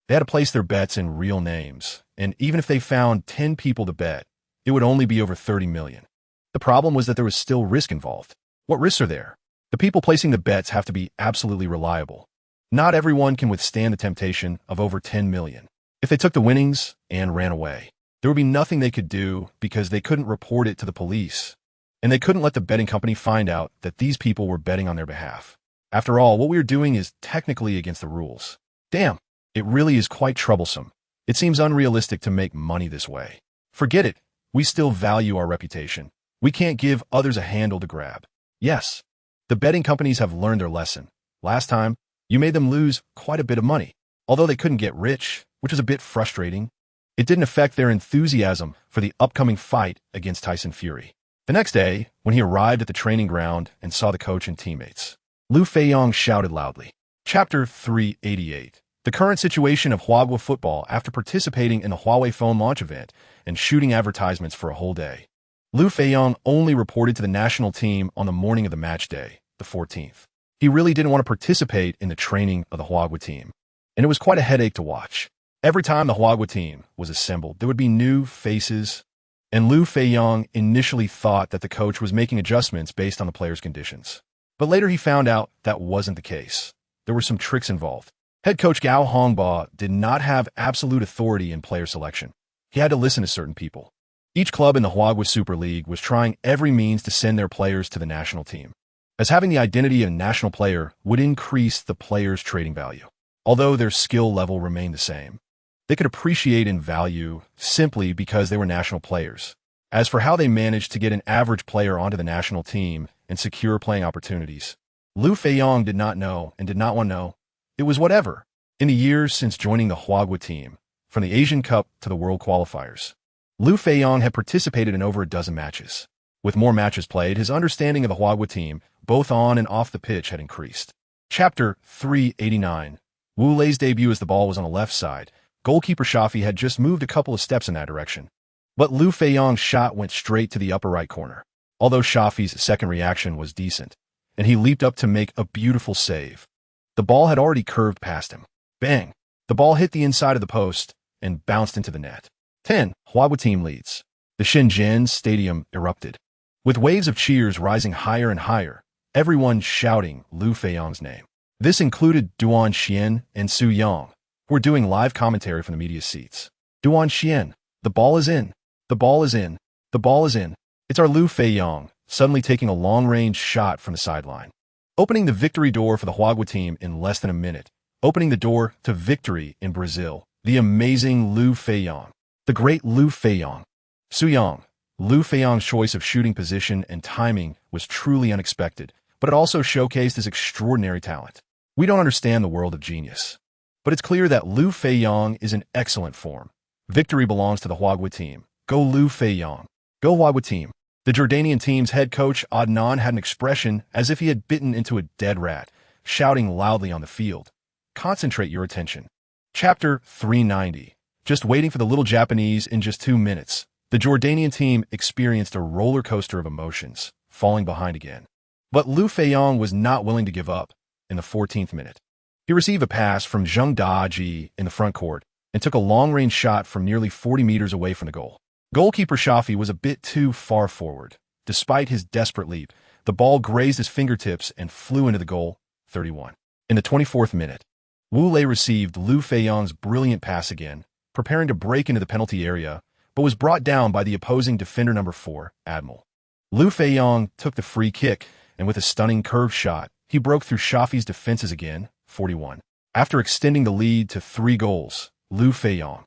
They had to place their bets in real names, and even if they found 10 people to bet, it would only be over 30 million. The problem was that there was still risk involved. What risks are there? The people placing the bets have to be absolutely reliable. Not everyone can withstand the temptation of over 10 million. If they took the winnings and ran away, there would be nothing they could do because they couldn't report it to the police, and they couldn't let the betting company find out that these people were betting on their behalf. After all, what we are doing is technically against the rules. Damn, it really is quite troublesome. It seems unrealistic to make money this way. Forget it. We still value our reputation. We can't give others a handle to grab. Yes, the betting companies have learned their lesson. Last time, you made them lose quite a bit of money. Although they couldn't get rich, which was a bit frustrating, it didn't affect their enthusiasm for the upcoming fight against Tyson Fury. The next day, when he arrived at the training ground and saw the coach and teammates, Liu Feiyang shouted loudly. Chapter 388. The current situation of Huagua football after participating in the Huawei phone launch event and shooting advertisements for a whole day. Liu Feiyang only reported to the national team on the morning of the match day, the 14th. He really didn't want to participate in the training of the Huagua team, and it was quite a headache to watch. Every time the Huagua team was assembled, there would be new faces, and Liu Feiyang initially thought that the coach was making adjustments based on the players' conditions. But later he found out that wasn't the case. There were some tricks involved. Head coach Gao Hongba did not have absolute authority in player selection. He had to listen to certain people. Each club in the Huagua Super League was trying every means to send their players to the national team, as having the identity of a national player would increase the player's trading value, although their skill level remained the same. They could appreciate in value simply because they were national players. As for how they managed to get an average player onto the national team and secure playing opportunities, Liu Feiyang did not know and did not want to know. It was whatever. In the years since joining the Huagua team, from the Asian Cup to the World Qualifiers, Liu Feiyang had participated in over a dozen matches. With more matches played, his understanding of the Huagua team, both on and off the pitch, had increased. Chapter 389. Wu Lei's debut as the ball was on the left side. Goalkeeper Shafi had just moved a couple of steps in that direction. But Liu Feiyang's shot went straight to the upper right corner. Although Shafi's second reaction was decent, and he leaped up to make a beautiful save. The ball had already curved past him. Bang! The ball hit the inside of the post and bounced into the net. 10. Huagua team leads. The Shenzhen stadium erupted, with waves of cheers rising higher and higher, everyone shouting Liu Feiyang's name. This included Duan Xian and Su Yang, who were doing live commentary from the media seats. Duan Xian, the ball is in. The ball is in. The ball is in. It's our Liu Feiyang, suddenly taking a long-range shot from the sideline, opening the victory door for the Huagua team in less than a minute, opening the door to victory in Brazil. The amazing Liu Feiyang. The great Liu Feiyang. Su Yang. Liu Feiyang's choice of shooting position and timing was truly unexpected, but it also showcased his extraordinary talent. We don't understand the world of genius, but it's clear that Liu Feiyang is in excellent form. Victory belongs to the Huagua team. Go Liu Feiyang. Go Huagua team. The Jordanian team's head coach Adnan had an expression as if he had bitten into a dead rat, shouting loudly on the field. Concentrate your attention. Chapter 390. Just waiting for the little Japanese in just 2 minutes, the Jordanian team experienced a roller coaster of emotions, falling behind again. But Liu Feiyang was not willing to give up. In the 14th minute, he received a pass from Zheng Daji in the front court and took a long-range shot from nearly 40 meters away from the goal. Goalkeeper Shafi was a bit too far forward. Despite his desperate leap, the ball grazed his fingertips and flew into the goal. 31. In the 24th minute, Wu Lei received Liu Feiyang's brilliant pass again, preparing to break into the penalty area, but was brought down by the opposing defender number 4, Admiral. Liu Feiyang took the free kick, and with a stunning curved shot, he broke through Shafi's defenses again. 41. After extending the lead to 3 goals, Liu Feiyang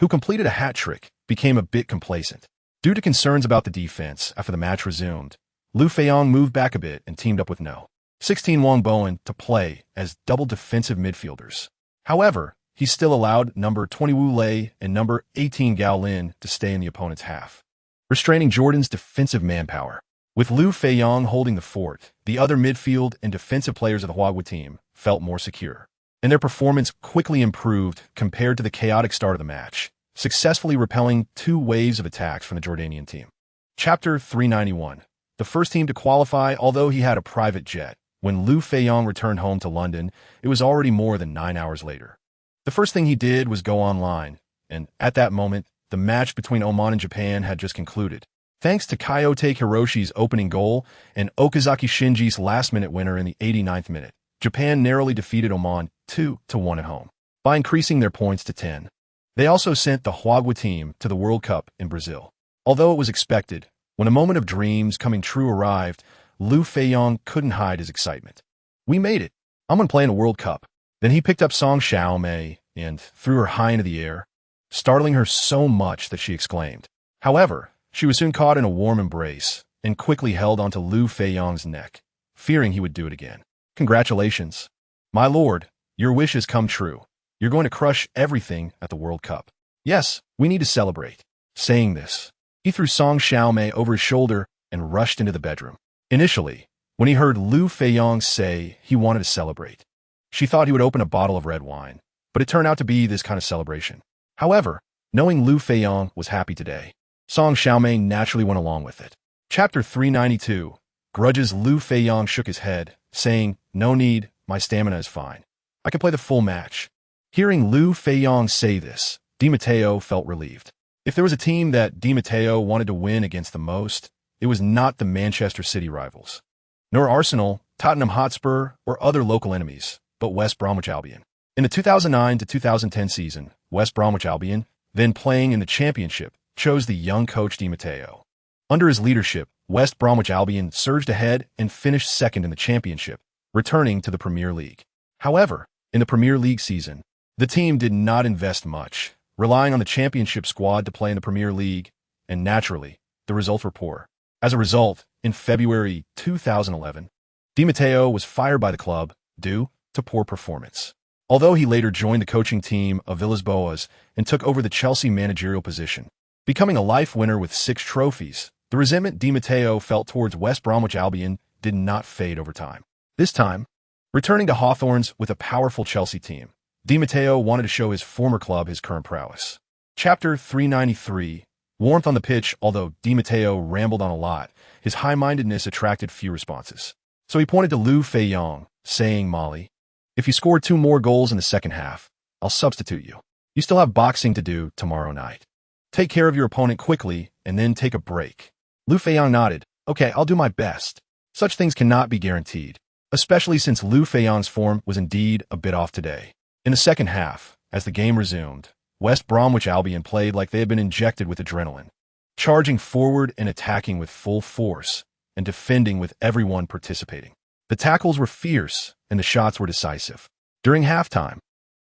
who completed a hat trick, became a bit complacent. Due to concerns about the defense after the match resumed, Liu Feiyang moved back a bit and teamed up with No. 16 Wang Ballon to play as double defensive midfielders. However, he still allowed number 20 Wu Lei and number 18 Gao Lin to stay in the opponent's half, restraining Jordan's defensive manpower. With Liu Feiyang holding the fort, the other midfield and defensive players of the Huagu team felt more secure, and their performance quickly improved compared to the chaotic start of the match, successfully repelling 2 waves of attacks from the Jordanian team. Chapter 391. The first team to qualify, although he had a private jet. When Liu Feiyang returned home to London, it was already more than 9 hours later. The first thing he did was go online, and at that moment, the match between Oman and Japan had just concluded. Thanks to Kyoto Hiroshi's opening goal and Okazaki Shinji's last-minute winner in the 89th minute, Japan narrowly defeated Oman 2-1 at home, by increasing their points to 10. They also sent the Huagu team to the World Cup in Brazil. Although it was expected, when a moment of dreams coming true arrived, Liu Feiyang couldn't hide his excitement. "We made it. I'm going to play in a World Cup." Then he picked up Song Xiaomei and threw her high into the air, startling her so much that she exclaimed. However, she was soon caught in a warm embrace and quickly held onto Liu Feiyang's neck, fearing he would do it again. "Congratulations. My lord, your wish has come true. You're going to crush everything at the World Cup. Yes, we need to celebrate." Saying this, he threw Song Xiaomei over his shoulder and rushed into the bedroom. Initially, when he heard Liu Feiyang say he wanted to celebrate, she thought he would open a bottle of red wine, but it turned out to be this kind of celebration. However, knowing Liu Feiyang was happy today, Song Xiaomei naturally went along with it. Chapter 392. Grudges. Liu Feiyang shook his head, saying, "No need, my stamina is fine. I can play the full match." Hearing Liu Feiyang say this, Di Matteo felt relieved. If there was a team that Di Matteo wanted to win against the most, it was not the Manchester City rivals, nor Arsenal, Tottenham Hotspur, or other local enemies, but West Bromwich Albion. In the 2009 to 2010 season, West Bromwich Albion, then playing in the Championship, chose the young coach Di Matteo. Under his leadership, West Bromwich Albion surged ahead and finished second in the Championship, returning to the Premier League. However, in the Premier League season, the team did not invest much, relying on the Championship squad to play in the Premier League, and naturally, the results were poor. As a result, in February 2011, Di Matteo was fired by the club due to poor performance. Although he later joined the coaching team of Villas Boas and took over the Chelsea managerial position, becoming a life winner with 6 trophies, the resentment Di Matteo felt towards West Bromwich Albion did not fade over time. This time, returning to Hawthorns with a powerful Chelsea team, Di Matteo wanted to show his former club his current prowess. Chapter 393. Warmth on the pitch. Although Di Matteo rambled on a lot, his high-mindedness attracted few responses. So he pointed to Liu Feiyang, saying, "Molly, if you score 2 more goals in the second half, I'll substitute you. You still have boxing to do tomorrow night. Take care of your opponent quickly and then take a break." Liu Feiyang nodded. "Okay, I'll do my best." Such things cannot be guaranteed, especially since Liu Feiyang's form was indeed a bit off today. In the second half, as the game resumed, West Bromwich Albion played like they had been injected with adrenaline, charging forward and attacking with full force, and defending with everyone participating. The tackles were fierce, and the shots were decisive. During halftime,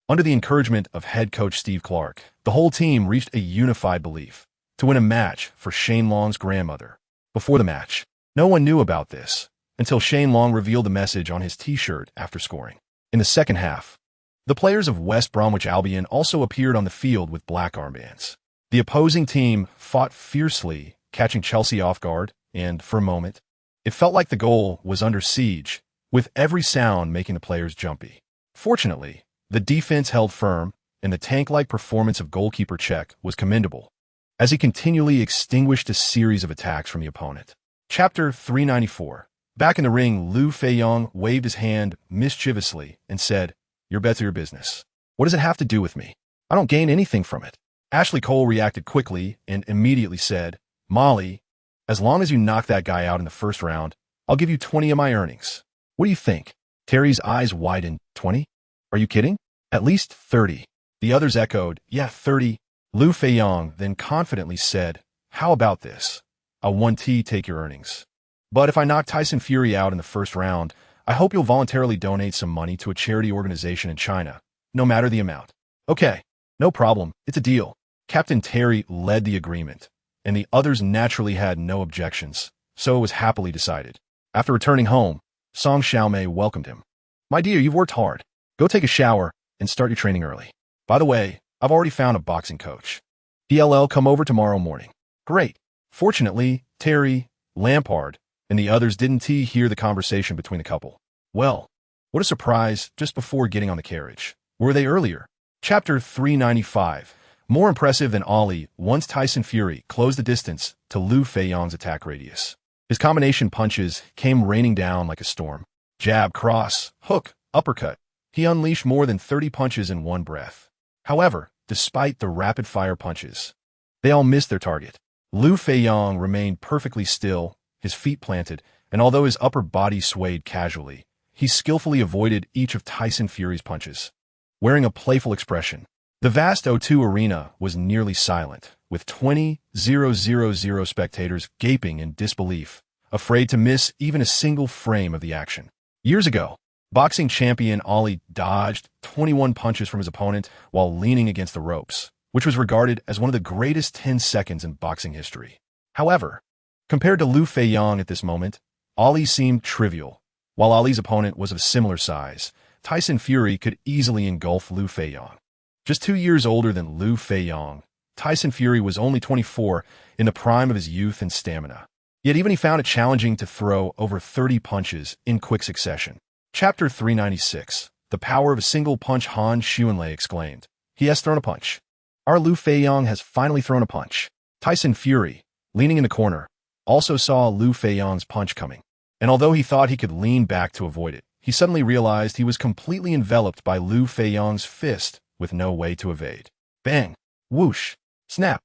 under the encouragement of head coach Steve Clark, the whole team reached a unified belief to win a match for Shane Long's grandmother. Before the match, no one knew about this, until Shane Long revealed the message on his t-shirt after scoring. In the second half, the players of West Bromwich Albion also appeared on the field with black armbands. The opposing team fought fiercely, catching Chelsea off guard, and, for a moment, it felt like the goal was under siege, with every sound making the players jumpy. Fortunately, the defense held firm, and the tank-like performance of goalkeeper Czech was commendable, as he continually extinguished a series of attacks from the opponent. Chapter 394. Back in the ring, Liu Feiyang waved his hand mischievously and said, "Your bets are your business. What does it have to do with me? I don't gain anything from it." Ashley Cole reacted quickly and immediately said, "Molly, as long as you knock that guy out in the first round, I'll give you 20 of my earnings. What do you think?" Terry's eyes widened. 20? Are you kidding? At least 30. The others echoed, "Yeah, 30. Liu Feiyang then confidently said, "How about this? I'll 1T take your earnings. But if I knock Tyson Fury out in the first round, I hope you'll voluntarily donate some money to a charity organization in China, no matter the amount." "Okay, no problem. It's a deal." Captain Terry led the agreement, and the others naturally had no objections, so it was happily decided. After returning home, Song Xiaomei welcomed him. "My dear, you've worked hard. Go take a shower and start your training early. By the way, I've already found a boxing coach. DLL come over tomorrow morning." "Great." Fortunately, Terry, Lampard, and the others didn't hear the conversation between the couple. Well, what a surprise just before getting on the carriage. Were they earlier? Chapter 395. More impressive than Ali, once Tyson Fury closed the distance to Liu Feiyang's attack radius. His combination punches came raining down like a storm. Jab, cross, hook, uppercut. He unleashed more than 30 punches in one breath. However, despite the rapid-fire punches, they all missed their target. Liu Feiyang remained perfectly still, his feet planted, and although his upper body swayed casually, he skillfully avoided each of Tyson Fury's punches. Wearing a playful expression, the vast O2 arena was nearly silent, with 20,000 spectators gaping in disbelief, afraid to miss even a single frame of the action. Years ago, boxing champion Ali dodged 21 punches from his opponent while leaning against the ropes, which was regarded as one of the greatest 10 seconds in boxing history. However, compared to Liu Feiyang at this moment, Ali seemed trivial. While Ali's opponent was of similar size, Tyson Fury could easily engulf Liu Feiyang. Just 2 years older than Liu Feiyang, Tyson Fury was only 24, in the prime of his youth and stamina. Yet even he found it challenging to throw over 30 punches in quick succession. Chapter 396. The power of a single punch. Han Xuanlei exclaimed. "He has thrown a punch. Our Liu Feiyang has finally thrown a punch." Tyson Fury, leaning in the corner, also saw Liu Feiyang's punch coming. And although he thought he could lean back to avoid it, he suddenly realized he was completely enveloped by Liu Feiyang's fist with no way to evade. Bang! Whoosh! Snap!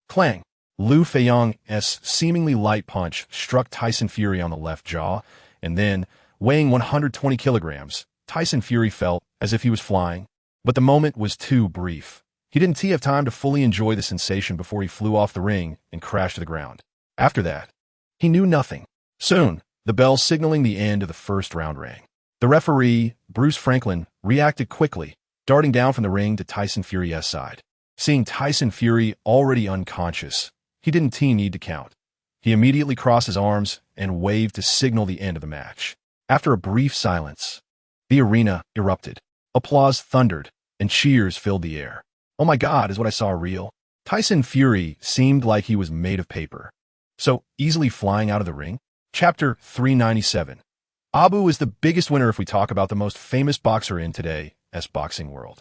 Clang! Liu Feiyang's seemingly light punch struck Tyson Fury on the left jaw, and then, weighing 120 kilograms, Tyson Fury felt as if he was flying. But the moment was too brief. He didn't have time to fully enjoy the sensation before he flew off the ring and crashed to the ground. After that, he knew nothing. Soon, the bell signaling the end of the first round rang. The referee, Bruce Franklin, reacted quickly, darting down from the ring to Tyson Fury's side. Seeing Tyson Fury already unconscious, he didn't need to count. He immediately crossed his arms and waved to signal the end of the match. After a brief silence, the arena erupted. Applause thundered, and cheers filled the air. "Oh my God, is what I saw real?" Tyson Fury seemed like he was made of paper. So easily flying out of the ring? Chapter 397. Abu is the biggest winner if we talk about the most famous boxer in today's boxing world.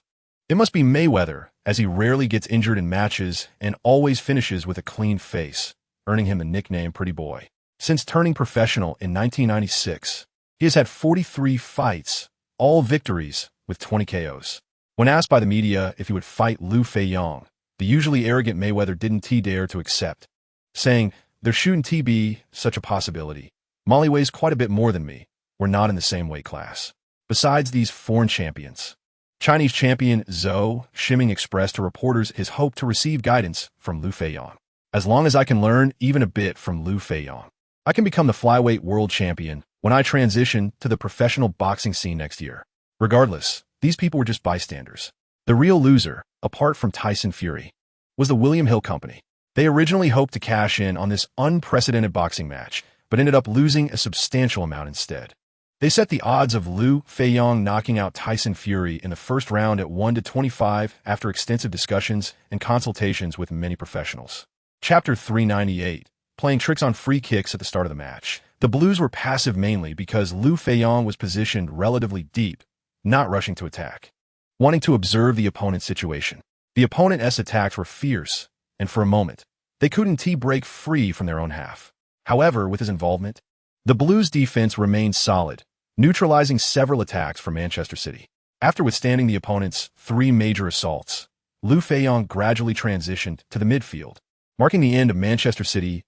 It must be Mayweather, as he rarely gets injured in matches and always finishes with a clean face, earning him the nickname Pretty Boy. Since turning professional in 1996, he has had 43 fights, all victories, with 20 KOs. When asked by the media if he would fight Liu Feiyang, the usually arrogant Mayweather didn't dare to accept, saying, "There shouldn't be such a possibility. Molly weighs quite a bit more than me. We're not in the same weight class." Besides these foreign champions, Chinese champion Zhou Shiming expressed to reporters his hope to receive guidance from Liu Feiyang. "As long as I can learn even a bit from Liu Feiyang, I can become the flyweight world champion when I transition to the professional boxing scene next year." Regardless, these people were just bystanders. The real loser, apart from Tyson Fury, was the William Hill Company. They originally hoped to cash in on this unprecedented boxing match, but ended up losing a substantial amount instead. They set the odds of Liu Feiyang knocking out Tyson Fury in the first round at 1-25 after extensive discussions and consultations with many professionals. Chapter 398. Playing tricks on free kicks at the start of the match. The Blues were passive mainly because Liu Feiyang was positioned relatively deep, not rushing to attack, wanting to observe the opponent's situation. The opponent's attacks were fierce, and for a moment, they couldn't break free from their own half. However, with his involvement, the Blues' defense remained solid, neutralizing several attacks from Manchester City. After withstanding the opponent's 3 major assaults, Liu Feiyang gradually transitioned to the midfield, marking the end of Manchester City's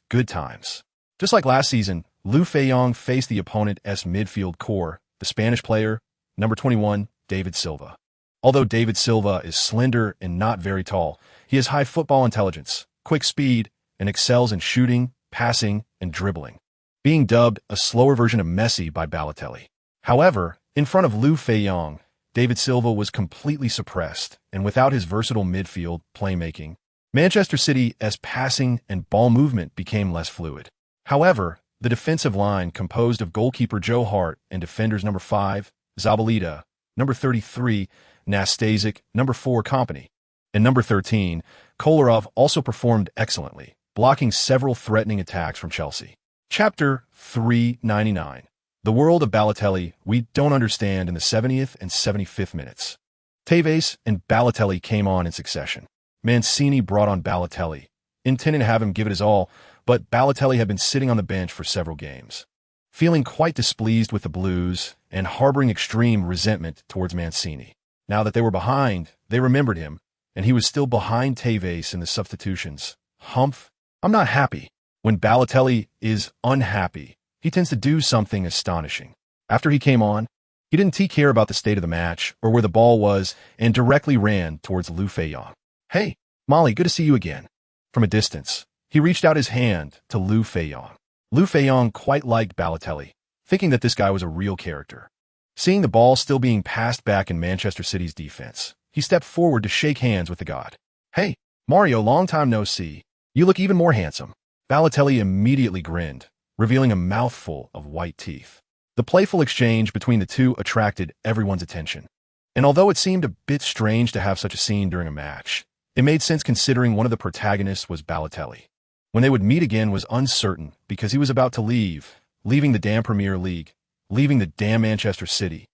good times. Just like last season, Liu Feiyang faced the opponent's midfield core, the Spanish player, number 21, David Silva. Although David Silva is slender and not very tall, he has high football intelligence, quick speed, and excels in shooting, passing, and dribbling, being dubbed a slower version of Messi by Balotelli. However, in front of Liu Feiyang, David Silva was completely suppressed, and without his versatile midfield playmaking, Manchester City's passing and ball movement became less fluid. However, the defensive line, composed of goalkeeper Joe Hart and defenders number 5, Zabaleta, number 33, Nastasic, number 4, Kompany, and number 13, Kolarov, also performed excellently, blocking several threatening attacks from Chelsea. Chapter 399. The world of Balotelli we don't understand in the 70th and 75th minutes. Tevez and Balotelli came on in succession. Mancini brought on Balotelli, intending to have him give it his all, but Balotelli had been sitting on the bench for several games. Feeling quite displeased with the Blues and harboring extreme resentment towards Mancini. Now that they were behind, they remembered him, and he was still behind Tevez in the substitutions. Humph, I'm not happy. When Balotelli is unhappy, he tends to do something astonishing. After he came on, he didn't take care about the state of the match or where the ball was and directly ran towards Liu Feiyang. Hey, Molly, good to see you again. From a distance, he reached out his hand to Liu Feiyang. Liu Feiyang quite liked Balotelli, thinking that this guy was a real character. Seeing the ball still being passed back in Manchester City's defense, he stepped forward to shake hands with the god. Hey, Mario, long time no see. You look even more handsome. Balotelli immediately grinned, revealing a mouthful of white teeth. The playful exchange between the two attracted everyone's attention. And although it seemed a bit strange to have such a scene during a match, it made sense considering one of the protagonists was Balotelli. When they would meet again was uncertain because he was about to leaving the damn Premier League, leaving the damn Manchester City.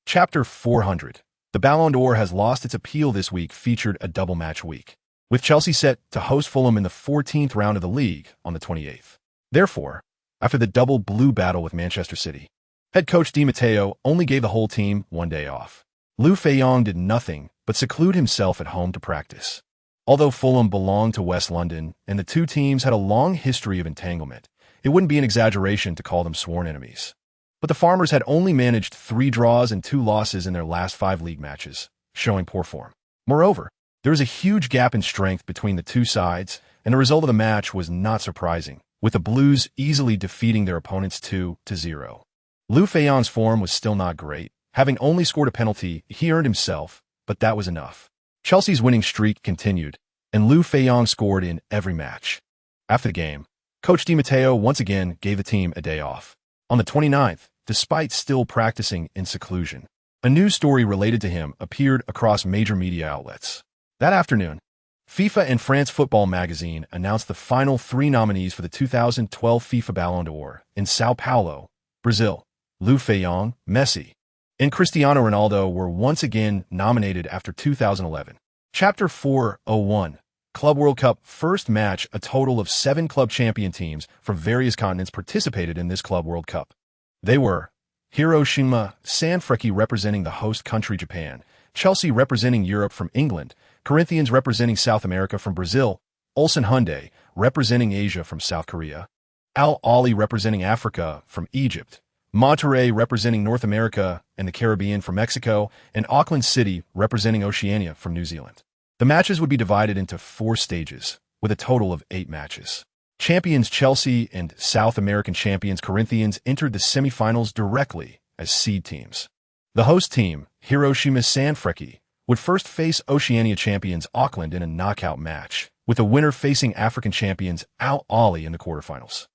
Chapter 400. The Ballon d'Or has lost its appeal this week featured a double match week, with Chelsea set to host Fulham in the 14th round of the Ligue on the 28th. Therefore, after the double blue battle with Manchester City, head coach Di Matteo only gave the whole team one day off. Liu Feiyang did nothing but seclude himself at home to practice. Although Fulham belonged to West London and the two teams had a long history of entanglement, it wouldn't be an exaggeration to call them sworn enemies. But the Farmers had only managed 3 draws and 2 losses in their last 5 league matches, showing poor form. Moreover, there was a huge gap in strength between the two sides, and the result of the match was not surprising, with the Blues easily defeating their opponents 2-0. Liu Feiyang's form was still not great. Having only scored a penalty, he earned himself, but that was enough. Chelsea's winning streak continued, and Liu Feiyang scored in every match. After the game, Coach Di Matteo once again gave the team a day off. On the 29th, despite still practicing in seclusion, a news story related to him appeared across major media outlets. That afternoon, FIFA and France Football magazine announced the final 3 nominees for the 2012 FIFA Ballon d'Or in Sao Paulo, Brazil. Liu Feiyang, Messi, and Cristiano Ronaldo were once again nominated after 2011. Chapter 401. Club World Cup first match. A total of 7 club champion teams from various continents participated in this Club World Cup. They were Hiroshima Sanfrecce representing the host country Japan, Chelsea representing Europe from England, Corinthians representing South America from Brazil, Ulsan Hyundai representing Asia from South Korea, Al Ahly representing Africa from Egypt, Monterrey representing North America and the Caribbean from Mexico, and Auckland City representing Oceania from New Zealand. The matches would be divided into 4 stages, with a total of 8 matches. Champions Chelsea and South American champions Corinthians entered the semifinals directly as seed teams. The host team, Hiroshima Sanfrecce, would first face Oceania champions Auckland in a knockout match, with the winner facing African champions Al Ahly in the quarterfinals.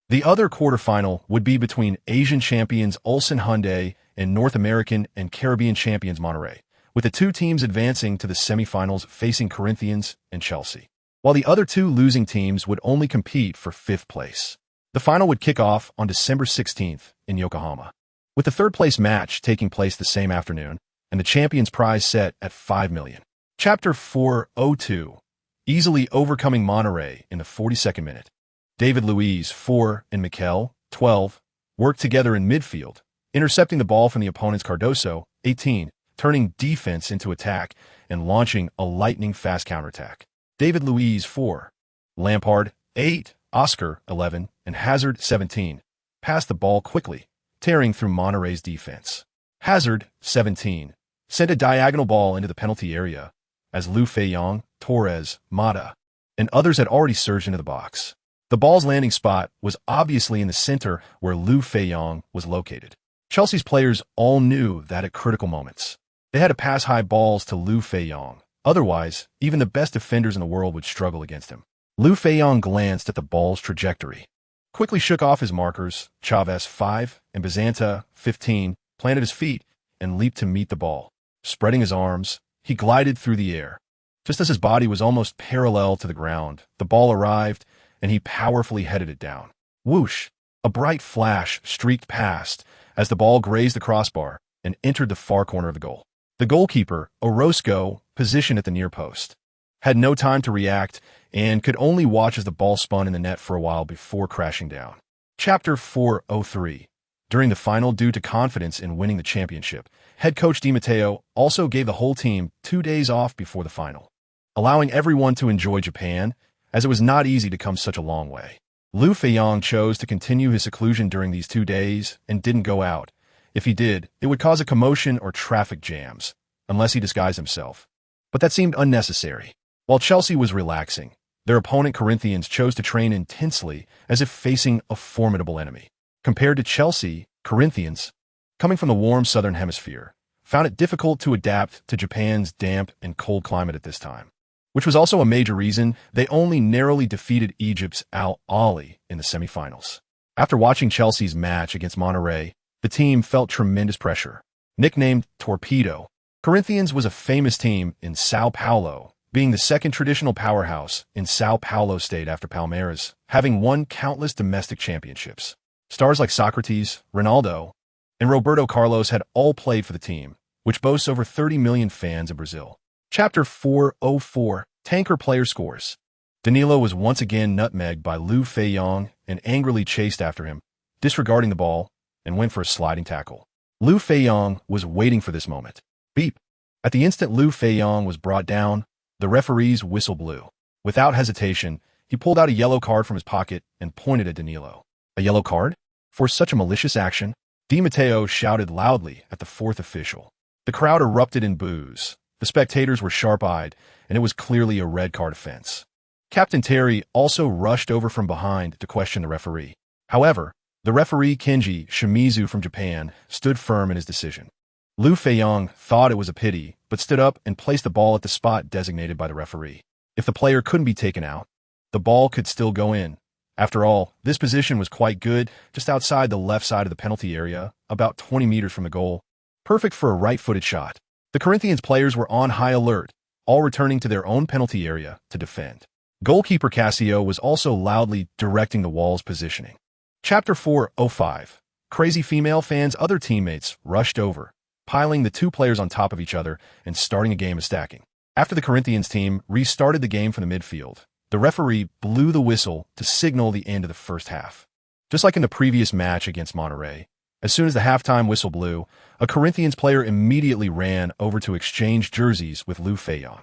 The other quarterfinal would be between Asian champions Ulsan Hyundai and North American and Caribbean champions Monterrey, with the 2 teams advancing to the semifinals facing Corinthians and Chelsea, while the other 2 losing teams would only compete for 5th place. The final would kick off on December 16th in Yokohama, with the 3rd place match taking place the same afternoon, and the champion's prize set at $5 million. Chapter 402. Easily overcoming Monterrey in the 42nd minute. David Luiz, 4, and Mikel, 12, worked together in midfield, intercepting the ball from the opponent's Cardoso, 18, turning defense into attack and launching a lightning-fast counterattack. David Luiz, 4, Lampard, 8, Oscar, 11, and Hazard, 17, passed the ball quickly, tearing through Monterrey's defense. Hazard, 17, sent a diagonal ball into the penalty area, as Liu Feiyang, Torres, Mata, and others had already surged into the box. The ball's landing spot was obviously in the center where Liu Feiyang was located. Chelsea's players all knew that at critical moments, They had to pass high balls to Liu Feiyang. Otherwise, even the best defenders in the world would struggle against him. Liu Feiyang glanced at the ball's trajectory, quickly shook off his markers, Chavez 5 and Bazanta 15, planted his feet, and leaped to meet the ball. Spreading his arms, he glided through the air. Just as his body was almost parallel to the ground, the ball arrived, and he powerfully headed it down. Whoosh! A bright flash streaked past as the ball grazed the crossbar and entered the far corner of the goal. The goalkeeper, Orozco, positioned at the near post, had no time to react and could only watch as the ball spun in the net for a while before crashing down. Chapter 403. During the final, due to confidence in winning the championship, head coach Di Matteo also gave the whole team 2 days off before the final, allowing everyone to enjoy Japan, as it was not easy to come such a long way. Liu Feiyang chose to continue his seclusion during these 2 days and didn't go out. If he did, it would cause a commotion or traffic jams, unless he disguised himself. But that seemed unnecessary. While Chelsea was relaxing, their opponent Corinthians chose to train intensely as if facing a formidable enemy. Compared to Chelsea, Corinthians, coming from the warm southern hemisphere, found it difficult to adapt to Japan's damp and cold climate at this time, which was also a major reason they only narrowly defeated Egypt's Al Ahly in the semifinals. After watching Chelsea's match against Monterrey, the team felt tremendous pressure. Nicknamed Torpedo, Corinthians was a famous team in Sao Paulo, being the second traditional powerhouse in Sao Paulo state after Palmeiras, having won countless domestic championships. Stars like Socrates, Ronaldo, and Roberto Carlos had all played for the team, which boasts over 30 million fans in Brazil. Chapter 404. Tanker Player Scores. Danilo was once again nutmegged by Liu Feiyang and angrily chased after him, disregarding the ball, and went for a sliding tackle. Liu Feiyang was waiting for this moment. Beep. At the instant Liu Feiyang was brought down, the referee's whistle blew. Without hesitation, he pulled out a yellow card from his pocket and pointed at Danilo. A yellow card? For such a malicious action? Di Matteo shouted loudly at the fourth official. The crowd erupted in boos. The spectators were sharp-eyed, and it was clearly a red card offense. Captain Terry also rushed over from behind to question the referee. However, the referee Kenji Shimizu from Japan stood firm in his decision. Liu Feiyang thought it was a pity, but stood up and placed the ball at the spot designated by the referee. If the player couldn't be taken out, the ball could still go in. After all, this position was quite good, just outside the left side of the penalty area, about 20 meters from the goal, perfect for a right-footed shot. The Corinthians players were on high alert, all returning to their own penalty area to defend. Goalkeeper Cassio was also loudly directing the wall's positioning. Chapter 405. Crazy female fans' other teammates rushed over, piling the 2 players on top of each other and starting a game of stacking. After the Corinthians team restarted the game from the midfield, the referee blew the whistle to signal the end of the first half. Just like in the previous match against Monterrey, as soon as the halftime whistle blew, a Corinthians player immediately ran over to exchange jerseys with Liu Feiyang.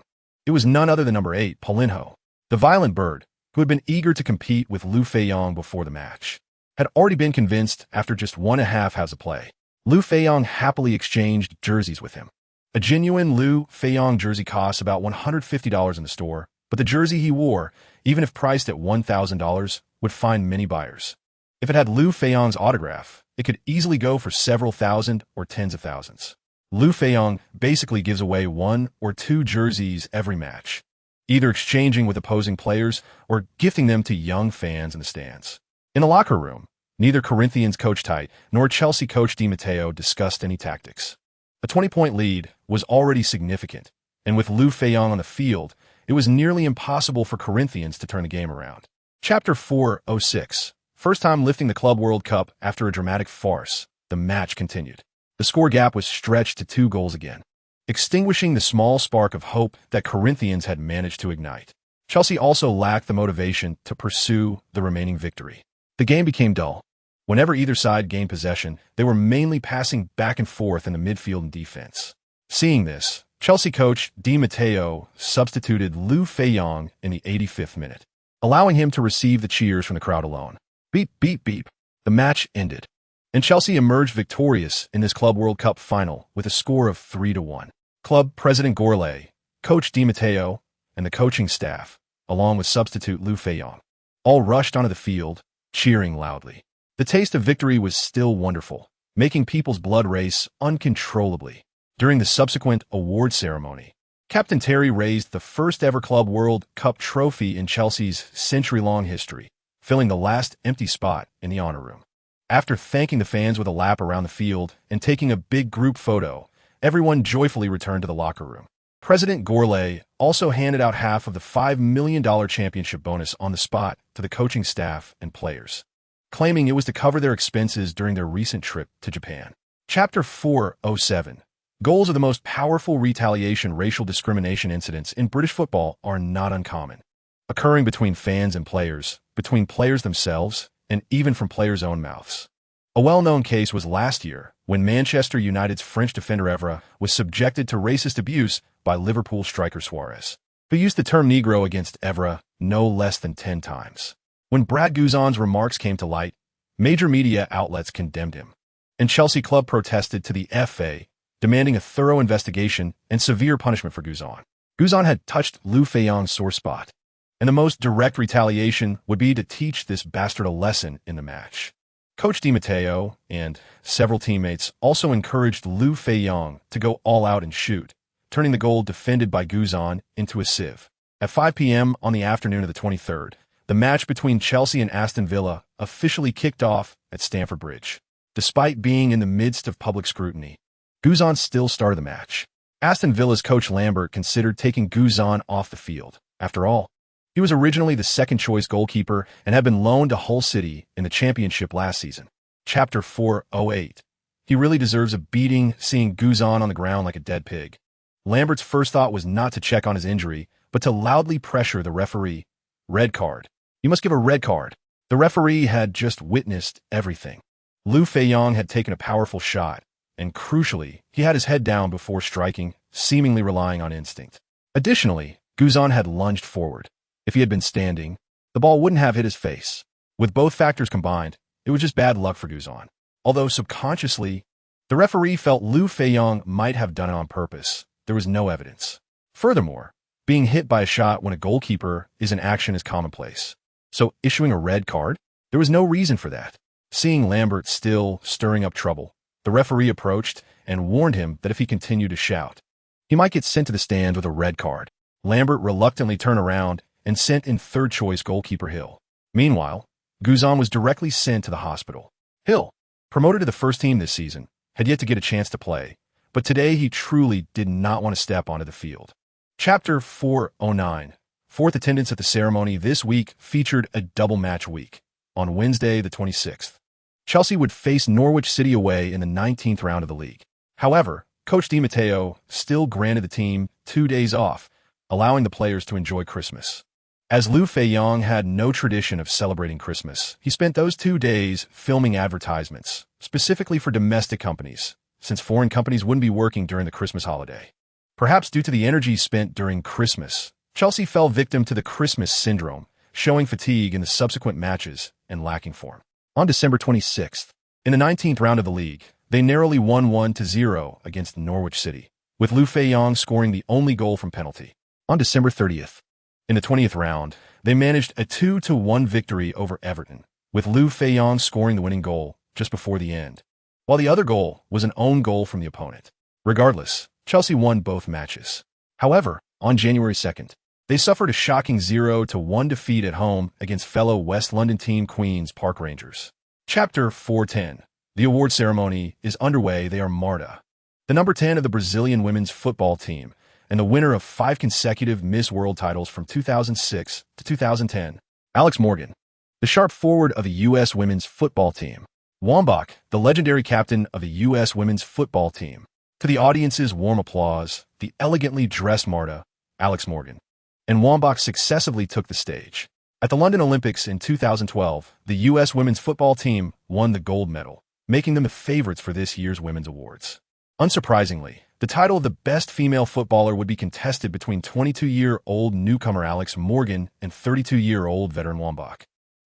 It was none other than number 8, Paulinho, the violent bird, who had been eager to compete with Liu Feiyang before the match, had already been convinced after just 1.5 hours of play. Liu Feiyang happily exchanged jerseys with him. A genuine Liu Feiyang jersey costs about $150 in the store, but the jersey he wore, even if priced at $1,000, would find many buyers. If it had Liu Feiyang's autograph, it could easily go for several thousand or tens of thousands. Liu Feiyang basically gives away 1 or 2 jerseys every match, either exchanging with opposing players or gifting them to young fans in the stands. In the locker room, neither Corinthians coach Tite nor Chelsea coach Di Matteo discussed any tactics. A 20-point lead was already significant, and with Liu Feiyang on the field, it was nearly impossible for Corinthians to turn the game around. Chapter 406. First time lifting the Club World Cup after a dramatic farce, the match continued. The score gap was stretched to 2 goals again, extinguishing the small spark of hope that Corinthians had managed to ignite. Chelsea also lacked the motivation to pursue the remaining victory. The game became dull. Whenever either side gained possession, they were mainly passing back and forth in the midfield and defense. Seeing this, Chelsea coach Di Matteo substituted Liu Feiyang in the 85th minute, allowing him to receive the cheers from the crowd alone. Beep, beep, beep. The match ended, and Chelsea emerged victorious in this Club World Cup final with a score of 3-1. Club President Gourlay, Coach Di Matteo, and the coaching staff, along with substitute Liu Feiyang, all rushed onto the field, cheering loudly. The taste of victory was still wonderful, making people's blood race uncontrollably. During the subsequent award ceremony, Captain Terry raised the first-ever Club World Cup trophy in Chelsea's century-long history, filling the last empty spot in the honor room. After thanking the fans with a lap around the field and taking a big group photo, everyone joyfully returned to the locker room. President Gourlay also handed out half of the $5 million championship bonus on the spot to the coaching staff and players, claiming it was to cover their expenses during their recent trip to Japan. Chapter 407. Goals of the most powerful retaliation racial discrimination incidents in British football are not uncommon, occurring between fans and players, between players themselves, and even from players' own mouths. A well-known case was last year when Manchester United's French defender Evra was subjected to racist abuse by Liverpool striker Suarez, who used the term Negro against Evra no less than 10 times. When Brad Guzan's remarks came to light, major media outlets condemned him, and Chelsea Club protested to the FA, demanding a thorough investigation and severe punishment for Guzan. Guzan had touched Liu Feiyang's sore spot, and the most direct retaliation would be to teach this bastard a lesson in the match. Coach Di Matteo and several teammates also encouraged Liu Feiyang to go all out and shoot, turning the goal defended by Guzan into a sieve. At 5 p.m. on the afternoon of the 23rd, the match between Chelsea and Aston Villa officially kicked off at Stamford Bridge. Despite being in the midst of public scrutiny, Guzan still started the match. Aston Villa's coach Lambert considered taking Guzan off the field. After all, he was originally the second-choice goalkeeper and had been loaned to Hull City in the Championship last season. Chapter 408. He really deserves a beating seeing Guzan on the ground like a dead pig. Lambert's first thought was not to check on his injury, but to loudly pressure the referee. Red card. You must give a red card. The referee had just witnessed everything. Liu Feiyang had taken a powerful shot, and crucially, he had his head down before striking, seemingly relying on instinct. Additionally, Guzan had lunged forward. If he had been standing, the ball wouldn't have hit his face. With both factors combined, it was just bad luck for Guzan. Although subconsciously, the referee felt Liu Feiyang might have done it on purpose, there was no evidence. Furthermore, being hit by a shot when a goalkeeper is in action is commonplace. So issuing a red card? There was no reason for that. Seeing Lambert still stirring up trouble, the referee approached and warned him that if he continued to shout, he might get sent to the stand with a red card. Lambert reluctantly turned around and sent in third-choice goalkeeper Hill. Meanwhile, Guzan was directly sent to the hospital. Hill, promoted to the first team this season, had yet to get a chance to play, but today he truly did not want to step onto the field. Chapter 409. Fourth attendance at the ceremony this week featured a double match week. On Wednesday, the 26th, Chelsea would face Norwich City away in the 19th round of the league. However, Coach Di Matteo still granted the team 2 days off, allowing the players to enjoy Christmas. As Liu Feiyang had no tradition of celebrating Christmas, he spent those 2 days filming advertisements, specifically for domestic companies, since foreign companies wouldn't be working during the Christmas holiday. Perhaps due to the energy spent during Christmas, Chelsea fell victim to the Christmas syndrome, showing fatigue in the subsequent matches and lacking form. On December 26th, in the 19th round of the league, they narrowly won 1-0 against Norwich City, with Liu Feiyang scoring the only goal from penalty. On December 30th, in the 20th round, they managed a 2-1 victory over Everton, with Liu Feiyang scoring the winning goal just before the end, while the other goal was an own goal from the opponent. Regardless, Chelsea won both matches. However, on January 2nd, they suffered a shocking 0-1 defeat at home against fellow West London team Queen's Park Rangers. Chapter 410. The award ceremony is underway. They are Marta, the number 10 of the Brazilian women's football team, and the winner of 5 consecutive Miss World titles from 2006 to 2010, Alex Morgan, the sharp forward of the U.S. women's football team, Wambach, the legendary captain of the U.S. women's football team. To the audience's warm applause, the elegantly dressed Marta, Alex Morgan, and Wambach successively took the stage. At the London Olympics in 2012, the U.S. women's football team won the gold medal, making them the favorites for this year's women's awards. Unsurprisingly, the title of the best female footballer would be contested between 22-year-old newcomer Alex Morgan and 32-year-old veteran Wambach.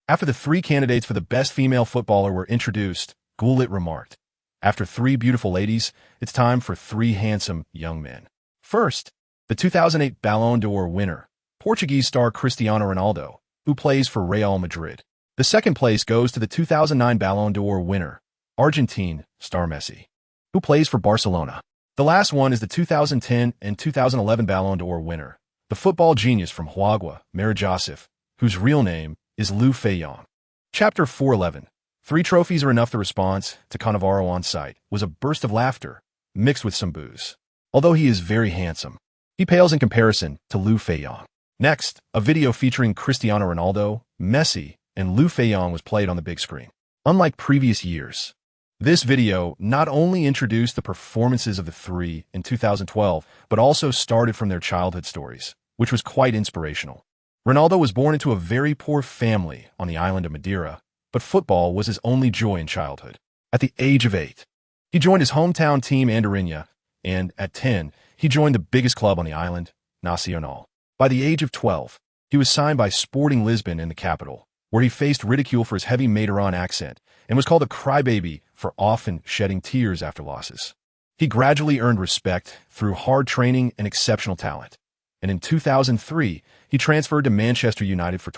After the 3 candidates for the best female footballer were introduced, Goulet remarked, "After 3 beautiful ladies, it's time for 3 handsome young men." First, the 2008 Ballon d'Or winner, Portuguese star Cristiano Ronaldo, who plays for Real Madrid. The second place goes to the 2009 Ballon d'Or winner, Argentine star Messi, who plays for Barcelona. The last one is the 2010 and 2011 Ballon d'Or winner, the football genius from Huagua, Mara Joseph, whose real name is Liu Feiyang. Chapter 411. 3 trophies are enough. The response to Cannavaro on site was a burst of laughter, mixed with some boos. Although he is very handsome, he pales in comparison to Liu Feiyang. Next, a video featuring Cristiano Ronaldo, Messi, and Liu Feiyang was played on the big screen. Unlike previous years, this video not only introduced the performances of the three in 2012, but also started from their childhood stories, which was quite inspirational. Ronaldo was born into a very poor family on the island of Madeira, but football was his only joy in childhood. At the age of 8, he joined his hometown team Andorinha, and at 10, he joined the biggest club on the island, Nacional. By the age of 12, he was signed by Sporting Lisbon in the capital, where he faced ridicule for his heavy Madeiran accent and was called a crybaby for often shedding tears after losses. He gradually earned respect through hard training and exceptional talent, and in 2003, he transferred to Manchester United for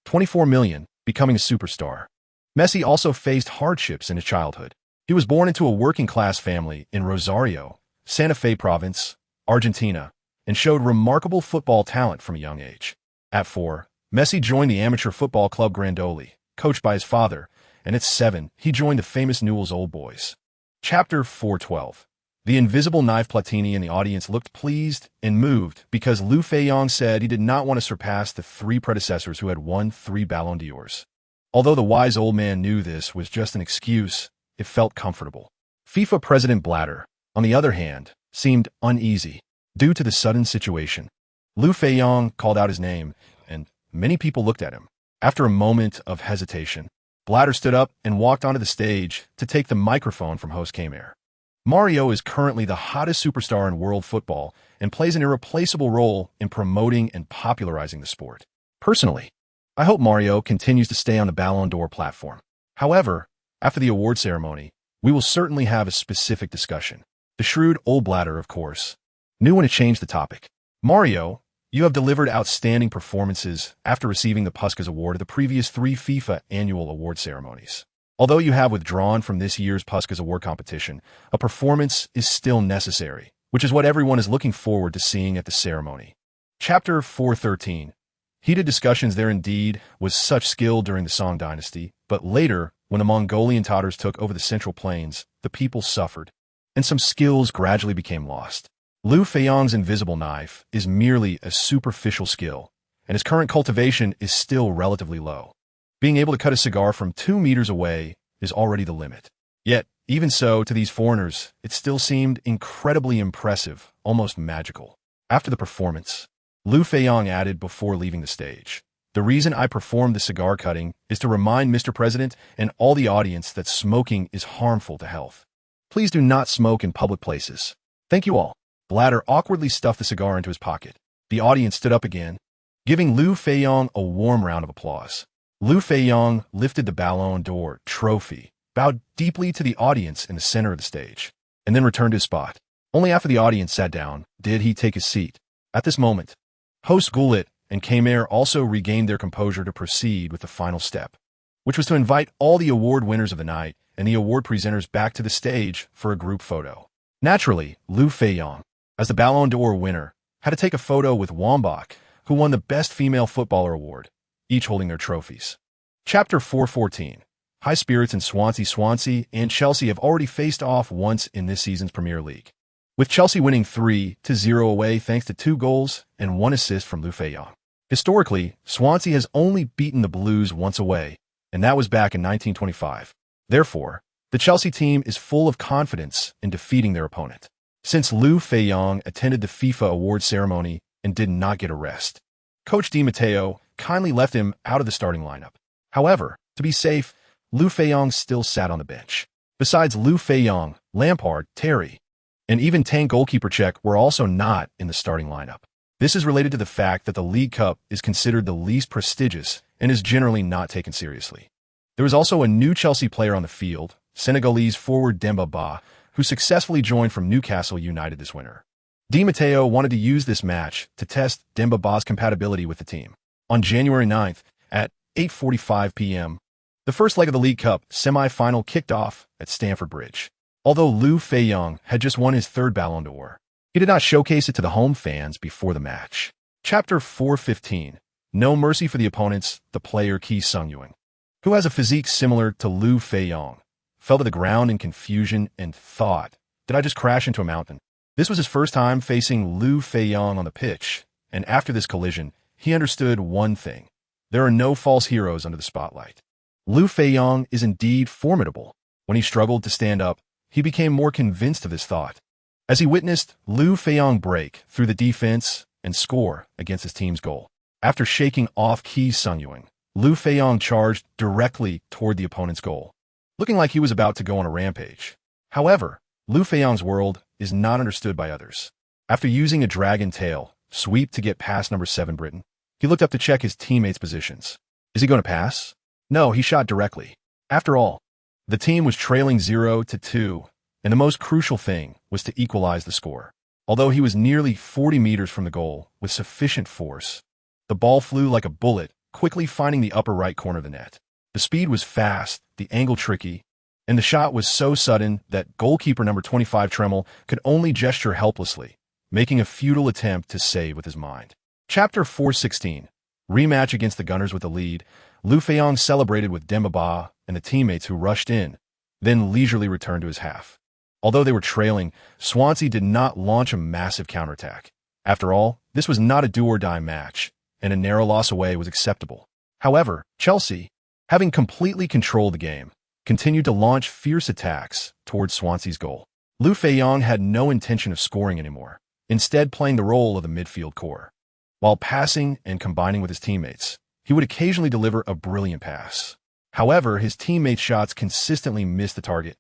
24 million, becoming a superstar. Messi also faced hardships in his childhood. He was born into a working-class family in Rosario, Santa Fe province, Argentina, and showed remarkable football talent from a young age. At 4, Messi joined the amateur football club Grandoli, coached by his father, and at 7, he joined the famous Newell's Old Boys. Chapter 412. The invisible knife. Platini in the audience looked pleased and moved because Liu Feiyang said he did not want to surpass the 3 predecessors who had won 3 Ballon d'Ors. Although the wise old man knew this was just an excuse, it felt comfortable. FIFA President Blatter, on the other hand, seemed uneasy due to the sudden situation. Liu Feiyang called out his name, and many people looked at him. After a moment of hesitation, Blatter stood up and walked onto the stage to take the microphone from host Kmer. Mario is currently the hottest superstar in world football and plays an irreplaceable role in promoting and popularizing the sport. Personally, I hope Mario continues to stay on the Ballon d'Or platform. However, after the award ceremony, we will certainly have a specific discussion. The shrewd old Blatter, of course, knew when to change the topic. Mario, you have delivered outstanding performances after receiving the Puskas Award at the previous 3 FIFA annual award ceremonies. Although you have withdrawn from this year's Puskas Award competition, a performance is still necessary, which is what everyone is looking forward to seeing at the ceremony. Chapter 413. Heated discussions. There indeed was such skill during the Song dynasty, but later, when the Mongolian Tatars took over the Central Plains, the people suffered, and some skills gradually became lost. Liu Feiyang's invisible knife is merely a superficial skill, and his current cultivation is still relatively low. Being able to cut a cigar from 2 meters away is already the limit. Yet, even so, to these foreigners, it still seemed incredibly impressive, almost magical. After the performance, Liu Feiyang added before leaving the stage, "The reason I performed the cigar cutting is to remind Mr. President and all the audience that smoking is harmful to health. Please do not smoke in public places. Thank you all." Blatter awkwardly stuffed the cigar into his pocket. The audience stood up again, giving Liu Feiyang a warm round of applause. Liu Feiyang lifted the Ballon d'Or trophy, bowed deeply to the audience in the center of the stage, and then returned to his spot. Only after the audience sat down did he take his seat. At this moment, host Goulet and Kmer also regained their composure to proceed with the final step, which was to invite all the award winners of the night and the award presenters back to the stage for a group photo. Naturally, Liu Feiyang, as the Ballon d'Or winner, had to take a photo with Wambach, who won the Best Female Footballer Award, each holding their trophies. Chapter 414. High spirits in Swansea. Swansea and Chelsea have already faced off once in this season's Premier League, with Chelsea winning 3-0 away thanks to 2 goals and 1 assist from Liu Feiyang. Historically, Swansea has only beaten the Blues once away, and that was back in 1925. Therefore, the Chelsea team is full of confidence in defeating their opponent. Since Liu Feiyang attended the FIFA award ceremony and did not get a rest, Coach Di Matteo kindly left him out of the starting lineup. However, to be safe, Liu Feiyang still sat on the bench. Besides Liu Feiyang, Lampard, Terry, and even Tank goalkeeper Cech were also not in the starting lineup. This is related to the fact that the League Cup is considered the least prestigious and is generally not taken seriously. There was also a new Chelsea player on the field, Senegalese forward Demba Ba, who successfully joined from Newcastle United this winter. Di Matteo wanted to use this match to test Demba Ba's compatibility with the team. On January 9th, at 8:45 p.m., the first leg of the League Cup semi-final kicked off at Stamford Bridge. Although Liu Feiyang had just won his third Ballon d'Or, he did not showcase it to the home fans before the match. Chapter 4:15. No mercy for the opponents. The player Qi Sungyuan, who has a physique similar to Liu Feiyang, fell to the ground in confusion and thought, "Did I just crash into a mountain?" This was his first time facing Liu Feiyang on the pitch, and after this collision, he understood one thing: there are no false heroes under the spotlight. Liu Feiyang is indeed formidable. When he struggled to stand up, he became more convinced of this thought, as he witnessed Liu Feiyang break through the defense and score against his team's goal. After shaking off Qi Sungyuan, Liu Feiyang charged directly toward the opponent's goal, looking like he was about to go on a rampage. However, Liu Feiyang's world is not understood by others. After using a dragon tail sweep to get past number 7 Britain, he looked up to check his teammates' positions. Is he going to pass? No, he shot directly. After all, the team was trailing 0-2, and the most crucial thing was to equalize the score. Although he was nearly 40 meters from the goal with sufficient force, the ball flew like a bullet, quickly finding the upper right corner of the net. The speed was fast, the angle tricky, and the shot was so sudden that goalkeeper number 25 Tremmel could only gesture helplessly, making a futile attempt to save with his mind. Chapter 4:16. Rematch against the Gunners with the lead. Liu Feiyang celebrated with Demba Ba and the teammates who rushed in, then leisurely returned to his half. Although they were trailing, Swansea did not launch a massive counterattack. After all, this was not a do-or-die match, and a narrow loss away was acceptable. However, Chelsea, having completely controlled the game, continued to launch fierce attacks towards Swansea's goal. Liu Feiyang had no intention of scoring anymore, instead playing the role of the midfield core. While passing and combining with his teammates, he would occasionally deliver a brilliant pass. However, his teammates' shots consistently missed the target,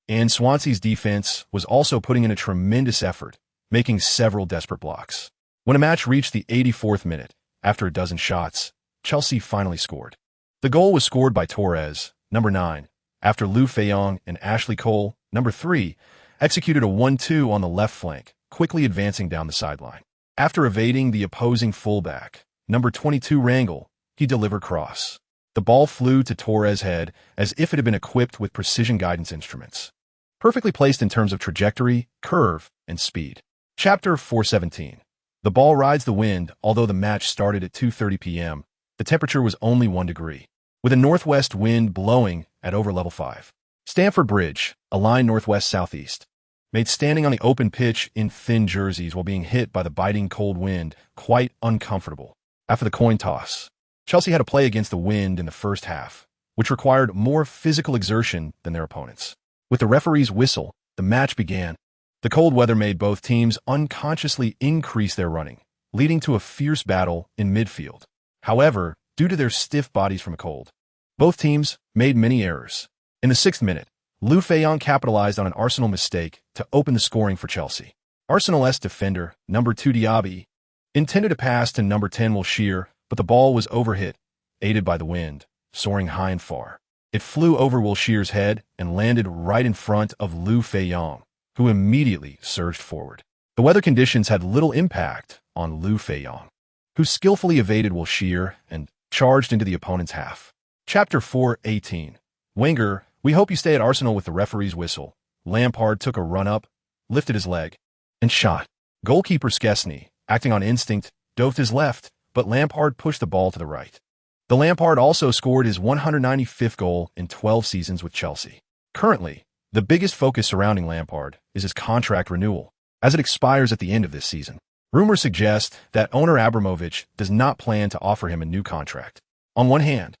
and Swansea's defense was also putting in a tremendous effort, making several desperate blocks. When a match reached the 84th minute, after a dozen shots, Chelsea finally scored. The goal was scored by Torres, number 9, after Liu Feiyang and Ashley Cole, number 3, executed a 1-2 on the left flank, quickly advancing down the sideline. After evading the opposing fullback, number 22 Rangel, he delivered cross. The ball flew to Torres' head as if it had been equipped with precision guidance instruments, perfectly placed in terms of trajectory, curve, and speed. Chapter 4:17. The ball rides the wind. Although the match started at 2:30 p.m., the temperature was only 1 degree, with a northwest wind blowing at over level 5. Stamford Bridge, a line northwest-southeast, made standing on the open pitch in thin jerseys while being hit by the biting cold wind quite uncomfortable. After the coin toss, Chelsea had to play against the wind in the first half, which required more physical exertion than their opponents. With the referee's whistle, the match began. The cold weather made both teams unconsciously increase their running, leading to a fierce battle in midfield. However, due to their stiff bodies from a cold, both teams made many errors. In the 6th minute, Liu Feiyang capitalized on an Arsenal mistake to open the scoring for Chelsea. Arsenal's defender, number 2 Diaby, intended a pass to number 10 Wilshere, but the ball was overhit, aided by the wind, soaring high and far. It flew over Wilshere's head and landed right in front of Liu Feiyang, who immediately surged forward. The weather conditions had little impact on Liu Feiyang, who skillfully evaded Wilshere and charged into the opponent's half. Chapter 4:18. Wenger, we hope you stay at Arsenal with the referee's whistle. Lampard took a run-up, lifted his leg, and shot. Goalkeeper Szczesny, acting on instinct, dove to his left, but Lampard pushed the ball to the right. The Lampard also scored his 195th goal in 12 seasons with Chelsea. Currently, the biggest focus surrounding Lampard is his contract renewal, as it expires at the end of this season. Rumors suggest that owner Abramovich does not plan to offer him a new contract. On one hand,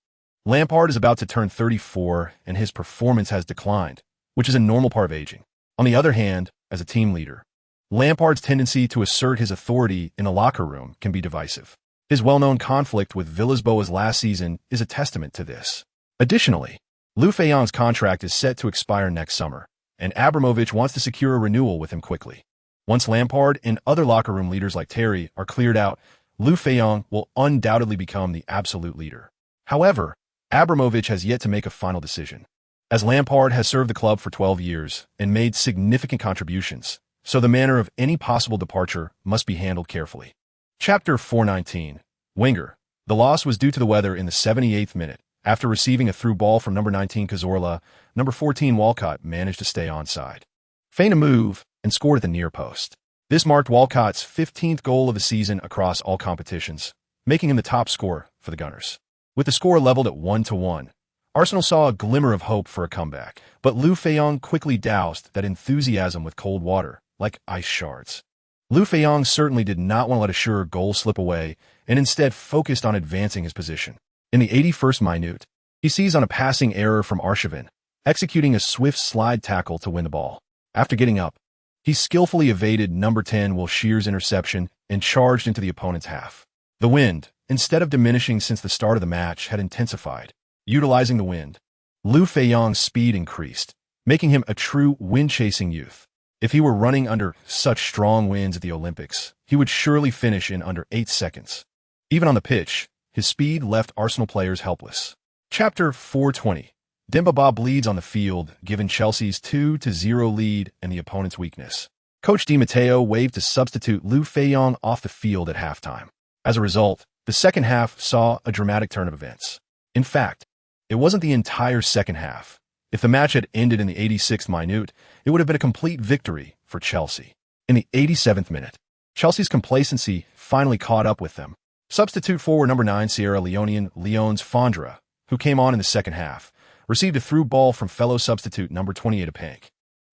Lampard is about to turn 34 and his performance has declined, which is a normal part of aging. On the other hand, as a team leader, Lampard's tendency to assert his authority in the locker room can be divisive. His well-known conflict with Villas-Boas last season is a testament to this. Additionally, Liu Feiyang's contract is set to expire next summer, and Abramovich wants to secure a renewal with him quickly. Once Lampard and other locker room leaders like Terry are cleared out, Liu Feiyang will undoubtedly become the absolute leader. However, Abramovich has yet to make a final decision, as Lampard has served the club for 12 years and made significant contributions, so the manner of any possible departure must be handled carefully. Chapter 4:19. Wenger. The loss was due to the weather in the 78th minute. After receiving a through ball from number 19 Cazorla, number 14 Walcott managed to stay onside. feigned a move, and scored at the near post. This marked Walcott's 15th goal of the season across all competitions, making him the top scorer for the Gunners. With the score leveled at 1-1, Arsenal saw a glimmer of hope for a comeback, but Liu Feiyang quickly doused that enthusiasm with cold water, like ice shards. Liu Feiyang certainly did not want to let a sure goal slip away, and instead focused on advancing his position. In the 81st minute, he seized on a passing error from Arshavin, executing a swift slide tackle to win the ball. After getting up, he skillfully evaded number 10 Wilshire's interception and charged into the opponent's half. The wind, instead of diminishing since the start of the match, had intensified. Utilizing the wind, Liu Feiyang's speed increased, making him a true wind-chasing youth. If he were running under such strong winds at the Olympics, he would surely finish in under 8 seconds. Even on the pitch, his speed left Arsenal players helpless. Chapter 420. Demba Ba bleeds on the field, given Chelsea's 2-0 lead and the opponent's weakness. Coach Di Matteo waved to substitute Liu Feiyang off the field at halftime. As a result, the second half saw a dramatic turn of events. In fact, it wasn't the entire second half. If the match had ended in the 86th minute, it would have been a complete victory for Chelsea. In the 87th minute, Chelsea's complacency finally caught up with them. Substitute forward number 9 Sierra Leonean Leons Fondra, who came on in the second half, received a through ball from fellow substitute number 28 Apank,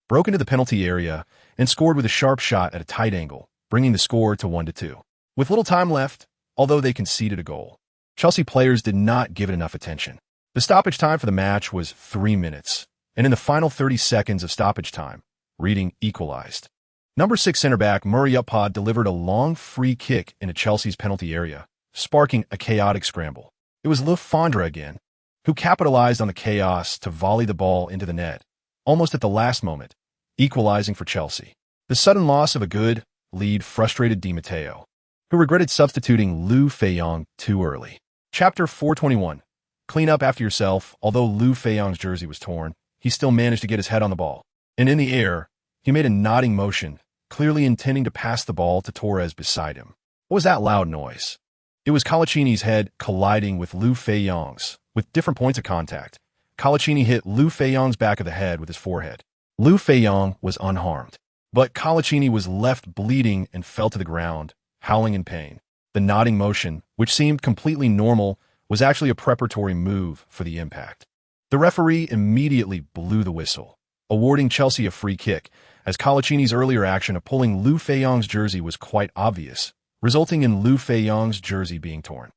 broke into the penalty area, and scored with a sharp shot at a tight angle, bringing the score to 1-2. With little time left, although they conceded a goal, Chelsea players did not give it enough attention. The stoppage time for the match was 3 minutes, and in the final 30 seconds of stoppage time, Reading equalized. Number 6 center-back Murray Uppod delivered a long free kick into Chelsea's penalty area, sparking a chaotic scramble. It was Liu Fondra again, who capitalized on the chaos to volley the ball into the net, almost at the last moment, equalizing for Chelsea. The sudden loss of a good lead frustrated Di Matteo, who regretted substituting Liu Feiyang too early. Chapter 421. Clean up after yourself. Although Liu Feiyang's jersey was torn, he still managed to get his head on the ball. And in the air, he made a nodding motion, clearly intending to pass the ball to Torres beside him. What was that loud noise? It was Colaccini's head colliding with Liu Feiyang's. With different points of contact, Colaccini hit Liu Feiyang's back of the head with his forehead. Liu Feiyang was unharmed, but Colaccini was left bleeding and fell to the ground, howling in pain. The nodding motion, which seemed completely normal, was actually a preparatory move for the impact. The referee immediately blew the whistle, awarding Chelsea a free kick, as Colaccini's earlier action of pulling Liu Feiyang's jersey was quite obvious, resulting in Liu Feiyang's jersey being torn.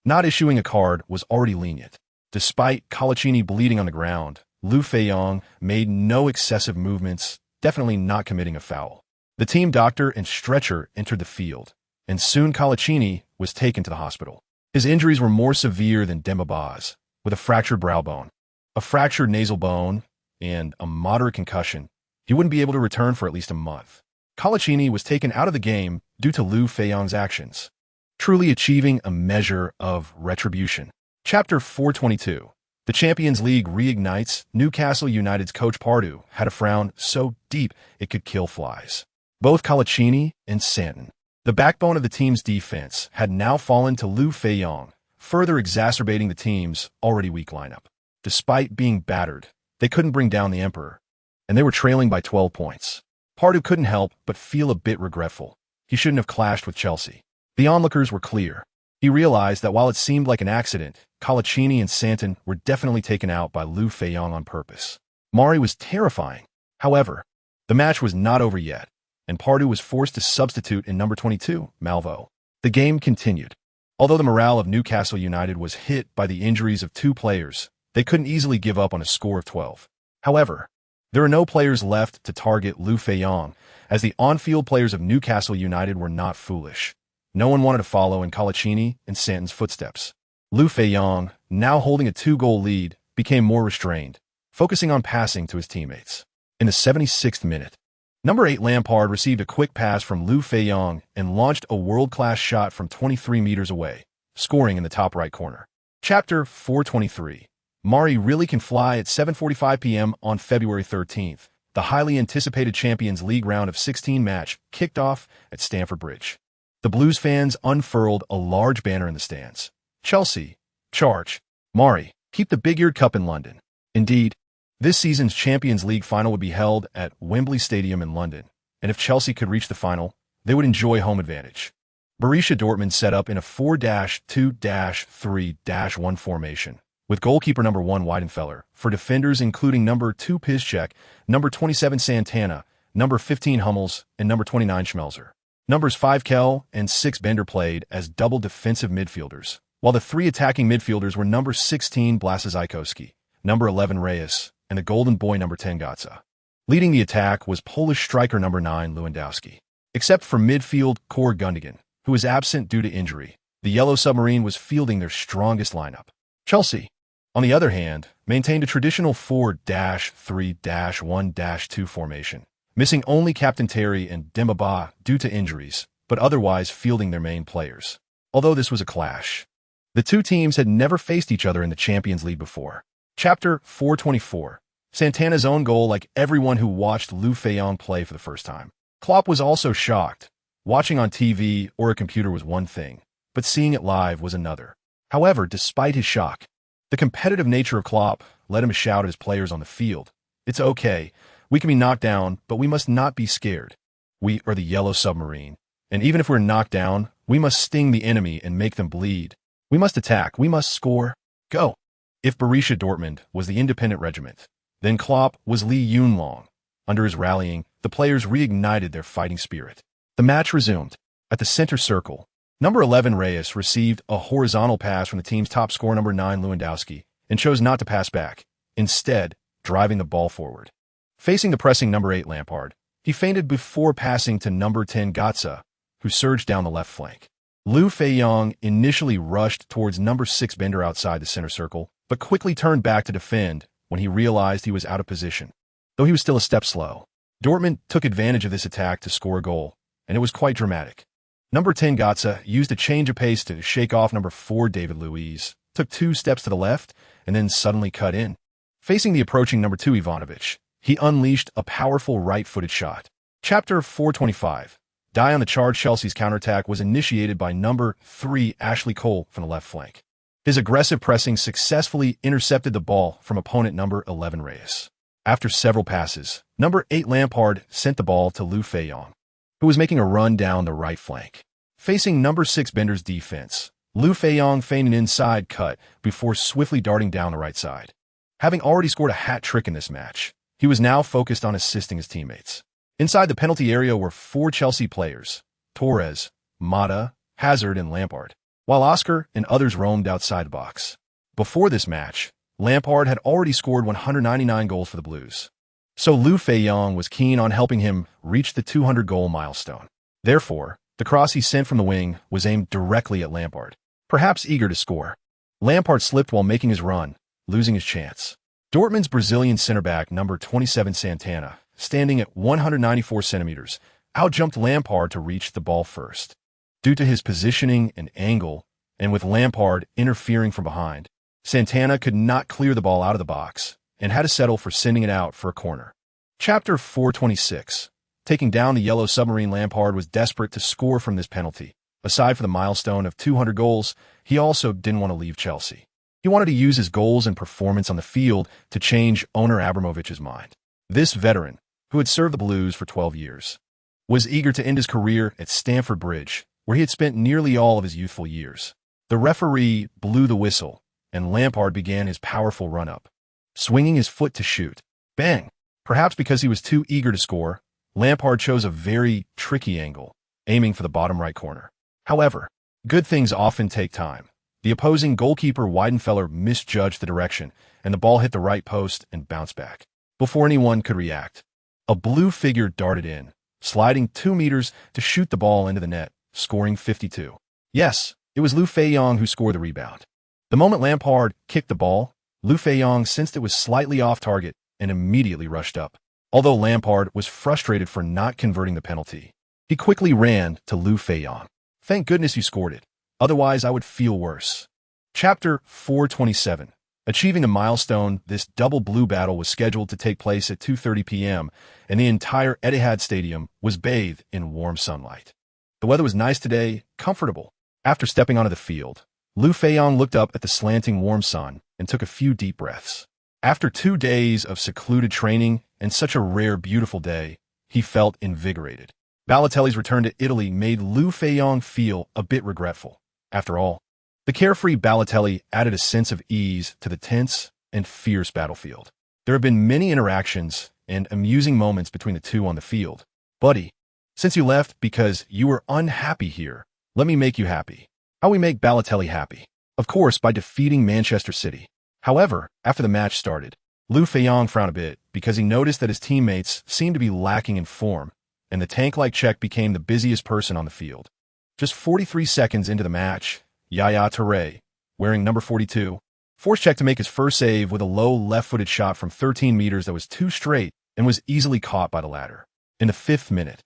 Not issuing a card was already lenient. Despite Colaccini bleeding on the ground, Liu Feiyang made no excessive movements, definitely not committing a foul. The team doctor and stretcher entered the field, and soon Colaccini was taken to the hospital. His injuries were more severe than Demba Ba's, with a fractured brow bone, a fractured nasal bone, and a moderate concussion. He wouldn't be able to return for at least a month. Colaccini was taken out of the game due to Liu Feiyang's actions, truly achieving a measure of retribution. Chapter 422. The Champions League reignites. Newcastle United's coach Pardew had a frown so deep it could kill flies. Both Colaccini and Santon, the backbone of the team's defense, had now fallen to Liu Feiyang, further exacerbating the team's already weak lineup. Despite being battered, they couldn't bring down the Emperor, and they were trailing by 12 points. Pardew couldn't help but feel a bit regretful. He shouldn't have clashed with Chelsea. The onlookers were clear. He realized that while it seemed like an accident, Colaccini and Santon were definitely taken out by Liu Feiyang on purpose. Mari was terrifying. However, the match was not over yet, and Pardew was forced to substitute in number 22, Malvo. The game continued. Although the morale of Newcastle United was hit by the injuries of 2 players, they couldn't easily give up on a score of 12. However, there were no players left to target Liu Feiyang, as the on-field players of Newcastle United were not foolish. No one wanted to follow in Colaccini and Santon's footsteps. Liu Feiyang, now holding a 2-goal lead, became more restrained, focusing on passing to his teammates. In the 76th minute, number 8 Lampard received a quick pass from Liu Feiyang and launched a world-class shot from 23 meters away, scoring in the top right corner. Chapter 423. Mari really can fly. At 7:45 p.m. on February 13th. The highly anticipated Champions League round of 16 match kicked off at Stamford Bridge. The Blues fans unfurled a large banner in the stands. Chelsea, charge. Mari, keep the big-eared cup in London. Indeed, This season's Champions League final would be held at Wembley Stadium in London, and if Chelsea could reach the final, they would enjoy home advantage. Borussia Dortmund set up in a 4-2-3-1 formation, with goalkeeper number 1 Weidenfeller, for defenders including number 2 Piszczek, number 27 Santana, number 15 Hummels, and number 29 Schmelzer. Numbers 5 Kell and 6 Bender played as double defensive midfielders, while the 3 attacking midfielders were number 16 Blaszczykowski, number 11 Reyes, and the golden boy number 10 Gotza. Leading the attack was Polish striker number 9 Lewandowski. Except for midfield core Gundogan, who was absent due to injury, the Yellow Submarine was fielding their strongest lineup. Chelsea, on the other hand, maintained a traditional 4-3-1-2 formation, missing only Captain Terry and Demba Ba due to injuries, but otherwise fielding their main players. Although this was a clash, the two teams had never faced each other in the Champions League before. Chapter 424. Santana's own goal, like everyone who watched Liu Feiyang play for the first time. Klopp was also shocked. Watching on TV or a computer was one thing, but seeing it live was another. However, despite his shock, the competitive nature of Klopp let him shout at his players on the field. "It's okay. We can be knocked down, but we must not be scared. We are the Yellow Submarine. And even if we're knocked down, we must sting the enemy and make them bleed. We must attack. We must score. Go." If Borussia Dortmund was the independent regiment, then Klopp was Lee Yunlong. Under his rallying, the players reignited their fighting spirit. The match resumed. At the center circle, number 11 Reyes received a horizontal pass from the team's top scorer number 9 Lewandowski and chose not to pass back, instead driving the ball forward. Facing the pressing number 8 Lampard, he feinted before passing to number 10 Gotza, who surged down the left flank. Liu Feiyang initially rushed towards number 6 Bender outside the center circle, but quickly turned back to defend when he realized he was out of position. Though he was still a step slow, Dortmund took advantage of this attack to score a goal, and it was quite dramatic. Number 10 Gotza used a change of pace to shake off number 4 David Luiz, took 2 steps to the left, and then suddenly cut in. Facing the approaching number 2 Ivanovic, he unleashed a powerful right-footed shot. Chapter 425. Die on the charge. Chelsea's counterattack was initiated by number 3 Ashley Cole from the left flank. His aggressive pressing successfully intercepted the ball from opponent number 11 Reyes. After several passes, number 8 Lampard sent the ball to Liu Feiyang, who was making a run down the right flank. Facing number 6 Bender's defense, Liu Feiyang feigned an inside cut before swiftly darting down the right side. Having already scored a hat trick in this match, he was now focused on assisting his teammates. Inside the penalty area were 4 Chelsea players: Torres, Mata, Hazard, and Lampard, while Oscar and others roamed outside the box. Before this match, Lampard had already scored 199 goals for the Blues, so Liu Feiyang was keen on helping him reach the 200-goal milestone. Therefore, the cross he sent from the wing was aimed directly at Lampard, perhaps eager to score. Lampard slipped while making his run, losing his chance. Dortmund's Brazilian center-back number 27 Santana, standing at 194 centimeters, outjumped Lampard to reach the ball first. Due to his positioning and angle, and with Lampard interfering from behind, Santana could not clear the ball out of the box and had to settle for sending it out for a corner. Chapter 426. Taking down the Yellow Submarine, Lampard was desperate to score from this penalty. Aside from the milestone of 200 goals, he also didn't want to leave Chelsea. He wanted to use his goals and performance on the field to change owner Abramovich's mind. This veteran, who had served the Blues for 12 years, was eager to end his career at Stamford Bridge, where he had spent nearly all of his youthful years. The referee blew the whistle, and Lampard began his powerful run-up, swinging his foot to shoot. Bang! Perhaps because he was too eager to score, Lampard chose a very tricky angle, aiming for the bottom right corner. However, good things often take time. The opposing goalkeeper Weidenfeller misjudged the direction, and the ball hit the right post and bounced back. Before anyone could react, a blue figure darted in, sliding 2 meters to shoot the ball into the net, scoring 52. Yes, it was Liu Feiyang who scored the rebound. The moment Lampard kicked the ball, Liu Feiyang sensed it was slightly off target and immediately rushed up. Although Lampard was frustrated for not converting the penalty, he quickly ran to Liu Feiyang. "Thank goodness you scored it. Otherwise, I would feel worse." Chapter 427. Achieving a milestone, this double blue battle was scheduled to take place at 2:30 p.m., and the entire Etihad Stadium was bathed in warm sunlight. The weather was nice today, comfortable. After stepping onto the field, Liu Feiyang looked up at the slanting warm sun and took a few deep breaths. After 2 days of secluded training and such a rare, beautiful day, he felt invigorated. Balotelli's return to Italy made Liu Feiyang feel a bit regretful. After all, the carefree Balotelli added a sense of ease to the tense and fierce battlefield. There have been many interactions and amusing moments between the two on the field. Buddy, since you left because you were unhappy here, let me make you happy. How we make Balotelli happy? Of course, by defeating Manchester City. However, after the match started, Liu Feiyang frowned a bit because he noticed that his teammates seemed to be lacking in form, and the tank-like Czech became the busiest person on the field. Just 43 seconds into the match, Yaya Touré, wearing number 42, forced Czech to make his first save with a low left-footed shot from 13 meters that was too straight and was easily caught by the latter. In the 5th minute,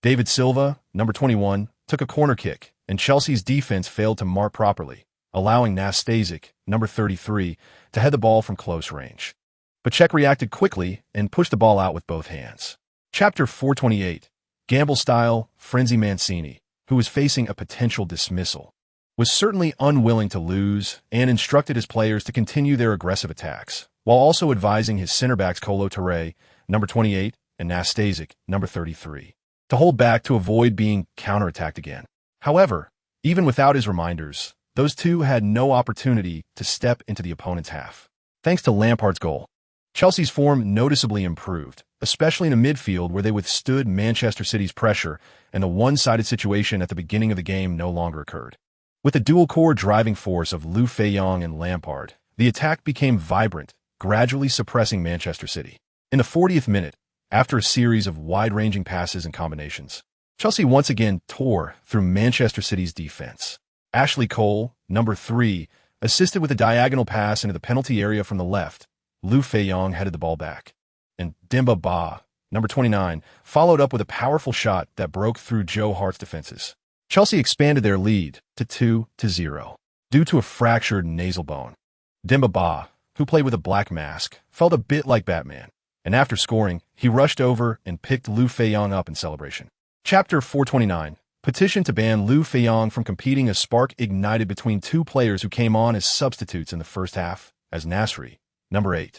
David Silva, number 21, took a corner kick, and Chelsea's defense failed to mark properly, allowing Nastasic, number 33, to head the ball from close range. But Czech reacted quickly and pushed the ball out with both hands. Chapter 428, Gamble-style Frenzy Mancini, who was facing a potential dismissal, was certainly unwilling to lose and instructed his players to continue their aggressive attacks, while also advising his center-backs Kolo Touré, number 28, and Nastasic, number 33, to hold back to avoid being counterattacked again. However, even without his reminders, those two had no opportunity to step into the opponent's half. Thanks to Lampard's goal, Chelsea's form noticeably improved, especially in a midfield where they withstood Manchester City's pressure and the one-sided situation at the beginning of the game no longer occurred. With the dual-core driving force of Liu Feiyang and Lampard, the attack became vibrant, gradually suppressing Manchester City. In the 40th minute, after a series of wide-ranging passes and combinations, Chelsea once again tore through Manchester City's defense. Ashley Cole, number 3, assisted with a diagonal pass into the penalty area from the left. Liu Feiyang headed the ball back, and Demba Ba, number 29, followed up with a powerful shot that broke through Joe Hart's defenses. Chelsea expanded their lead to 2-0 due to a fractured nasal bone. Demba Ba, who played with a black mask, felt a bit like Batman, and after scoring, he rushed over and picked Liu Feiyang up in celebration. Chapter 429, Petition to ban Liu Feiyang from competing. A spark ignited between two players who came on as substitutes in the first half, as Nasri, number 8,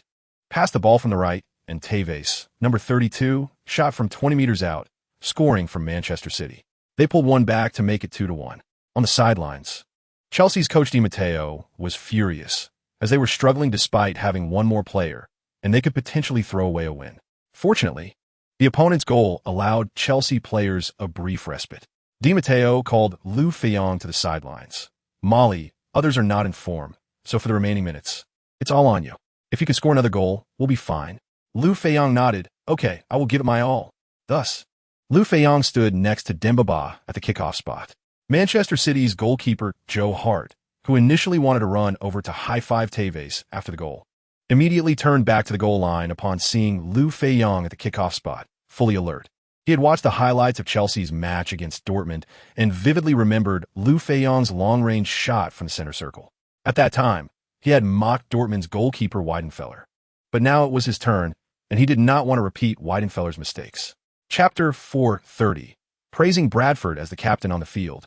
passed the ball from the right, and Tevez, number 32, shot from 20 meters out, scoring from Manchester City. They pulled one back to make it 2-1. On the sidelines, Chelsea's coach Di Matteo was furious, as they were struggling despite having one more player, and they could potentially throw away a win. Fortunately, the opponent's goal allowed Chelsea players a brief respite. Di Matteo called Liu Feiyang to the sidelines. Molly, others are not in form, so for the remaining minutes, it's all on you. If you can score another goal, we'll be fine. Liu Feiyang nodded. Okay, I will give it my all. Thus, Liu Feiyang stood next to Demba Ba at the kickoff spot. Manchester City's goalkeeper, Joe Hart, who initially wanted to run over to high-five Tevez after the goal, immediately turned back to the goal line upon seeing Liu Feiyang at the kickoff spot, fully alert. He had watched the highlights of Chelsea's match against Dortmund and vividly remembered Liu Feiyang's long-range shot from the center circle. At that time, he had mocked Dortmund's goalkeeper Weidenfeller. But now it was his turn, and he did not want to repeat Weidenfeller's mistakes. Chapter 430, Praising Bradford as the captain on the field.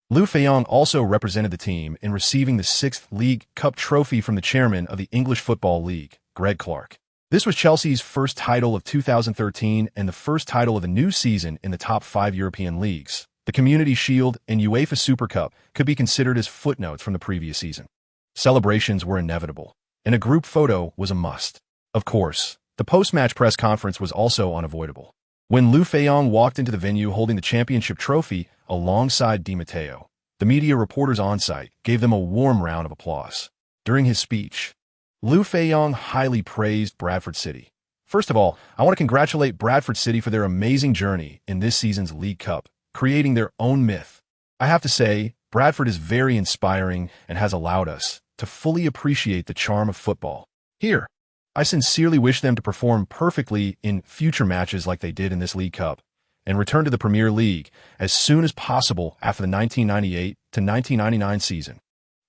Liu Feiyang also represented the team in receiving the 6th League Cup trophy from the chairman of the English Football League, Greg Clark. This was Chelsea's first title of 2013 and the first title of the new season in the top 5 European leagues. The Community Shield and UEFA Super Cup could be considered as footnotes from the previous season. Celebrations were inevitable, and a group photo was a must. Of course, the post-match press conference was also unavoidable. When Liu Feiyang walked into the venue holding the championship trophy alongside Di Matteo, the media reporters on site gave them a warm round of applause. During his speech, Liu Feiyang highly praised Bradford City. First of all, I want to congratulate Bradford City for their amazing journey in this season's League Cup, creating their own myth. I have to say, Bradford is very inspiring and has allowed us to fully appreciate the charm of football. Here, I sincerely wish them to perform perfectly in future matches like they did in this League Cup and return to the Premier League as soon as possible after the 1998 to 1999 season.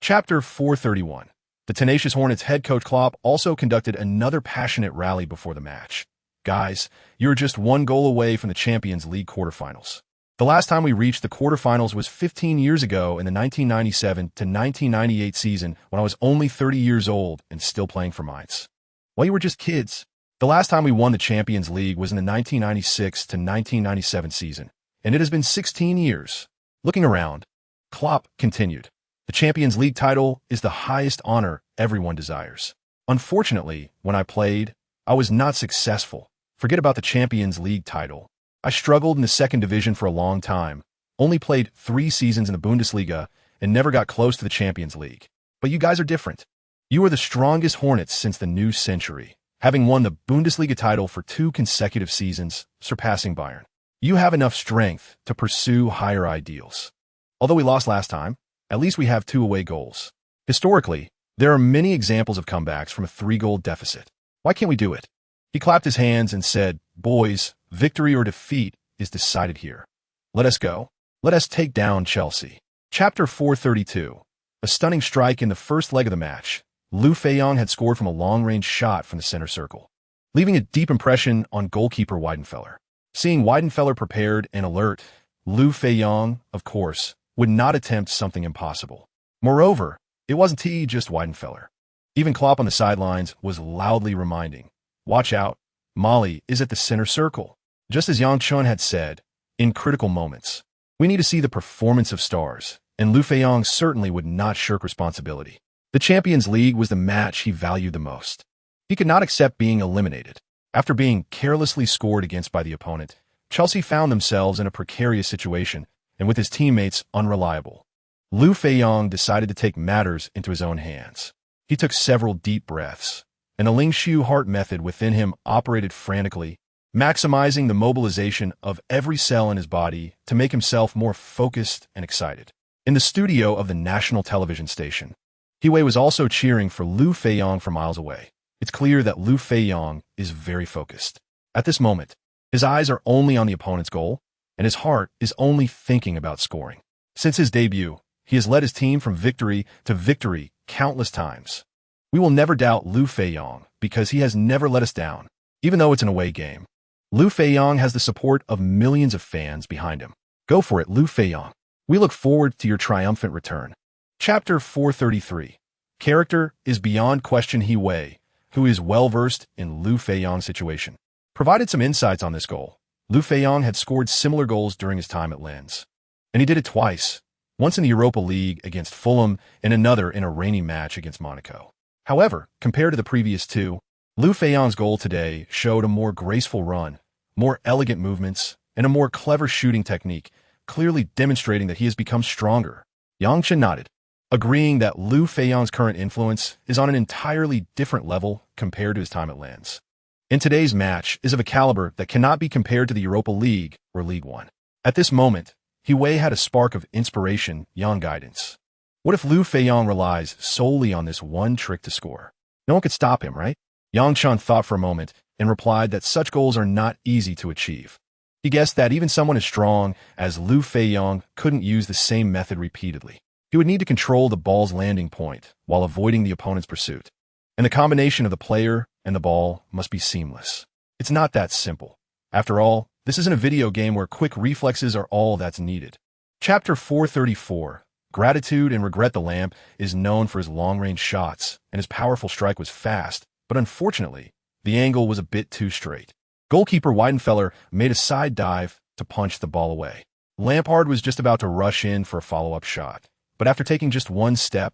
Chapter 431. The tenacious Hornets head coach Klopp also conducted another passionate rally before the match. Guys, you're just one goal away from the Champions League quarterfinals. The last time we reached the quarterfinals was 15 years ago in the 1997 to 1998 season when I was only 30 years old and still playing for Mainz. while you were just kids. The last time we won the Champions League was in the 1996 to 1997 season, and it has been 16 years. Looking around, Klopp continued. The Champions League title is the highest honor everyone desires. Unfortunately, when I played, I was not successful. Forget about the Champions League title. I struggled in the second division for a long time, only played 3 seasons in the Bundesliga, and never got close to the Champions League. But you guys are different. You are the strongest Hornets since the new century, having won the Bundesliga title for 2 consecutive seasons, surpassing Bayern. You have enough strength to pursue higher ideals. Although we lost last time, at least we have 2 away goals. Historically, there are many examples of comebacks from a 3-goal deficit. Why can't we do it? He clapped his hands and said, "Boys, victory or defeat is decided here. Let us go. Let us take down Chelsea." Chapter 432. A stunning strike in the first leg of the match. Liu Feiyang had scored from a long-range shot from the center circle, leaving a deep impression on goalkeeper Weidenfeller. Seeing Weidenfeller prepared and alert, Liu Feiyang, of course, would not attempt something impossible. Moreover, it wasn't just Weidenfeller. Even Klopp on the sidelines was loudly reminding, "Watch out, Mali is at the center circle." Just as Yang Chun had said, in critical moments, we need to see the performance of stars, and Liu Feiyang certainly would not shirk responsibility. The Champions League was the match he valued the most. He could not accept being eliminated. After being carelessly scored against by the opponent, Chelsea found themselves in a precarious situation and with his teammates unreliable. Liu Feiyang decided to take matters into his own hands. He took several deep breaths, and the Ling Xiu heart method within him operated frantically, maximizing the mobilization of every cell in his body to make himself more focused and excited. In the studio of the national television station, Hiwei was also cheering for Liu Feiyang from miles away. It's clear that Liu Feiyang is very focused. At this moment, his eyes are only on the opponent's goal, and his heart is only thinking about scoring. Since his debut, he has led his team from victory to victory countless times. We will never doubt Liu Feiyang because he has never let us down, even though it's an away game. Liu Feiyang has the support of millions of fans behind him. Go for it, Liu Feiyang. We look forward to your triumphant return. Chapter 433. Character is beyond question. Hiwei, who is well-versed in Liu Feiyang's situation, provided some insights on this goal. Liu Feiyang had scored similar goals during his time at Lens, and he did it twice, once in the Europa League against Fulham and another in a rainy match against Monaco. However, compared to the previous 2, Liu Feiyang's goal today showed a more graceful run, more elegant movements, and a more clever shooting technique, clearly demonstrating that he has become stronger. Yang Chen nodded, agreeing that Liu Feiyang's current influence is on an entirely different level compared to his time at Lens. In today's match is of a caliber that cannot be compared to the Europa League or Ligue 1. At this moment, Hiwei had a spark of inspiration, young guidance. What if Liu Feiyang relies solely on this one trick to score? No one could stop him, right? Yang Chun thought for a moment and replied that such goals are not easy to achieve. He guessed that even someone as strong as Liu Feiyang couldn't use the same method repeatedly. He would need to control the ball's landing point while avoiding the opponent's pursuit. And the combination of the player and the ball must be seamless. It's not that simple. After all, this isn't a video game where quick reflexes are all that's needed. Chapter 434. Gratitude and Regret. The Lamp is known for his long-range shots, and his powerful strike was fast, but unfortunately, the angle was a bit too straight. Goalkeeper Weidenfeller made a side dive to punch the ball away. Lampard was just about to rush in for a follow-up shot, but after taking just one step,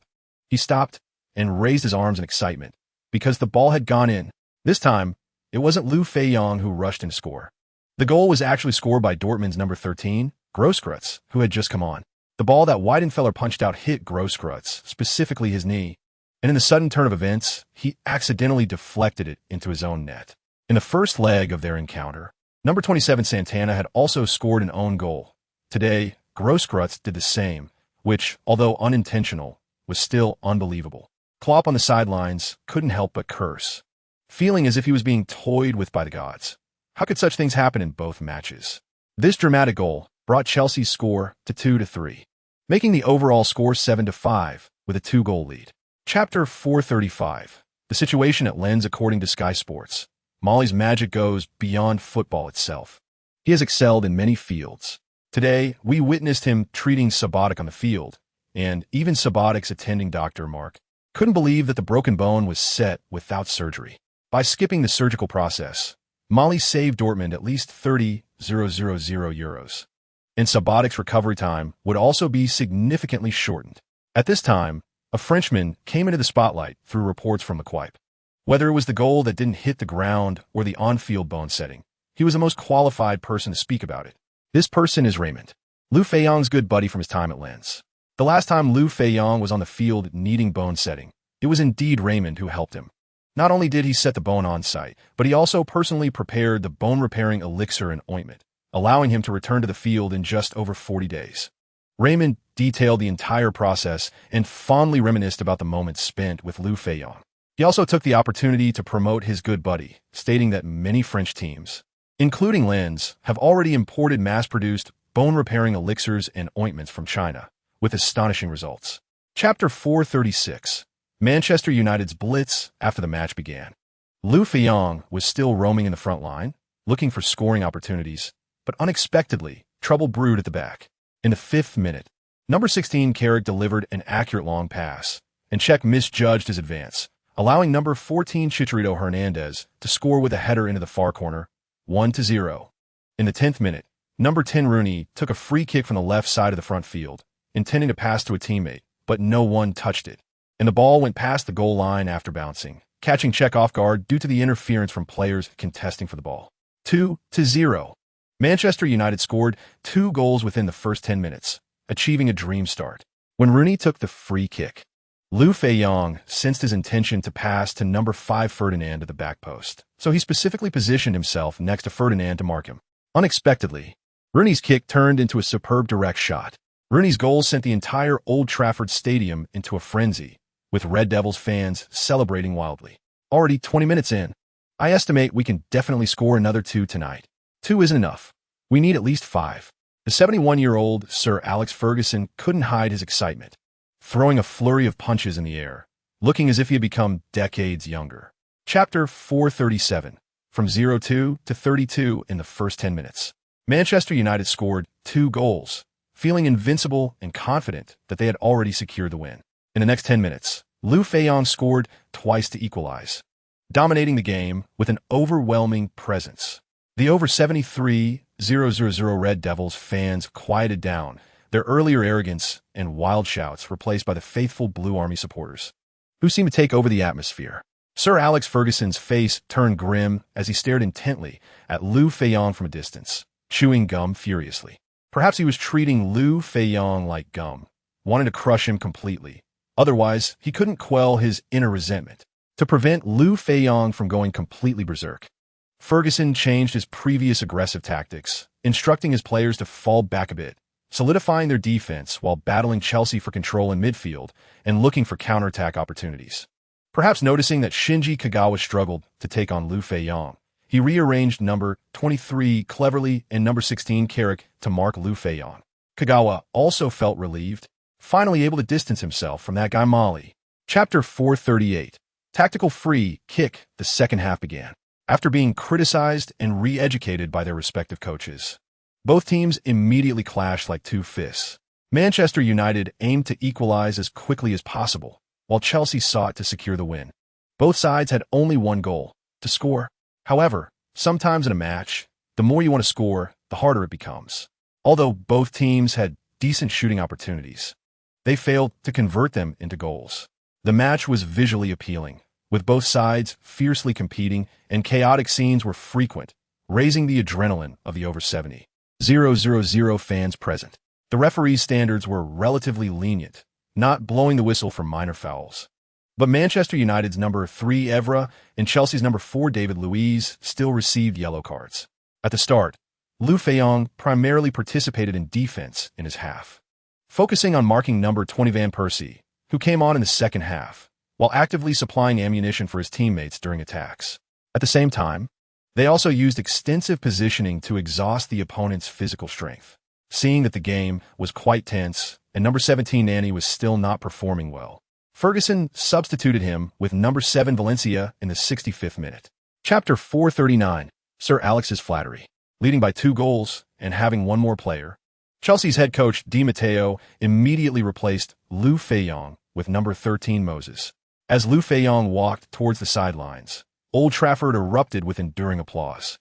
he stopped and raised his arms in excitement, because the ball had gone in. This time, it wasn't Liu Feiyang who rushed in to score. The goal was actually scored by Dortmund's number 13, Grosskreutz, who had just come on. The ball that Weidenfeller punched out hit Grosskreutz, specifically his knee, and in the sudden turn of events, he accidentally deflected it into his own net. In the first leg of their encounter, number 27 Santana had also scored an own goal. Today, Grosskreutz did the same, which, although unintentional, was still unbelievable. Klopp on the sidelines couldn't help but curse, feeling as if he was being toyed with by the gods. How could such things happen in both matches? This dramatic goal brought Chelsea's score to 2-3, making the overall score 7-5 with a 2-goal lead. Chapter 435. The situation at Lens. According to Sky Sports, Mali's magic goes beyond football itself. He has excelled in many fields. Today, we witnessed him treating Sabatic on the field, and even Sabatic's attending Dr. Mark couldn't believe that the broken bone was set without surgery. By skipping the surgical process, Mali saved Dortmund at least 30,000 euros. And Sabatic's recovery time would also be significantly shortened. At this time, a Frenchman came into the spotlight through reports from Ligue. Whether it was the goal that didn't hit the ground or the on-field bone setting, he was the most qualified person to speak about it. This person is Raymond, Liu Feiyang's good buddy from his time at Lens. The last time Liu Feiyang was on the field needing bone setting, it was indeed Raymond who helped him. Not only did he set the bone on site, but he also personally prepared the bone-repairing elixir and ointment, allowing him to return to the field in just over 40 days. Raymond detailed the entire process and fondly reminisced about the moments spent with Liu Feiyang. He also took the opportunity to promote his good buddy, stating that many French teams, including Lens, have already imported mass-produced bone-repairing elixirs and ointments from China, with astonishing results. Chapter 436. Manchester United's Blitz after the match began. Liu Feiyang was still roaming in the front line, looking for scoring opportunities, but unexpectedly, trouble brewed at the back. In the 5th minute, number 16 Carrick delivered an accurate long pass, and Czech misjudged his advance, allowing number 14 Chicharito Hernandez to score with a header into the far corner, 1-0. In the 10th minute, number 10 Rooney took a free kick from the left side of the front field, intending to pass to a teammate, but no one touched it, and the ball went past the goal line after bouncing, catching Czech off guard due to the interference from players contesting for the ball. 2-0. Manchester United scored 2 goals within the first 10 minutes, achieving a dream start. When Rooney took the free kick, Liu Feiyang sensed his intention to pass to number 5 Ferdinand at the back post, so he specifically positioned himself next to Ferdinand to mark him. Unexpectedly, Rooney's kick turned into a superb direct shot. Rooney's goal sent the entire Old Trafford Stadium into a frenzy, with Red Devils fans celebrating wildly. Already 20 minutes in, I estimate we can definitely score another 2 tonight. 2 isn't enough. We need at least 5. The 71-year-old Sir Alex Ferguson couldn't hide his excitement, throwing a flurry of punches in the air, looking as if he had become decades younger. Chapter 437. From 0-2 to 32 in the first 10 minutes. Manchester United scored 2 goals, feeling invincible and confident that they had already secured the win. In the next 10 minutes, Liu Feiyang scored twice to equalize, dominating the game with an overwhelming presence. The over 73,000 Red Devils fans quieted down, their earlier arrogance and wild shouts replaced by the faithful Blue Army supporters, who seemed to take over the atmosphere. Sir Alex Ferguson's face turned grim as he stared intently at Liu Feiyang from a distance, chewing gum furiously. Perhaps he was treating Liu Feiyang like gum, wanting to crush him completely. Otherwise, he couldn't quell his inner resentment. To prevent Liu Feiyang from going completely berserk, Ferguson changed his previous aggressive tactics, instructing his players to fall back a bit, solidifying their defense while battling Chelsea for control in midfield and looking for counterattack opportunities. Perhaps noticing that Shinji Kagawa struggled to take on Liu Feiyang, he rearranged number 23 cleverly and number 16 Carrick to mark Liu Feiyang. Kagawa also felt relieved, finally able to distance himself from that guy Mali. Chapter 438. Tactical free kick. The second half began. After being criticized and re-educated by their respective coaches, both teams immediately clashed like two fists. Manchester United aimed to equalize as quickly as possible, while Chelsea sought to secure the win. Both sides had only one goal, to score. However, sometimes in a match, the more you want to score, the harder it becomes. Although both teams had decent shooting opportunities, they failed to convert them into goals. The match was visually appealing, with both sides fiercely competing, and chaotic scenes were frequent, raising the adrenaline of the over 70,000 fans present. The referee's standards were relatively lenient, not blowing the whistle for minor fouls. But Manchester United's number 3 Evra and Chelsea's number 4 David Luiz still received yellow cards. At the start, Liu Feiyang primarily participated in defense in his half, focusing on marking number 20 Van Persie, who came on in the second half, while actively supplying ammunition for his teammates during attacks. At the same time, they also used extensive positioning to exhaust the opponent's physical strength. Seeing that the game was quite tense and number 17 Nani was still not performing well, Ferguson substituted him with number 7 Valencia in the 65th minute. Chapter 439. Sir Alex's flattery. Leading by 2 goals and having one more player, Chelsea's head coach Di Matteo immediately replaced Liu Feiyang with number 13 Moses. As Liu Feiyang walked towards the sidelines, Old Trafford erupted with enduring applause.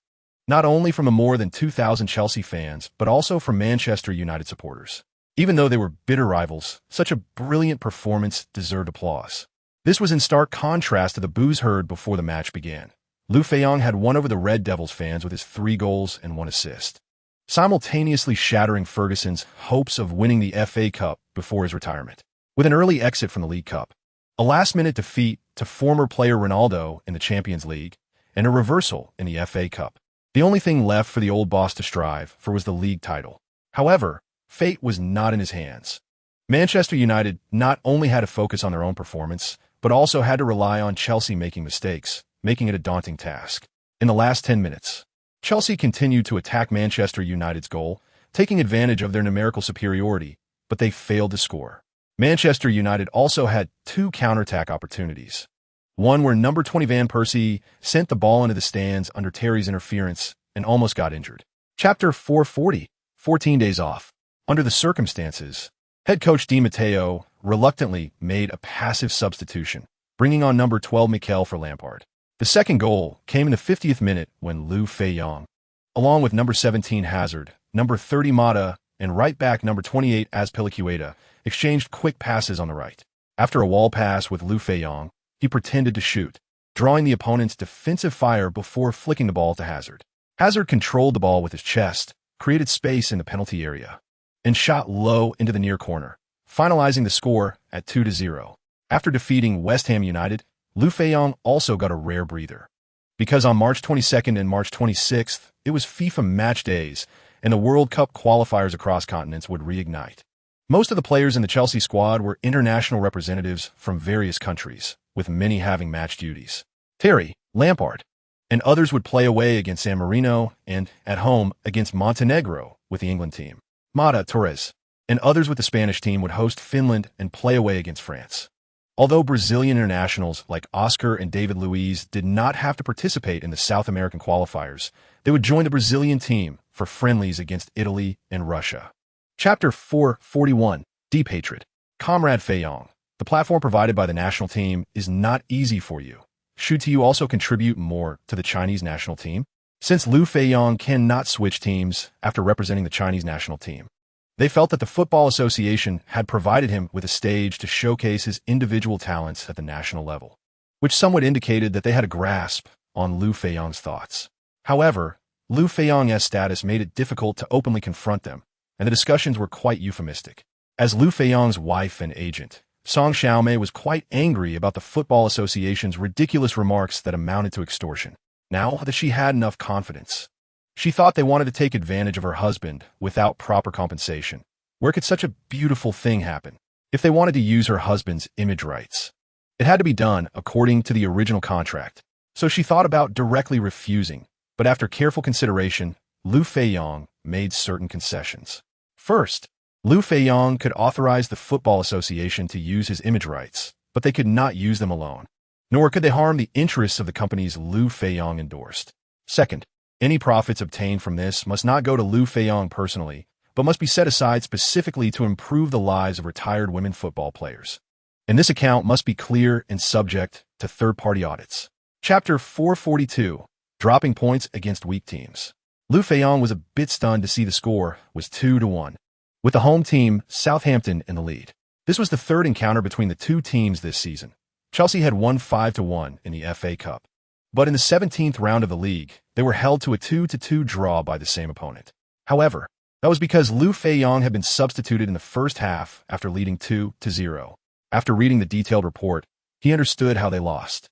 Not only from the more than 2,000 Chelsea fans, but also from Manchester United supporters. Even though they were bitter rivals, such a brilliant performance deserved applause. This was in stark contrast to the boos heard before the match began. Liu Feiyang had won over the Red Devils fans with his 3 goals and 1 assist, simultaneously shattering Ferguson's hopes of winning the FA Cup before his retirement. With an early exit from the League Cup, a last-minute defeat to former player Ronaldo in the Champions League, and a reversal in the FA Cup, the only thing left for the old boss to strive for was the league title. However, fate was not in his hands. Manchester United not only had to focus on their own performance, but also had to rely on Chelsea making mistakes, making it a daunting task. In the last 10 minutes, Chelsea continued to attack Manchester United's goal, taking advantage of their numerical superiority, but they failed to score. Manchester United also had 2 counterattack opportunities. One where number 20 Van Persie sent the ball into the stands under Terry's interference and almost got injured. Chapter 440, 14 days off. Under the circumstances, head coach Di Matteo reluctantly made a passive substitution, bringing on number 12 Mikel for Lampard. The second goal came in the 50th minute when Liu Feiyang, along with number 17 Hazard, number 30 Mata, and right back number 28 Azpilicueta, exchanged quick passes on the right. After a wall pass with Liu Feiyang, he pretended to shoot, drawing the opponent's defensive fire before flicking the ball to Hazard. Hazard controlled the ball with his chest, created space in the penalty area, and shot low into the near corner, finalizing the score at 2-0. After defeating West Ham United, Liu Feiyang also got a rare breather. Because on March 22nd and March 26th, it was FIFA match days, and the World Cup qualifiers across continents would reignite. Most of the players in the Chelsea squad were international representatives from various countries, with many having match duties. Terry, Lampard, and others would play away against San Marino and, at home, against Montenegro with the England team. Mata, Torres, and others with the Spanish team would host Finland and play away against France. Although Brazilian internationals like Oscar and David Luiz did not have to participate in the South American qualifiers, they would join the Brazilian team for friendlies against Italy and Russia. Chapter 441, Deep Hatred. Comrade Feiyang, the platform provided by the national team is not easy for you. Should you also contribute more to the Chinese national team? Since Liu Feiyang cannot switch teams after representing the Chinese national team, they felt that the Football Association had provided him with a stage to showcase his individual talents at the national level, which somewhat indicated that they had a grasp on Liu Feiyang's thoughts. However, Liu Feiyang's status made it difficult to openly confront them, and the discussions were quite euphemistic. As Liu Feiyang's wife and agent, Song Xiaomei was quite angry about the Football Association's ridiculous remarks that amounted to extortion. Now that she had enough confidence, she thought they wanted to take advantage of her husband without proper compensation. Where could such a beautiful thing happen? If they wanted to use her husband's image rights, it had to be done according to the original contract. So she thought about directly refusing, but after careful consideration, Liu Feiyang made certain concessions. First, Liu Feiyang could authorize the Football Association to use his image rights, but they could not use them alone, nor could they harm the interests of the companies Liu Feiyang endorsed. Second, any profits obtained from this must not go to Liu Feiyang personally, but must be set aside specifically to improve the lives of retired women football players. And this account must be clear and subject to third-party audits. Chapter 442, Dropping Points Against Weak Teams. Liu Feiyang was a bit stunned to see the score was 2-1, with the home team, Southampton, in the lead. This was the third encounter between the two teams this season. Chelsea had won 5-1 in the FA Cup, but in the 17th round of the league, they were held to a 2-2 draw by the same opponent. However, that was because Liu Feiyang had been substituted in the first half after leading 2-0. After reading the detailed report, he understood how they lost.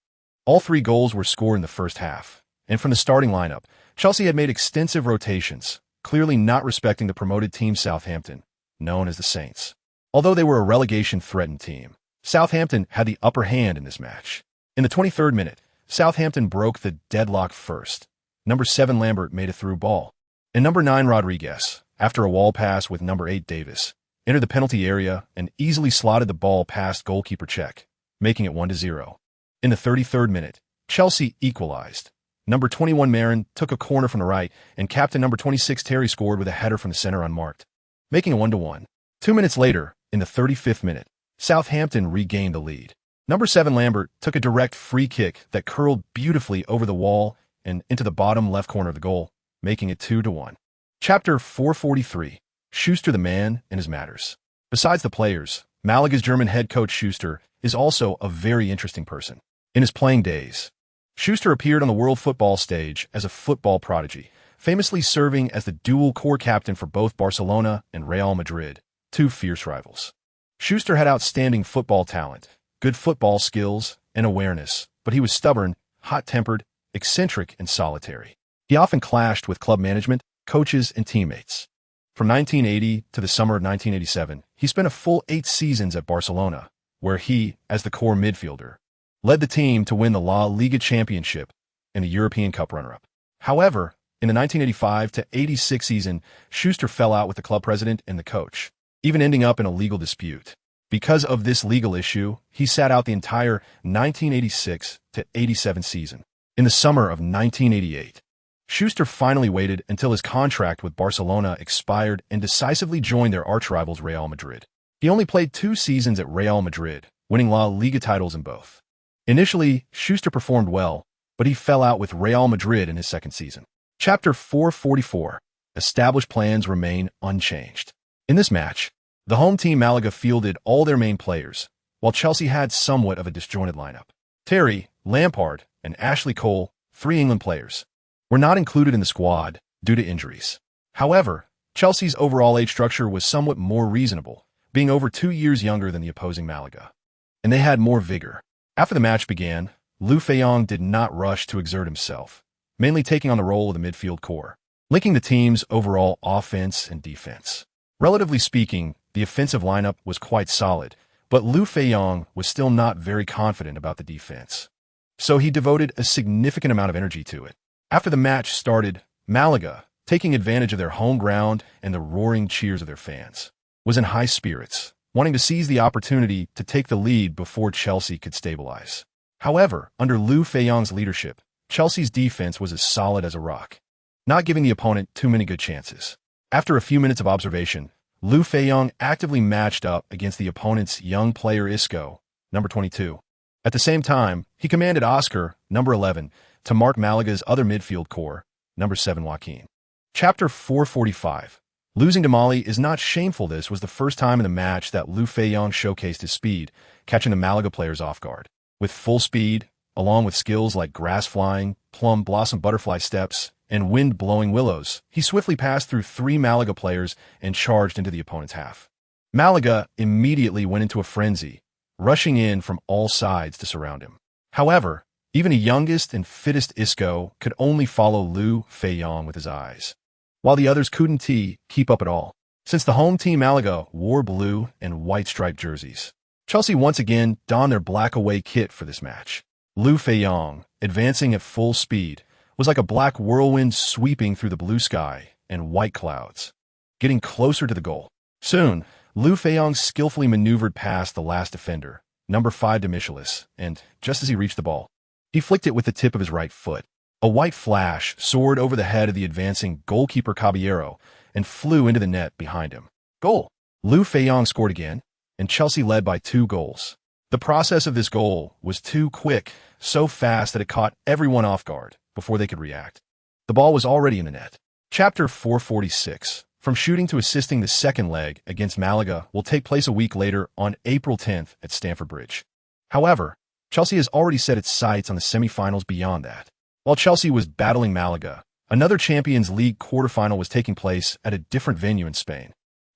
All 3 goals were scored in the first half, and from the starting lineup, Chelsea had made extensive rotations, clearly not respecting the promoted team Southampton, known as the Saints. Although they were a relegation-threatened team, Southampton had the upper hand in this match. In the 23rd minute, Southampton broke the deadlock first. Number 7 Lambert made a through ball, and number 9 Rodriguez, after a wall pass with number 8 Davis, entered the penalty area and easily slotted the ball past goalkeeper Cech, making it 1-0. In the 33rd minute, Chelsea equalized. Number 21 Marin took a corner from the right, and captain number 26 Terry scored with a header from the center unmarked, making it 1-1. 2 minutes later, in the 35th minute, Southampton regained the lead. Number 7 Lambert took a direct free kick that curled beautifully over the wall and into the bottom left corner of the goal, making it 2-1. Chapter 443. Schuster the man and his matters. Besides the players, Malaga's German head coach Schuster is also a very interesting person. In his playing days, Schuster appeared on the world football stage as a football prodigy, famously serving as the dual core captain for both Barcelona and Real Madrid, two fierce rivals. Schuster had outstanding football talent, good football skills, and awareness, but he was stubborn, hot-tempered, eccentric, and solitary. He often clashed with club management, coaches, and teammates. From 1980 to the summer of 1987, he spent a full 8 seasons at Barcelona, where he, as the core midfielder, led the team to win the La Liga championship and the European Cup runner-up. However, in the 1985 to 86 season, Schuster fell out with the club president and the coach, even ending up in a legal dispute. Because of this legal issue, he sat out the entire 1986 to 87 season. In the summer of 1988, Schuster finally waited until his contract with Barcelona expired and decisively joined their arch-rivals Real Madrid. He only played 2 seasons at Real Madrid, winning La Liga titles in both. Initially, Schuster performed well, but he fell out with Real Madrid in his second season. Chapter 444. Established plans remain unchanged. In this match, the home team Malaga fielded all their main players, while Chelsea had somewhat of a disjointed lineup. Terry, Lampard, and Ashley Cole, 3 England players, were not included in the squad due to injuries. However, Chelsea's overall age structure was somewhat more reasonable, being over 2 years younger than the opposing Malaga, and they had more vigor. After the match began, Liu Feiyang did not rush to exert himself, mainly taking on the role of the midfield core, linking the team's overall offense and defense. Relatively speaking, the offensive lineup was quite solid, but Liu Feiyang was still not very confident about the defense, so he devoted a significant amount of energy to it. After the match started, Malaga, taking advantage of their home ground and the roaring cheers of their fans, was in high spirits, wanting to seize the opportunity to take the lead before Chelsea could stabilize. However, under Liu Feiyang's leadership, Chelsea's defense was as solid as a rock, not giving the opponent too many good chances. After a few minutes of observation, Liu Feiyang actively matched up against the opponent's young player Isco, number 22. At the same time, he commanded Oscar, number 11, to mark Malaga's other midfield core, number 7 Joaquin. Chapter 445. Losing to Mali is not shameful. This was the first time in the match that Liu Feiyang showcased his speed, catching the Malaga players off guard. With full speed, along with skills like grass flying, plum blossom butterfly steps, and wind-blowing willows, he swiftly passed through 3 Malaga players and charged into the opponent's half. Malaga immediately went into a frenzy, rushing in from all sides to surround him. However, even the youngest and fittest Isco could only follow Liu Feiyang with his eyes, while the others couldn't keep up at all. Since the home team Malaga wore blue and white striped jerseys, Chelsea once again donned their black away kit for this match. Liu Feiyang, advancing at full speed, was like a black whirlwind sweeping through the blue sky and white clouds, getting closer to the goal. Soon, Liu Feiyang skillfully maneuvered past the last defender, number 5 Demichelis, and, just as he reached the ball, he flicked it with the tip of his right foot. A white flash soared over the head of the advancing goalkeeper Caballero and flew into the net behind him. Goal! Liu Feiyang scored again, and Chelsea led by 2 goals. The process of this goal was too quick, so fast that it caught everyone off guard before they could react. The ball was already in the net. Chapter 446. From shooting to assisting, the second leg against Malaga will take place a week later on April 10th at Stamford Bridge. However, Chelsea has already set its sights on the semi-finals beyond that. While Chelsea was battling Malaga, another Champions League quarterfinal was taking place at a different venue in Spain.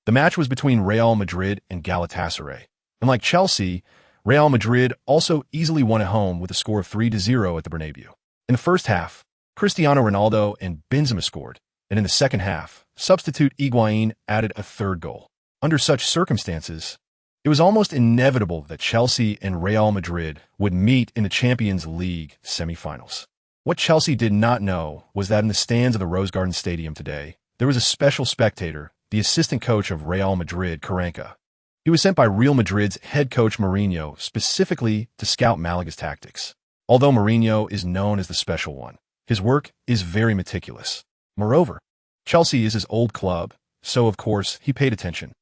The match was between Real Madrid and Galatasaray. And like Chelsea, Real Madrid also easily won at home with a score of 3-0 at the Bernabeu. In the first half, Cristiano Ronaldo and Benzema scored, and in the second half, substitute Higuain added a 3rd goal. Under such circumstances, it was almost inevitable that Chelsea and Real Madrid would meet in the Champions League semi-finals. What Chelsea did not know was that in the stands of the Rose Garden Stadium today, there was a special spectator, the assistant coach of Real Madrid, Karanka. He was sent by Real Madrid's head coach Mourinho specifically to scout Malaga's tactics. Although Mourinho is known as the special one, his work is very meticulous. Moreover, Chelsea is his old club, so of course he paid attention.